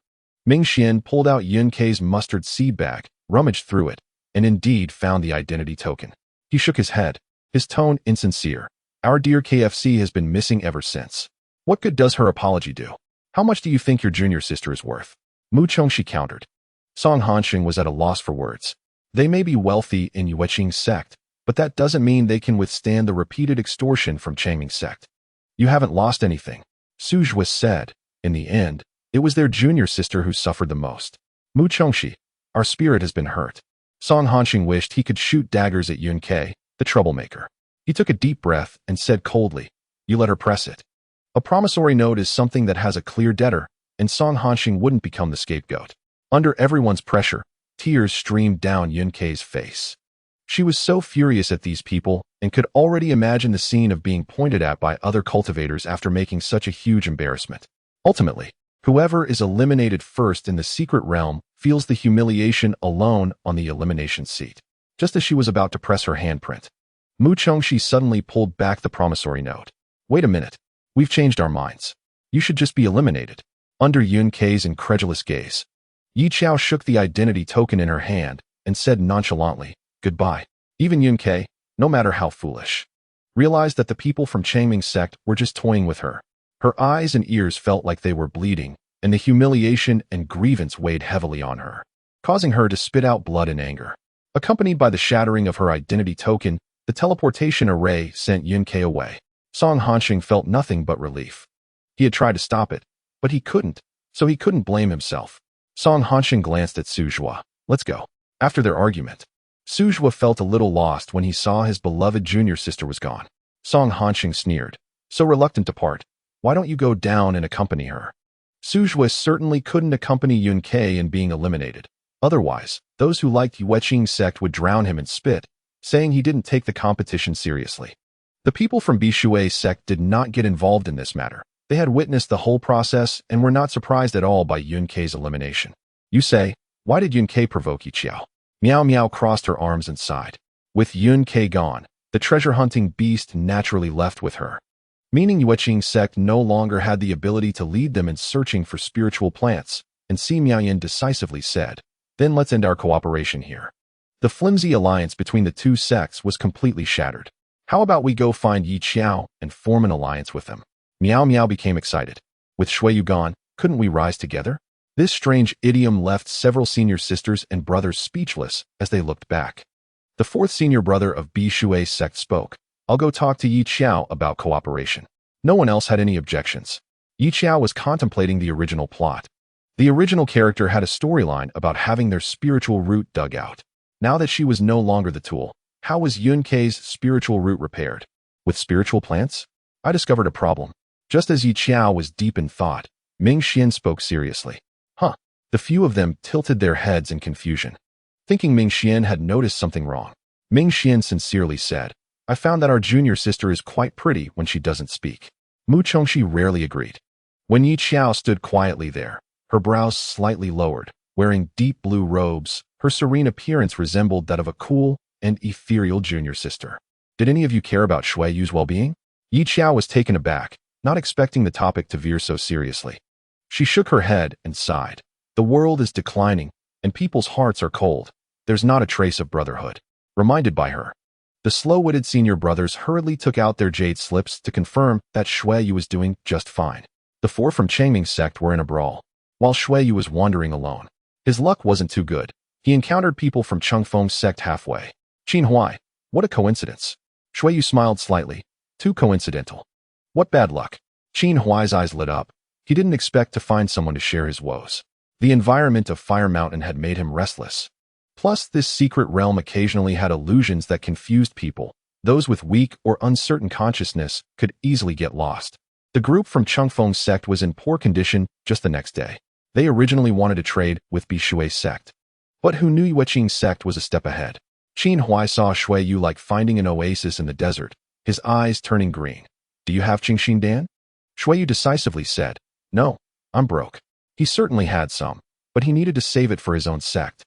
Ming Xian pulled out Yun Ke's mustard seed bag, rummaged through it, and indeed found the identity token. He shook his head, his tone insincere. Our dear KFC has been missing ever since. What good does her apology do? How much do you think your junior sister is worth? Mu Chongxi countered. Song Hansheng was at a loss for words. They may be wealthy in Yueqing's sect, but that doesn't mean they can withstand the repeated extortion from Changming's sect. You haven't lost anything, Su Zhuo said. In the end, it was their junior sister who suffered the most. Mu Chongxi, our spirit has been hurt. Song Hansheng wished he could shoot daggers at Yun Ke, the troublemaker. He took a deep breath and said coldly, you let her press it. A promissory note is something that has a clear debtor, and Song Hansheng wouldn't become the scapegoat. Under everyone's pressure, tears streamed down Yun Ke's face. She was so furious at these people and could already imagine the scene of being pointed at by other cultivators after making such a huge embarrassment. Ultimately, whoever is eliminated first in the secret realm feels the humiliation alone on the elimination seat. Just as she was about to press her handprint, Mu Chongxi suddenly pulled back the promissory note. Wait a minute. We've changed our minds. You should just be eliminated. Under Yun Ke's incredulous gaze, Yi Xiao shook the identity token in her hand and said nonchalantly, goodbye. Even Yun Ke, no matter how foolish, realized that the people from Changming's sect were just toying with her. Her eyes and ears felt like they were bleeding, and the humiliation and grievance weighed heavily on her, causing her to spit out blood in anger. Accompanied by the shattering of her identity token, the teleportation array sent Yun Ke away. Song Hansheng felt nothing but relief. He had tried to stop it, but he couldn't, so he couldn't blame himself. Song Hansheng glanced at Su Zhuo. Let's go. After their argument, Su Zhuo felt a little lost when he saw his beloved junior sister was gone. Song Hansheng sneered. So reluctant to part, why don't you go down and accompany her? Su Zhuo certainly couldn't accompany Yun Ke in being eliminated. Otherwise, those who liked Yueqing's sect would drown him in spit, saying he didn't take the competition seriously. The people from Bishui's sect did not get involved in this matter. They had witnessed the whole process and were not surprised at all by Yun Ke's elimination. You say, why did Yun Ke provoke Yi Xiao? Miao Miao crossed her arms and sighed. With Yun Ke gone, the treasure-hunting beast naturally left with her. Meaning Yueqing's sect no longer had the ability to lead them in searching for spiritual plants, and Si Miaoyan decisively said, then let's end our cooperation here. The flimsy alliance between the two sects was completely shattered. How about we go find Yi Xiao and form an alliance with them? Miao Miao became excited. With Shuiyu gone, couldn't we rise together? This strange idiom left several senior sisters and brothers speechless as they looked back. The fourth senior brother of Bishui's sect spoke. I'll go talk to Yi Xiao about cooperation. No one else had any objections. Yi Xiao was contemplating the original plot. The original character had a storyline about having their spiritual root dug out. Now that she was no longer the tool, how was Yun Ke's spiritual root repaired? With spiritual plants? I discovered a problem. Just as Yi Xiao was deep in thought, Ming Xian spoke seriously. Huh. The few of them tilted their heads in confusion, thinking Ming Xian had noticed something wrong. Ming Xian sincerely said, I found that our junior sister is quite pretty when she doesn't speak. Mu Chongxi rarely agreed. When Yi Xiao stood quietly there, her brows slightly lowered, wearing deep blue robes, her serene appearance resembled that of a cool and ethereal junior sister. Did any of you care about Shuiyu's well-being? Yi Xiao was taken aback, not expecting the topic to veer so seriously. She shook her head and sighed. The world is declining, and people's hearts are cold. There's not a trace of brotherhood. Reminded by her, the slow-witted senior brothers hurriedly took out their jade slips to confirm that Shuiyu was doing just fine. The four from Changming's sect were in a brawl, while Shuiyu was wandering alone. His luck wasn't too good. He encountered people from Chengfeng's sect halfway. Qin Huai, what a coincidence. Shuiyu smiled slightly. Too coincidental. What bad luck. Qin Huai's eyes lit up. He didn't expect to find someone to share his woes. The environment of Fire Mountain had made him restless. Plus, this secret realm occasionally had illusions that confused people. Those with weak or uncertain consciousness could easily get lost. The group from Chengfeng's sect was in poor condition just the next day. They originally wanted to trade with Bishui's sect. But who knew Yueqing's sect was a step ahead. Qin Huai saw Shui Yu like finding an oasis in the desert, his eyes turning green. Do you have Qingxin Dan? Shui Yu decisively said, no, I'm broke. He certainly had some, but he needed to save it for his own sect.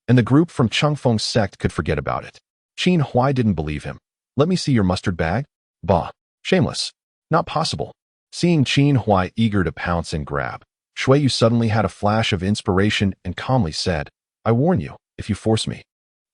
And the group from Chengfeng's sect could forget about it. Qin Huai didn't believe him. Let me see your mustard bag? Bah, shameless. Not possible. Seeing Qin Huai eager to pounce and grab, Shui Yu suddenly had a flash of inspiration and calmly said, I warn you, if you force me,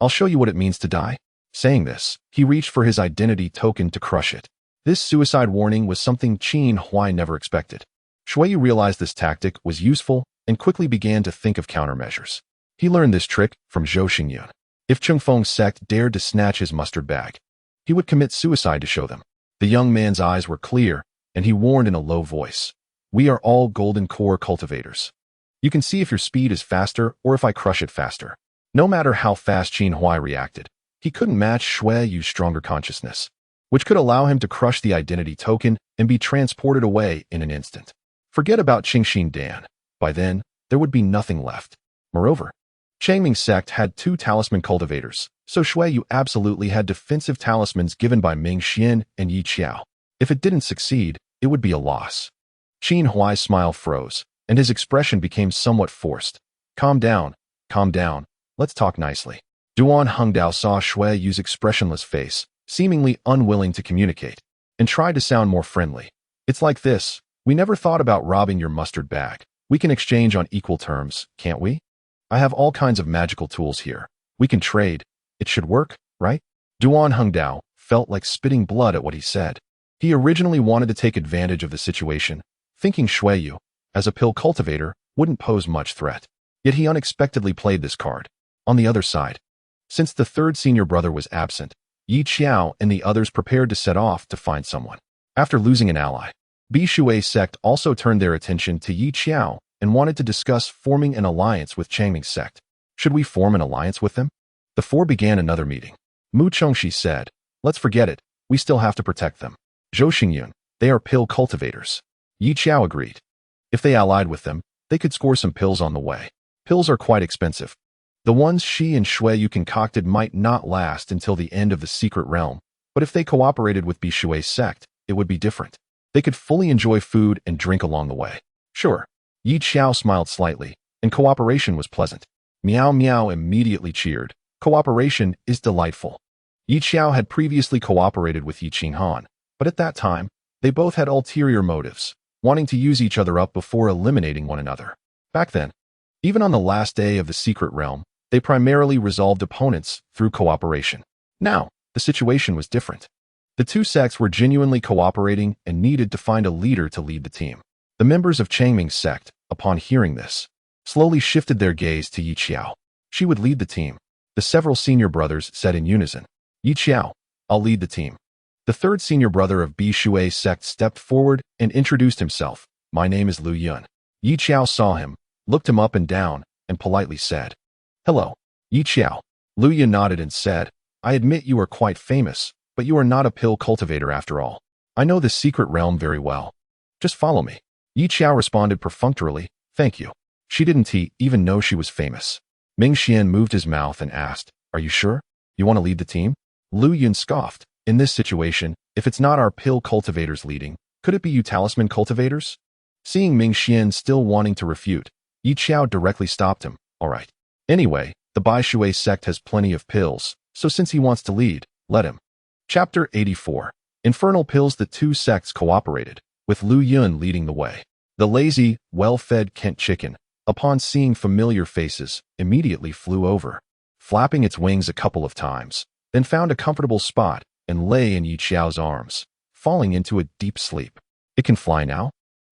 I'll show you what it means to die. Saying this, he reached for his identity token to crush it. This suicide warning was something Qin Huai never expected. Shui Yu realized this tactic was useful and quickly began to think of countermeasures. He learned this trick from Zhou Xingyun. If Chengfeng's sect dared to snatch his mustard bag, he would commit suicide to show them. The young man's eyes were clear, and he warned in a low voice, we are all golden core cultivators. You can see if your speed is faster or if I crush it faster. No matter how fast Qin Huai reacted, he couldn't match Shui Yu's stronger consciousness, which could allow him to crush the identity token and be transported away in an instant. Forget about Qingxin Dan. By then, there would be nothing left. Moreover, Changming's sect had 2 talisman cultivators, so Shui Yu absolutely had defensive talismans given by Ming Xian and Yi Xiao. If it didn't succeed, it would be a loss. Qin Huai's smile froze, and his expression became somewhat forced. Calm down, let's talk nicely. Duan Hengdao saw Shui Yu's expressionless face, seemingly unwilling to communicate, and tried to sound more friendly. It's like this, we never thought about robbing your mustard bag. We can exchange on equal terms, can't we? I have all kinds of magical tools here. We can trade. It should work, right? Duan Hengdao felt like spitting blood at what he said. He originally wanted to take advantage of the situation, thinking Shui Yu, as a pill cultivator, wouldn't pose much threat. Yet he unexpectedly played this card. On the other side, since the 3rd senior brother was absent, Yi Xiao and the others prepared to set off to find someone. After losing an ally, Bi Shui's sect also turned their attention to Yi Xiao and wanted to discuss forming an alliance with Changming's sect. Should we form an alliance with them? The 4 began another meeting. Mu Chongxi said, let's forget it, we still have to protect them. Zhou Xingyun, they are pill cultivators. Yi Xiao agreed. If they allied with them, they could score some pills on the way. Pills are quite expensive. The ones she and Shui Yu concocted might not last until the end of the secret realm, but if they cooperated with Bi Shui's sect, it would be different. They could fully enjoy food and drink along the way. Sure. Yi Xiao smiled slightly, and cooperation was pleasant. Miao Miao immediately cheered. Cooperation is delightful. Yi Xiao had previously cooperated with Yi Qinghan, but at that time, they both had ulterior motives, wanting to use each other up before eliminating one another. Back then, even on the last day of the secret realm, they primarily resolved opponents through cooperation. Now, the situation was different. The 2 sects were genuinely cooperating and needed to find a leader to lead the team. The members of Changming's sect, upon hearing this, slowly shifted their gaze to Yi Xiao. She would lead the team. The several senior brothers said in unison, Yi Xiao, I'll lead the team. The 3rd senior brother of Bi Shui's sect stepped forward and introduced himself. My name is Lu Yun. Yi Xiao saw him, looked him up and down, and politely said, hello, Yi Xiao. Lu Yun nodded and said, I admit you are quite famous, but you are not a pill cultivator after all. I know this secret realm very well. Just follow me. Yi Xiao responded perfunctorily, thank you. She didn't even know she was famous. Ming Xian moved his mouth and asked, are you sure? You want to lead the team? Lu Yun scoffed. In this situation, if it's not our pill cultivators leading, could it be you talisman cultivators? Seeing Ming Xian still wanting to refute, Yi Xiao directly stopped him. All right. Anyway, the Bai Shui sect has plenty of pills, so since he wants to lead, let him. Chapter 84. Infernal pills. The 2 sects cooperated, with Lu Yun leading the way. The lazy, well-fed Kent chicken, upon seeing familiar faces, immediately flew over, flapping its wings a couple of times, then found a comfortable spot and lay in Yi Xiao's arms, falling into a deep sleep. It can fly now?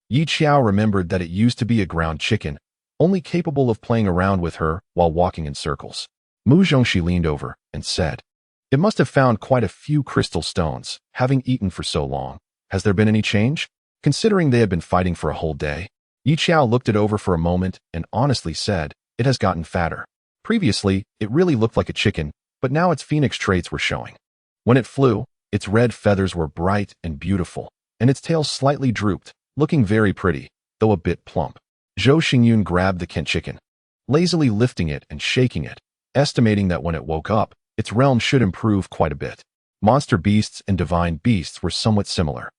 Yi Xiao remembered that it used to be a ground chicken, only capable of playing around with her while walking in circles. Mu Zhongxi leaned over and said, it must have found quite a few crystal stones, having eaten for so long. Has there been any change? Considering they had been fighting for a whole day, Yi Xiao looked it over for a moment and honestly said, it has gotten fatter. Previously, it really looked like a chicken, but now its phoenix traits were showing. When it flew, its red feathers were bright and beautiful, and its tail slightly drooped, looking very pretty, though a bit plump. Zhou Xingyun grabbed the Kent chicken, lazily lifting it and shaking it, estimating that when it woke up, its realm should improve quite a bit. Monster beasts and divine beasts were somewhat similar.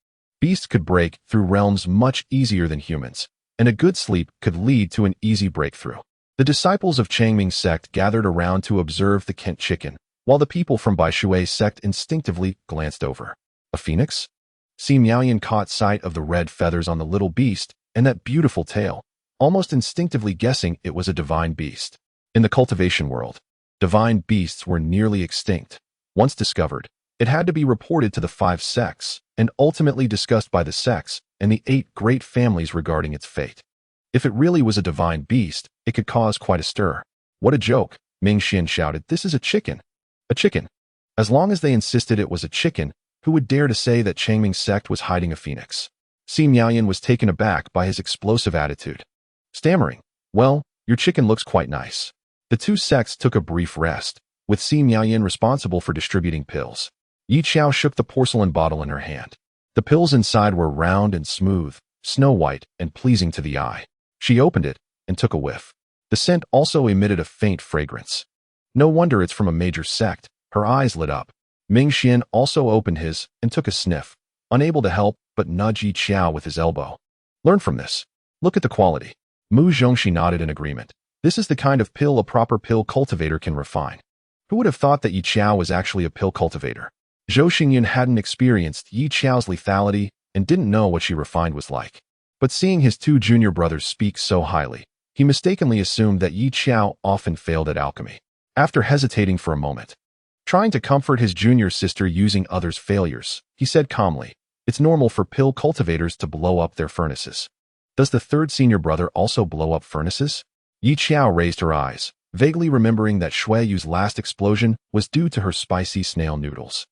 Beasts could break through realms much easier than humans, and a good sleep could lead to an easy breakthrough. The disciples of Changming's sect gathered around to observe the Kent chicken, while the people from Baishui's sect instinctively glanced over. A phoenix? Miaoyan caught sight of the red feathers on the little beast and that beautiful tail, almost instinctively guessing it was a divine beast. In the cultivation world, divine beasts were nearly extinct. Once discovered, it had to be reported to the 5 sects and ultimately discussed by the sects and the 8 great families regarding its fate. If it really was a divine beast, it could cause quite a stir. What a joke, Ming Xian shouted. This is a chicken. A chicken. As long as they insisted it was a chicken, who would dare to say that Changming's sect was hiding a phoenix? Miaoyan was taken aback by his explosive attitude. Stammering, well, your chicken looks quite nice. The 2 sects took a brief rest, with Miaoyan responsible for distributing pills. Xiao shook the porcelain bottle in her hand. The pills inside were round and smooth, snow-white and pleasing to the eye. She opened it and took a whiff. The scent also emitted a faint fragrance. No wonder it's from a major sect. Her eyes lit up. Ming Xian also opened his and took a sniff, unable to help but nudge Xiao with his elbow. Learn from this. Look at the quality. Mu Zhongxi nodded in agreement. This is the kind of pill a proper pill cultivator can refine. Who would have thought that Xiao was actually a pill cultivator? Zhou Xingyun hadn't experienced Xiao's lethality and didn't know what she refined was like. But seeing his 2 junior brothers speak so highly, he mistakenly assumed that Xiao often failed at alchemy. After hesitating for a moment, trying to comfort his junior sister using others' failures, he said calmly, it's normal for pill cultivators to blow up their furnaces. Does the 3rd senior brother also blow up furnaces? Xiao raised her eyes, vaguely remembering that Shui Yu's last explosion was due to her spicy snail noodles.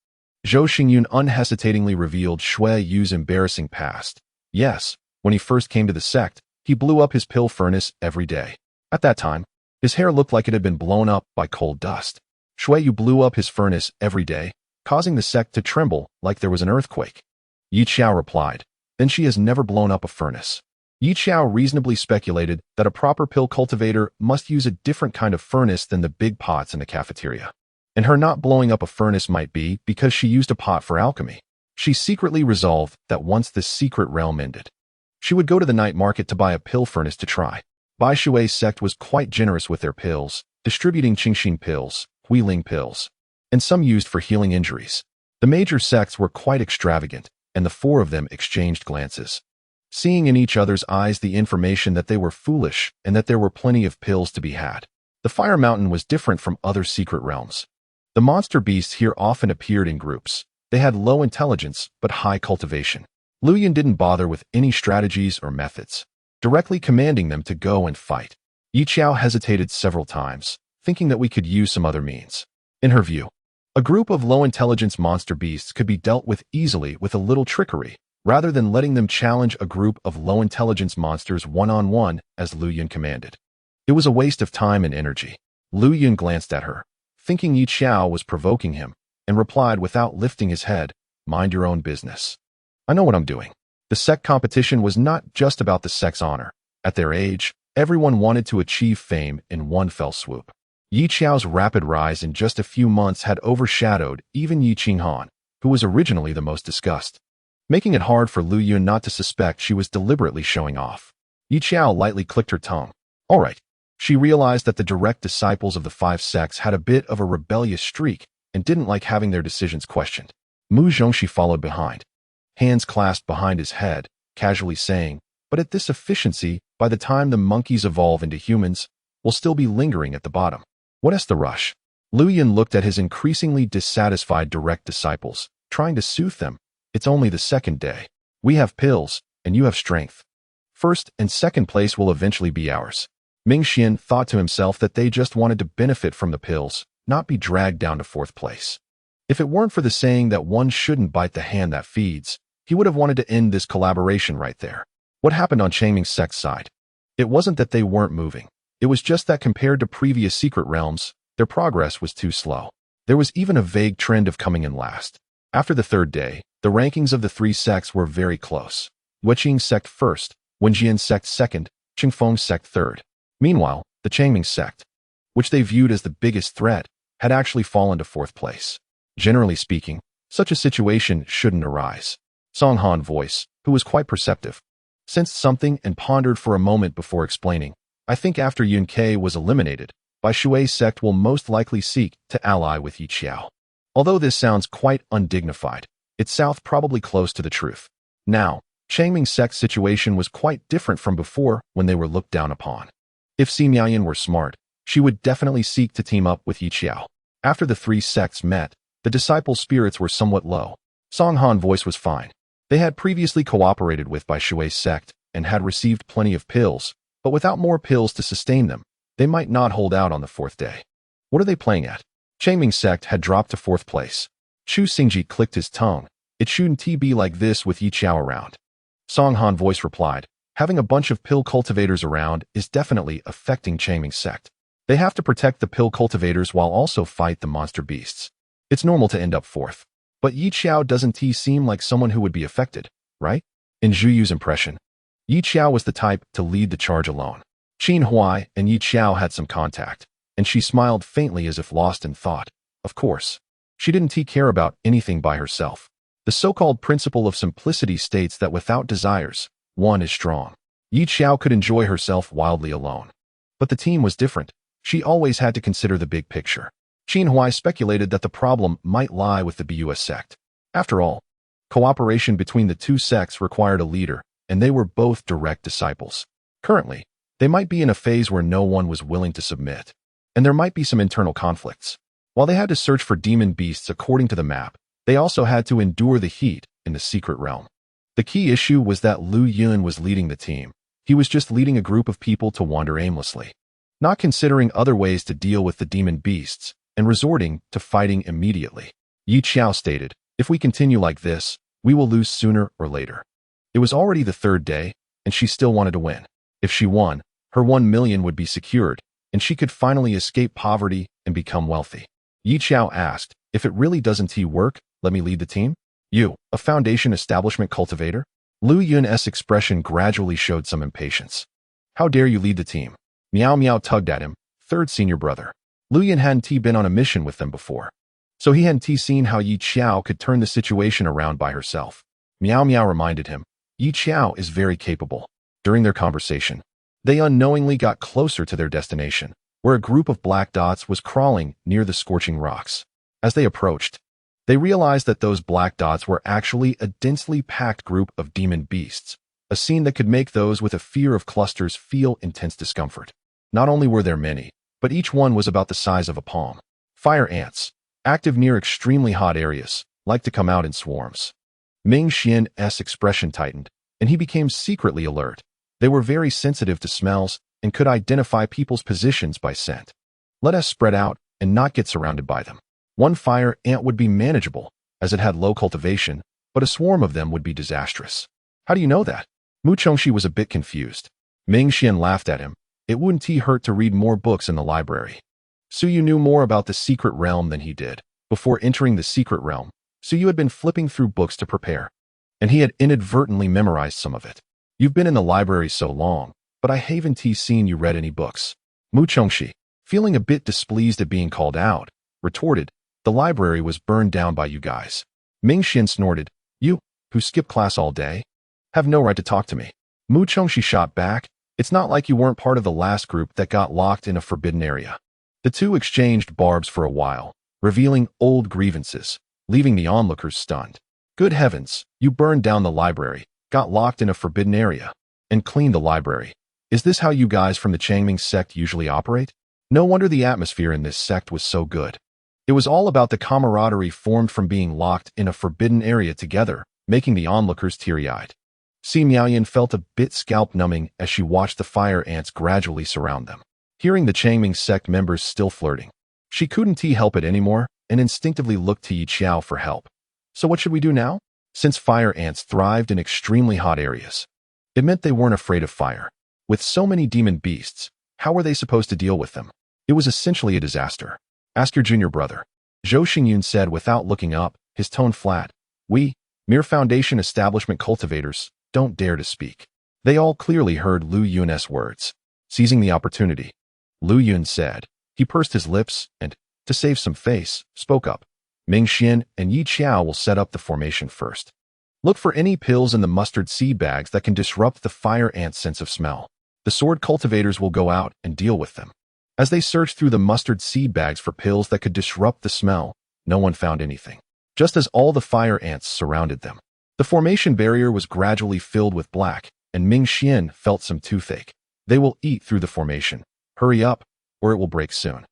Zhou Xingyun unhesitatingly revealed Shui Yu's embarrassing past. Yes, when he first came to the sect, he blew up his pill furnace every day. At that time, his hair looked like it had been blown up by cold dust. Shui Yu blew up his furnace every day, causing the sect to tremble like there was an earthquake. Xiao replied, then she has never blown up a furnace. Xiao reasonably speculated that a proper pill cultivator must use a different kind of furnace than the big pots in the cafeteria. And her not blowing up a furnace might be because she used a pot for alchemy. She secretly resolved that once this secret realm ended, she would go to the night market to buy a pill furnace to try. Baishui's sect was quite generous with their pills, distributing Qingxin pills, Huiling pills, and some used for healing injuries. The major sects were quite extravagant, and the 4 of them exchanged glances, seeing in each other's eyes the information that they were foolish and that there were plenty of pills to be had. The Fire Mountain was different from other secret realms. The monster beasts here often appeared in groups. They had low intelligence but high cultivation. Luyan didn't bother with any strategies or methods, directly commanding them to go and fight. Xiao hesitated several times, thinking that we could use some other means. In her view, a group of low-intelligence monster beasts could be dealt with easily with a little trickery, rather than letting them challenge a group of low-intelligence monsters one-on-one as Luyan commanded. It was a waste of time and energy. Luyan glanced at her, thinking Xiao was provoking him, and replied without lifting his head, mind your own business. I know what I'm doing. The sect competition was not just about the sect's honor. At their age, everyone wanted to achieve fame in one fell swoop. Xiao's rapid rise in just a few months had overshadowed even Yi Qinghan, who was originally the most discussed, making it hard for Lu Yun not to suspect she was deliberately showing off. Xiao lightly clicked her tongue. All right. She realized that the direct disciples of the 5 sects had a bit of a rebellious streak and didn't like having their decisions questioned. Mu Zhongxi followed behind, hands clasped behind his head, casually saying, but at this efficiency, by the time the monkeys evolve into humans, we'll still be lingering at the bottom. What is the rush? Lu Yun looked at his increasingly dissatisfied direct disciples, trying to soothe them. It's only the 2nd day. We have pills, and you have strength. 1st and 2nd place will eventually be ours. Ming Xian thought to himself that they just wanted to benefit from the pills, not be dragged down to 4th place. If it weren't for the saying that one shouldn't bite the hand that feeds, he would have wanted to end this collaboration right there. What happened on Changming's sect's side? It wasn't that they weren't moving. It was just that compared to previous secret realms, their progress was too slow. There was even a vague trend of coming in last. After the 3rd day, the rankings of the 3 sects were very close. Weqing sect 1st, Wenjian sect 2nd, Qingfeng sect 3rd. Meanwhile, the Changming sect, which they viewed as the biggest threat, had actually fallen to 4th place. Generally speaking, such a situation shouldn't arise. Song Han's voice, who was quite perceptive, sensed something and pondered for a moment before explaining. I think after Yun Ke was eliminated, Bai Shui's sect will most likely seek to ally with Xiao. Although this sounds quite undignified, it sounds probably close to the truth. Now, Changming's sect's situation was quite different from before when they were looked down upon. If Miaoyan were smart, she would definitely seek to team up with Xiao. After the 3 sects met, the disciples' spirits were somewhat low. Song Han's voice was fine. They had previously cooperated with Bai Shui's sect and had received plenty of pills, but without more pills to sustain them, they might not hold out on the 4th day. What are they playing at? Changming's sect had dropped to 4th place. Chu Xingji clicked his tongue. It shouldn't be like this with Xiao around. Song Han's voice replied, having a bunch of pill cultivators around is definitely affecting Changming's sect. They have to protect the pill cultivators while also fight the monster beasts. It's normal to end up 4th. But Xiao doesn't seem like someone who would be affected, right? In Zhu Yu's impression, Xiao was the type to lead the charge alone. Qin Huai and Xiao had some contact, and she smiled faintly as if lost in thought. Of course, she didn't care about anything by herself. The so-called principle of simplicity states that without desires, one is strong. Xiao could enjoy herself wildly alone. But the team was different. She always had to consider the big picture. Qin Huai speculated that the problem might lie with the BUS sect. After all, cooperation between the 2 sects required a leader, and they were both direct disciples. Currently, they might be in a phase where no one was willing to submit, and there might be some internal conflicts. While they had to search for demon beasts according to the map, they also had to endure the heat in the secret realm. The key issue was that Lu Yun was leading the team. He was just leading a group of people to wander aimlessly, not considering other ways to deal with the demon beasts, and resorting to fighting immediately. Xiao stated, if we continue like this, we will lose sooner or later. It was already the 3rd day, and she still wanted to win. If she won, her 1 million would be secured, and she could finally escape poverty and become wealthy. Xiao asked, if it really doesn't work, let me lead the team? You, a foundation establishment cultivator? Lu Yun's expression gradually showed some impatience. How dare you lead the team? Miao Miao tugged at him, 3rd senior brother. Lu Yun hadn't been on a mission with them before, so he hadn't seen how Xiao could turn the situation around by herself. Miao Miao reminded him, Xiao is very capable. During their conversation, they unknowingly got closer to their destination, where a group of black dots was crawling near the scorching rocks. As they approached, they realized that those black dots were actually a densely packed group of demon beasts, a scene that could make those with a fear of clusters feel intense discomfort. Not only were there many, but each one was about the size of a palm. Fire ants, active near extremely hot areas, like to come out in swarms. Ming Xian's expression tightened, and he became secretly alert. They were very sensitive to smells and could identify people's positions by scent. Let us spread out and not get surrounded by them. One fire ant would be manageable, as it had low cultivation, but a swarm of them would be disastrous. How do you know that? Mu Chongxi was a bit confused. Ming Xian laughed at him. It wouldn't hurt to read more books in the library. Suyu knew more about the secret realm than he did. Before entering the secret realm, Suyu had been flipping through books to prepare, and he had inadvertently memorized some of it. You've been in the library so long, but I haven't seen you read any books. Mu Chongxi, feeling a bit displeased at being called out, retorted, the library was burned down by you guys. Ming Xian snorted, you, who skip class all day, have no right to talk to me. Mu Chongxi shot back, it's not like you weren't part of the last group that got locked in a forbidden area. The two exchanged barbs for a while, revealing old grievances, leaving the onlookers stunned. Good heavens, you burned down the library, got locked in a forbidden area, and cleaned the library. Is this how you guys from the Changming sect usually operate? No wonder the atmosphere in this sect was so good. It was all about the camaraderie formed from being locked in a forbidden area together, making the onlookers teary-eyed. Si Miaoyan felt a bit scalp-numbing as she watched the fire ants gradually surround them. Hearing the Changming sect members still flirting, she couldn't help it anymore and instinctively looked to Xiao for help. So what should we do now? Since fire ants thrived in extremely hot areas, it meant they weren't afraid of fire. With so many demon beasts, how were they supposed to deal with them? It was essentially a disaster. Ask your junior brother. Zhou Xingyun said without looking up, his tone flat. We, mere foundation establishment cultivators, don't dare to speak. They all clearly heard Lu Yun's words. Seizing the opportunity, Lu Yun said. He pursed his lips and, To save some face, spoke up. Ming Xian and Yi Xiao will set up the formation first. Look for any pills in the mustard seed bags that can disrupt the fire ant's sense of smell. The sword cultivators will go out and deal with them. As they searched through the mustard seed bags for pills that could disrupt the smell, no one found anything. Just as all the fire ants surrounded them, the formation barrier was gradually filled with black, and Ming Xian felt some toothache. They will eat through the formation. Hurry up, or it will break soon.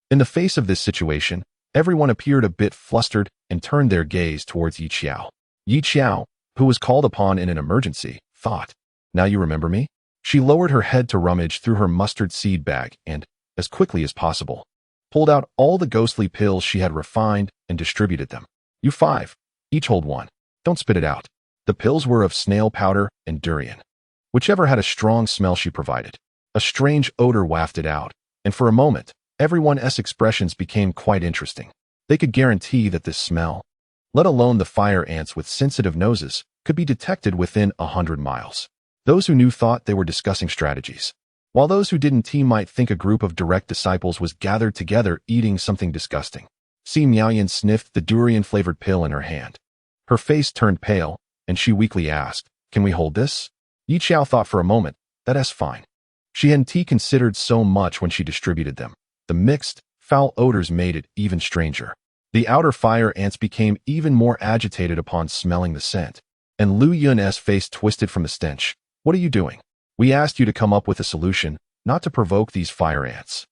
In the face of this situation, everyone appeared a bit flustered and turned their gaze towards Yi Xiao. Yi Xiao, who was called upon in an emergency, thought, "Now you remember me?" She lowered her head to rummage through her mustard seed bag and, as quickly as possible, pulled out all the ghostly pills she had refined and distributed them. "You 5, each hold one. Don't spit it out." The pills were of snail powder and durian. Whichever had a strong smell she provided. A strange odor wafted out, and for a moment, everyone's expressions became quite interesting. They could guarantee that this smell, let alone the fire ants with sensitive noses, could be detected within 100 miles. Those who knew thought they were discussing strategies, while those who didn't might think a group of direct disciples was gathered together eating something disgusting. Si Miaoyan sniffed the durian-flavored pill in her hand. Her face turned pale, and she weakly asked, "Can we hold this?" Yi Xiao thought for a moment, "That's fine." She hadn't considered so much when she distributed them. The mixed, foul odors made it even stranger. The outer fire ants became even more agitated upon smelling the scent, and Lu Yun's face twisted from the stench. "What are you doing? We asked you to come up with a solution, not to provoke these fire ants."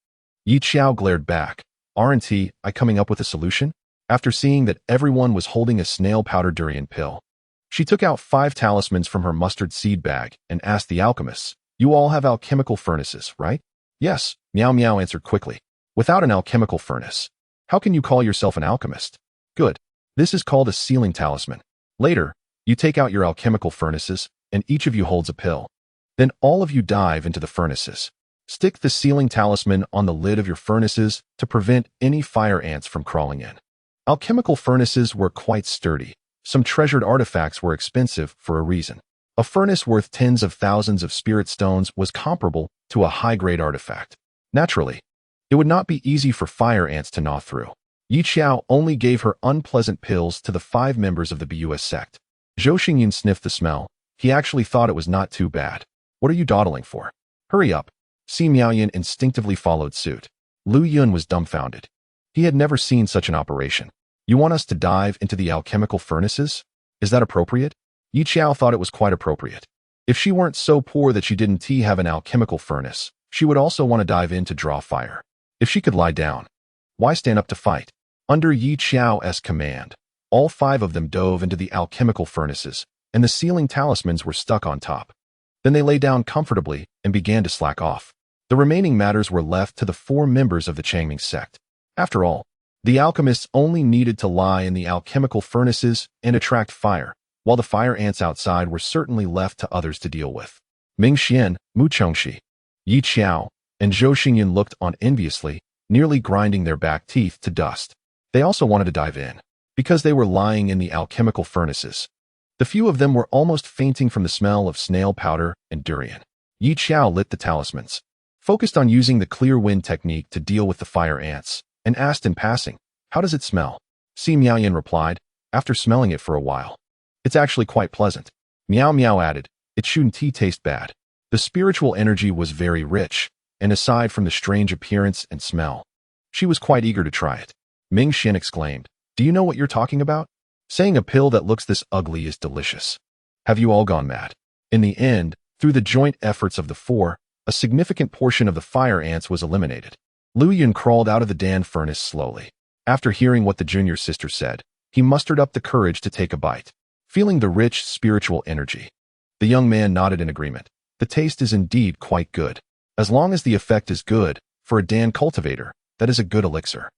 Yi Xiao glared back. "Aren't I coming up with a solution?" After seeing that everyone was holding a snail powder durian pill, she took out 5 talismans from her mustard seed bag and asked the alchemists, "You all have alchemical furnaces, right?" "Yes," Miao Miao answered quickly. "Without an alchemical furnace, how can you call yourself an alchemist?" "Good. This is called a sealing talisman. Later, you take out your alchemical furnaces, and each of you holds a pill. Then all of you dive into the furnaces. Stick the sealing talisman on the lid of your furnaces to prevent any fire ants from crawling in." Alchemical furnaces were quite sturdy. Some treasured artifacts were expensive for a reason. A furnace worth tens of thousands of spirit stones was comparable to a high-grade artifact. Naturally, it would not be easy for fire ants to gnaw through. Yi Xiao only gave her unpleasant pills to the 5 members of the BUS sect. Zhou Xingyan sniffed the smell. He actually thought it was not too bad. "What are you dawdling for? Hurry up." Si Miaoyan instinctively followed suit. Lu Yun was dumbfounded. He had never seen such an operation. "You want us to dive into the alchemical furnaces? Is that appropriate?" Yi Xiao thought it was quite appropriate. If she weren't so poor that she didn't have an alchemical furnace, she would also want to dive in to draw fire. If she could lie down, why stand up to fight? Under Yi Xiao's command, all 5 of them dove into the alchemical furnaces, and the sealing talismans were stuck on top. Then they lay down comfortably and began to slack off. The remaining matters were left to the 4 members of the Changming sect. After all, the alchemists only needed to lie in the alchemical furnaces and attract fire, while the fire ants outside were certainly left to others to deal with. Ming Xian, Mu Chongxi, Yi Xiao, and Zhou Xingyan looked on enviously, nearly grinding their back teeth to dust. They also wanted to dive in, because they were lying in the alchemical furnaces. The few of them were almost fainting from the smell of snail powder and durian. Yi Xiao lit the talismans, focused on using the clear wind technique to deal with the fire ants, and asked in passing, "How does it smell?" Si Miaoyan replied, after smelling it for a while, "It's actually quite pleasant." Miao Miao added, "It shouldn't taste bad." The spiritual energy was very rich, and aside from the strange appearance and smell, she was quite eager to try it. Ming Xian exclaimed, "Do you know what you're talking about? Saying a pill that looks this ugly is delicious. Have you all gone mad?" In the end, through the joint efforts of the 4, a significant portion of the fire ants was eliminated. Lu Yun crawled out of the Dan furnace slowly. After hearing what the junior sister said, he mustered up the courage to take a bite. Feeling the rich spiritual energy, the young man nodded in agreement. The taste is indeed quite good. As long as the effect is good, for a Dan cultivator, that is a good elixir.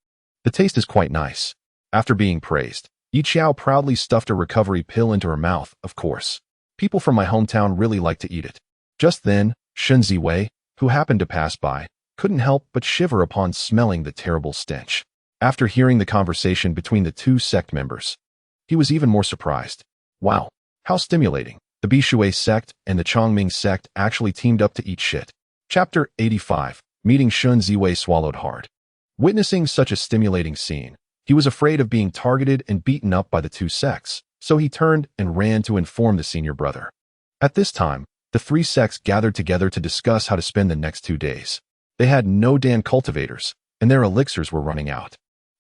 The taste is quite nice. After being praised, Yi Xiao proudly stuffed a recovery pill into her mouth, of course. People from my hometown really like to eat it. Just then, Shen Ziwei, who happened to pass by, couldn't help but shiver upon smelling the terrible stench. After hearing the conversation between the 2 sect members, he was even more surprised. Wow, how stimulating. The Bishui sect and the Chongming sect actually teamed up to eat shit. Chapter 85. Meeting Shun Ziwei swallowed hard. Witnessing such a stimulating scene, he was afraid of being targeted and beaten up by the two sects, so he turned and ran to inform the senior brother. At this time, the three sects gathered together to discuss how to spend the next 2 days. They had no Dan cultivators, and their elixirs were running out.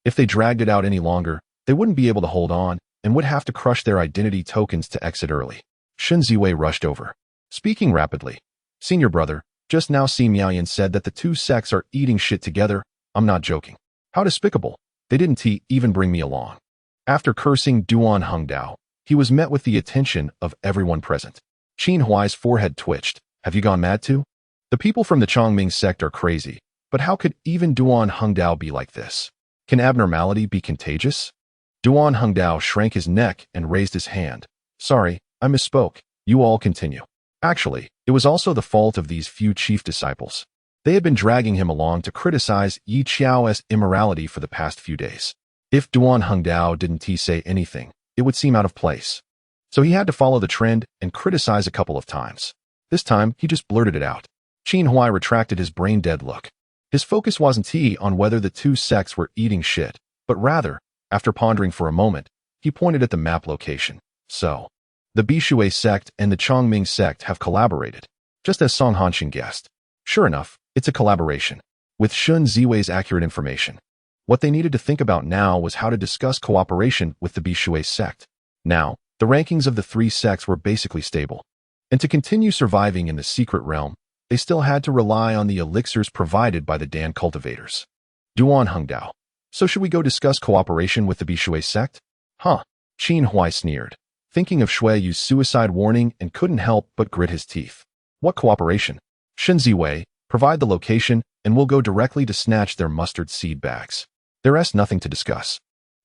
If they dragged it out any longer, they wouldn't be able to hold on and would have to crush their identity tokens to exit early. Shun Ziwei rushed over. Speaking rapidly, "Senior brother, just now Miaoyan said that the two sects are eating shit together. I'm not joking. How despicable. They didn't even bring me along." After cursing Duan Hongdao, he was met with the attention of everyone present. Qin Huai's forehead twitched. "Have you gone mad too? The people from the Chongming sect are crazy, but how could even Duan Hongdao be like this? Can abnormality be contagious?" Duan Hongdao shrank his neck and raised his hand. "Sorry, I misspoke. You all continue." Actually, it was also the fault of these few chief disciples. They had been dragging him along to criticize Yi Xiao's immorality for the past few days. If Duan Hongdao didn't say anything, it would seem out of place. So he had to follow the trend and criticize a couple of times. This time, he just blurted it out. Qin Huai retracted his brain-dead look. His focus wasn't on whether the two sects were eating shit, but rather, after pondering for a moment, he pointed at the map location. So, the Bishui sect and the Chongming sect have collaborated, just as Song Hanxin guessed. Sure enough, it's a collaboration, with Shun Ziwei's accurate information. What they needed to think about now was how to discuss cooperation with the Bishui sect. Now, the rankings of the three sects were basically stable, and to continue surviving in the secret realm, they still had to rely on the elixirs provided by the Dan cultivators. Duan Hongdao. "So should we go discuss cooperation with the Bishui sect?" "Huh." Qin Huai sneered, thinking of Shui Yu's suicide warning and couldn't help but grit his teeth. "What cooperation?" "Shun Ziwei, provide the location and we'll go directly to snatch their mustard seed bags. There's nothing to discuss."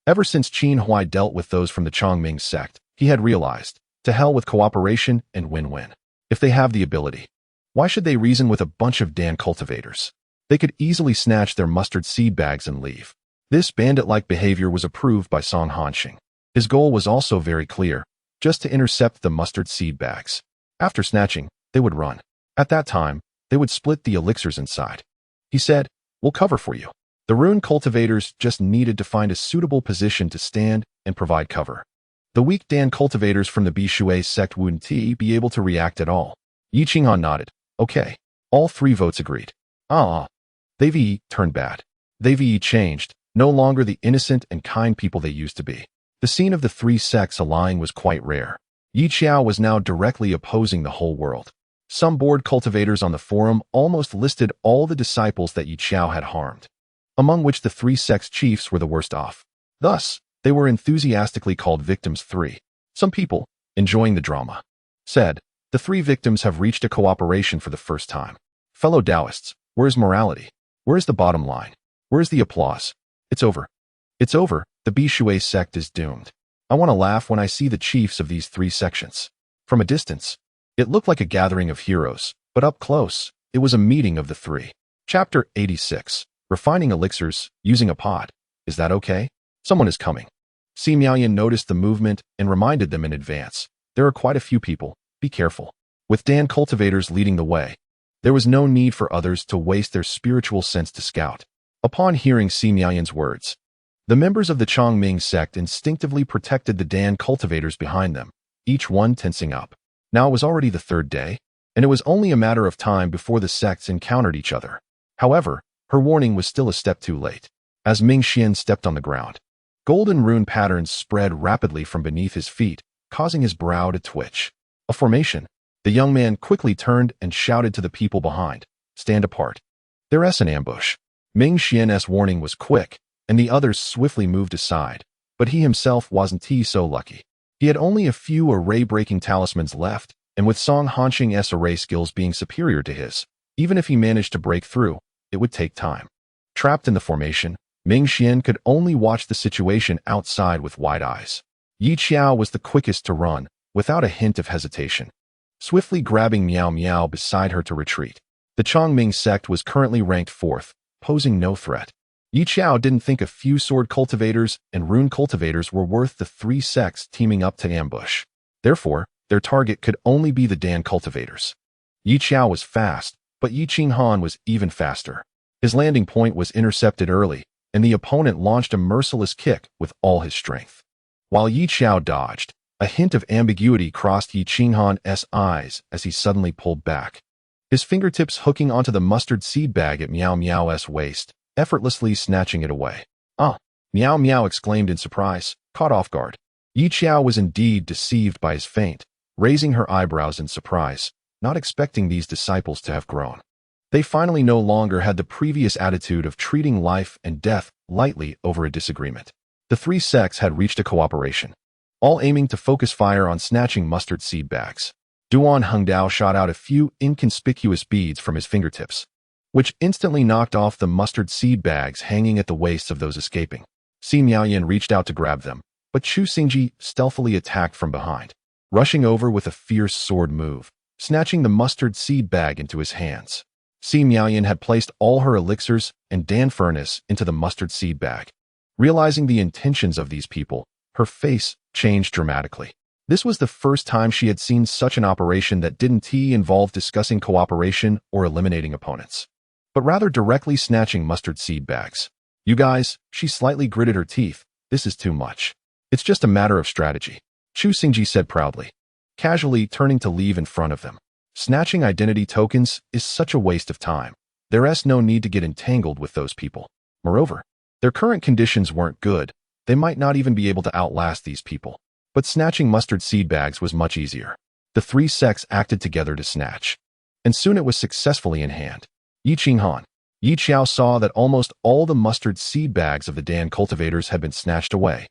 Ever since Qin Huai dealt with those from the Chongming sect, he had realized, to hell with cooperation and win-win. If they have the ability, why should they reason with a bunch of Dan cultivators? They could easily snatch their mustard seed bags and leave. This bandit-like behavior was approved by Song Hanxin. His goal was also very clear, just to intercept the mustard seed bags. After snatching, they would run. At that time, they would split the elixirs inside. He said, "We'll cover for you." The rune cultivators just needed to find a suitable position to stand and provide cover. The weak Dan cultivators from the Bishui sect wouldn't be able to react at all. Yi Qinghan nodded. "Okay." All three votes agreed. They've turned bad. They've changed, no longer the innocent and kind people they used to be. The scene of the three sects allying was quite rare. Yi Xiao was now directly opposing the whole world. Some bored cultivators on the forum almost listed all the disciples that Yi Xiao had harmed, among which the three sects chiefs were the worst off. Thus, they were enthusiastically called Victims 3. Some people, enjoying the drama, said, "The three victims have reached a cooperation for the first time. Fellow Taoists, where's morality? Where's the bottom line? Where's the applause? It's over. It's over. The Bishui sect is doomed." I want to laugh when I see the chiefs of these three sections. From a distance, it looked like a gathering of heroes, but up close, it was a meeting of the three. Chapter 86. Refining elixirs, using a pot. Is that okay? Someone is coming. Miaoyan noticed the movement and reminded them in advance. There are quite a few people. Be careful. With Dan cultivators leading the way, there was no need for others to waste their spiritual sense to scout. Upon hearing Miaoyan's words, the members of the Chongming sect instinctively protected the Dan cultivators behind them, each one tensing up. Now it was already the third day, and it was only a matter of time before the sects encountered each other. However, her warning was still a step too late. As Ming Xian stepped on the ground, golden rune patterns spread rapidly from beneath his feet, causing his brow to twitch. A formation. The young man quickly turned and shouted to the people behind, "Stand apart. There's an ambush." Ming Xian's warning was quick, and the others swiftly moved aside, but he himself wasn't so lucky. He had only a few array-breaking talismans left, and with Song Hanxin's array skills being superior to his, even if he managed to break through, it would take time. Trapped in the formation, Ming Xian could only watch the situation outside with wide eyes. Yi Xiao was the quickest to run, without a hint of hesitation, swiftly grabbing Miao Miao beside her to retreat. The Chongming sect was currently ranked 4th, posing no threat. Yi Xiao didn't think a few sword cultivators and rune cultivators were worth the three sects teaming up to ambush. Therefore, their target could only be the Dan cultivators. Yi Xiao was fast, but Yi Qinghan was even faster. His landing point was intercepted early, and the opponent launched a merciless kick with all his strength. While Yi Xiao dodged, a hint of ambiguity crossed Yi Qinghan's eyes as he suddenly pulled back, his fingertips hooking onto the mustard seed bag at Miao Miao's waist, effortlessly snatching it away. "Ah!" Miao Miao exclaimed in surprise, caught off guard. Yi Xiao was indeed deceived by his feint, raising her eyebrows in surprise, not expecting these disciples to have grown. They finally no longer had the previous attitude of treating life and death lightly over a disagreement. The three sects had reached a cooperation, all aiming to focus fire on snatching mustard seed bags. Duan Hengdao shot out a few inconspicuous beads from his fingertips, which instantly knocked off the mustard seed bags hanging at the waists of those escaping. Si Miaoyan reached out to grab them, but Chu Xingji stealthily attacked from behind, rushing over with a fierce sword move, snatching the mustard seed bag into his hands. Si Miaoyan had placed all her elixirs and Dan furnace into the mustard seed bag. Realizing the intentions of these people, her face changed dramatically. This was the first time she had seen such an operation that didn't involve discussing cooperation or eliminating opponents, but rather directly snatching mustard seed bags. "You guys," she slightly gritted her teeth, "this is too much. It's just a matter of strategy," Chu Xingji said proudly, casually turning to leave in front of them. "Snatching identity tokens is such a waste of time. There's no need to get entangled with those people. Moreover, their current conditions weren't good. They might not even be able to outlast these people." But snatching mustard seed bags was much easier. The three sects acted together to snatch, and soon it was successfully in hand. Yi Qinghan, Yi Xiao saw that almost all the mustard seed bags of the Dan cultivators had been snatched away.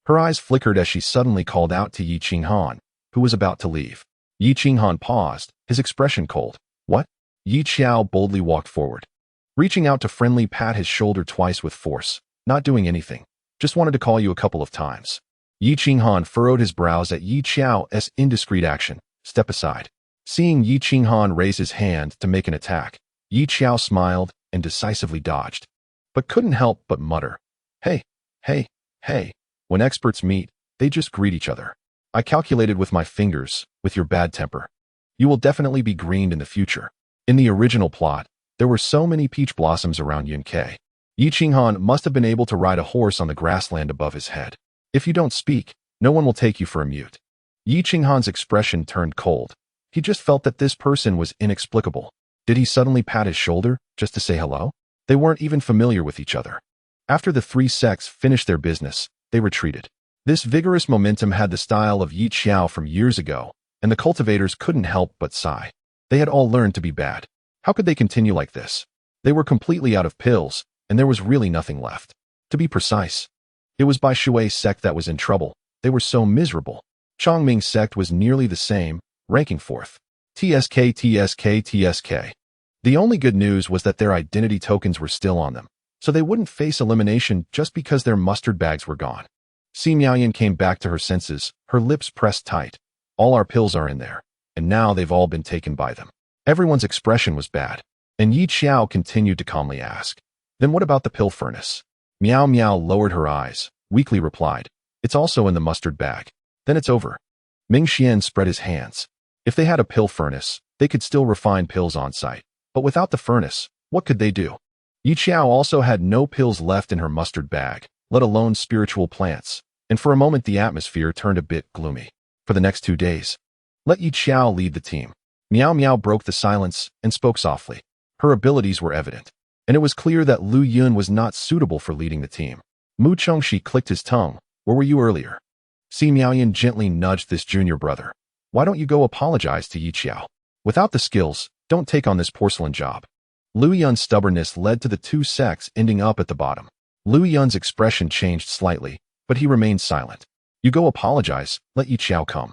Her eyes flickered as she suddenly called out to Yi Qinghan, who was about to leave. Yi Qinghan paused, his expression cold. "What?" Yi Xiao boldly walked forward, reaching out to friendly pat his shoulder twice with force. "Not doing anything. Just wanted to call you a couple of times." Yi Qinghan furrowed his brows at Yi Xiao's indiscreet action. "Step aside." Seeing Yi Qinghan raise his hand to make an attack, Yi Xiao smiled and decisively dodged, but couldn't help but mutter, Hey, hey. When experts meet, they just greet each other. I calculated with my fingers, with your bad temper. You will definitely be greened in the future." In the original plot, there were so many peach blossoms around Yun Ke. Yi Qinghan must have been able to ride a horse on the grassland above his head. "If you don't speak, no one will take you for a mute." Yi Qinghan's expression turned cold. He just felt that this person was inexplicable. Did he suddenly pat his shoulder, just to say hello? They weren't even familiar with each other. After the three sects finished their business, they retreated. This vigorous momentum had the style of Yi Xiao from years ago, and the cultivators couldn't help but sigh. They had all learned to be bad. How could they continue like this? They were completely out of pills, and there was really nothing left. To be precise, it was Bai Shui's sect that was in trouble. They were so miserable. Chongming's sect was nearly the same, ranking fourth. TSK. The only good news was that their identity tokens were still on them, so they wouldn't face elimination just because their mustard bags were gone. Si Miaoyan came back to her senses, her lips pressed tight. "All our pills are in there, and now they've all been taken by them." Everyone's expression was bad, and Yi Xiao continued to calmly ask, "Then what about the pill furnace?" Miao Miao lowered her eyes, weakly replied, "It's also in the mustard bag." "Then it's over." Ming Xian spread his hands. If they had a pill furnace, they could still refine pills on site. But without the furnace, what could they do? Yi Xiao also had no pills left in her mustard bag, let alone spiritual plants, and for a moment the atmosphere turned a bit gloomy. For the next 2 days, let Yi Xiao lead the team. Miao Miao broke the silence and spoke softly. Her abilities were evident, and it was clear that Lu Yun was not suitable for leading the team. Mu Chongxi clicked his tongue. "Where were you earlier?" Si Miaoyan gently nudged this junior brother. "Why don't you go apologize to Yi Xiao? Without the skills, don't take on this porcelain job." Lu Yun's stubbornness led to the two sects ending up at the bottom. Lu Yun's expression changed slightly, but he remained silent. "You go apologize, let Yi Xiao come."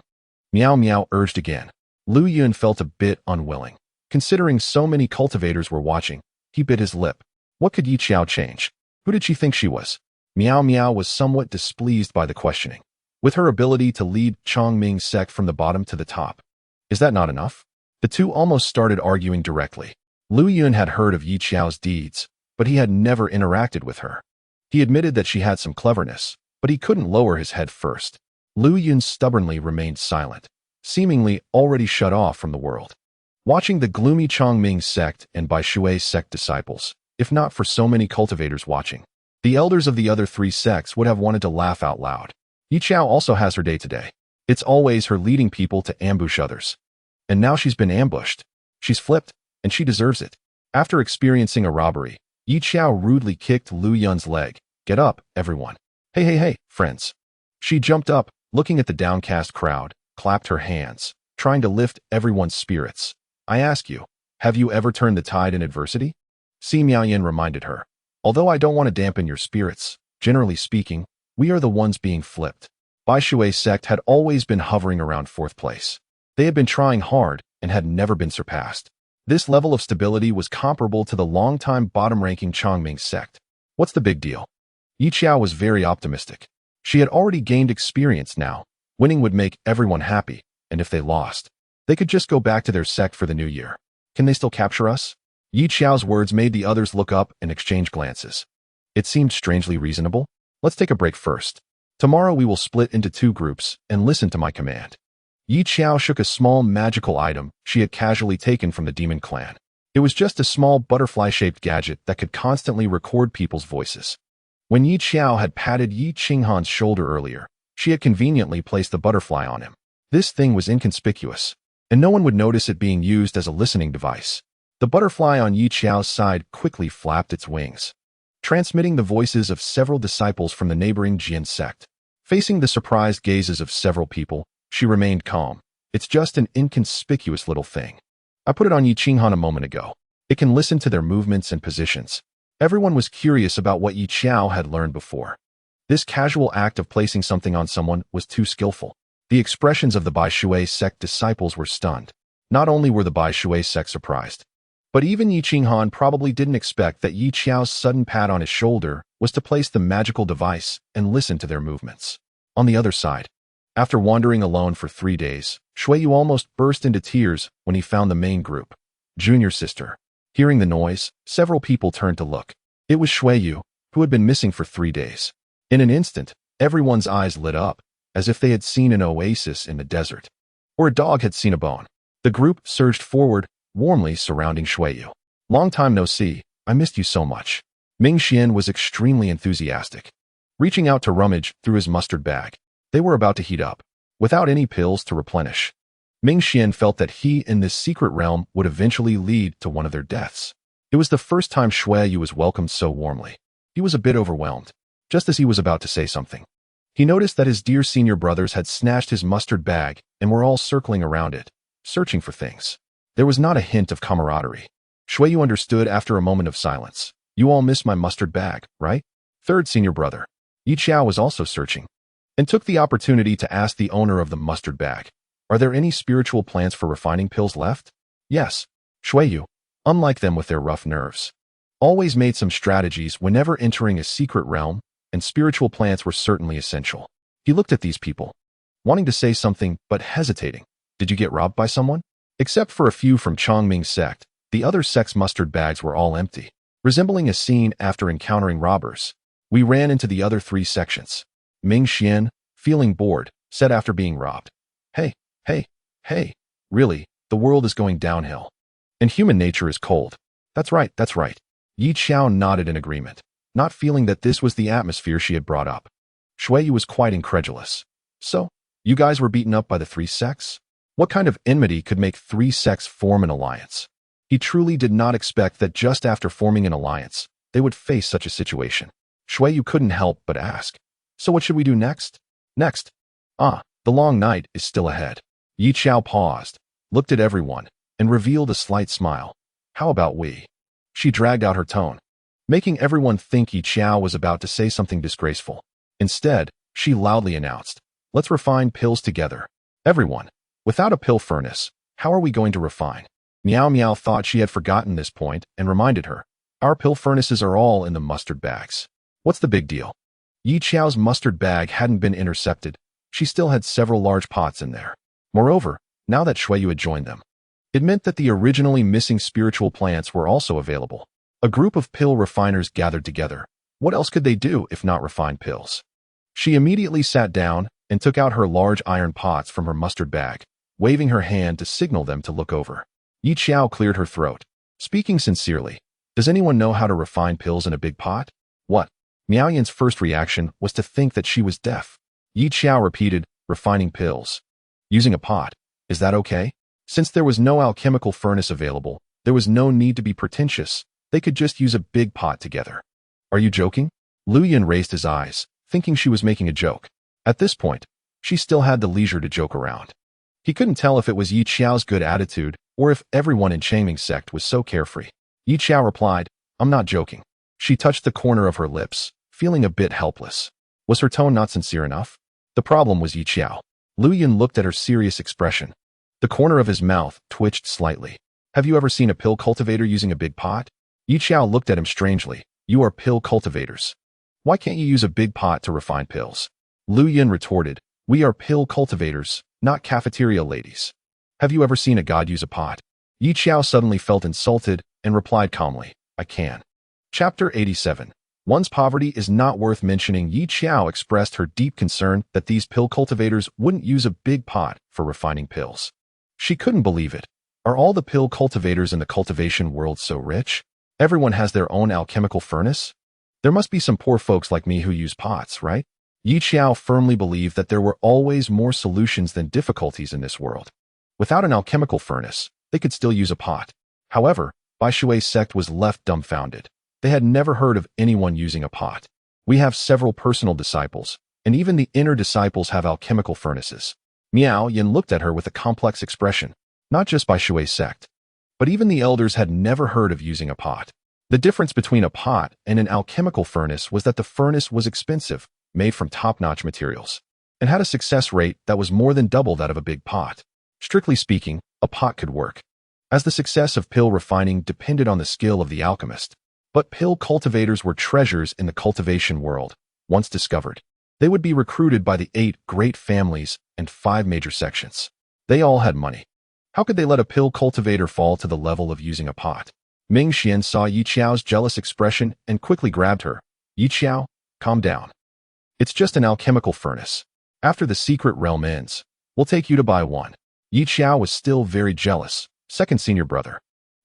Miao Miao urged again. Lu Yun felt a bit unwilling. Considering so many cultivators were watching, he bit his lip. What could Yi Xiao change? Who did she think she was? Miao Miao was somewhat displeased by the questioning. With her ability to lead Chongming's sect from the bottom to the top. Is that not enough? The two almost started arguing directly. Lu Yun had heard of Yi Xiao's deeds, but he had never interacted with her. He admitted that she had some cleverness, but he couldn't lower his head first. Lu Yun stubbornly remained silent, seemingly already shut off from the world. Watching the gloomy Chongming sect and Bai Shui's sect disciples, if not for so many cultivators watching. The elders of the other 3 sects would have wanted to laugh out loud. Xiao also has her day today. It's always her leading people to ambush others. And now she's been ambushed. She's flipped, and she deserves it. After experiencing a robbery, Xiao rudely kicked Lu Yun's leg. Get up, everyone. Hey, friends. She jumped up, looking at the downcast crowd, clapped her hands, trying to lift everyone's spirits. I ask you, have you ever turned the tide in adversity? Si Miaoyan reminded her. Although I don't want to dampen your spirits, generally speaking, we are the ones being flipped. Bai Shui's sect had always been hovering around 4th place. They had been trying hard and had never been surpassed. This level of stability was comparable to the long-time bottom-ranking Chongming sect. What's the big deal? Xiao was very optimistic. She had already gained experience now. Winning would make everyone happy, and if they lost, they could just go back to their sect for the new year. Can they still capture us? Xiao's words made the others look up and exchange glances. It seemed strangely reasonable. Let's take a break first. Tomorrow we will split into 2 groups and listen to my command. Xiao shook a small magical item she had casually taken from the demon clan. It was just a small butterfly-shaped gadget that could constantly record people's voices. When Xiao had patted Yi Qinghan's shoulder earlier, she had conveniently placed the butterfly on him. This thing was inconspicuous, and no one would notice it being used as a listening device. The butterfly on Xiao's side quickly flapped its wings, transmitting the voices of several disciples from the neighboring Jian sect. Facing the surprised gazes of several people, she remained calm. It's just an inconspicuous little thing. I put it on Yi Qinghan a moment ago. It can listen to their movements and positions. Everyone was curious about what Xiao had learned before. This casual act of placing something on someone was too skillful. The expressions of the Bai Shui sect disciples were stunned. Not only were the Bai Shui sect surprised, but even Yi Qinghan probably didn't expect that Xiao's sudden pat on his shoulder was to place the magical device and listen to their movements. On the other side, after wandering alone for 3 days, Shuiyu almost burst into tears when he found the main group, Junior Sister. Hearing the noise, several people turned to look. It was Shuiyu, who had been missing for 3 days. In an instant, everyone's eyes lit up, as if they had seen an oasis in the desert, or a dog had seen a bone. The group surged forward, warmly surrounding Shuiyu. Long time no see, I missed you so much. Ming Xian was extremely enthusiastic. Reaching out to rummage through his mustard bag, they were about to heat up, without any pills to replenish. Ming Xian felt that he in this secret realm would eventually lead to one of their deaths. It was the first time Shuiyu was welcomed so warmly. He was a bit overwhelmed. Just as he was about to say something, he noticed that his dear senior brothers had snatched his mustard bag and were all circling around it, searching for things. There was not a hint of camaraderie. Shuiyu understood after a moment of silence. You all missed my mustard bag, right? 3rd senior brother, Xiao, was also searching, and took the opportunity to ask the owner of the mustard bag, are there any spiritual plants for refining pills left? Yes. Shuiyu, unlike them with their rough nerves, always made some strategies whenever entering a secret realm, and spiritual plants were certainly essential. He looked at these people, wanting to say something but hesitating. Did you get robbed by someone? Except for a few from Chongming sect, the other sect's mustard bags were all empty, resembling a scene after encountering robbers. We ran into the other 3 sections. Ming Xian, feeling bored, said after being robbed. Hey, really, the world is going downhill. And human nature is cold. That's right. Xiao nodded in agreement, not feeling that this was the atmosphere she had brought up. Shuiyu was quite incredulous. So, you guys were beaten up by the 3 sects? What kind of enmity could make 3 sects form an alliance? He truly did not expect that just after forming an alliance, they would face such a situation. Shuiyu couldn't help but ask. So what should we do next? Next? The long night is still ahead. Xiao paused, looked at everyone, and revealed a slight smile. How about we? She dragged out her tone, making everyone think Xiao was about to say something disgraceful. Instead, she loudly announced, let's refine pills together. Everyone, without a pill furnace, how are we going to refine? Miao Miao thought she had forgotten this point and reminded her, our pill furnaces are all in the mustard bags. What's the big deal? Xiao's mustard bag hadn't been intercepted. She still had several large pots in there. Moreover, now that Shuiyu had joined them, it meant that the originally missing spiritual plants were also available. A group of pill refiners gathered together. What else could they do if not refine pills? She immediately sat down and took out her large iron pots from her mustard bag, waving her hand to signal them to look over. Xiao cleared her throat. Speaking sincerely, Does anyone know how to refine pills in a big pot? What? Miao Yan's first reaction was to think that she was deaf. Yi Xiao repeated, refining pills. Using a pot. Is that okay? Since there was no alchemical furnace available, there was no need to be pretentious. They could just use a big pot together. Are you joking? Lu Yan raised his eyes, thinking she was making a joke. At this point, she still had the leisure to joke around. He couldn't tell if it was Yi Xiao's good attitude or if everyone in Changming's sect was so carefree. Yi Xiao replied, I'm not joking. She touched the corner of her lips, feeling a bit helpless. Was her tone not sincere enough? The problem was Yi Xiao. Lu Yan looked at her serious expression. The corner of his mouth twitched slightly. Have you ever seen a pill cultivator using a big pot? Yi Xiao looked at him strangely. You are pill cultivators. Why can't you use a big pot to refine pills? Lu Yan retorted, we are pill cultivators, not cafeteria ladies. Have you ever seen a god use a pot? Yi Xiao suddenly felt insulted and replied calmly, I can. Chapter 87. One's poverty is not worth mentioning. Yi Xiao expressed her deep concern that these pill cultivators wouldn't use a big pot for refining pills. She couldn't believe it. Are all the pill cultivators in the cultivation world so rich? Everyone has their own alchemical furnace? There must be some poor folks like me who use pots, right? Yi Xiao firmly believed that there were always more solutions than difficulties in this world. Without an alchemical furnace, they could still use a pot. However, Bai Shui's sect was left dumbfounded. They had never heard of anyone using a pot. We have several personal disciples, and even the inner disciples have alchemical furnaces. Miao Yan looked at her with a complex expression, not just Bai Shui's sect, but even the elders had never heard of using a pot. The difference between a pot and an alchemical furnace was that the furnace was expensive, made from top-notch materials, and had a success rate that was more than double that of a big pot. Strictly speaking, a pot could work, as the success of pill refining depended on the skill of the alchemist. But pill cultivators were treasures in the cultivation world. Once discovered, they would be recruited by the 8 great families and 5 major sections. They all had money. How could they let a pill cultivator fall to the level of using a pot? Ming Xian saw Yi Xiao's jealous expression and quickly grabbed her. Yi Xiao, calm down. It's just an alchemical furnace. After the secret realm ends, we'll take you to buy one. Yi Xiao was still very jealous. Second senior brother.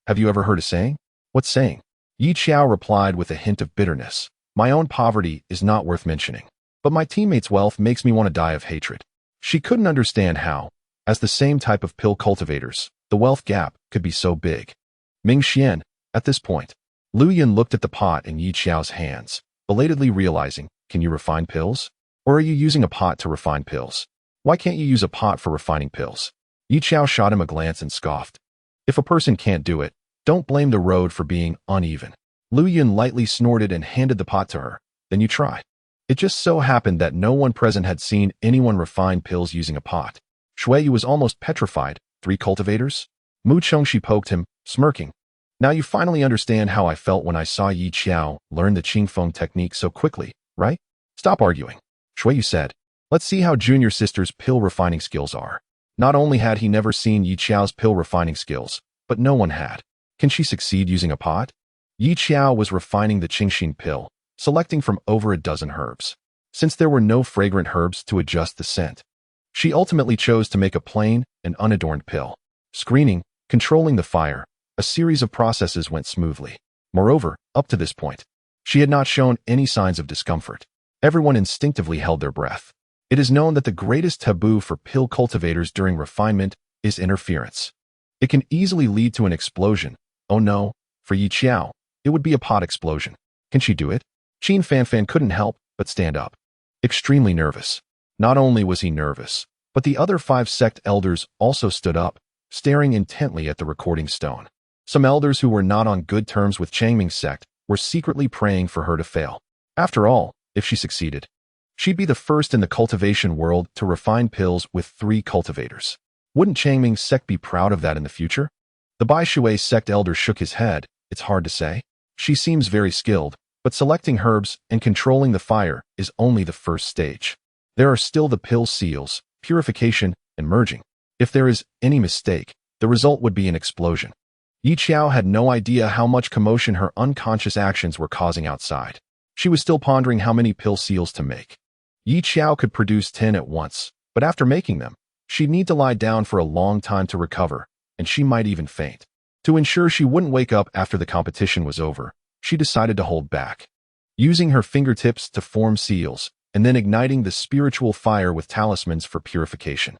Have you ever heard a saying? What saying? Yi Xiao replied with a hint of bitterness. My own poverty is not worth mentioning, but my teammates' wealth makes me want to die of hatred. She couldn't understand how, as the same type of pill cultivators, the wealth gap could be so big. Ming Xian, at this point, Lu Yan looked at the pot in Yi Xiao's hands, belatedly realizing, can you refine pills? Or are you using a pot to refine pills? Why can't you use a pot for refining pills? Yi Xiao shot him a glance and scoffed. If a person can't do it, don't blame the road for being uneven. Lu Yan lightly snorted and handed the pot to her. Then you try. It just so happened that no one present had seen anyone refine pills using a pot. Shuiyu was almost petrified. 3 cultivators? Mu Chengxi poked him, smirking. Now you finally understand how I felt when I saw Yi Xiao learn the Qingfeng technique so quickly, right? Stop arguing. Shuiyu said. Let's see how Junior Sister's pill refining skills are. Not only had he never seen Yi Xiao's pill refining skills, but no one had. Can she succeed using a pot? Yi Xiao was refining the Qingxin pill, selecting from over a dozen herbs. Since there were no fragrant herbs to adjust the scent, she ultimately chose to make a plain and unadorned pill. Screening, controlling the fire, a series of processes went smoothly. Moreover, up to this point, she had not shown any signs of discomfort. Everyone instinctively held their breath. It is known that the greatest taboo for pill cultivators during refinement is interference. It can easily lead to an explosion. Oh no, for Yi Xiao, it would be a pot explosion. Can she do it? Qin Fanfan couldn't help but stand up. Extremely nervous. Not only was he nervous, but the other 5 sect elders also stood up, staring intently at the recording stone. Some elders who were not on good terms with Changming's sect were secretly praying for her to fail. After all, if she succeeded, she'd be the first in the cultivation world to refine pills with 3 cultivators. Wouldn't Changming's sect be proud of that in the future? The Bai Shui sect elder shook his head. It's hard to say. She seems very skilled, but selecting herbs and controlling the fire is only the first stage. There are still the pill seals, purification, and merging. If there is any mistake, the result would be an explosion. Yi Xiao had no idea how much commotion her unconscious actions were causing outside. She was still pondering how many pill seals to make. Yi Xiao could produce 10 at once, but after making them, she'd need to lie down for a long time to recover, and she might even faint. To ensure she wouldn't wake up after the competition was over, she decided to hold back. Using her fingertips to form seals, and then igniting the spiritual fire with talismans for purification.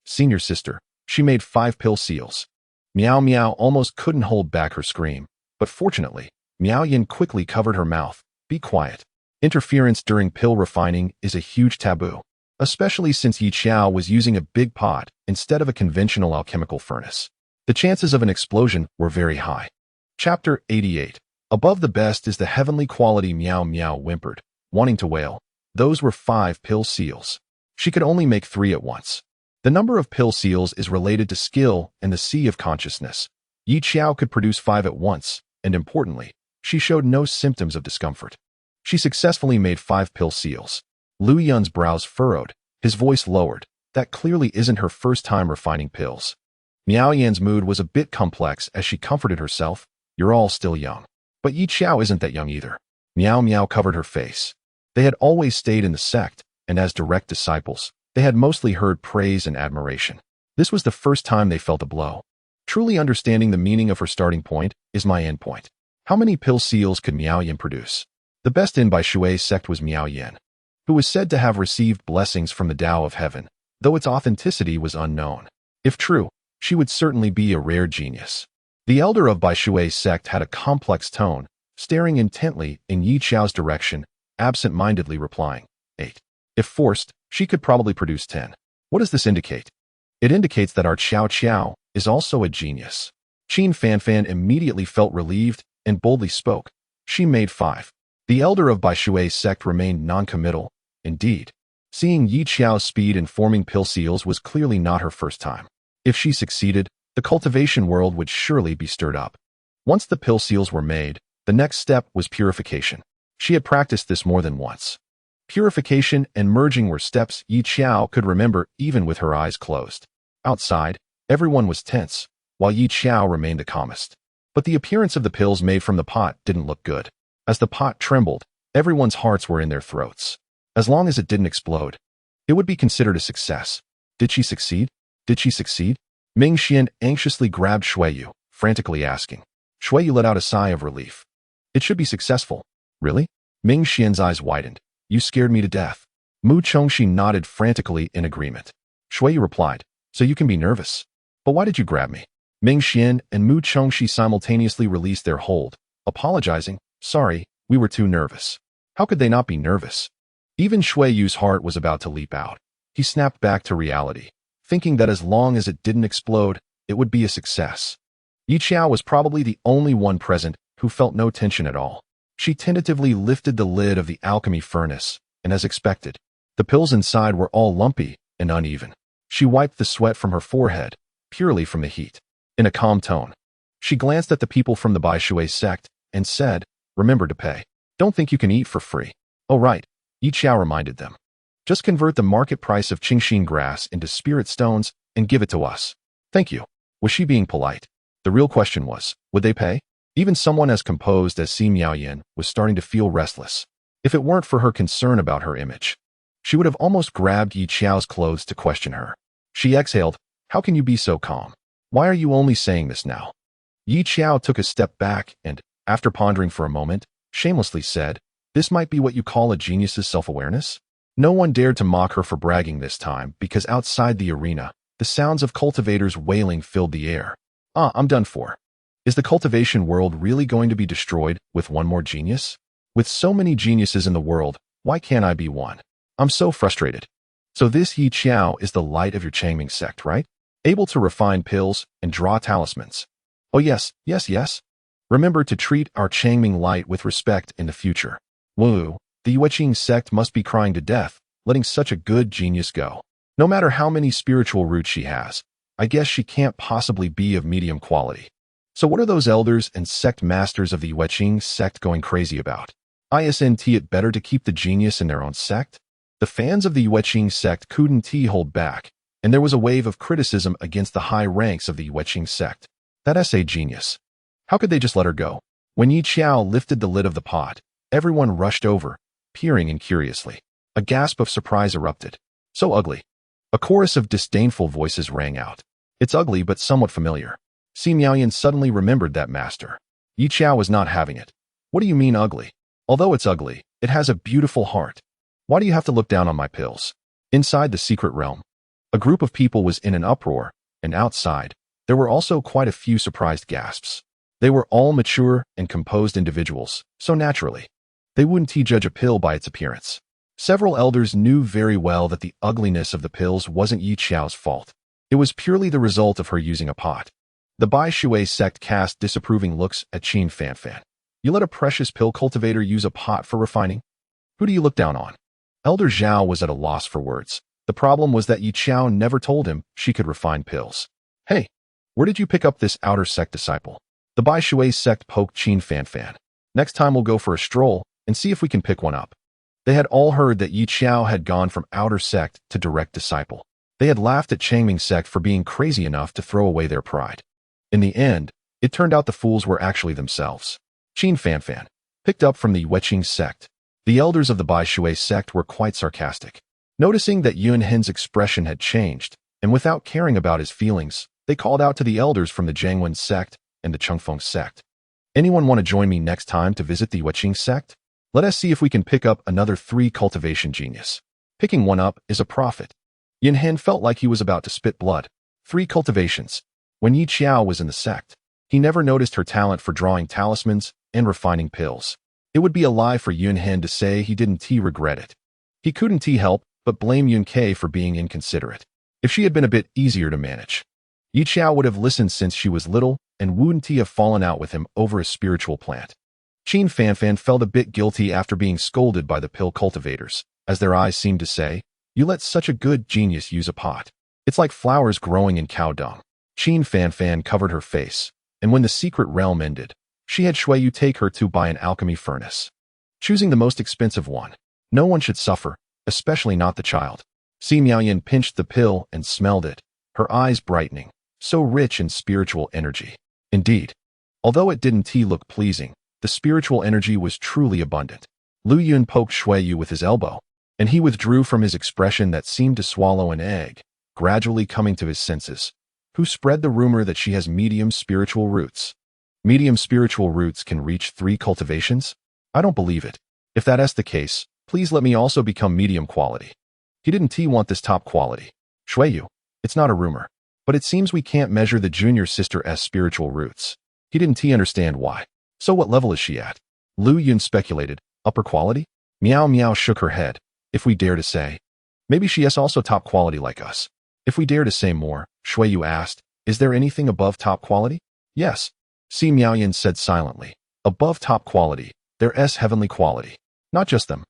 Senior sister. She made 5 pill seals. Miao Miao almost couldn't hold back her scream, but fortunately, Miao Yin quickly covered her mouth. Be quiet. Interference during pill refining is a huge taboo, especially since Xiao was using a big pot instead of a conventional alchemical furnace. The chances of an explosion were very high. Chapter 88. Above the best is the heavenly quality. Miao Miao whimpered, wanting to wail. Those were 5 pill seals. She could only make 3 at once. The number of pill seals is related to skill and the sea of consciousness. Xiao could produce 5 at once, and importantly, she showed no symptoms of discomfort. She successfully made 5 pill seals. Lu Yun's brows furrowed, his voice lowered. That clearly isn't her first time refining pills. Miao Yan's mood was a bit complex as she comforted herself. You're all still young. But Xiao isn't that young either. Miao Miao covered her face. They had always stayed in the sect, and as direct disciples, they had mostly heard praise and admiration. This was the first time they felt a blow. Truly understanding the meaning of her starting point is my end point. How many pill seals could Miao Yan produce? The best in by Shui's sect was Miao Yan, who was said to have received blessings from the Tao of Heaven, though its authenticity was unknown. If true, she would certainly be a rare genius. The elder of Bai Shui's sect had a complex tone, staring intently in Xiao's direction, absent-mindedly replying, 8. If forced, she could probably produce 10. What does this indicate? It indicates that our Xiao is also a genius. Qin Fanfan immediately felt relieved and boldly spoke. She made 5. The elder of Bai Shui's sect remained non-committal. Indeed, seeing Xiao's speed in forming pill seals was clearly not her first time. If she succeeded, the cultivation world would surely be stirred up. Once the pill seals were made, the next step was purification. She had practiced this more than once. Purification and merging were steps Xiao could remember even with her eyes closed. Outside, everyone was tense, while Xiao remained the calmest. But the appearance of the pills made from the pot didn't look good. As the pot trembled, everyone's hearts were in their throats. As long as it didn't explode, it would be considered a success. Did she succeed? Did she succeed? Ming Xian anxiously grabbed Shuiyu, frantically asking. Shuiyu let out a sigh of relief. It should be successful. Really? Ming Xian's eyes widened. You scared me to death. Mu Chongxi nodded frantically in agreement. Shuiyu replied, so you can be nervous. But why did you grab me? Ming Xian and Mu Chongxi simultaneously released their hold, apologizing. Sorry, we were too nervous. How could they not be nervous? Even Shuiyu's heart was about to leap out. He snapped back to reality, thinking that as long as it didn't explode, it would be a success. Xiao was probably the only one present who felt no tension at all. She tentatively lifted the lid of the alchemy furnace, and as expected, the pills inside were all lumpy and uneven. She wiped the sweat from her forehead, purely from the heat. In a calm tone, she glanced at the people from the Bai Shui sect and said, remember to pay. Don't think you can eat for free. Oh right, Xiao reminded them. Just convert the market price of Qingxin grass into spirit stones and give it to us. Thank you. Was she being polite? The real question was, would they pay? Even someone as composed as Si Miaoyan was starting to feel restless. If it weren't for her concern about her image, she would have almost grabbed Xiao's clothes to question her. She exhaled, how can you be so calm? Why are you only saying this now? Xiao took a step back and, after pondering for a moment, shamelessly said, this might be what you call a genius's self-awareness? No one dared to mock her for bragging this time because outside the arena, the sounds of cultivators wailing filled the air. I'm done for. Is the cultivation world really going to be destroyed with one more genius? With so many geniuses in the world, why can't I be one? I'm so frustrated. So this Xiao is the light of your Changming sect, right? Able to refine pills and draw talismans. Oh yes. Remember to treat our Changming light with respect in the future. Woo, the Yueqing sect must be crying to death, letting such a good genius go. No matter how many spiritual roots she has, I guess she can't possibly be of medium quality. So what are those elders and sect masters of the Yueqing sect going crazy about? Isn't it better to keep the genius in their own sect? The fans of the Yueqing sect couldn't hold back, and there was a wave of criticism against the high ranks of the Yueqing sect. That SA genius. How could they just let her go? When Xiao lifted the lid of the pot, everyone rushed over, peering in curiously. A gasp of surprise erupted. So ugly. A chorus of disdainful voices rang out. It's ugly but somewhat familiar. Si Miaoyan suddenly remembered that master. Yi Xiao was not having it. What do you mean ugly? Although it's ugly, it has a beautiful heart. Why do you have to look down on my pills? Inside the secret realm, a group of people was in an uproar, and outside, there were also quite a few surprised gasps. They were all mature and composed individuals, so naturally, they wouldn't judge a pill by its appearance. Several elders knew very well that the ugliness of the pills wasn't Yi Xiao's fault. It was purely the result of her using a pot. The Bai Shui sect cast disapproving looks at Qin Fanfan. You let a precious pill cultivator use a pot for refining? Who do you look down on? Elder Xiao was at a loss for words. The problem was that Yi Xiao never told him she could refine pills. Hey, where did you pick up this outer sect disciple? The Bai Shui sect poked Qin Fanfan. Next time we'll go for a stroll and see if we can pick one up. They had all heard that Yi Xiao had gone from outer sect to direct disciple. They had laughed at Changming sect for being crazy enough to throw away their pride. In the end, it turned out the fools were actually themselves. Qin Fanfan, picked up from the Weiqing sect. The elders of the Bai Shui sect were quite sarcastic. Noticing that Yun Hen's expression had changed, and without caring about his feelings, they called out to the elders from the Jiangwen sect and the Chengfeng sect. Anyone want to join me next time to visit the Weiqing sect? Let us see if we can pick up another 3 cultivation genius. Picking one up is a profit. Yun Hen felt like he was about to spit blood. 3 cultivations. When Yi Xiao was in the sect, he never noticed her talent for drawing talismans and refining pills. It would be a lie for Yun Hen to say he didn't regret it. He couldn't help but blame Yun Ke for being inconsiderate. If she had been a bit easier to manage, Yi Xiao would have listened since she was little and wouldn't have fallen out with him over a spiritual plant. Qin Fanfan felt a bit guilty after being scolded by the pill cultivators, as their eyes seemed to say, "You let such a good genius use a pot. It's like flowers growing in cow dung." Qin Fanfan covered her face, and when the secret realm ended, she had Shuiyu take her to buy an alchemy furnace. Choosing the most expensive one. No one should suffer, especially not the child. Si Miaoyan pinched the pill and smelled it, her eyes brightening, so rich in spiritual energy. Indeed, although it didn't look pleasing, the spiritual energy was truly abundant. Lu Yun poked Shuiyu with his elbow, and he withdrew from his expression that seemed to swallow an egg, gradually coming to his senses. Who spread the rumor that she has medium spiritual roots? Medium spiritual roots can reach 3 cultivations? I don't believe it. If that's the case, please let me also become medium quality. He didn't want this top quality. Shuiyu, it's not a rumor, but it seems we can't measure the junior sister's spiritual roots. He didn't understand why. So what level is she at? Lu Yun speculated. Upper quality? Miao Miao shook her head. If we dare to say. Maybe she is also top quality like us. If we dare to say more, Shuiyu asked, is there anything above top quality? Yes. Si Miaoyan said silently. Above top quality, there's heavenly quality. Not just them.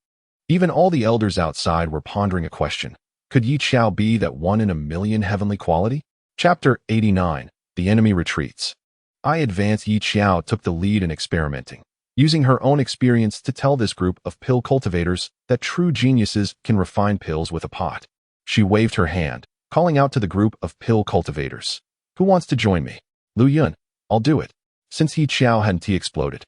Even all the elders outside were pondering a question. Could Yi Xiao be that 1 in a million heavenly quality? Chapter 89. The Enemy Retreats. Advanced Yi Xiao took the lead in experimenting, using her own experience to tell this group of pill cultivators that true geniuses can refine pills with a pot. She waved her hand, calling out to the group of pill cultivators. Who wants to join me? Lu Yun, I'll do it. Since Yi Xiao hadn't exploded,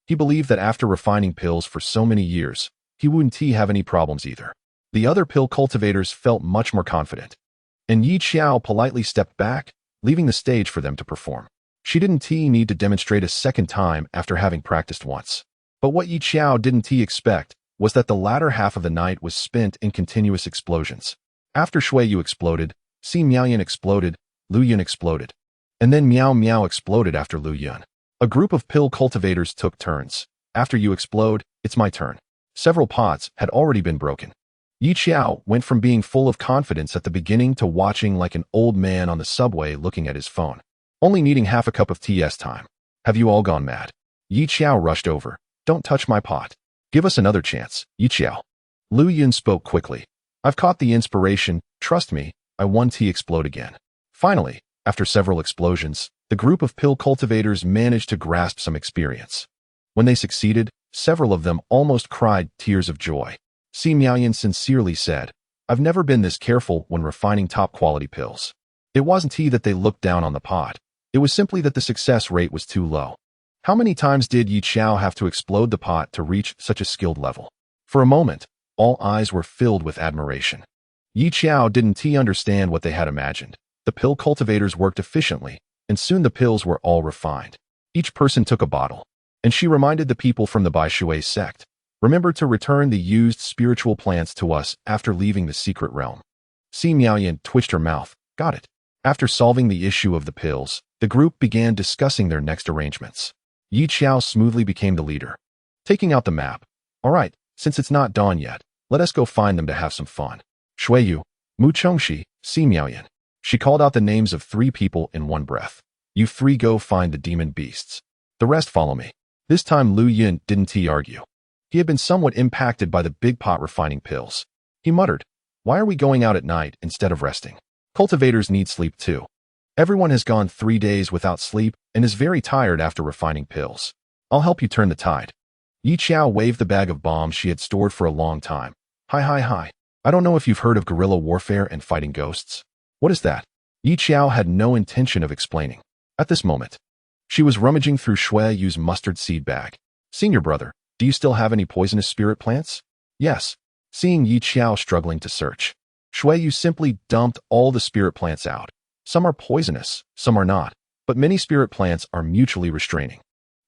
he believed that after refining pills for so many years, he wouldn't have any problems either. The other pill cultivators felt much more confident, and Yi Xiao politely stepped back, leaving the stage for them to perform. She didn't need to demonstrate a second time after having practiced once. But what Yi Xiao didn't expect was that the latter half of the night was spent in continuous explosions. After Shuiyu exploded, Si Miaoyan exploded, Lu Yun exploded, and then Miao Miao exploded after Lu Yun. A group of pill cultivators took turns. After you explode, it's my turn. Several pots had already been broken. Yi Xiao went from being full of confidence at the beginning to watching like an old man on the subway looking at his phone, only needing half a cup of TS time. Have you all gone mad? Yi Xiao rushed over. Don't touch my pot. Give us another chance, Yi Xiao. Lu Yun spoke quickly. I've caught the inspiration. Trust me, I want to explode again. Finally, after several explosions, the group of pill cultivators managed to grasp some experience. When they succeeded, several of them almost cried tears of joy. Si Miaoyan sincerely said, I've never been this careful when refining top-quality pills. It wasn't that they looked down on the pot. It was simply that the success rate was too low. How many times did Yi Xiao have to explode the pot to reach such a skilled level? For a moment, all eyes were filled with admiration. Yi Xiao didn't understand what they had imagined. The pill cultivators worked efficiently, and soon the pills were all refined. Each person took a bottle, and she reminded the people from the Bai Shui sect, remember to return the used spiritual plants to us after leaving the secret realm. Si Miaoyan twitched her mouth. Got it. After solving the issue of the pills, the group began discussing their next arrangements. Yi Xiao smoothly became the leader. Taking out the map. All right, since it's not dawn yet, let us go find them to have some fun. Shuiyu, Mu Chongxi, Si Miaoyan. She called out the names of 3 people in one breath. You 3 go find the demon beasts. The rest follow me. This time Lu Yin didn't argue. He had been somewhat impacted by the big pot refining pills. He muttered, why are we going out at night instead of resting? Cultivators need sleep too. Everyone has gone 3 days without sleep and is very tired after refining pills. I'll help you turn the tide. Yi Xiao waved the bag of bombs she had stored for a long time. Hi. I don't know if you've heard of guerrilla warfare and fighting ghosts. What is that? Yi Xiao had no intention of explaining. At this moment, she was rummaging through Shuiyu's mustard seed bag. Senior brother, do you still have any poisonous spirit plants? Yes. Seeing Yi Xiao struggling to search, Shuiyu simply dumped all the spirit plants out. Some are poisonous, some are not, but many spirit plants are mutually restraining.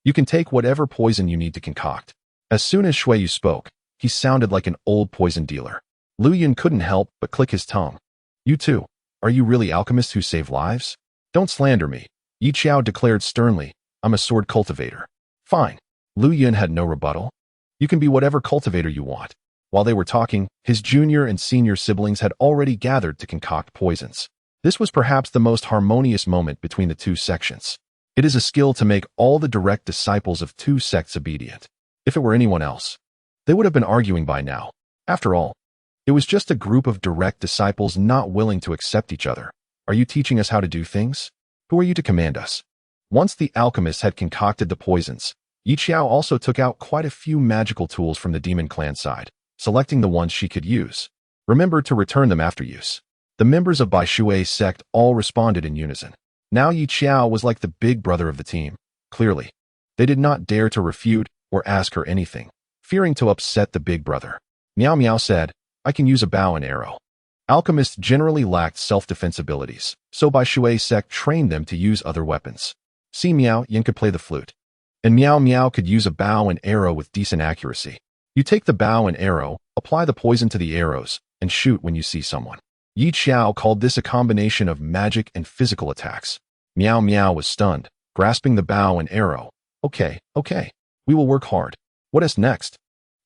You can take whatever poison you need to concoct. As soon as Shuiyu spoke, he sounded like an old poison dealer. Lu Yin couldn't help but click his tongue. You too. Are you really alchemists who save lives? Don't slander me. Yi Xiao declared sternly. I'm a sword cultivator. Fine. Lu Yin had no rebuttal. You can be whatever cultivator you want. While they were talking, his junior and senior siblings had already gathered to concoct poisons. This was perhaps the most harmonious moment between the 2 sections. It is a skill to make all the direct disciples of 2 sects obedient. If it were anyone else, they would have been arguing by now. After all, it was just a group of direct disciples not willing to accept each other. Are you teaching us how to do things? Who are you to command us? Once the alchemists had concocted the poisons, Yi Xiao also took out quite a few magical tools from the demon clan side, selecting the ones she could use. Remember to return them after use. The members of Bai Shui's sect all responded in unison. Now Yi Xiao was like the big brother of the team. Clearly, they did not dare to refute or ask her anything, fearing to upset the big brother. Miao Miao said, I can use a bow and arrow. Alchemists generally lacked self-defense abilities, so Bai Shui's sect trained them to use other weapons. Si Miao Yin could play the flute, and Miao Miao could use a bow and arrow with decent accuracy. You take the bow and arrow, apply the poison to the arrows, and shoot when you see someone. Yi Xiao called this a combination of magic and physical attacks. Miao Miao was stunned, grasping the bow and arrow. Okay. We will work hard. What is next?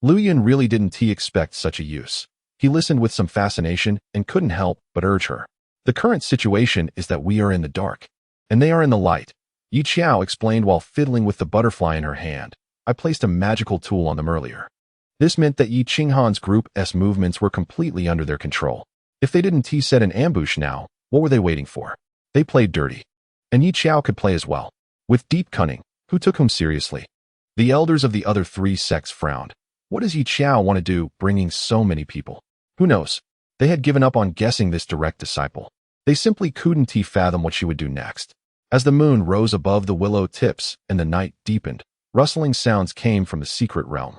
Lu Yin really didn't expect such a use. He listened with some fascination and couldn't help but urge her. The current situation is that we are in the dark, and they are in the light. Yi Xiao explained while fiddling with the butterfly in her hand. I placed a magical tool on them earlier. This meant that Yi Qinghan's group's movements were completely under their control. If they didn't set an ambush now, what were they waiting for? They played dirty. And Yi Xiao could play as well. With deep cunning, who took whom seriously? The elders of the other 3 sects frowned. What does Yi Xiao want to do bringing so many people? Who knows? They had given up on guessing this direct disciple. They simply couldn't fathom what she would do next. As the moon rose above the willow tips and the night deepened, rustling sounds came from the secret realm.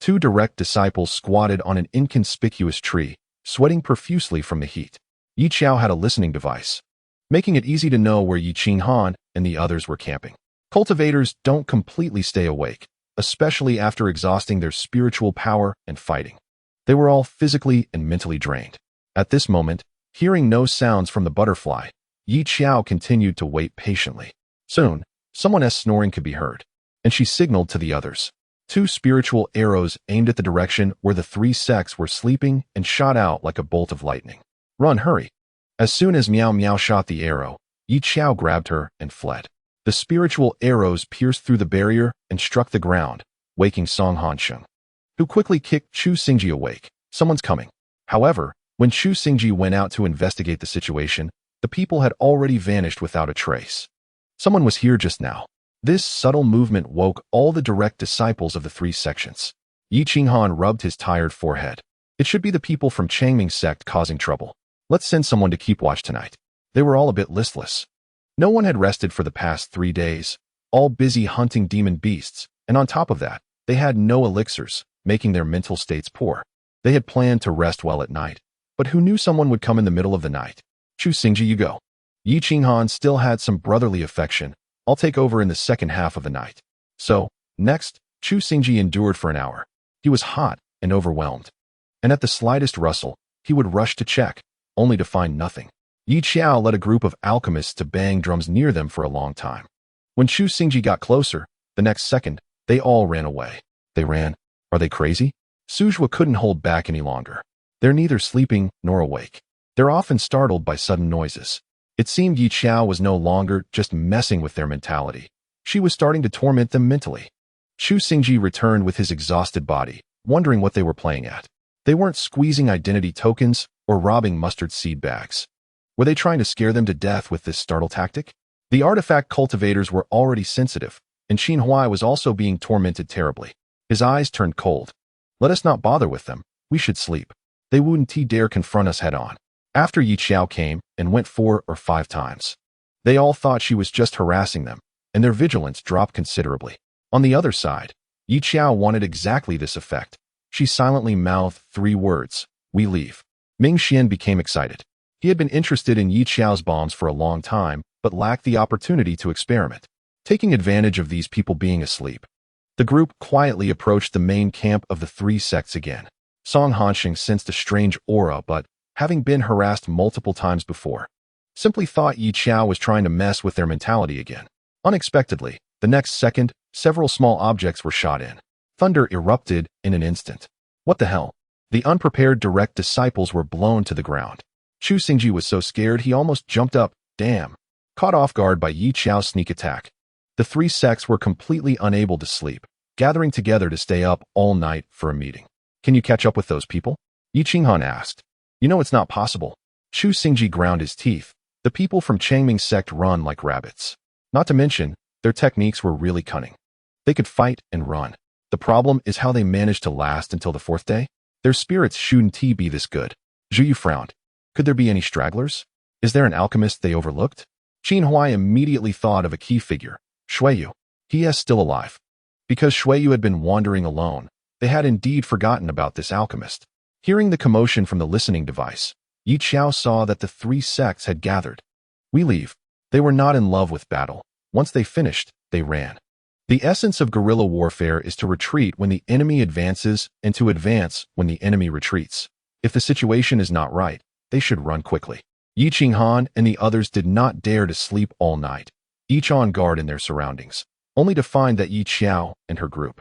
2 direct disciples squatted on an inconspicuous tree, sweating profusely from the heat. Yi Xiao had a listening device, making it easy to know where Yi Qinghan and the others were camping. Cultivators don't completely stay awake, especially after exhausting their spiritual power and fighting. They were all physically and mentally drained. At this moment, hearing no sounds from the butterfly, Yi Xiao continued to wait patiently. Soon, someone's snoring could be heard, and she signaled to the others. 2 spiritual arrows aimed at the direction where the 3 sects were sleeping and shot out like a bolt of lightning. Run, hurry. As soon as Miao Miao shot the arrow, Yi Xiao grabbed her and fled. The spiritual arrows pierced through the barrier and struck the ground, waking Song Hansheng, who quickly kicked Chu Xingji awake. Someone's coming. However, when Chu Xingji went out to investigate the situation, the people had already vanished without a trace. Someone was here just now. This subtle movement woke all the direct disciples of the 3 sections. Yi Qinghan rubbed his tired forehead. It should be the people from Changming's sect causing trouble. Let's send someone to keep watch tonight. They were all a bit listless. No one had rested for the past 3 days, all busy hunting demon beasts, and on top of that, they had no elixirs, making their mental states poor. They had planned to rest well at night, but who knew someone would come in the middle of the night? Chu Xingji, you go. Yi Qinghan still had some brotherly affection. I'll take over in the second half of the night. So, next, Chu Xingji endured for an hour. He was hot and overwhelmed. And at the slightest rustle, he would rush to check, only to find nothing. Yi Xiao led a group of alchemists to bang drums near them for a long time. When Chu Xingji got closer, the next second, they all ran away. They ran. Are they crazy? Suzhua couldn't hold back any longer. They're neither sleeping nor awake. They're often startled by sudden noises. It seemed Yi Xiao was no longer just messing with their mentality. She was starting to torment them mentally. Chu Xingji returned with his exhausted body, wondering what they were playing at. They weren't squeezing identity tokens or robbing mustard seed bags. Were they trying to scare them to death with this startle tactic? The artifact cultivators were already sensitive, and Qin Huai was also being tormented terribly. His eyes turned cold. Let us not bother with them. We should sleep. They wouldn't dare confront us head-on. After Yi Xiao came and went 4 or 5 times. They all thought she was just harassing them, and their vigilance dropped considerably. On the other side, Yi Xiao wanted exactly this effect. She silently mouthed 3 words, "We leave." Ming Xian became excited. He had been interested in Yi Xiao's bombs for a long time, but lacked the opportunity to experiment. Taking advantage of these people being asleep, the group quietly approached the main camp of the 3 sects again. Song Hanxing sensed a strange aura, but, having been harassed multiple times before, simply thought Yi Xiao was trying to mess with their mentality again. Unexpectedly, the next second, several small objects were shot in. Thunder erupted in an instant. What the hell? The unprepared direct disciples were blown to the ground. Chu Xingji was so scared he almost jumped up, damn. Caught off guard by Yi Xiao's sneak attack. The 3 sects were completely unable to sleep, gathering together to stay up all night for a meeting. Can you catch up with those people? Yi Qinghan asked. You know it's not possible. Chu Xingji ground his teeth. The people from Changming sect run like rabbits. Not to mention, their techniques were really cunning. They could fight and run. The problem is how they managed to last until the 4th day. Their spirits shouldn't be this good. Zhu Yu frowned. Could there be any stragglers? Is there an alchemist they overlooked? Qin Huai immediately thought of a key figure, Xueyu. He is still alive. Because Xueyu had been wandering alone, they had indeed forgotten about this alchemist. Hearing the commotion from the listening device, Yi Xiao saw that the 3 sects had gathered. We leave. They were not in love with battle. Once they finished, they ran. The essence of guerrilla warfare is to retreat when the enemy advances and to advance when the enemy retreats. If the situation is not right, they should run quickly. Yi Qinghan and the others did not dare to sleep all night, each on guard in their surroundings, only to find that Yi Xiao and her group,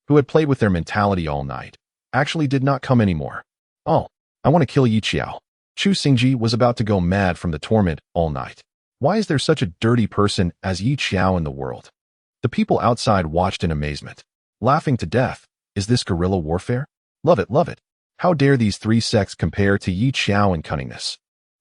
who had played with their mentality all night, actually did not come anymore. Oh, I want to kill Yi Xiao. Chu Xingji was about to go mad from the torment all night. Why is there such a dirty person as Yi Xiao in the world? The people outside watched in amazement, laughing to death. Is this guerrilla warfare? Love it, love it. How dare these 3 sects compare to Yi Xiao in cunningness?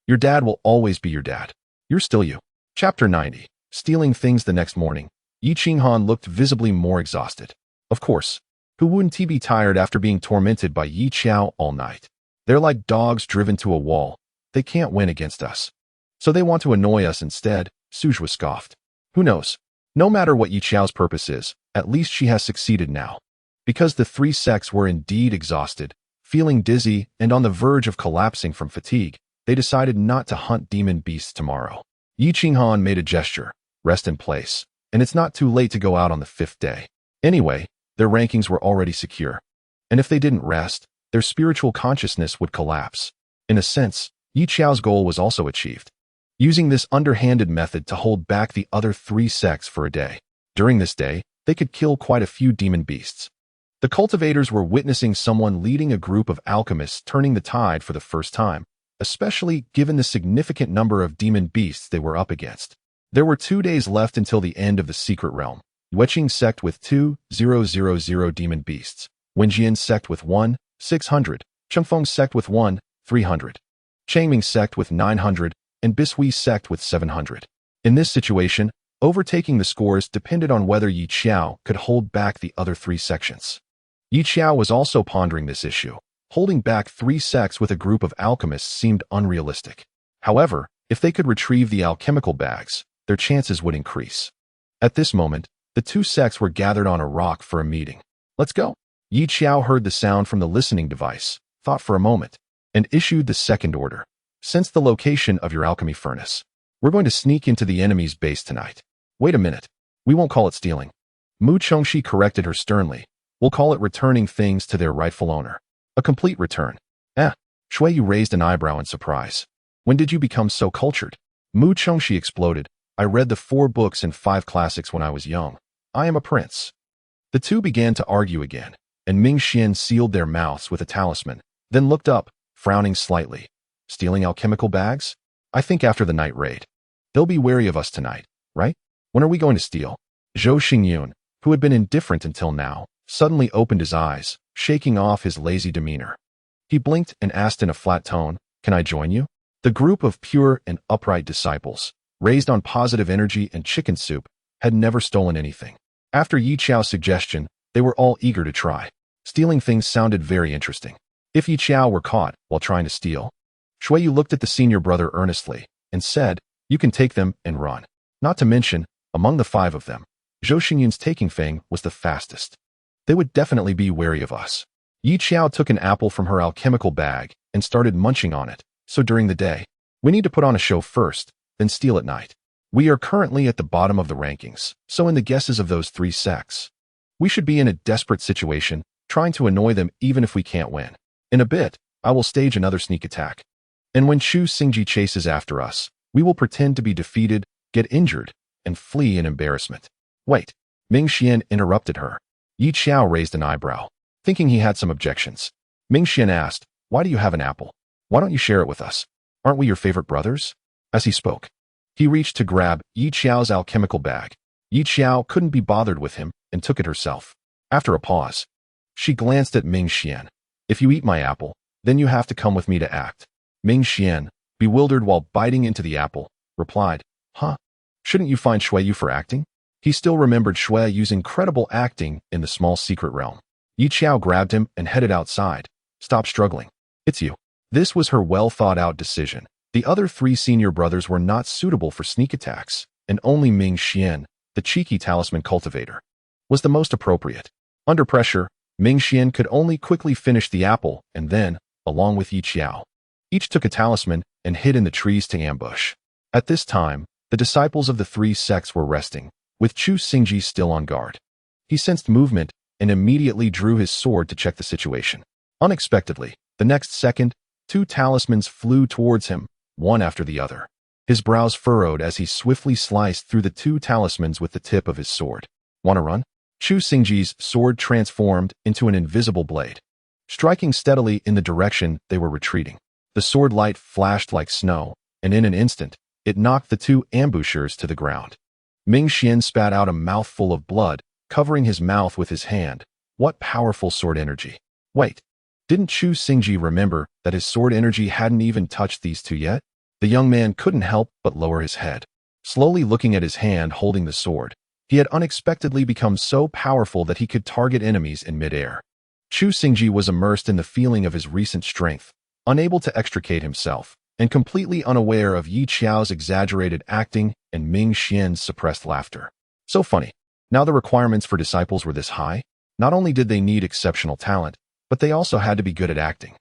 Your dad will always be your dad. You're still you. Chapter 90. Stealing things the next morning. Yi Qinghan looked visibly more exhausted. Of course. Who wouldn't he be tired after being tormented by Yi Xiao all night? They're like dogs driven to a wall. They can't win against us. So they want to annoy us instead, Suzhua scoffed. Who knows? No matter what Yi Xiao's purpose is, at least she has succeeded now. Because the 3 sects were indeed exhausted, feeling dizzy and on the verge of collapsing from fatigue, they decided not to hunt demon beasts tomorrow. Yi Qinghan made a gesture, rest in place, and it's not too late to go out on the 5th day. Anyway, their rankings were already secure. And if they didn't rest, their spiritual consciousness would collapse. In a sense, Yi Xiao's goal was also achieved. Using this underhanded method to hold back the other 3 sects for a day. During this day, they could kill quite a few demon beasts. The cultivators were witnessing someone leading a group of alchemists turning the tide for the first time, especially given the significant number of demon beasts they were up against. There were 2 days left until the end of the secret realm. Yueqing sect with 2,000 demon beasts, Wenjian sect with 1,600, Chengfeng sect with 1,300, Changming sect with 900, and Bishui sect with 700. In this situation, overtaking the scores depended on whether Yi Xiao could hold back the other 3 sections. Yi Xiao was also pondering this issue. Holding back 3 sects with a group of alchemists seemed unrealistic. However, if they could retrieve the alchemical bags, their chances would increase. At this moment, the 2 sects were gathered on a rock for a meeting. Let's go. Yi Xiao heard the sound from the listening device, thought for a moment, and issued the second order. Sense the location of your alchemy furnace. We're going to sneak into the enemy's base tonight. Wait a minute. We won't call it stealing. Mu Chengxi corrected her sternly. We'll call it returning things to their rightful owner. A complete return. Shuiyu raised an eyebrow in surprise. When did you become so cultured? Mu Chengxi exploded. I read the 4 books and 5 classics when I was young. I am a prince. The two began to argue again, and Ming Xian sealed their mouths with a talisman, then looked up, frowning slightly. Stealing alchemical bags? I think after the night raid. They'll be wary of us tonight, right? When are we going to steal? Zhou Xingyun, who had been indifferent until now, suddenly opened his eyes, shaking off his lazy demeanor. He blinked and asked in a flat tone, "Can I join you?" The group of pure and upright disciples, raised on positive energy and chicken soup, had never stolen anything. After Yi Qiao's suggestion, they were all eager to try. Stealing things sounded very interesting. If Yi Qiao were caught while trying to steal, Shuiyu looked at the senior brother earnestly and said, "You can take them and run." Not to mention, among the 5 of them, Zhou Xingyun's taking thing was the fastest. They would definitely be wary of us. Yi Qiao took an apple from her alchemical bag and started munching on it. So during the day, we need to put on a show first, then steal at night. We are currently at the bottom of the rankings, so in the guesses of those 3 sects, we should be in a desperate situation, trying to annoy them even if we can't win. In a bit, I will stage another sneak attack. And when Chu Xingji chases after us, we will pretend to be defeated, get injured, and flee in embarrassment. Wait, Ming Xian interrupted her. Yi Qiao raised an eyebrow, thinking he had some objections. Ming Xian asked, "Why do you have an apple? Why don't you share it with us? Aren't we your favorite brothers?" As he spoke, he reached to grab Yi Qiao's alchemical bag. Yi Qiao couldn't be bothered with him and took it herself. After a pause, she glanced at Ming Xian. "If you eat my apple, then you have to come with me to act." Ming Xian, bewildered while biting into the apple, replied, "Huh? Shouldn't you find Shuiyu for acting?" He still remembered Shuiyu's incredible acting in the small secret realm. Yi Qiao grabbed him and headed outside. "Stop struggling. It's you." This was her well-thought-out decision. The other 3 senior brothers were not suitable for sneak attacks, and only Ming Xian, the cheeky talisman cultivator, was the most appropriate. Under pressure, Ming Xian could only quickly finish the apple and then, along with Yi Qiao, each took a talisman and hid in the trees to ambush. At this time, the disciples of the 3 sects were resting, with Chu Xingji still on guard. He sensed movement and immediately drew his sword to check the situation. Unexpectedly, the next second, 2 talismans flew towards him, one after the other. His brows furrowed as he swiftly sliced through the 2 talismans with the tip of his sword. "Want to run?" Chu Xingji's sword transformed into an invisible blade, striking steadily in the direction they were retreating. The sword light flashed like snow, and in an instant, it knocked the 2 ambushers to the ground. Ming Xian spat out a mouthful of blood, covering his mouth with his hand. What powerful sword energy. Wait, didn't Chu Xingji remember that his sword energy hadn't even touched these 2 yet? The young man couldn't help but lower his head, slowly looking at his hand holding the sword. He had unexpectedly become so powerful that he could target enemies in midair. Chu Xingji was immersed in the feeling of his recent strength, unable to extricate himself, and completely unaware of Yi Qiao's exaggerated acting and Ming Xian's suppressed laughter. So funny. Now the requirements for disciples were this high. Not only did they need exceptional talent, but they also had to be good at acting.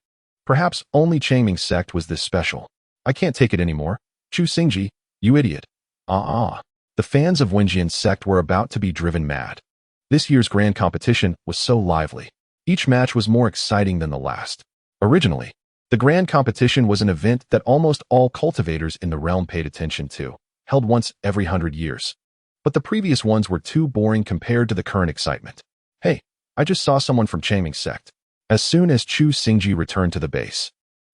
Perhaps only Changming's sect was this special. "I can't take it anymore. Chu Xingji, you idiot." The fans of Wenjian's sect were about to be driven mad. This year's grand competition was so lively. Each match was more exciting than the last. Originally, the grand competition was an event that almost all cultivators in the realm paid attention to, held once every 100 years. But the previous ones were too boring compared to the current excitement. "Hey, I just saw someone from Changming's sect." As soon as Chu Xingji returned to the base,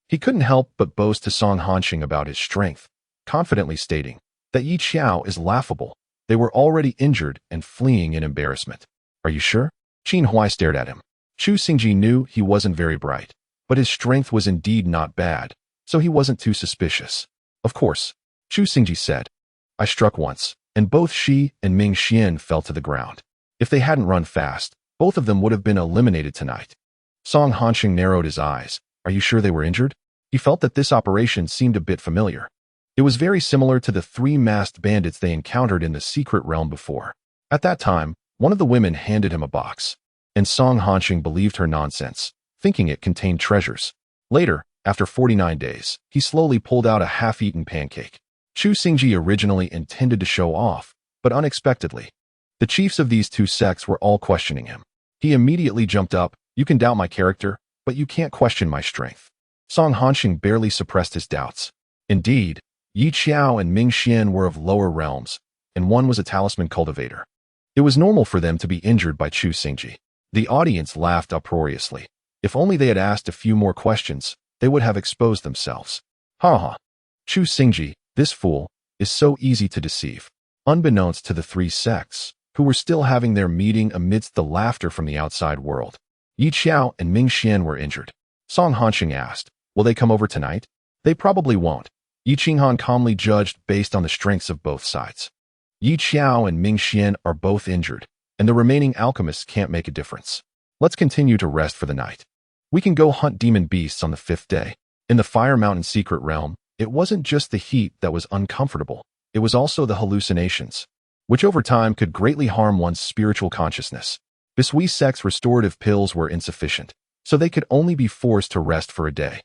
he couldn't help but boast to Song Hanxing about his strength, confidently stating that Yi Qiao is laughable. They were already injured and fleeing in embarrassment. "Are you sure?" Qin Huai stared at him. Chu Xingji knew he wasn't very bright, but his strength was indeed not bad, so he wasn't too suspicious. "Of course," Chu Xingji said. "I struck once, and both Shi and Ming Xian fell to the ground. If they hadn't run fast, both of them would have been eliminated tonight." Song Hanxing narrowed his eyes. "Are you sure they were injured?" He felt that this operation seemed a bit familiar. It was very similar to the 3 masked bandits they encountered in the secret realm before. At that time, one of the women handed him a box, and Song Hanxing believed her nonsense, thinking it contained treasures. Later, after 49 days, he slowly pulled out a half-eaten pancake. Chu Xingji originally intended to show off, but unexpectedly, the chiefs of these two sects were all questioning him. He immediately jumped up. You can doubt my character, but you can't question my strength. Song Hanxing barely suppressed his doubts. Indeed, Yi Xiao and Ming Xian were of lower realms, and one was a talisman cultivator. It was normal for them to be injured by Chu Xingji. The audience laughed uproariously. If only they had asked a few more questions, they would have exposed themselves. Ha ha. Chu Xingji, this fool, is so easy to deceive. Unbeknownst to the three sects, who were still having their meeting amidst the laughter from the outside world, Yi Xiao and Ming Xian were injured. Song Hanxing asked, will they come over tonight? They probably won't. Yi Qinghan calmly judged based on the strengths of both sides. Yi Xiao and Ming Xian are both injured, and the remaining alchemists can't make a difference. Let's continue to rest for the night. We can go hunt demon beasts on the 5th day. In the Fire Mountain secret realm, it wasn't just the heat that was uncomfortable, it was also the hallucinations, which over time could greatly harm one's spiritual consciousness. Bisui sect's restorative pills were insufficient, so they could only be forced to rest for a day.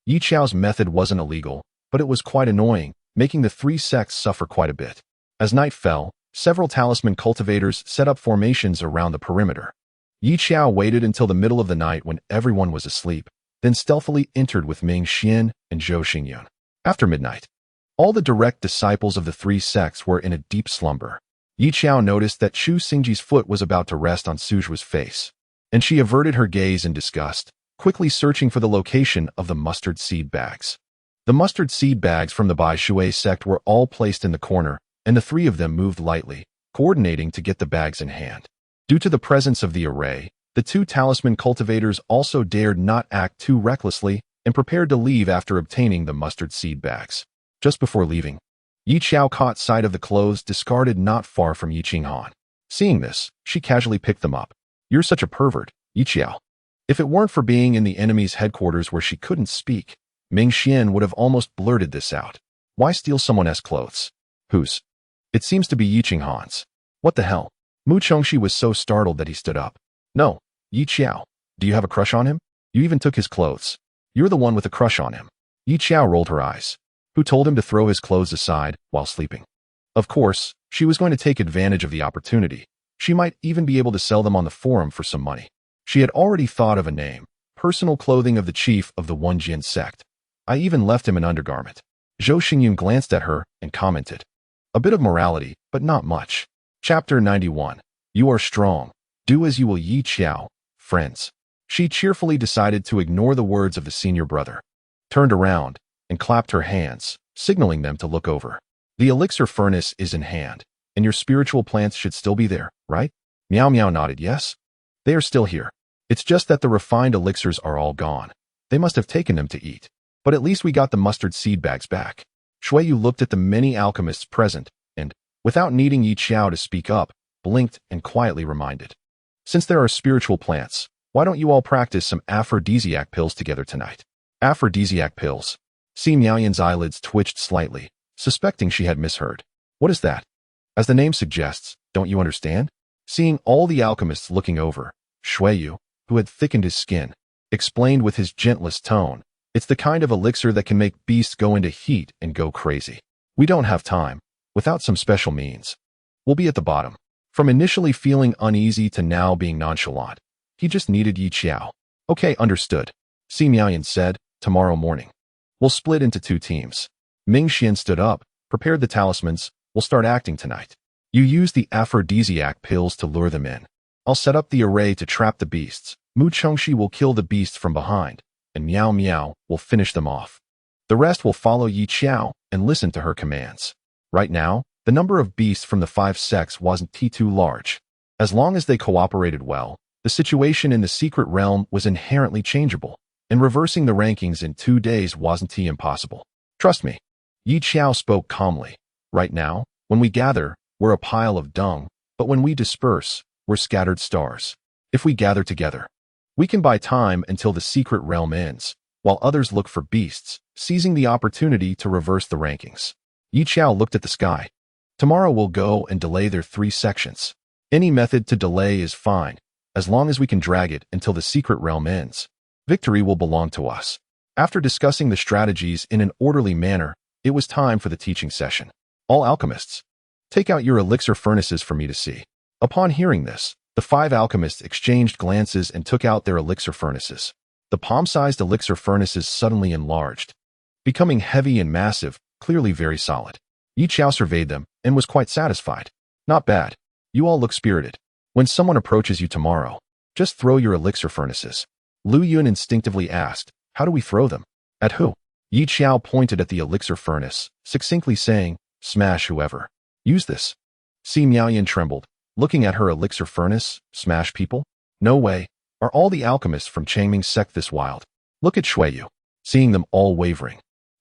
Yi Xiao's method wasn't illegal, but it was quite annoying, making the three sects suffer quite a bit. As night fell, several talisman cultivators set up formations around the perimeter. Yi Xiao waited until the middle of the night when everyone was asleep, then stealthily entered with Ming Xian and Zhou Xingyun. After midnight, all the direct disciples of the three sects were in a deep slumber. Yi Xiao noticed that Chu Xingji's foot was about to rest on Sujua's face, and she averted her gaze in disgust, quickly searching for the location of the mustard seed bags. The mustard seed bags from the Bai Shui sect were all placed in the corner, and the three of them moved lightly, coordinating to get the bags in hand. Due to the presence of the array, the two talisman cultivators also dared not act too recklessly and prepared to leave after obtaining the mustard seed bags. Just before leaving, Yi Xiao caught sight of the clothes discarded not far from Yi Qinghan. Seeing this, she casually picked them up. You're such a pervert, Yi Xiao. If it weren't for being in the enemy's headquarters where she couldn't speak, Ming Xian would have almost blurted this out. Why steal someone else's clothes? Whose? It seems to be Yi Qinghan's. What the hell? Mu Chongxi was so startled that he stood up. No, Yi Xiao. Do you have a crush on him? You even took his clothes. You're the one with a crush on him. Yi Xiao rolled her eyes. Who told him to throw his clothes aside while sleeping? Of course, she was going to take advantage of the opportunity. She might even be able to sell them on the forum for some money. She had already thought of a name, personal clothing of the chief of the Wunjian sect. I even left him an undergarment. Zhou Xingyun glanced at her and commented. A bit of morality, but not much. Chapter 91. You are strong. Do as you will, Yi Xiao, friends. She cheerfully decided to ignore the words of the senior brother, turned around, and clapped her hands, signaling them to look over. The elixir furnace is in hand, and your spiritual plants should still be there, right? Miao Miao nodded yes. They are still here. It's just that the refined elixirs are all gone. They must have taken them to eat. But at least we got the mustard seed bags back. Shuiyu looked at the many alchemists present, and, without needing Yi Xiao to speak up, blinked and quietly reminded. Since there are spiritual plants, why don't you all practice some aphrodisiac pills together tonight? Aphrodisiac pills. Si Miaoyan's eyelids twitched slightly, suspecting she had misheard. What is that? As the name suggests, don't you understand? Seeing all the alchemists looking over, Shuiyu, who had thickened his skin, explained with his gentlest tone, it's the kind of elixir that can make beasts go into heat and go crazy. We don't have time. Without some special means, we'll be at the bottom. From initially feeling uneasy to now being nonchalant, he just needed Yi Xiao. Okay, understood. Si Miaoyan said, tomorrow morning. We'll split into 2 teams. Ming Xian stood up, prepared the talismans, we'll start acting tonight. You use the aphrodisiac pills to lure them in. I'll set up the array to trap the beasts. Mu Chongxi will kill the beasts from behind, and Miao Miao will finish them off. The rest will follow Yi Xiao and listen to her commands. Right now, the number of beasts from the 5 sects wasn't too large. As long as they cooperated well, the situation in the secret realm was inherently changeable, and reversing the rankings in 2 days wasn't impossible. Trust me. Yi Xiao spoke calmly. Right now, when we gather, we're a pile of dung, but when we disperse, we're scattered stars. If we gather together, we can buy time until the secret realm ends, while others look for beasts, seizing the opportunity to reverse the rankings. Yi Xiao looked at the sky. Tomorrow we'll go and delay their 3 sections. Any method to delay is fine, as long as we can drag it until the secret realm ends. Victory will belong to us. After discussing the strategies in an orderly manner, It was time for the teaching session. All alchemists, take out your elixir furnaces for me to see. Upon hearing this, the 5 alchemists exchanged glances and took out their elixir furnaces. The palm-sized elixir furnaces suddenly enlarged, becoming heavy and massive, clearly very solid. Xiao surveyed them and was quite satisfied. Not bad. You all look spirited. When someone approaches you tomorrow, just throw your elixir furnaces. Lu Yun instinctively asked, how do we throw them? At who? Xiao pointed at the elixir furnace, succinctly saying, smash whoever. Use this. Miaoyan trembled, looking at her elixir furnace. Smash people? No way. Are all the alchemists from Changming's sect this wild? Look at Xiao. Seeing them all wavering,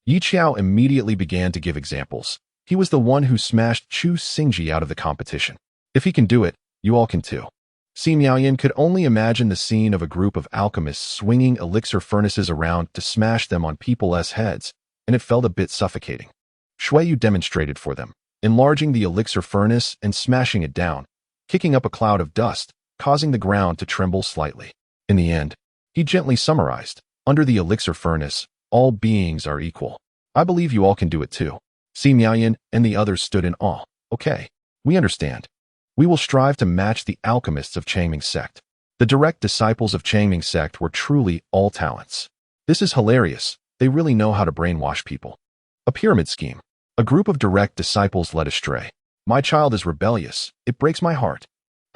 Xiao immediately began to give examples. He was the one who smashed Chu Xingji out of the competition. If he can do it, you all can too. Miaoyan could only imagine the scene of a group of alchemists swinging elixir furnaces around to smash them on people's heads, and it felt a bit suffocating. Xiao demonstrated for them, enlarging the elixir furnace and smashing it down, kicking up a cloud of dust, causing the ground to tremble slightly. In the end, he gently summarized, under the elixir furnace, all beings are equal. I believe you all can do it too. Miaoyan and the others stood in awe. Okay, we understand. We will strive to match the alchemists of Changming's sect. The direct disciples of Changming's sect were truly all talents. This is hilarious. They really know how to brainwash people. A pyramid scheme. A group of direct disciples led astray. My child is rebellious. It breaks my heart.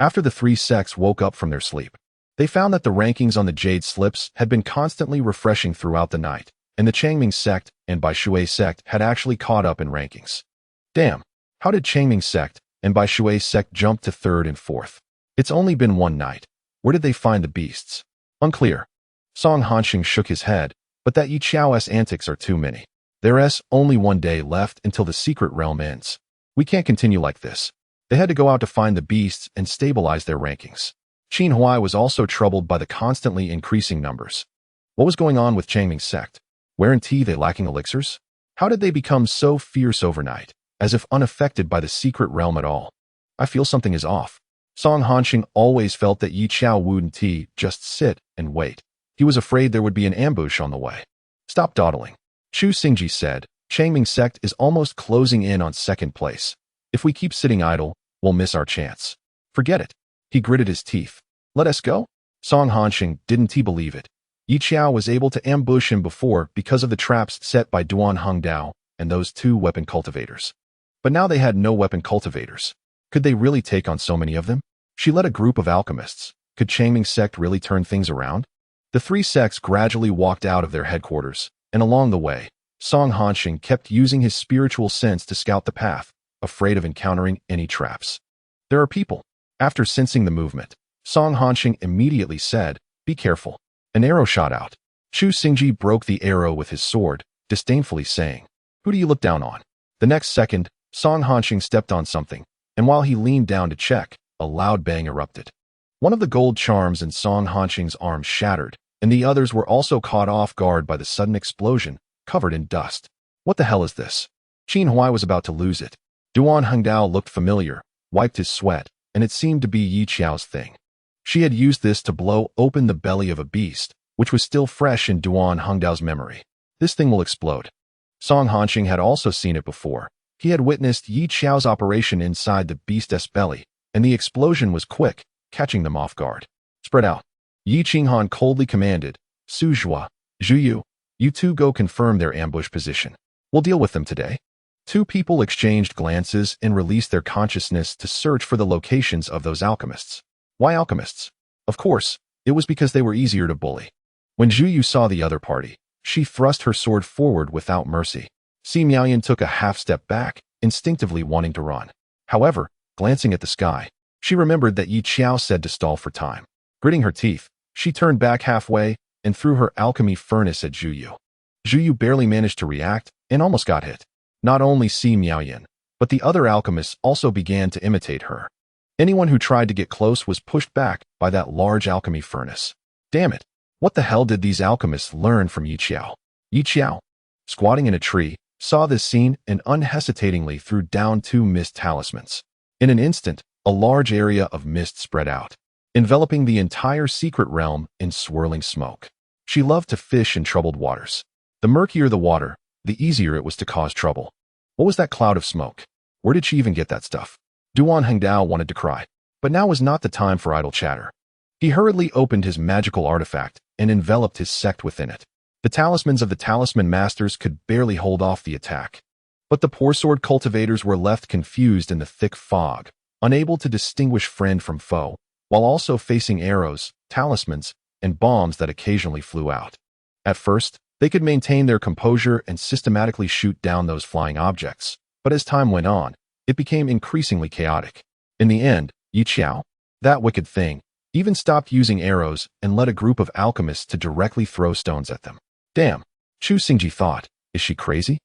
After the 3 sects woke up from their sleep, they found that the rankings on the jade slips had been constantly refreshing throughout the night, and the Changming sect and Bai Shui sect had actually caught up in rankings. Damn, how did Changming sect and Bai Shui sect jump to 3rd and 4th? It's only been one night. Where did they find the beasts? Unclear. Song Hanxing shook his head, but that Yiqiao's antics are too many. There's only one day left until the secret realm ends. We can't continue like this. They had to go out to find the beasts and stabilize their rankings. Qin Huai was also troubled by the constantly increasing numbers. What was going on with Changming's sect? Weren't they lacking elixirs? How did they become so fierce overnight, as if unaffected by the secret realm at all? I feel something is off. Song Hanxing always felt that Yiqiao wouldn't just sit and wait. He was afraid there would be an ambush on the way. Stop dawdling. Chu Xingji said, Changming sect is almost closing in on 2nd place. If we keep sitting idle, we'll miss our chance. Forget it. He gritted his teeth. Let us go? Song Hanxing didn't believe it. Xiao was able to ambush him before because of the traps set by Duan Hongdao and those 2 weapon cultivators. But now they had no weapon cultivators. Could they really take on so many of them? She led a group of alchemists. Could Changming sect really turn things around? The 3 sects gradually walked out of their headquarters, and along the way, Song Hanxing kept using his spiritual sense to scout the path, afraid of encountering any traps. There are people. After sensing the movement, Song Hanxing immediately said, be careful. An arrow shot out. Chu Xingji broke the arrow with his sword, disdainfully saying, who do you look down on? The next second, Song Hanxing stepped on something, and while he leaned down to check, a loud bang erupted. One of the gold charms in Song Hanxing's arm shattered, and the others were also caught off guard by the sudden explosion, covered in dust. What the hell is this? Qin Huai was about to lose it. Duan Hongdao looked familiar, wiped his sweat, and it seemed to be Yiqiao's thing. She had used this to blow open the belly of a beast, which was still fresh in Duan Hongdao's memory. This thing will explode. Song Hanxing had also seen it before. He had witnessed Yiqiao's operation inside the beast's belly, and the explosion was quick, catching them off guard. Spread out. Yi Qinghan coldly commanded, Su Zhua, Zhu Yu, you 2 go confirm their ambush position. We'll deal with them today. 2 people exchanged glances and released their consciousness to search for the locations of those alchemists. Why alchemists? Of course, it was because they were easier to bully. When Zhu Yu saw the other party, she thrust her sword forward without mercy. Miaoyan took a half-step back, instinctively wanting to run. However, glancing at the sky, she remembered that Yiqiao said to stall for time. Gritting her teeth, she turned back halfway and threw her alchemy furnace at Zhu Yu. Zhu Yu barely managed to react and almost got hit. Not only Miaoyan, but the other alchemists also began to imitate her. Anyone who tried to get close was pushed back by that large alchemy furnace. Damn it! What the hell did these alchemists learn from Yiqiao? Yiqiao, squatting in a tree, saw this scene and unhesitatingly threw down 2 mist talismans. In an instant, a large area of mist spread out, enveloping the entire secret realm in swirling smoke. She loved to fish in troubled waters. The murkier the water, the easier it was to cause trouble. What was that cloud of smoke? Where did she even get that stuff? Duan Hengdao wanted to cry, but now was not the time for idle chatter. He hurriedly opened his magical artifact and enveloped his sect within it. The talismans of the talisman masters could barely hold off the attack. But the poor sword cultivators were left confused in the thick fog, unable to distinguish friend from foe, while also facing arrows, talismans, and bombs that occasionally flew out. At first, they could maintain their composure and systematically shoot down those flying objects, but as time went on, it became increasingly chaotic. In the end, Xiao, that wicked thing, even stopped using arrows and led a group of alchemists to directly throw stones at them. Damn, Chu Xingji thought, is she crazy?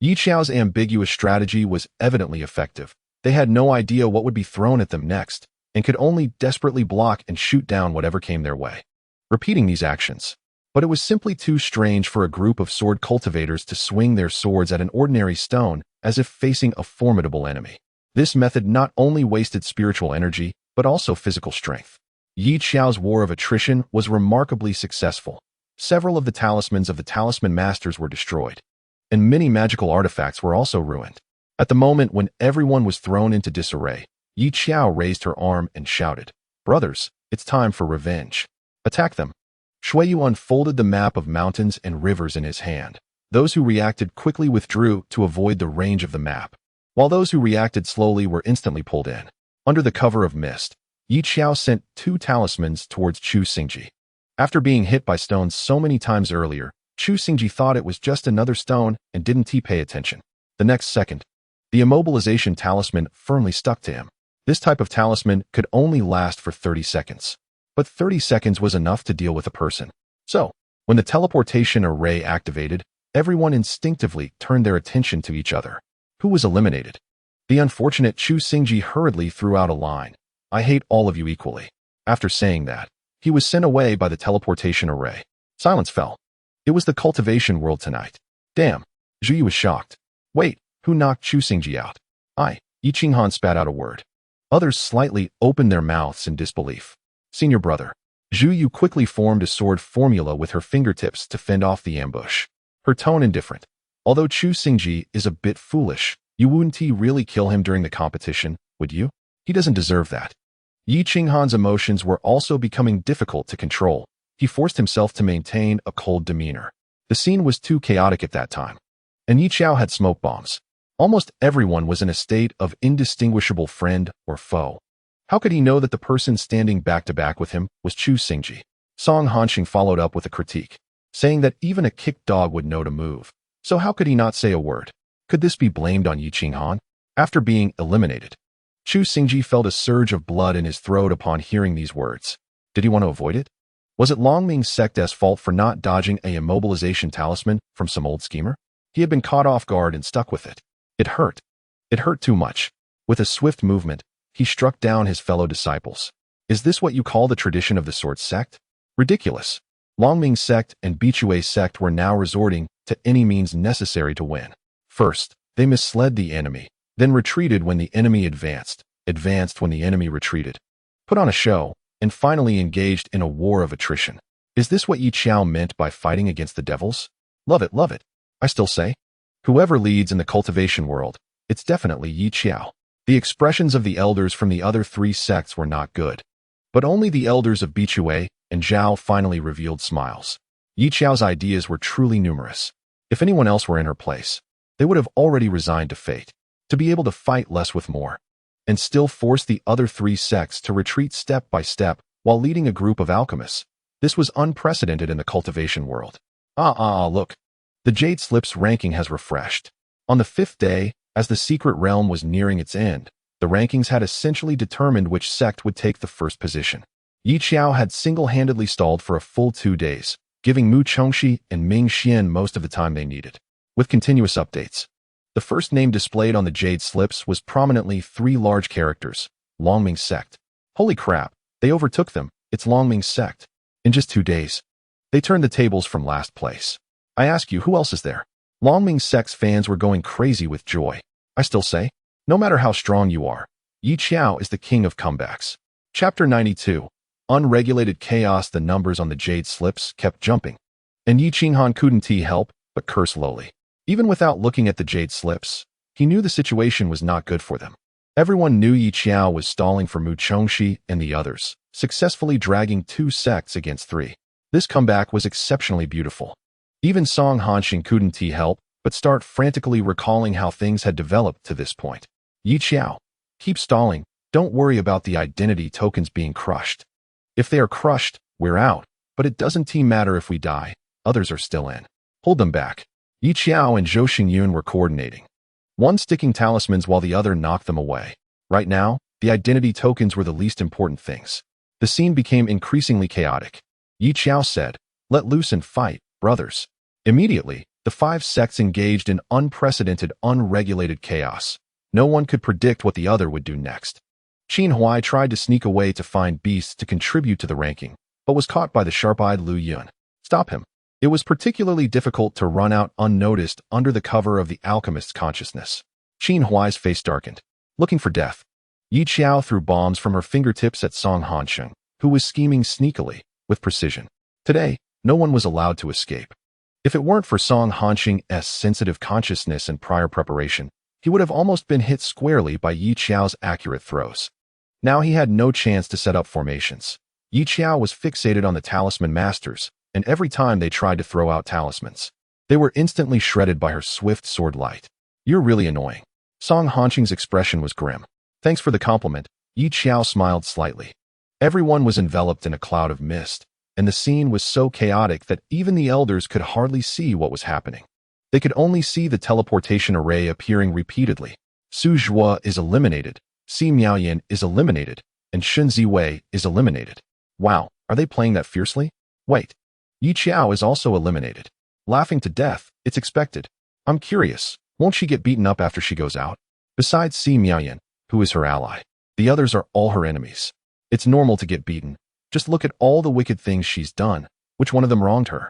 Xiao's ambiguous strategy was evidently effective. They had no idea what would be thrown at them next, and could only desperately block and shoot down whatever came their way, repeating these actions. But it was simply too strange for a group of sword cultivators to swing their swords at an ordinary stone as if facing a formidable enemy. This method not only wasted spiritual energy, but also physical strength. Xiao's war of attrition was remarkably successful. Several of the talismans of the talisman masters were destroyed, and many magical artifacts were also ruined. At the moment when everyone was thrown into disarray, Xiao raised her arm and shouted, "Brothers, it's time for revenge. Attack them." Shuiyu unfolded the map of mountains and rivers in his hand. Those who reacted quickly withdrew to avoid the range of the map, while those who reacted slowly were instantly pulled in. Under the cover of mist, Xiao sent 2 talismans towards Chu Xingji. After being hit by stones so many times earlier, Chu Xingji thought it was just another stone and didn't pay attention. The next second, the immobilization talisman firmly stuck to him. This type of talisman could only last for 30 seconds. But 30 seconds was enough to deal with a person. So, when the teleportation array activated, everyone instinctively turned their attention to each other. Who was eliminated? The unfortunate Chu Xingji hurriedly threw out a line. "I hate all of you equally." After saying that, he was sent away by the teleportation array. Silence fell. It was the cultivation world tonight. Damn, Zhu Yu was shocked. Wait, who knocked Chu Xingji out? Yi Qinghan spat out a word. Others slightly opened their mouths in disbelief. Senior brother. Zhu Yu quickly formed a sword formula with her fingertips to fend off the ambush. Her tone indifferent. Although Chu Xingji is a bit foolish, you wouldn't really kill him during the competition, would you? He doesn't deserve that. Yi Qinghan's emotions were also becoming difficult to control. He forced himself to maintain a cold demeanor. The scene was too chaotic at that time. And Yi Xiao had smoke bombs. Almost everyone was in a state of indistinguishable friend or foe. How could he know that the person standing back-to-back with him was Chu Xingji? Song Hanxing followed up with a critique, saying that even a kicked dog would know to move. So how could he not say a word? Could this be blamed on Yi Qinghan? After being eliminated, Chu Xingji felt a surge of blood in his throat upon hearing these words. Did he want to avoid it? Was it Longming's sect's fault for not dodging a immobilization talisman from some old schemer? He had been caught off guard and stuck with it. It hurt. It hurt too much. With a swift movement, he struck down his fellow disciples. Is this what you call the tradition of the sword sect? Ridiculous. Longming's sect and Bichue's sect were now resorting to any means necessary to win. First, they misled the enemy, then retreated when the enemy advanced when the enemy retreated, put on a show, and finally engaged in a war of attrition. Is this what Yi Xiao meant by fighting against the devils? Love it. I still say, whoever leads in the cultivation world, it's definitely Yi Xiao. The expressions of the elders from the other 3 sects were not good, but only the elders of Bichue and Xiao finally revealed smiles. Yi Xiao's ideas were truly numerous. If anyone else were in her place, they would have already resigned to fate, to be able to fight less with more, and still force the other 3 sects to retreat step by step while leading a group of alchemists. This was unprecedented in the cultivation world. Look. The Jade Slip's ranking has refreshed. On the 5th day, as the secret realm was nearing its end, the rankings had essentially determined which sect would take the first position. Yi Xiao had single-handedly stalled for a full 2 days, giving Mu Chongxi and Ming Xian most of the time they needed. With continuous updates, the first name displayed on the Jade Slips was prominently 3 large characters, Longming sect. Holy crap, they overtook them, it's Longming sect. In just 2 days, they turned the tables from last place. I ask you, who else is there? Longming sect's fans were going crazy with joy. I still say, no matter how strong you are, Yi Xiao is the king of comebacks. Chapter 92. Unregulated chaos. The numbers on the Jade Slips kept jumping, and Yi Qinghan couldn't help but curse lowly. Even without looking at the jade slips, he knew the situation was not good for them. Everyone knew Xiao was stalling for Mu Chongxi and the others, successfully dragging 2 sects against 3. This comeback was exceptionally beautiful. Even Song Hanxing couldn't help but start frantically recalling how things had developed to this point. Xiao, keep stalling. Don't worry about the identity tokens being crushed. If they are crushed, we're out, but it doesn't matter if we die. Others are still in. Hold them back. Xiao and Zhou Xingyun were coordinating. One sticking talismans while the other knocked them away. Right now, the identity tokens were the least important things. The scene became increasingly chaotic. Xiao said, "Let loose and fight, brothers." Immediately, the 5 sects engaged in unprecedented, unregulated chaos. No one could predict what the other would do next. Qin Huai tried to sneak away to find beasts to contribute to the ranking, but was caught by the sharp-eyed Lu Yun. Stop him. It was particularly difficult to run out unnoticed under the cover of the alchemist's consciousness. Qin Huai's face darkened, looking for death. Xiao threw bombs from her fingertips at Song Hanxing, who was scheming sneakily, with precision. Today, no one was allowed to escape. If it weren't for Song Hanxing's sensitive consciousness and prior preparation, he would have almost been hit squarely by Xiao's accurate throws. Now he had no chance to set up formations. Xiao was fixated on the talisman masters, and every time they tried to throw out talismans, they were instantly shredded by her swift sword light. "You're really annoying." Song Hanxing's expression was grim. "Thanks for the compliment." Xiao smiled slightly. Everyone was enveloped in a cloud of mist, and the scene was so chaotic that even the elders could hardly see what was happening. They could only see the teleportation array appearing repeatedly. Su Zhuo is eliminated, Si Miaoyan is eliminated, and Shun Ziwei is eliminated. Wow, are they playing that fiercely? Wait, Xiao is also eliminated. Laughing to death, it's expected. I'm curious, won't she get beaten up after she goes out? Besides Si Miaoyan, who is her ally, the others are all her enemies. It's normal to get beaten. Just look at all the wicked things she's done. Which one of them wronged her?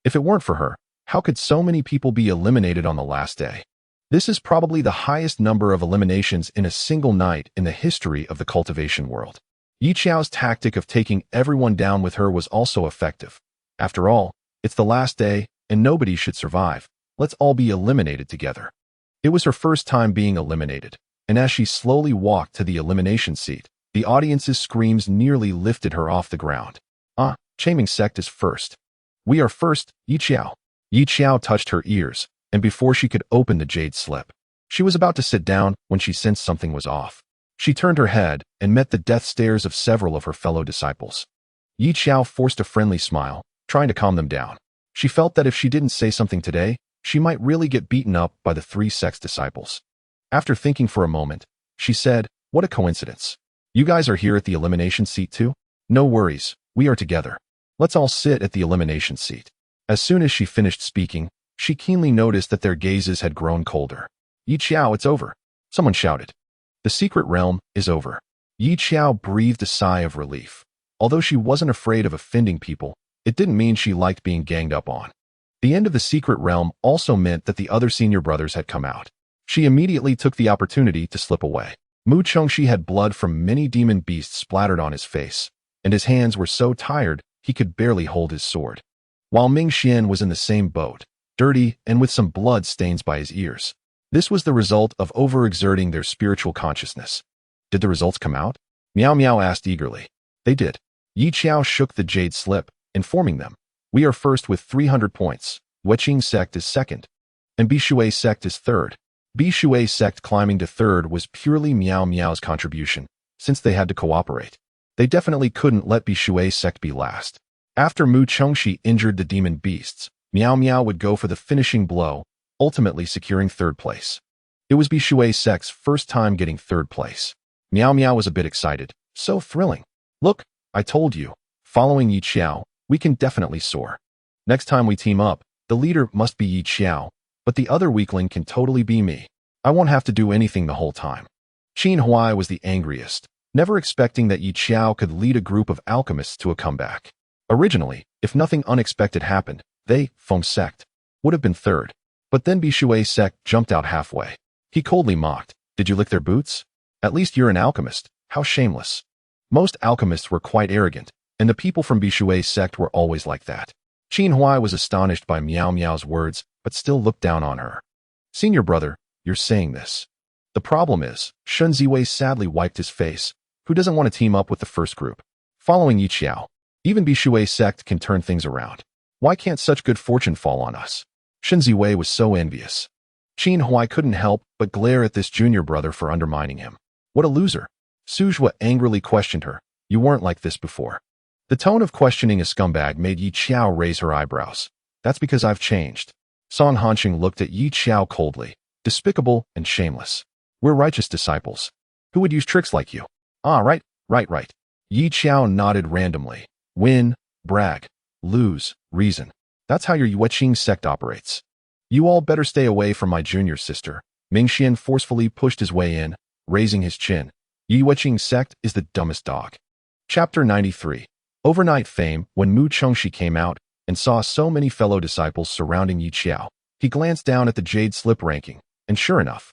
If it weren't for her, how could so many people be eliminated on the last day? This is probably the highest number of eliminations in a single night in the history of the cultivation world. Xiao's tactic of taking everyone down with her was also effective. After all, it's the last day, and nobody should survive. Let's all be eliminated together. It was her first time being eliminated, and as she slowly walked to the elimination seat, the audience's screams nearly lifted her off the ground. Chaming sect is first. We are first, Xiao. Xiao touched her ears, and before she could open the jade slip, she was about to sit down when she sensed something was off. She turned her head and met the death stares of several of her fellow disciples. Xiao forced a friendly smile, trying to calm them down. She felt that if she didn't say something today, she might really get beaten up by the 3 sect's disciples. After thinking for a moment, she said, "What a coincidence. You guys are here at the elimination seat too? No worries, we are together. Let's all sit at the elimination seat." As soon as she finished speaking, she keenly noticed that their gazes had grown colder. "Xiao, it's over," someone shouted. "The secret realm is over." Xiao breathed a sigh of relief. Although she wasn't afraid of offending people, it didn't mean she liked being ganged up on. The end of the secret realm also meant that the other senior brothers had come out. She immediately took the opportunity to slip away. Mu Chongxi had blood from many demon beasts splattered on his face, and his hands were so tired he could barely hold his sword. While Ming Xian was in the same boat, dirty and with some blood stains by his ears. This was the result of overexerting their spiritual consciousness. Did the results come out? Miao Miao asked eagerly. They did. Xiao shook the jade slip, informing them. We are first with 300 points. Weqing sect is second, and Bishui sect is third. Bishui sect climbing to third was purely Miao Miao's contribution, since they had to cooperate. They definitely couldn't let Bishui sect be last. After Mu Chongxi injured the demon beasts, Miao Miao would go for the finishing blow, ultimately securing third place. It was Bishui sect's first time getting third place. Miao Miao was a bit excited. So thrilling. Look, I told you. Following Xiao, we can definitely soar. Next time we team up, the leader must be Xiao, but the other weakling can totally be me. I won't have to do anything the whole time. Qin Huai was the angriest, never expecting that Xiao could lead a group of alchemists to a comeback. Originally, if nothing unexpected happened, they, Feng sect, would have been third. But then Bishui sect jumped out halfway. He coldly mocked, "Did you lick their boots? At least you're an alchemist. How shameless." Most alchemists were quite arrogant, and the people from Bishui sect were always like that. Qin Huai was astonished by Miao Miao's words, but still looked down on her. Senior brother, you're saying this. The problem is, Shun Ziwei sadly wiped his face. Who doesn't want to team up with the first group? Following Yi Xiao, even Bishui's sect can turn things around. Why can't such good fortune fall on us? Shun Ziwei was so envious. Qin Huai couldn't help but glare at this junior brother for undermining him. What a loser. Su Zhua angrily questioned her. You weren't like this before. The tone of questioning a scumbag made Yi Xiao raise her eyebrows. That's because I've changed. Song Hanqing looked at Yi Xiao coldly, despicable and shameless. We're righteous disciples. Who would use tricks like you? Ah, right. Yi Xiao nodded randomly. Win, brag, lose, reason. That's how your Yueqing sect operates. You all better stay away from my junior sister. Ming Xian forcefully pushed his way in, raising his chin. Yueqing sect is the dumbest dog. Chapter 93. Overnight fame. When Mu Chengxi came out and saw so many fellow disciples surrounding Yi Xiao, he glanced down at the Jade Slip ranking, and sure enough,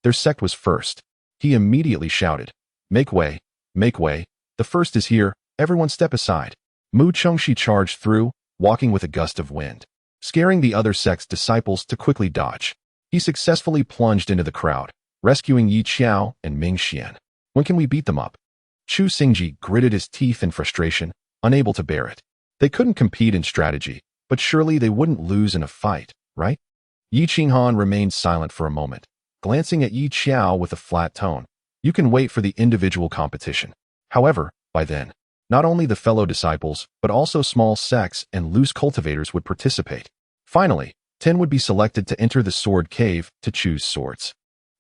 their sect was first. He immediately shouted, Make way, the first is here, everyone step aside. Mu Chengxi charged through, walking with a gust of wind, scaring the other sect's disciples to quickly dodge. He successfully plunged into the crowd, rescuing Yi Xiao and Ming Xian. When can we beat them up? Chu Xingji gritted his teeth in frustration, unable to bear it. They couldn't compete in strategy, but surely they wouldn't lose in a fight, right? Yi Qinghan remained silent for a moment, glancing at Yi Xiao with a flat tone. You can wait for the individual competition. However, by then, not only the fellow disciples, but also small sects and loose cultivators would participate. Finally, 10 would be selected to enter the sword cave to choose swords.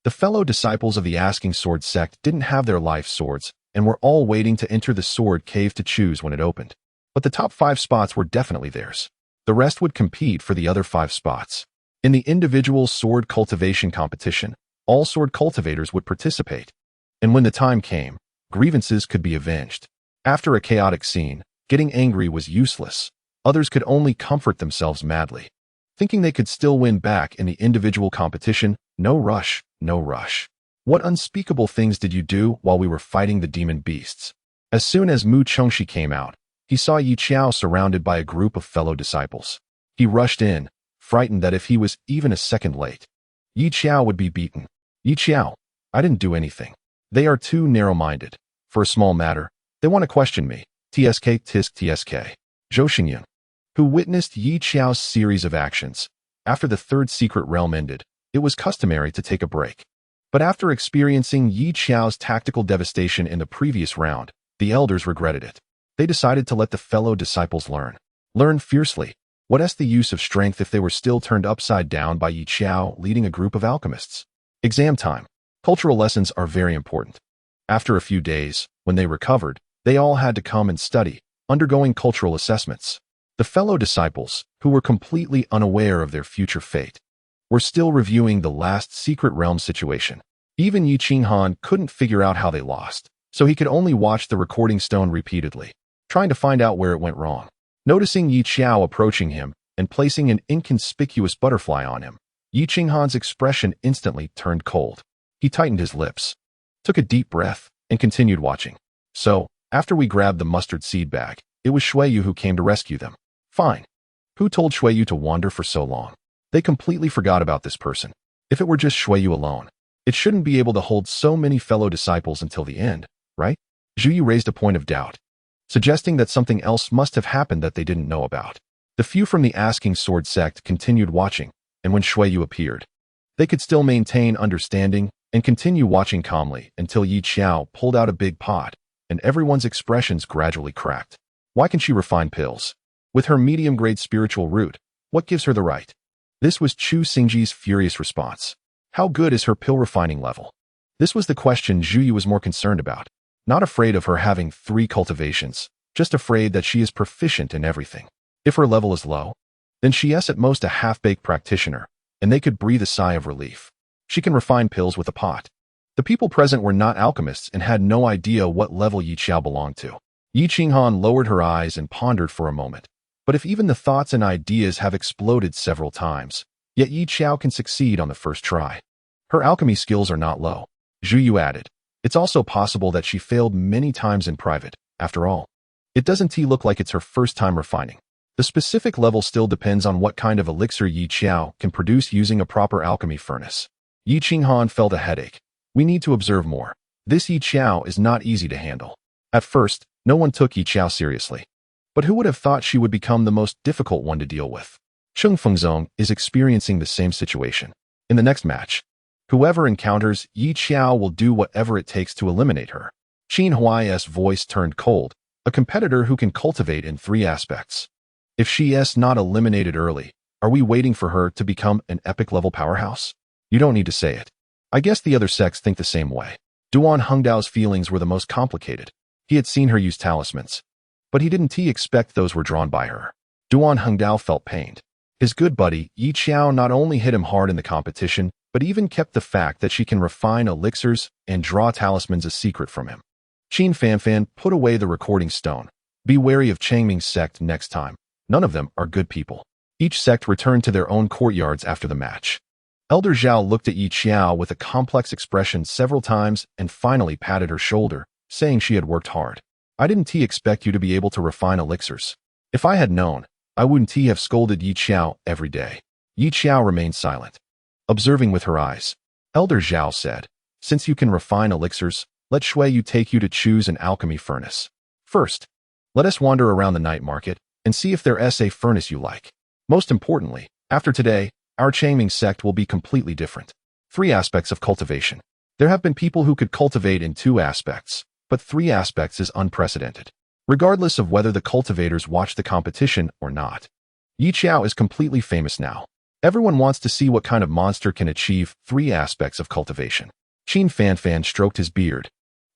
The fellow disciples of the Asking Sword sect didn't have their life swords and were all waiting to enter the sword cave to choose when it opened. But the top 5 spots were definitely theirs. The rest would compete for the other 5 spots. In the individual sword cultivation competition, all sword cultivators would participate. And when the time came, grievances could be avenged. After a chaotic scene, getting angry was useless. Others could only comfort themselves madly. Thinking they could still win back in the individual competition, no rush. What unspeakable things did you do while we were fighting the demon beasts? As soon as Mu Chengxi came out, he saw Yi Xiao surrounded by a group of fellow disciples. He rushed in, frightened that if he was even a second late, Yi Xiao would be beaten. Yi Xiao, I didn't do anything. They are too narrow-minded. For a small matter, they want to question me. TSK. Zhou Xingyun, who witnessed Yi Xiao's series of actions. After the third secret realm ended, it was customary to take a break. But after experiencing Yi Xiao's tactical devastation in the previous round, the elders regretted it. They decided to let the fellow disciples learn. Learn fiercely. What's the use of strength if they were still turned upside down by Yi Xiao leading a group of alchemists? Exam time. Cultural lessons are very important. After a few days, when they recovered, they all had to come and study, undergoing cultural assessments. The fellow disciples, who were completely unaware of their future fate, were still reviewing the last secret realm situation. Even Yi Qinghan couldn't figure out how they lost, so he could only watch the recording stone repeatedly, trying to find out where it went wrong. Noticing Yi Xiao approaching him and placing an inconspicuous butterfly on him, Yi Qinghan's expression instantly turned cold. He tightened his lips, took a deep breath, and continued watching. So, after we grabbed the mustard seed bag, it was Shuiyu who came to rescue them. Fine. Who told Shuiyu to wander for so long? They completely forgot about this person. If it were just Shuiyu alone, it shouldn't be able to hold so many fellow disciples until the end, right? Zhuyu raised a point of doubt, suggesting that something else must have happened that they didn't know about. The few from the Asking Sword sect continued watching, and when Shuiyu appeared, they could still maintain understanding and continue watching calmly until Yi Xiao pulled out a big pot, and everyone's expressions gradually cracked. Why can she refine pills? With her medium-grade spiritual root, what gives her the right? This was Chu Xingji's furious response. How good is her pill refining level? This was the question Zhuyu was more concerned about. Not afraid of her having 3 cultivations, just afraid that she is proficient in everything. If her level is low, then she is at most a half-baked practitioner, and they could breathe a sigh of relief. She can refine pills with a pot. The people present were not alchemists and had no idea what level Yi Xiao belonged to. Yi Qinghan lowered her eyes and pondered for a moment. But if even the thoughts and ideas have exploded several times, yet Yi Xiao can succeed on the first try. Her alchemy skills are not low. Zhuyu added. It's also possible that she failed many times in private, after all. It doesn't look like it's her first time refining. The specific level still depends on what kind of elixir Yi Xiao can produce using a proper alchemy furnace. Yi Qinghan felt a headache. We need to observe more. This Yi Xiao is not easy to handle. At first, no one took Yi Xiao seriously. But who would have thought she would become the most difficult one to deal with? Cheng Fengzong is experiencing the same situation. In the next match, whoever encounters Yi Xiao will do whatever it takes to eliminate her. Qin Huai's voice turned cold, a competitor who can cultivate in 3 aspects. If she is not eliminated early, are we waiting for her to become an epic-level powerhouse? You don't need to say it. I guess the other sects think the same way. Duan Hengdao's feelings were the most complicated. He had seen her use talismans, but he didn't expect those were drawn by her. Duan Hengdao felt pained. His good buddy, Yi Xiao, not only hit him hard in the competition, but even kept the fact that she can refine elixirs and draw talismans a secret from him. Qin Fanfan put away the recording stone. Be wary of Changming's sect next time. None of them are good people. Each sect returned to their own courtyards after the match. Elder Xiao looked at Yi Xiao with a complex expression several times and finally patted her shoulder, saying she had worked hard. I didn't expect you to be able to refine elixirs. If I had known, I wouldn't have scolded Yi Xiao every day. Yi Xiao remained silent. Observing with her eyes, Elder Xiao said, since you can refine elixirs, let Shui Yu take you to choose an alchemy furnace. First, let us wander around the night market and see if there is a furnace you like. Most importantly, after today, our Changming sect will be completely different. 3 aspects of cultivation. There have been people who could cultivate in 2 aspects, but 3 aspects is unprecedented. Regardless of whether the cultivators watch the competition or not. Yi Xiao is completely famous now. Everyone wants to see what kind of monster can achieve 3 aspects of cultivation. Qin Fanfan stroked his beard,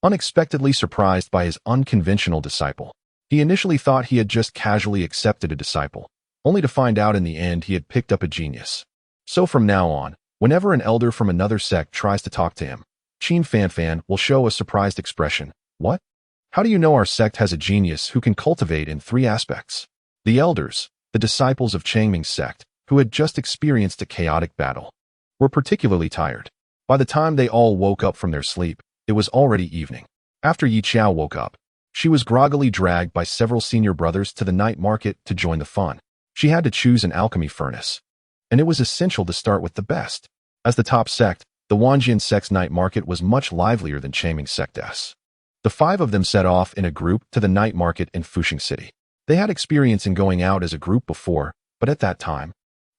unexpectedly surprised by his unconventional disciple. He initially thought he had just casually accepted a disciple, only to find out in the end he had picked up a genius. So from now on, whenever an elder from another sect tries to talk to him, Qin Fanfan will show a surprised expression. What? How do you know our sect has a genius who can cultivate in 3 aspects? The elders, the disciples of Changming's sect, who had just experienced a chaotic battle, were particularly tired. By the time they all woke up from their sleep, it was already evening. After Yi Xiao woke up, she was groggily dragged by several senior brothers to the night market to join the fun. She had to choose an alchemy furnace, and it was essential to start with the best. As the top sect, the Wanjian sect's night market was much livelier than Changming sect's. The 5 of them set off in a group to the night market in Fuxing City. They had experience in going out as a group before, but at that time,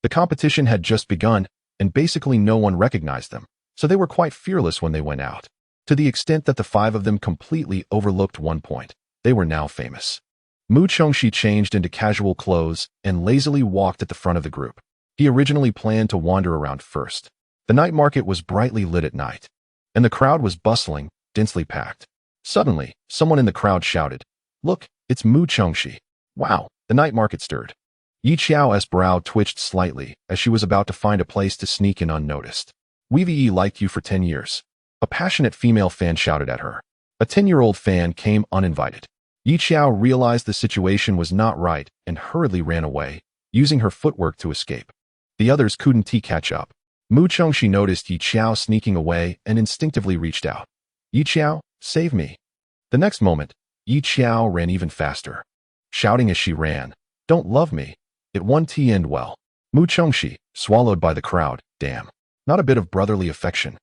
the competition had just begun, and basically no one recognized them, so they were quite fearless when they went out. To the extent that the 5 of them completely overlooked one point, they were now famous. Mu Chongxi changed into casual clothes and lazily walked at the front of the group. He originally planned to wander around first. The night market was brightly lit at night, and the crowd was bustling, densely packed. Suddenly, someone in the crowd shouted, "Look, it's Mu Chongxi." Wow, the night market stirred. Yi Xiao's brow twitched slightly as she was about to find a place to sneak in unnoticed. "We've liked you for 10 years. A passionate female fan shouted at her. A 10-year-old fan came uninvited. Yi Xiao realized the situation was not right and hurriedly ran away, using her footwork to escape. The others couldn't catch up. Mu Chongxi noticed Yi Xiao sneaking away and instinctively reached out. "Yi Xiao, save me." The next moment, Yi Xiao ran even faster, shouting as she ran, "Don't love me. It won't end well." Mu Chongxi, swallowed by the crowd, damn. Not a bit of brotherly affection.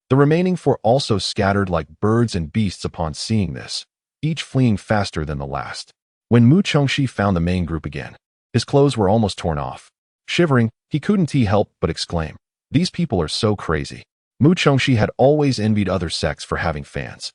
The remaining 4 also scattered like birds and beasts upon seeing this, each fleeing faster than the last. When Mu Chongxi found the main group again, his clothes were almost torn off. Shivering, he couldn't help but exclaim, "These people are so crazy." Mu Chongxi had always envied other sects for having fans.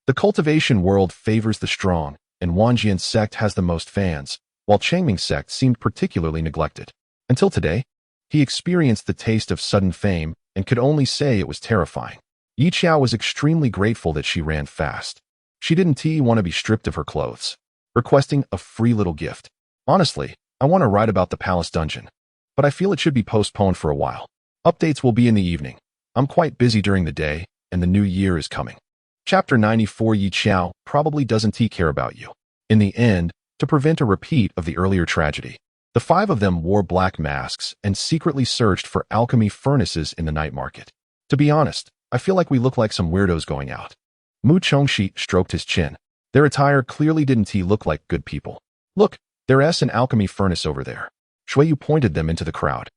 The cultivation world favors the strong, and Wanjian sect has the most fans, while Changming sect seemed particularly neglected. Until today, he experienced the taste of sudden fame and could only say it was terrifying. Yi Xiao was extremely grateful that she ran fast. She didn't want to be stripped of her clothes, requesting a free little gift. "Honestly, I want to write about the palace dungeon, but I feel it should be postponed for a while. Updates will be in the evening. I'm quite busy during the day, and the new year is coming." Chapter 94. Yi Xiao probably doesn't care about you. In the end, to prevent a repeat of the earlier tragedy, the 5 of them wore black masks and secretly searched for alchemy furnaces in the night market. To be honest, I feel like we look like some weirdos going out. Mu Chongxi stroked his chin. Their attire clearly didn't look like good people. "Look, There's an alchemy furnace over there. Xiao pointed them into the crowd.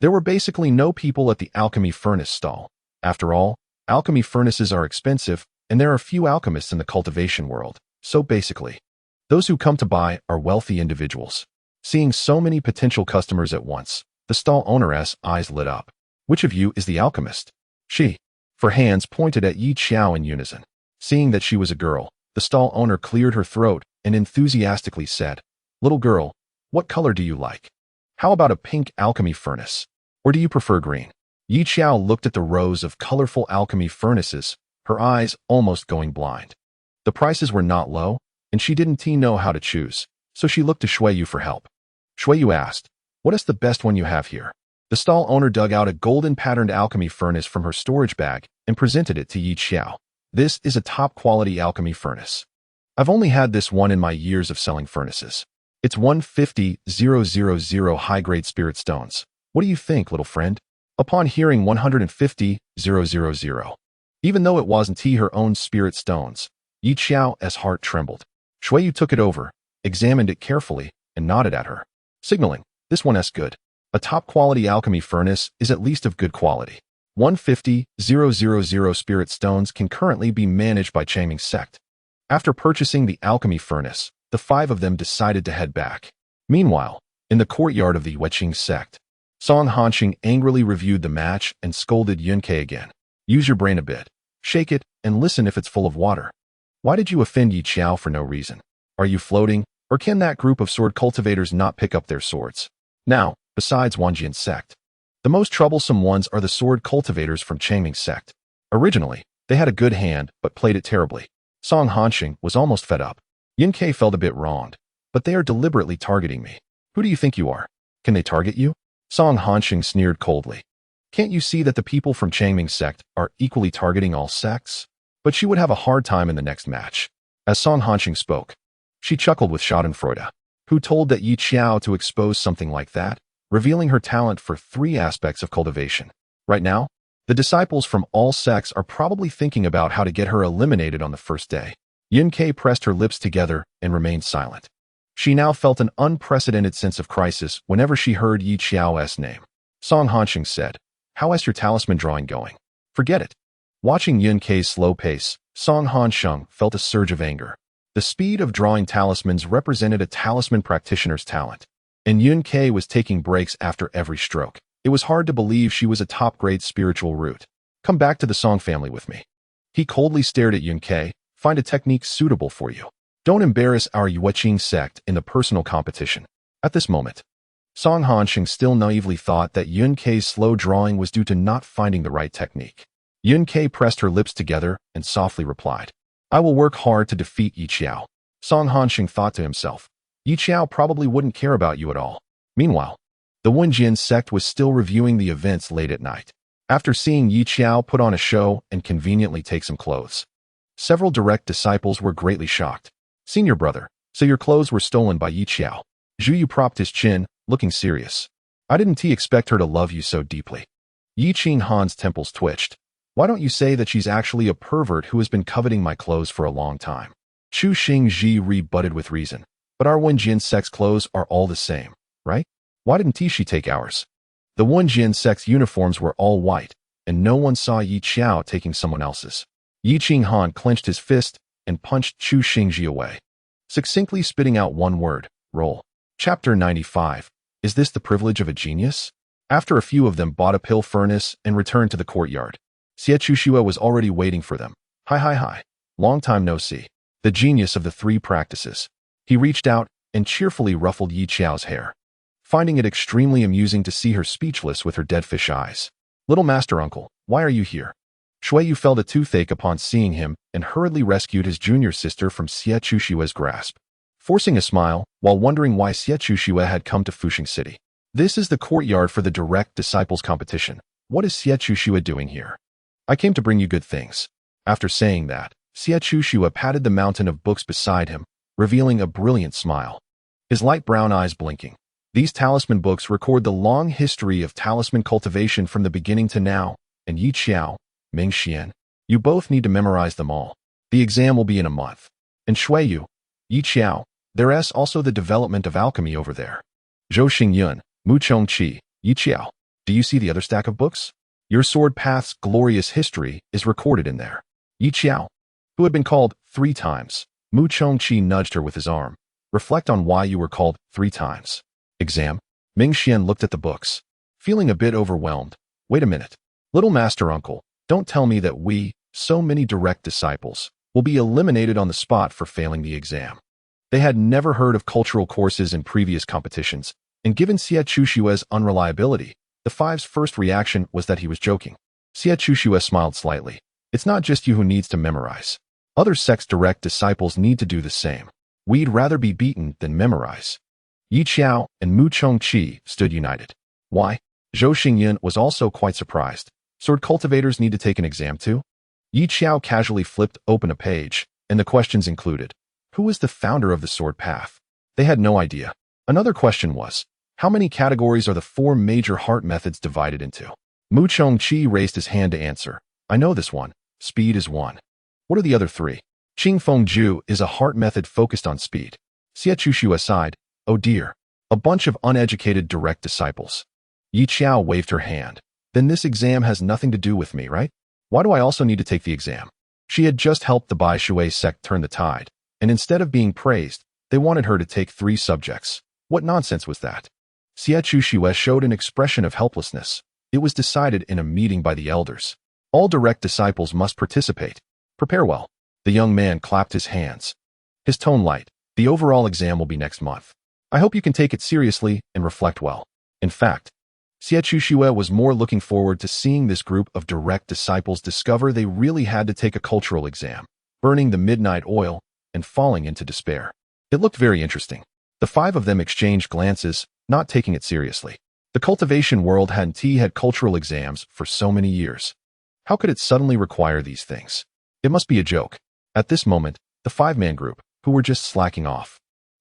There were basically no people at the alchemy furnace stall. After all, alchemy furnaces are expensive, and there are few alchemists in the cultivation world. So basically, those who come to buy are wealthy individuals. Seeing so many potential customers at once, the stall owner's eyes lit up. Which of you is the alchemist? She. Her hands pointed at Xiao in unison. Seeing that she was a girl, the stall owner cleared her throat and enthusiastically said, "Little girl, what color do you like? How about a pink alchemy furnace? Or do you prefer green?" Xiao looked at the rows of colorful alchemy furnaces, her eyes almost going blind. The prices were not low, and she didn't know how to choose, so she looked to Xiao for help. Xiao asked, "What is the best one you have here?" The stall owner dug out a golden patterned alchemy furnace from her storage bag and presented it to Xiao. "This is a top-quality alchemy furnace. I've only had this one in my years of selling furnaces. It's 150,000 high-grade spirit stones. What do you think, little friend?" Upon hearing 150,000, even though it wasn't her own spirit stones, Xiao's heart trembled. Xiao took it over, examined it carefully, and nodded at her, signaling, "This one's good. A top-quality alchemy furnace is at least of good quality. 150,000 spirit stones can currently be managed by Changming sect." After purchasing the alchemy furnace, the 5 of them decided to head back. Meanwhile, in the courtyard of the Weching sect, Song Hanxing angrily reviewed the match and scolded Yunkei again. "Use your brain a bit. Shake it and listen if it's full of water. Why did you offend Xiao for no reason? Are you floating, or can that group of sword cultivators not pick up their swords? Now, besides Wanjian sect, the most troublesome ones are the sword cultivators from Changming sect. Originally, they had a good hand but played it terribly." Song Hanxing was almost fed up. Yunkei felt a bit wronged, "But they are deliberately targeting me. Who do you think you are? Can they target you?" Song Hanxing sneered coldly. "Can't you see that the people from Changming sect are equally targeting all sects?" But she would have a hard time in the next match. As Song Hanxing spoke, she chuckled with Schadenfreude. Who told that Xiao to expose something like that, revealing her talent for 3 aspects of cultivation? Right now, the disciples from all sects are probably thinking about how to get her eliminated on the first day. Yunkei pressed her lips together and remained silent. She now felt an unprecedented sense of crisis whenever she heard Xiao's name. Song Hanxing said, "How is your talisman drawing going?" "Forget it." Watching Yunkei's slow pace, Song Hanxing felt a surge of anger. The speed of drawing talismans represented a talisman practitioner's talent, and Yunkei was taking breaks after every stroke. It was hard to believe she was a top-grade spiritual root. "Come back to the Song family with me." He coldly stared at Yunkei. "Find a technique suitable for you. Don't embarrass our Weching sect in the personal competition." At this moment, Song Hanxing still naively thought that Yunkei's slow drawing was due to not finding the right technique. Yunkei pressed her lips together and softly replied, "I will work hard to defeat Xiao." Song Hanxing thought to himself, "Xiao probably wouldn't care about you at all." Meanwhile, the Wanjian sect was still reviewing the events late at night. After seeing Xiao put on a show and conveniently take some clothes, several direct disciples were greatly shocked. "Senior brother, so your clothes were stolen by Xiao." Zhu propped his chin, looking serious. "I didn't expect her to love you so deeply." Yiqing Han's temples twitched. "Why don't you say that she's actually a pervert who has been coveting my clothes for a long time?" Chu Xingji rebutted with reason. "But our Wanjian sect's clothes are all the same, right? Why didn't she take ours?" The Wanjian sect's uniforms were all white, and no one saw Xiao taking someone else's. Yiqing Han clenched his fist and punched Chu Xingji away, succinctly spitting out one word, "Roll." Chapter 95. Is this the privilege of a genius? After a few of them bought a pill furnace and returned to the courtyard, Xie was already waiting for them. Hi. Long time no see." The genius of the 3 practices. He reached out and cheerfully ruffled Xiao's hair, finding it extremely amusing to see her speechless with her dead fish eyes. "Little master uncle, why are you here?" Xiao felt a toothache upon seeing him and hurriedly rescued his junior sister from Xie grasp, forcing a smile while wondering why Xie had come to Fuxing City. "This is the courtyard for the direct disciples competition. What is Xie doing here?" "I came to bring you good things." After saying that, Xie patted the mountain of books beside him, revealing a brilliant smile, his light brown eyes blinking. "These talisman books record the long history of talisman cultivation from the beginning to now, and Xiao, Ming Xian, you both need to memorize them all. The exam will be in a month." And Xiao, There's also the development of alchemy over there. Zhou Xingyun, Mu Chongqi, Yi Xiao. Do you see the other stack of books? Your sword path's glorious history is recorded in there. Yi Xiao, who had been called 3 times. Mu Chongqi nudged her with his arm. Reflect on why you were called 3 times. Exam. Ming Xian looked at the books, feeling a bit overwhelmed. Wait a minute. Little Master Uncle, don't tell me that we, so many direct disciples, will be eliminated on the spot for failing the exam. They had never heard of cultural courses in previous competitions, and given Xia Chushue's unreliability, the 5's first reaction was that he was joking. Xia Chushue smiled slightly. It's not just you who needs to memorize. Other sects' direct disciples need to do the same. We'd rather be beaten than memorize. Yi Xiao and Mu Chongqi stood united. Why? Zhou Xingyun was also quite surprised. Sword cultivators need to take an exam too? Yi Xiao casually flipped open a page, and the questions included: who is the founder of the sword path? They had no idea. Another question was, how many categories are the 4 major heart methods divided into? Mu Chongqi raised his hand to answer. I know this one. Speed is 1. What are the other 3? Qing Fengju is a heart method focused on speed. Xia Chushu sighed. Oh dear. A bunch of uneducated direct disciples. Yi Xiao waved her hand. Then this exam has nothing to do with me, right? Why do I also need to take the exam? She had just helped the Bai Shui sect turn the tide, and instead of being praised, they wanted her to take 3 subjects. What nonsense was that? Xia Chushu showed an expression of helplessness. It was decided in a meeting by the elders. All direct disciples must participate. Prepare well. The young man clapped his hands. His tone light. The overall exam will be next month. I hope you can take it seriously and reflect well. In fact, Xia Chushu was more looking forward to seeing this group of direct disciples discover they really had to take a cultural exam, burning the midnight oil and falling into despair. It looked very interesting. The 5 of them exchanged glances, not taking it seriously. The cultivation world hadn't had cultural exams for so many years. How could it suddenly require these things? It must be a joke. At this moment, the 5-man group, who were just slacking off,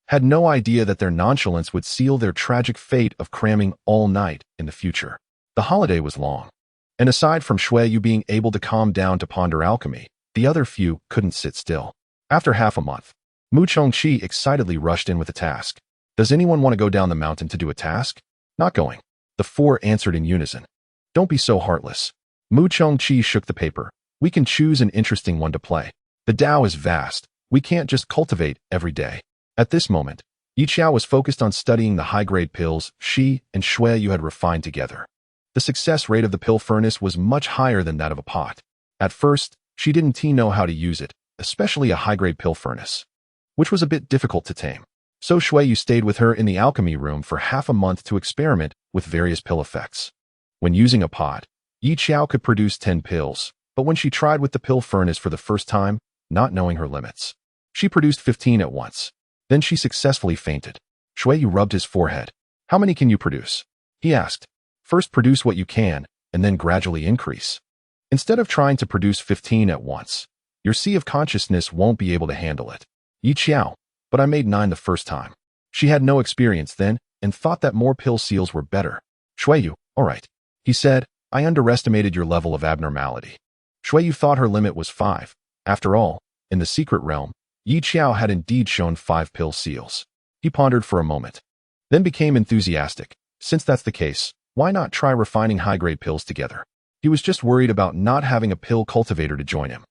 had no idea that their nonchalance would seal their tragic fate of cramming all night in the future. The holiday was long, and aside from Shuiyu being able to calm down to ponder alchemy, the other few couldn't sit still. After half a month, Mu Chongqi excitedly rushed in with a task. Does anyone want to go down the mountain to do a task? Not going. The 4 answered in unison. Don't be so heartless. Mu Chongqi shook the paper. We can choose an interesting one to play. The Tao is vast. We can't just cultivate every day. At this moment, Yi Xiao was focused on studying the high-grade pills she and Shuiyu had refined together. The success rate of the pill furnace was much higher than that of a pot. At first, she didn't know how to use it, especially a high-grade pill furnace, which was a bit difficult to tame. So Shuiyu stayed with her in the alchemy room for half a month to experiment with various pill effects. When using a pot, Yi Xiao could produce 10 pills, but when she tried with the pill furnace for the first time, not knowing her limits, she produced 15 at once. Then she successfully fainted. Shuiyu rubbed his forehead. How many can you produce? He asked. First produce what you can, and then gradually increase. Instead of trying to produce 15 at once, your sea of consciousness won't be able to handle it. Yi Xiao, but I made 9 the first time. She had no experience then, and thought that more pill seals were better. Shuiyu, all right. He said, I underestimated your level of abnormality. Shuiyu thought her limit was 5. After all, in the secret realm, Yi Xiao had indeed shown 5 pill seals. He pondered for a moment, then became enthusiastic. Since that's the case, why not try refining high-grade pills together? He was just worried about not having a pill cultivator to join him.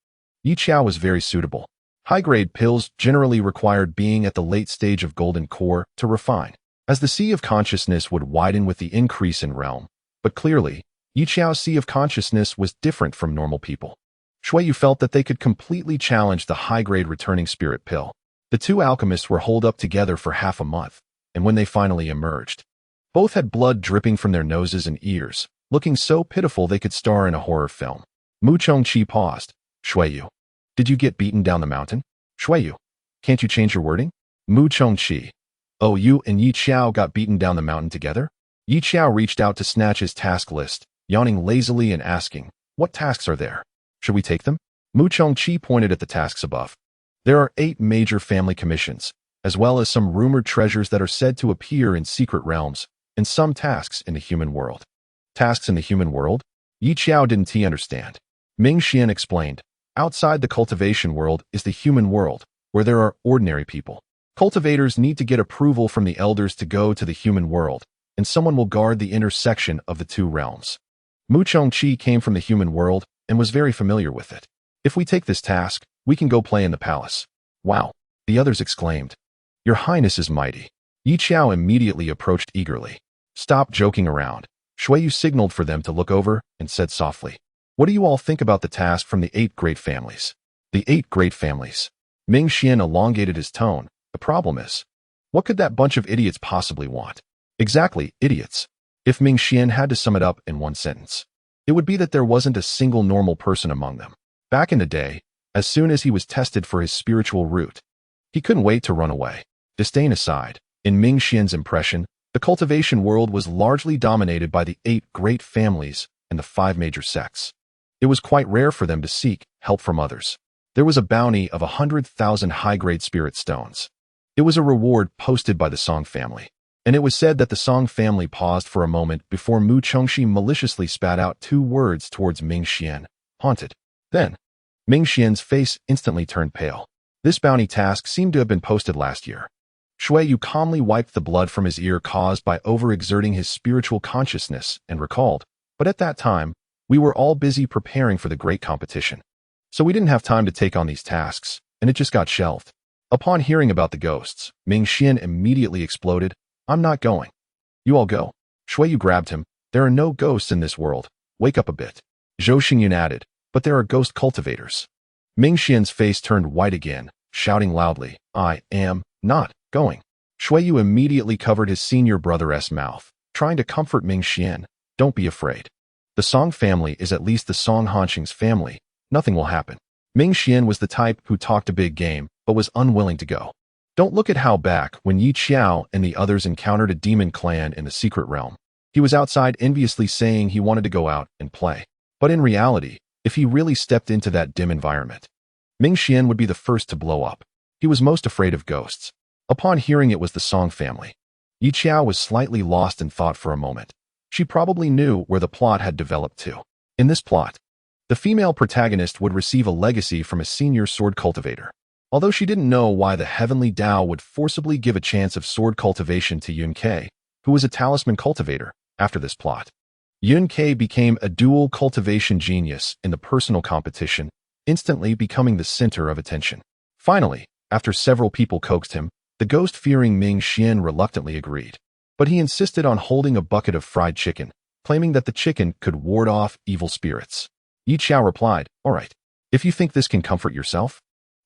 Yi Xiao was very suitable. High-grade pills generally required being at the late stage of golden core to refine, as the sea of consciousness would widen with the increase in realm. But clearly, Yi Xiao's sea of consciousness was different from normal people. Shuiyu felt that they could completely challenge the high-grade returning spirit pill. The 2 alchemists were holed up together for half a month, and when they finally emerged, both had blood dripping from their noses and ears, looking so pitiful they could star in a horror film. Mu Chongqi paused. Shuiyu, did you get beaten down the mountain? Shuiyu, can't you change your wording? Mu Chongqi, oh, you and Yi Xiao got beaten down the mountain together? Yi Xiao reached out to snatch his task list, yawning lazily and asking, what tasks are there? Should we take them? Mu Chongqi pointed at the tasks above. There are 8 major family commissions, as well as some rumored treasures that are said to appear in secret realms, and some tasks in the human world. Tasks in the human world? Yi Xiao didn't understand. Ming Xian explained. Outside the cultivation world is the human world, where there are ordinary people. Cultivators need to get approval from the elders to go to the human world, and someone will guard the intersection of the two realms. Mu Chongqi came from the human world and was very familiar with it. If we take this task, we can go play in the palace. Wow, the others exclaimed. Your Highness is mighty. Xiao immediately approached eagerly. Stop joking around. Xiao signaled for them to look over and said softly, what do you all think about the task from the 8 great families? The 8 great families. Ming Xian elongated his tone. The problem is, what could that bunch of idiots possibly want? Exactly, idiots. If Ming Xian had to sum it up in one sentence, it would be that there wasn't a single normal person among them. Back in the day, as soon as he was tested for his spiritual root, he couldn't wait to run away. Disdain aside, in Ming Xian's impression, the cultivation world was largely dominated by the 8 great families and the 5 major sects. It was quite rare for them to seek help from others. There was a bounty of 100,000 high-grade spirit stones. It was a reward posted by the Song family, and it was said that the Song family paused for a moment before Mu Chongxi maliciously spat out 2 words towards Ming Xian, haunted. Then, Ming Xian's face instantly turned pale. This bounty task seemed to have been posted last year. Xiao calmly wiped the blood from his ear caused by overexerting his spiritual consciousness and recalled, but at that time, we were all busy preparing for the great competition. So we didn't have time to take on these tasks, and it just got shelved. Upon hearing about the ghosts, Ming Xian immediately exploded. I'm not going. You all go. Xiao grabbed him. There are no ghosts in this world. Wake up a bit. Zhou Xingyun added, but there are ghost cultivators. Ming Xian's face turned white again, shouting loudly, I am not going. Xiao immediately covered his senior brother's mouth, trying to comfort Ming Xian. Don't be afraid. The Song family is at least the Song Hanqing's family. Nothing will happen. Ming Xian was the type who talked a big game, but was unwilling to go. Don't look at how back when Xiao and the others encountered a demon clan in the secret realm. He was outside enviously saying he wanted to go out and play. But in reality, if he really stepped into that dim environment, Ming Xian would be the first to blow up. He was most afraid of ghosts. Upon hearing it was the Song family, Xiao was slightly lost in thought for a moment. She probably knew where the plot had developed to. In this plot, the female protagonist would receive a legacy from a senior sword cultivator. Although she didn't know why the heavenly Dao would forcibly give a chance of sword cultivation to Yun Ke, who was a talisman cultivator, after this plot. Yun Ke became a dual cultivation genius in the personal competition, instantly becoming the center of attention. Finally, after several people coaxed him, the ghost-fearing Ming Xian reluctantly agreed. But he insisted on holding a bucket of fried chicken, claiming that the chicken could ward off evil spirits. Xiao replied, all right, if you think this can comfort yourself,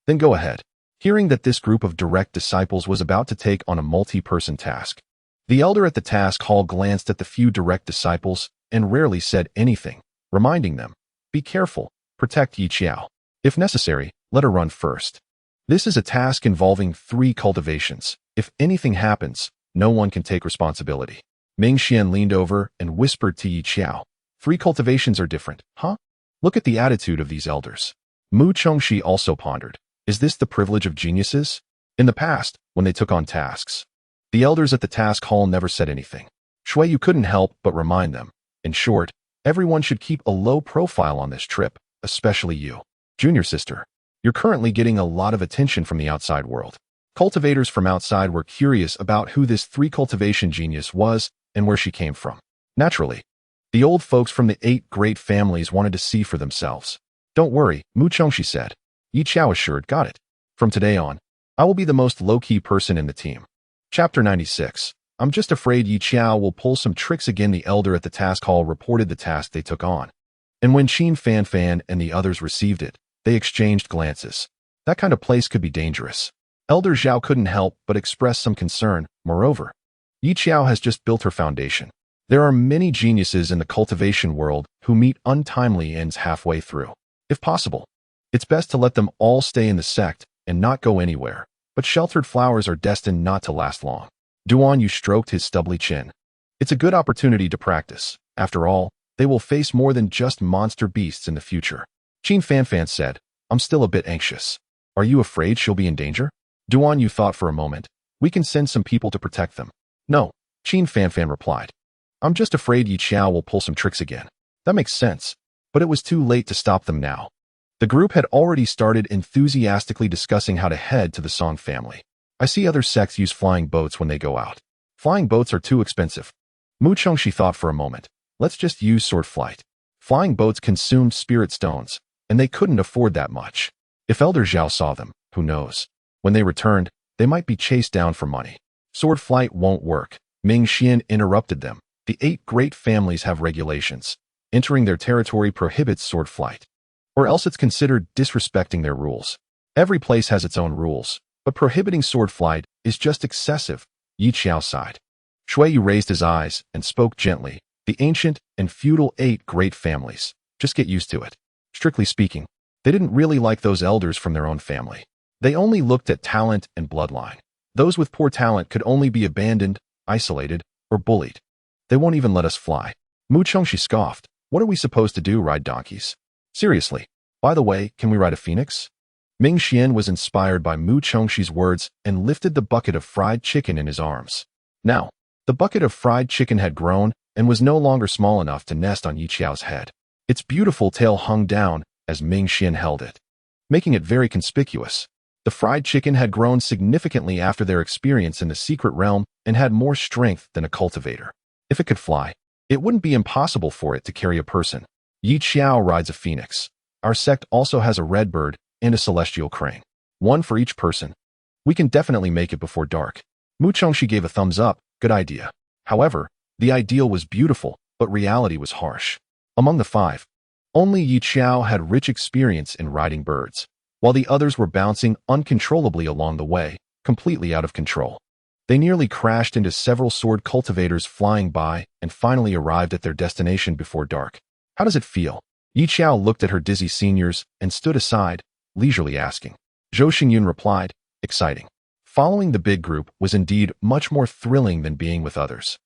then go ahead. Hearing that this group of direct disciples was about to take on a multi-person task, the elder at the task hall glanced at the few direct disciples and rarely said anything, reminding them, be careful, protect Xiao. If necessary, let her run first. This is a task involving 3 cultivations. If anything happens, no one can take responsibility. Ming Xian leaned over and whispered to Xiao, 3 cultivations are different, huh? Look at the attitude of these elders. Mu Chongxi also pondered, is this the privilege of geniuses? In the past, when they took on tasks, the elders at the task hall never said anything. Xiao couldn't help but remind them. In short, everyone should keep a low profile on this trip, especially you. Junior sister, you're currently getting a lot of attention from the outside world. Cultivators from outside were curious about who this 3 cultivation genius was and where she came from. Naturally, the old folks from the 8 great families wanted to see for themselves. Don't worry, Mu Chongxi said. Xiao assured, got it. From today on, I will be the most low-key person in the team. Chapter 96. I'm just afraid Xiao will pull some tricks again. The elder at the task hall reported the task they took on. And when Qin Fanfan and the others received it, they exchanged glances. That kind of place could be dangerous. Elder Xiao couldn't help but express some concern. Moreover, Xiao has just built her foundation. There are many geniuses in the cultivation world who meet untimely ends halfway through. If possible, it's best to let them all stay in the sect and not go anywhere, but sheltered flowers are destined not to last long. Duan Yu stroked his stubbly chin. It's a good opportunity to practice. After all, they will face more than just monster beasts in the future. Qin Fanfan said, I'm still a bit anxious. Are you afraid she'll be in danger? Duan Yu thought for a moment. We can send some people to protect them. No, Qin Fanfan replied. I'm just afraid Xiao will pull some tricks again. That makes sense, but it was too late to stop them now. The group had already started enthusiastically discussing how to head to the Song family. I see other sects use flying boats when they go out. Flying boats are too expensive. Mu Chengxi thought for a moment. Let's just use sword flight. Flying boats consumed spirit stones, and they couldn't afford that much. If Elder Xiao saw them, who knows? When they returned, they might be chased down for money. Sword flight won't work. Ming Xian interrupted them. The 8 great families have regulations. Entering their territory prohibits sword flight. Or else it's considered disrespecting their rules. Every place has its own rules, but prohibiting sword flight is just excessive. Yi Xiao sighed. Shuiyu raised his eyes and spoke gently. The ancient and feudal 8 great families. Just get used to it. Strictly speaking, they didn't really like those elders from their own family. They only looked at talent and bloodline. Those with poor talent could only be abandoned, isolated, or bullied. They won't even let us fly. Mu Chengxi scoffed. What are we supposed to do, ride donkeys? Seriously. By the way, can we ride a phoenix? Ming Xian was inspired by Mu Chengxi's words and lifted the bucket of fried chicken in his arms. Now, the bucket of fried chicken had grown and was no longer small enough to nest on Yi Xiao's head. Its beautiful tail hung down as Ming Xian held it, making it very conspicuous. The fried chicken had grown significantly after their experience in the secret realm and had more strength than a cultivator. If it could fly, it wouldn't be impossible for it to carry a person. Yi Xiao rides a phoenix. Our sect also has a red bird and a celestial crane. One for each person. We can definitely make it before dark. Mu Chengxi gave a thumbs up. Good idea. However, the ideal was beautiful, but reality was harsh. Among the 5, only Yi Xiao had rich experience in riding birds, while the others were bouncing uncontrollably along the way, completely out of control. They nearly crashed into several sword cultivators flying by and finally arrived at their destination before dark. How does it feel? Yi Xiao looked at her dizzy seniors and stood aside, leisurely asking. Zhou Xingyun replied, exciting. Following the big group was indeed much more thrilling than being with others.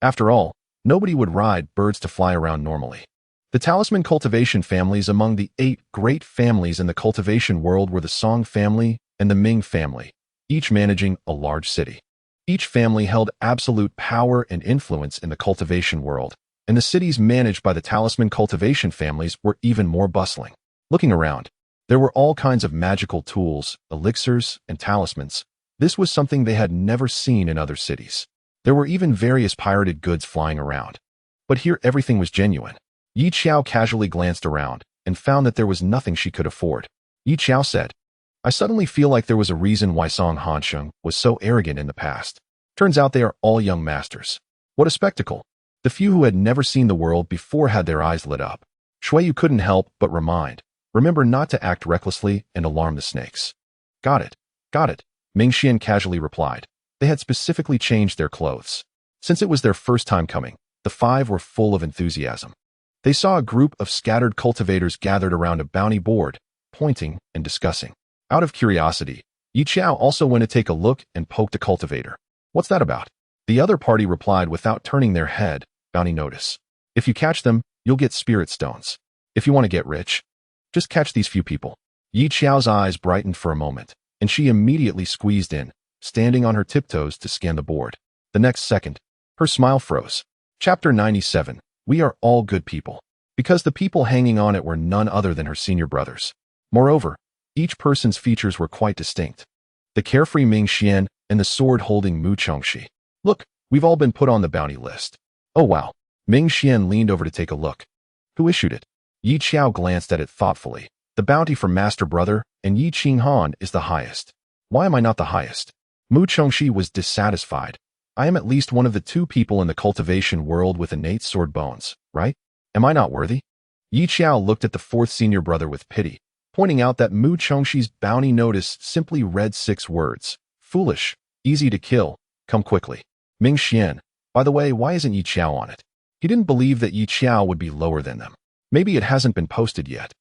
After all, nobody would ride birds to fly around normally. The talisman cultivation families among the 8 great families in the cultivation world were the Song family and the Ming family, each managing a large city. Each family held absolute power and influence in the cultivation world, and the cities managed by the talisman cultivation families were even more bustling. Looking around, there were all kinds of magical tools, elixirs, and talismans. This was something they had never seen in other cities. There were even various pirated goods flying around. But here everything was genuine. Yi Xiao casually glanced around and found that there was nothing she could afford. Yi Xiao said, I suddenly feel like there was a reason why Song Hansheng was so arrogant in the past. Turns out they are all young masters. What a spectacle. The few who had never seen the world before had their eyes lit up. Shuiyu couldn't help but remember not to act recklessly and alarm the snakes. Got it. Got it. Ming Xian casually replied. They had specifically changed their clothes. Since it was their first time coming, the 5 were full of enthusiasm. They saw a group of scattered cultivators gathered around a bounty board, pointing and discussing. Out of curiosity, Yi Xiao also went to take a look and poked a cultivator. What's that about? The other party replied without turning their head, bounty notice. If you catch them, you'll get spirit stones. If you want to get rich, just catch these few people. Yi Xiao's eyes brightened for a moment, and she immediately squeezed in, standing on her tiptoes to scan the board. The next second, her smile froze. Chapter 97. We are all good people. Because the people hanging on it were none other than her senior brothers. Moreover, each person's features were quite distinct. The carefree Ming Xian and the sword-holding Mu Chengxi. Look, we've all been put on the bounty list. Oh wow. Ming Xian leaned over to take a look. Who issued it? Yi Xiao glanced at it thoughtfully. The bounty from Master Brother and Yi Qinghan is the highest. Why am I not the highest? Mu Chengxi was dissatisfied. I am at least one of the 2 people in the cultivation world with innate sword bones, right? Am I not worthy? Yi Xiao looked at the 4th senior brother with pity, pointing out that Mu Chengxi's bounty notice simply read 6 words. Foolish, easy to kill, come quickly. Ming Xian, by the way, why isn't Yi Xiao on it? He didn't believe that Yi Xiao would be lower than them. Maybe it hasn't been posted yet.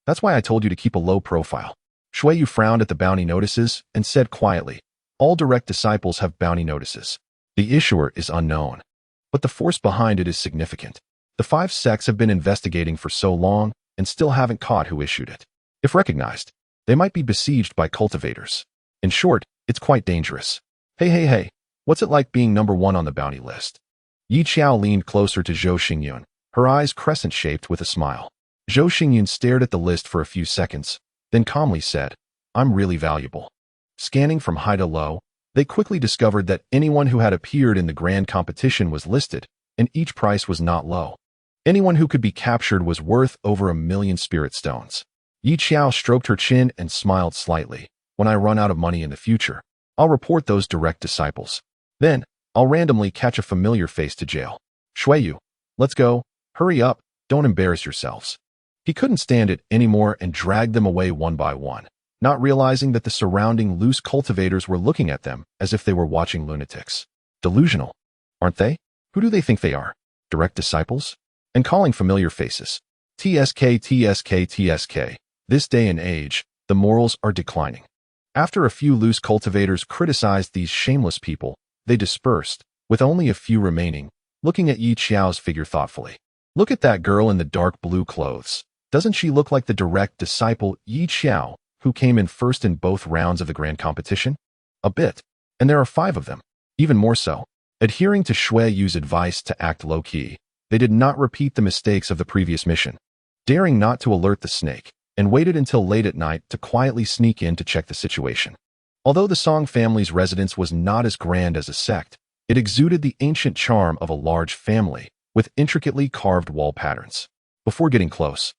That's why I told you to keep a low profile. Shuiyu frowned at the bounty notices and said quietly, all direct disciples have bounty notices. The issuer is unknown, but the force behind it is significant. The 5 sects have been investigating for so long and still haven't caught who issued it. If recognized, they might be besieged by cultivators. In short, it's quite dangerous. Hey, what's it like being number 1 on the bounty list? Yi Xiao leaned closer to Zhou Xingyun, her eyes crescent-shaped with a smile. Zhou Xingyun stared at the list for a few seconds, then calmly said, I'm really valuable. Scanning from high to low, They quickly discovered that anyone who had appeared in the grand competition was listed, and each price was not low. Anyone who could be captured was worth over 1,000,000 spirit stones. Xiao stroked her chin and smiled slightly. When I run out of money in the future, I'll report those direct disciples. Then, I'll randomly catch a familiar face to jail. Shuiyu, let's go. Hurry up, don't embarrass yourselves. He couldn't stand it anymore and dragged them away one by one, not realizing that the surrounding loose cultivators were looking at them as if they were watching lunatics. Delusional, aren't they? Who do they think they are? Direct disciples? And calling familiar faces. TSK, TSK, TSK. This day and age, the morals are declining. After a few loose cultivators criticized these shameless people, they dispersed, with only a few remaining, looking at Xiao's figure thoughtfully. Look at that girl in the dark blue clothes. Doesn't she look like the direct disciple Xiao, who came in first in both rounds of the grand competition? A bit. And there are 5 of them. Even more so. Adhering to Shuiyu's advice to act low-key, they did not repeat the mistakes of the previous mission, daring not to alert the snake, and waited until late at night to quietly sneak in to check the situation. Although the Song family's residence was not as grand as a sect, it exuded the ancient charm of a large family, with intricately carved wall patterns. Before getting close,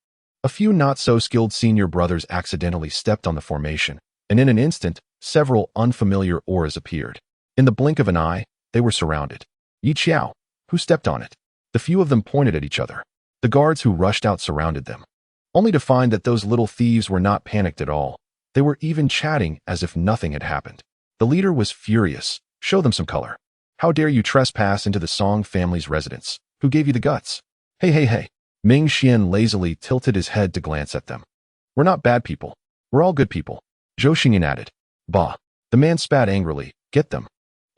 a few not-so-skilled senior brothers accidentally stepped on the formation, and in an instant, several unfamiliar auras appeared. In the blink of an eye, they were surrounded. Xiao, who stepped on it? The few of them pointed at each other. The guards who rushed out surrounded them, only to find that those little thieves were not panicked at all. They were even chatting as if nothing had happened. The leader was furious. Show them some color. How dare you trespass into the Song family's residence? Who gave you the guts? Hey, hey, hey. Ming Xian lazily tilted his head to glance at them. We're not bad people. We're all good people. Zhou Xingyan added. Bah. The man spat angrily. Get them.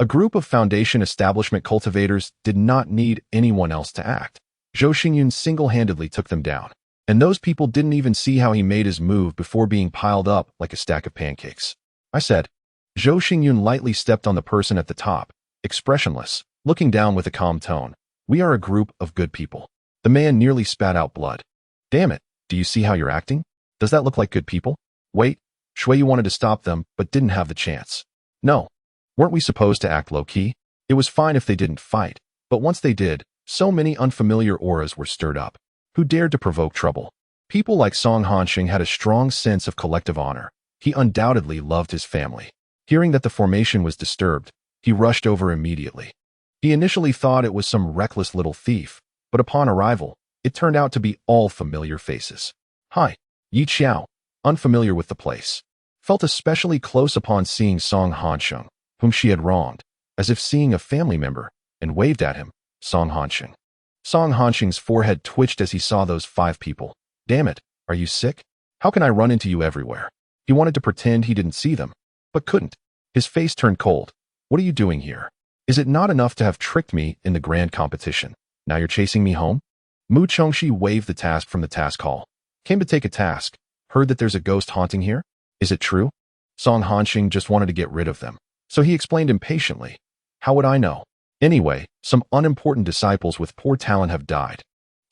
A group of Foundation establishment cultivators did not need anyone else to act. Zhou Xingyan single-handedly took them down. And those people didn't even see how he made his move before being piled up like a stack of pancakes. I said. Zhou Xingyan lightly stepped on the person at the top, expressionless, looking down with a calm tone. We are a group of good people. The man nearly spat out blood. Damn it, do you see how you're acting? Does that look like good people? Wait, Shuiyu wanted to stop them, but didn't have the chance. No. Weren't we supposed to act low-key? It was fine if they didn't fight, but once they did, so many unfamiliar auras were stirred up. Who dared to provoke trouble? People like Song Hanxing had a strong sense of collective honor. He undoubtedly loved his family. Hearing that the formation was disturbed, he rushed over immediately. He initially thought it was some reckless little thief, but upon arrival, it turned out to be all familiar faces. Hi, Xiao, unfamiliar with the place. Felt especially close upon seeing Song Hanxing, whom she had wronged, as if seeing a family member, and waved at him, Song Hanxing. Song Hanxing's forehead twitched as he saw those 5 people. Damn it, are you sick? How can I run into you everywhere? He wanted to pretend he didn't see them, but couldn't. His face turned cold. What are you doing here? Is it not enough to have tricked me in the grand competition? Now you're chasing me home? Mu Chongxi waved the task from the task hall. Came to take a task. Heard that there's a ghost haunting here? Is it true? Song Hanxing just wanted to get rid of them, so he explained impatiently. How would I know? Anyway, some unimportant disciples with poor talent have died,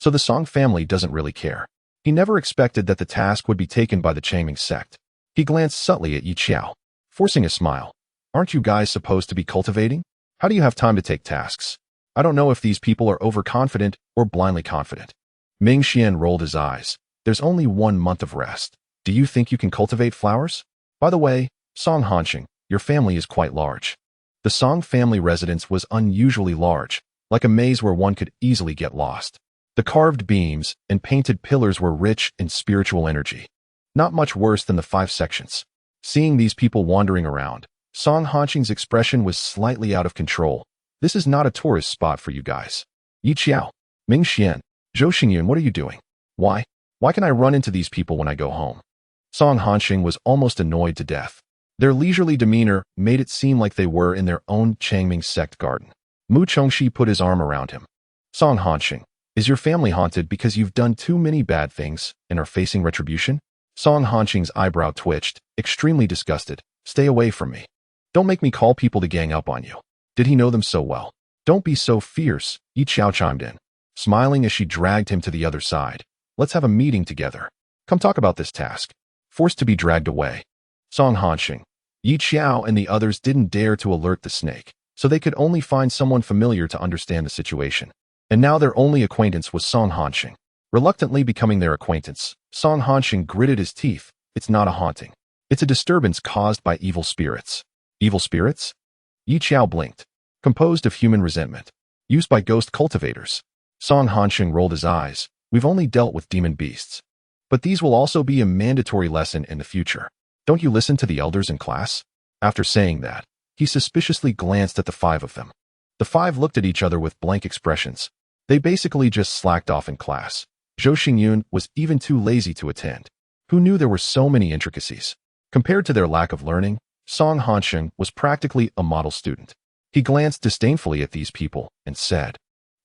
so the Song family doesn't really care. He never expected that the task would be taken by the Changming sect. He glanced subtly at Xiao, forcing a smile. Aren't you guys supposed to be cultivating? How do you have time to take tasks? I don't know if these people are overconfident or blindly confident. Ming Xian rolled his eyes. There's only 1 month of rest. Do you think you can cultivate flowers? By the way, Song Hanxing, your family is quite large. The Song family residence was unusually large, like a maze where one could easily get lost. The carved beams and painted pillars were rich in spiritual energy. Not much worse than the 5 sections. Seeing these people wandering around, Song Hanxing's expression was slightly out of control. This is not a tourist spot for you guys. Xiao, Ming Xian, Zhou Xingyan, what are you doing? Why? Why can I run into these people when I go home? Song Hanxing was almost annoyed to death. Their leisurely demeanor made it seem like they were in their own Changming sect garden. Mu Chongxi put his arm around him. Song Hanxing, is your family haunted because you've done too many bad things and are facing retribution? Song Hanxing's eyebrow twitched, extremely disgusted. Stay away from me. Don't make me call people to gang up on you. Did he know them so well? Don't be so fierce, Xiao chimed in, smiling as she dragged him to the other side. Let's have a meeting together. Come talk about this task. Forced to be dragged away. Song Hanxing, Yi Xiao and the others didn't dare to alert the snake, so they could only find someone familiar to understand the situation. And now their only acquaintance was Song Hanxing. Reluctantly becoming their acquaintance, Song Hanxing gritted his teeth. It's not a haunting. It's a disturbance caused by evil spirits. Evil spirits? Yi Xiao blinked. Composed of human resentment. Used by ghost cultivators. Song Hanxing rolled his eyes. We've only dealt with demon beasts. But these will also be a mandatory lesson in the future. Don't you listen to the elders in class? After saying that, he suspiciously glanced at the five of them. The five looked at each other with blank expressions. They basically just slacked off in class. Zhou Xingyun was even too lazy to attend. Who knew there were so many intricacies? Compared to their lack of learning, Song Hanxing was practically a model student. He glanced disdainfully at these people and said,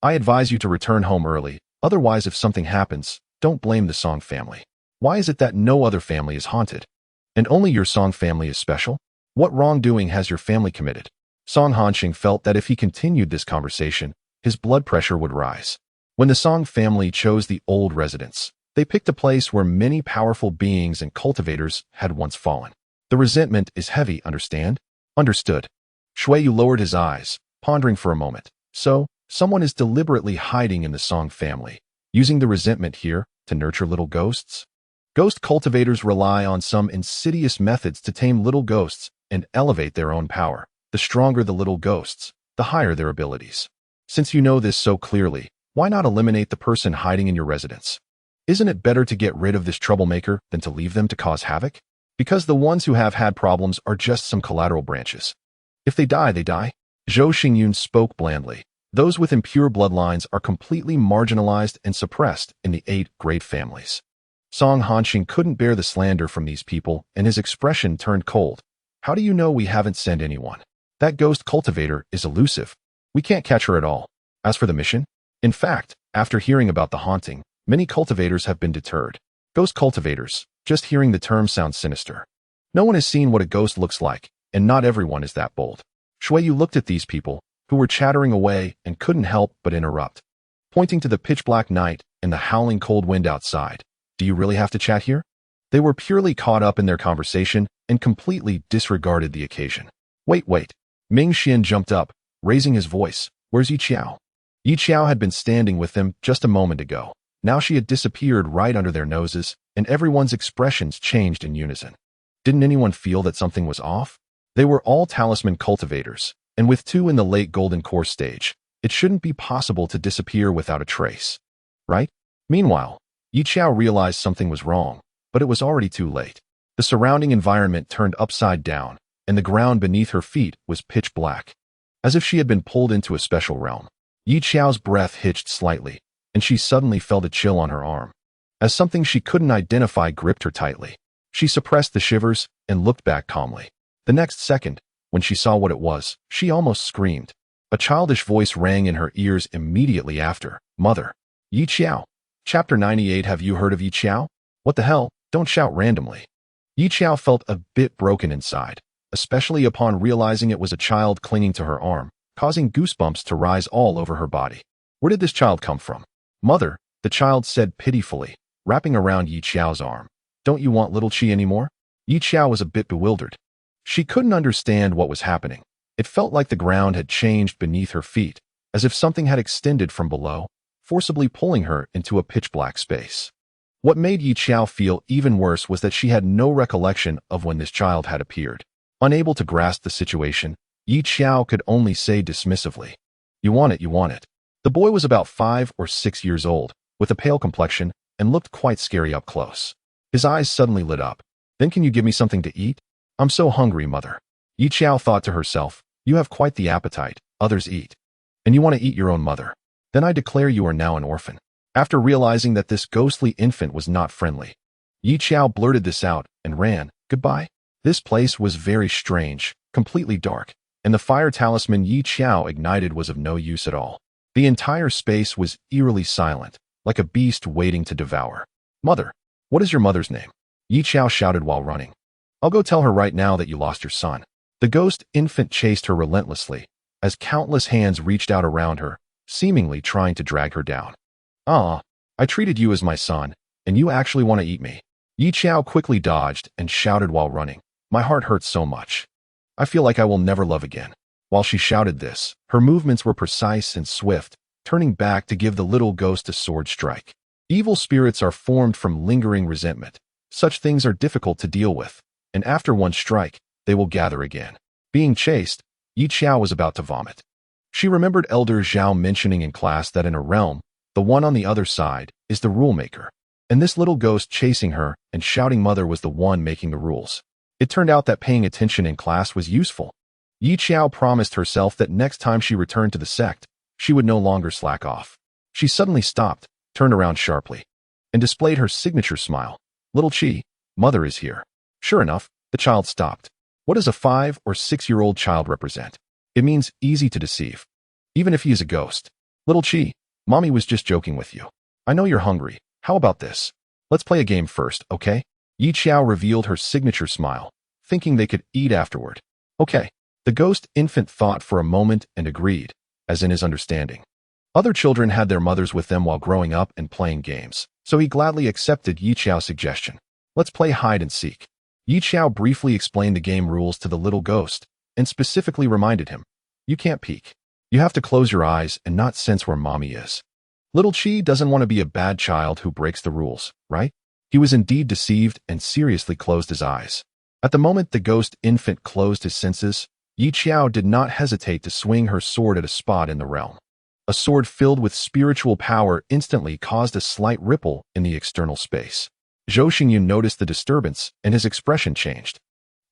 I advise you to return home early, otherwise if something happens, don't blame the Song family. Why is it that no other family is haunted? And only your Song family is special? What wrongdoing has your family committed? Song Hanxing felt that if he continued this conversation, his blood pressure would rise. When the Song family chose the old residence, they picked a place where many powerful beings and cultivators had once fallen. The resentment is heavy, understand? Understood. Shuiyu lowered his eyes, pondering for a moment. So, someone is deliberately hiding in the Song family, using the resentment here to nurture little ghosts? Ghost cultivators rely on some insidious methods to tame little ghosts and elevate their own power. The stronger the little ghosts, the higher their abilities. Since you know this so clearly, why not eliminate the person hiding in your residence? Isn't it better to get rid of this troublemaker than to leave them to cause havoc? Because the ones who have had problems are just some collateral branches. If they die, they die. Zhou Xingyun spoke blandly. Those with impure bloodlines are completely marginalized and suppressed in the 8 great families. Song Hanxing couldn't bear the slander from these people, and his expression turned cold. How do you know we haven't sent anyone? That ghost cultivator is elusive. We can't catch her at all. As for the mission? In fact, after hearing about the haunting, many cultivators have been deterred. Ghost cultivators, just hearing the term sounds sinister. No one has seen what a ghost looks like, and not everyone is that bold. Shuiyu looked at these people, who were chattering away and couldn't help but interrupt. Pointing to the pitch-black night and the howling cold wind outside. Do you really have to chat here? They were purely caught up in their conversation and completely disregarded the occasion. Wait. Ming Xian jumped up, raising his voice. Where's Yi Xiao? Yi Xiao had been standing with them just a moment ago. Now she had disappeared right under their noses, and everyone's expressions changed in unison. Didn't anyone feel that something was off? They were all talisman cultivators, and with 2 in the late golden core stage, it shouldn't be possible to disappear without a trace. Right? Meanwhile, Yi Xiao realized something was wrong, but it was already too late. The surrounding environment turned upside down, and the ground beneath her feet was pitch black. As if she had been pulled into a special realm. Yi Xiao's breath hitched slightly, and she suddenly felt a chill on her arm. As something she couldn't identify gripped her tightly. She suppressed the shivers and looked back calmly. The next second, when she saw what it was, she almost screamed. A childish voice rang in her ears immediately after. Mother. Yi Xiao. Chapter 98. Have you heard of Yi Xiao? What the hell? Don't shout randomly. Yi Xiao felt a bit broken inside, especially upon realizing it was a child clinging to her arm, causing goosebumps to rise all over her body. Where did this child come from? Mother, the child said pitifully, wrapping around Yi Xiao's arm. Don't you want little Qi anymore? Yi Xiao was a bit bewildered. She couldn't understand what was happening. It felt like the ground had changed beneath her feet, as if something had extended from below, forcibly pulling her into a pitch-black space. What made Yi Xiao feel even worse was that she had no recollection of when this child had appeared. Unable to grasp the situation, Yi Xiao could only say dismissively, You want it. The boy was about 5 or 6 years old, with a pale complexion, and looked quite scary up close. His eyes suddenly lit up. Then can you give me something to eat? I'm so hungry, mother. Yi Xiao thought to herself, You have quite the appetite, others eat. And you want to eat your own mother. Then I declare you are now an orphan. After realizing that this ghostly infant was not friendly, Yi Xiao blurted this out and ran. Goodbye. This place was very strange, completely dark, and the fire talisman Yi Xiao ignited was of no use at all. The entire space was eerily silent, like a beast waiting to devour. Mother, what is your mother's name? Yi Xiao shouted while running. I'll go tell her right now that you lost your son. The ghost infant chased her relentlessly, as countless hands reached out around her, seemingly trying to drag her down. I treated you as my son, and you actually want to eat me. Yi Xiao quickly dodged and shouted while running. My heart hurts so much. I feel like I will never love again. While she shouted this, her movements were precise and swift, turning back to give the little ghost a sword strike. Evil spirits are formed from lingering resentment. Such things are difficult to deal with, and after one strike, they will gather again. Being chased, Xiao was about to vomit. She remembered Elder Xiao mentioning in class that in a realm, the one on the other side is the rule maker. And this little ghost chasing her and shouting mother was the one making the rules. It turned out that paying attention in class was useful. Xiao promised herself that next time she returned to the sect, she would no longer slack off. She suddenly stopped, turned around sharply, and displayed her signature smile. Little Chi, mother is here. Sure enough, the child stopped. What does a 5 or 6-year-old child represent? It means easy to deceive. Even if he is a ghost. Little Chi, mommy was just joking with you. I know you're hungry. How about this? Let's play a game first, okay? Xiao revealed her signature smile, thinking they could eat afterward. Okay. The ghost infant thought for a moment and agreed, as in his understanding. Other children had their mothers with them while growing up and playing games, so he gladly accepted Xiao's suggestion. Let's play hide and seek. Xiao briefly explained the game rules to the little ghost, and specifically reminded him, you can't peek. You have to close your eyes and not sense where mommy is. Little Chi doesn't want to be a bad child who breaks the rules, right? He was indeed deceived and seriously closed his eyes. At the moment the ghost infant closed his senses, Xiao did not hesitate to swing her sword at a spot in the realm. A sword filled with spiritual power instantly caused a slight ripple in the external space. Zhou Xingyun noticed the disturbance, and his expression changed.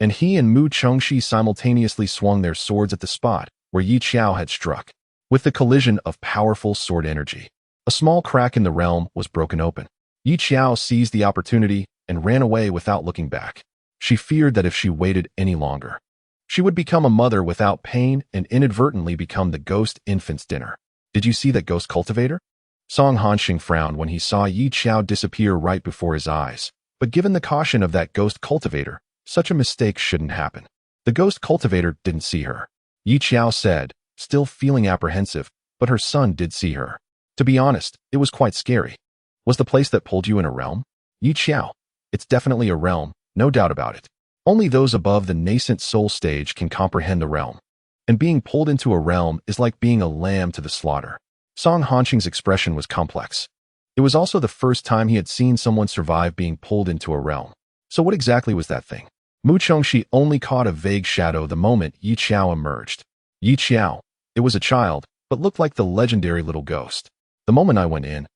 And he and Mu Chengxi simultaneously swung their swords at the spot where Xiao had struck. With the collision of powerful sword energy, a small crack in the realm was broken open. Xiao seized the opportunity and ran away without looking back. She feared that if she waited any longer, she would become a mother without pain and inadvertently become the ghost infant's dinner. Did you see that ghost cultivator? Song Hanxing frowned when he saw Xiao disappear right before his eyes. But given the caution of that ghost cultivator, such a mistake shouldn't happen. The ghost cultivator didn't see her. Xiao said, still feeling apprehensive, but her son did see her. To be honest, it was quite scary. Was the place that pulled you in a realm? Xiao. It's definitely a realm, no doubt about it. Only those above the nascent soul stage can comprehend the realm. And being pulled into a realm is like being a lamb to the slaughter. Song Hanxing's expression was complex. It was also the first time he had seen someone survive being pulled into a realm. So what exactly was that thing? Mu Chengxi only caught a vague shadow the moment Xiao emerged. Xiao. It was a child, but looked like the legendary little ghost. The moment I went in,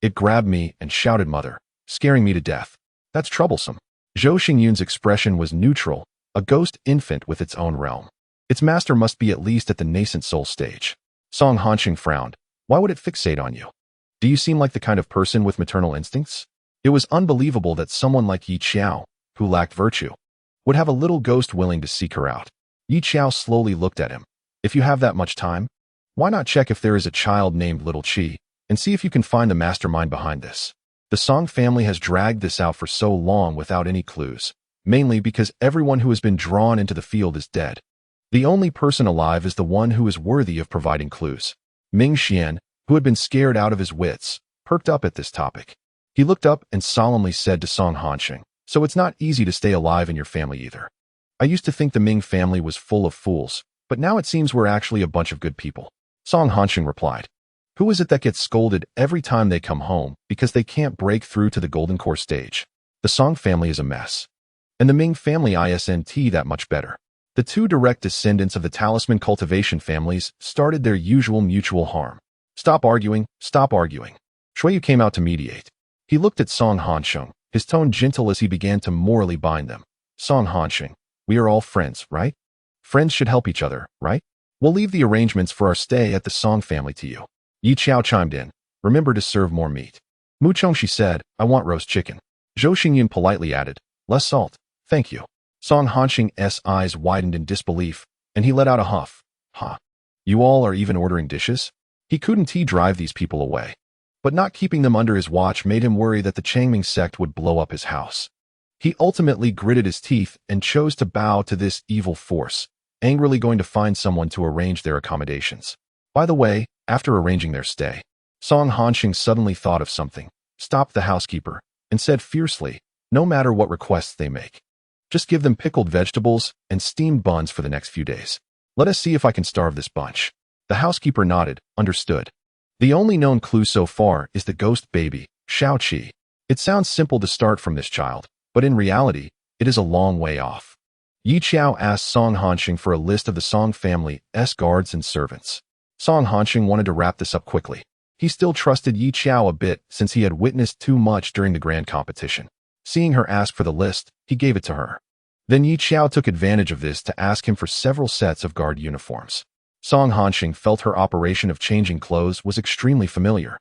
it grabbed me and shouted mother, scaring me to death. That's troublesome. Zhou Xingyun's expression was neutral, a ghost infant with its own realm. Its master must be at least at the nascent soul stage. Song Hanxing frowned. Why would it fixate on you? Do you seem like the kind of person with maternal instincts? It was unbelievable that someone like Xiao, who lacked virtue, would have a little ghost willing to seek her out. Xiao slowly looked at him. If you have that much time, why not check if there is a child named Little Chi, and see if you can find the mastermind behind this? The Song family has dragged this out for so long without any clues, mainly because everyone who has been drawn into the field is dead. The only person alive is the one who is worthy of providing clues. Ming Xian, who had been scared out of his wits, perked up at this topic. He looked up and solemnly said to Song Hanxing, so it's not easy to stay alive in your family either. I used to think the Ming family was full of fools, but now it seems we're actually a bunch of good people. Song Hanxing replied. Who is it that gets scolded every time they come home because they can't break through to the golden core stage? The Song family is a mess. And the Ming family isn't that much better. The two direct descendants of the talisman cultivation families started their usual mutual harm. Stop arguing, stop arguing. Shuiyu came out to mediate. He looked at Song Hanxing, his tone gentle as he began to morally bind them. Song Hanxing, we are all friends, right? Friends should help each other, right? We'll leave the arrangements for our stay at the Song family to you. Xiao chimed in. Remember to serve more meat. Mu Chengxi said, I want roast chicken. Zhou Xingyun politely added, less salt, thank you. Song Hanxing's eyes widened in disbelief, and he let out a huff. Huh. You all are even ordering dishes? He couldn't drive these people away. But not keeping them under his watch made him worry that the Changming sect would blow up his house. He ultimately gritted his teeth and chose to bow to this evil force, angrily going to find someone to arrange their accommodations. By the way, after arranging their stay, Song Hanxing suddenly thought of something, stopped the housekeeper, and said fiercely, no matter what requests they make, Just give them pickled vegetables and steamed buns for the next few days. Let us see if I can starve this bunch. The housekeeper nodded, understood. The only known clue so far is the ghost baby, Xiao. It sounds simple to start from this child, but in reality, it is a long way off. Xiao asked Song Hanxing for a list of the Song family's guards and servants. Song Hanxing wanted to wrap this up quickly. He still trusted Xiao a bit since he had witnessed too much during the grand competition. Seeing her ask for the list, he gave it to her. Then Xiao took advantage of this to ask him for several sets of guard uniforms. Song Hanxing felt her operation of changing clothes was extremely familiar.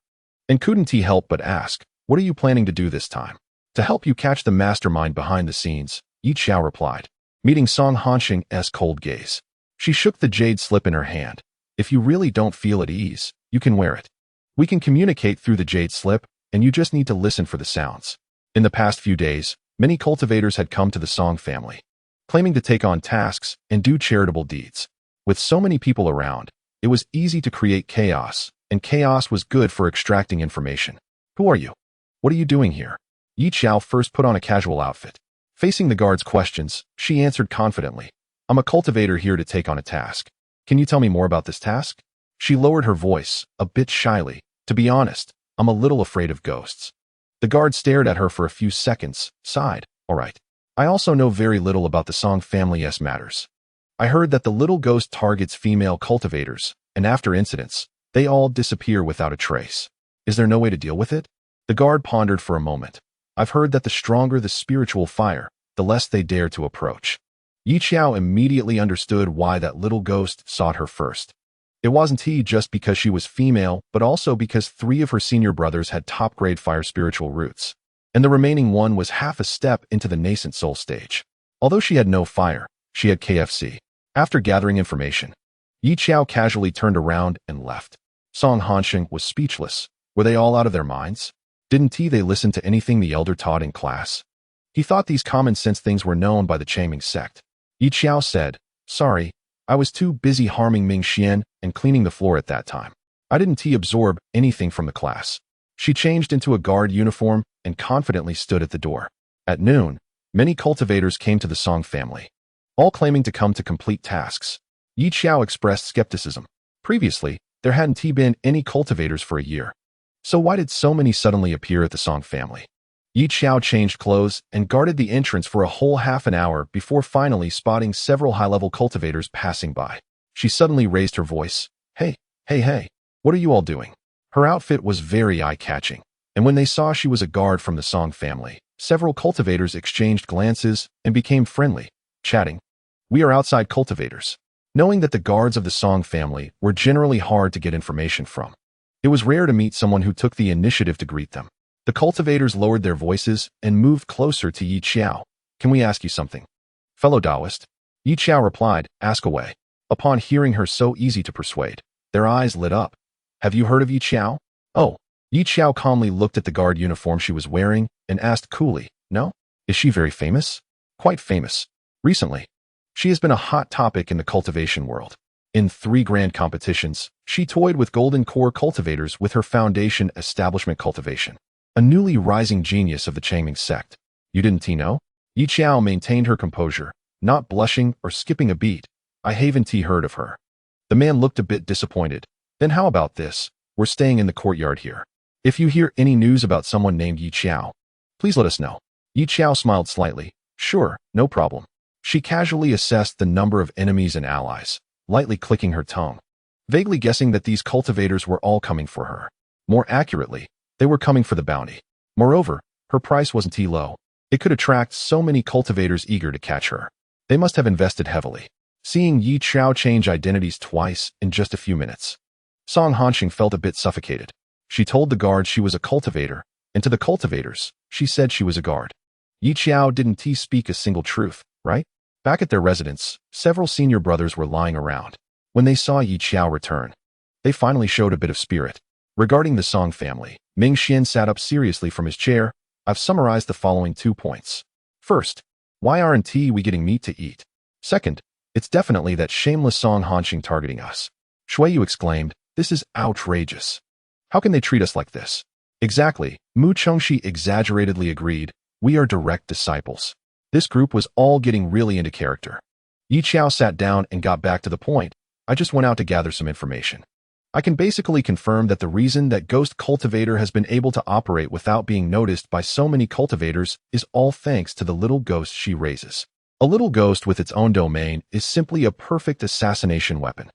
And couldn't he help but ask, "What are you planning to do this time?" "To help you catch the mastermind behind the scenes," Xiao replied, meeting Song Hanxing's cold gaze. She shook the jade slip in her hand. "If you really don't feel at ease, you can wear it. We can communicate through the jade slip, and you just need to listen for the sounds." In the past few days, many cultivators had come to the Song family, claiming to take on tasks and do charitable deeds. With so many people around, it was easy to create chaos, and chaos was good for extracting information. "Who are you? What are you doing here?" Xiao first put on a casual outfit. Facing the guard's questions, she answered confidently, "I'm a cultivator here to take on a task. Can you tell me more about this task?" She lowered her voice, a bit shyly. "To be honest, I'm a little afraid of ghosts." The guard stared at her for a few seconds, sighed. "All right. I also know very little about the Song family's matters. I heard that the little ghost targets female cultivators, and after incidents, they all disappear without a trace. Is there no way to deal with it?" The guard pondered for a moment. "I've heard that the stronger the spiritual fire, the less they dare to approach." Xiao immediately understood why that little ghost sought her first. It wasn't just because she was female, but also because 3 of her senior brothers had top-grade fire spiritual roots, and the remaining one was half a step into the nascent soul stage. Although she had no fire, she had KFC. After gathering information, Xiao casually turned around and left. Song Hanxing was speechless. Were they all out of their minds? Didn't they listen to anything the elder taught in class? He thought these common-sense things were known by the Changming sect. Xiao said, "Sorry, I was too busy harming Ming Xian and cleaning the floor at that time. I didn't absorb anything from the class." She changed into a guard uniform and confidently stood at the door. At noon, many cultivators came to the Song family, all claiming to come to complete tasks. Xiao expressed skepticism. Previously, there hadn't been any cultivators for a year. So why did so many suddenly appear at the Song family? Xiao changed clothes and guarded the entrance for a whole half an hour before finally spotting several high-level cultivators passing by. She suddenly raised her voice. Hey, what are you all doing?" Her outfit was very eye-catching, and when they saw she was a guard from the Song family, several cultivators exchanged glances and became friendly, chatting. "We are outside cultivators." Knowing that the guards of the Song family were generally hard to get information from, it was rare to meet someone who took the initiative to greet them. The cultivators lowered their voices and moved closer to Xiao. "Can we ask you something?" "Fellow Taoist," Xiao replied, "ask away." Upon hearing her so easy to persuade, their eyes lit up. "Have you heard of Xiao?" "Oh." Xiao calmly looked at the guard uniform she was wearing and asked coolly, "No? Is she very famous?" "Quite famous. Recently, she has been a hot topic in the cultivation world. In 3 grand competitions, she toyed with golden core cultivators with her foundation establishment Cultivation, a newly rising genius of the Changming sect. You didn't know?" Xiao maintained her composure, not blushing or skipping a beat. "I haven't heard of her." The man looked a bit disappointed. "Then how about this? We're staying in the courtyard here. If you hear any news about someone named Xiao, please let us know." Xiao smiled slightly. "Sure, no problem." She casually assessed the number of enemies and allies, lightly clicking her tongue, vaguely guessing that these cultivators were all coming for her. More accurately, they were coming for the bounty. Moreover, her price wasn't low. It could attract so many cultivators eager to catch her. They must have invested heavily. Seeing Xiao change identities twice in just a few minutes, Song Hanxing felt a bit suffocated. She told the guards she was a cultivator, and to the cultivators, she said she was a guard. Xiao didn't speak a single truth, right? Back at their residence, several senior brothers were lying around. When they saw Xiao return, they finally showed a bit of spirit. Regarding the Song family, Ming Xian sat up seriously from his chair. "I've summarized the following 2 points. First, why aren't we getting meat to eat? Second, it's definitely that shameless Song Hanxing targeting us." Shuiyu exclaimed, "This is outrageous. How can they treat us like this?" "Exactly," Mu Chengxi exaggeratedly agreed. "We are direct disciples. This group was all getting really into character. Xiao sat down and got back to the point. I just went out to gather some information. I can basically confirm that the reason that Ghost Cultivator has been able to operate without being noticed by so many cultivators is all thanks to the little ghost she raises. A little ghost with its own domain is simply a perfect assassination weapon.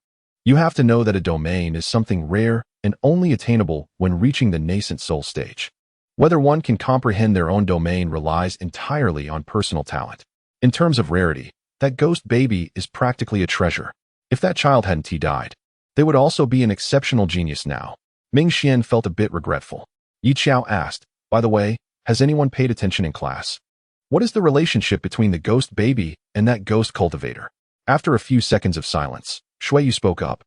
You have to know that a domain is something rare and only attainable when reaching the nascent soul stage. Whether one can comprehend their own domain relies entirely on personal talent. In terms of rarity, that ghost baby is practically a treasure. If that child hadn't died, they would also be an exceptional genius now. Ming Xian felt a bit regretful. Xiao asked, by the way, has anyone paid attention in class? What is the relationship between the ghost baby and that ghost cultivator? After a few seconds of silence, Xiao spoke up.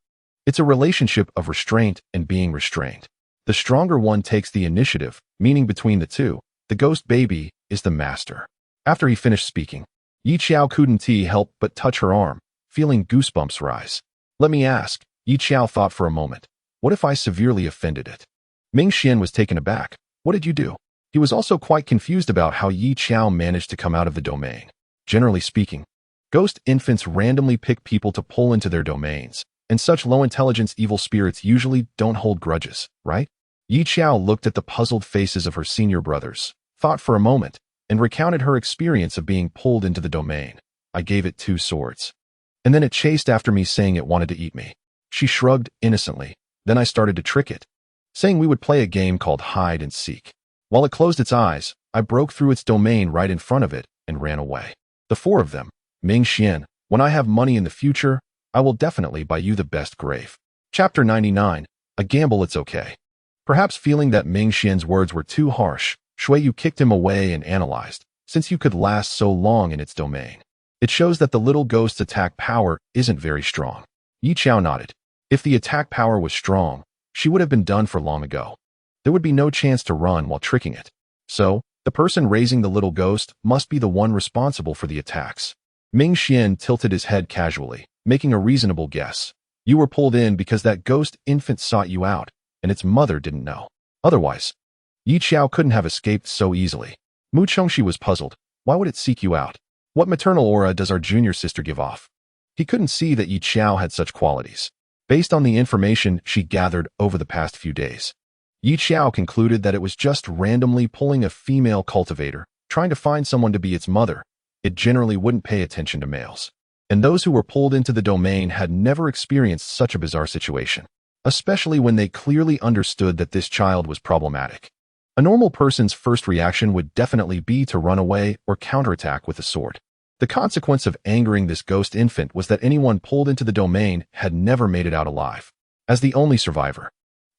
It's a relationship of restraint and being restrained. The stronger one takes the initiative, meaning between the two, the ghost baby is the master. After he finished speaking, Xiao couldn't help but touch her arm, feeling goosebumps rise. Let me ask, Xiao thought for a moment. What if I severely offended it? Ming Xian was taken aback. What did you do? He was also quite confused about how Xiao managed to come out of the domain. Generally speaking, ghost infants randomly pick people to pull into their domains, and such low-intelligence evil spirits usually don't hold grudges, right? Xiao looked at the puzzled faces of her senior brothers, thought for a moment, and recounted her experience of being pulled into the domain. I gave it 2 swords. And then it chased after me saying it wanted to eat me. She shrugged innocently. Then I started to trick it, saying we would play a game called hide and seek. While it closed its eyes, I broke through its domain right in front of it and ran away. The 4 of them, Ming Xian, when I have money in the future, I will definitely buy you the best grave. Chapter 99, A Gamble It's Okay. Perhaps feeling that Ming Xian's words were too harsh, Xiao kicked him away and analyzed, since you could last so long in its domain. It shows that the little ghost's attack power isn't very strong. Xiao nodded. If the attack power was strong, she would have been done for long ago. There would be no chance to run while tricking it. So, the person raising the little ghost must be the one responsible for the attacks. Ming Xian tilted his head casually, making a reasonable guess. You were pulled in because that ghost infant sought you out, and its mother didn't know. Otherwise, Xiao couldn't have escaped so easily. Mu Chongxi was puzzled. Why would it seek you out? What maternal aura does our junior sister give off? He couldn't see that Xiao had such qualities. Based on the information she gathered over the past few days, Xiao concluded that it was just randomly pulling a female cultivator, trying to find someone to be its mother. It generally wouldn't pay attention to males. And those who were pulled into the domain had never experienced such a bizarre situation, especially when they clearly understood that this child was problematic. A normal person's first reaction would definitely be to run away or counterattack with a sword. The consequence of angering this ghost infant was that anyone pulled into the domain had never made it out alive. As the only survivor,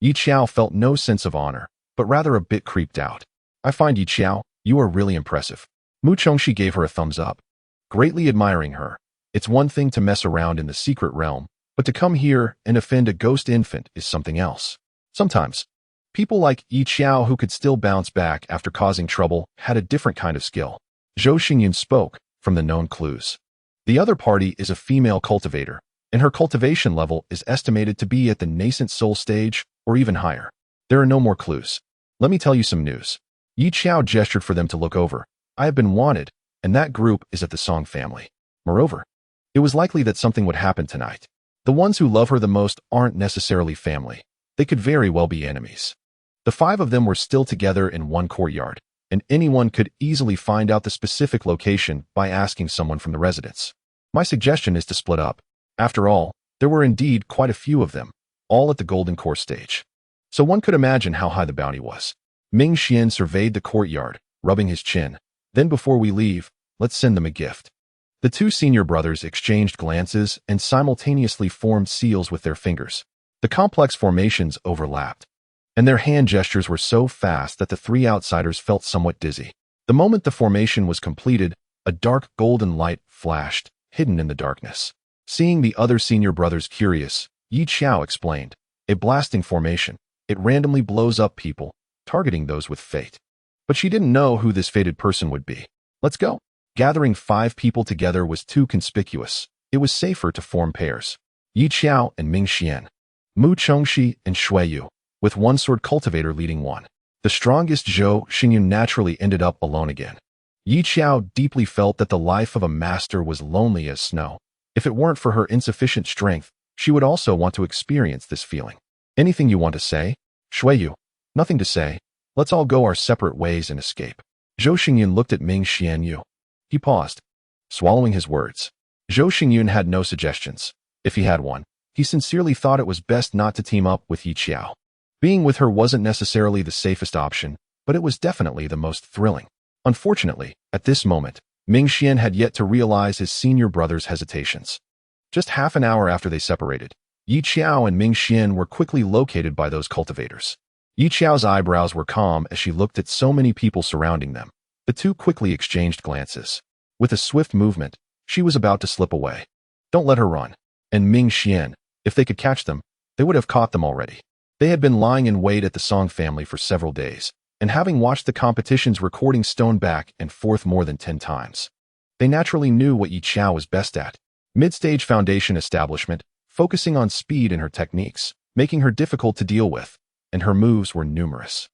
Xiao felt no sense of honor, but rather a bit creeped out. I find Xiao, you are really impressive. Mu Chongxi gave her a thumbs up, greatly admiring her. It's one thing to mess around in the secret realm, but to come here and offend a ghost infant is something else. Sometimes, people like Xiao who could still bounce back after causing trouble had a different kind of skill. Zhou Xingyun spoke from the known clues. The other party is a female cultivator, and her cultivation level is estimated to be at the nascent soul stage or even higher. There are no more clues. Let me tell you some news. Xiao gestured for them to look over. I have been wanted, and that group is at the Song family. Moreover, it was likely that something would happen tonight. The ones who love her the most aren't necessarily family. They could very well be enemies. The 5 of them were still together in one courtyard, and anyone could easily find out the specific location by asking someone from the residence. My suggestion is to split up. After all, there were indeed quite a few of them, all at the golden core stage. So one could imagine how high the bounty was. Ming Xian surveyed the courtyard, rubbing his chin. Then before we leave, let's send them a gift. The 2 senior brothers exchanged glances and simultaneously formed seals with their fingers. The complex formations overlapped, and their hand gestures were so fast that the 3 outsiders felt somewhat dizzy. The moment the formation was completed, a dark golden light flashed, hidden in the darkness. Seeing the other senior brothers curious, Xiao explained, a blasting formation. It randomly blows up people, targeting those with fate. But she didn't know who this fated person would be. Let's go. Gathering 5 people together was too conspicuous. It was safer to form pairs. Xiao and Ming Xian, Mu Chongxi and Xiao, with one sword cultivator leading one. The strongest Zhou Xingyun naturally ended up alone again. Yi Xiao deeply felt that the life of a master was lonely as snow. If it weren't for her insufficient strength, she would also want to experience this feeling. Anything you want to say? Shuiyu. Nothing to say. Let's all go our separate ways and escape. Zhou Xingyun looked at Ming Xianyu. He paused, swallowing his words. Zhou Xingyun had no suggestions. If he had one, he sincerely thought it was best not to team up with Yi Xiao. Being with her wasn't necessarily the safest option, but it was definitely the most thrilling. Unfortunately, at this moment, Ming Xian had yet to realize his senior brother's hesitations. Just half an hour after they separated, Yi Xiao and Ming Xian were quickly located by those cultivators. Yi Xiao's eyebrows were calm as she looked at so many people surrounding them. The two quickly exchanged glances. With a swift movement, she was about to slip away. Don't let her run. And Ming Xian, if they could catch them, they would have caught them already. They had been lying in wait at the Song family for several days, and having watched the competition's recording stone back and forth more than 10 times. They naturally knew what Yi Xiao was best at. Mid-stage foundation establishment, focusing on speed in her techniques, making her difficult to deal with, and her moves were numerous.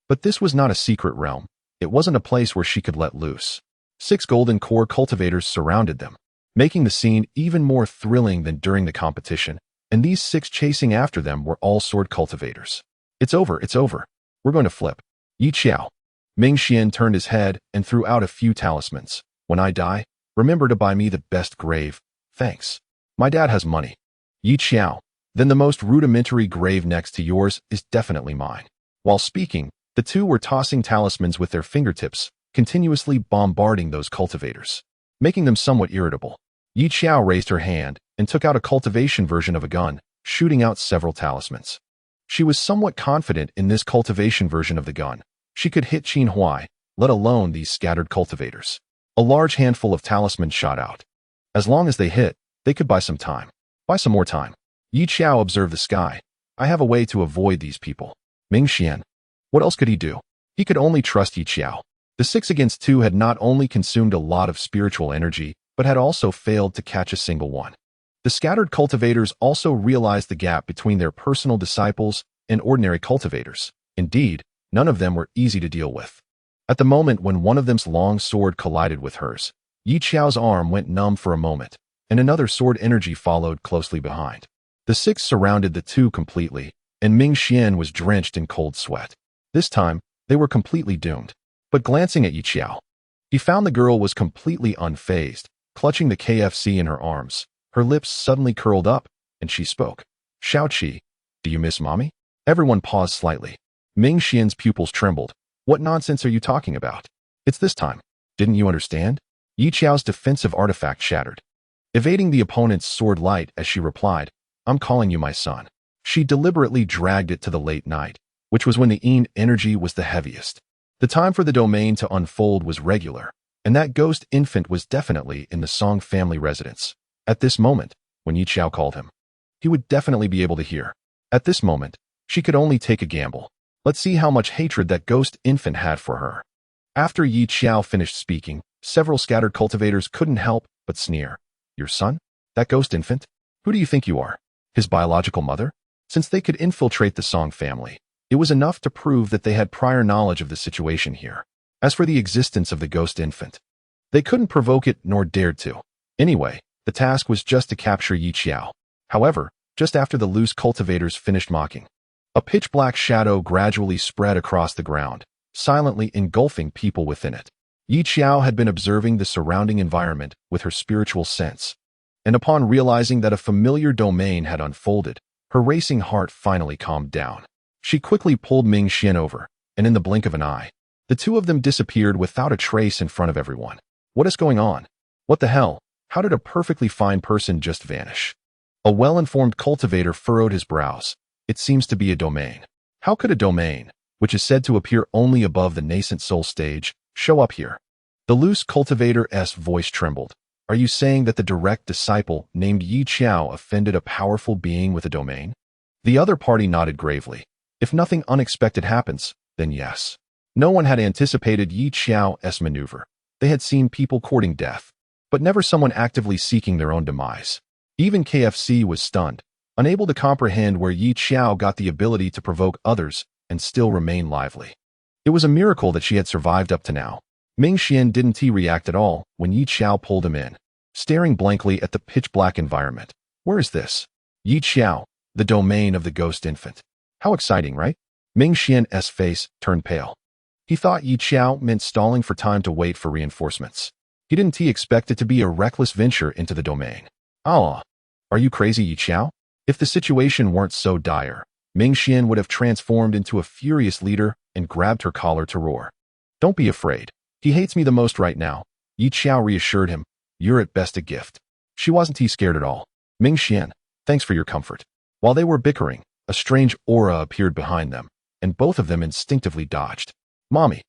But this was not a secret realm. It wasn't a place where she could let loose. 6 golden core cultivators surrounded them, making the scene even more thrilling than during the competition, and these 6 chasing after them were all sword cultivators. It's over, it's over. We're going to flip. Yi Xiao. Ming Xian turned his head and threw out a few talismans. When I die, remember to buy me the best grave. Thanks. My dad has money. Yi Xiao. Then the most rudimentary grave next to yours is definitely mine. While speaking, the two were tossing talismans with their fingertips, continuously bombarding those cultivators, making them somewhat irritable. Yi Xiao raised her hand and took out a cultivation version of a gun, shooting out several talismans. She was somewhat confident in this cultivation version of the gun. She could hit Qin Huai, let alone these scattered cultivators. A large handful of talismans shot out. As long as they hit, they could buy some time. Buy some more time. Yi Xiao observed the sky. I have a way to avoid these people. Ming Xian. What else could he do? He could only trust Yi Xiao. The 6 against 2 had not only consumed a lot of spiritual energy, but had also failed to catch a single one. The scattered cultivators also realized the gap between their personal disciples and ordinary cultivators. Indeed, none of them were easy to deal with. At the moment when one of them's long sword collided with hers, Yi Xiao's arm went numb for a moment, and another sword energy followed closely behind. The 6 surrounded the two completely, and Ming Xian was drenched in cold sweat. This time, they were completely doomed. But glancing at Yi Xiao, he found the girl was completely unfazed, clutching the KFC in her arms. Her lips suddenly curled up, and she spoke. Xiaoqi, do you miss mommy? Everyone paused slightly. Ming Xian's pupils trembled. What nonsense are you talking about? It's this time. Didn't you understand? Yi Xiao's defensive artifact shattered, evading the opponent's sword light as she replied, I'm calling you my son. She deliberately dragged it to the late night, which was when the Yin energy was the heaviest. The time for the domain to unfold was regular, and that ghost infant was definitely in the Song family residence. At this moment, when Yi Xiao called him, he would definitely be able to hear. At this moment, she could only take a gamble. Let's see how much hatred that ghost infant had for her. After Yi Xiao finished speaking, several scattered cultivators couldn't help but sneer. Your son? That ghost infant? Who do you think you are? His biological mother? Since they could infiltrate the Song family, it was enough to prove that they had prior knowledge of the situation here. As for the existence of the ghost infant, they couldn't provoke it nor dared to. Anyway, the task was just to capture Yi Xiao. However, just after the loose cultivators finished mocking, a pitch-black shadow gradually spread across the ground, silently engulfing people within it. Yi Xiao had been observing the surrounding environment with her spiritual sense, and upon realizing that a familiar domain had unfolded, her racing heart finally calmed down. She quickly pulled Ming Xian over, and in the blink of an eye, the two of them disappeared without a trace in front of everyone. What is going on? What the hell? How did a perfectly fine person just vanish? A well-informed cultivator furrowed his brows. It seems to be a domain. How could a domain, which is said to appear only above the nascent soul stage, show up here? The loose cultivator's voice trembled. Are you saying that the direct disciple named Yi Xiao offended a powerful being with a domain? The other party nodded gravely. If nothing unexpected happens, then yes. No one had anticipated Yi Xiao's maneuver. They had seen people courting death, but never someone actively seeking their own demise. Even KFC was stunned, unable to comprehend where Yi Xiao got the ability to provoke others and still remain lively. It was a miracle that she had survived up to now. Ming Xian didn't react at all when Yi Xiao pulled him in, staring blankly at the pitch-black environment. Where is this? Yi Xiao, the domain of the ghost infant. How exciting, right? Ming Xian's face turned pale. He thought Yi Xiao meant stalling for time to wait for reinforcements. He didn't expect it to be a reckless venture into the domain. Ah, are you crazy, Yi Xiao? If the situation weren't so dire, Ming Xian would have transformed into a furious leader and grabbed her collar to roar. Don't be afraid. He hates me the most right now. Yi Xiao reassured him. You're at best a gift. She wasn't scared at all. Ming Xian, thanks for your comfort. While they were bickering, a strange aura appeared behind them, and both of them instinctively dodged. Mommy.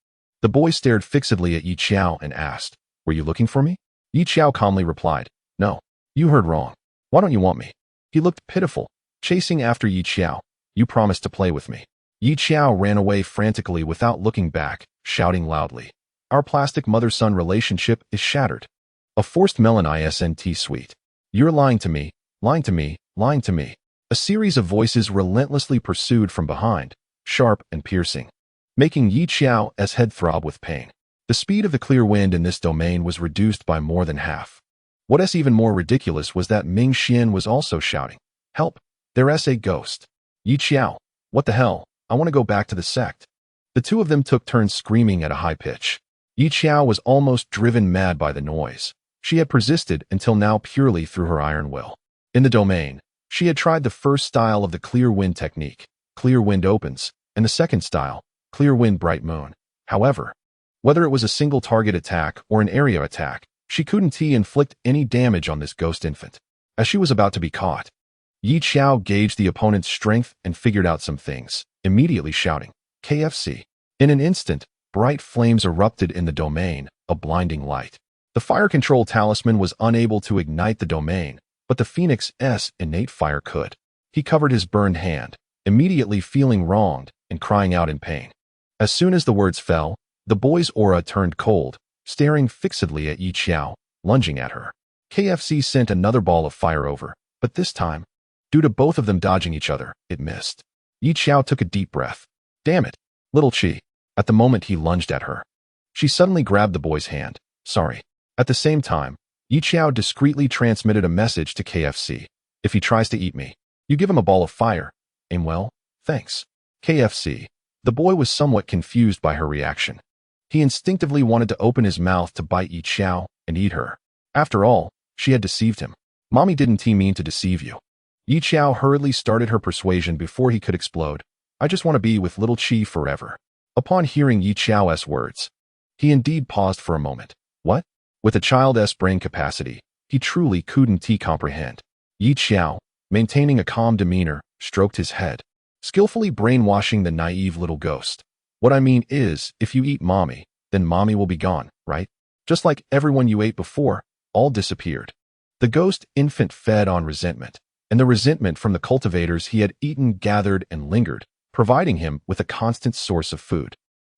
The boy stared fixedly at Yi Xiao and asked, Were you looking for me? Yi Xiao calmly replied, No. You heard wrong. Why don't you want me? He looked pitiful, chasing after Yi Xiao. You promised to play with me. Yi Xiao ran away frantically without looking back, shouting loudly. Our plastic mother-son relationship is shattered. A forced melon isn't sweet. You're lying to me, lying to me, lying to me. A series of voices relentlessly pursued from behind, sharp and piercing, making Yi Xiao's head throb with pain. The speed of the clear wind in this domain was reduced by more than half. What's even more ridiculous was that Ming Xian was also shouting, Help! There's a ghost. Yi Xiao, what the hell? I want to go back to the sect. The two of them took turns screaming at a high pitch. Yi Xiao was almost driven mad by the noise. She had persisted until now purely through her iron will. In the domain, she had tried the first style of the clear wind technique, clear wind opens, and the second style, clear wind bright moon. However, whether it was a single target attack or an area attack, she couldn't inflict any damage on this ghost infant. As she was about to be caught, Yi Xiao gauged the opponent's strength and figured out some things, immediately shouting, KFC. In an instant, bright flames erupted in the domain, a blinding light. The fire control talisman was unable to ignite the domain, but the Phoenix's innate fire could. He covered his burned hand, immediately feeling wronged and crying out in pain. As soon as the words fell, the boy's aura turned cold, staring fixedly at Yi Xiao, lunging at her. KFC sent another ball of fire over, but this time, due to both of them dodging each other, it missed. Yi Xiao took a deep breath. Damn it, little Chi. At the moment he lunged at her, she suddenly grabbed the boy's hand. Sorry. At the same time, Yi Xiao discreetly transmitted a message to KFC. If he tries to eat me, you give him a ball of fire. Aim well, thanks. KFC. The boy was somewhat confused by her reaction. He instinctively wanted to open his mouth to bite Yi Xiao and eat her. After all, she had deceived him. Mommy didn't mean to deceive you. Yi Xiao hurriedly started her persuasion before he could explode. I just want to be with little Chi forever. Upon hearing Yi Xiao's words, he indeed paused for a moment. What? With a child's brain capacity, he truly couldn't comprehend. Yi Xiao, maintaining a calm demeanor, stroked his head, skillfully brainwashing the naive little ghost. What I mean is, if you eat mommy, then mommy will be gone, right? Just like everyone you ate before, all disappeared. The ghost infant fed on resentment, and the resentment from the cultivators he had eaten gathered and lingered, providing him with a constant source of food.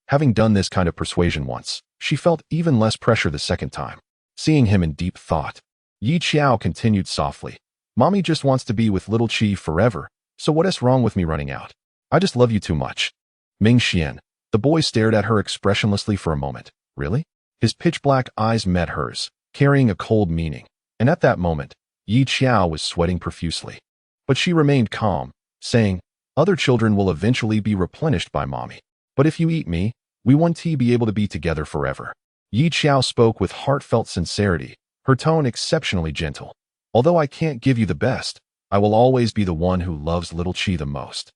Having done this kind of persuasion once, she felt even less pressure the second time. Seeing him in deep thought, Yi Xiao continued softly. Mommy just wants to be with little Chi forever, so what's wrong with me running out? I just love you too much. Ming Xian. The boy stared at her expressionlessly for a moment. Really? His pitch-black eyes met hers, carrying a cold meaning. And at that moment, Yi Xiao was sweating profusely. But she remained calm, saying, Other children will eventually be replenished by mommy. But if you eat me, we won't be able to be together forever. Yi Xiao spoke with heartfelt sincerity, her tone exceptionally gentle. Although I can't give you the best, I will always be the one who loves little Chi the most.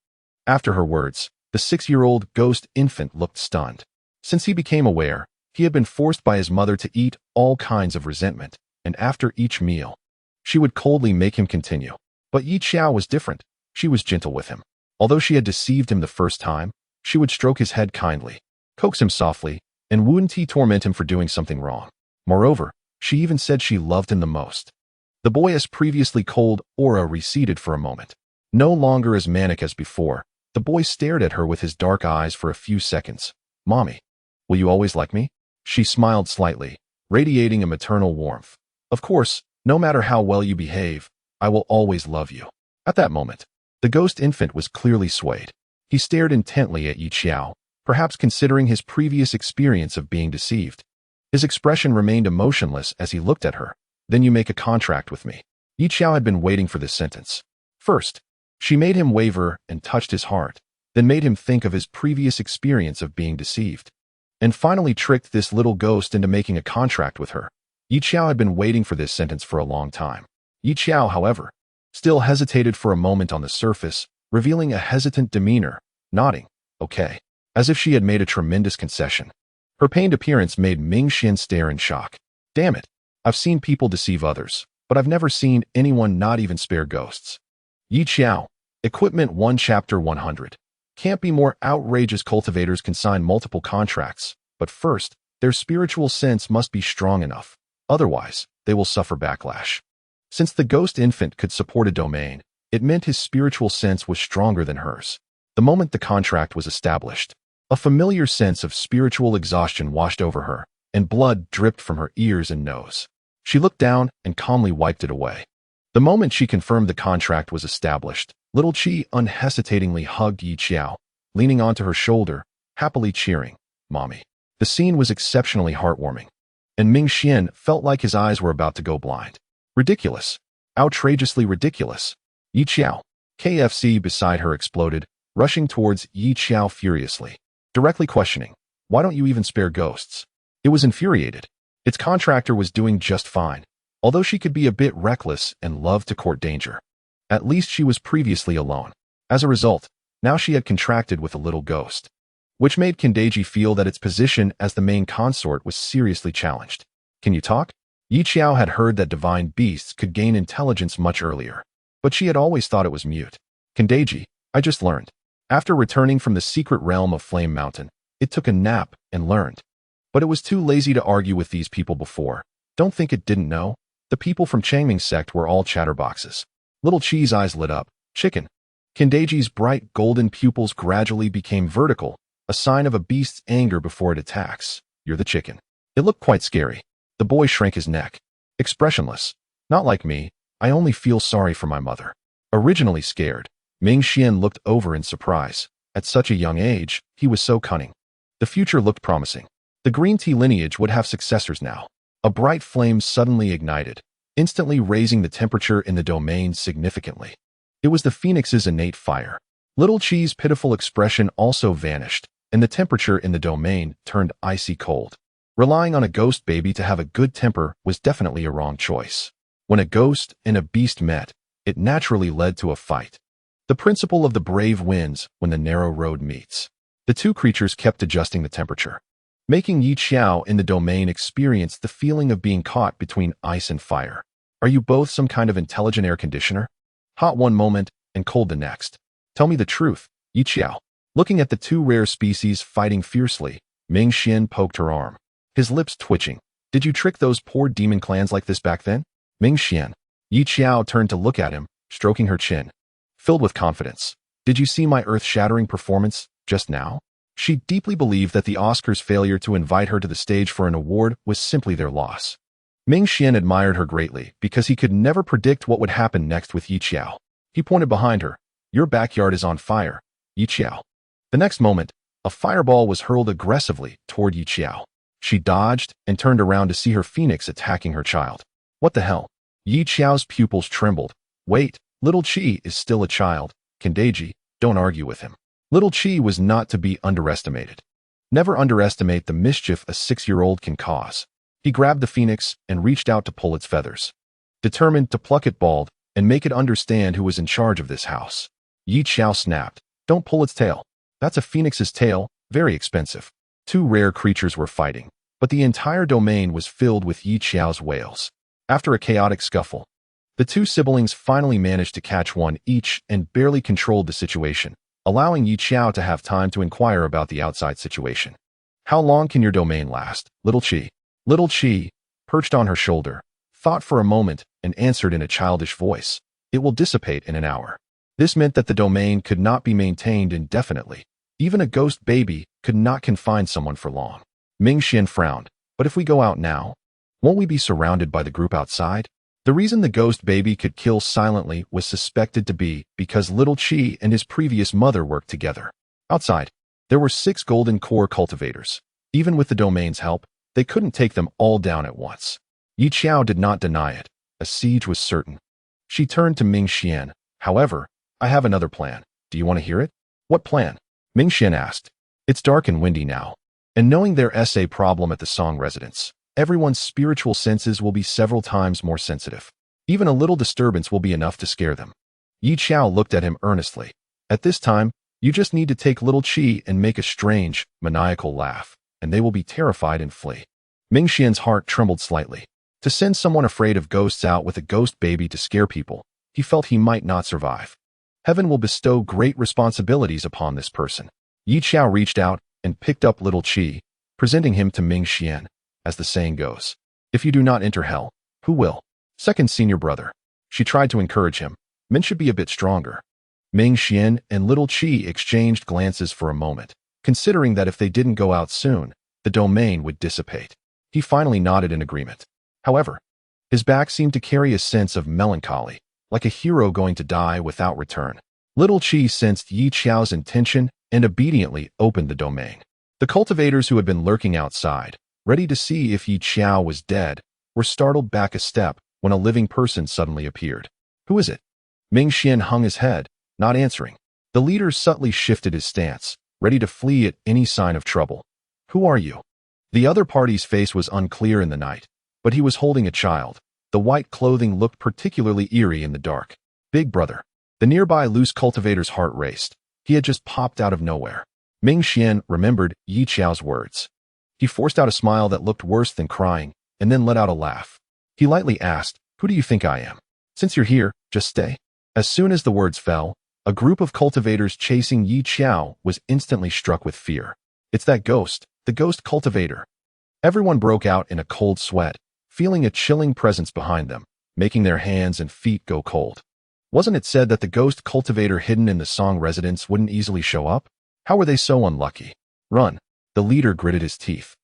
After her words, the 6-year-old ghost infant looked stunned. Since he became aware, he had been forced by his mother to eat all kinds of resentment, and after each meal, she would coldly make him continue. But Yi Xiao was different. She was gentle with him. Although she had deceived him the first time, she would stroke his head kindly, coax him softly, and wouldn't torment him for doing something wrong. Moreover, she even said she loved him the most. The boy's previously cold aura receded for a moment. No longer as manic as before, the boy stared at her with his dark eyes for a few seconds. Mommy, will you always like me? She smiled slightly, radiating a maternal warmth. Of course, no matter how well you behave, I will always love you. At that moment, the ghost infant was clearly swayed. He stared intently at Yi Xiao, perhaps considering his previous experience of being deceived. His expression remained emotionless as he looked at her. Then you make a contract with me. Xiao had been waiting for this sentence. First, she made him waver and touched his heart, then made him think of his previous experience of being deceived, and finally tricked this little ghost into making a contract with her. Xiao had been waiting for this sentence for a long time. Xiao, however, still hesitated for a moment on the surface, revealing a hesitant demeanor, nodding, okay, as if she had made a tremendous concession. Her pained appearance made Ming Xian stare in shock. Damn it, I've seen people deceive others, but I've never seen anyone not even spare ghosts. Xiao, Equipment 1 Chapter 100. Can't be more outrageous. Cultivators can sign multiple contracts, but first, their spiritual sense must be strong enough. Otherwise, they will suffer backlash. Since the ghost infant could support a domain, it meant his spiritual sense was stronger than hers. The moment the contract was established, a familiar sense of spiritual exhaustion washed over her, and blood dripped from her ears and nose. She looked down and calmly wiped it away. The moment she confirmed the contract was established, little Qi unhesitatingly hugged Xiao, leaning onto her shoulder, happily cheering, "Mommy." The scene was exceptionally heartwarming, and Ming Xian felt like his eyes were about to go blind. Ridiculous. Outrageously ridiculous. Xiao. KFC beside her exploded, rushing towards Xiao furiously, directly questioning, "Why don't you even spare ghosts?" It was infuriated. Its contractor was doing just fine, although she could be a bit reckless and loved to court danger. At least she was previously alone. As a result, now she had contracted with a little ghost, which made Kendeji feel that its position as the main consort was seriously challenged. "Can you talk?" Xiao had heard that divine beasts could gain intelligence much earlier, but she had always thought it was mute. "Kendeji, I just learned. After returning from the secret realm of Flame Mountain, it took a nap and learned. But it was too lazy to argue with these people before. Don't think it didn't know. The people from Changming's sect were all chatterboxes." Little Qi's eyes lit up. "Chicken." Kendeji's bright golden pupils gradually became vertical, a sign of a beast's anger before it attacks. "You're the chicken." It looked quite scary. The boy shrank his neck. Expressionless. "Not like me. I only feel sorry for my mother." Originally scared, Ming Xian looked over in surprise. At such a young age, he was so cunning. The future looked promising. The green tea lineage would have successors now. A bright flame suddenly ignited, instantly raising the temperature in the domain significantly. It was the phoenix's innate fire. Little Qi's pitiful expression also vanished, and the temperature in the domain turned icy cold. Relying on a ghost baby to have a good temper was definitely a wrong choice. When a ghost and a beast met, it naturally led to a fight. The principle of the brave wins when the narrow road meets. The two creatures kept adjusting the temperature, making Xiao in the domain experience the feeling of being caught between ice and fire. "Are you both some kind of intelligent air conditioner? Hot one moment and cold the next. Tell me the truth, Xiao." Looking at the two rare species fighting fiercely, Ming Xian poked her arm, his lips twitching. "Did you trick those poor demon clans like this back then?" Ming Xian. Xiao turned to look at him, stroking her chin, filled with confidence. "Did you see my earth-shattering performance just now?" She deeply believed that the Oscars' failure to invite her to the stage for an award was simply their loss. Ming Xian admired her greatly because he could never predict what would happen next with Xiao. He pointed behind her. "Your backyard is on fire, Xiao." The next moment, a fireball was hurled aggressively toward Xiao. She dodged and turned around to see her phoenix attacking her child. "What the hell?" Xiao's pupils trembled. "Wait, little Qi is still a child. Kendeji, don't argue with him." Little Qi was not to be underestimated. Never underestimate the mischief a 6-year-old can cause. He grabbed the phoenix and reached out to pull its feathers, determined to pluck it bald and make it understand who was in charge of this house. Xiao snapped. "Don't pull its tail. That's a phoenix's tail, very expensive." Two rare creatures were fighting, but the entire domain was filled with Xiao's wails. After a chaotic scuffle, the two siblings finally managed to catch one each and barely controlled the situation, allowing Xiao to have time to inquire about the outside situation. "How long can your domain last, little Qi?" Little Qi, perched on her shoulder, thought for a moment and answered in a childish voice, "It will dissipate in an hour." This meant that the domain could not be maintained indefinitely. Even a ghost baby could not confine someone for long. Ming Xian frowned. "But if we go out now, won't we be surrounded by the group outside?" The reason the ghost baby could kill silently was suspected to be because little Qi and his previous mother worked together. Outside, there were 6 golden core cultivators. Even with the domain's help, They couldn't take them all down at once. Xiao did not deny it. A siege was certain. She turned to Ming Xian. However, I have another plan. Do you want to hear it? What plan? Ming Xian asked. It's dark and windy now. And knowing there's a problem at the Song residence, everyone's spiritual senses will be several times more sensitive. Even a little disturbance will be enough to scare them. Xiao looked at him earnestly. At this time, you just need to take little Qi and make a strange, maniacal laugh, and they will be terrified and flee. Ming Xian's heart trembled slightly. To send someone afraid of ghosts out with a ghost baby to scare people, he felt he might not survive. Heaven will bestow great responsibilities upon this person. Xiao reached out and picked up little Qi, presenting him to Ming Xian. As the saying goes, if you do not enter hell, who will? Second senior brother. She tried to encourage him. Men should be a bit stronger. Ming Xian and little Qi exchanged glances for a moment, considering that if they didn't go out soon, the domain would dissipate. He finally nodded in agreement. However, his back seemed to carry a sense of melancholy, like a hero going to die without return. Little Qi sensed Xiao's intention and obediently opened the domain. The cultivators who had been lurking outside, ready to see if Xiao was dead, were startled back a step when a living person suddenly appeared. Who is it? Ming Xian hung his head, not answering. The leader subtly shifted his stance, ready to flee at any sign of trouble. Who are you? The other party's face was unclear in the night, but he was holding a child. The white clothing looked particularly eerie in the dark. Big brother. The nearby loose cultivator's heart raced. He had just popped out of nowhere. Ming Xian remembered Xiao's words. He forced out a smile that looked worse than crying, and then let out a laugh. He lightly asked, who do you think I am? Since you're here, just stay. As soon as the words fell, a group of cultivators chasing Xiao was instantly struck with fear. It's that ghost, the ghost cultivator. Everyone broke out in a cold sweat, feeling a chilling presence behind them, making their hands and feet go cold. Wasn't it said that the ghost cultivator hidden in the Song residence wouldn't easily show up? How were they so unlucky? Run. The leader gritted his teeth.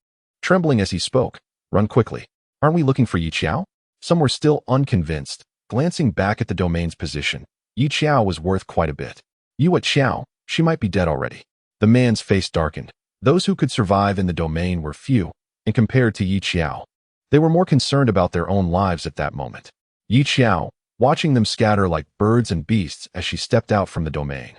Trembling as he spoke, run quickly. Aren't we looking for Xiao? Some were still unconvinced, glancing back at the domain's position. Xiao was worth quite a bit. You at Xiao, she might be dead already. The man's face darkened. Those who could survive in the domain were few, and compared to Xiao, they were more concerned about their own lives at that moment. Xiao, watching them scatter like birds and beasts as she stepped out from the domain,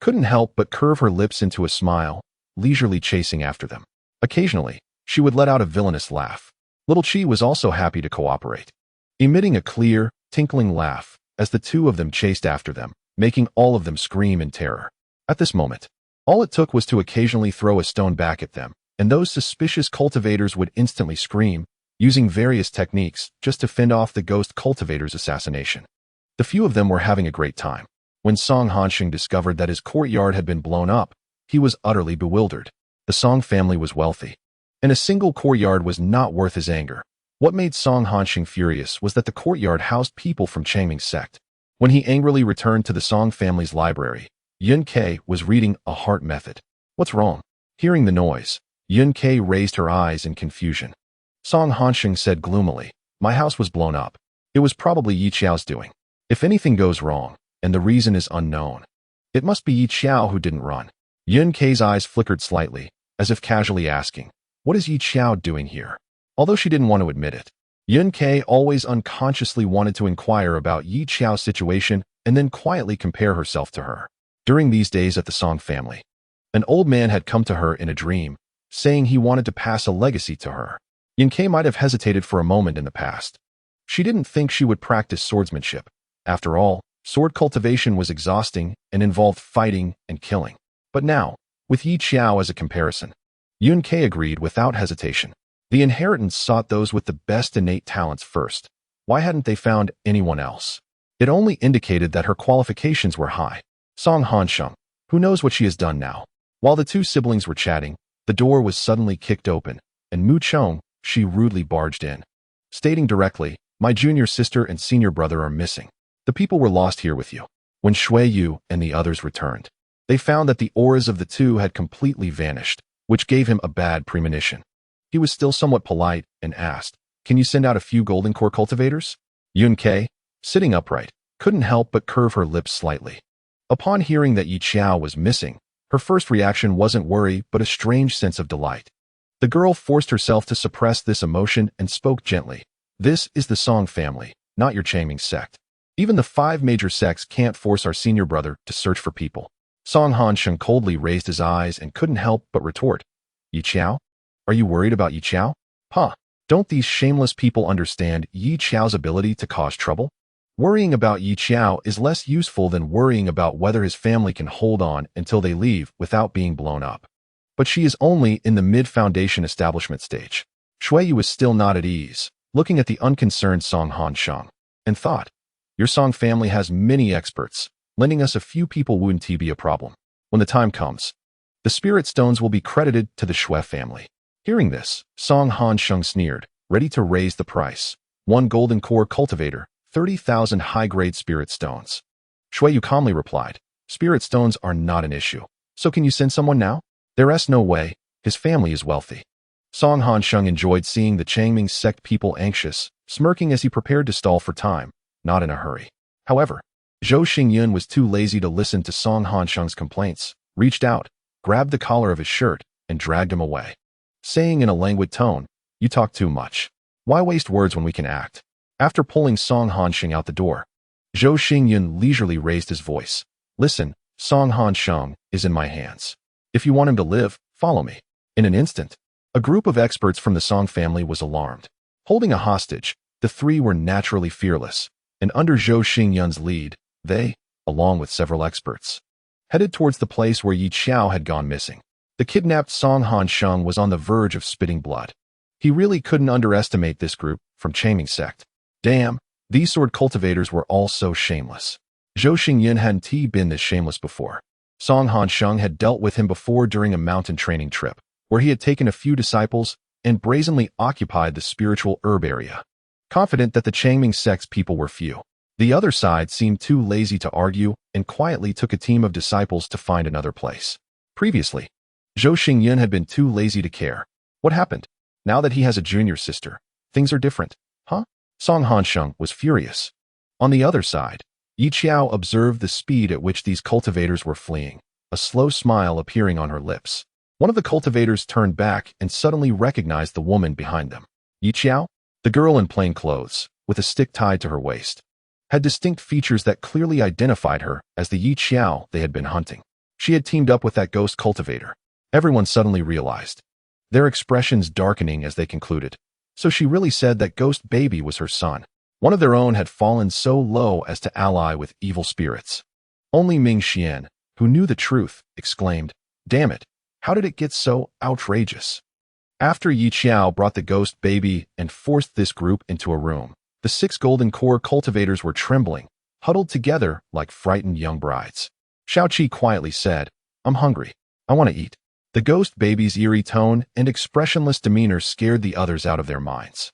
couldn't help but curve her lips into a smile, leisurely chasing after them. Occasionally, she would let out a villainous laugh. Little Qi was also happy to cooperate, emitting a clear, tinkling laugh as the two of them chased after them, making all of them scream in terror. At this moment, all it took was to occasionally throw a stone back at them, and those suspicious cultivators would instantly scream, using various techniques just to fend off the ghost cultivator's assassination. The few of them were having a great time. When Song Hanxing discovered that his courtyard had been blown up, he was utterly bewildered. The Song family was wealthy, and a single courtyard was not worth his anger. What made Song Hanxing furious was that the courtyard housed people from Changming's sect. When he angrily returned to the Song family's library, Yun Kei was reading A Heart Method. What's wrong? Hearing the noise, Yun Kei raised her eyes in confusion. Song Hanxing said gloomily, my house was blown up. It was probably Xiao's doing. If anything goes wrong, and the reason is unknown, it must be Xiao who didn't run. Yun Kei's eyes flickered slightly, as if casually asking, what is Xiao doing here? Although she didn't want to admit it, Yun Kei always unconsciously wanted to inquire about Xiao's situation and then quietly compare herself to her. During these days at the Song family, an old man had come to her in a dream, saying he wanted to pass a legacy to her. Yun Kei might have hesitated for a moment in the past. She didn't think she would practice swordsmanship. After all, sword cultivation was exhausting and involved fighting and killing. But now, with Xiao as a comparison, Yun Kei agreed without hesitation. The inheritance sought those with the best innate talents first. Why hadn't they found anyone else? It only indicated that her qualifications were high. Song Hanxing, who knows what she has done now? While the two siblings were chatting, the door was suddenly kicked open, and Mu Chong, she rudely barged in, stating directly, my junior sister and senior brother are missing. The people were lost here with you. When Shui Yu and the others returned, they found that the auras of the two had completely vanished, which gave him a bad premonition. He was still somewhat polite and asked, can you send out a few golden core cultivators? Yun Kei, sitting upright, couldn't help but curve her lips slightly. Upon hearing that Xiao was missing, her first reaction wasn't worry but a strange sense of delight. The girl forced herself to suppress this emotion and spoke gently. This is the Song family, not your Changming sect. Even the 5 major sects can't force our senior brother to search for people. Song Hansheng coldly raised his eyes and couldn't help but retort. Yi Xiao? Are you worried about Yi Xiao? Huh? Don't these shameless people understand Yi Xiao's ability to cause trouble? Worrying about Yi Xiao is less useful than worrying about whether his family can hold on until they leave without being blown up. But she is only in the mid-foundation establishment stage. Shuiyu was still not at ease, looking at the unconcerned Song Hansheng, and thought, your Song family has many experts. Lending us a few people wouldn't be a problem. When the time comes, the spirit stones will be credited to the Shui family. Hearing this, Song Hansheng sneered, ready to raise the price. 1 golden core cultivator, 30,000 high-grade spirit stones. Shuiyu calmly replied, spirit stones are not an issue. So can you send someone now? There's no way. His family is wealthy. Song Hansheng enjoyed seeing the Changming sect people anxious, smirking as he prepared to stall for time, not in a hurry. However, Zhou Xingyun was too lazy to listen to Song Hansheng's complaints, reached out, grabbed the collar of his shirt, and dragged him away, saying in a languid tone, you talk too much. Why waste words when we can act? After pulling Song Hansheng out the door, Zhou Xingyun leisurely raised his voice. Listen, Song Hansheng is in my hands. If you want him to live, follow me. In an instant, a group of experts from the Song family was alarmed. Holding a hostage, the 3 were naturally fearless, and under Zhou Xingyun's lead, they, along with several experts, headed towards the place where Yi Xiao had gone missing. The kidnapped Song Hansheng was on the verge of spitting blood. He really couldn't underestimate this group from Changming sect. Damn, these sword cultivators were all so shameless. Zhou Xingyun hadn't been this shameless before. Song Hansheng had dealt with him before during a mountain training trip, where he had taken a few disciples and brazenly occupied the spiritual herb area. Confident that the Changming sect's people were few, the other side seemed too lazy to argue and quietly took a team of disciples to find another place. Previously, Zhou Xingyun had been too lazy to care. What happened? Now that he has a junior sister, things are different, huh? Song Hansheng was furious. On the other side, Yi Xiao observed the speed at which these cultivators were fleeing, a slow smile appearing on her lips. One of the cultivators turned back and suddenly recognized the woman behind them. Yi Xiao, the girl in plain clothes, with a stick tied to her waist, had distinct features that clearly identified her as the Yi Xiao they had been hunting. She had teamed up with that ghost cultivator. Everyone suddenly realized, their expressions darkening as they concluded. So she really said that ghost baby was her son. One of their own had fallen so low as to ally with evil spirits. Only Ming Xian, who knew the truth, exclaimed, damn it, how did it get so outrageous? After Yi Xiao brought the ghost baby and forced this group into a room, the 6 golden core cultivators were trembling, huddled together like frightened young brides. Xiao Qi quietly said, I'm hungry. I want to eat. The ghost baby's eerie tone and expressionless demeanor scared the others out of their minds.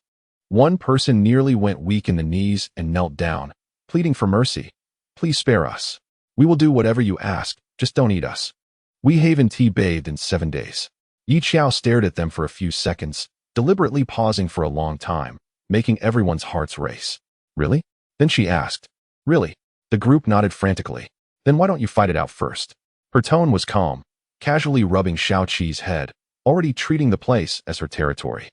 One person nearly went weak in the knees and knelt down, pleading for mercy. Please spare us. We will do whatever you ask, just don't eat us. We haven't bathed in 7 days. Yi Xiao stared at them for a few seconds, deliberately pausing for a long time, making everyone's hearts race. Really? Then she asked. Really? The group nodded frantically. Then why don't you fight it out first? Her tone was calm, casually rubbing Xiao Qi's head, already treating the place as her territory.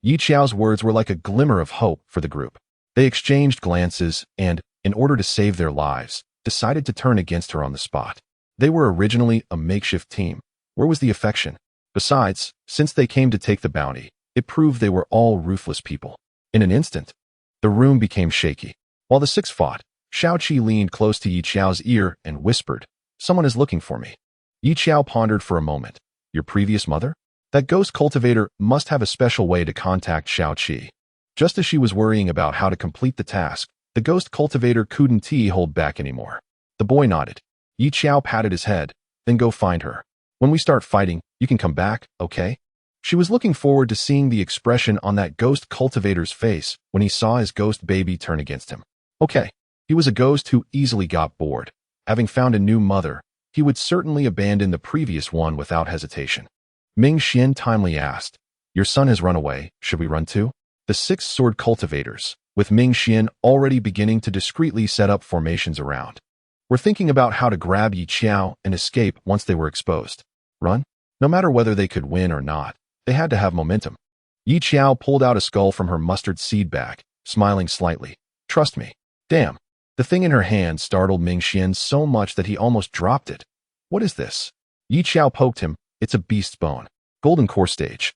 Yi Xiao's words were like a glimmer of hope for the group. They exchanged glances and, in order to save their lives, decided to turn against her on the spot. They were originally a makeshift team. Where was the affection? Besides, since they came to take the bounty, it proved they were all ruthless people. In an instant, the room became shaky. While the 6 fought, Xiao Qi leaned close to Yi Xiao's ear and whispered, someone is looking for me. Yi Xiao pondered for a moment. Your previous mother? That ghost cultivator must have a special way to contact Xiao Qi. Just as she was worrying about how to complete the task, the ghost cultivator couldn't hold back anymore. The boy nodded. Yi Xiao patted his head, then go find her. When we start fighting, you can come back, okay? She was looking forward to seeing the expression on that ghost cultivator's face when he saw his ghost baby turn against him. Okay, he was a ghost who easily got bored. Having found a new mother, he would certainly abandon the previous one without hesitation. Ming Xian timely asked, your son has run away, should we run too? The 6 sword cultivators, with Ming Xian already beginning to discreetly set up formations around, were thinking about how to grab Yi Xiao and escape once they were exposed. Run? No matter whether they could win or not, They had to have momentum. Yi Xiao pulled out a skull from her mustard seed bag, smiling slightly. Trust me. Damn. The thing in her hand startled Ming Xian so much that he almost dropped it. What is this? Yi Xiao poked him. It's a beast's bone. Golden core stage.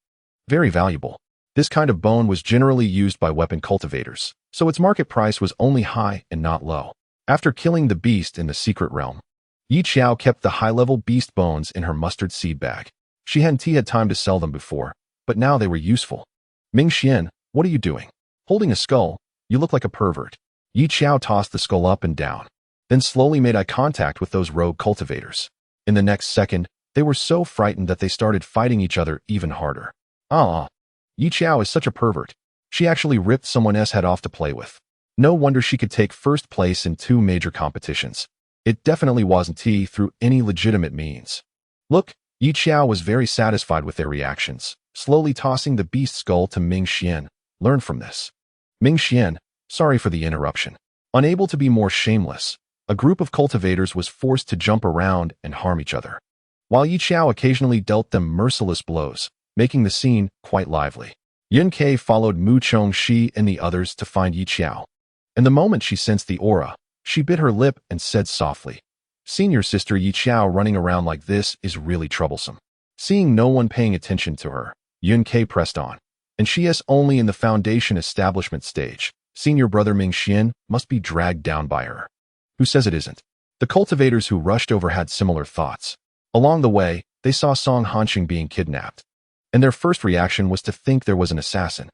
Very valuable. This kind of bone was generally used by weapon cultivators, so its market price was only high and not low. After killing the beast in the secret realm, Yi Xiao kept the high-level beast bones in her mustard seed bag. She hadn't had time to sell them before, but now they were useful. Ming Xian, what are you doing? Holding a skull, you look like a pervert. Yi Xiao tossed the skull up and down, then slowly made eye contact with those rogue cultivators. In the next second, they were so frightened that they started fighting each other even harder. Yi Xiao is such a pervert. She actually ripped someone else's head off to play with. No wonder she could take first place in 2 major competitions. It definitely wasn't through any legitimate means. Look, Yi Xiao was very satisfied with their reactions, slowly tossing the beast skull to Ming Xian. Learn from this. Ming Xian, sorry for the interruption. Unable to be more shameless, a group of cultivators was forced to jump around and harm each other, while Yi Xiao occasionally dealt them merciless blows, making the scene quite lively. Yun Ke followed Mu Chongxi and the others to find Yi Xiao. And the moment she sensed the aura, she bit her lip and said softly, Senior sister Yi Xiao running around like this is really troublesome. Seeing no one paying attention to her, Yun Ke pressed on. And she is only in the foundation establishment stage. Senior brother Ming Xian must be dragged down by her. Who says it isn't? The cultivators who rushed over had similar thoughts. Along the way, they saw Song Hanxing being kidnapped, and their first reaction was to think there was an assassin.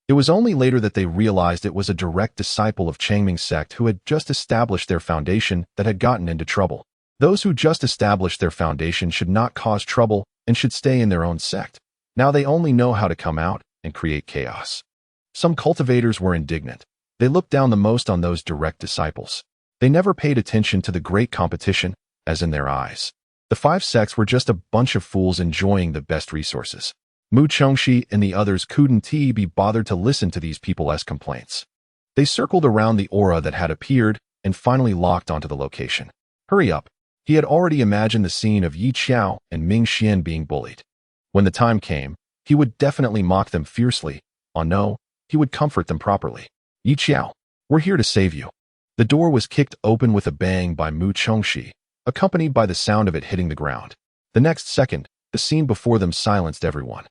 It was only later that they realized it was a direct disciple of Changming's sect who had just established their foundation that had gotten into trouble. Those who just established their foundation should not cause trouble and should stay in their own sect. Now they only know how to come out and create chaos. Some cultivators were indignant. They looked down the most on those direct disciples. They never paid attention to the great competition, as in their eyes. The 5 sects were just a bunch of fools enjoying the best resources. Mu Chongxi and the others couldn't be bothered to listen to these people's complaints. They circled around the aura that had appeared and finally locked onto the location. Hurry up. He had already imagined the scene of Yi Xiao and Ming Xian being bullied. When the time came, he would definitely mock them fiercely. Oh no, he would comfort them properly. Yi Xiao, we're here to save you. The door was kicked open with a bang by Mu Chongxi, accompanied by the sound of it hitting the ground. The next second, the scene before them silenced everyone.